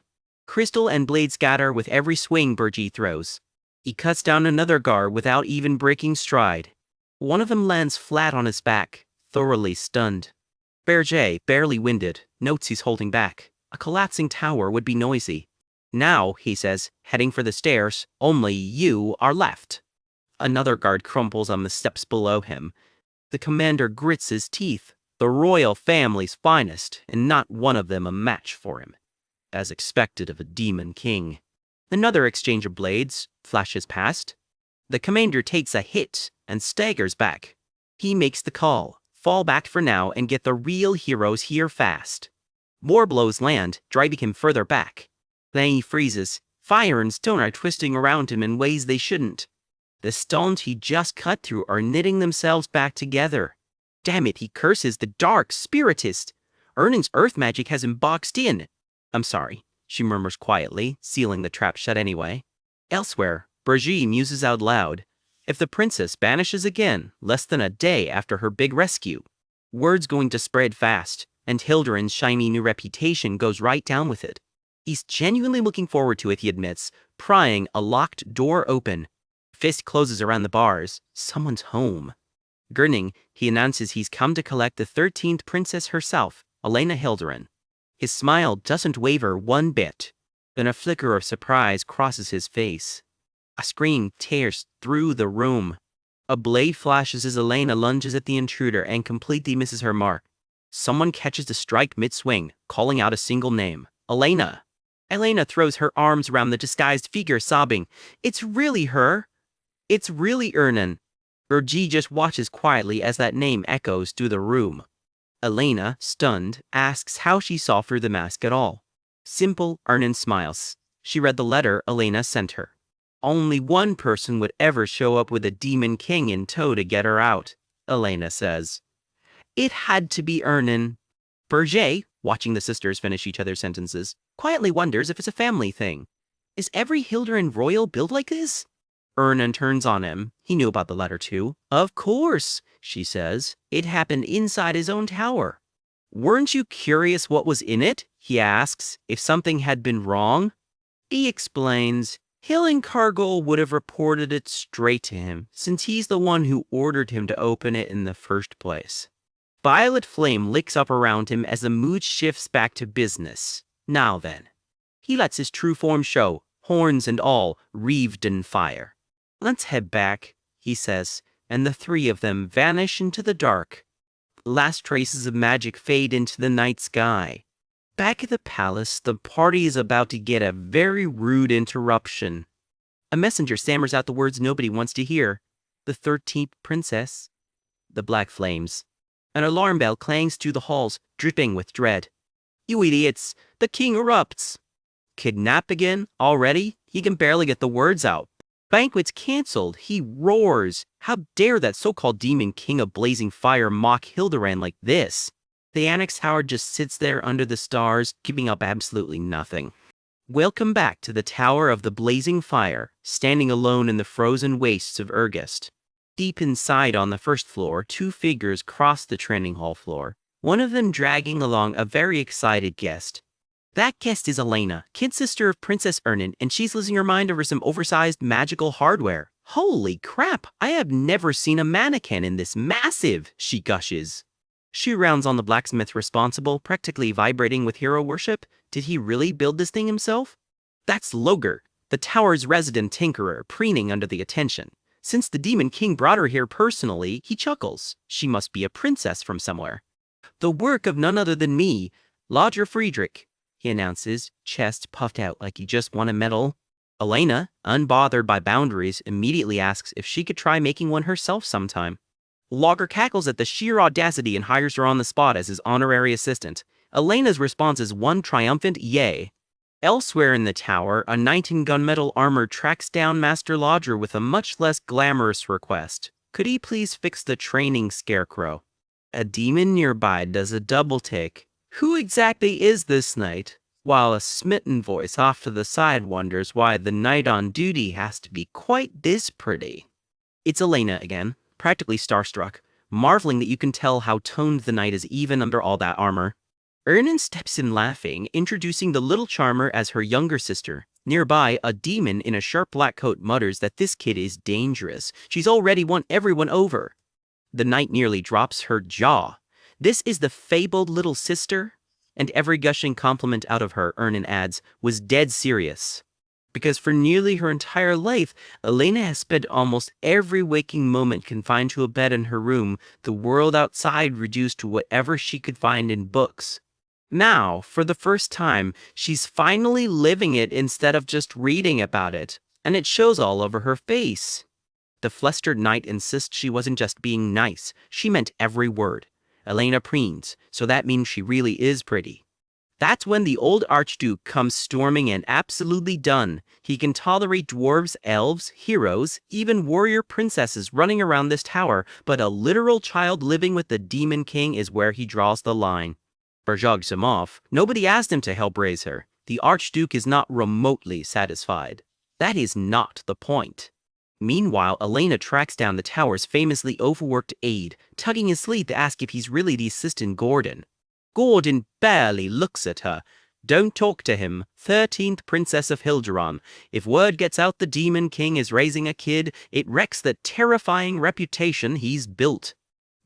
Speaker 1: Crystal and blade scatter with every swing Bergie throws. He cuts down another guard without even breaking stride. One of them lands flat on his back, thoroughly stunned. Berger, barely winded, notes he's holding back. A collapsing tower would be noisy. Now, he says, heading for the stairs, only you are left. Another guard crumples on the steps below him. The commander grits his teeth. The royal family's finest, and not one of them a match for him. As expected of a demon king. Another exchange of blades flashes past. The commander takes a hit and staggers back. He makes the call. Fall back for now and get the real heroes here fast. More blows land, driving him further back. Then he freezes. Fire and stone are twisting around him in ways they shouldn't. The stones he just cut through are knitting themselves back together. Damn it, he curses the dark spiritist. Ernan's earth magic has him boxed in. I'm sorry, she murmurs quietly, sealing the trap shut anyway. Elsewhere, Bergie muses out loud. If the princess vanishes again, less than a day after her big rescue, word's going to spread fast, and Hildrun's shiny new reputation goes right down with it. He's genuinely looking forward to it, he admits, prying a locked door open. Fist closes around the bars. Someone's home. Grinning, he announces he's come to collect the 13th princess herself, Elena Hildrun. His smile doesn't waver one bit. Then a flicker of surprise crosses his face. A scream tears through the room. A blade flashes as Elena lunges at the intruder and completely misses her mark. Someone catches the strike mid-swing, calling out a single name. Elena. Elena throws her arms around the disguised figure, sobbing. It's really her. It's really Ernan. Bergie just watches quietly as that name echoes through the room. Elena, stunned, asks how she saw through the mask at all. Simple, Ernan smiles. She read the letter Elena sent her. Only one person would ever show up with a demon king in tow to get her out, Elena says. It had to be Ernan. Berger, watching the sisters finish each other's sentences, quietly wonders if it's a family thing. Is every Hildrun royal built like this? Ernan turns on him. He knew about the letter too. Of course, she says. It happened inside his own tower. Weren't you curious what was in it? He asks, if something had been wrong. He explains. Hillenkargel would have reported it straight to him, since he's the one who ordered him to open it in the first place. Violet flame licks up around him as the mood shifts back to business. Now then. He lets his true form show, horns and all, wreathed in fire. Let's head back. he says, and the three of them vanish into the dark. Last traces of magic fade into the night sky. Back at the palace, the party is about to get a very rude interruption. A messenger stammers out the words nobody wants to hear. The 13th princess. The black flames. An alarm bell clangs through the halls, dripping with dread. You idiots! The king erupts! Kidnap again? Already? He can barely get the words out. Banquet's cancelled. He roars. How dare that so-called demon king of blazing fire mock Hildebrand like this? The Annex Tower just sits there under the stars, giving up absolutely nothing. Welcome back to the Tower of the Blazing Fire, standing alone in the frozen wastes of Regressed. Deep inside on the first floor, two figures cross the training hall floor, one of them dragging along a very excited guest. That guest is Elena, kid sister of Princess Ernin, and she's losing her mind over some oversized magical hardware. Holy crap, I have never seen a mannequin in this massive, she gushes. She rounds on the blacksmith responsible, practically vibrating with hero worship. Did he really build this thing himself? That's Loger, the tower's resident tinkerer, preening under the attention. Since the Demon King brought her here personally, he chuckles. She must be a princess from somewhere. The work of none other than me, Lodger Friedrich, he announces, chest puffed out like he just won a medal. Elena, unbothered by boundaries, immediately asks if she could try making one herself sometime. Logger cackles at the sheer audacity and hires her on the spot as his honorary assistant. Elena's response is one triumphant yay. Elsewhere in the tower, a knight in gunmetal armor tracks down Master Lodger with a much less glamorous request. Could he please fix the training scarecrow? A demon nearby does a double take. Who exactly is this knight? While a smitten voice off to the side wonders why the knight on duty has to be quite this pretty. It's Elena again, practically starstruck, marveling that you can tell how toned the knight is even under all that armor. Ernin steps in laughing, introducing the little charmer as her younger sister. Nearby, a demon in a sharp black coat mutters that this kid is dangerous. She's already won everyone over. The knight nearly drops her jaw. This is the fabled little sister? And every gushing compliment out of her, Ernin adds, was dead serious. Because for nearly her entire life, Elena has spent almost every waking moment confined to a bed in her room, the world outside reduced to whatever she could find in books. Now, for the first time, she's finally living it instead of just reading about it, and it shows all over her face. The flustered knight insists she wasn't just being nice, she meant every word. Elena preens, so that means she really is pretty. That's when the old Archduke comes storming in, absolutely done. He can tolerate dwarves, elves, heroes, even warrior princesses running around this tower, but a literal child living with the Demon King is where he draws the line. Berjogs him off. Nobody asked him to help raise her. The Archduke is not remotely satisfied. That is not the point. Meanwhile, Elena tracks down the tower's famously overworked aide, tugging his sleeve to ask if he's really the assistant Gordon. Gordon barely looks at her. Don't talk to him, 13th Princess of Hilderon. If word gets out the Demon King is raising a kid, it wrecks the terrifying reputation he's built.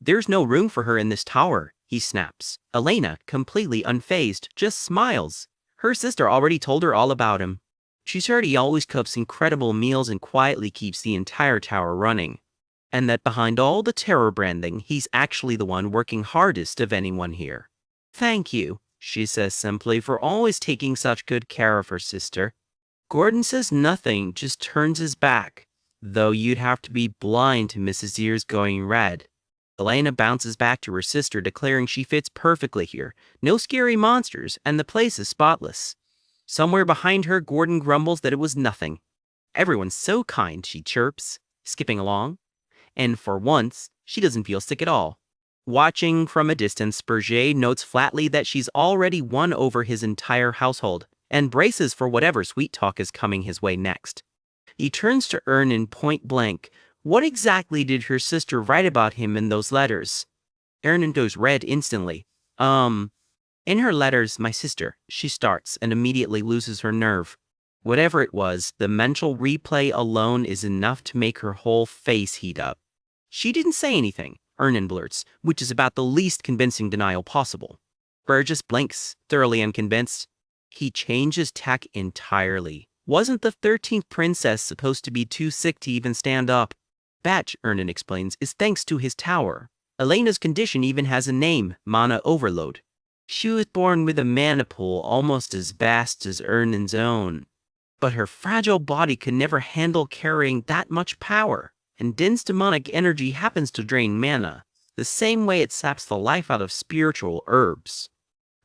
Speaker 1: There's no room for her in this tower, he snaps. Elena, completely unfazed, just smiles. Her sister already told her all about him. She's heard he always cooks incredible meals and quietly keeps the entire tower running. And that behind all the terror branding, he's actually the one working hardest of anyone here. Thank you, she says simply, for always taking such good care of her sister. Gordon says nothing, just turns his back, though you'd have to be blind to miss his ears going red. Elena bounces back to her sister, declaring she fits perfectly here. No scary monsters, and the place is spotless. Somewhere behind her, Gordon grumbles that it was nothing. Everyone's so kind, she chirps, skipping along. And for once, she doesn't feel sick at all. Watching from a distance, Berger notes flatly that she's already won over his entire household, and braces for whatever sweet talk is coming his way next. He turns to Ernin point blank. What exactly did her sister write about him in those letters? Ernin goes red instantly. In her letters, my sister, she starts and immediately loses her nerve. Whatever it was, the mental replay alone is enough to make her whole face heat up. She didn't say anything, Ernin blurts, which is about the least convincing denial possible. Burgess blinks, thoroughly unconvinced. He changes tack entirely. Wasn't the 13th princess supposed to be too sick to even stand up? batch, Ernan explains, is thanks to his tower. Elena's condition even has a name, mana overload. She was born with a mana pool almost as vast as Ernan's own. But her fragile body could never handle carrying that much power, and dense demonic energy happens to drain mana, the same way it saps the life out of spiritual herbs.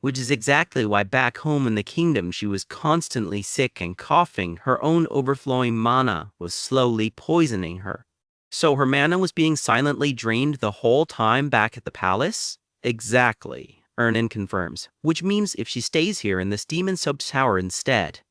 Speaker 1: Which is exactly why back home in the kingdom she was constantly sick and coughing. Her own overflowing mana was slowly poisoning her. So her mana was being silently drained the whole time back at the palace? Exactly, Ernan confirms, which means if she stays here in this demon-soaked tower instead,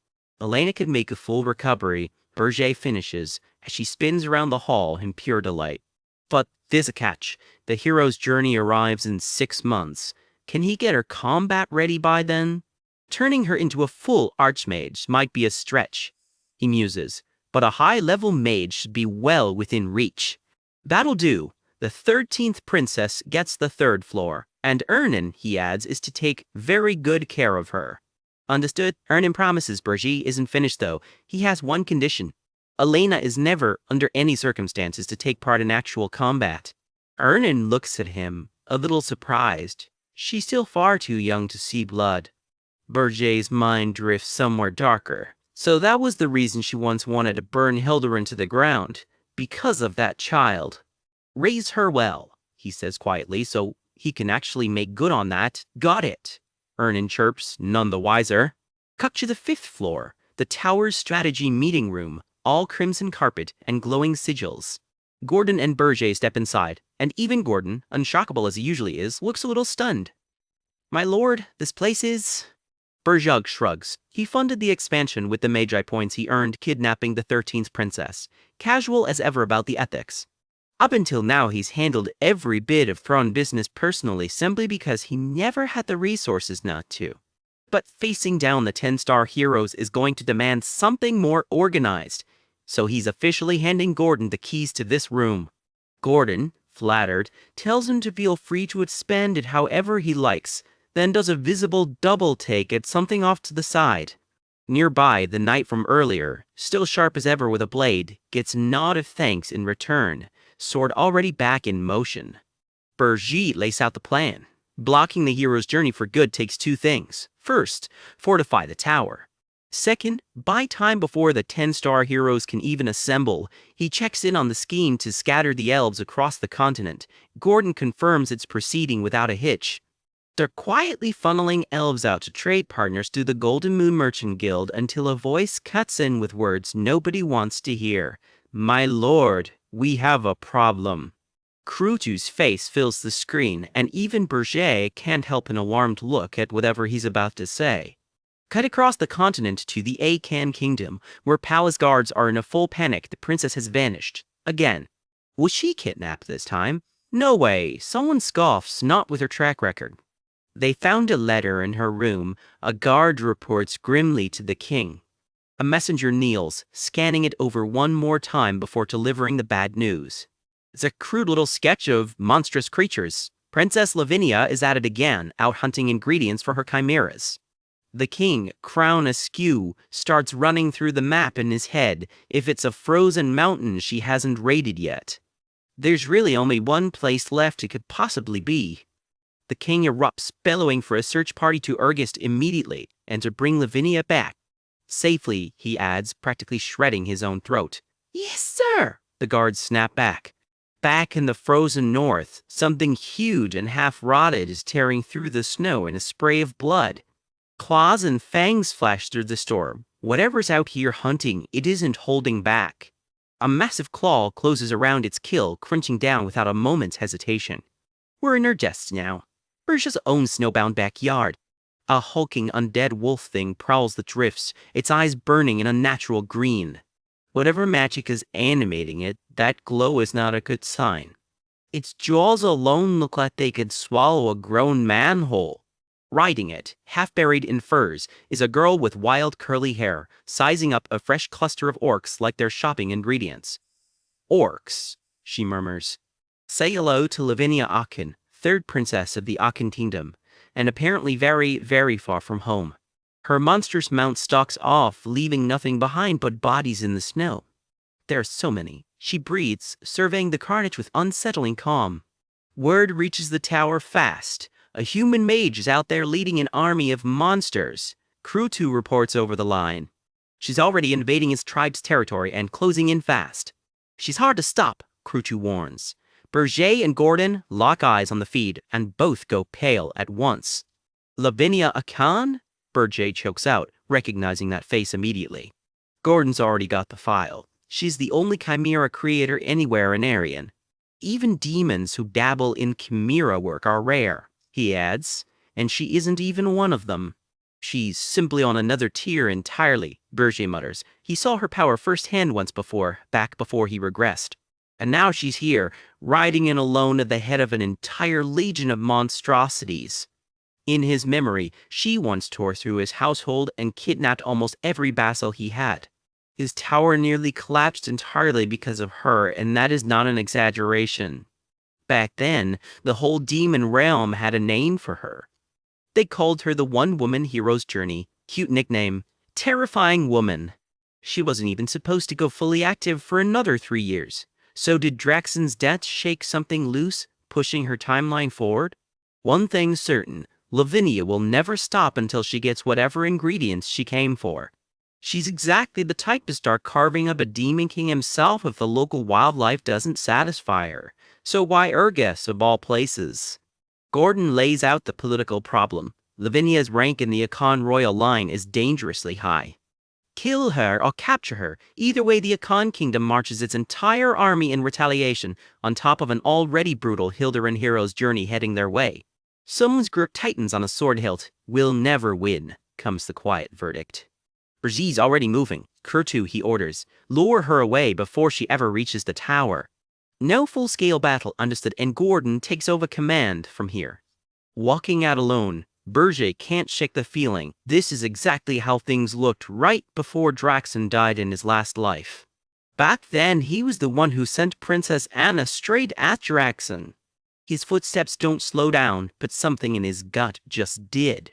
Speaker 1: Elena could make a full recovery. Berger finishes as she spins around the hall in pure delight. But there's a catch. The hero's journey arrives in 6 months. Can he get her combat ready by then? Turning her into a full archmage might be a stretch, he muses, but a high-level mage should be well within reach. That'll do. The 13th princess gets the 3rd floor, and Ernan, he adds, is to take very good care of her. Understood? Ernan promises. Berger isn't finished though. He has one condition. Elena is never, under any circumstances, to take part in actual combat. Ernan looks at him, a little surprised. She's still far too young to see blood. Berger's mind drifts somewhere darker. So that was the reason she once wanted to burn Hilderin to the ground. Because of that child. Raise her well, he says quietly, so he can actually make good on that. Got it, Ernan chirps, none the wiser. Cut to the 5th floor, the tower's strategy meeting room, all crimson carpet and glowing sigils. Gordon and Berger step inside, and even Gordon, unshockable as he usually is, looks a little stunned. My lord, this place is... Berger shrugs. He funded the expansion with the magi points he earned kidnapping the 13th princess, casual as ever about the ethics. Up until now he's handled every bit of throne business personally simply because he never had the resources not to. But facing down the 10-star heroes is going to demand something more organized. So he's officially handing Gordon the keys to this room. Gordon, flattered, tells him to feel free to expend it however he likes, then does a visible double take at something off to the side. Nearby, the knight from earlier, still sharp as ever with a blade, gets a nod of thanks in return, sword already back in motion. Berger lays out the plan. Blocking the hero's journey for good takes 2 things. First, fortify the tower. Second, buy time before the 10-star heroes can even assemble. He checks in on the scheme to scatter the elves across the continent. Gordon confirms it's proceeding without a hitch. They're quietly funneling elves out to trade partners through the Golden Moon Merchant Guild until a voice cuts in with words nobody wants to hear. My lord, we have a problem. Krutu's face fills the screen, and even Berger can't help an alarmed look at whatever he's about to say. Cut across the continent to the Akan Kingdom, where palace guards are in a full panic. The princess has vanished. Again. Was she kidnapped this time? No way. Someone scoffs, not with her track record. They found a letter in her room. A guard reports grimly to the king. A messenger kneels, scanning it over one more time before delivering the bad news. It's a crude little sketch of monstrous creatures. Princess Lavinia is at it again, out hunting ingredients for her chimeras. The king, crown askew, starts running through the map in his head. If it's a frozen mountain she hasn't raided yet. There's really only one place left it could possibly be. The king erupts, bellowing for a search party to Regressed immediately, and to bring Lavinia back. Safely, he adds, practically shredding his own throat. Yes, sir, the guards snap back. Back in the frozen north, something huge and half-rotted is tearing through the snow in a spray of blood. Claws and fangs flash through the storm. Whatever's out here hunting, it isn't holding back. A massive claw closes around its kill, crunching down without a moment's hesitation. We're in Regressed now. Berger's own snowbound backyard. A hulking undead wolf thing prowls the drifts, its eyes burning an unnatural green. Whatever magic is animating it, that glow is not a good sign. Its jaws alone look like they could swallow a grown man whole. Riding it, half buried in furs, is a girl with wild curly hair, sizing up a fresh cluster of orcs like they're shopping ingredients. Orcs, she murmurs. Say hello to Lavinia Akan, 3rd princess of the Akan kingdom, and apparently very, very far from home. Her monstrous mount stalks off, leaving nothing behind but bodies in the snow. There are so many, She breathes, surveying the carnage with unsettling calm. Word reaches the tower fast. A human mage is out there leading an army of monsters. Crew 2 reports over the line. She's already invading his tribe's territory and closing in fast. She's hard to stop, Crew 2 warns. Berger and Gordon lock eyes on the feed and both go pale at once. Lavinia Akan? Berger chokes out, recognizing that face immediately. Gordon's already got the file. She's the only chimera creator anywhere in Arian. Even demons who dabble in chimera work are rare, he adds, and she isn't even one of them. She's simply on another tier entirely, Berger mutters. He saw her power firsthand once before, back before he regressed. And now she's here, riding in alone at the head of an entire legion of monstrosities. In his memory, she once tore through his household and kidnapped almost every vassal he had. His tower nearly collapsed entirely because of her, and that is not an exaggeration. Back then, the whole demon realm had a name for her. They called her the One-Woman Hero's Journey, cute nickname, Terrifying Woman. She wasn't even supposed to go fully active for another 3 years. So did Draxon's death shake something loose, pushing her timeline forward? One thing's certain, Lavinia will never stop until she gets whatever ingredients she came for. She's exactly the type to start carving up a demon king himself if the local wildlife doesn't satisfy her. So why Regressed of all places? Gordon lays out the political problem. Lavinia's rank in the Akan royal line is dangerously high. Kill her or capture her. Either way, the Akan kingdom marches its entire army in retaliation, on top of an already brutal Hilderan hero's journey heading their way. Someone's grip tightens on a sword hilt. We'll never win, comes the quiet verdict. Berger's already moving. Crew 2, he orders. Lure her away before she ever reaches the tower. No full-scale battle, understood, and Gordon takes over command from here. Walking out alone, Berger can't shake the feeling this is exactly how things looked right before Draxon died in his last life. Back then, he was the one who sent Princess Anna straight at Draxon. His footsteps don't slow down, but something in his gut just did.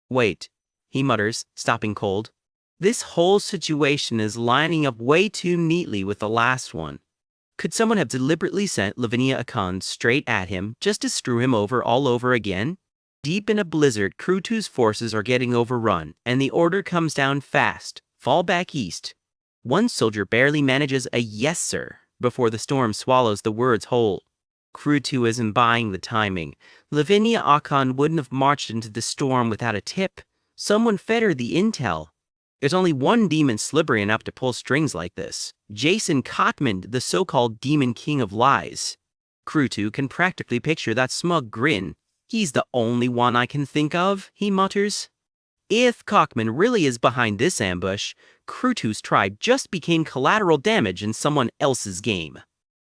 Speaker 1: Wait, he mutters, stopping cold. This whole situation is lining up way too neatly with the last one. Could someone have deliberately sent Lavinia Akan straight at him just to screw him over all over again? Deep in a blizzard, Crew 2's forces are getting overrun, and the order comes down fast. Fall back east. One soldier barely manages a yes sir before the storm swallows the words whole. Crew 2 isn't buying the timing. Lavinia Akan wouldn't have marched into the storm without a tip. Someone fed her the intel. There's only one demon slippery enough to pull strings like this. Jason Cotman, the so-called demon king of lies. Crew 2 can practically picture that smug grin. He's the only one I can think of, he mutters. If Cockman really is behind this ambush, Crew 2's tribe just became collateral damage in someone else's game.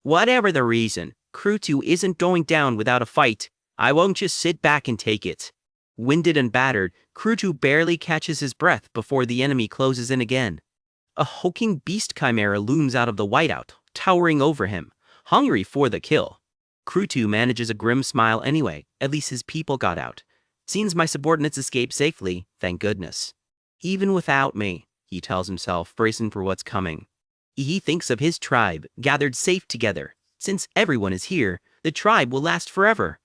Speaker 1: Whatever the reason, Crew 2 isn't going down without a fight. I won't just sit back and take it. Winded and battered, Crew 2 barely catches his breath before the enemy closes in again. A hulking beast chimera looms out of the whiteout, towering over him, hungry for the kill. Crew 2 manages a grim smile anyway. At least his people got out. Seems my subordinates escaped safely, thank goodness. Even without me, he tells himself, bracing for what's coming. He thinks of his tribe, gathered safe together. Since everyone is here, the tribe will last forever.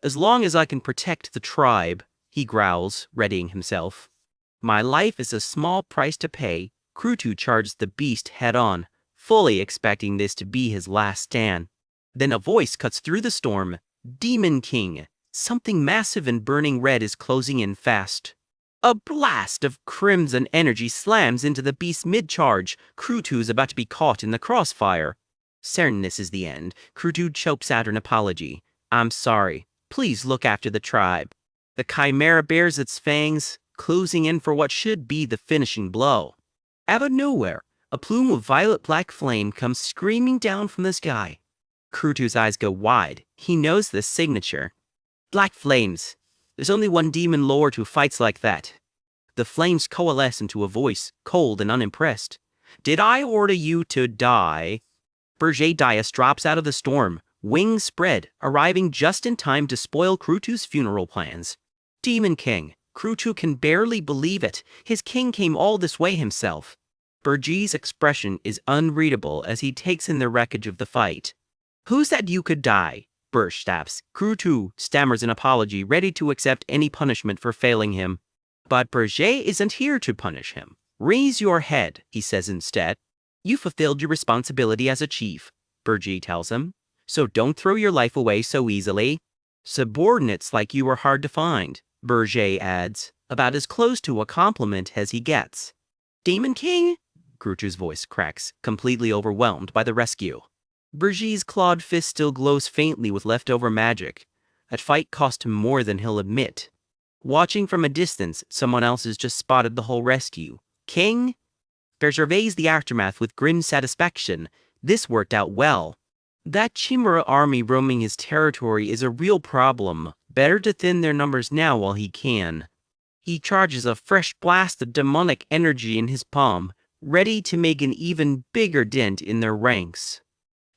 Speaker 1: As long as I can protect the tribe, he growls, readying himself. My life is a small price to pay. Crew 2 charges the beast head-on, fully expecting this to be his last stand. Then a voice cuts through the storm. Demon King. Something massive and burning red is closing in fast. A blast of crimson energy slams into the beast mid-charge. Crew 2 is about to be caught in the crossfire. Certain this is the end, Crew 2 chokes out an apology. I'm sorry. Please look after the tribe. The chimera bares its fangs, closing in for what should be the finishing blow. Out of nowhere, a plume of violet-black flame comes screaming down from the sky. Crew 2's eyes go wide. He knows this signature. Black flames. There's only one demon lord who fights like that. The flames coalesce into a voice, cold and unimpressed. Did I order you to die? Berger Dias drops out of the storm, wings spread, arriving just in time to spoil Crew 2's funeral plans. Demon King. Crew 2 can barely believe it. His king came all this way himself. Burjee's expression is unreadable as he takes in the wreckage of the fight. Who said you could die? Burj snaps. Krutu stammers an apology, ready to accept any punishment for failing him. But Burjee isn't here to punish him. Raise your head, he says instead. You fulfilled your responsibility as a chief, Burjee tells him. So don't throw your life away so easily. Subordinates like you are hard to find, Burjee adds, about as close to a compliment as he gets. Demon King? Krutu's voice cracks, completely overwhelmed by the rescue. Burjee's clawed fist still glows faintly with leftover magic. That fight cost him more than he'll admit. Watching from a distance, someone else has just spotted the whole rescue. King? Bear surveys the aftermath with grim satisfaction. This worked out well. That Chimera army roaming his territory is a real problem. Better to thin their numbers now while he can. He charges a fresh blast of demonic energy in his palm, ready to make an even bigger dent in their ranks.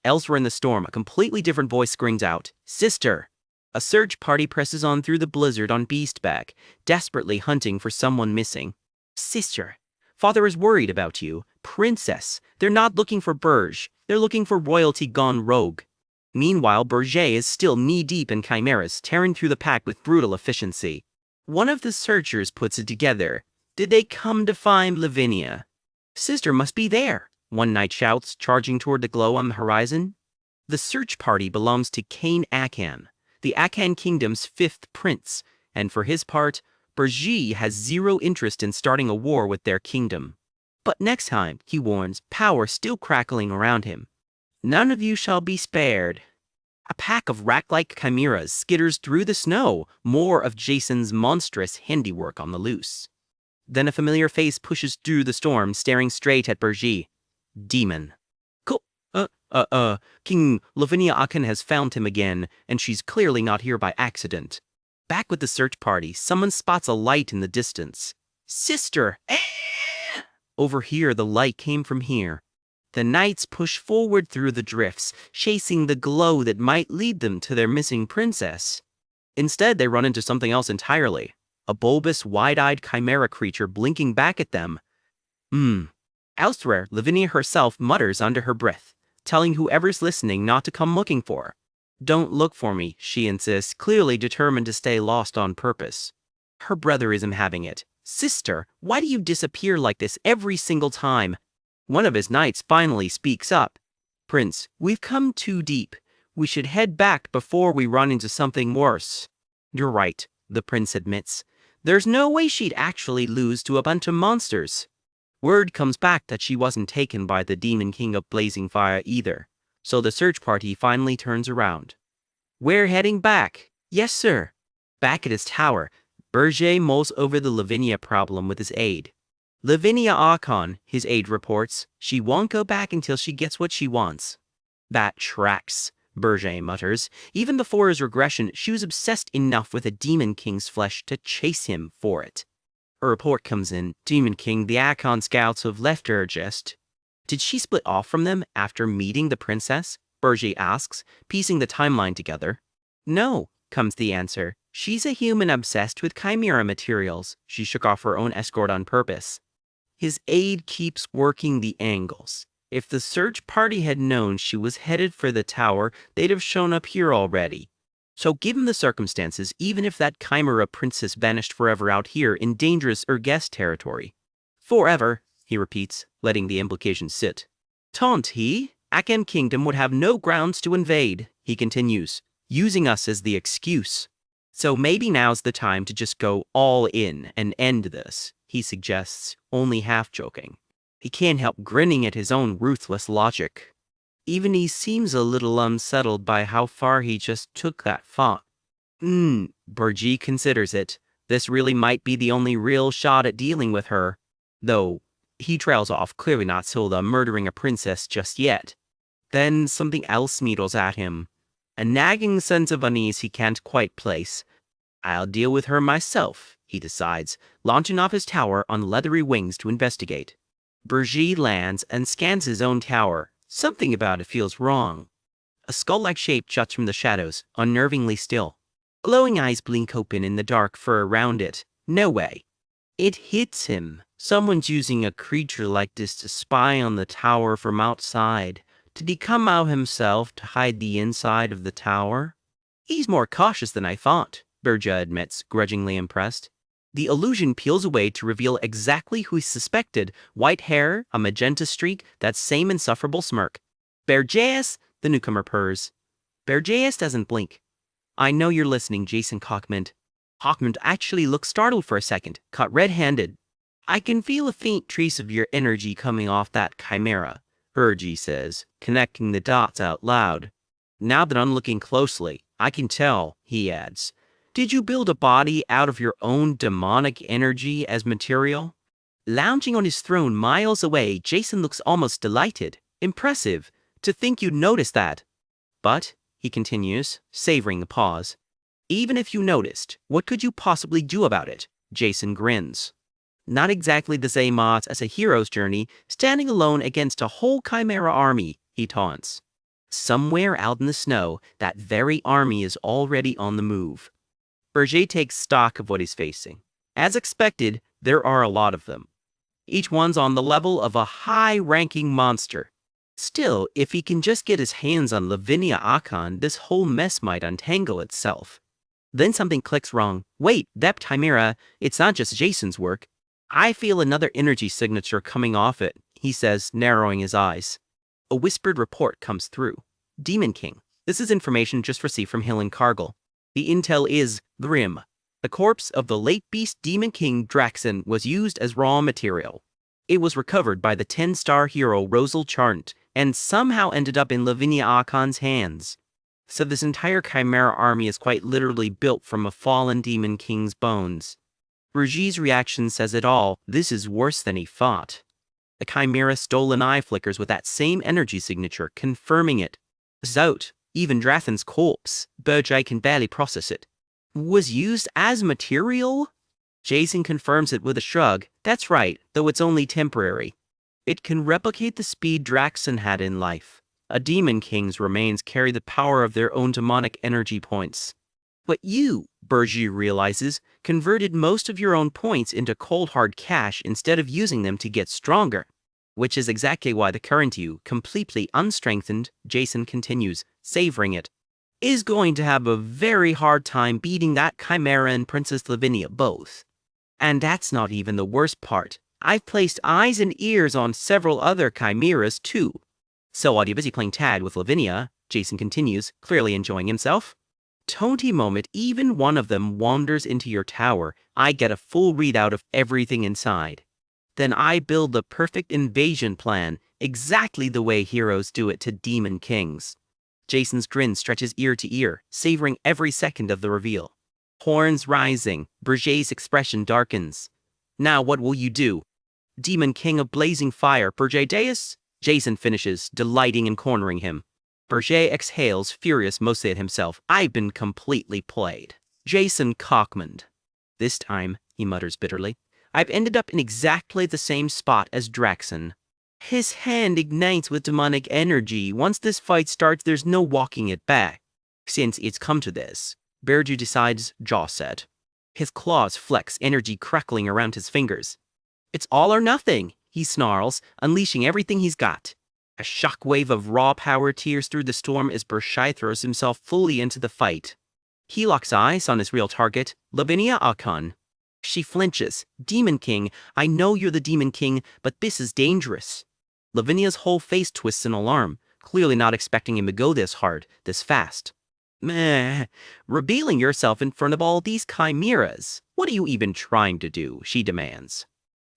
Speaker 1: Elsewhere in the storm, a completely different voice screams out, "Sister!" A search party presses on through the blizzard on Beastback, desperately hunting for someone missing. "Sister, Father is worried about you. Princess, they're not looking for Burj, they're looking for royalty gone rogue." Meanwhile, Burjee is still knee-deep in chimeras, tearing through the pack with brutal efficiency. One of the searchers puts it together. Did they come to find Lavinia? "Sister must be there," one knight shouts, charging toward the glow on the horizon. The search party belongs to Kane Akan, the Akan Kingdom's 5th prince, and for his part, Burjee has zero interest in starting a war with their kingdom. But next time, he warns, power still crackling around him. "None of you shall be spared." A pack of rat-like chimeras skitters through the snow, more of Jason's monstrous handiwork on the loose. Then a familiar face pushes through the storm, staring straight at Burjee. Demon. King Lavinia Akan has found him again, and she's clearly not here by accident. Back with the search party, someone spots a light in the distance. "Sister! Eh!" Over here, the light came from here. The knights push forward through the drifts, chasing the glow that might lead them to their missing princess. Instead, they run into something else entirely. A bulbous, wide-eyed chimera creature blinking back at them. Elsewhere, Lavinia herself mutters under her breath, telling whoever's listening not to come looking for her. "Don't look for me," she insists, clearly determined to stay lost on purpose. Her brother isn't having it. "Sister, why do you disappear like this every single time?" One of his knights finally speaks up. "Prince, we've come too deep. We should head back before we run into something worse." "You're right," the prince admits. "There's no way she'd actually lose to a bunch of monsters." Word comes back that she wasn't taken by the Demon King of Blazing Fire either, so the search party finally turns around. "We're heading back." "Yes, sir." Back at his tower, Burjee mulls over the Lavinia problem with his aide. "Lavinia Akan," his aide reports. "She won't go back until she gets what she wants." "That tracks," Burjee mutters. Even before his regression, she was obsessed enough with a Demon King's flesh to chase him for it. A report comes in. "Demon King, the Akan scouts have left her just." "Did she split off from them after meeting the princess?" Burjee asks, piecing the timeline together. "No," comes the answer. "She's a human obsessed with chimera materials. She shook off her own escort on purpose." His aide keeps working the angles. If the search party had known she was headed for the tower, they'd have shown up here already. So given the circumstances, even if that chimera princess vanished forever out here in dangerous Regressed territory. "Forever," he repeats, letting the implication sit. "Taunt he? Akan Kingdom would have no grounds to invade," he continues, using us as the excuse. "So maybe now's the time to just go all in and end this," he suggests, only half joking. He can't help grinning at his own ruthless logic. Even he seems a little unsettled by how far he just took that thought. Burjee considers it. This really might be the only real shot at dealing with her. Though, he trails off, clearly not sold on murdering a princess just yet. Then something else needles at him. A nagging sense of unease he can't quite place. "I'll deal with her myself," he decides, launching off his tower on leathery wings to investigate. Burjee lands and scans his own tower. Something about it feels wrong. A skull-like shape juts from the shadows, unnervingly still. Glowing eyes blink open in the dark fur around it. No way. It hits him. Someone's using a creature like this to spy on the tower from outside. Did he come out himself to hide the inside of the tower? He's more cautious than I thought, Berja admits, grudgingly impressed. The illusion peels away to reveal exactly who he suspected. White hair, a magenta streak, that same insufferable smirk. Berjas, the newcomer purrs. Berjas doesn't blink. I know you're listening, Jason Cockmond. Cockmond actually looked startled for a second, caught red-handed. I can feel a faint trace of your energy coming off that chimera, Urgi says, connecting the dots out loud. Now that I'm looking closely, I can tell, he adds. Did you build a body out of your own demonic energy as material? Lounging on his throne miles away, Jason looks almost delighted. Impressive. To think you'd notice that. But, he continues, savoring the pause, even if you noticed, what could you possibly do about it? Jason grins. Not exactly the same odds as a hero's journey, standing alone against a whole chimera army, he taunts. Somewhere out in the snow, that very army is already on the move. Berger takes stock of what he's facing. As expected, there are a lot of them. Each one's on the level of a high-ranking monster. Still, if he can just get his hands on Lavinia Akon, this whole mess might untangle itself. Then something clicks wrong. Wait, that chimera, it's not just Jason's work. I feel another energy signature coming off it, he says, narrowing his eyes. A whispered report comes through. Demon King. This is information just received from Hill and Cargill. The intel is grim. The corpse of the late beast Demon King Draxon was used as raw material. It was recovered by the 10-star hero Rosal Charnt and somehow ended up in Lavinia Akon's hands. So this entire chimera army is quite literally built from a fallen Demon King's bones. Berger's reaction says it all. This is worse than he thought. The chimera stole an eye flickers with that same energy signature, confirming it. Zout, even Drathon's corpse, Berger can barely process it. Was used as material? Jason confirms it with a shrug. That's right, though it's only temporary. It can replicate the speed Draxon had in life. A Demon King's remains carry the power of their own demonic energy points. But you, Berger realizes, converted most of your own points into cold hard cash instead of using them to get stronger. Which is exactly why the current you, completely unstrengthened, Jason continues, savoring it, is going to have a very hard time beating that chimera and Princess Lavinia both. And that's not even the worst part. I've placed eyes and ears on several other chimeras too. So while you're busy playing tag with Lavinia, Jason continues, clearly enjoying himself. Tonty moment, even one of them wanders into your tower, I get a full readout of everything inside. Then I build the perfect invasion plan, exactly the way heroes do it to Demon Kings. Jason's grin stretches ear to ear, savoring every second of the reveal. Horns rising, Berger's expression darkens. Now what will you do? Demon King of blazing fire, Berger Deus? Jason finishes, delighting in cornering him. Berger exhales, furious mostly at himself. I've been completely played. Jason Cockmond. This time, he mutters bitterly, I've ended up in exactly the same spot as Draxon. His hand ignites with demonic energy. Once this fight starts, there's no walking it back. Since it's come to this, Berger decides, jaw set. His claws flex, energy crackling around his fingers. It's all or nothing, he snarls, unleashing everything he's got. A shockwave of raw power tears through the storm as Bershai throws himself fully into the fight. He locks eyes on his real target, Lavinia Akon. She flinches. Demon King, I know you're the Demon King, but this is dangerous. Lavinia's whole face twists in alarm, clearly not expecting him to go this hard, this fast. Meh, revealing yourself in front of all these chimeras. What are you even trying to do? She demands.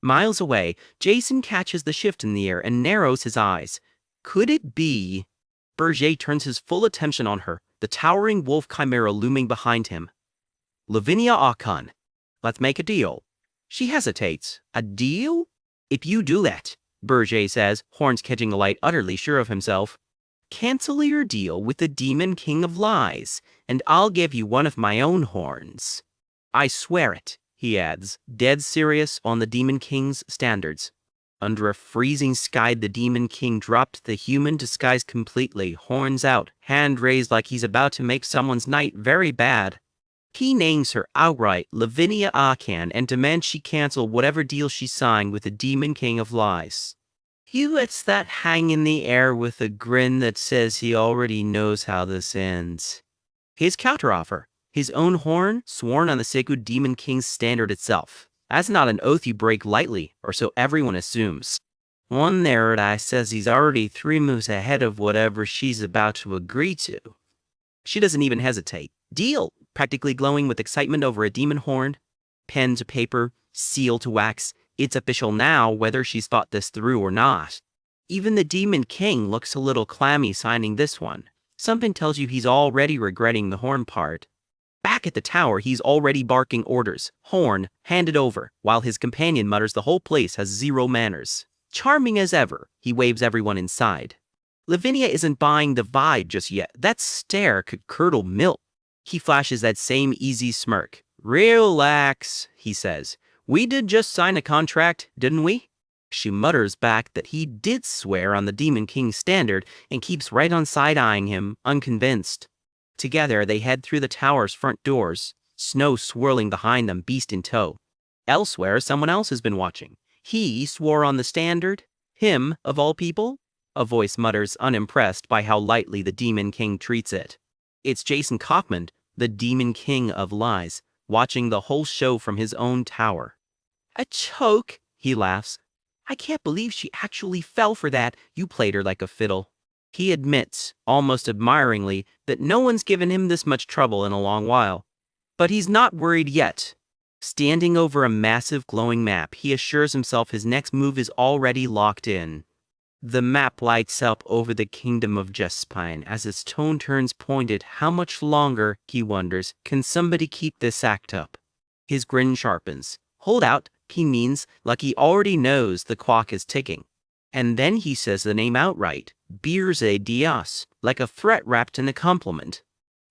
Speaker 1: Miles away, Jason catches the shift in the air and narrows his eyes. Could it be? Berger turns his full attention on her, the towering wolf chimera looming behind him. Lavinia Akon. Let's make a deal. She hesitates. A deal? If you do that, Berger says, horns catching the light, utterly sure of himself. Cancel your deal with the Demon King of Lies, and I'll give you one of my own horns. I swear it, he adds, dead serious on the Demon King's standards. Under a freezing sky, the Demon King dropped the human disguise completely, horns out, hand raised like he's about to make someone's night very bad. He names her outright Lavinia Akan and demands she cancel whatever deal she signed with the Demon King of Lies. He lets that hang in the air with a grin that says he already knows how this ends. His counteroffer, his own horn, sworn on the sacred Demon King's standard itself. That's not an oath you break lightly, or so everyone assumes. One narrative says he's already 3 moves ahead of whatever she's about to agree to. She doesn't even hesitate. Deal! Practically glowing with excitement over a demon horn. Pen to paper, seal to wax. It's official now whether she's thought this through or not. Even the Demon King looks a little clammy signing this one. Something tells you he's already regretting the horn part. Back at the tower, he's already barking orders. Horn, handed over, while his companion mutters the whole place has 0 manners. Charming as ever, he waves everyone inside. Lavinia isn't buying the vibe just yet. That stare could curdle milk. He flashes that same easy smirk. Relax, he says. We did just sign a contract, didn't we? She mutters back that he did swear on the Demon King's standard and keeps right on side-eyeing him, unconvinced. Together, they head through the tower's front doors, snow swirling behind them, beast in tow. Elsewhere, someone else has been watching. He swore on the standard? Him, of all people? A voice mutters, unimpressed by how lightly the Demon King treats it. It's Jason Kaufman, the Demon King of Lies, watching the whole show from his own tower. A choke, he laughs. I can't believe she actually fell for that. You played her like a fiddle. He admits, almost admiringly, that no one's given him this much trouble in a long while. But he's not worried yet. Standing over a massive glowing map, he assures himself his next move is already locked in. The map lights up over the kingdom of Jespine as its tone turns pointed. How much longer, he wonders, can somebody keep this act up? His grin sharpens. Hold out, he means, like he already knows the clock is ticking. And then he says the name outright, Birze Dias, like a threat wrapped in a compliment.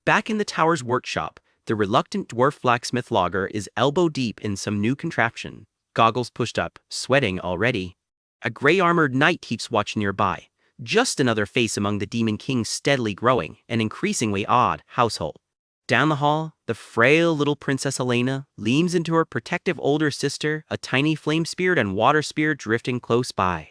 Speaker 1: Back in the tower's workshop, the reluctant dwarf blacksmith logger is elbow-deep in some new contraption, goggles pushed up, sweating already. A gray-armored knight keeps watch nearby, just another face among the Demon King's steadily growing and increasingly odd household. Down the hall, the frail little Princess Elena leans into her protective older sister, a tiny flame spirit and water spirit drifting close by.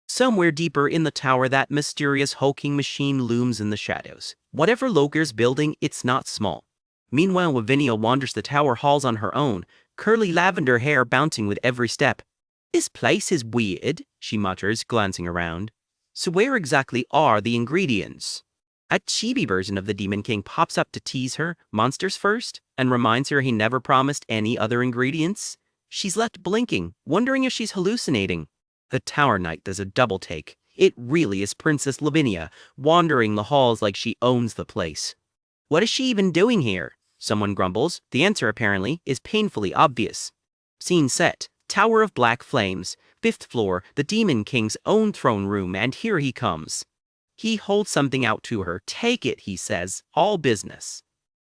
Speaker 1: Somewhere deeper in the tower, that mysterious hulking machine looms in the shadows. Whatever Loger's building, it's not small. Meanwhile, Lavinia wanders the tower halls on her own, curly lavender hair bouncing with every step. This place is weird, she mutters, glancing around. So where exactly are the ingredients? A chibi version of the Demon King pops up to tease her, monsters first, and reminds her he never promised any other ingredients. She's left blinking, wondering if she's hallucinating. The Tower Knight does a double take. It really is Princess Lavinia, wandering the halls like she owns the place. What is she even doing here? Someone grumbles. The answer, apparently, is painfully obvious. Scene set. Tower of Black Flames, 5th floor, the Demon King's own throne room, and here he comes. He holds something out to her. Take it, he says, all business.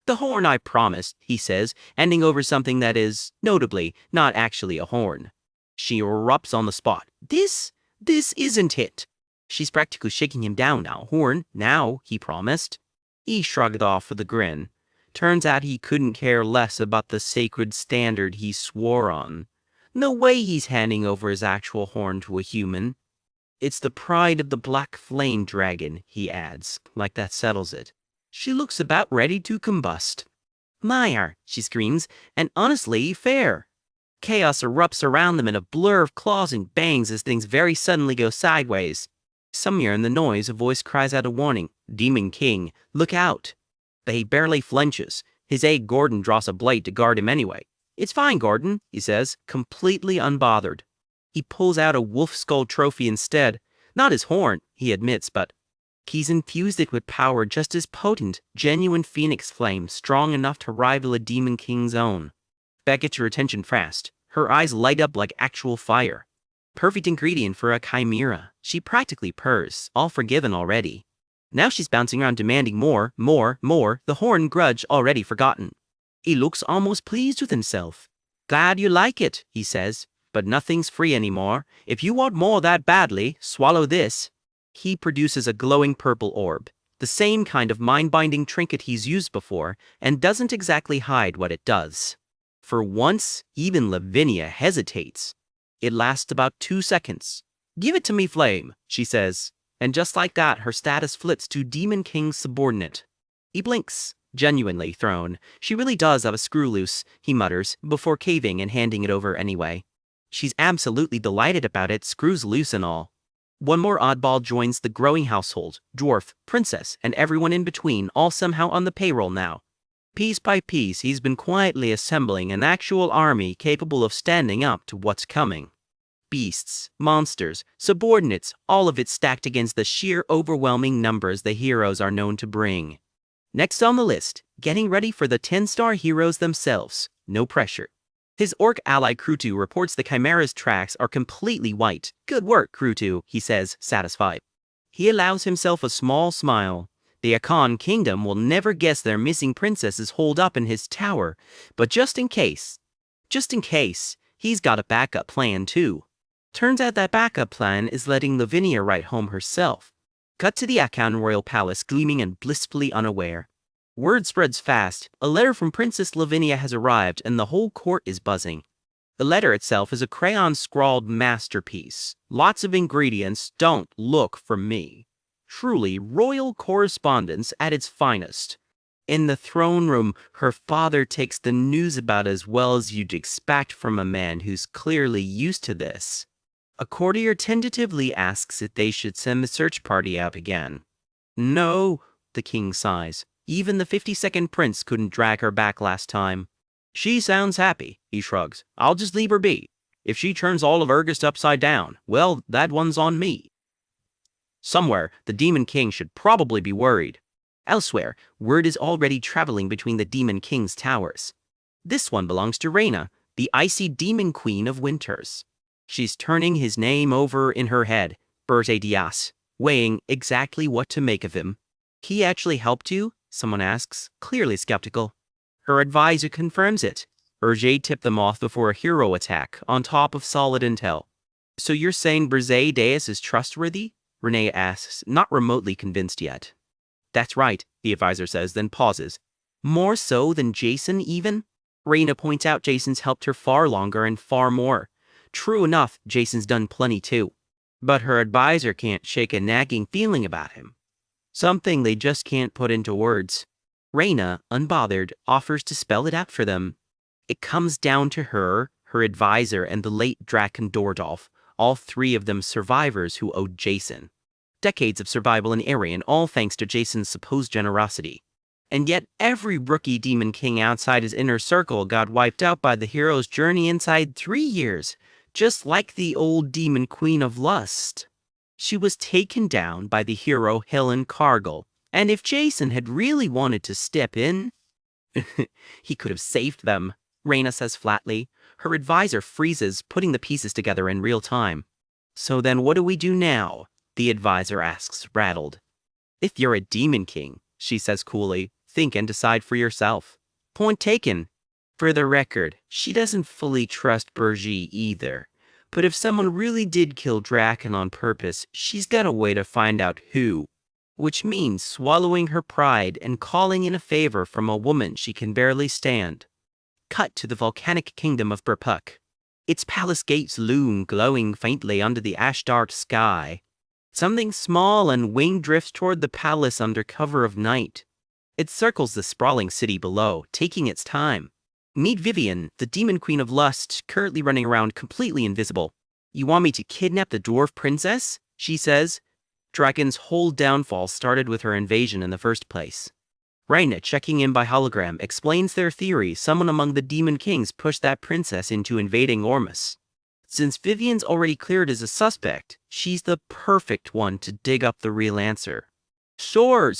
Speaker 1: The horn I promised, he says, handing over something that is, notably, not actually a horn. She erupts on the spot. This isn't it. She's practically shaking him down now. Horn, now, he promised. He shrugged off with a grin. Turns out he couldn't care less about the sacred standard he swore on. No way he's handing over his actual horn to a human. It's the pride of the Black Flame Dragon, he adds, like that settles it. She looks about ready to combust. Mire, she screams, and honestly fair. Chaos erupts around them in a blur of claws and bangs as things very suddenly go sideways. Somewhere in the noise, a voice cries out a warning. Demon King, look out. But he barely flinches. His aide Gordon draws a blade to guard him anyway. It's fine, Gordon, he says, completely unbothered. He pulls out a wolf skull trophy instead. Not his horn, he admits, but he's infused it with power just as potent, genuine phoenix flame, strong enough to rival a Demon King's own. That gets your attention fast. Her eyes light up like actual fire. Perfect ingredient for a chimera. She practically purrs, all forgiven already. Now she's bouncing around demanding more, the horn grudge already forgotten. He looks almost pleased with himself. Glad you like it, he says, but nothing's free anymore. If you want more that badly, swallow this. He produces a glowing purple orb. The same kind of mind-binding trinket he's used before, and doesn't exactly hide what it does. For once, even Lavinia hesitates. It lasts about 2 seconds. "Give it to me, Flame," she says. And just like that, her status flips to Demon King's subordinate. He blinks, genuinely thrown. "She really does have a screw loose," he mutters, before caving and handing it over anyway. She's absolutely delighted about it, screws loose and all. One more oddball joins the growing household, dwarf, princess, and everyone in between, all somehow on the payroll now. Piece by piece, he's been quietly assembling an actual army capable of standing up to what's coming. Beasts, monsters, subordinates, all of it stacked against the sheer overwhelming numbers the heroes are known to bring. Next on the list, getting ready for the 10-star heroes themselves. No pressure. His orc ally Krutu reports the Chimera's tracks are completely white. "Good work, Krutu," he says, satisfied. He allows himself a small smile. The Akan Kingdom will never guess their missing princess is holed up in his tower, but just in case, he's got a backup plan too. Turns out that backup plan is letting Lavinia write home herself. Cut to the Akan royal palace, gleaming and blissfully unaware. Word spreads fast. A letter from Princess Lavinia has arrived, and the whole court is buzzing. The letter itself is a crayon-scrawled masterpiece. Lots of ingredients. Don't look for me. Truly royal correspondence at its finest. In the throne room, her father takes the news about as well as you'd expect from a man who's clearly used to this. A courtier tentatively asks if they should send the search party out again. "No," the king sighs. "Even the 52nd prince couldn't drag her back last time." "She sounds happy," he shrugs. "I'll just leave her be. If she turns all of Regressed upside down, well, that one's on me." Somewhere, the Demon King should probably be worried. Elsewhere, word is already traveling between the Demon King's towers. This one belongs to Reina, the icy Demon Queen of Winters. She's turning his name over in her head, Berte Dias, weighing exactly what to make of him. "He actually helped you?" someone asks, clearly skeptical. Her advisor confirms it. Urge tipped them off before a hero attack, on top of solid intel. "So you're saying Berte Dias is trustworthy?" Renee asks, not remotely convinced yet. "That's right," the advisor says, then pauses. "More so than Jason, even?" Reina points out Jason's helped her far longer and far more. True enough, Jason's done plenty too. But her advisor can't shake a nagging feeling about him. Something they just can't put into words. Reina, unbothered, offers to spell it out for them. It comes down to her, her advisor, and the late Draken Dordolf, all three of them survivors who owed Jason. Decades of survival in Arian, all thanks to Jason's supposed generosity. And yet every rookie Demon King outside his inner circle got wiped out by the hero's journey inside 3 years, just like the old Demon Queen of Lust. She was taken down by the hero Helen Cargill, and if Jason had really wanted to step in, he could have saved them, Reina says flatly. Her advisor freezes, putting the pieces together in real time. "So then what do we do now?" the advisor asks, rattled. "If you're a Demon King," she says coolly, "think and decide for yourself." Point taken. For the record, she doesn't fully trust Bergie either. But if someone really did kill Draken on purpose, she's got a way to find out who. Which means swallowing her pride and calling in a favor from a woman she can barely stand. Cut to the volcanic kingdom of Burpuk. Its palace gates loom glowing faintly under the ash-dark sky. Something small and winged drifts toward the palace under cover of night. It circles the sprawling city below, taking its time. Meet Vivian, the Demon Queen of Lust, currently running around completely invisible. "You want me to kidnap the dwarf princess?" she says. Dragon's whole downfall started with her invasion in the first place. Reina, checking in by hologram, explains their theory someone among the Demon Kings pushed that princess into invading Ormus. Since Vivian's already cleared as a suspect, she's the perfect one to dig up the real answer. Sure,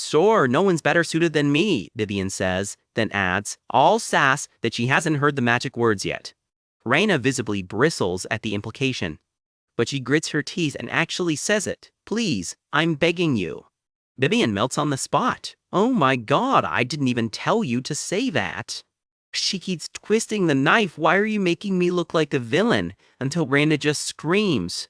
Speaker 1: no one's better suited than me," Vivian says, then adds, all sass, that she hasn't heard the magic words yet. Reina visibly bristles at the implication. But she grits her teeth and actually says it. "Please, I'm begging you." Vivian melts on the spot. "Oh my god, I didn't even tell you to say that." She keeps twisting the knife. "Why are you making me look like the villain?" Until Reina just screams.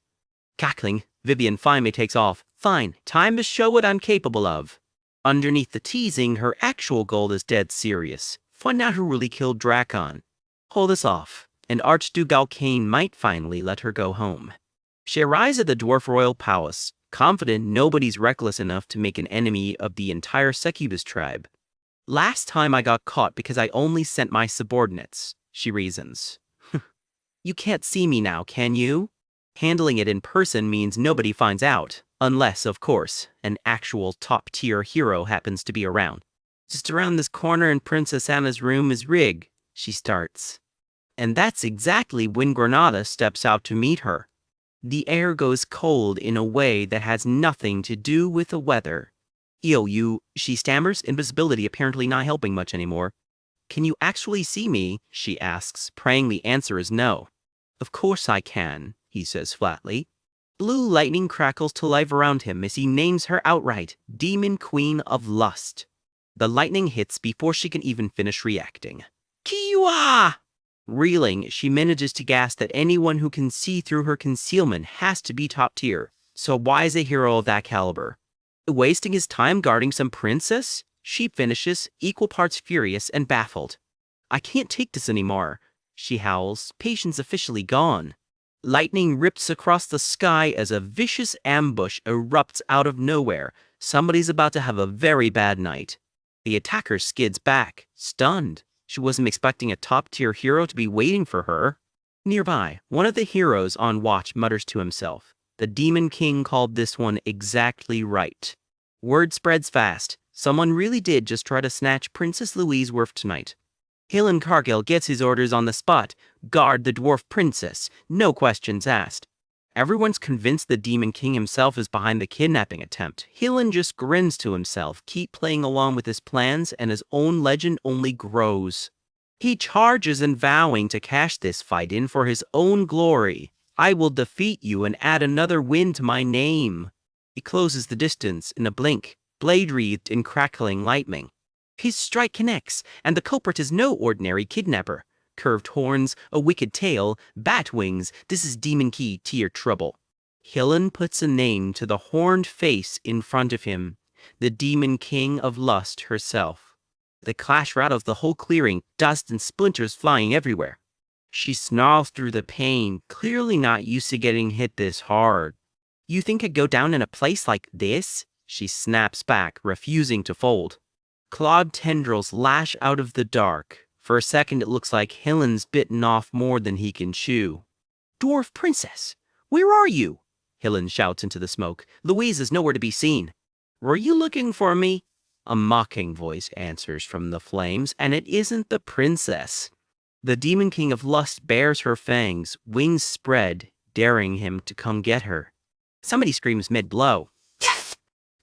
Speaker 1: Cackling, Vivian finally takes off. "Fine, time to show what I'm capable of." Underneath the teasing, her actual goal is dead serious. Find out who really killed Drakon. Pull this off, and Archduke Alkane might finally let her go home. She arrives at the Dwarf Royal Palace, confident nobody's reckless enough to make an enemy of the entire succubus tribe. Last time I got caught because I only sent my subordinates, she reasons. You can't see me now, can you? Handling it in person means nobody finds out, unless, of course, an actual top-tier hero happens to be around. Just around this corner in Princess Anna's room is Rig, she starts. And that's exactly when Granada steps out to meet her. The air goes cold in a way that has nothing to do with the weather. She stammers, invisibility apparently not helping much anymore. Can you actually see me? She asks, praying the answer is no. Of course I can, he says flatly. Blue lightning crackles to life around him as he names her outright, Demon Queen of Lust. The lightning hits before she can even finish reacting. Kiwa! Reeling, she manages to gasp that anyone who can see through her concealment has to be top tier. So why is a hero of that caliber wasting his time guarding some princess? She finishes, equal parts furious and baffled. I can't take this anymore, she howls, patience officially gone. Lightning rips across the sky as a vicious ambush erupts out of nowhere. Somebody's about to have a very bad night. The attacker skids back, stunned. She wasn't expecting a top-tier hero to be waiting for her. Nearby, one of the heroes on watch mutters to himself. The Demon King called this one exactly right. Word spreads fast. Someone really did just try to snatch Princess Louise Worf tonight. Helen Cargill gets his orders on the spot. Guard the dwarf princess. No questions asked. Everyone's convinced the Demon King himself is behind the kidnapping attempt. Helen just grins to himself, keep playing along with his plans, and his own legend only grows. He charges and vowing to cash this fight in for his own glory. I will defeat you and add another win to my name. He closes the distance in a blink, blade wreathed in crackling lightning. His strike connects, and the culprit is no ordinary kidnapper. Curved horns, a wicked tail, bat wings, this is Demon Key tier trouble. Helen puts a name to the horned face in front of him, the Demon King of Lust herself. The clash rattles the whole clearing, dust and splinters flying everywhere. She snarls through the pain, clearly not used to getting hit this hard. You think I'd go down in a place like this? She snaps back, refusing to fold. Clawed tendrils lash out of the dark. For a second it looks like Helen's bitten off more than he can chew. Dwarf Princess, where are you? Helen shouts into the smoke. Louise is nowhere to be seen. Were you looking for me? A mocking voice answers from the flames, and it isn't the princess. The Demon King of Lust bares her fangs, wings spread, daring him to come get her. Somebody screams mid-blow.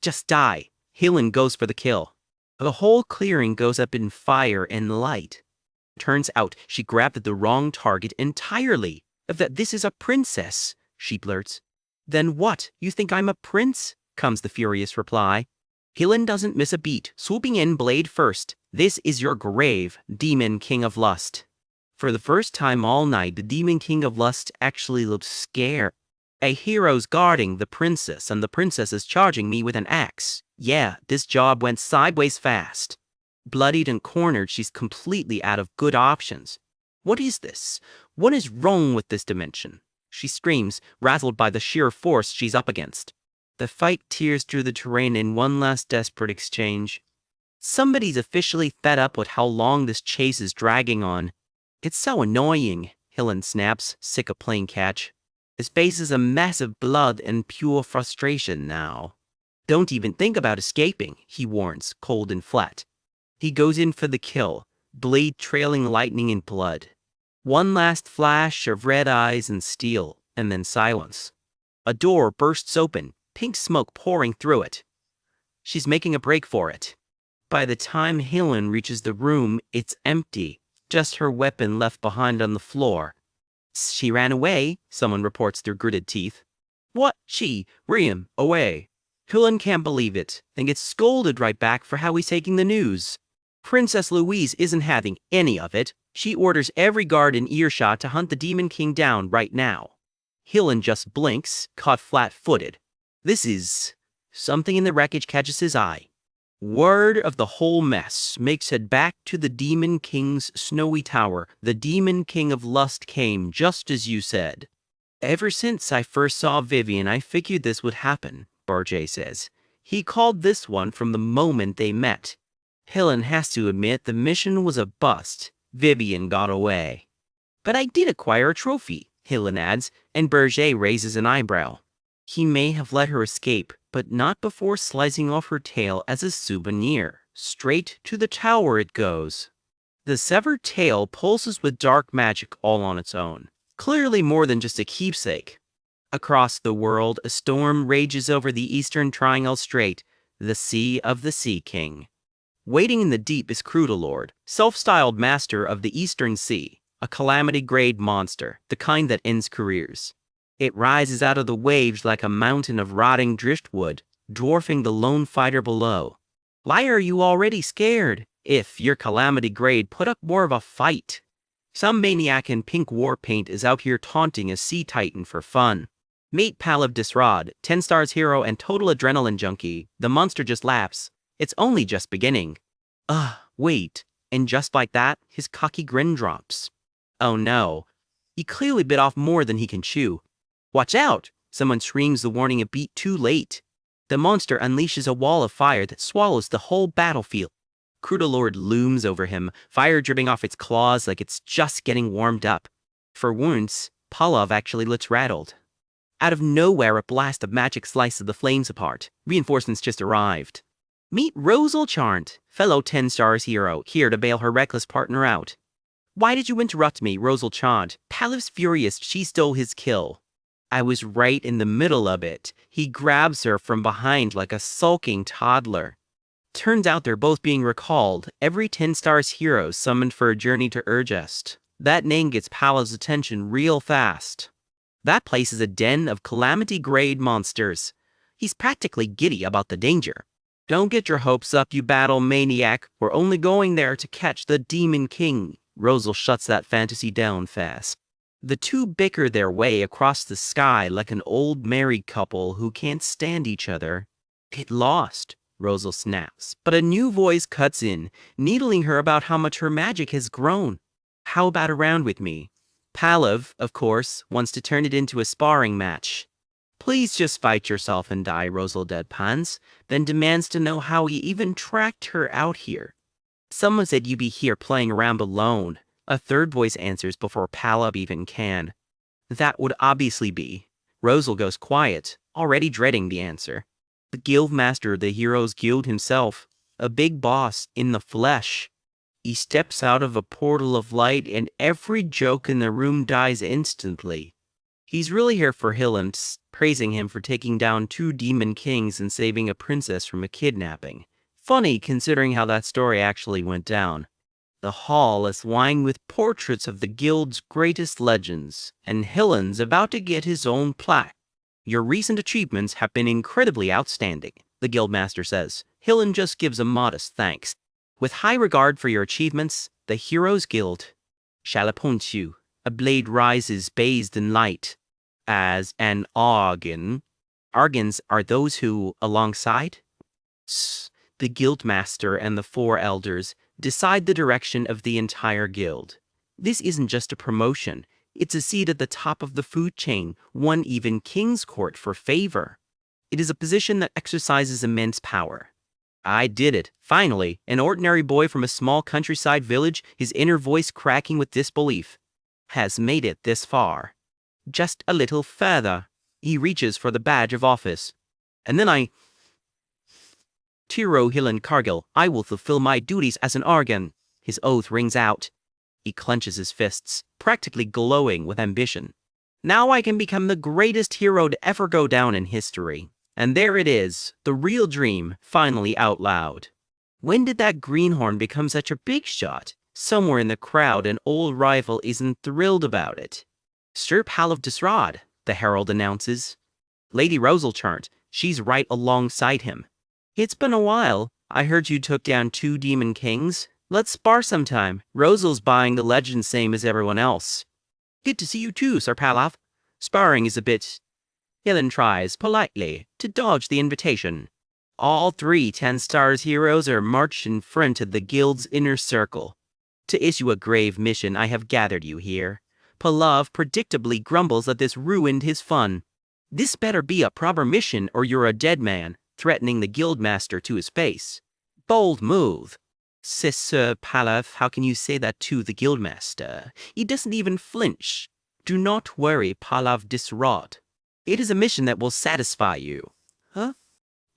Speaker 1: Just die. Helen goes for the kill. The whole clearing goes up in fire and light. Turns out she grabbed the wrong target entirely. That this is a princess, she blurts. Then what? You think I'm a prince? Comes the furious reply. Helen doesn't miss a beat, swooping in blade first. This is your grave, Demon King of Lust. For the first time all night, the Demon King of Lust actually looked scared. A hero's guarding the princess, and the princess is charging me with an axe. Yeah, this job went sideways fast. Bloodied and cornered, she's completely out of good options. What is this? What is wrong with this dimension? She screams, rattled by the sheer force she's up against. The fight tears through the terrain in one last desperate exchange. Somebody's officially fed up with how long this chase is dragging on. It's so annoying, Helen snaps, sick of playing catch. His face is a mess of blood and pure frustration now. Don't even think about escaping, he warns, cold and flat. He goes in for the kill, blade trailing lightning and blood. One last flash of red eyes and steel, and then silence. A door bursts open, pink smoke pouring through it. She's making a break for it. By the time Helen reaches the room, it's empty, just her weapon left behind on the floor. She ran away, someone reports through gritted teeth. What? She, Riam, away. Helen can't believe it, and gets scolded right back for how he's taking the news. Princess Louise isn't having any of it. She orders every guard in earshot to hunt the Demon King down right now. Helen just blinks, caught flat-footed. This is... Something in the wreckage catches his eye. Word of the whole mess makes it back to the Demon King's snowy tower. The Demon King of Lust came just as you said. Ever since I first saw Vivian, I figured this would happen, Barjay says. He called this one from the moment they met. Helen has to admit the mission was a bust. Vivian got away. But I did acquire a trophy, Helen adds, and Berger raises an eyebrow. He may have let her escape, but not before slicing off her tail as a souvenir. Straight to the tower it goes. The severed tail pulses with dark magic all on its own. Clearly more than just a keepsake. Across the world, a storm rages over the Eastern Triangle Strait, the Sea of the Sea King. Waiting in the deep is Crudalord, self-styled master of the Eastern Sea, a calamity-grade monster, the kind that ends careers. It rises out of the waves like a mountain of rotting driftwood, dwarfing the lone fighter below. Why are you already scared? If you're calamity grade, put up more of a fight. Some maniac in pink war paint is out here taunting a sea titan for fun. Meet Palav Disrod, 10 stars hero and total adrenaline junkie. The monster just laughs. It's only just beginning. Wait. And just like that, his cocky grin drops. Oh no. He clearly bit off more than he can chew. Watch out! Someone screams the warning a beat too late. The monster unleashes a wall of fire that swallows the whole battlefield. Crudalord looms over him, fire dripping off its claws like it's just getting warmed up. For once, Palav actually looks rattled. Out of nowhere, a blast of magic slices the flames apart. Reinforcements just arrived. Meet Rosal Charnt, fellow 10 stars hero, here to bail her reckless partner out. Why did you interrupt me, Rosal Charnt? Palav's furious, she stole his kill. I was right in the middle of it. He grabs her from behind like a sulking toddler. Turns out they're both being recalled. Every 10 stars hero summoned for a journey to Regressed. That name gets Palav's attention real fast. That place is a den of calamity-grade monsters. He's practically giddy about the danger. Don't get your hopes up, you battle maniac. We're only going there to catch the Demon King. Rosal shuts that fantasy down fast. The two bicker their way across the sky like an old married couple who can't stand each other. Get lost, Rosal snaps, but a new voice cuts in, needling her about how much her magic has grown. How about a round with me? Palav, of course, wants to turn it into a sparring match. Please just fight yourself and die, Rosal deadpans, then demands to know how he even tracked her out here. Someone said you'd be here playing around alone. A third voice answers before Palav even can. That would obviously be. Rosal goes quiet, already dreading the answer. The guild master of the Heroes Guild himself, a big boss in the flesh. He steps out of a portal of light and every joke in the room dies instantly. He's really here for Helen, praising him for taking down 2 demon kings and saving a princess from a kidnapping. Funny considering how that story actually went down. The hall is lined with portraits of the guild's greatest legends, and Helen's about to get his own plaque. Your recent achievements have been incredibly outstanding, the guildmaster says. Helen just gives a modest thanks. With high regard for your achievements, the Heroes Guild shall appoint you. A blade rises bathed in light. As an Argan. Argans are those who, alongside the guildmaster and the 4 elders, decide the direction of the entire guild. This isn't just a promotion. It's a seat at the top of the food chain, one even king's court for favor. It is a position that exercises immense power. I did it. Finally, an ordinary boy from a small countryside village, his inner voice cracking with disbelief, has made it this far. Just a little further. He reaches for the badge of office. And then Tiro Hillen Cargill, I will fulfill my duties as an Argan. His oath rings out. He clenches his fists, practically glowing with ambition. Now I can become the greatest hero to ever go down in history. And there it is, the real dream, finally out loud. When did that greenhorn become such a big shot? Somewhere in the crowd, an old rival isn't thrilled about it. Sir Palav Disrod, the herald announces. Lady Rosal Charnt, she's right alongside him. It's been a while. I heard you took down 2 demon kings. Let's spar sometime. Rosal's buying the legend same as everyone else. Good to see you too, Sir Palav. Sparring is a bit... Helen tries, politely, to dodge the invitation. All three 10 stars heroes are marched in front of the guild's inner circle. To issue a grave mission, I have gathered you here. Palav predictably grumbles that this ruined his fun. This better be a proper mission or you're a dead man, threatening the guildmaster to his face. Bold move. Sir Palav, how can you say that to the guildmaster? He doesn't even flinch. Do not worry, Palav distraught. It is a mission that will satisfy you. Huh?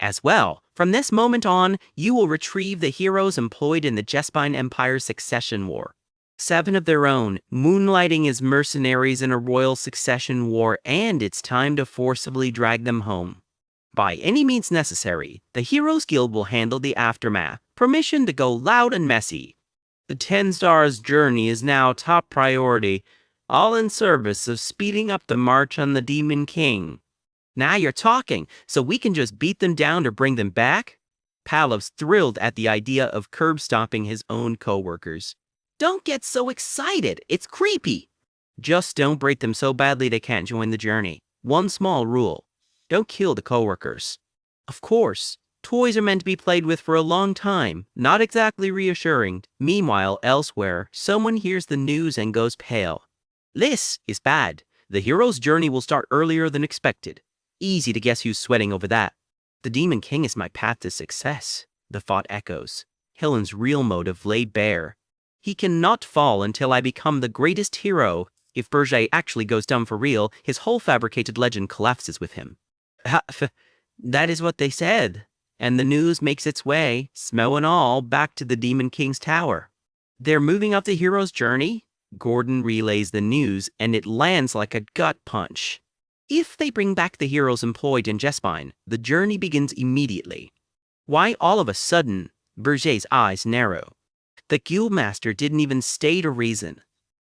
Speaker 1: As well, from this moment on, you will retrieve the heroes employed in the Jespine Empire's succession war. 7 of their own, moonlighting as mercenaries in a royal succession war, and it's time to forcibly drag them home. By any means necessary, the Heroes Guild will handle the aftermath. Permission to go loud and messy. The 10 stars journey is now top priority, all in service of speeding up the march on the Demon King. Now you're talking, so we can just beat them down or bring them back? Palav's thrilled at the idea of curb-stomping his own co-workers. Don't get so excited, it's creepy. Just don't break them so badly they can't join the journey. One small rule, don't kill the co-workers. Of course, toys are meant to be played with for a long time, not exactly reassuring. Meanwhile, elsewhere, someone hears the news and goes pale. This is bad. The hero's journey will start earlier than expected. Easy to guess who's sweating over that. The Demon King is my path to success, the thought echoes. Helen's real motive laid bare. He cannot fall until I become the greatest hero. If Berger actually goes dumb for real, his whole fabricated legend collapses with him. That is what they said. And the news makes its way, smell and all, back to the Demon King's tower. They're moving up the hero's journey? Gordon relays the news, and it lands like a gut punch. If they bring back the heroes employed in Jespine, the journey begins immediately. Why all of a sudden? Berger's eyes narrow. The guildmaster didn't even stay to reason.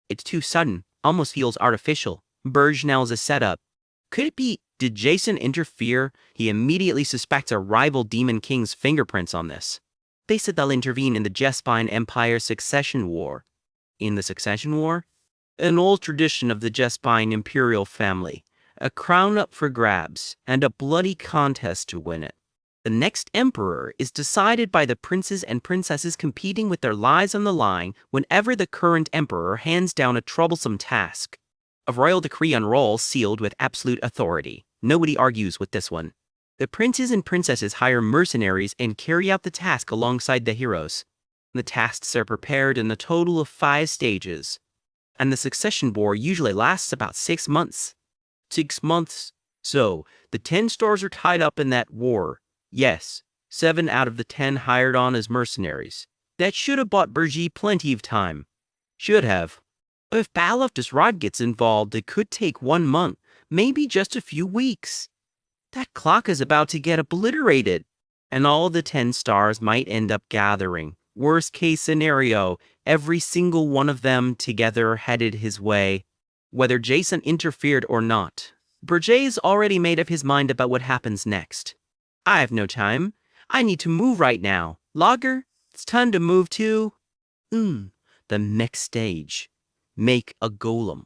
Speaker 1: It's too sudden, almost feels artificial. Berge nails a setup. Could it be, did Jason interfere? He immediately suspects a rival Demon King's fingerprints on this. They said they'll intervene in the Jespine Empire succession war. In the succession war? An old tradition of the Jespine imperial family. A crown up for grabs, and a bloody contest to win it. The next emperor is decided by the princes and princesses competing with their lives on the line whenever the current emperor hands down a troublesome task. A royal decree unrolls sealed with absolute authority. Nobody argues with this one. The princes and princesses hire mercenaries and carry out the task alongside the heroes. The tasks are prepared in a total of 5 stages. And the succession war usually lasts about 6 months. 6 months. So, the 10 stars are tied up in that war. Yes, 7 out of the 10 hired on as mercenaries. That should have bought Berger plenty of time. Should have. If Balov Disrod gets involved, it could take 1 month, maybe just a few weeks. That clock is about to get obliterated, and all the 10 stars might end up gathering. Worst case scenario, every single one of them together headed his way. Whether Jason interfered or not, Berger's already made up his mind about what happens next. I have no time. I need to move right now. Logger, it's time to move to... the next stage. Make a golem.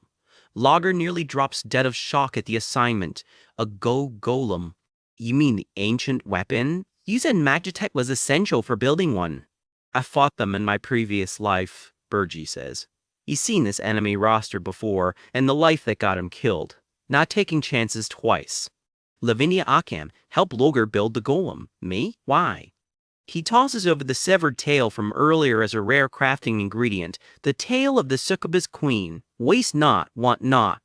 Speaker 1: Logger nearly drops dead of shock at the assignment. A golem. You mean the ancient weapon? You said Magitech was essential for building one. I fought them in my previous life, Berger says. He's seen this enemy roster before, and the life that got him killed. Not taking chances twice. Lavinia Akam helped Logger build the golem. Me? Why? He tosses over the severed tail from earlier as a rare crafting ingredient. The tail of the succubus queen. Waste not, want not.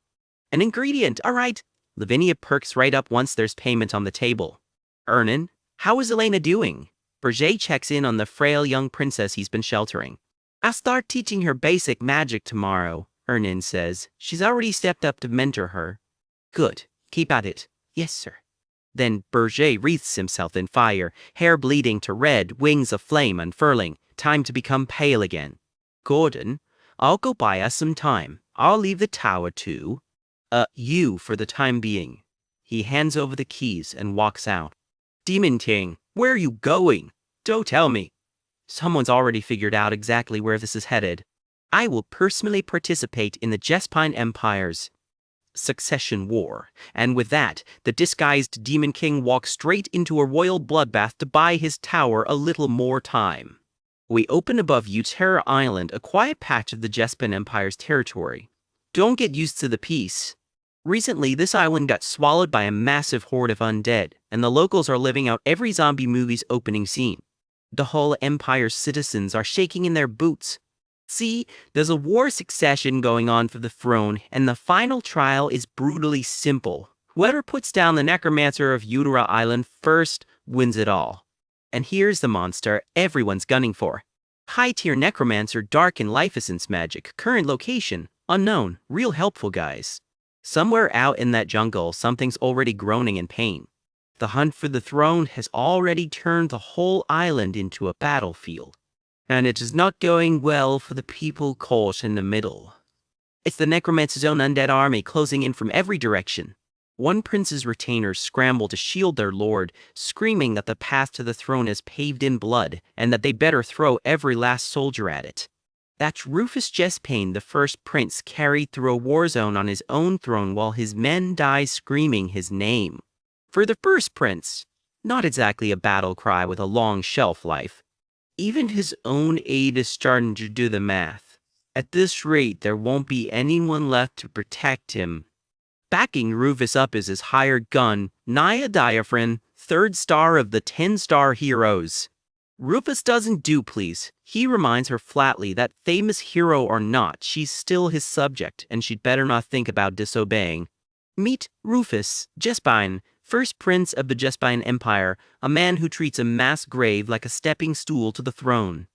Speaker 1: An ingredient, all right. Lavinia perks right up once there's payment on the table. Ernan, how is Elena doing? Berger checks in on the frail young princess he's been sheltering. I'll start teaching her basic magic tomorrow, Ernan says. She's already stepped up to mentor her. Good. Keep at it. Yes, sir. Then Berger wreathes himself in fire, hair bleeding to red, wings of flame unfurling. Time to become pale again. Gordon, I'll go buy us some time. I'll leave the tower too. You for the time being. He hands over the keys and walks out. Demon King, where are you going? Don't tell me. Someone's already figured out exactly where this is headed. I will personally participate in the Jespine Empire's Succession War, and with that, the disguised Demon King walks straight into a royal bloodbath to buy his tower a little more time. We open above Utera Island, a quiet patch of the Jespan Empire's territory. Don't get used to the peace. Recently, this island got swallowed by a massive horde of undead, and the locals are living out every zombie movie's opening scene. The whole Empire's citizens are shaking in their boots. See, there's a war succession going on for the throne, and the final trial is brutally simple. Whoever puts down the necromancer of Utera Island first wins it all. And here's the monster everyone's gunning for. High-tier necromancer, dark and life essence magic, current location, unknown, real helpful guys. Somewhere out in that jungle, something's already groaning in pain. The hunt for the throne has already turned the whole island into a battlefield. And it is not going well for the people caught in the middle. It's the necromancer's own undead army closing in from every direction. One prince's retainers scramble to shield their lord, screaming that the path to the throne is paved in blood, and that they better throw every last soldier at it. That's Rufus Jespain, the first prince, carried through a war zone on his own throne while his men die screaming his name. For the first prince, not exactly a battle cry with a long shelf life. Even his own aide is starting to do the math. At this rate, there won't be anyone left to protect him. Backing Rufus up is his hired gun, Naya Diaphragm, 3rd star of the 10-star heroes. Rufus doesn't do please. He reminds her flatly that famous hero or not, she's still his subject, and she'd better not think about disobeying. Meet Rufus Jespain, first prince of the Jespain Empire, a man who treats a mass grave like a stepping stool to the throne.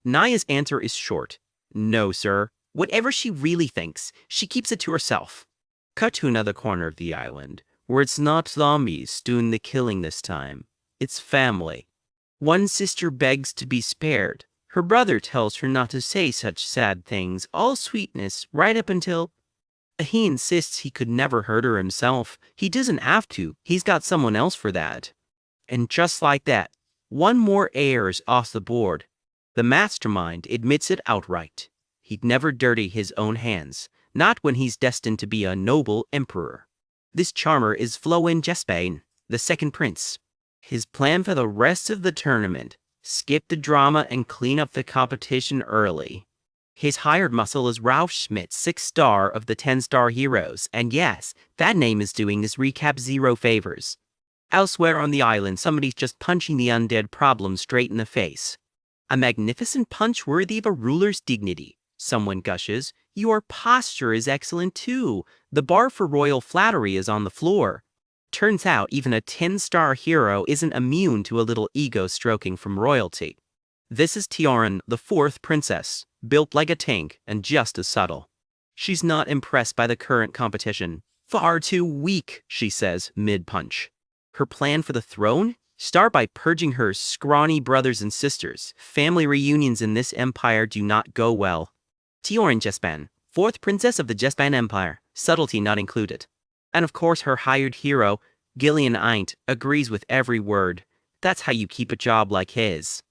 Speaker 1: Naya's answer is short. No, sir. Whatever she really thinks, she keeps it to herself. Cut to another corner of the island, where it's not zombies doing the killing this time. It's family. One sister begs to be spared. Her brother tells her not to say such sad things, all sweetness, right up until... He insists he could never hurt her himself. He doesn't have to. He's got someone else for that. And just like that, one more heir is off the board. The mastermind admits it outright. He'd never dirty his own hands, not when he's destined to be a noble emperor. This charmer is Floen Jespain, the second prince. His plan for the rest of the tournament: skip the drama and clean up the competition early. His hired muscle is Ralph Schmidt, 6th star of the 10-star heroes, and yes, that name is doing this recap zero favors. Elsewhere on the island, somebody's just punching the undead problem straight in the face. A magnificent punch worthy of a ruler's dignity. Someone gushes, your posture is excellent too. The bar for royal flattery is on the floor. Turns out even a 10-star hero isn't immune to a little ego stroking from royalty. This is Tioran, the 4th princess, built like a tank and just as subtle. She's not impressed by the current competition. Far too weak, she says, mid-punch. Her plan for the throne? Start by purging her scrawny brothers and sisters. Family reunions in this empire do not go well. Tioran Jespan, 4th princess of the Jespan Empire, subtlety not included. And of course her hired hero, Gillian Eint, agrees with every word. That's how you keep a job like his.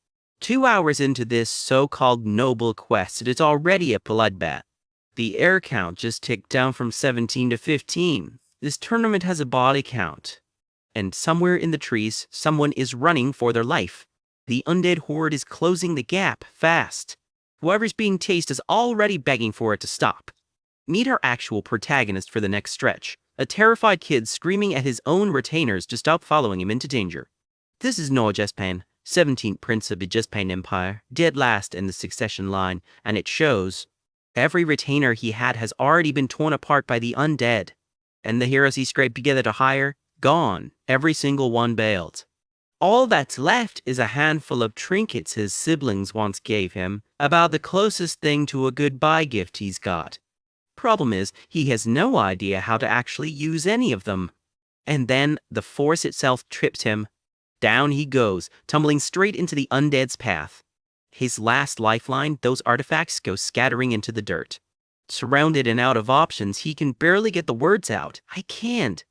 Speaker 1: 2 hours into this so-called noble quest, it is already a bloodbath. The air count just ticked down from 17 to 15. This tournament has a body count. And somewhere in the trees, someone is running for their life. The undead horde is closing the gap fast. Whoever's being tased is already begging for it to stop. Meet our actual protagonist for the next stretch. A terrified kid screaming at his own retainers to stop following him into danger. This is Noah Jespain, 17th prince of the Jespain Empire, dead last in the succession line, and it shows. Every retainer he had has already been torn apart by the undead. And the heroes he scraped together to hire, gone. Every single one bailed. All that's left is a handful of trinkets his siblings once gave him, about the closest thing to a goodbye gift he's got. Problem is, he has no idea how to actually use any of them. And then the force itself trips him. Down he goes, tumbling straight into the undead's path. His last lifeline, those artifacts, go scattering into the dirt. Surrounded and out of options, he can barely get the words out. I can't.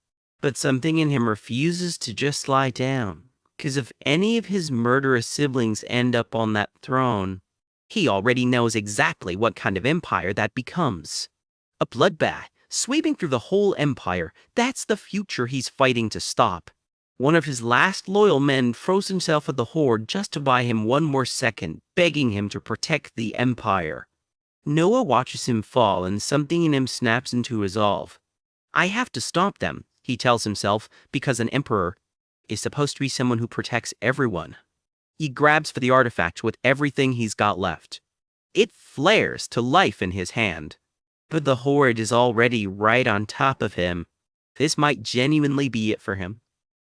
Speaker 1: But something in him refuses to just lie down. 'Cause if any of his murderous siblings end up on that throne, he already knows exactly what kind of empire that becomes. A bloodbath, sweeping through the whole empire. That's the future he's fighting to stop. One of his last loyal men throws himself at the horde just to buy him one more second, begging him to protect the empire. Noah watches him fall, and something in him snaps into resolve. I have to stop them, he tells himself, because an emperor is supposed to be someone who protects everyone. He grabs for the artifact with everything he's got left. It flares to life in his hand. But the horde is already right on top of him. This might genuinely be it for him.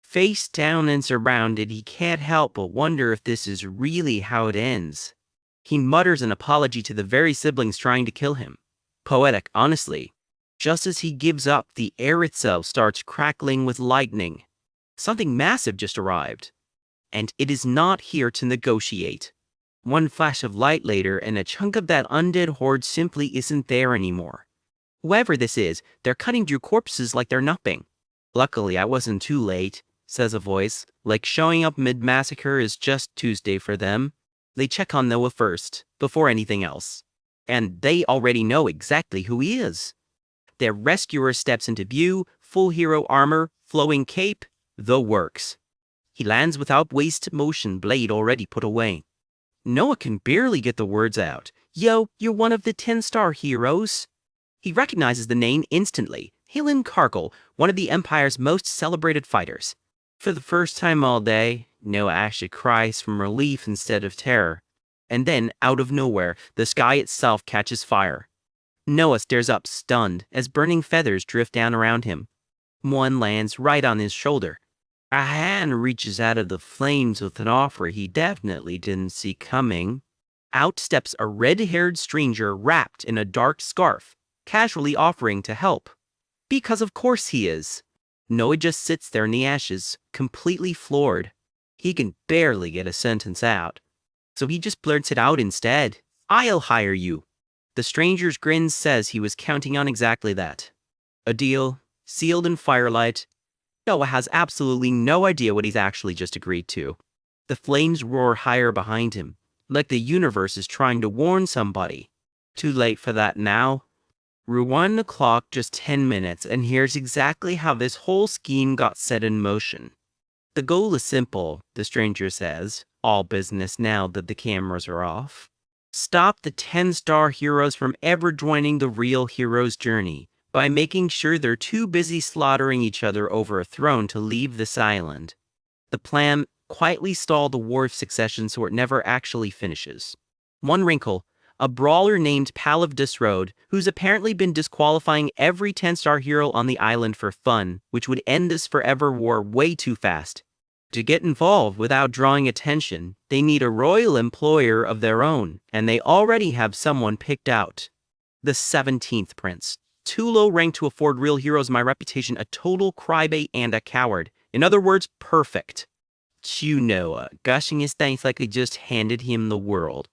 Speaker 1: Face down and surrounded, he can't help but wonder if this is really how it ends. He mutters an apology to the very siblings trying to kill him. Poetic, honestly. Just as he gives up, the air itself starts crackling with lightning. Something massive just arrived. And it is not here to negotiate. One flash of light later, and a chunk of that undead horde simply isn't there anymore. Whoever this is, they're cutting through corpses like they're nothing. Luckily, I wasn't too late, says a voice, like showing up mid-massacre is just Tuesday for them. They check on Noah first, before anything else. And they already know exactly who he is. Their rescuer steps into view, full hero armor, flowing cape, the works. He lands without waste motion, blade already put away. Noah can barely get the words out. Yo, you're one of the 10-star heroes. He recognizes the name instantly. Helen Cargill, one of the Empire's most celebrated fighters. For the first time all day, Noah actually cries from relief instead of terror. And then, out of nowhere, the sky itself catches fire. Noah stares up, stunned, as burning feathers drift down around him. One lands right on his shoulder. A hand reaches out of the flames with an offer he definitely didn't see coming. Out steps a red-haired stranger wrapped in a dark scarf, casually offering to help. Because of course he is. Noah just sits there in the ashes, completely floored. He can barely get a sentence out. So he just blurts it out instead. I'll hire you. The stranger's grin says he was counting on exactly that. A deal, sealed in firelight. Noah has absolutely no idea what he's actually just agreed to. The flames roar higher behind him, like the universe is trying to warn somebody. Too late for that now. Rewind the clock just 10 minutes, and here's exactly how this whole scheme got set in motion. The goal is simple, the stranger says, all business now that the cameras are off. Stop the 10-star heroes from ever joining the real hero's journey by making sure they're too busy slaughtering each other over a throne to leave this island. The plan quietly stalled the War of Succession so it never actually finishes. One wrinkle, a brawler named Palav Disroad, who's apparently been disqualifying every 10-star hero on the island for fun, which would end this forever war way too fast. To get involved without drawing attention, they need a royal employer of their own, and they already have someone picked out. The 17th Prince. Too low ranked to afford real heroes, my reputation, a total crybaby and a coward. In other words, perfect. Chew Noah, gushing his thanks like they just handed him the world.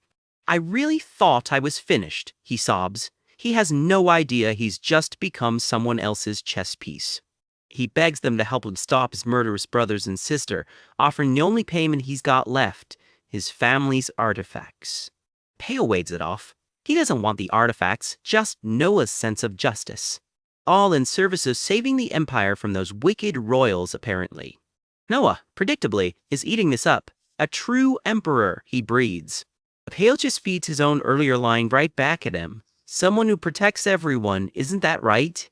Speaker 1: I really thought I was finished, he sobs. He has no idea he's just become someone else's chess piece. He begs them to help him stop his murderous brothers and sister, offering the only payment he's got left, his family's artifacts. Pale wades it off. He doesn't want the artifacts, just Noah's sense of justice. All in service of saving the Empire from those wicked royals, apparently. Noah, predictably, is eating this up. A true emperor, he breathes. Pale just feeds his own earlier line right back at him. Someone who protects everyone, isn't that right?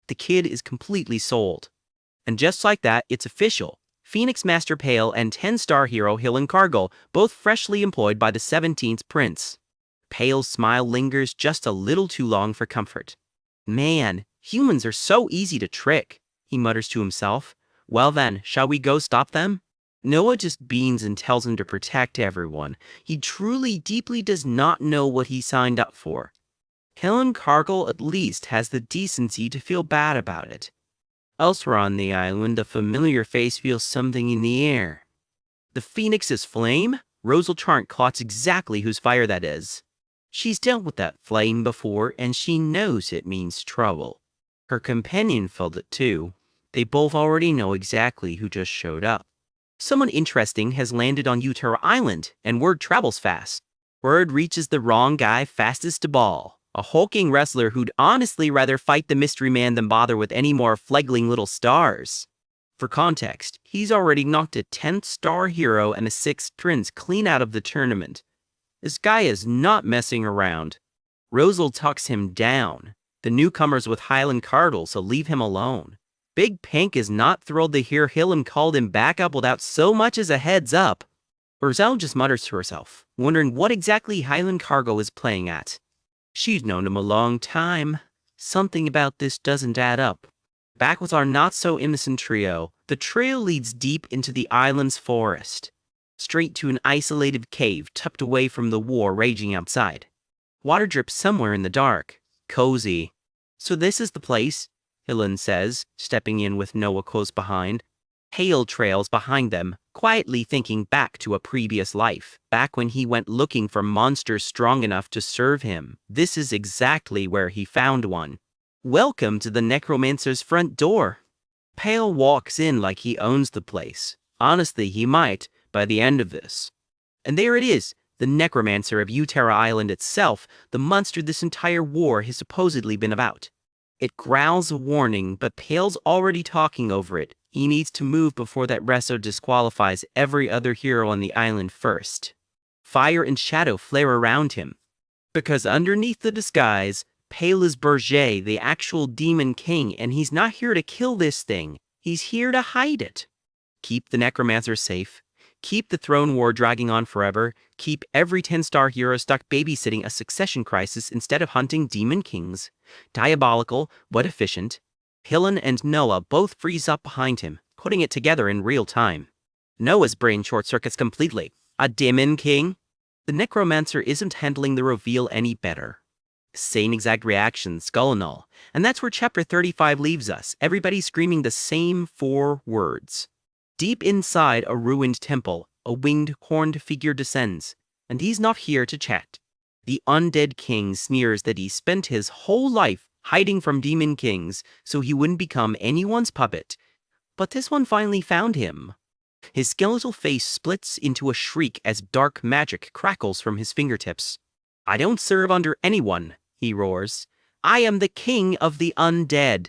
Speaker 1: The kid is completely sold. And just like that, it's official. Phoenix Master Pale and 10-star hero Helen Cargill, both freshly employed by the 17th Prince. Pale's smile lingers just a little too long for comfort. Man, humans are so easy to trick, he mutters to himself. Well then, shall we go stop them? Noah just beams and tells him to protect everyone. He truly, deeply does not know what he signed up for. Helen Cargill at least has the decency to feel bad about it. Elsewhere on the island, a familiar face feels something in the air. The Phoenix's flame? Rosal Charnt clots exactly whose fire that is. She's dealt with that flame before, and she knows it means trouble. Her companion felt it too. They both already know exactly who just showed up. Someone interesting has landed on Utara Island, and word travels fast. Word reaches the wrong guy fastest of all. A hulking wrestler who'd honestly rather fight the mystery man than bother with any more fledgling little stars. For context, he's already knocked a 10th star hero and a 6th prince clean out of the tournament. This guy is not messing around. Rosal tucks him down. The newcomer's with Highland Cardle, so leave him alone. Big Pink is not thrilled to hear Hillam called him back up without so much as a heads up. Rosal just mutters to herself, wondering what exactly Highland Cargo is playing at. She's known him a long time. Something about this doesn't add up. Back with our not-so-innocent trio, the trail leads deep into the island's forest, straight to an isolated cave tucked away from the war raging outside. Water drips somewhere in the dark. Cozy. So this is the place, Hillen says, stepping in with Noah close behind. Hale trails behind them, quietly thinking back to a previous life, back when he went looking for monsters strong enough to serve him. This is exactly where he found one. Welcome to the necromancer's front door. Pale walks in like he owns the place. Honestly, he might, by the end of this. And there it is, the necromancer of Utera Island itself, the monster this entire war has supposedly been about. It growls a warning, but Pale's already talking over it. He needs to move before that resto disqualifies every other hero on the island first. Fire and shadow flare around him. Because underneath the disguise, Pale is Berger, the actual demon king, and he's not here to kill this thing. He's here to hide it. Keep the necromancer safe. Keep the throne war dragging on forever. Keep every 10-star hero stuck babysitting a succession crisis instead of hunting demon kings. Diabolical, but efficient. Hillen and Noah both freeze up behind him, putting it together in real time. Noah's brain short-circuits completely. A demon king? The necromancer isn't handling the reveal any better. Same exact reaction, skull and all. And that's where chapter 35 leaves us, everybody screaming the same 4 words. Deep inside a ruined temple, a winged, horned figure descends, and he's not here to chat. The undead king sneers that he spent his whole life hiding from demon kings so he wouldn't become anyone's puppet. But this one finally found him. His skeletal face splits into a shriek as dark magic crackles from his fingertips. I don't serve under anyone, he roars. I am the king of the undead.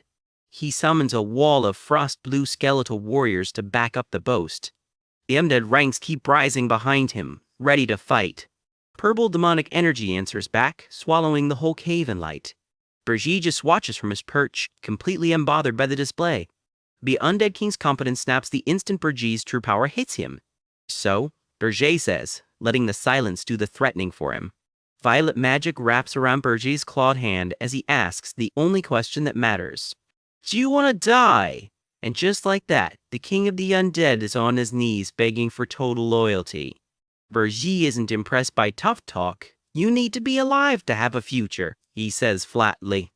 Speaker 1: He summons a wall of frost-blue skeletal warriors to back up the boast. The undead ranks keep rising behind him, ready to fight. Purple demonic energy answers back, swallowing the whole cave in light. Berger just watches from his perch, completely unbothered by the display. The undead king's competence snaps the instant Berger's true power hits him. So, Berger says, letting the silence do the threatening for him. Violet magic wraps around Berger's clawed hand as he asks the only question that matters. Do you want to die? And just like that, the king of the undead is on his knees begging for total loyalty. Berger isn't impressed by tough talk. You need to be alive to have a future, he says flatly.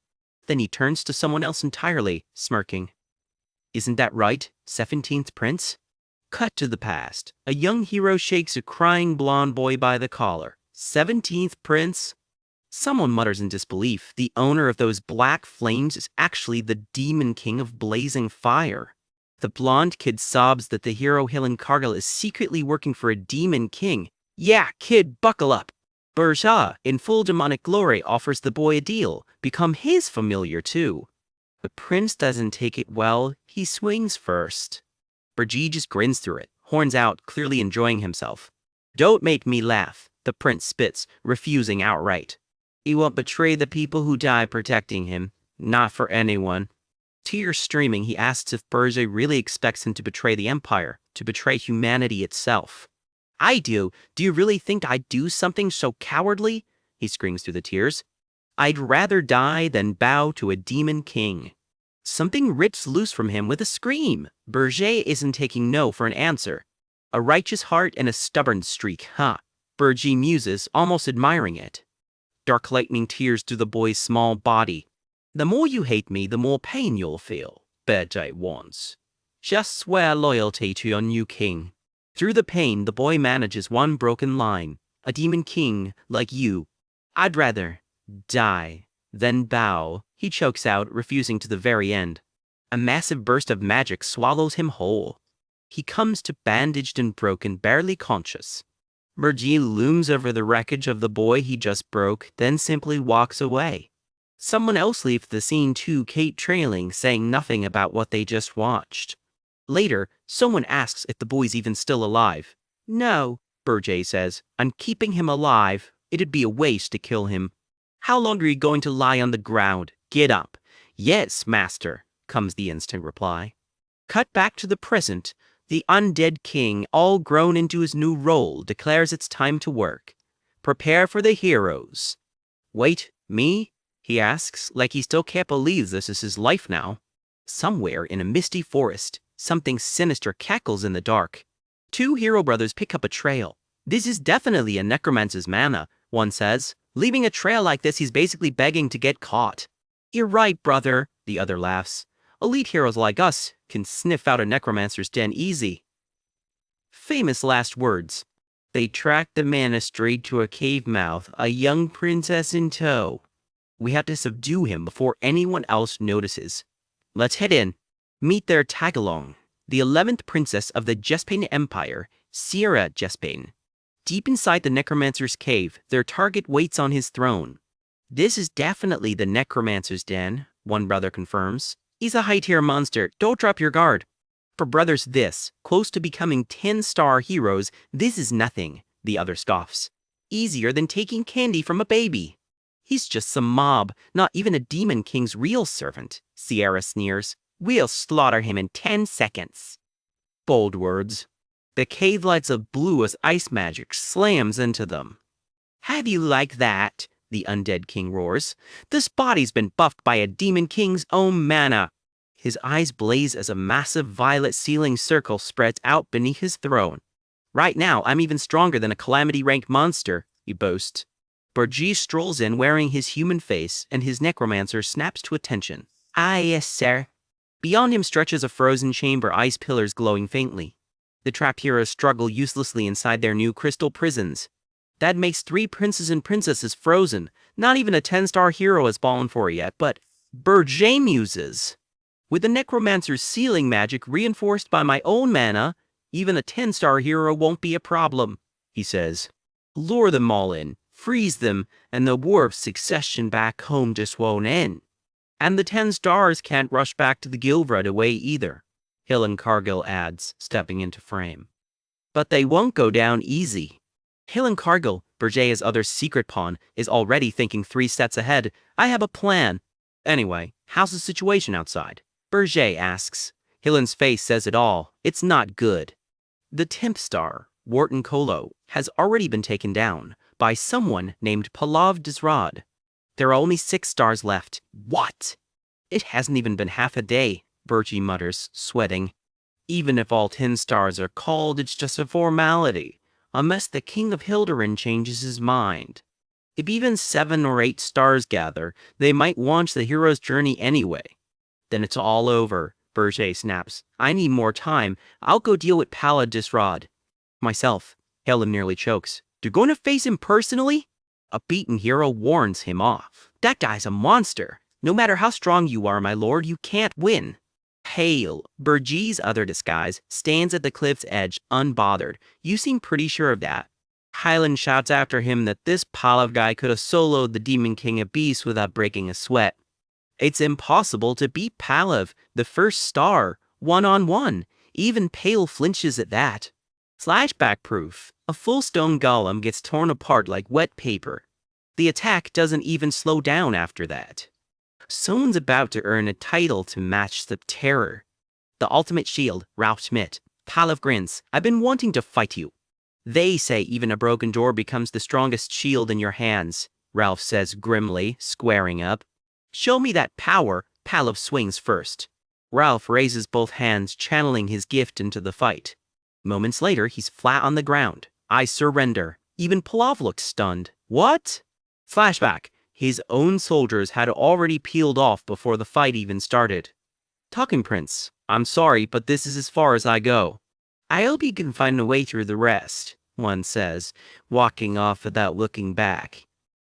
Speaker 1: Then he turns to someone else entirely, smirking. Isn't that right, 17th Prince? Cut to the past. A young hero shakes a crying blonde boy by the collar. 17th Prince? Someone mutters in disbelief. The owner of those black flames is actually the demon king of blazing fire. The blonde kid sobs that the hero Hillen Cargill is secretly working for a demon king. Yeah, kid, buckle up. Berger, in full demonic glory, offers the boy a deal. Become his familiar, too. The prince doesn't take it well. He swings first. Berger just grins through it, horns out, clearly enjoying himself. Don't make me laugh, the prince spits, refusing outright. He won't betray the people who die protecting him. Not for anyone. Tears streaming, he asks if Berger really expects him to betray the Empire, to betray humanity itself. I do. Do you really think I'd do something so cowardly? He screams through the tears. I'd rather die than bow to a demon king. Something rips loose from him with a scream. Berger isn't taking no for an answer. A righteous heart and a stubborn streak, huh? Berger muses, almost admiring it. Dark lightning tears through the boy's small body. The more you hate me, the more pain you'll feel, Berger warns. Just swear loyalty to your new king. Through the pain, the boy manages one broken line. A demon king, like you. I'd rather die than bow, he chokes out, refusing to the very end. A massive burst of magic swallows him whole. He comes to bandaged and broken, barely conscious. Burji looms over the wreckage of the boy he just broke, then simply walks away. Someone else leaves the scene too, Kate trailing, saying nothing about what they just watched. Later, someone asks if the boy's even still alive. No, Burji says. I'm keeping him alive. It'd be a waste to kill him. How long are you going to lie on the ground? Get up. Yes, master, comes the instant reply. Cut back to the present. The undead king, all grown into his new role, declares it's time to work. Prepare for the heroes. Wait, me? He asks, like he still can't believe this is his life now. Somewhere in a misty forest, something sinister cackles in the dark. Two hero brothers pick up a trail. This is definitely a necromancer's manhwa, one says. Leaving a trail like this, he's basically begging to get caught. You're right, brother, the other laughs. Elite heroes like us can sniff out a necromancer's den easy. Famous last words. They track the manhwa straight to a cave mouth, a young princess in tow. We have to subdue him before anyone else notices. Let's head in. Meet their tag-along, the 11th princess of the Jespain Empire, Sierra Jespain. Deep inside the necromancer's cave, their target waits on his throne. This is definitely the necromancer's den, one brother confirms. He's a high-tier monster, don't drop your guard. For brothers this, close to becoming 10-star heroes, this is nothing, the other scoffs. Easier than taking candy from a baby. He's just some mob, not even a demon king's real servant, Sierra sneers. We'll slaughter him in 10 seconds. Bold words. The cave lights of blue as ice magic slams into them. How do you like that? The undead king roars. This body's been buffed by a demon king's own manhwa. His eyes blaze as a massive violet ceiling circle spreads out beneath his throne. Right now, I'm even stronger than a calamity-ranked monster, he boasts. Burji strolls in wearing his human face, and his necromancer snaps to attention. Ah, yes, sir. Beyond him stretches a frozen chamber, ice pillars glowing faintly. The trapped heroes struggle uselessly inside their new crystal prisons. That makes 3 princes and princesses frozen. Not even a 10-star hero has fallen for yet, but Burji muses. With the necromancer's sealing magic reinforced by my own manhwa, even a 10-star hero won't be a problem, he says. Lure them all in, freeze them, and the war of succession back home just won't end. And the 10 stars can't rush back to the guild right away either, Helen Cargill adds, stepping into frame. But they won't go down easy. Helen Cargill, Burji's other secret pawn, is already thinking 3 steps ahead. I have a plan. Anyway, how's the situation outside? Burji asks. Helen's face says it all. It's not good. The 10th star, Wharton Kolo, has already been taken down by someone named Pallav Desrad. There are only 6 stars left. What? It hasn't even been half a day, Burji mutters, sweating. Even if all 10 stars are called, it's just a formality, unless the King of Hilderin changes his mind. If even 7 or 8 stars gather, they might launch the hero's journey anyway. Then it's all over, Burji snaps. I need more time. I'll go deal with Pallav Desrad. Myself, Helen nearly chokes. You're going to face him personally? A beaten hero warns him off. That guy's a monster. No matter how strong you are, my lord, you can't win. Hail, Burji's other disguise, stands at the cliff's edge, unbothered. You seem pretty sure of that. Hyland shouts after him that this Pallav guy could have soloed the Demon King of Beasts without breaking a sweat. It's impossible to beat Pallav, the 1st star, one-on-one. Even Pale flinches at that. Flashback proof. A full stone golem gets torn apart like wet paper. The attack doesn't even slow down after that. Someone's about to earn a title to match the terror. The ultimate shield, Ralph Schmidt. Pallav grins. I've been wanting to fight you. They say even a broken door becomes the strongest shield in your hands, Ralph says grimly, squaring up. Show me that power. Pallav swings first. Ralph raises both hands, channeling his gift into the fight. Moments later, he's flat on the ground. I surrender. Even Pallav looked stunned. What? Flashback. His own soldiers had already peeled off before the fight even started. Talking Prince, I'm sorry, but this is as far as I go. I hope you can find a way through the rest, one says, walking off without looking back.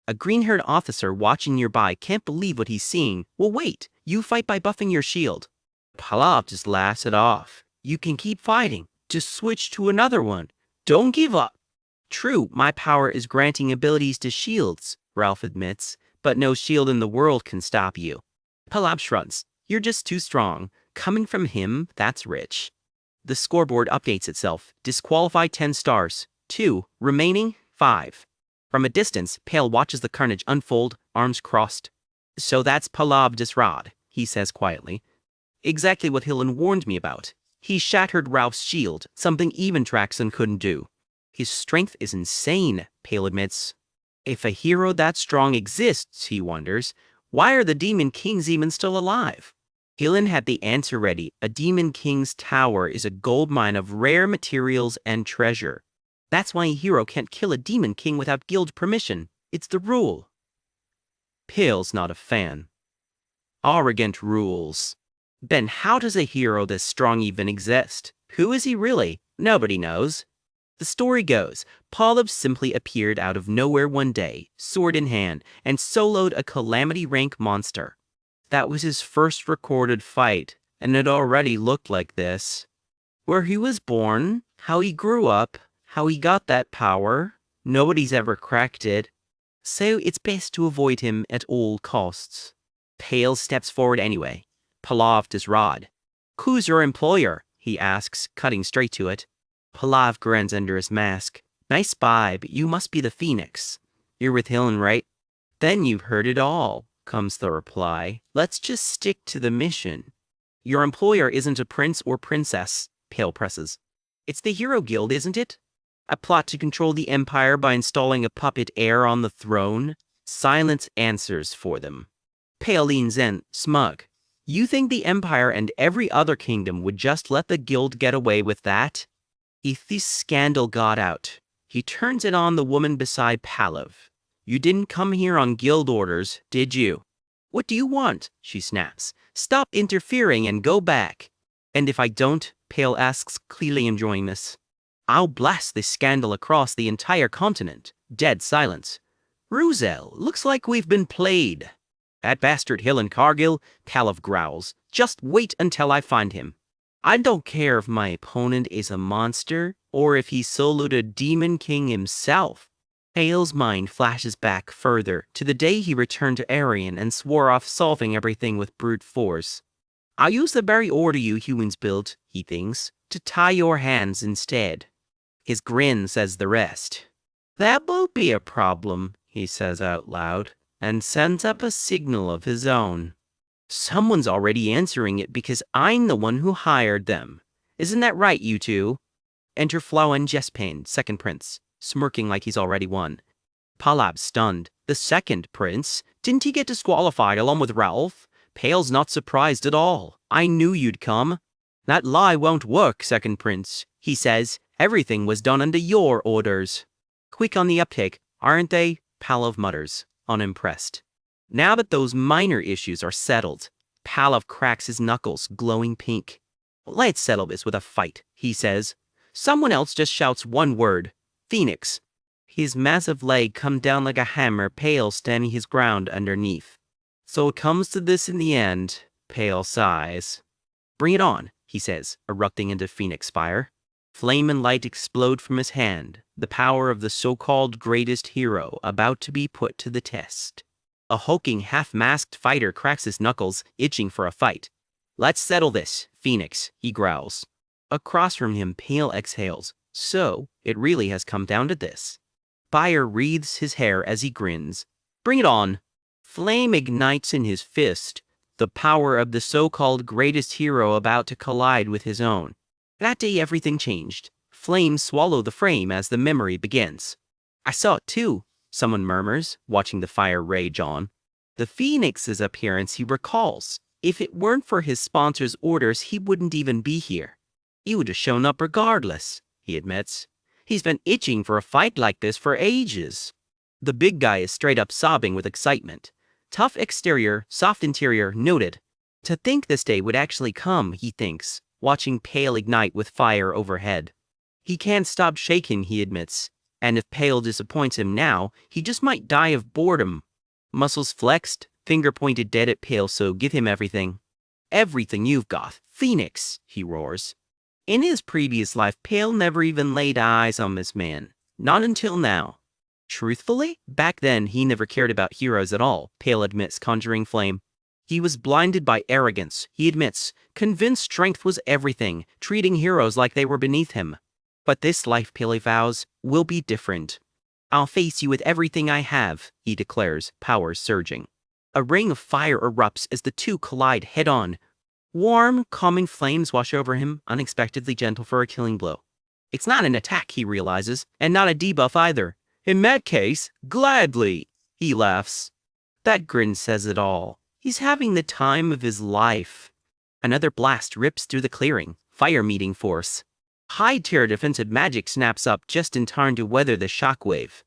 Speaker 1: A green-haired officer watching nearby can't believe what he's seeing. Well, wait, you fight by buffing your shield. Pallav just laughs it off. You can keep fighting. Just switch to another one. Don't give up. True, my power is granting abilities to shields, Ralph admits, but no shield in the world can stop you. Palab shrugs. You're just too strong. Coming from him, that's rich. The scoreboard updates itself. Disqualified 10 stars. 2. Remaining 5. From a distance, Pale watches the carnage unfold, arms crossed. So that's Palab Disrad, he says quietly. Exactly what Hillen warned me about. He shattered Ralph's shield, something even Traxon couldn't do. His strength is insane, Pale admits. If a hero that strong exists, he wonders, why are the Demon Kings even still alive? Hillen had the answer ready. A Demon King's tower is a goldmine of rare materials and treasure. That's why a hero can't kill a Demon King without guild permission. It's the rule. Pale's not a fan. Arrogant rules. Then how does a hero this strong even exist? Who is he really? Nobody knows. The story goes, Polub simply appeared out of nowhere one day, sword in hand, and soloed a calamity rank monster. That was his first recorded fight, and it already looked like this. Where he was born, how he grew up, how he got that power, nobody's ever cracked it. So it's best to avoid him at all costs. Pale steps forward anyway. Palav Disrad. Who's your employer? He asks, cutting straight to it. Palav grins under his mask. Nice spy, but you must be the Phoenix. You're with Hillen, right? Then you've heard it all, comes the reply. Let's just stick to the mission. Your employer isn't a prince or princess, Pale presses. It's the Hero Guild, isn't it? A plot to control the Empire by installing a puppet heir on the throne? Silence answers for them. Pale leans in, smug. You think the Empire and every other kingdom would just let the guild get away with that? If this scandal got out, he turns it on the woman beside Palav. You didn't come here on guild orders, did you? What do you want? She snaps. Stop interfering and go back. And if I don't, Pale asks, clearly enjoying this. I'll blast this scandal across the entire continent. Dead silence. Ruzel, looks like we've been played. That bastard Hillen Cargill, Palav growls. Just wait until I find him. I don't care if my opponent is a monster, or if he soloed a Demon King himself. Pale's mind flashes back further, to the day he returned to Arian and swore off solving everything with brute force. I'll use the very order you humans built, he thinks, to tie your hands instead. His grin says the rest. That won't be a problem, he says out loud, and sends up a signal of his own. Someone's already answering it because I'm the one who hired them. Isn't that right, you two? Enter Flau and Jespain, second prince, smirking like he's already won. Palab's stunned. The second prince? Didn't he get disqualified along with Ralph? Pale's not surprised at all. I knew you'd come. That lie won't work, second prince, he says. Everything was done under your orders. Quick on the uptake, aren't they? Palav mutters, unimpressed. Now that those minor issues are settled, Palav cracks his knuckles, glowing pink. Let's settle this with a fight, he says. Someone else just shouts one word. Phoenix. His massive leg comes down like a hammer, Pale standing his ground underneath. So it comes to this in the end, Pale sighs. Bring it on, he says, erupting into Phoenix fire. Flame and light explode from his hand, the power of the so-called greatest hero about to be put to the test. A hulking, half-masked fighter cracks his knuckles, itching for a fight. Let's settle this, Phoenix, he growls. Across from him, Pale exhales. So, it really has come down to this. Fire wreathes his hair as he grins. Bring it on. Flame ignites in his fist, the power of the so-called greatest hero about to collide with his own. That day everything changed. Flames swallow the frame as the memory begins. I saw it too, someone murmurs, watching the fire rage on. The Phoenix's appearance he recalls. If it weren't for his sponsor's orders, he wouldn't even be here. He would have shown up regardless, he admits. He's been itching for a fight like this for ages. The big guy is straight up sobbing with excitement. Tough exterior, soft interior, noted. To think this day would actually come, he thinks, watching Pale ignite with fire overhead. He can't stop shaking, he admits. And if Pale disappoints him now, he just might die of boredom. Muscles flexed, finger pointed dead at Pale, so give him everything. Everything you've got, Phoenix, he roars. In his previous life, Pale never even laid eyes on this man. Not until now. Truthfully, back then he never cared about heroes at all, Pale admits, conjuring flame. He was blinded by arrogance, he admits, convinced strength was everything, treating heroes like they were beneath him. But this life, Pele vows, will be different. I'll face you with everything I have, he declares, powers surging. A ring of fire erupts as the two collide head-on. Warm, calming flames wash over him, unexpectedly gentle for a killing blow. It's not an attack, he realizes, and not a debuff either. In that case, gladly, he laughs. That grin says it all. He's having the time of his life. Another blast rips through the clearing, fire meeting force. High tier defensive magic snaps up just in time to weather the shockwave.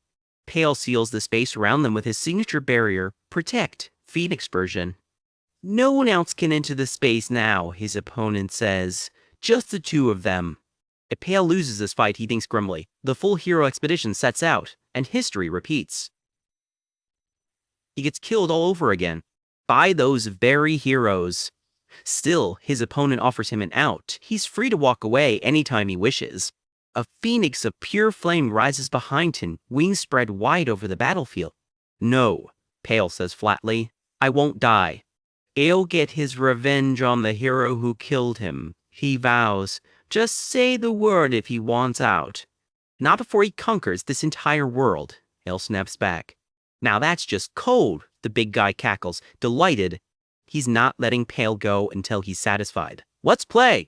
Speaker 1: Pale seals the space around them with his signature barrier, Protect, Phoenix version. No one else can enter the space now, his opponent says. Just the two of them. If Pale loses this fight, he thinks grimly, the full hero expedition sets out, and history repeats. He gets killed all over again. By those very heroes. Still, his opponent offers him an out. He's free to walk away anytime he wishes. A phoenix of pure flame rises behind him, wings spread wide over the battlefield. No, Pale says flatly, I won't die. I'll get his revenge on the hero who killed him, he vows. Just say the word if he wants out. Not before he conquers this entire world, Ale snaps back. Now that's just cold, the big guy cackles, delighted. He's not letting Pale go until he's satisfied. Let's play!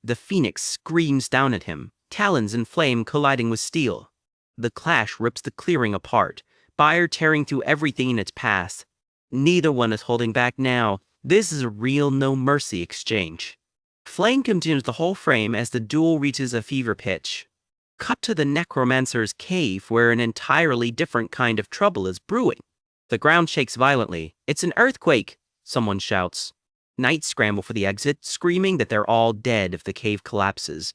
Speaker 1: The phoenix screams down at him, talons and flame colliding with steel. The clash rips the clearing apart, fire tearing through everything in its path. Neither one is holding back now. This is a real no-mercy exchange. Flame continues the whole frame as the duel reaches a fever pitch. Cut to the necromancer's cave where an entirely different kind of trouble is brewing. The ground shakes violently. It's an earthquake, someone shouts. Knights scramble for the exit, screaming that they're all dead if the cave collapses.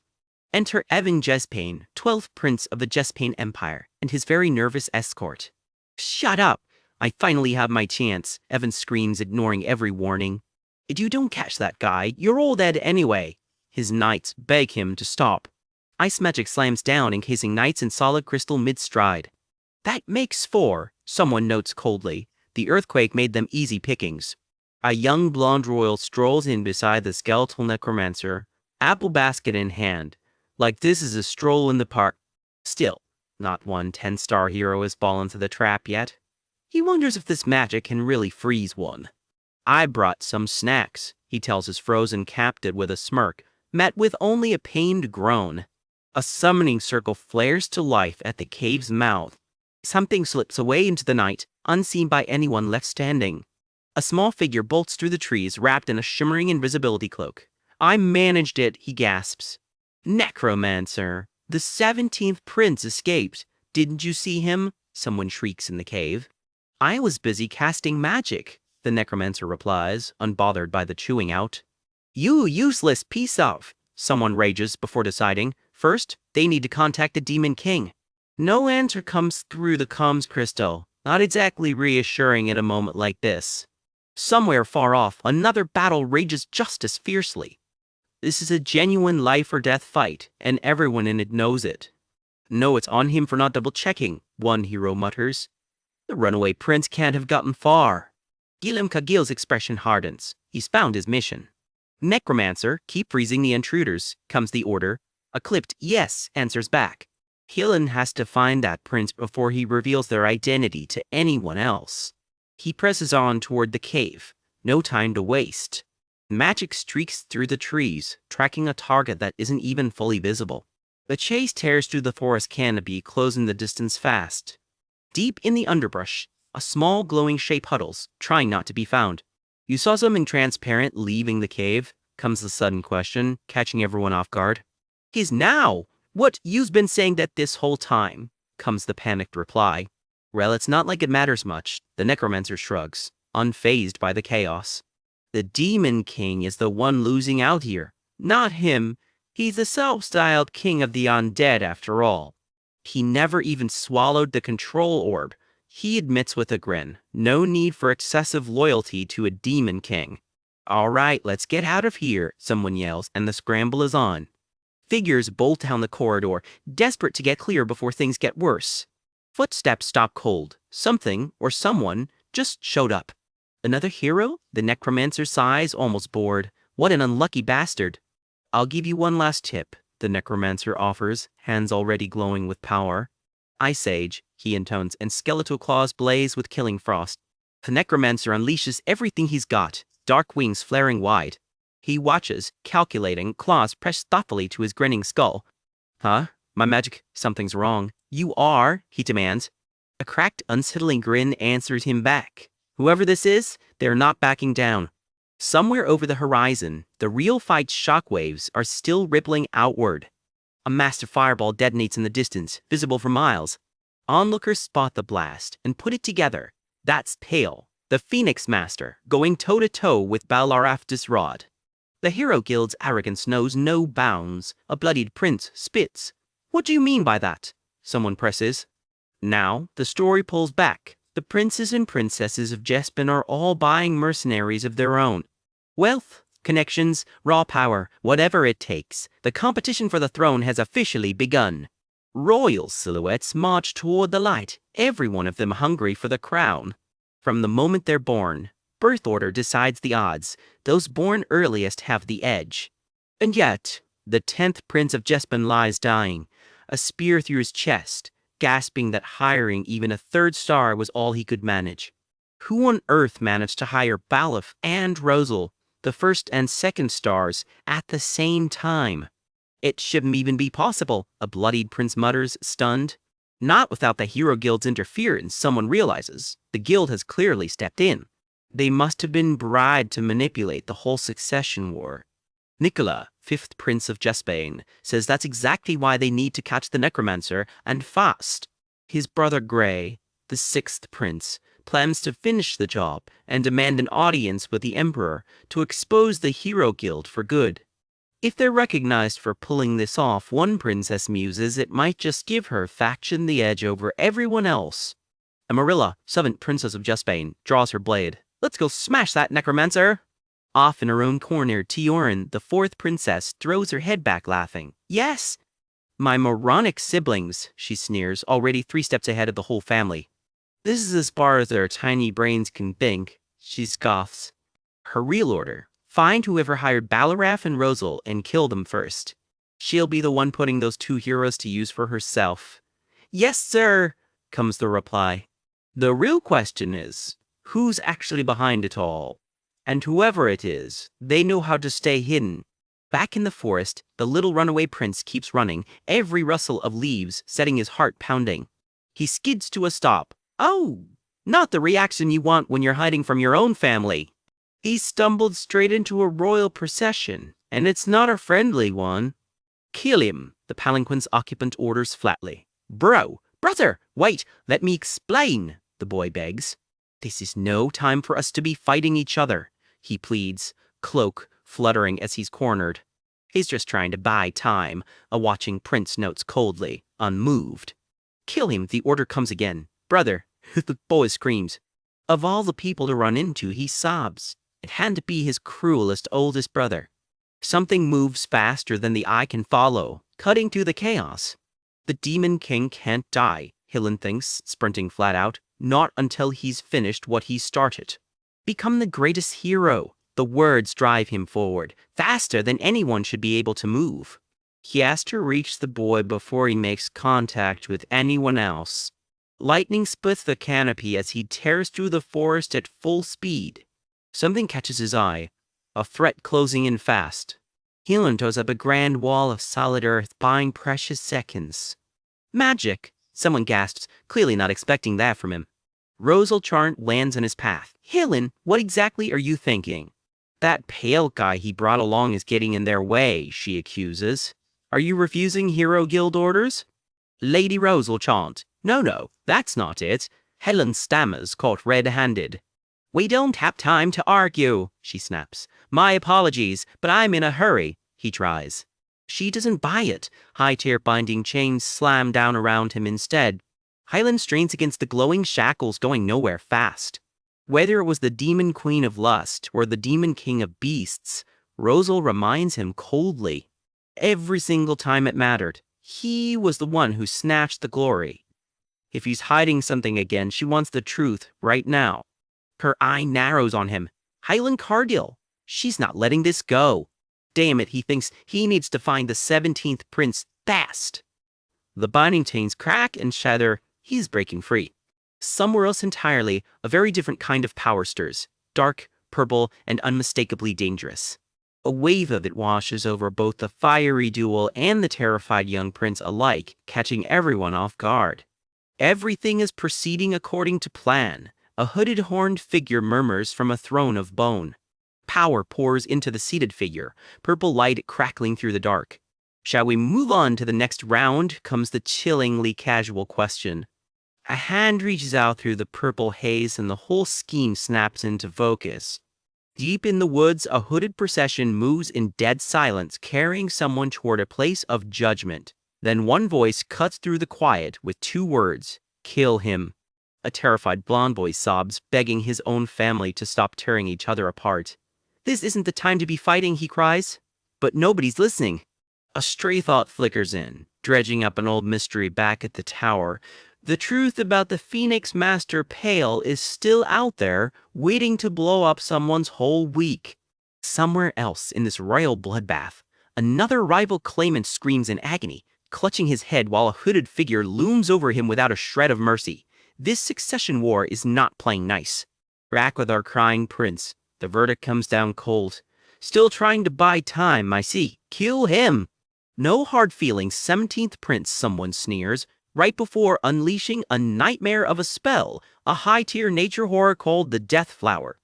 Speaker 1: Enter Evan Jespane, 12th Prince of the Jespane Empire, and his very nervous escort. Shut up! I finally have my chance, Evan screams, ignoring every warning. If you don't catch that guy, you're all dead anyway. His knights beg him to stop. Ice magic slams down, encasing knights in solid crystal mid-stride. That makes 4, someone notes coldly. The earthquake made them easy pickings. A young blonde royal strolls in beside the skeletal necromancer, apple basket in hand. Like this is a stroll in the park. Still, not one 10-star hero has fallen to the trap yet. He wonders if this magic can really freeze one. I brought some snacks, he tells his frozen captive with a smirk, met with only a pained groan. A summoning circle flares to life at the cave's mouth. Something slips away into the night, unseen by anyone left standing. A small figure bolts through the trees, wrapped in a shimmering invisibility cloak. I managed it, he gasps. Necromancer! The 17th prince escaped. Didn't you see him? Someone shrieks in the cave. I was busy casting magic, the necromancer replies, unbothered by the chewing out. You useless piece of, someone rages before deciding. First, they need to contact the Demon King. No answer comes through the comms crystal, not exactly reassuring at a moment like this. Somewhere far off, another battle rages just as fiercely. This is a genuine life-or-death fight, and everyone in it knows it. No, it's on him for not double-checking, one hero mutters. The runaway prince can't have gotten far. Gilem Kagil's expression hardens. He's found his mission. Necromancer, keep freezing the intruders, comes the order. A clipped yes answers back. Gilem has to find that prince before he reveals their identity to anyone else. He presses on toward the cave. No time to waste. Magic streaks through the trees, tracking a target that isn't even fully visible. The chase tears through the forest canopy, closing the distance fast. Deep in the underbrush, a small glowing shape huddles, trying not to be found. You saw something transparent leaving the cave? Comes the sudden question, catching everyone off guard. He's now! What, you've been saying that this whole time? Comes the panicked reply. Well, it's not like it matters much, the necromancer shrugs, unfazed by the chaos. The Demon King is the one losing out here, not him. He's the self-styled king of the undead after all. He never even swallowed the control orb. He admits with a grin, no need for excessive loyalty to a Demon King. All right, let's get out of here, someone yells, and the scramble is on. Figures bolt down the corridor, desperate to get clear before things get worse. Footsteps stop cold. Something, or someone, just showed up. Another hero? The necromancer sighs, almost bored. What an unlucky bastard. I'll give you one last tip, the necromancer offers, hands already glowing with power. Ice Age, he intones, and skeletal claws blaze with killing frost. The necromancer unleashes everything he's got, dark wings flaring wide. He watches, calculating, claws pressed thoughtfully to his grinning skull. Huh? My magic? Something's wrong. You are, he demands. A cracked, unsettling grin answers him back. Whoever this is, they're not backing down. Somewhere over the horizon, the real fight's shockwaves are still rippling outward. A massive fireball detonates in the distance, visible for miles. Onlookers spot the blast and put it together. That's Pale, the Phoenix Master, going toe-to-toe with Balaraftis Rod. The Hero Guild's arrogance knows no bounds. A bloodied prince spits. What do you mean by that? Someone presses. Now, the story pulls back. The princes and princesses of Jespin are all buying mercenaries of their own. Wealth, connections, raw power, whatever it takes, the competition for the throne has officially begun. Royal silhouettes march toward the light, every one of them hungry for the crown. From the moment they're born, birth order decides the odds. Those born earliest have the edge. And yet, the 10th prince of Jespin lies dying, a spear through his chest, gasping that hiring even a 3rd star was all he could manage. Who on earth managed to hire Balaf and Rosal, the 1st and 2nd stars, at the same time? It shouldn't even be possible, a bloodied prince mutters, stunned. Not without the Hero Guild's interference, someone realizes. The guild has clearly stepped in. They must have been bribed to manipulate the whole succession war. Nicola, 5th Prince of Jespain, says that's exactly why they need to catch the necromancer, and fast. His brother Grey, the 6th Prince, plans to finish the job and demand an audience with the Emperor to expose the Hero Guild for good. If they're recognized for pulling this off, one princess muses it might just give her faction the edge over everyone else. Amarilla, 7th Princess of Jespain, draws her blade. Let's go smash that necromancer! Off in her own corner, Tiorin, the 4th princess, throws her head back laughing. Yes! My moronic siblings, she sneers, already 3 steps ahead of the whole family. This is as far as their tiny brains can think, she scoffs. Her real order: find whoever hired Balaraf and Rosal and kill them first. She'll be the one putting those 2 heroes to use for herself. Yes, sir, comes the reply. The real question is, who's actually behind it all? And whoever it is, they know how to stay hidden. Back in the forest, the little runaway prince keeps running, every rustle of leaves setting his heart pounding. He skids to a stop. Oh, not the reaction you want when you're hiding from your own family. He stumbled straight into a royal procession, and it's not a friendly one. Kill him, the palanquin's occupant orders flatly. Brother, wait, let me explain, the boy begs. This is no time for us to be fighting each other, he pleads, cloak fluttering as he's cornered. He's just trying to buy time, a watching prince notes coldly, unmoved. Kill him, the order comes again. Brother, the boy screams. Of all the people to run into, he sobs. It had to be his cruelest oldest brother. Something moves faster than the eye can follow, cutting through the chaos. The Demon King can't die, Hillen thinks, sprinting flat out. Not until he's finished what he started. Become the greatest hero. The words drive him forward, faster than anyone should be able to move. He has to reach the boy before he makes contact with anyone else. Lightning splits the canopy as he tears through the forest at full speed. Something catches his eye, a threat closing in fast. Hillen throws up a grand wall of solid earth, buying precious seconds. Magic! Someone gasps, clearly not expecting that from him. Rosal Charnt lands in his path. Hillen, what exactly are you thinking? That pale guy he brought along is getting in their way, she accuses. Are you refusing Hero Guild orders? Lady Rosal Charnt. No, that's not it. Helen stammers, caught red-handed. We don't have time to argue, she snaps. My apologies, but I'm in a hurry, he tries. She doesn't buy it. High-tier binding chains slam down around him instead. Hyland strains against the glowing shackles, going nowhere fast. Whether it was the Demon Queen of Lust or the Demon King of Beasts, Rosal reminds him coldly. Every single time it mattered, he was the one who snatched the glory. If he's hiding something again, she wants the truth right now. Her eye narrows on him. Highland Cardiel. She's not letting this go. Damn it, he thinks he needs to find the 17th prince fast. The binding chains crack and shatter. He's breaking free. Somewhere else entirely, a very different kind of power stirs. Dark, purple, and unmistakably dangerous. A wave of it washes over both the fiery duel and the terrified young prince alike, catching everyone off guard. Everything is proceeding according to plan. A hooded horned figure murmurs from a throne of bone. Power pours into the seated figure, purple light crackling through the dark. Shall we move on to the next round? Comes the chillingly casual question. A hand reaches out through the purple haze and the whole scheme snaps into focus. Deep in the woods, a hooded procession moves in dead silence, carrying someone toward a place of judgment. Then one voice cuts through the quiet with 2 words, "Kill him." A terrified blonde boy sobs, begging his own family to stop tearing each other apart. "This isn't the time to be fighting," he cries. But nobody's listening. A stray thought flickers in, dredging up an old mystery back at the tower. The truth about the Phoenix Master Pale is still out there, waiting to blow up someone's whole week. Somewhere else in this royal bloodbath, another rival claimant screams in agony, clutching his head while a hooded figure looms over him without a shred of mercy. This succession war is not playing nice. Back with our crying prince, the verdict comes down cold. Still trying to buy time, I see. Kill him! No hard feelings, 17th prince, someone sneers, right before unleashing a nightmare of a spell, a high-tier nature horror called the Death Flower.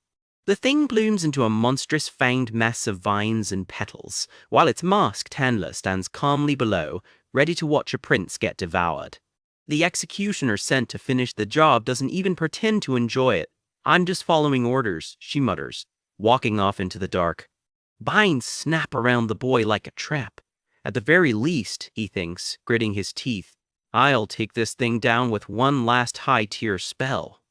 Speaker 1: The thing blooms into a monstrous fanged mess of vines and petals, while its masked handler stands calmly below, ready to watch a prince get devoured. The executioner sent to finish the job doesn't even pretend to enjoy it. "I'm just following orders," she mutters, walking off into the dark. Vines snap around the boy like a trap. At the very least, he thinks, gritting his teeth, I'll take this thing down with one last high-tier spell.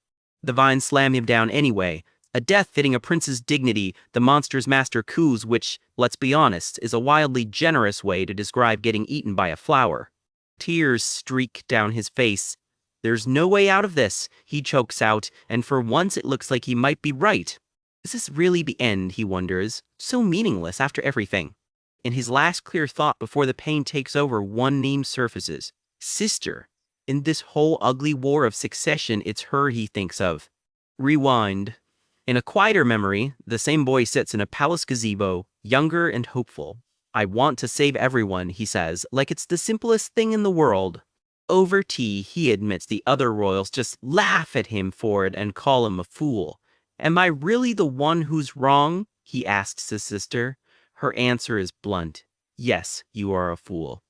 Speaker 1: The vines slam him down anyway, a death fitting a prince's dignity. The monster's master coos, which, let's be honest, is a wildly generous way to describe getting eaten by a flower. Tears streak down his face. There's no way out of this, he chokes out, and for once it looks like he might be right. Is this really the end, he wonders, so meaningless after everything? In his last clear thought before the pain takes over, one name surfaces. Sister. In this whole ugly war of succession, it's her he thinks of. Rewind. In a quieter memory, the same boy sits in a palace gazebo, younger and hopeful. I want to save everyone, he says, like it's the simplest thing in the world. Over tea, he admits the other royals just laugh at him for it and call him a fool. Am I really the one who's wrong? He asks his sister. Her answer is blunt. Yes, you are a fool.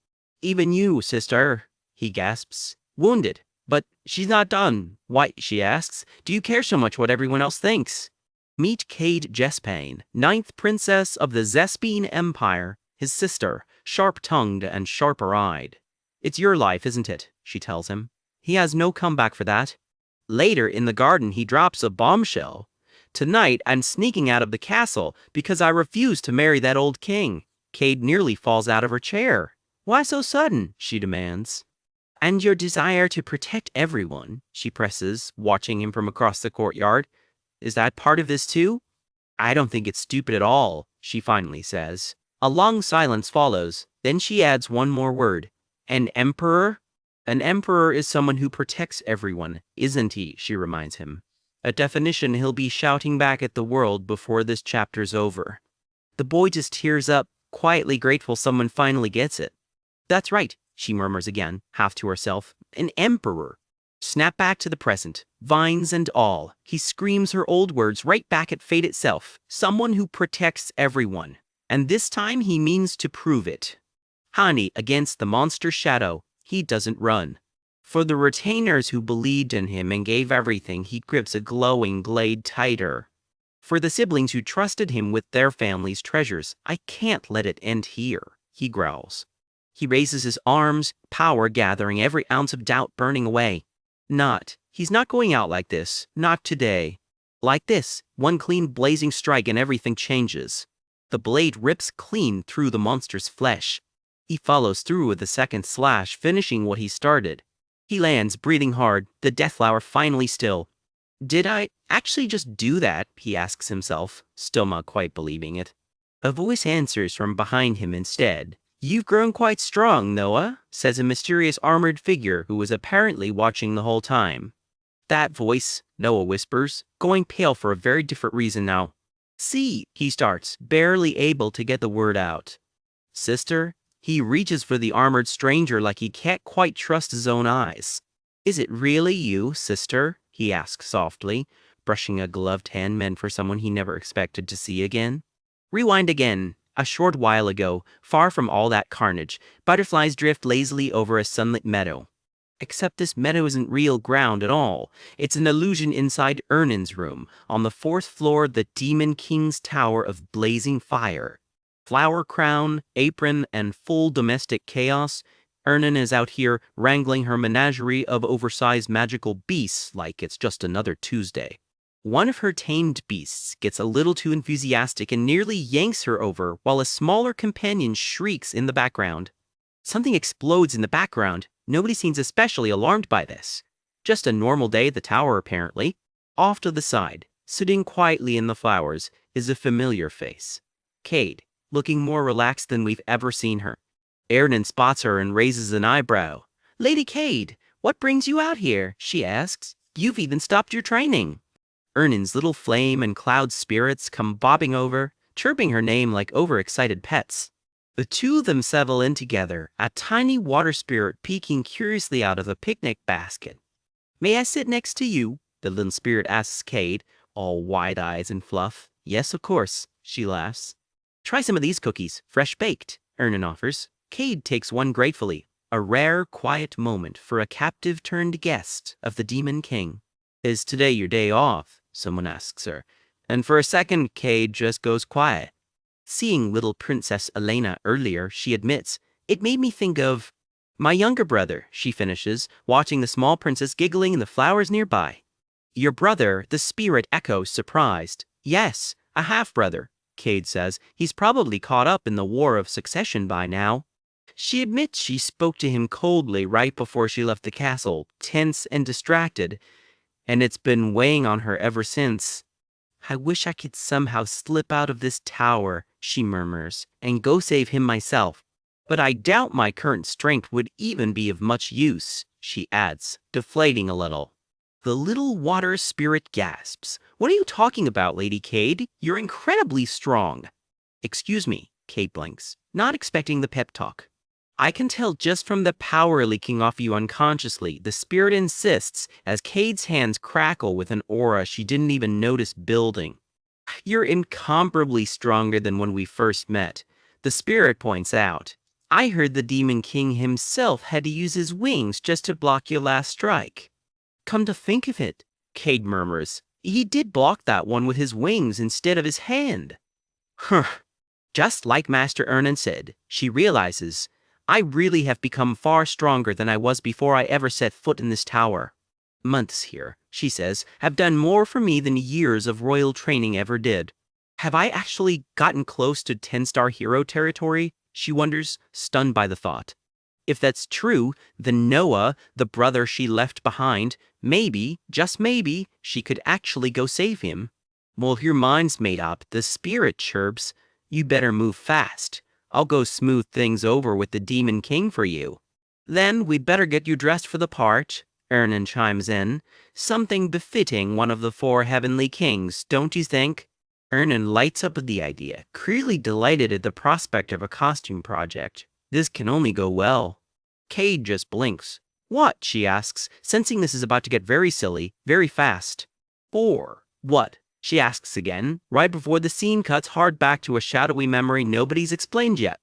Speaker 1: Even you, sister, he gasps, wounded. But she's not done. Why, she asks, do you care so much what everyone else thinks? Meet Cade Jespane, 9th princess of the Zespine Empire, his sister, sharp-tongued and sharper-eyed. It's your life, isn't it? She tells him. He has no comeback for that. Later, in the garden, he drops a bombshell. Tonight, I'm sneaking out of the castle because I refuse to marry that old king. Cade nearly falls out of her chair. Why so sudden? She demands. And your desire to protect everyone, she presses, watching him from across the courtyard. Is that part of this too? I don't think it's stupid at all, she finally says. A long silence follows. Then she adds one more word. An emperor? An emperor is someone who protects everyone, isn't he? She reminds him. A definition he'll be shouting back at the world before this chapter's over. The boy just tears up, quietly grateful someone finally gets it. That's right, she murmurs again, half to herself. An emperor. Snap back to the present, vines and all. He screams her old words right back at fate itself. Someone who protects everyone. And this time he means to prove it. Honey, against the monster's shadow, he doesn't run. For the retainers who believed in him and gave everything, he grips a glowing blade tighter. For the siblings who trusted him with their family's treasures, I can't let it end here, he growls. He raises his arms, power gathering, every ounce of doubt burning away. He's not going out like this, not today. Like this, one clean blazing strike and everything changes. The blade rips clean through the monster's flesh. He follows through with the second slash, finishing what he started. He lands, breathing hard, the Deathflower finally still. Did I actually just do that? He asks himself, still not quite believing it. A voice answers from behind him instead. You've grown quite strong, Noah, says a mysterious armored figure who was apparently watching the whole time. That voice, Noah whispers, going pale for a very different reason now. See, he starts, barely able to get the word out. Sister? He reaches for the armored stranger like he can't quite trust his own eyes. Is it really you, sister? He asks softly, brushing a gloved hand meant for someone he never expected to see again. Rewind again. A short while ago, far from all that carnage, butterflies drift lazily over a sunlit meadow. Except this meadow isn't real ground at all. It's an illusion inside Ernan's room, on the 4th floor of the Demon King's Tower of Blazing Fire. Flower crown, apron, and full domestic chaos, Ernan is out here wrangling her menagerie of oversized magical beasts like it's just another Tuesday. One of her tamed beasts gets a little too enthusiastic and nearly yanks her over while a smaller companion shrieks in the background. Something explodes in the background. Nobody seems especially alarmed by this. Just a normal day at the tower, apparently. Off to the side, sitting quietly in the flowers, is a familiar face. Cade, looking more relaxed than we've ever seen her. Ernan spots her and raises an eyebrow. Lady Cade, what brings you out here? She asks. You've even stopped your training. Ernan's little flame and cloud spirits come bobbing over, chirping her name like overexcited pets. The two of them settle in together, a tiny water spirit peeking curiously out of a picnic basket. May I sit next to you? The little spirit asks Cade, all wide eyes and fluff. Yes, of course, she laughs. Try some of these cookies, fresh baked, Ernan offers. Cade takes one gratefully, a rare, quiet moment for a captive-turned guest of the Demon King. Is today your day off? Someone asks her. And for a second, Cade just goes quiet. Seeing little Princess Elena earlier, she admits, it made me think of my younger brother, she finishes, watching the small princess giggling in the flowers nearby. Your brother, the spirit echoes, surprised. Yes, a half-brother, Cade says. He's probably caught up in the War of Succession by now. She admits she spoke to him coldly right before she left the castle, tense and distracted, and it's been weighing on her ever since. I wish I could somehow slip out of this tower, she murmurs, and go save him myself. But I doubt my current strength would even be of much use, she adds, deflating a little. The little water spirit gasps. What are you talking about, Lady Cade? You're incredibly strong. Excuse me, Cade blinks, not expecting the pep talk. I can tell just from the power leaking off you unconsciously, the spirit insists as Cade's hands crackle with an aura she didn't even notice building. You're incomparably stronger than when we first met, the spirit points out. I heard the Demon King himself had to use his wings just to block your last strike. Come to think of it, Cade murmurs, he did block that one with his wings instead of his hand. Huh. Just like Master Ernan said, she realizes, I really have become far stronger than I was before I ever set foot in this tower. Months here, she says, have done more for me than years of royal training ever did. Have I actually gotten close to 10-star hero territory? She wonders, stunned by the thought. If that's true, then Noah, the brother she left behind, maybe, just maybe, she could actually go save him. Well, your mind's made up, the spirit chirps. You better move fast. I'll go smooth things over with the Demon King for you. Then we'd better get you dressed for the part, Ernan chimes in. Something befitting one of the 4 heavenly kings, don't you think? Ernan lights up at the idea, clearly delighted at the prospect of a costume project. This can only go well. Cade just blinks. What? She asks, sensing this is about to get very silly, very fast. 4. What? She asks again, right before the scene cuts hard back to a shadowy memory nobody's explained yet.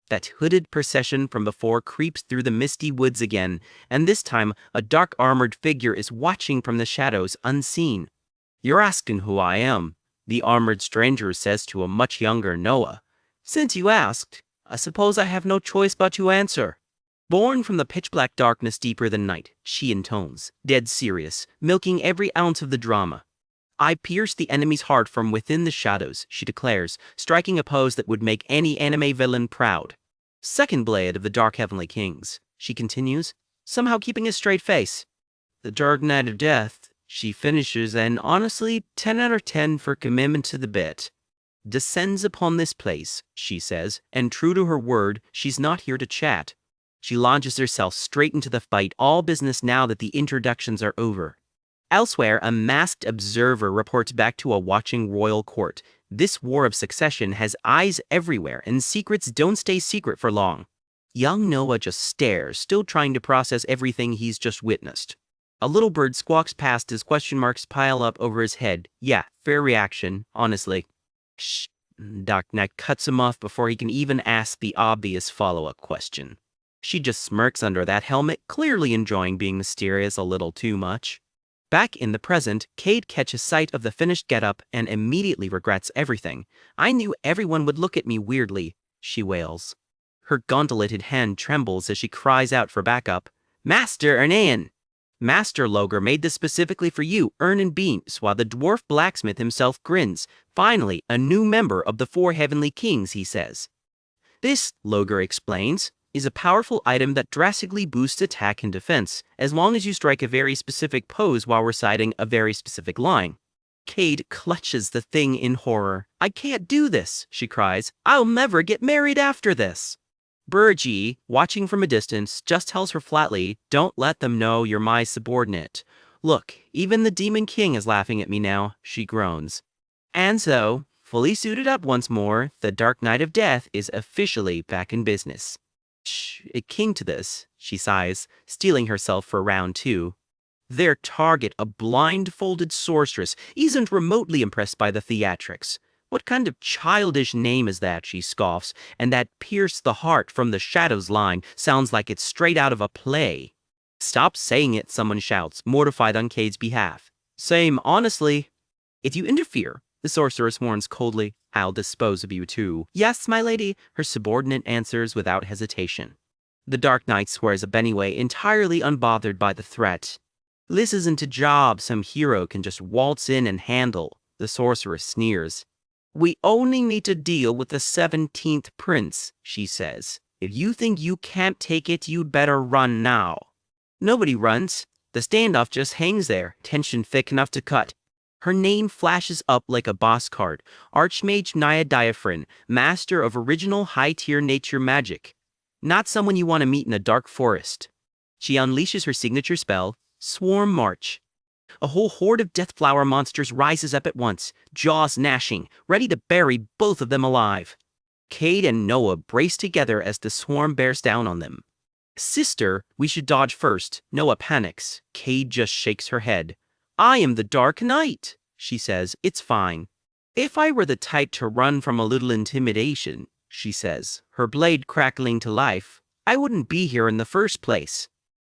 Speaker 1: That hooded procession from before creeps through the misty woods again, and this time a dark armored figure is watching from the shadows unseen. You're asking who I am, the armored stranger says to a much younger Noah. Since you asked, I suppose I have no choice but to answer. Born from the pitch-black darkness deeper than night, she intones, dead serious, milking every ounce of the drama. I pierce the enemy's heart from within the shadows, she declares, striking a pose that would make any anime villain proud. Second blade of the Dark Heavenly Kings, she continues, somehow keeping a straight face. The Dark Knight of Death, she finishes, and honestly, 10 out of 10 for commitment to the bit. Descends upon this place, she says, and true to her word, she's not here to chat. She launches herself straight into the fight, all business now that the introductions are over. Elsewhere, a masked observer reports back to a watching royal court. This war of succession has eyes everywhere, and secrets don't stay secret for long. Young Noah just stares, still trying to process everything he's just witnessed. A little bird squawks past as question marks pile up over his head. Yeah, fair reaction, honestly. Shh. Dark Knight cuts him off before he can even ask the obvious follow-up question. She just smirks under that helmet, clearly enjoying being mysterious a little too much. Back in the present, Cade catches sight of the finished getup and immediately regrets everything. I knew everyone would look at me weirdly, she wails. Her gauntleted hand trembles as she cries out for backup. Master Ernan! Master Loger made this specifically for you, Ernan beams, while the dwarf blacksmith himself grins. Finally, a new member of the 4 Heavenly Kings, he says. This, Loger explains, is a powerful item that drastically boosts attack and defense, as long as you strike a very specific pose while reciting a very specific line. Cade clutches the thing in horror. I can't do this, she cries. I'll never get married after this. Burgee, watching from a distance, just tells her flatly, don't let them know you're my subordinate. Look, even the Demon King is laughing at me now, she groans. And so, fully suited up once more, the Dark Knight of Death is officially back in business. Shh, it came to this, she sighs, steeling herself for round 2. Their target, a blindfolded sorceress, isn't remotely impressed by the theatrics. What kind of childish name is that, she scoffs, and that pierce the heart from the shadows line sounds like it's straight out of a play. Stop saying it, someone shouts, mortified on Cade's behalf. Same, honestly. If you interfere, the sorceress warns coldly, I'll dispose of you too. Yes, my lady, her subordinate answers without hesitation. The Dark Knight swears up anyway, entirely unbothered by the threat. This isn't a job some hero can just waltz in and handle, the sorceress sneers. We only need to deal with the 17th prince, she says. If you think you can't take it, you'd better run now. Nobody runs. The standoff just hangs there, tension thick enough to cut. Her name flashes up like a boss card. Archmage Naya Diaphren, master of original high-tier nature magic. Not someone you want to meet in a dark forest. She unleashes her signature spell, Swarm March. A whole horde of deathflower monsters rises up at once, jaws gnashing, ready to bury both of them alive. Cade and Noah brace together as the swarm bears down on them. Sister, we should dodge first. Noah panics. Cade just shakes her head. I am the Dark Knight, she says. It's fine. If I were the type to run from a little intimidation, she says, her blade crackling to life, I wouldn't be here in the first place.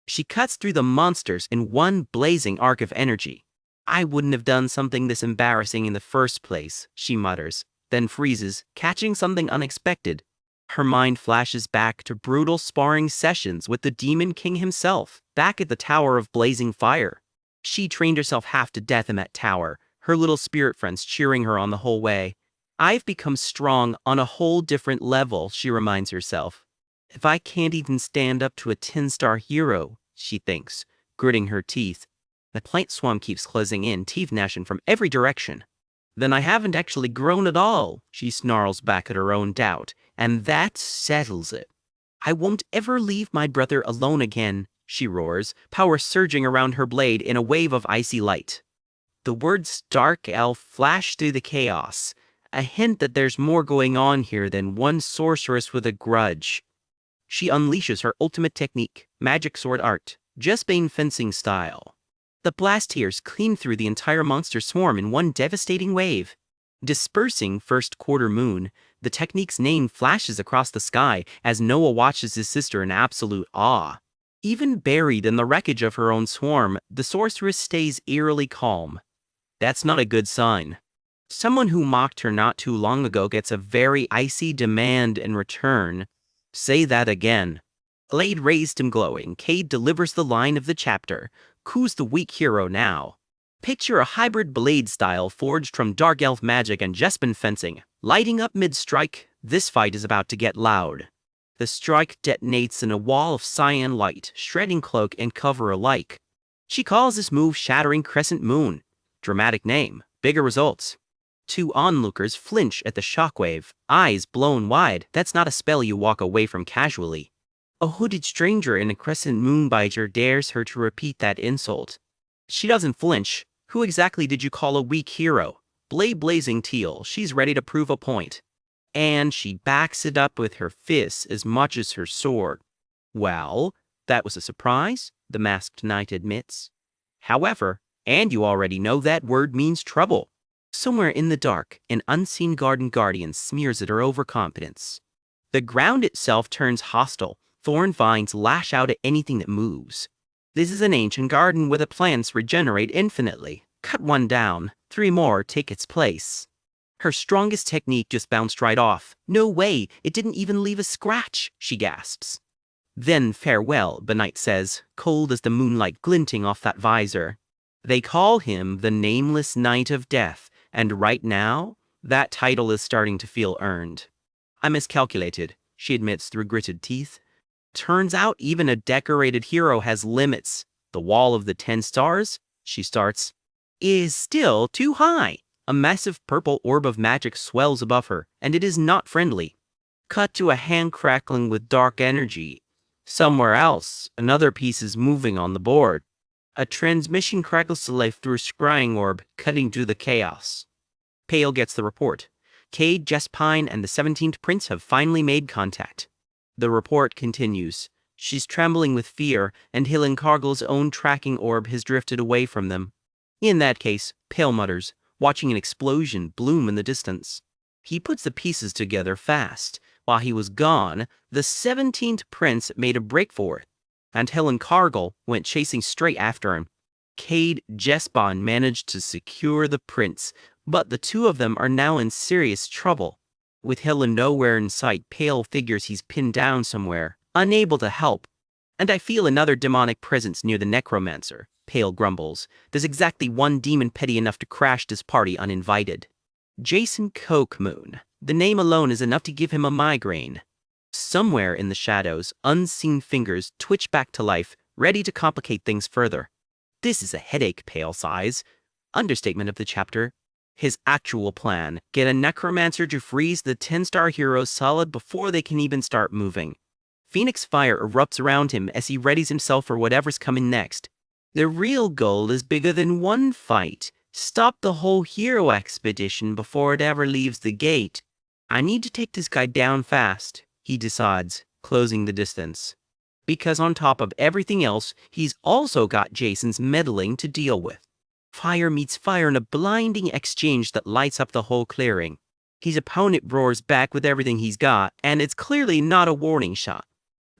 Speaker 1: She cuts through the monsters in one blazing arc of energy. I wouldn't have done something this embarrassing in the first place, she mutters, then freezes, catching something unexpected. Her mind flashes back to brutal sparring sessions with the Demon King himself, back at the Tower of Blazing Fire. She trained herself half to death in that tower, her little spirit friends cheering her on the whole way. I've become strong on a whole different level, she reminds herself. If I can't even stand up to a 10-star hero, she thinks, gritting her teeth. The plant swarm keeps closing in, teeth gnashing from every direction. Then I haven't actually grown at all, she snarls back at her own doubt, and that settles it. I won't ever leave my brother alone again, she roars, power surging around her blade in a wave of icy light. The words Dark Elf flash through the chaos, a hint that there's more going on here than one sorceress with a grudge. She unleashes her ultimate technique, magic sword art, Jesbane fencing style. The blast tears clean through the entire monster swarm in one devastating wave. Dispersing first quarter moon, the technique's name flashes across the sky as Noah watches his sister in absolute awe. Even buried in the wreckage of her own swarm, the sorceress stays eerily calm. That's not a good sign. Someone who mocked her not too long ago gets a very icy demand in return. Say that again. Blade raised and glowing, Cade delivers the line of the chapter. Who's the weak hero now? Picture a hybrid blade style forged from dark elf magic and Jesbane fencing. Lighting up mid-strike, this fight is about to get loud. The strike detonates in a wall of cyan light, shredding cloak and cover alike. She calls this move Shattering Crescent Moon. Dramatic name, bigger results. Two onlookers flinch at the shockwave, eyes blown wide. That's not a spell you walk away from casually. A hooded stranger in a crescent moonbiter dares her to repeat that insult. She doesn't flinch. Who exactly did you call a weak hero? Blade blazing teal, she's ready to prove a point. And she backs it up with her fists as much as her sword. Well, that was a surprise, the masked knight admits. However, and you already know that word means trouble. Somewhere in the dark, an unseen garden guardian smears at her overconfidence. The ground itself turns hostile. Thorn vines lash out at anything that moves. This is an ancient garden where the plants regenerate infinitely. Cut one down, 3 more take its place. Her strongest technique just bounced right off. No way, it didn't even leave a scratch, she gasps. Then farewell, the knight says, cold as the moonlight glinting off that visor. They call him the Nameless Knight of Death, and right now, that title is starting to feel earned. I miscalculated, she admits through gritted teeth. Turns out even a decorated hero has limits. The wall of the 10 stars, she starts, is still too high. A massive purple orb of magic swells above her, and it is not friendly. Cut to a hand crackling with dark energy. Somewhere else, another piece is moving on the board. A transmission crackles to life through a scrying orb, cutting through the chaos. Pale gets the report. Cade, Jespine, and the 17th Prince have finally made contact. The report continues. She's trembling with fear, and Hillenkargel's own tracking orb has drifted away from them. In that case, Pale mutters, watching an explosion bloom in the distance. He puts the pieces together fast. While he was gone, the 17th Prince made a break for it, and Hillenkargel went chasing straight after him. Cade, Jespine managed to secure the prince, but the two of them are now in serious trouble. With Helen nowhere in sight, Pale figures he's pinned down somewhere, unable to help. And I feel another demonic presence near the necromancer, Pale grumbles. There's exactly one demon petty enough to crash this party uninvited. Jason Kokemoon. The name alone is enough to give him a migraine. Somewhere in the shadows, unseen fingers twitch back to life, ready to complicate things further. This is a headache, Pale sighs. Understatement of the chapter. His actual plan, get a necromancer to freeze the 10-star heroes solid before they can even start moving. Phoenix fire erupts around him as he readies himself for whatever's coming next. The real goal is bigger than one fight. Stop the whole hero expedition before it ever leaves the gate. I need to take this guy down fast, he decides, closing the distance. Because on top of everything else, he's also got Jason's meddling to deal with. Fire meets fire in a blinding exchange that lights up the whole clearing. His opponent roars back with everything he's got, and it's clearly not a warning shot.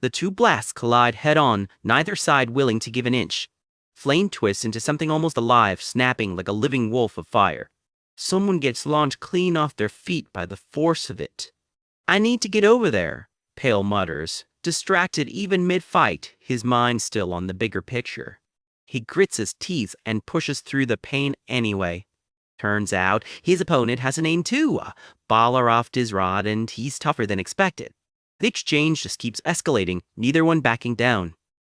Speaker 1: The two blasts collide head-on, neither side willing to give an inch. Flame twists into something almost alive, snapping like a living wolf of fire. Someone gets launched clean off their feet by the force of it. I need to get over there, Pale mutters, distracted even mid-fight, his mind still on the bigger picture. He grits his teeth and pushes through the pain anyway. Turns out, his opponent has a name too, Balarov Dizrod, and he's tougher than expected. The exchange just keeps escalating, neither one backing down.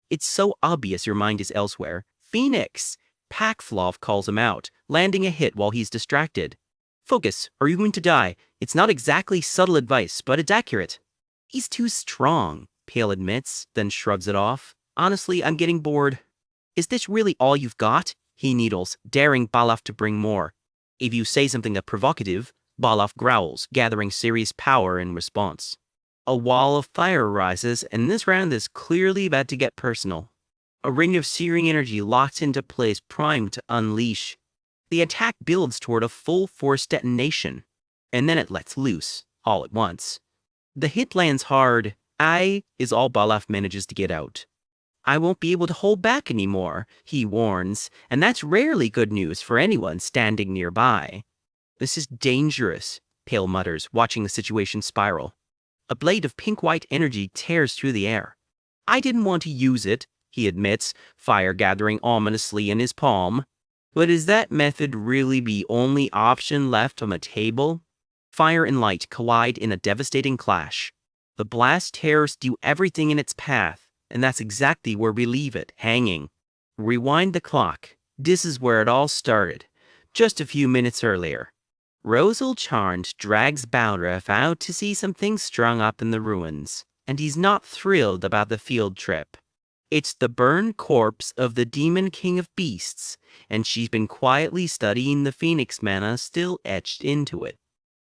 Speaker 1: It's so obvious your mind is elsewhere. Phoenix! Pakflov calls him out, landing a hit while he's distracted. Focus, or you're going to die. It's not exactly subtle advice, but it's accurate. He's too strong, Pale admits, then shrugs it off. Honestly, I'm getting bored. Is this really all you've got? He needles, daring Balaf to bring more. If you say something that's provocative, Balaf growls, gathering serious power in response. A wall of fire rises, and this round is clearly about to get personal. A ring of searing energy locks into place, primed to unleash. The attack builds toward a full-force detonation, and then it lets loose, all at once. The hit lands hard. Is all Balaf manages to get out. I won't be able to hold back anymore, he warns, and that's rarely good news for anyone standing nearby. This is dangerous, Pale mutters, watching the situation spiral. A blade of pink-white energy tears through the air. I didn't want to use it, he admits, fire gathering ominously in his palm. But is that method really the only option left on the table? Fire and light collide in a devastating clash. The blast tears through everything in its path, and that's exactly where we leave it, hanging. Rewind the clock. This is where it all started, just a few minutes earlier. Rosal Charmed drags Balraf out to see something strung up in the ruins, and he's not thrilled about the field trip. It's the burned corpse of the demon king of beasts, and she's been quietly studying the phoenix mana still etched into it.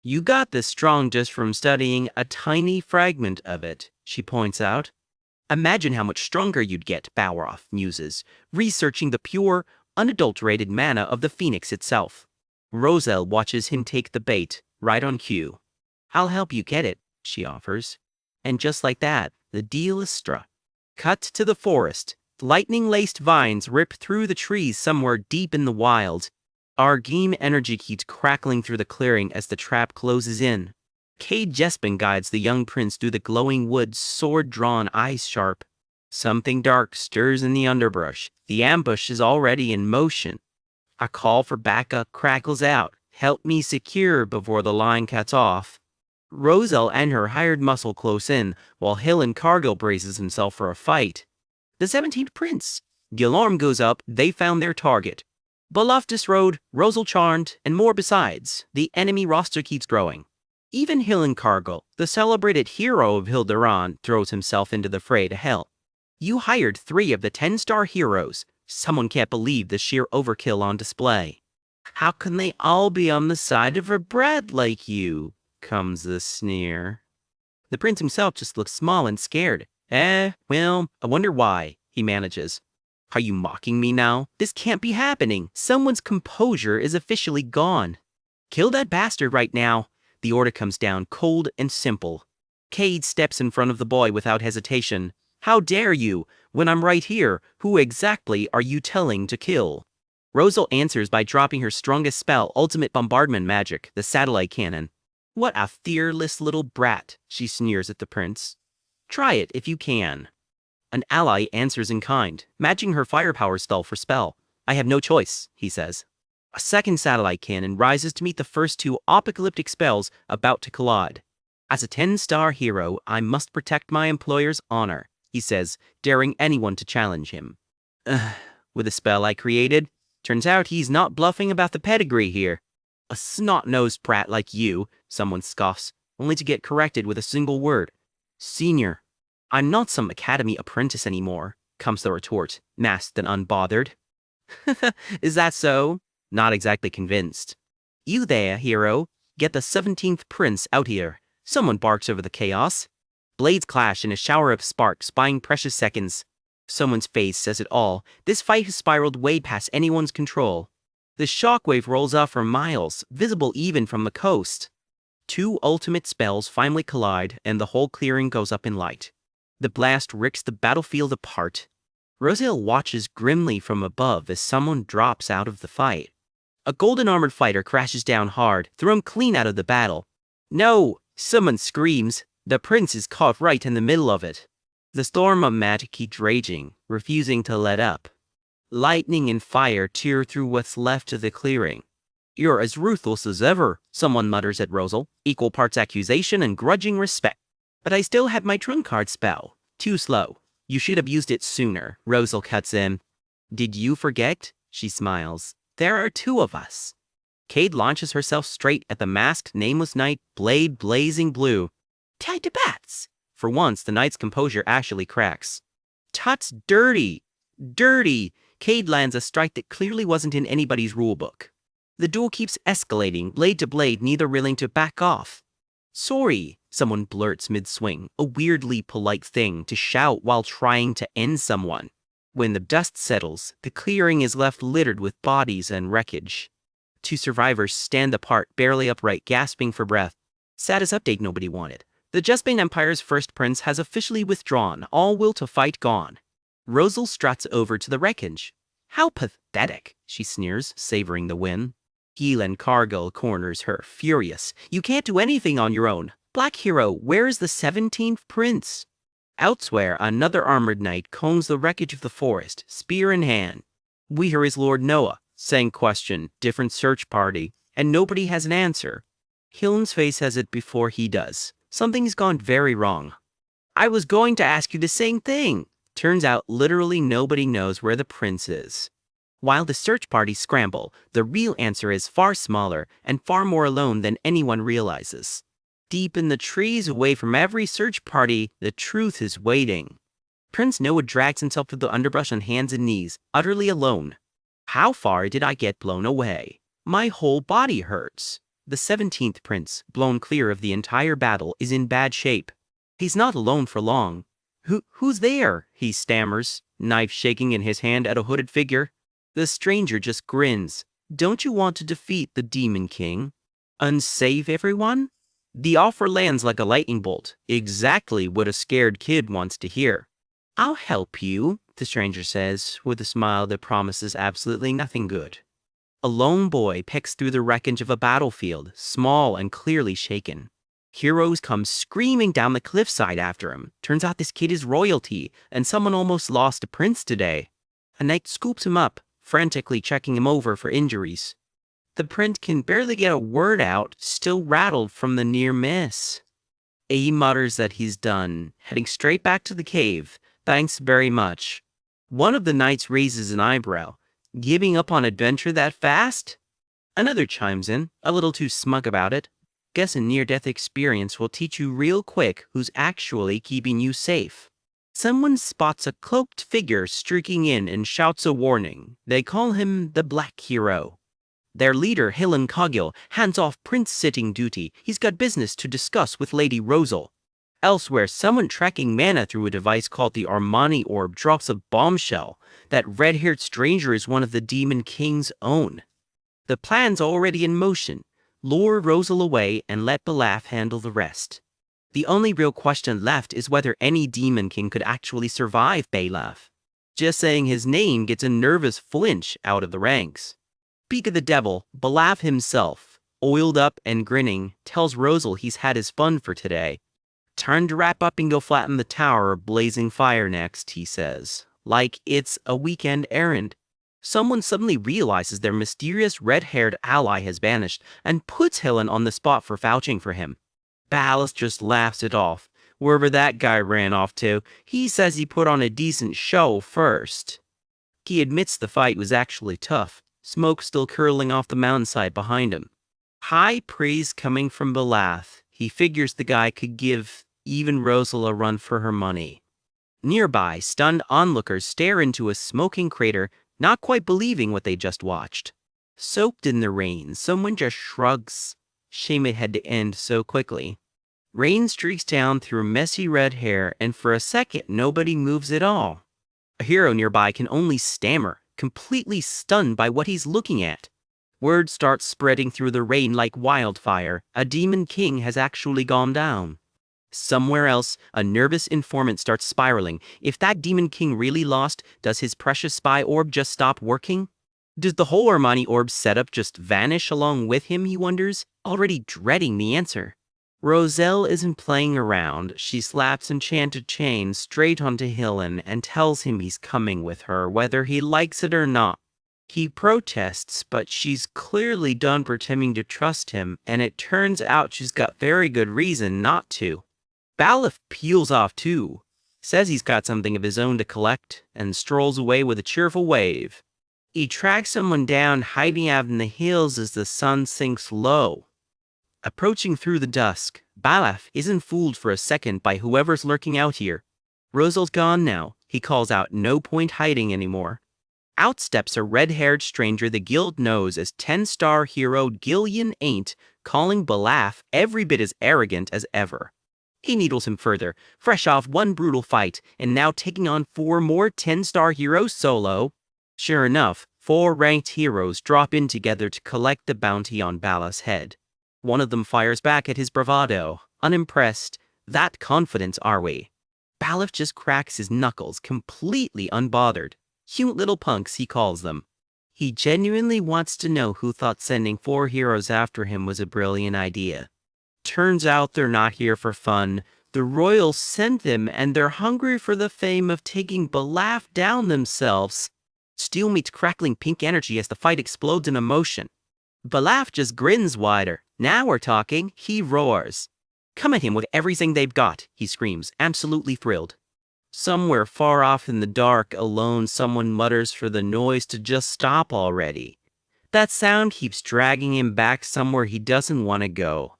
Speaker 1: You got this strong just from studying a tiny fragment of it, she points out. Imagine how much stronger you'd get, Balraf muses, researching the pure, unadulterated mana of the phoenix itself. Rosal watches him take the bait, right on cue. I'll help you get it, she offers. And just like that, the deal is struck. Cut to the forest. Lightning-laced vines rip through the trees somewhere deep in the wild. Argeme energy keeps crackling through the clearing as the trap closes in. Cade Jespin guides the young prince through the glowing woods, sword drawn, eyes sharp. Something dark stirs in the underbrush. The ambush is already in motion. A call for backup crackles out. Help me secure before the line cuts off. Rosal and her hired muscle close in, while Hillen Cargill braces himself for a fight. The 17th Prince. The alarm goes up, they found their target. Beloftus Road, Rosal Charmed, and more besides. The enemy roster keeps growing. Even Hillen Cargill, the celebrated hero of Hilderan, throws himself into the fray to help. You hired 3 of the 10-star heroes. Someone can't believe the sheer overkill on display. How can they all be on the side of a brat like you? Comes the sneer. The prince himself just looks small and scared. Well, I wonder why, he manages. Are you mocking me now? This can't be happening. Someone's composure is officially gone. Kill that bastard right now. The order comes down cold and simple. Cade steps in front of the boy without hesitation. How dare you? When I'm right here, who exactly are you telling to kill? Rosal answers by dropping her strongest spell, ultimate bombardment magic, the satellite cannon. What a fearless little brat, she sneers at the prince. Try it if you can. An ally answers in kind, matching her firepower spell for spell. I have no choice, he says. A second satellite cannon rises to meet the first 2 apocalyptic spells about to collide. As a 10-star hero, I must protect my employer's honor, he says, daring anyone to challenge him. With a spell I created, turns out he's not bluffing about the pedigree here. A snot-nosed brat like you, someone scoffs, only to get corrected with a single word. Senior. I'm not some academy apprentice anymore, comes the retort, masked and unbothered. Is that so? Not exactly convinced. You there, hero. Get the 17th Prince out here. Someone barks over the chaos. Blades clash in a shower of sparks, buying precious seconds. Someone's face says it all. This fight has spiraled way past anyone's control. The shockwave rolls off for miles, visible even from the coast. 2 ultimate spells finally collide, and the whole clearing goes up in light. The blast rips the battlefield apart. Rosal watches grimly from above as someone drops out of the fight. A golden-armored fighter crashes down hard, thrown clean out of the battle. No! Someone screams. The prince is caught right in the middle of it. The storm of magic keeps raging, refusing to let up. Lightning and fire tear through what's left of the clearing. You're as ruthless as ever, someone mutters at Rosal, equal parts accusation and grudging respect. But I still had my trump card spell. Too slow. You should have used it sooner, Rosal cuts in. Did you forget? She smiles. There are 2 of us. Cade launches herself straight at the masked nameless knight, blade blazing blue. Tied to bats! For once, the knight's composure actually cracks. Tut's dirty! Dirty! Cade lands a strike that clearly wasn't in anybody's rulebook. The duel keeps escalating, blade to blade, neither willing to back off. Sorry, someone blurts mid-swing, a weirdly polite thing to shout while trying to end someone. When the dust settles, the clearing is left littered with bodies and wreckage. 2 survivors stand apart, barely upright, gasping for breath. Saddest update nobody wanted. The Justbane Empire's first prince has officially withdrawn, all will to fight gone. Rosal struts over to the wreckage. How pathetic, she sneers, savoring the win. Hillen Cargill corners her, furious. You can't do anything on your own. Black hero, where is the 17th prince? Elsewhere, another armored knight combs the wreckage of the forest, spear in hand. Here is Lord Noah, same question, different search party, and nobody has an answer. Hillen's face has it before he does. Something's gone very wrong. I was going to ask you the same thing. Turns out literally nobody knows where the prince is. While the search parties scramble, the real answer is far smaller and far more alone than anyone realizes. Deep in the trees, away from every search party, the truth is waiting. Prince Noah drags himself through the underbrush on hands and knees, utterly alone. How far did I get blown away? My whole body hurts. The 17th prince, blown clear of the entire battle, is in bad shape. He's not alone for long. Who's there? He stammers, knife shaking in his hand at a hooded figure. The stranger just grins. Don't you want to defeat the Demon King? Unsave everyone? The offer lands like a lightning bolt, exactly what a scared kid wants to hear. I'll help you, the stranger says, with a smile that promises absolutely nothing good. A lone boy picks through the wreckage of a battlefield, small and clearly shaken. Heroes come screaming down the cliffside after him. Turns out this kid is royalty, and someone almost lost a prince today. A knight scoops him up, frantically checking him over for injuries. The prince can barely get a word out, still rattled from the near miss. He mutters that he's done, heading straight back to the cave. Thanks very much. One of the knights raises an eyebrow. Giving up on adventure that fast? Another chimes in, a little too smug about it. Guess a near-death experience will teach you real quick who's actually keeping you safe. Someone spots a cloaked figure streaking in and shouts a warning. They call him the Black Hero. Their leader, Hillen Coggill, hands off prince sitting duty. He's got business to discuss with Lady Rosal. Elsewhere, someone tracking mana through a device called the Armani Orb drops a bombshell. That red-haired stranger is one of the Demon King's own. The plan's already in motion. Lure Rosal away and let Belaf handle the rest. The only real question left is whether any Demon King could actually survive Belaf. Just saying his name gets a nervous flinch out of the ranks. Speak of the devil, Belaf himself, oiled up and grinning, tells Rosal he's had his fun for today. Time to wrap up and go flatten the tower of blazing fire next, he says. Like it's a weekend errand. Someone suddenly realizes their mysterious red-haired ally has vanished and puts Hillen on the spot for vouching for him. Ballas just laughs it off. Wherever that guy ran off to, he says he put on a decent show first. He admits the fight was actually tough, smoke still curling off the mountainside behind him. High praise coming from Belaf. He figures the guy could give even Rosal a run for her money. Nearby, stunned onlookers stare into a smoking crater, not quite believing what they just watched. Soaked in the rain, someone just shrugs. Shame it had to end so quickly. Rain streaks down through messy red hair, and for a second nobody moves at all. A hero nearby can only stammer, completely stunned by what he's looking at. Word starts spreading through the rain like wildfire. A Demon King has actually gone down. Somewhere else, a nervous informant starts spiraling. If that Demon King really lost, does his precious spy orb just stop working? Does the whole Armani orb setup just vanish along with him, he wonders, already dreading the answer. Rosal isn't playing around. She slaps enchanted chain straight onto Hillen and tells him he's coming with her, whether he likes it or not. He protests, but she's clearly done pretending to trust him, and it turns out she's got very good reason not to. Belaf peels off too, says he's got something of his own to collect, and strolls away with a cheerful wave. He tracks someone down hiding out in the hills as the sun sinks low. Approaching through the dusk, Belaf isn't fooled for a second by whoever's lurking out here. Rosal's gone now, he calls out, no point hiding anymore. Out steps a red-haired stranger the guild knows as 10-star hero Gillian Ain't, calling Belaf every bit as arrogant as ever. He needles him further, fresh off one brutal fight, and now taking on 4 more 10-star heroes solo. Sure enough, 4 ranked heroes drop in together to collect the bounty on Ballas' head. One of them fires back at his bravado, unimpressed. That confident are we? Belaf just cracks his knuckles, completely unbothered. Cute little punks, he calls them. He genuinely wants to know who thought sending 4 heroes after him was a brilliant idea. Turns out they're not here for fun. The royals sent them, and they're hungry for the fame of taking Belaf down themselves. Steel meets crackling pink energy as the fight explodes in emotion. Belaf just grins wider. Now we're talking, he roars. Come at him with everything they've got, he screams, absolutely thrilled. Somewhere far off in the dark, alone, someone mutters for the noise to just stop already. That sound keeps dragging him back somewhere he doesn't want to go.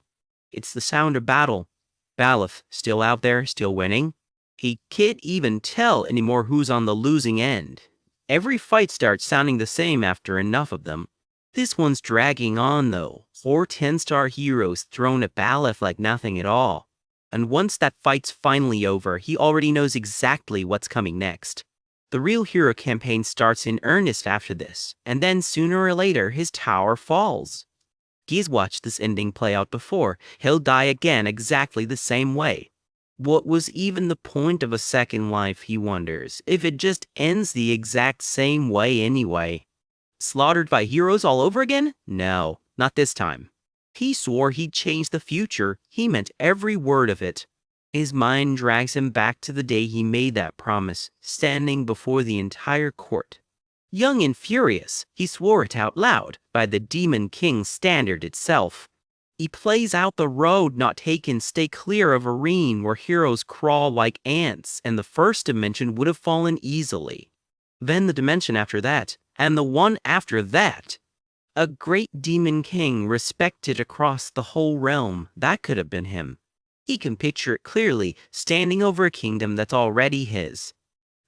Speaker 1: It's the sound of battle. Balith, still out there, still winning. He can't even tell anymore who's on the losing end. Every fight starts sounding the same after enough of them. This one's dragging on though. 4 10-star heroes thrown at Balith like nothing at all. And once that fight's finally over, he already knows exactly what's coming next. The real hero campaign starts in earnest after this, and then sooner or later his tower falls. He's watched this ending play out before. He'll die again exactly the same way. What was even the point of a second life, he wonders, if it just ends the exact same way anyway? Slaughtered by heroes all over again? No, not this time. He swore he'd change the future. He meant every word of it. His mind drags him back to the day he made that promise, standing before the entire court. Young and furious, he swore it out loud, by the Demon King's standard itself. He plays out the road not taken, stay clear of arena where heroes crawl like ants, and the first dimension would have fallen easily. Then the dimension after that, and the one after that. A great Demon King respected across the whole realm, that could have been him. He can picture it clearly, standing over a kingdom that's already his.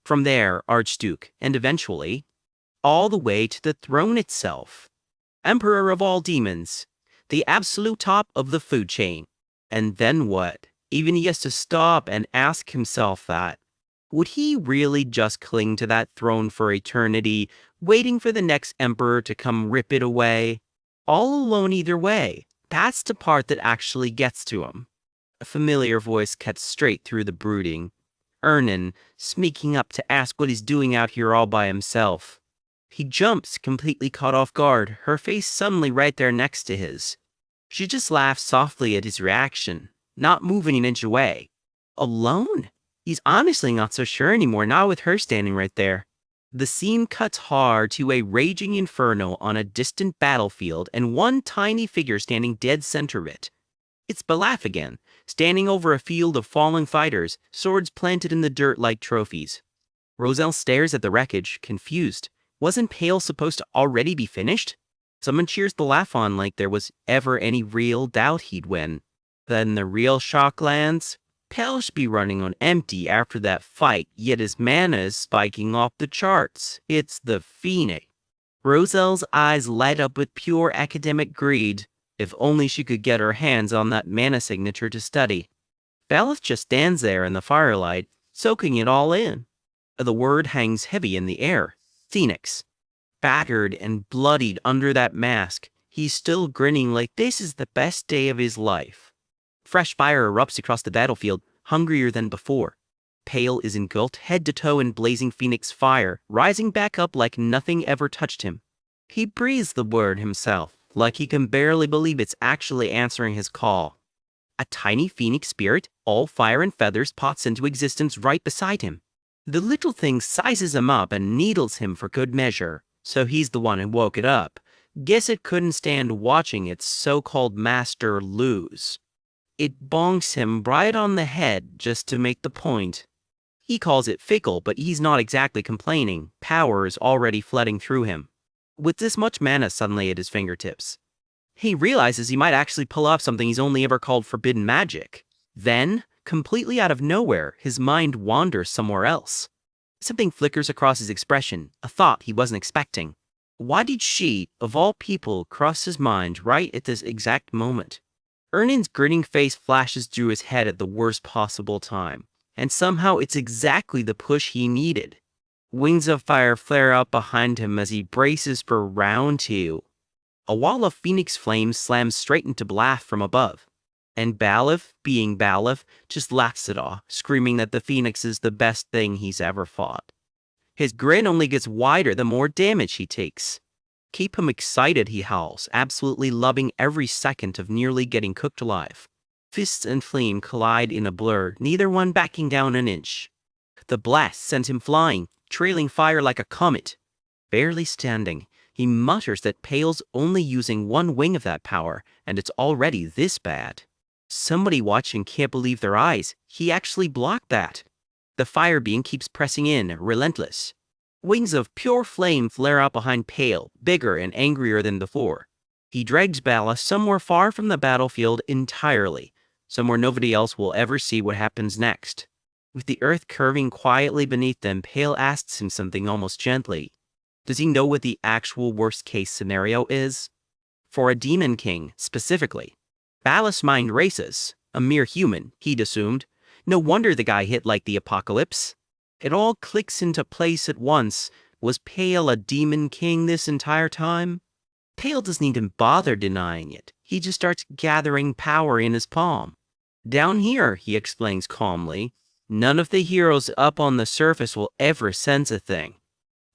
Speaker 1: From there, Archduke, and eventually, all the way to the throne itself. Emperor of all demons, the absolute top of the food chain. And then what? Even he has to stop and ask himself that. Would he really just cling to that throne for eternity, waiting for the next emperor to come rip it away? All alone either way. That's the part that actually gets to him. A familiar voice cuts straight through the brooding. Ernan, sneaking up to ask what he's doing out here all by himself. He jumps, completely caught off guard, her face suddenly right there next to his. She just laughs softly at his reaction, not moving an inch away. Alone? He's honestly not so sure anymore, not with her standing right there. The scene cuts hard to a raging inferno on a distant battlefield and one tiny figure standing dead center of it. It's Balaf again, standing over a field of fallen fighters, swords planted in the dirt like trophies. Roselle stares at the wreckage, confused. Wasn't Pale supposed to already be finished? Someone cheers Balaf on like there was ever any real doubt he'd win. Then the real shock lands. Pale should be running on empty after that fight, yet his mana is spiking off the charts. It's the Phoenix. Roselle's eyes light up with pure academic greed. If only she could get her hands on that mana signature to study. Balith just stands there in the firelight, soaking it all in. The word hangs heavy in the air. Phoenix. Battered and bloodied under that mask, he's still grinning like this is the best day of his life. Fresh fire erupts across the battlefield, hungrier than before. Pale is engulfed head to toe in blazing phoenix fire, rising back up like nothing ever touched him. He breathes the word himself, like he can barely believe it's actually answering his call. A tiny phoenix spirit, all fire and feathers, pops into existence right beside him. The little thing sizes him up and needles him for good measure, so he's the one who woke it up. Guess it couldn't stand watching its so-called master lose. It bonks him right on the head just to make the point. He calls it fickle, but he's not exactly complaining. Power is already flooding through him. With this much mana suddenly at his fingertips, he realizes he might actually pull off something he's only ever called forbidden magic. Then, completely out of nowhere, his mind wanders somewhere else. Something flickers across his expression, a thought he wasn't expecting. Why did she, of all people, cross his mind right at this exact moment? Ernan's grinning face flashes through his head at the worst possible time, and somehow it's exactly the push he needed. Wings of fire flare out behind him as he braces for round 2. A wall of phoenix flames slams straight into Balaf from above, and Balaf, being Balaf, just laughs it off, screaming that the phoenix is the best thing he's ever fought. His grin only gets wider the more damage he takes. Keep him excited, he howls, absolutely loving every second of nearly getting cooked alive. Fists and flame collide in a blur, neither one backing down an inch. The blast sends him flying, trailing fire like a comet. Barely standing, he mutters that Pale's only using one wing of that power, and it's already this bad. Somebody watching can't believe their eyes. He actually blocked that. The fire beam keeps pressing in, relentless. Wings of pure flame flare out behind Pale, bigger and angrier than before. He drags Bala somewhere far from the battlefield entirely, somewhere nobody else will ever see what happens next. With the earth curving quietly beneath them, Pale asks him something almost gently. Does he know what the actual worst-case scenario is? For a demon king, specifically. Bala's mind races. A mere human, he'd assumed. No wonder the guy hit like the apocalypse. It all clicks into place at once. Was Pale a demon king this entire time? Pale doesn't even bother denying it. He just starts gathering power in his palm. Down here, he explains calmly, none of the heroes up on the surface will ever sense a thing.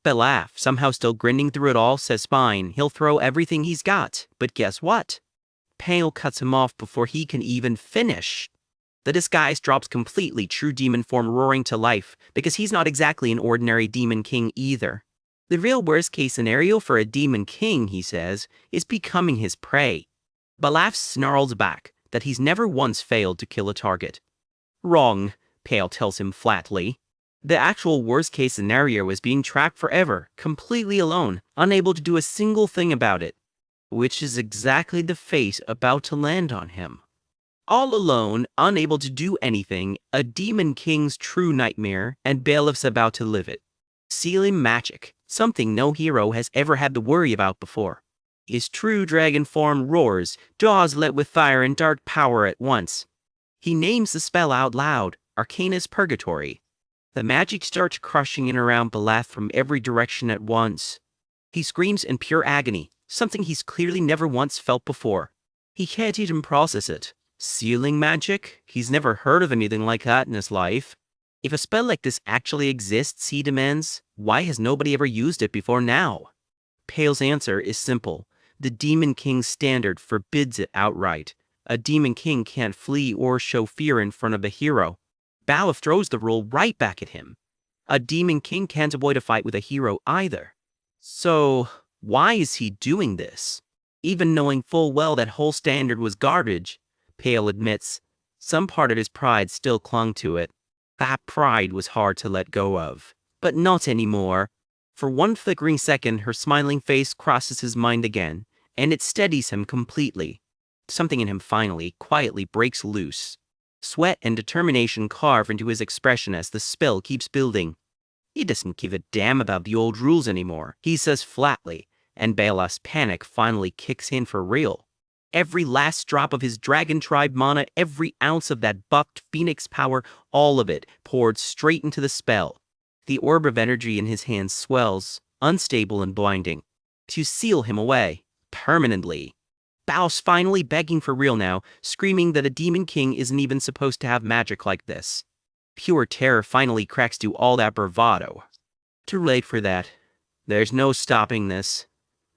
Speaker 1: Belaf, somehow still grinning through it all, says fine, he'll throw everything he's got. But guess what? Pale cuts him off before he can even finish. The disguise drops completely, true demon form roaring to life, because he's not exactly an ordinary demon king either. The real worst-case scenario for a demon king, he says, is becoming his prey. Belaf snarls back that he's never once failed to kill a target. Wrong, Pale tells him flatly. The actual worst-case scenario is being trapped forever, completely alone, unable to do a single thing about it. Which is exactly the fate about to land on him. All alone, unable to do anything, a demon king's true nightmare, and bailiffs about to live it. Sealing magic, something no hero has ever had to worry about before. His true dragon form roars, jaws lit with fire and dark power at once. He names the spell out loud, Arcana's Purgatory. The magic starts crushing in around Belaf from every direction at once. He screams in pure agony, something he's clearly never once felt before. He can't even process it. Sealing magic? He's never heard of anything like that in his life. If a spell like this actually exists, he demands, why has nobody ever used it before now? Pale's answer is simple. The Demon King's standard forbids it outright. A Demon King can't flee or show fear in front of a hero. Balaf throws the rule right back at him. A Demon King can't avoid a fight with a hero either. So, why is he doing this? Even knowing full well that whole standard was garbage, Pale admits, some part of his pride still clung to it. That pride was hard to let go of. But not anymore. For one flickering second, her smiling face crosses his mind again, and it steadies him completely. Something in him finally, quietly breaks loose. Sweat and determination carve into his expression as the spell keeps building. He doesn't give a damn about the old rules anymore, he says flatly, and Balaf's panic finally kicks in for real. Every last drop of his dragon tribe mana, every ounce of that buffed phoenix power, all of it poured straight into the spell. The orb of energy in his hands swells, unstable and blinding, to seal him away, permanently. Balaf's finally begging for real now, screaming that a demon king isn't even supposed to have magic like this. Pure terror finally cracks through all that bravado. Too late for that. There's no stopping this.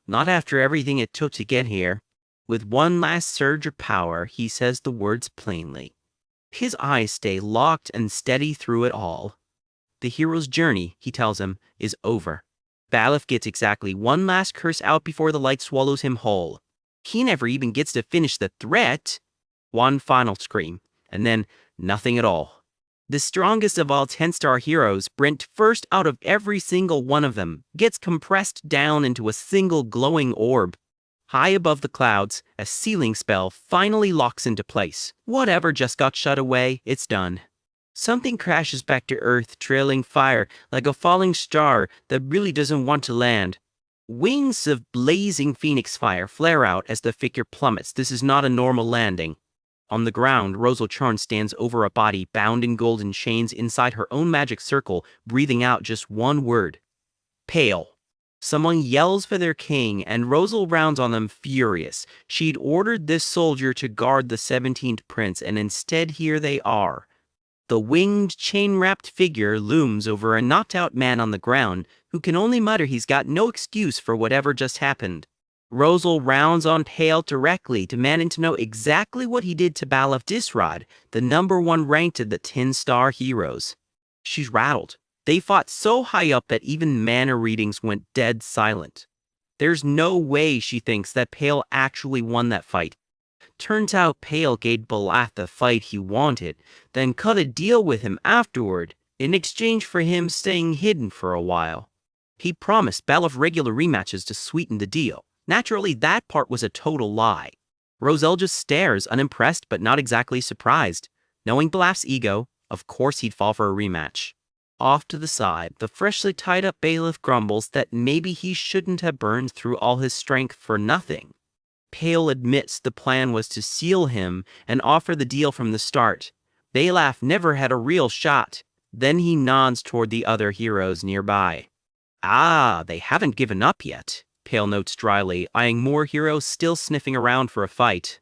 Speaker 1: Not after everything it took to get here. With one last surge of power, he says the words plainly. His eyes stay locked and steady through it all. The hero's journey, he tells him, is over. Balaf gets exactly one last curse out before the light swallows him whole. He never even gets to finish the threat. One final scream, and then nothing at all. The strongest of all 10-star heroes, Brent first out of every single one of them, gets compressed down into a single glowing orb. High above the clouds, a sealing spell finally locks into place. Whatever just got shut away, it's done. Something crashes back to Earth, trailing fire, like a falling star that really doesn't want to land. Wings of blazing phoenix fire flare out as the figure plummets. This is not a normal landing. On the ground, Rosal Charn stands over a body bound in golden chains inside her own magic circle, breathing out just one word. Pale. Someone yells for their king, and Rosal rounds on them furious. She'd ordered this soldier to guard the 17th prince, and instead here they are. The winged, chain-wrapped figure looms over a knocked-out man on the ground, who can only mutter he's got no excuse for whatever just happened. Rosal rounds on Pale directly, demanding to know exactly what he did to Balaf Disrod, the #1 ranked of the 10-star heroes. She's rattled. They fought so high up that even mana readings went dead silent. There's no way, she thinks, that Pale actually won that fight. Turns out Pale gave Balath the fight he wanted, then cut a deal with him afterward, in exchange for him staying hidden for a while. He promised Belaf regular rematches to sweeten the deal. Naturally, that part was a total lie. Roselle just stares, unimpressed but not exactly surprised. Knowing Belaf's ego, of course he'd fall for a rematch. Off to the side, the freshly tied up bailiff grumbles that maybe he shouldn't have burned through all his strength for nothing. Pale admits the plan was to seal him and offer the deal from the start. Balaf never had a real shot. Then he nods toward the other heroes nearby. Ah, they haven't given up yet, Pale notes dryly, eyeing more heroes still sniffing around for a fight.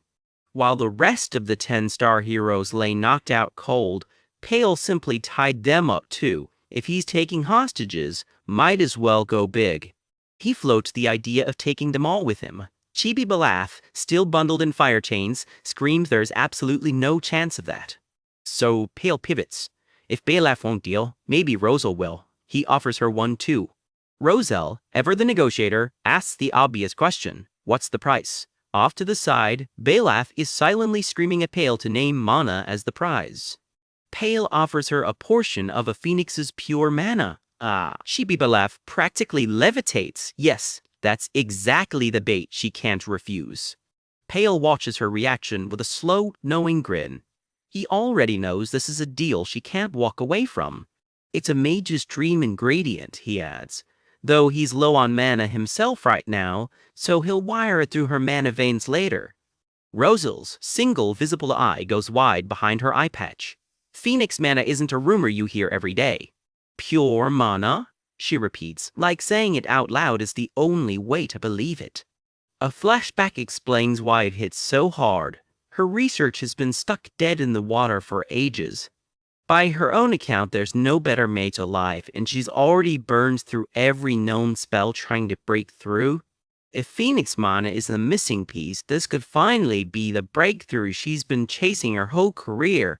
Speaker 1: While the rest of the 10-star heroes lay knocked out cold, Pale simply tied them up too. If he's taking hostages, might as well go big. He floats the idea of taking them all with him. Chibi Balaf, still bundled in fire chains, screams there's absolutely no chance of that. So Pale pivots. If Balaf won't deal, maybe Roselle will. He offers her one too. Roselle, ever the negotiator, asks the obvious question. What's the price? Off to the side, Balaf is silently screaming at Pale to name mana as the prize. Pale offers her a portion of a phoenix's pure mana. Chibi Balaf practically levitates. Yes, that's exactly the bait she can't refuse. Pale watches her reaction with a slow, knowing grin. He already knows this is a deal she can't walk away from. It's a mage's dream ingredient, he adds. Though he's low on mana himself right now, so he'll wire it through her mana veins later. Roselle's single visible eye goes wide behind her eye patch. Phoenix mana isn't a rumor you hear every day. Pure mana? She repeats, like saying it out loud is the only way to believe it. A flashback explains why it hits so hard. Her research has been stuck dead in the water for ages. By her own account, there's no better mage alive, and she's already burned through every known spell trying to break through. If Phoenix mana is the missing piece, this could finally be the breakthrough she's been chasing her whole career.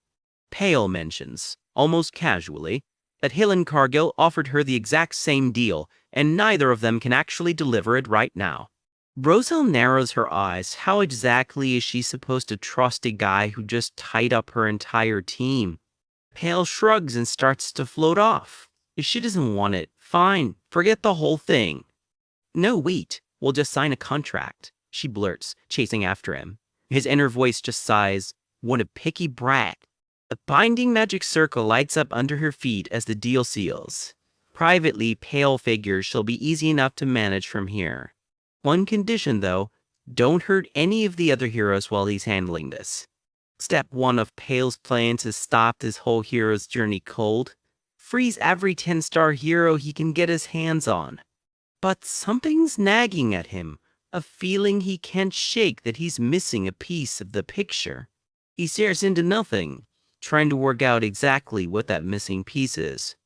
Speaker 1: Pale mentions, almost casually, that Hill and Cargill offered her the exact same deal, and neither of them can actually deliver it right now. Roselle narrows her eyes. How exactly is she supposed to trust a guy who just tied up her entire team? Pale shrugs and starts to float off. If she doesn't want it, fine, forget the whole thing. No, wait, we'll just sign a contract, she blurts, chasing after him. His inner voice just sighs, what a picky brat. A binding magic circle lights up under her feet as the deal seals. Privately, Pale figures she'll be easy enough to manage from here. One condition, though, don't hurt any of the other heroes while he's handling this. Step 1 of Pale's plan to stop this whole hero's journey cold. Freeze every 10-star hero he can get his hands on. But something's nagging at him, a feeling he can't shake that he's missing a piece of the picture. He stares into nothing, trying to work out exactly what that missing piece is.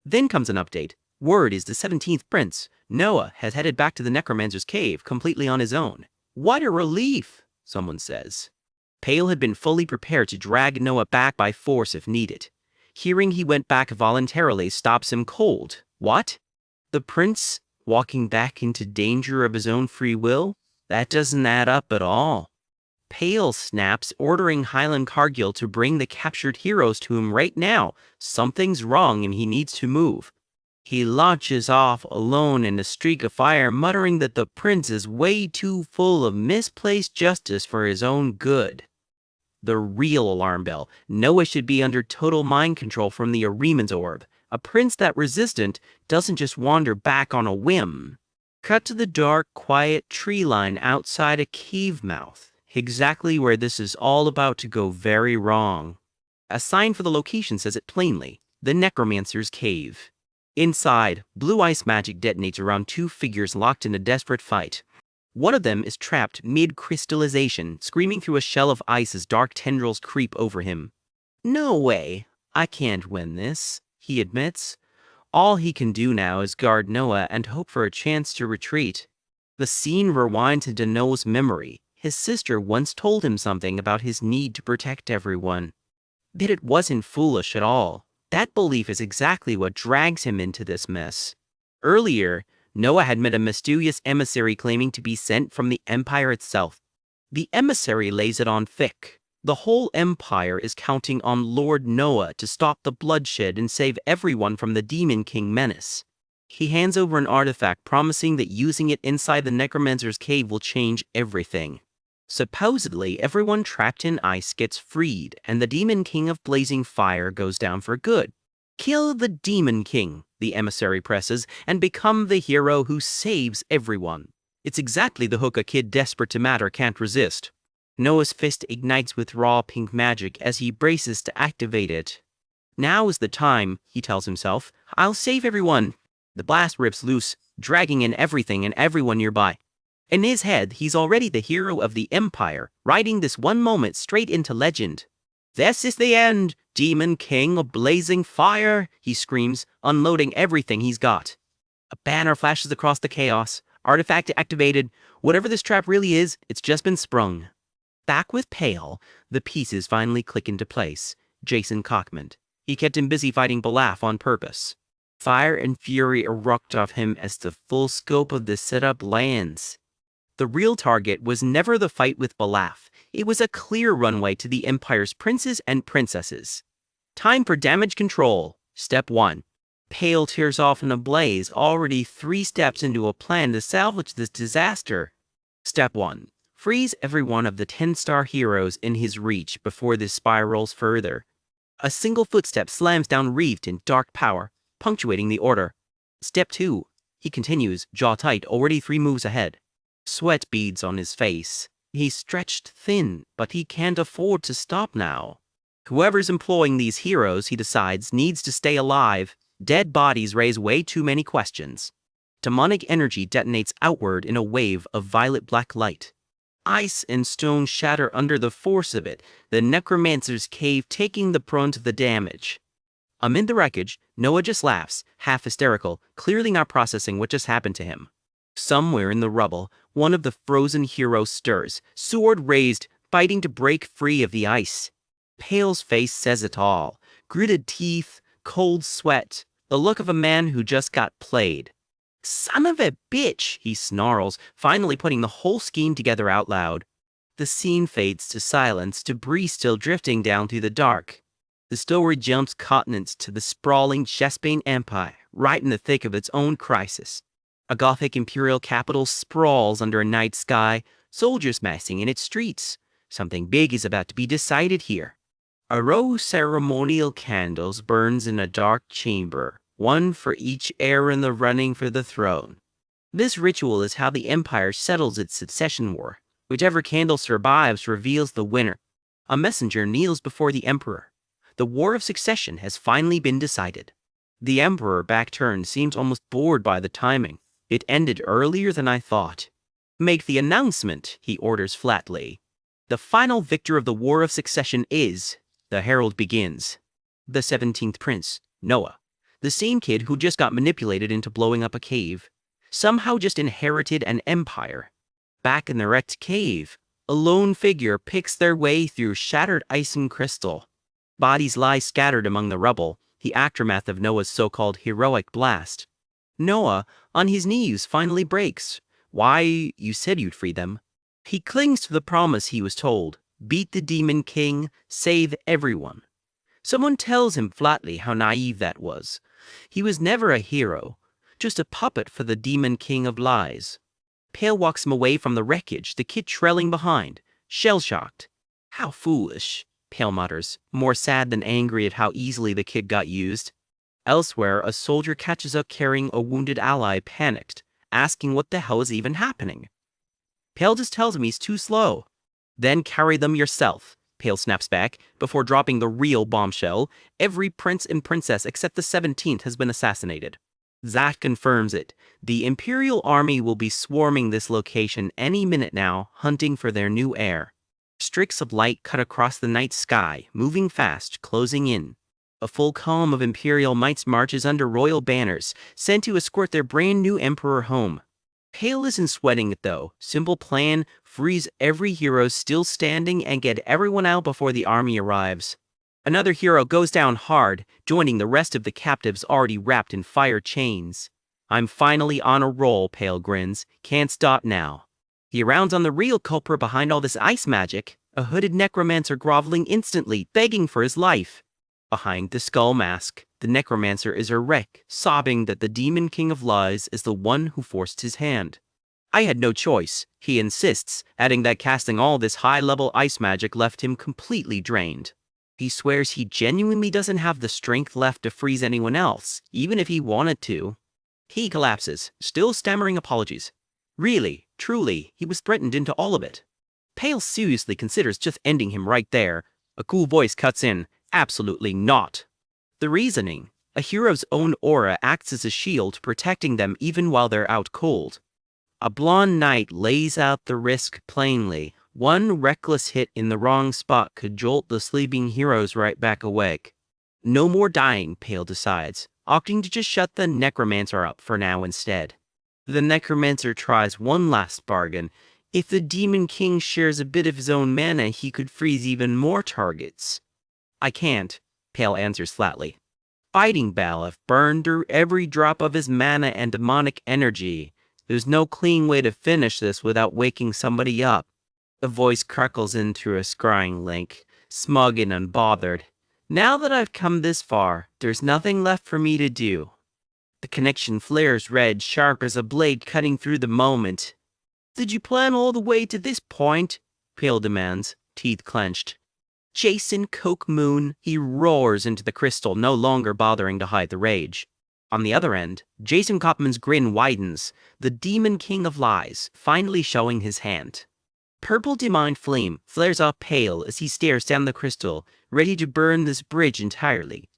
Speaker 1: Then comes an update. Word is the 17th prince, Noah, has headed back to the Necromancer's cave completely on his own. What a relief, someone says. Pale had been fully prepared to drag Noah back by force if needed. Hearing he went back voluntarily stops him cold. What? The prince walking back into danger of his own free will? That doesn't add up at all. Pale snaps, ordering Highland Cargill to bring the captured heroes to him right now. Something's wrong and he needs to move. He launches off alone in a streak of fire, muttering that the prince is way too full of misplaced justice for his own good. The real alarm bell. Noah should be under total mind control from the Ahriman's orb. A prince that resistant doesn't just wander back on a whim. Cut to the dark, quiet tree line outside a cave mouth. Exactly where this is all about to go very wrong. A sign for the location says it plainly. The Necromancer's Cave. Inside, blue ice magic detonates around two figures locked in a desperate fight. One of them is trapped mid-crystallization, screaming through a shell of ice as dark tendrils creep over him. No way, I can't win this, he admits. All he can do now is guard Noah and hope for a chance to retreat. The scene rewinds into Noah's memory. His sister once told him something about his need to protect everyone. That it wasn't foolish at all. That belief is exactly what drags him into this mess. Earlier, Noah had met a mysterious emissary claiming to be sent from the Empire itself. The emissary lays it on thick. The whole empire is counting on Lord Noah to stop the bloodshed and save everyone from the Demon King menace. He hands over an artifact promising that using it inside the necromancer's cave will change everything. Supposedly, everyone trapped in ice gets freed, and the Demon King of Blazing Fire goes down for good. Kill the Demon King, the emissary presses, and become the hero who saves everyone. It's exactly the hook a kid desperate to matter can't resist. Noah's fist ignites with raw pink magic as he braces to activate it. Now is the time, he tells himself. I'll save everyone. The blast rips loose, dragging in everything and everyone nearby. In his head, he's already the hero of the Empire, riding this one moment straight into legend. This is the end, Demon King of Blazing Fire, he screams, unloading everything he's got. A banner flashes across the chaos. Artifact activated. Whatever this trap really is, it's just been sprung. Back with Pale, the pieces finally click into place. Jason Cockman. He kept him busy fighting Balaf on purpose. Fire and fury erupt off him as the full scope of the setup lands. The real target was never the fight with Balaf. It was a clear runway to the Empire's princes and princesses. Time for damage control. Step 1. Pale tears off in a blaze, already 3 steps into a plan to salvage this disaster. Step 1. Freeze every one of the 10-star heroes in his reach before this spirals further. A single footstep slams down wreathed in dark power, punctuating the order. Step 2. He continues, jaw tight, already 3 moves ahead. Sweat beads on his face. He's stretched thin, but he can't afford to stop now. Whoever's employing these heroes, he decides, needs to stay alive. Dead bodies raise way too many questions. Demonic energy detonates outward in a wave of violet-black light. Ice and stone shatter under the force of it, the necromancer's cave taking the brunt of the damage. Amid the wreckage, Noah just laughs, half hysterical, clearly not processing what just happened to him. Somewhere in the rubble, one of the frozen heroes stirs, sword raised, fighting to break free of the ice. Pale's face says it all. Gritted teeth, cold sweat, the look of a man who just got played. Son of a bitch, he snarls, finally putting the whole scheme together out loud. The scene fades to silence, debris still drifting down through the dark. The story jumps continents to the sprawling Chespane Empire, right in the thick of its own crisis. A Gothic imperial capital sprawls under a night sky, soldiers massing in its streets. Something big is about to be decided here. A row of ceremonial candles burns in a dark chamber, one for each heir in the running for the throne. This ritual is how the Empire settles its succession war. Whichever candle survives reveals the winner. A messenger kneels before the Emperor. The War of Succession has finally been decided. The Emperor, back turned, seems almost bored by the timing. It ended earlier than I thought. Make the announcement, he orders flatly. The final victor of the War of Succession is, the herald begins, the 17th Prince, Noah. The same kid who just got manipulated into blowing up a cave. Somehow just inherited an empire. Back in the wrecked cave, a lone figure picks their way through shattered ice and crystal. Bodies lie scattered among the rubble, the aftermath of Noah's so-called heroic blast. Noah, on his knees, finally breaks. Why, you said you'd free them. He clings to the promise he was told. Beat the Demon King, save everyone. Someone tells him flatly how naive that was. He was never a hero, just a puppet for the Demon King of Lies. Pale walks him away from the wreckage, the kid trailing behind, shell-shocked. How foolish, Pale mutters, more sad than angry at how easily the kid got used. Elsewhere, a soldier catches up carrying a wounded ally, panicked, asking what the hell is even happening. Pale just tells him he's too slow. Then carry them yourself, Pale snaps back, before dropping the real bombshell. Every prince and princess except the 17th has been assassinated. That confirms it. The Imperial Army will be swarming this location any minute now, hunting for their new heir. Streaks of light cut across the night sky, moving fast, closing in. A full column of Imperial Knights marches under royal banners, sent to escort their brand new emperor home. Pale isn't sweating it though. Simple plan, freeze every hero still standing and get everyone out before the army arrives. Another hero goes down hard, joining the rest of the captives already wrapped in fire chains. I'm finally on a roll, Pale grins. Can't stop now. He rounds on the real culprit behind all this ice magic, a hooded necromancer groveling instantly, begging for his life. Behind the skull mask, the necromancer is a wreck, sobbing that the demon king of lies is the one who forced his hand. I had no choice, he insists, adding that casting all this high-level ice magic left him completely drained. He swears he genuinely doesn't have the strength left to freeze anyone else, even if he wanted to. He collapses, still stammering apologies. Really, truly, he was threatened into all of it. Pale seriously considers just ending him right there. A cool voice cuts in, absolutely not. The reasoning: a hero's own aura acts as a shield protecting them even while they're out cold. A blonde knight lays out the risk plainly. One reckless hit in the wrong spot could jolt the sleeping heroes right back awake. No more dying, Pale decides, opting to just shut the necromancer up for now instead. The necromancer tries one last bargain. If the demon king shares a bit of his own mana, he could freeze even more targets. I can't, Pale answers flatly. Fighting Balaf burned through every drop of his mana and demonic energy. There's no clean way to finish this without waking somebody up. The voice crackles into a scrying link, smug and unbothered. Now that I've come this far, there's nothing left for me to do. The connection flares red, sharp as a blade cutting through the moment. Did you plan all the way to this point? Pale demands, teeth clenched. Jason Coke Moon, he roars into the crystal, no longer bothering to hide the rage. On the other end, Jason Kopman's grin widens, the demon king of lies, finally showing his hand. Purple demon flame flares up pale as he stares down the crystal, ready to burn this bridge entirely.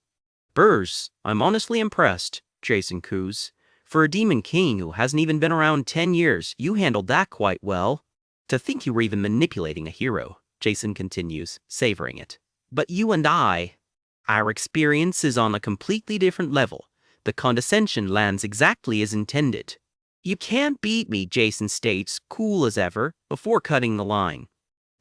Speaker 1: Burrs, I'm honestly impressed, Jason coos. For a demon king who hasn't even been around 10 years, you handled that quite well. To think you were even manipulating a hero, Jason continues, savoring it. But you and our experience is on a completely different level. The condescension lands exactly as intended. You can't beat me, Jason states, cool as ever, before cutting the line.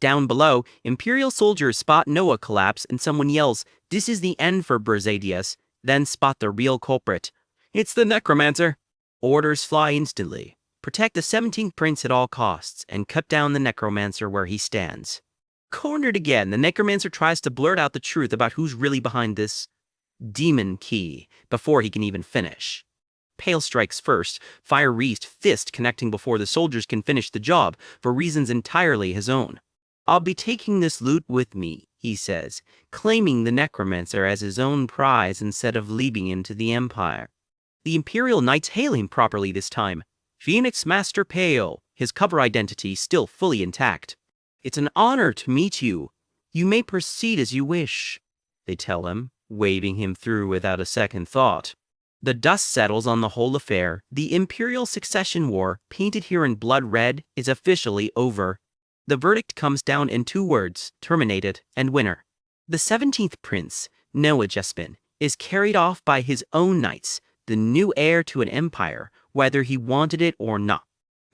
Speaker 1: Down below, Imperial soldiers spot Noah collapse and someone yells, "This is the end for Berzadius," then spot the real culprit. It's the necromancer. Orders fly instantly. Protect the 17th prince at all costs and cut down the necromancer where he stands. Cornered again, the necromancer tries to blurt out the truth about who's really behind this demon key before he can even finish. Pale strikes first, fire-wreathed fist connecting before the soldiers can finish the job, for reasons entirely his own. I'll be taking this loot with me, he says, claiming the necromancer as his own prize instead of leaving him to the Empire. The Imperial Knights hail him properly this time. Phoenix Master Pale, his cover identity still fully intact. It's an honor to meet you. You may proceed as you wish, they tell him, waving him through without a second thought. The dust settles on the whole affair. The Imperial Succession War, painted here in blood red, is officially over. The verdict comes down in 2 words, terminated and winner. The 17th prince, Noah Jespin, is carried off by his own knights, the new heir to an empire, whether he wanted it or not.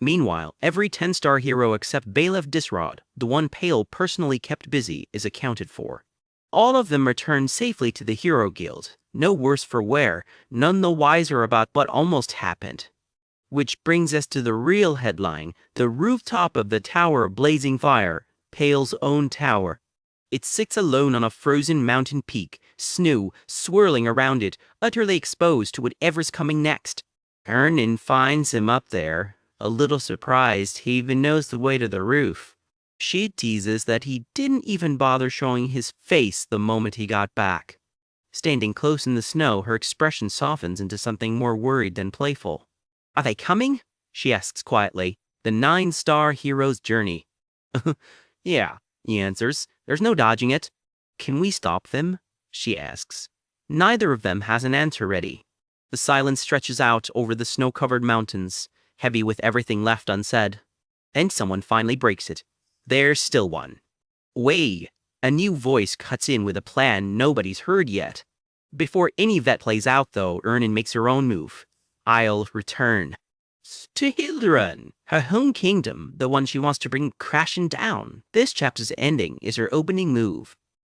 Speaker 1: Meanwhile, every 10-star hero except Balef Disrod, the one Pale personally kept busy, is accounted for. All of them return safely to the Hero Guild, no worse for wear, none the wiser about what almost happened. Which brings us to the real headline, the rooftop of the Tower of Blazing Fire, Pale's own tower. It sits alone on a frozen mountain peak, snow swirling around it, utterly exposed to whatever's coming next. Ernin finds him up there, a little surprised he even knows the way to the roof. She teases that he didn't even bother showing his face the moment he got back. Standing close in the snow, her expression softens into something more worried than playful. Are they coming? She asks quietly. The 9-star hero's journey. Yeah, he answers. There's no dodging it. Can we stop them? She asks. Neither of them has an answer ready. The silence stretches out over the snow-covered mountains, heavy with everything left unsaid. Then someone finally breaks it. There's still one. Way! A new voice cuts in with a plan nobody's heard yet. Before any of that plays out, though, Ernin makes her own move. I'll return. To Hilderan, her home kingdom, the one she wants to bring crashing down. This chapter's ending is her opening move.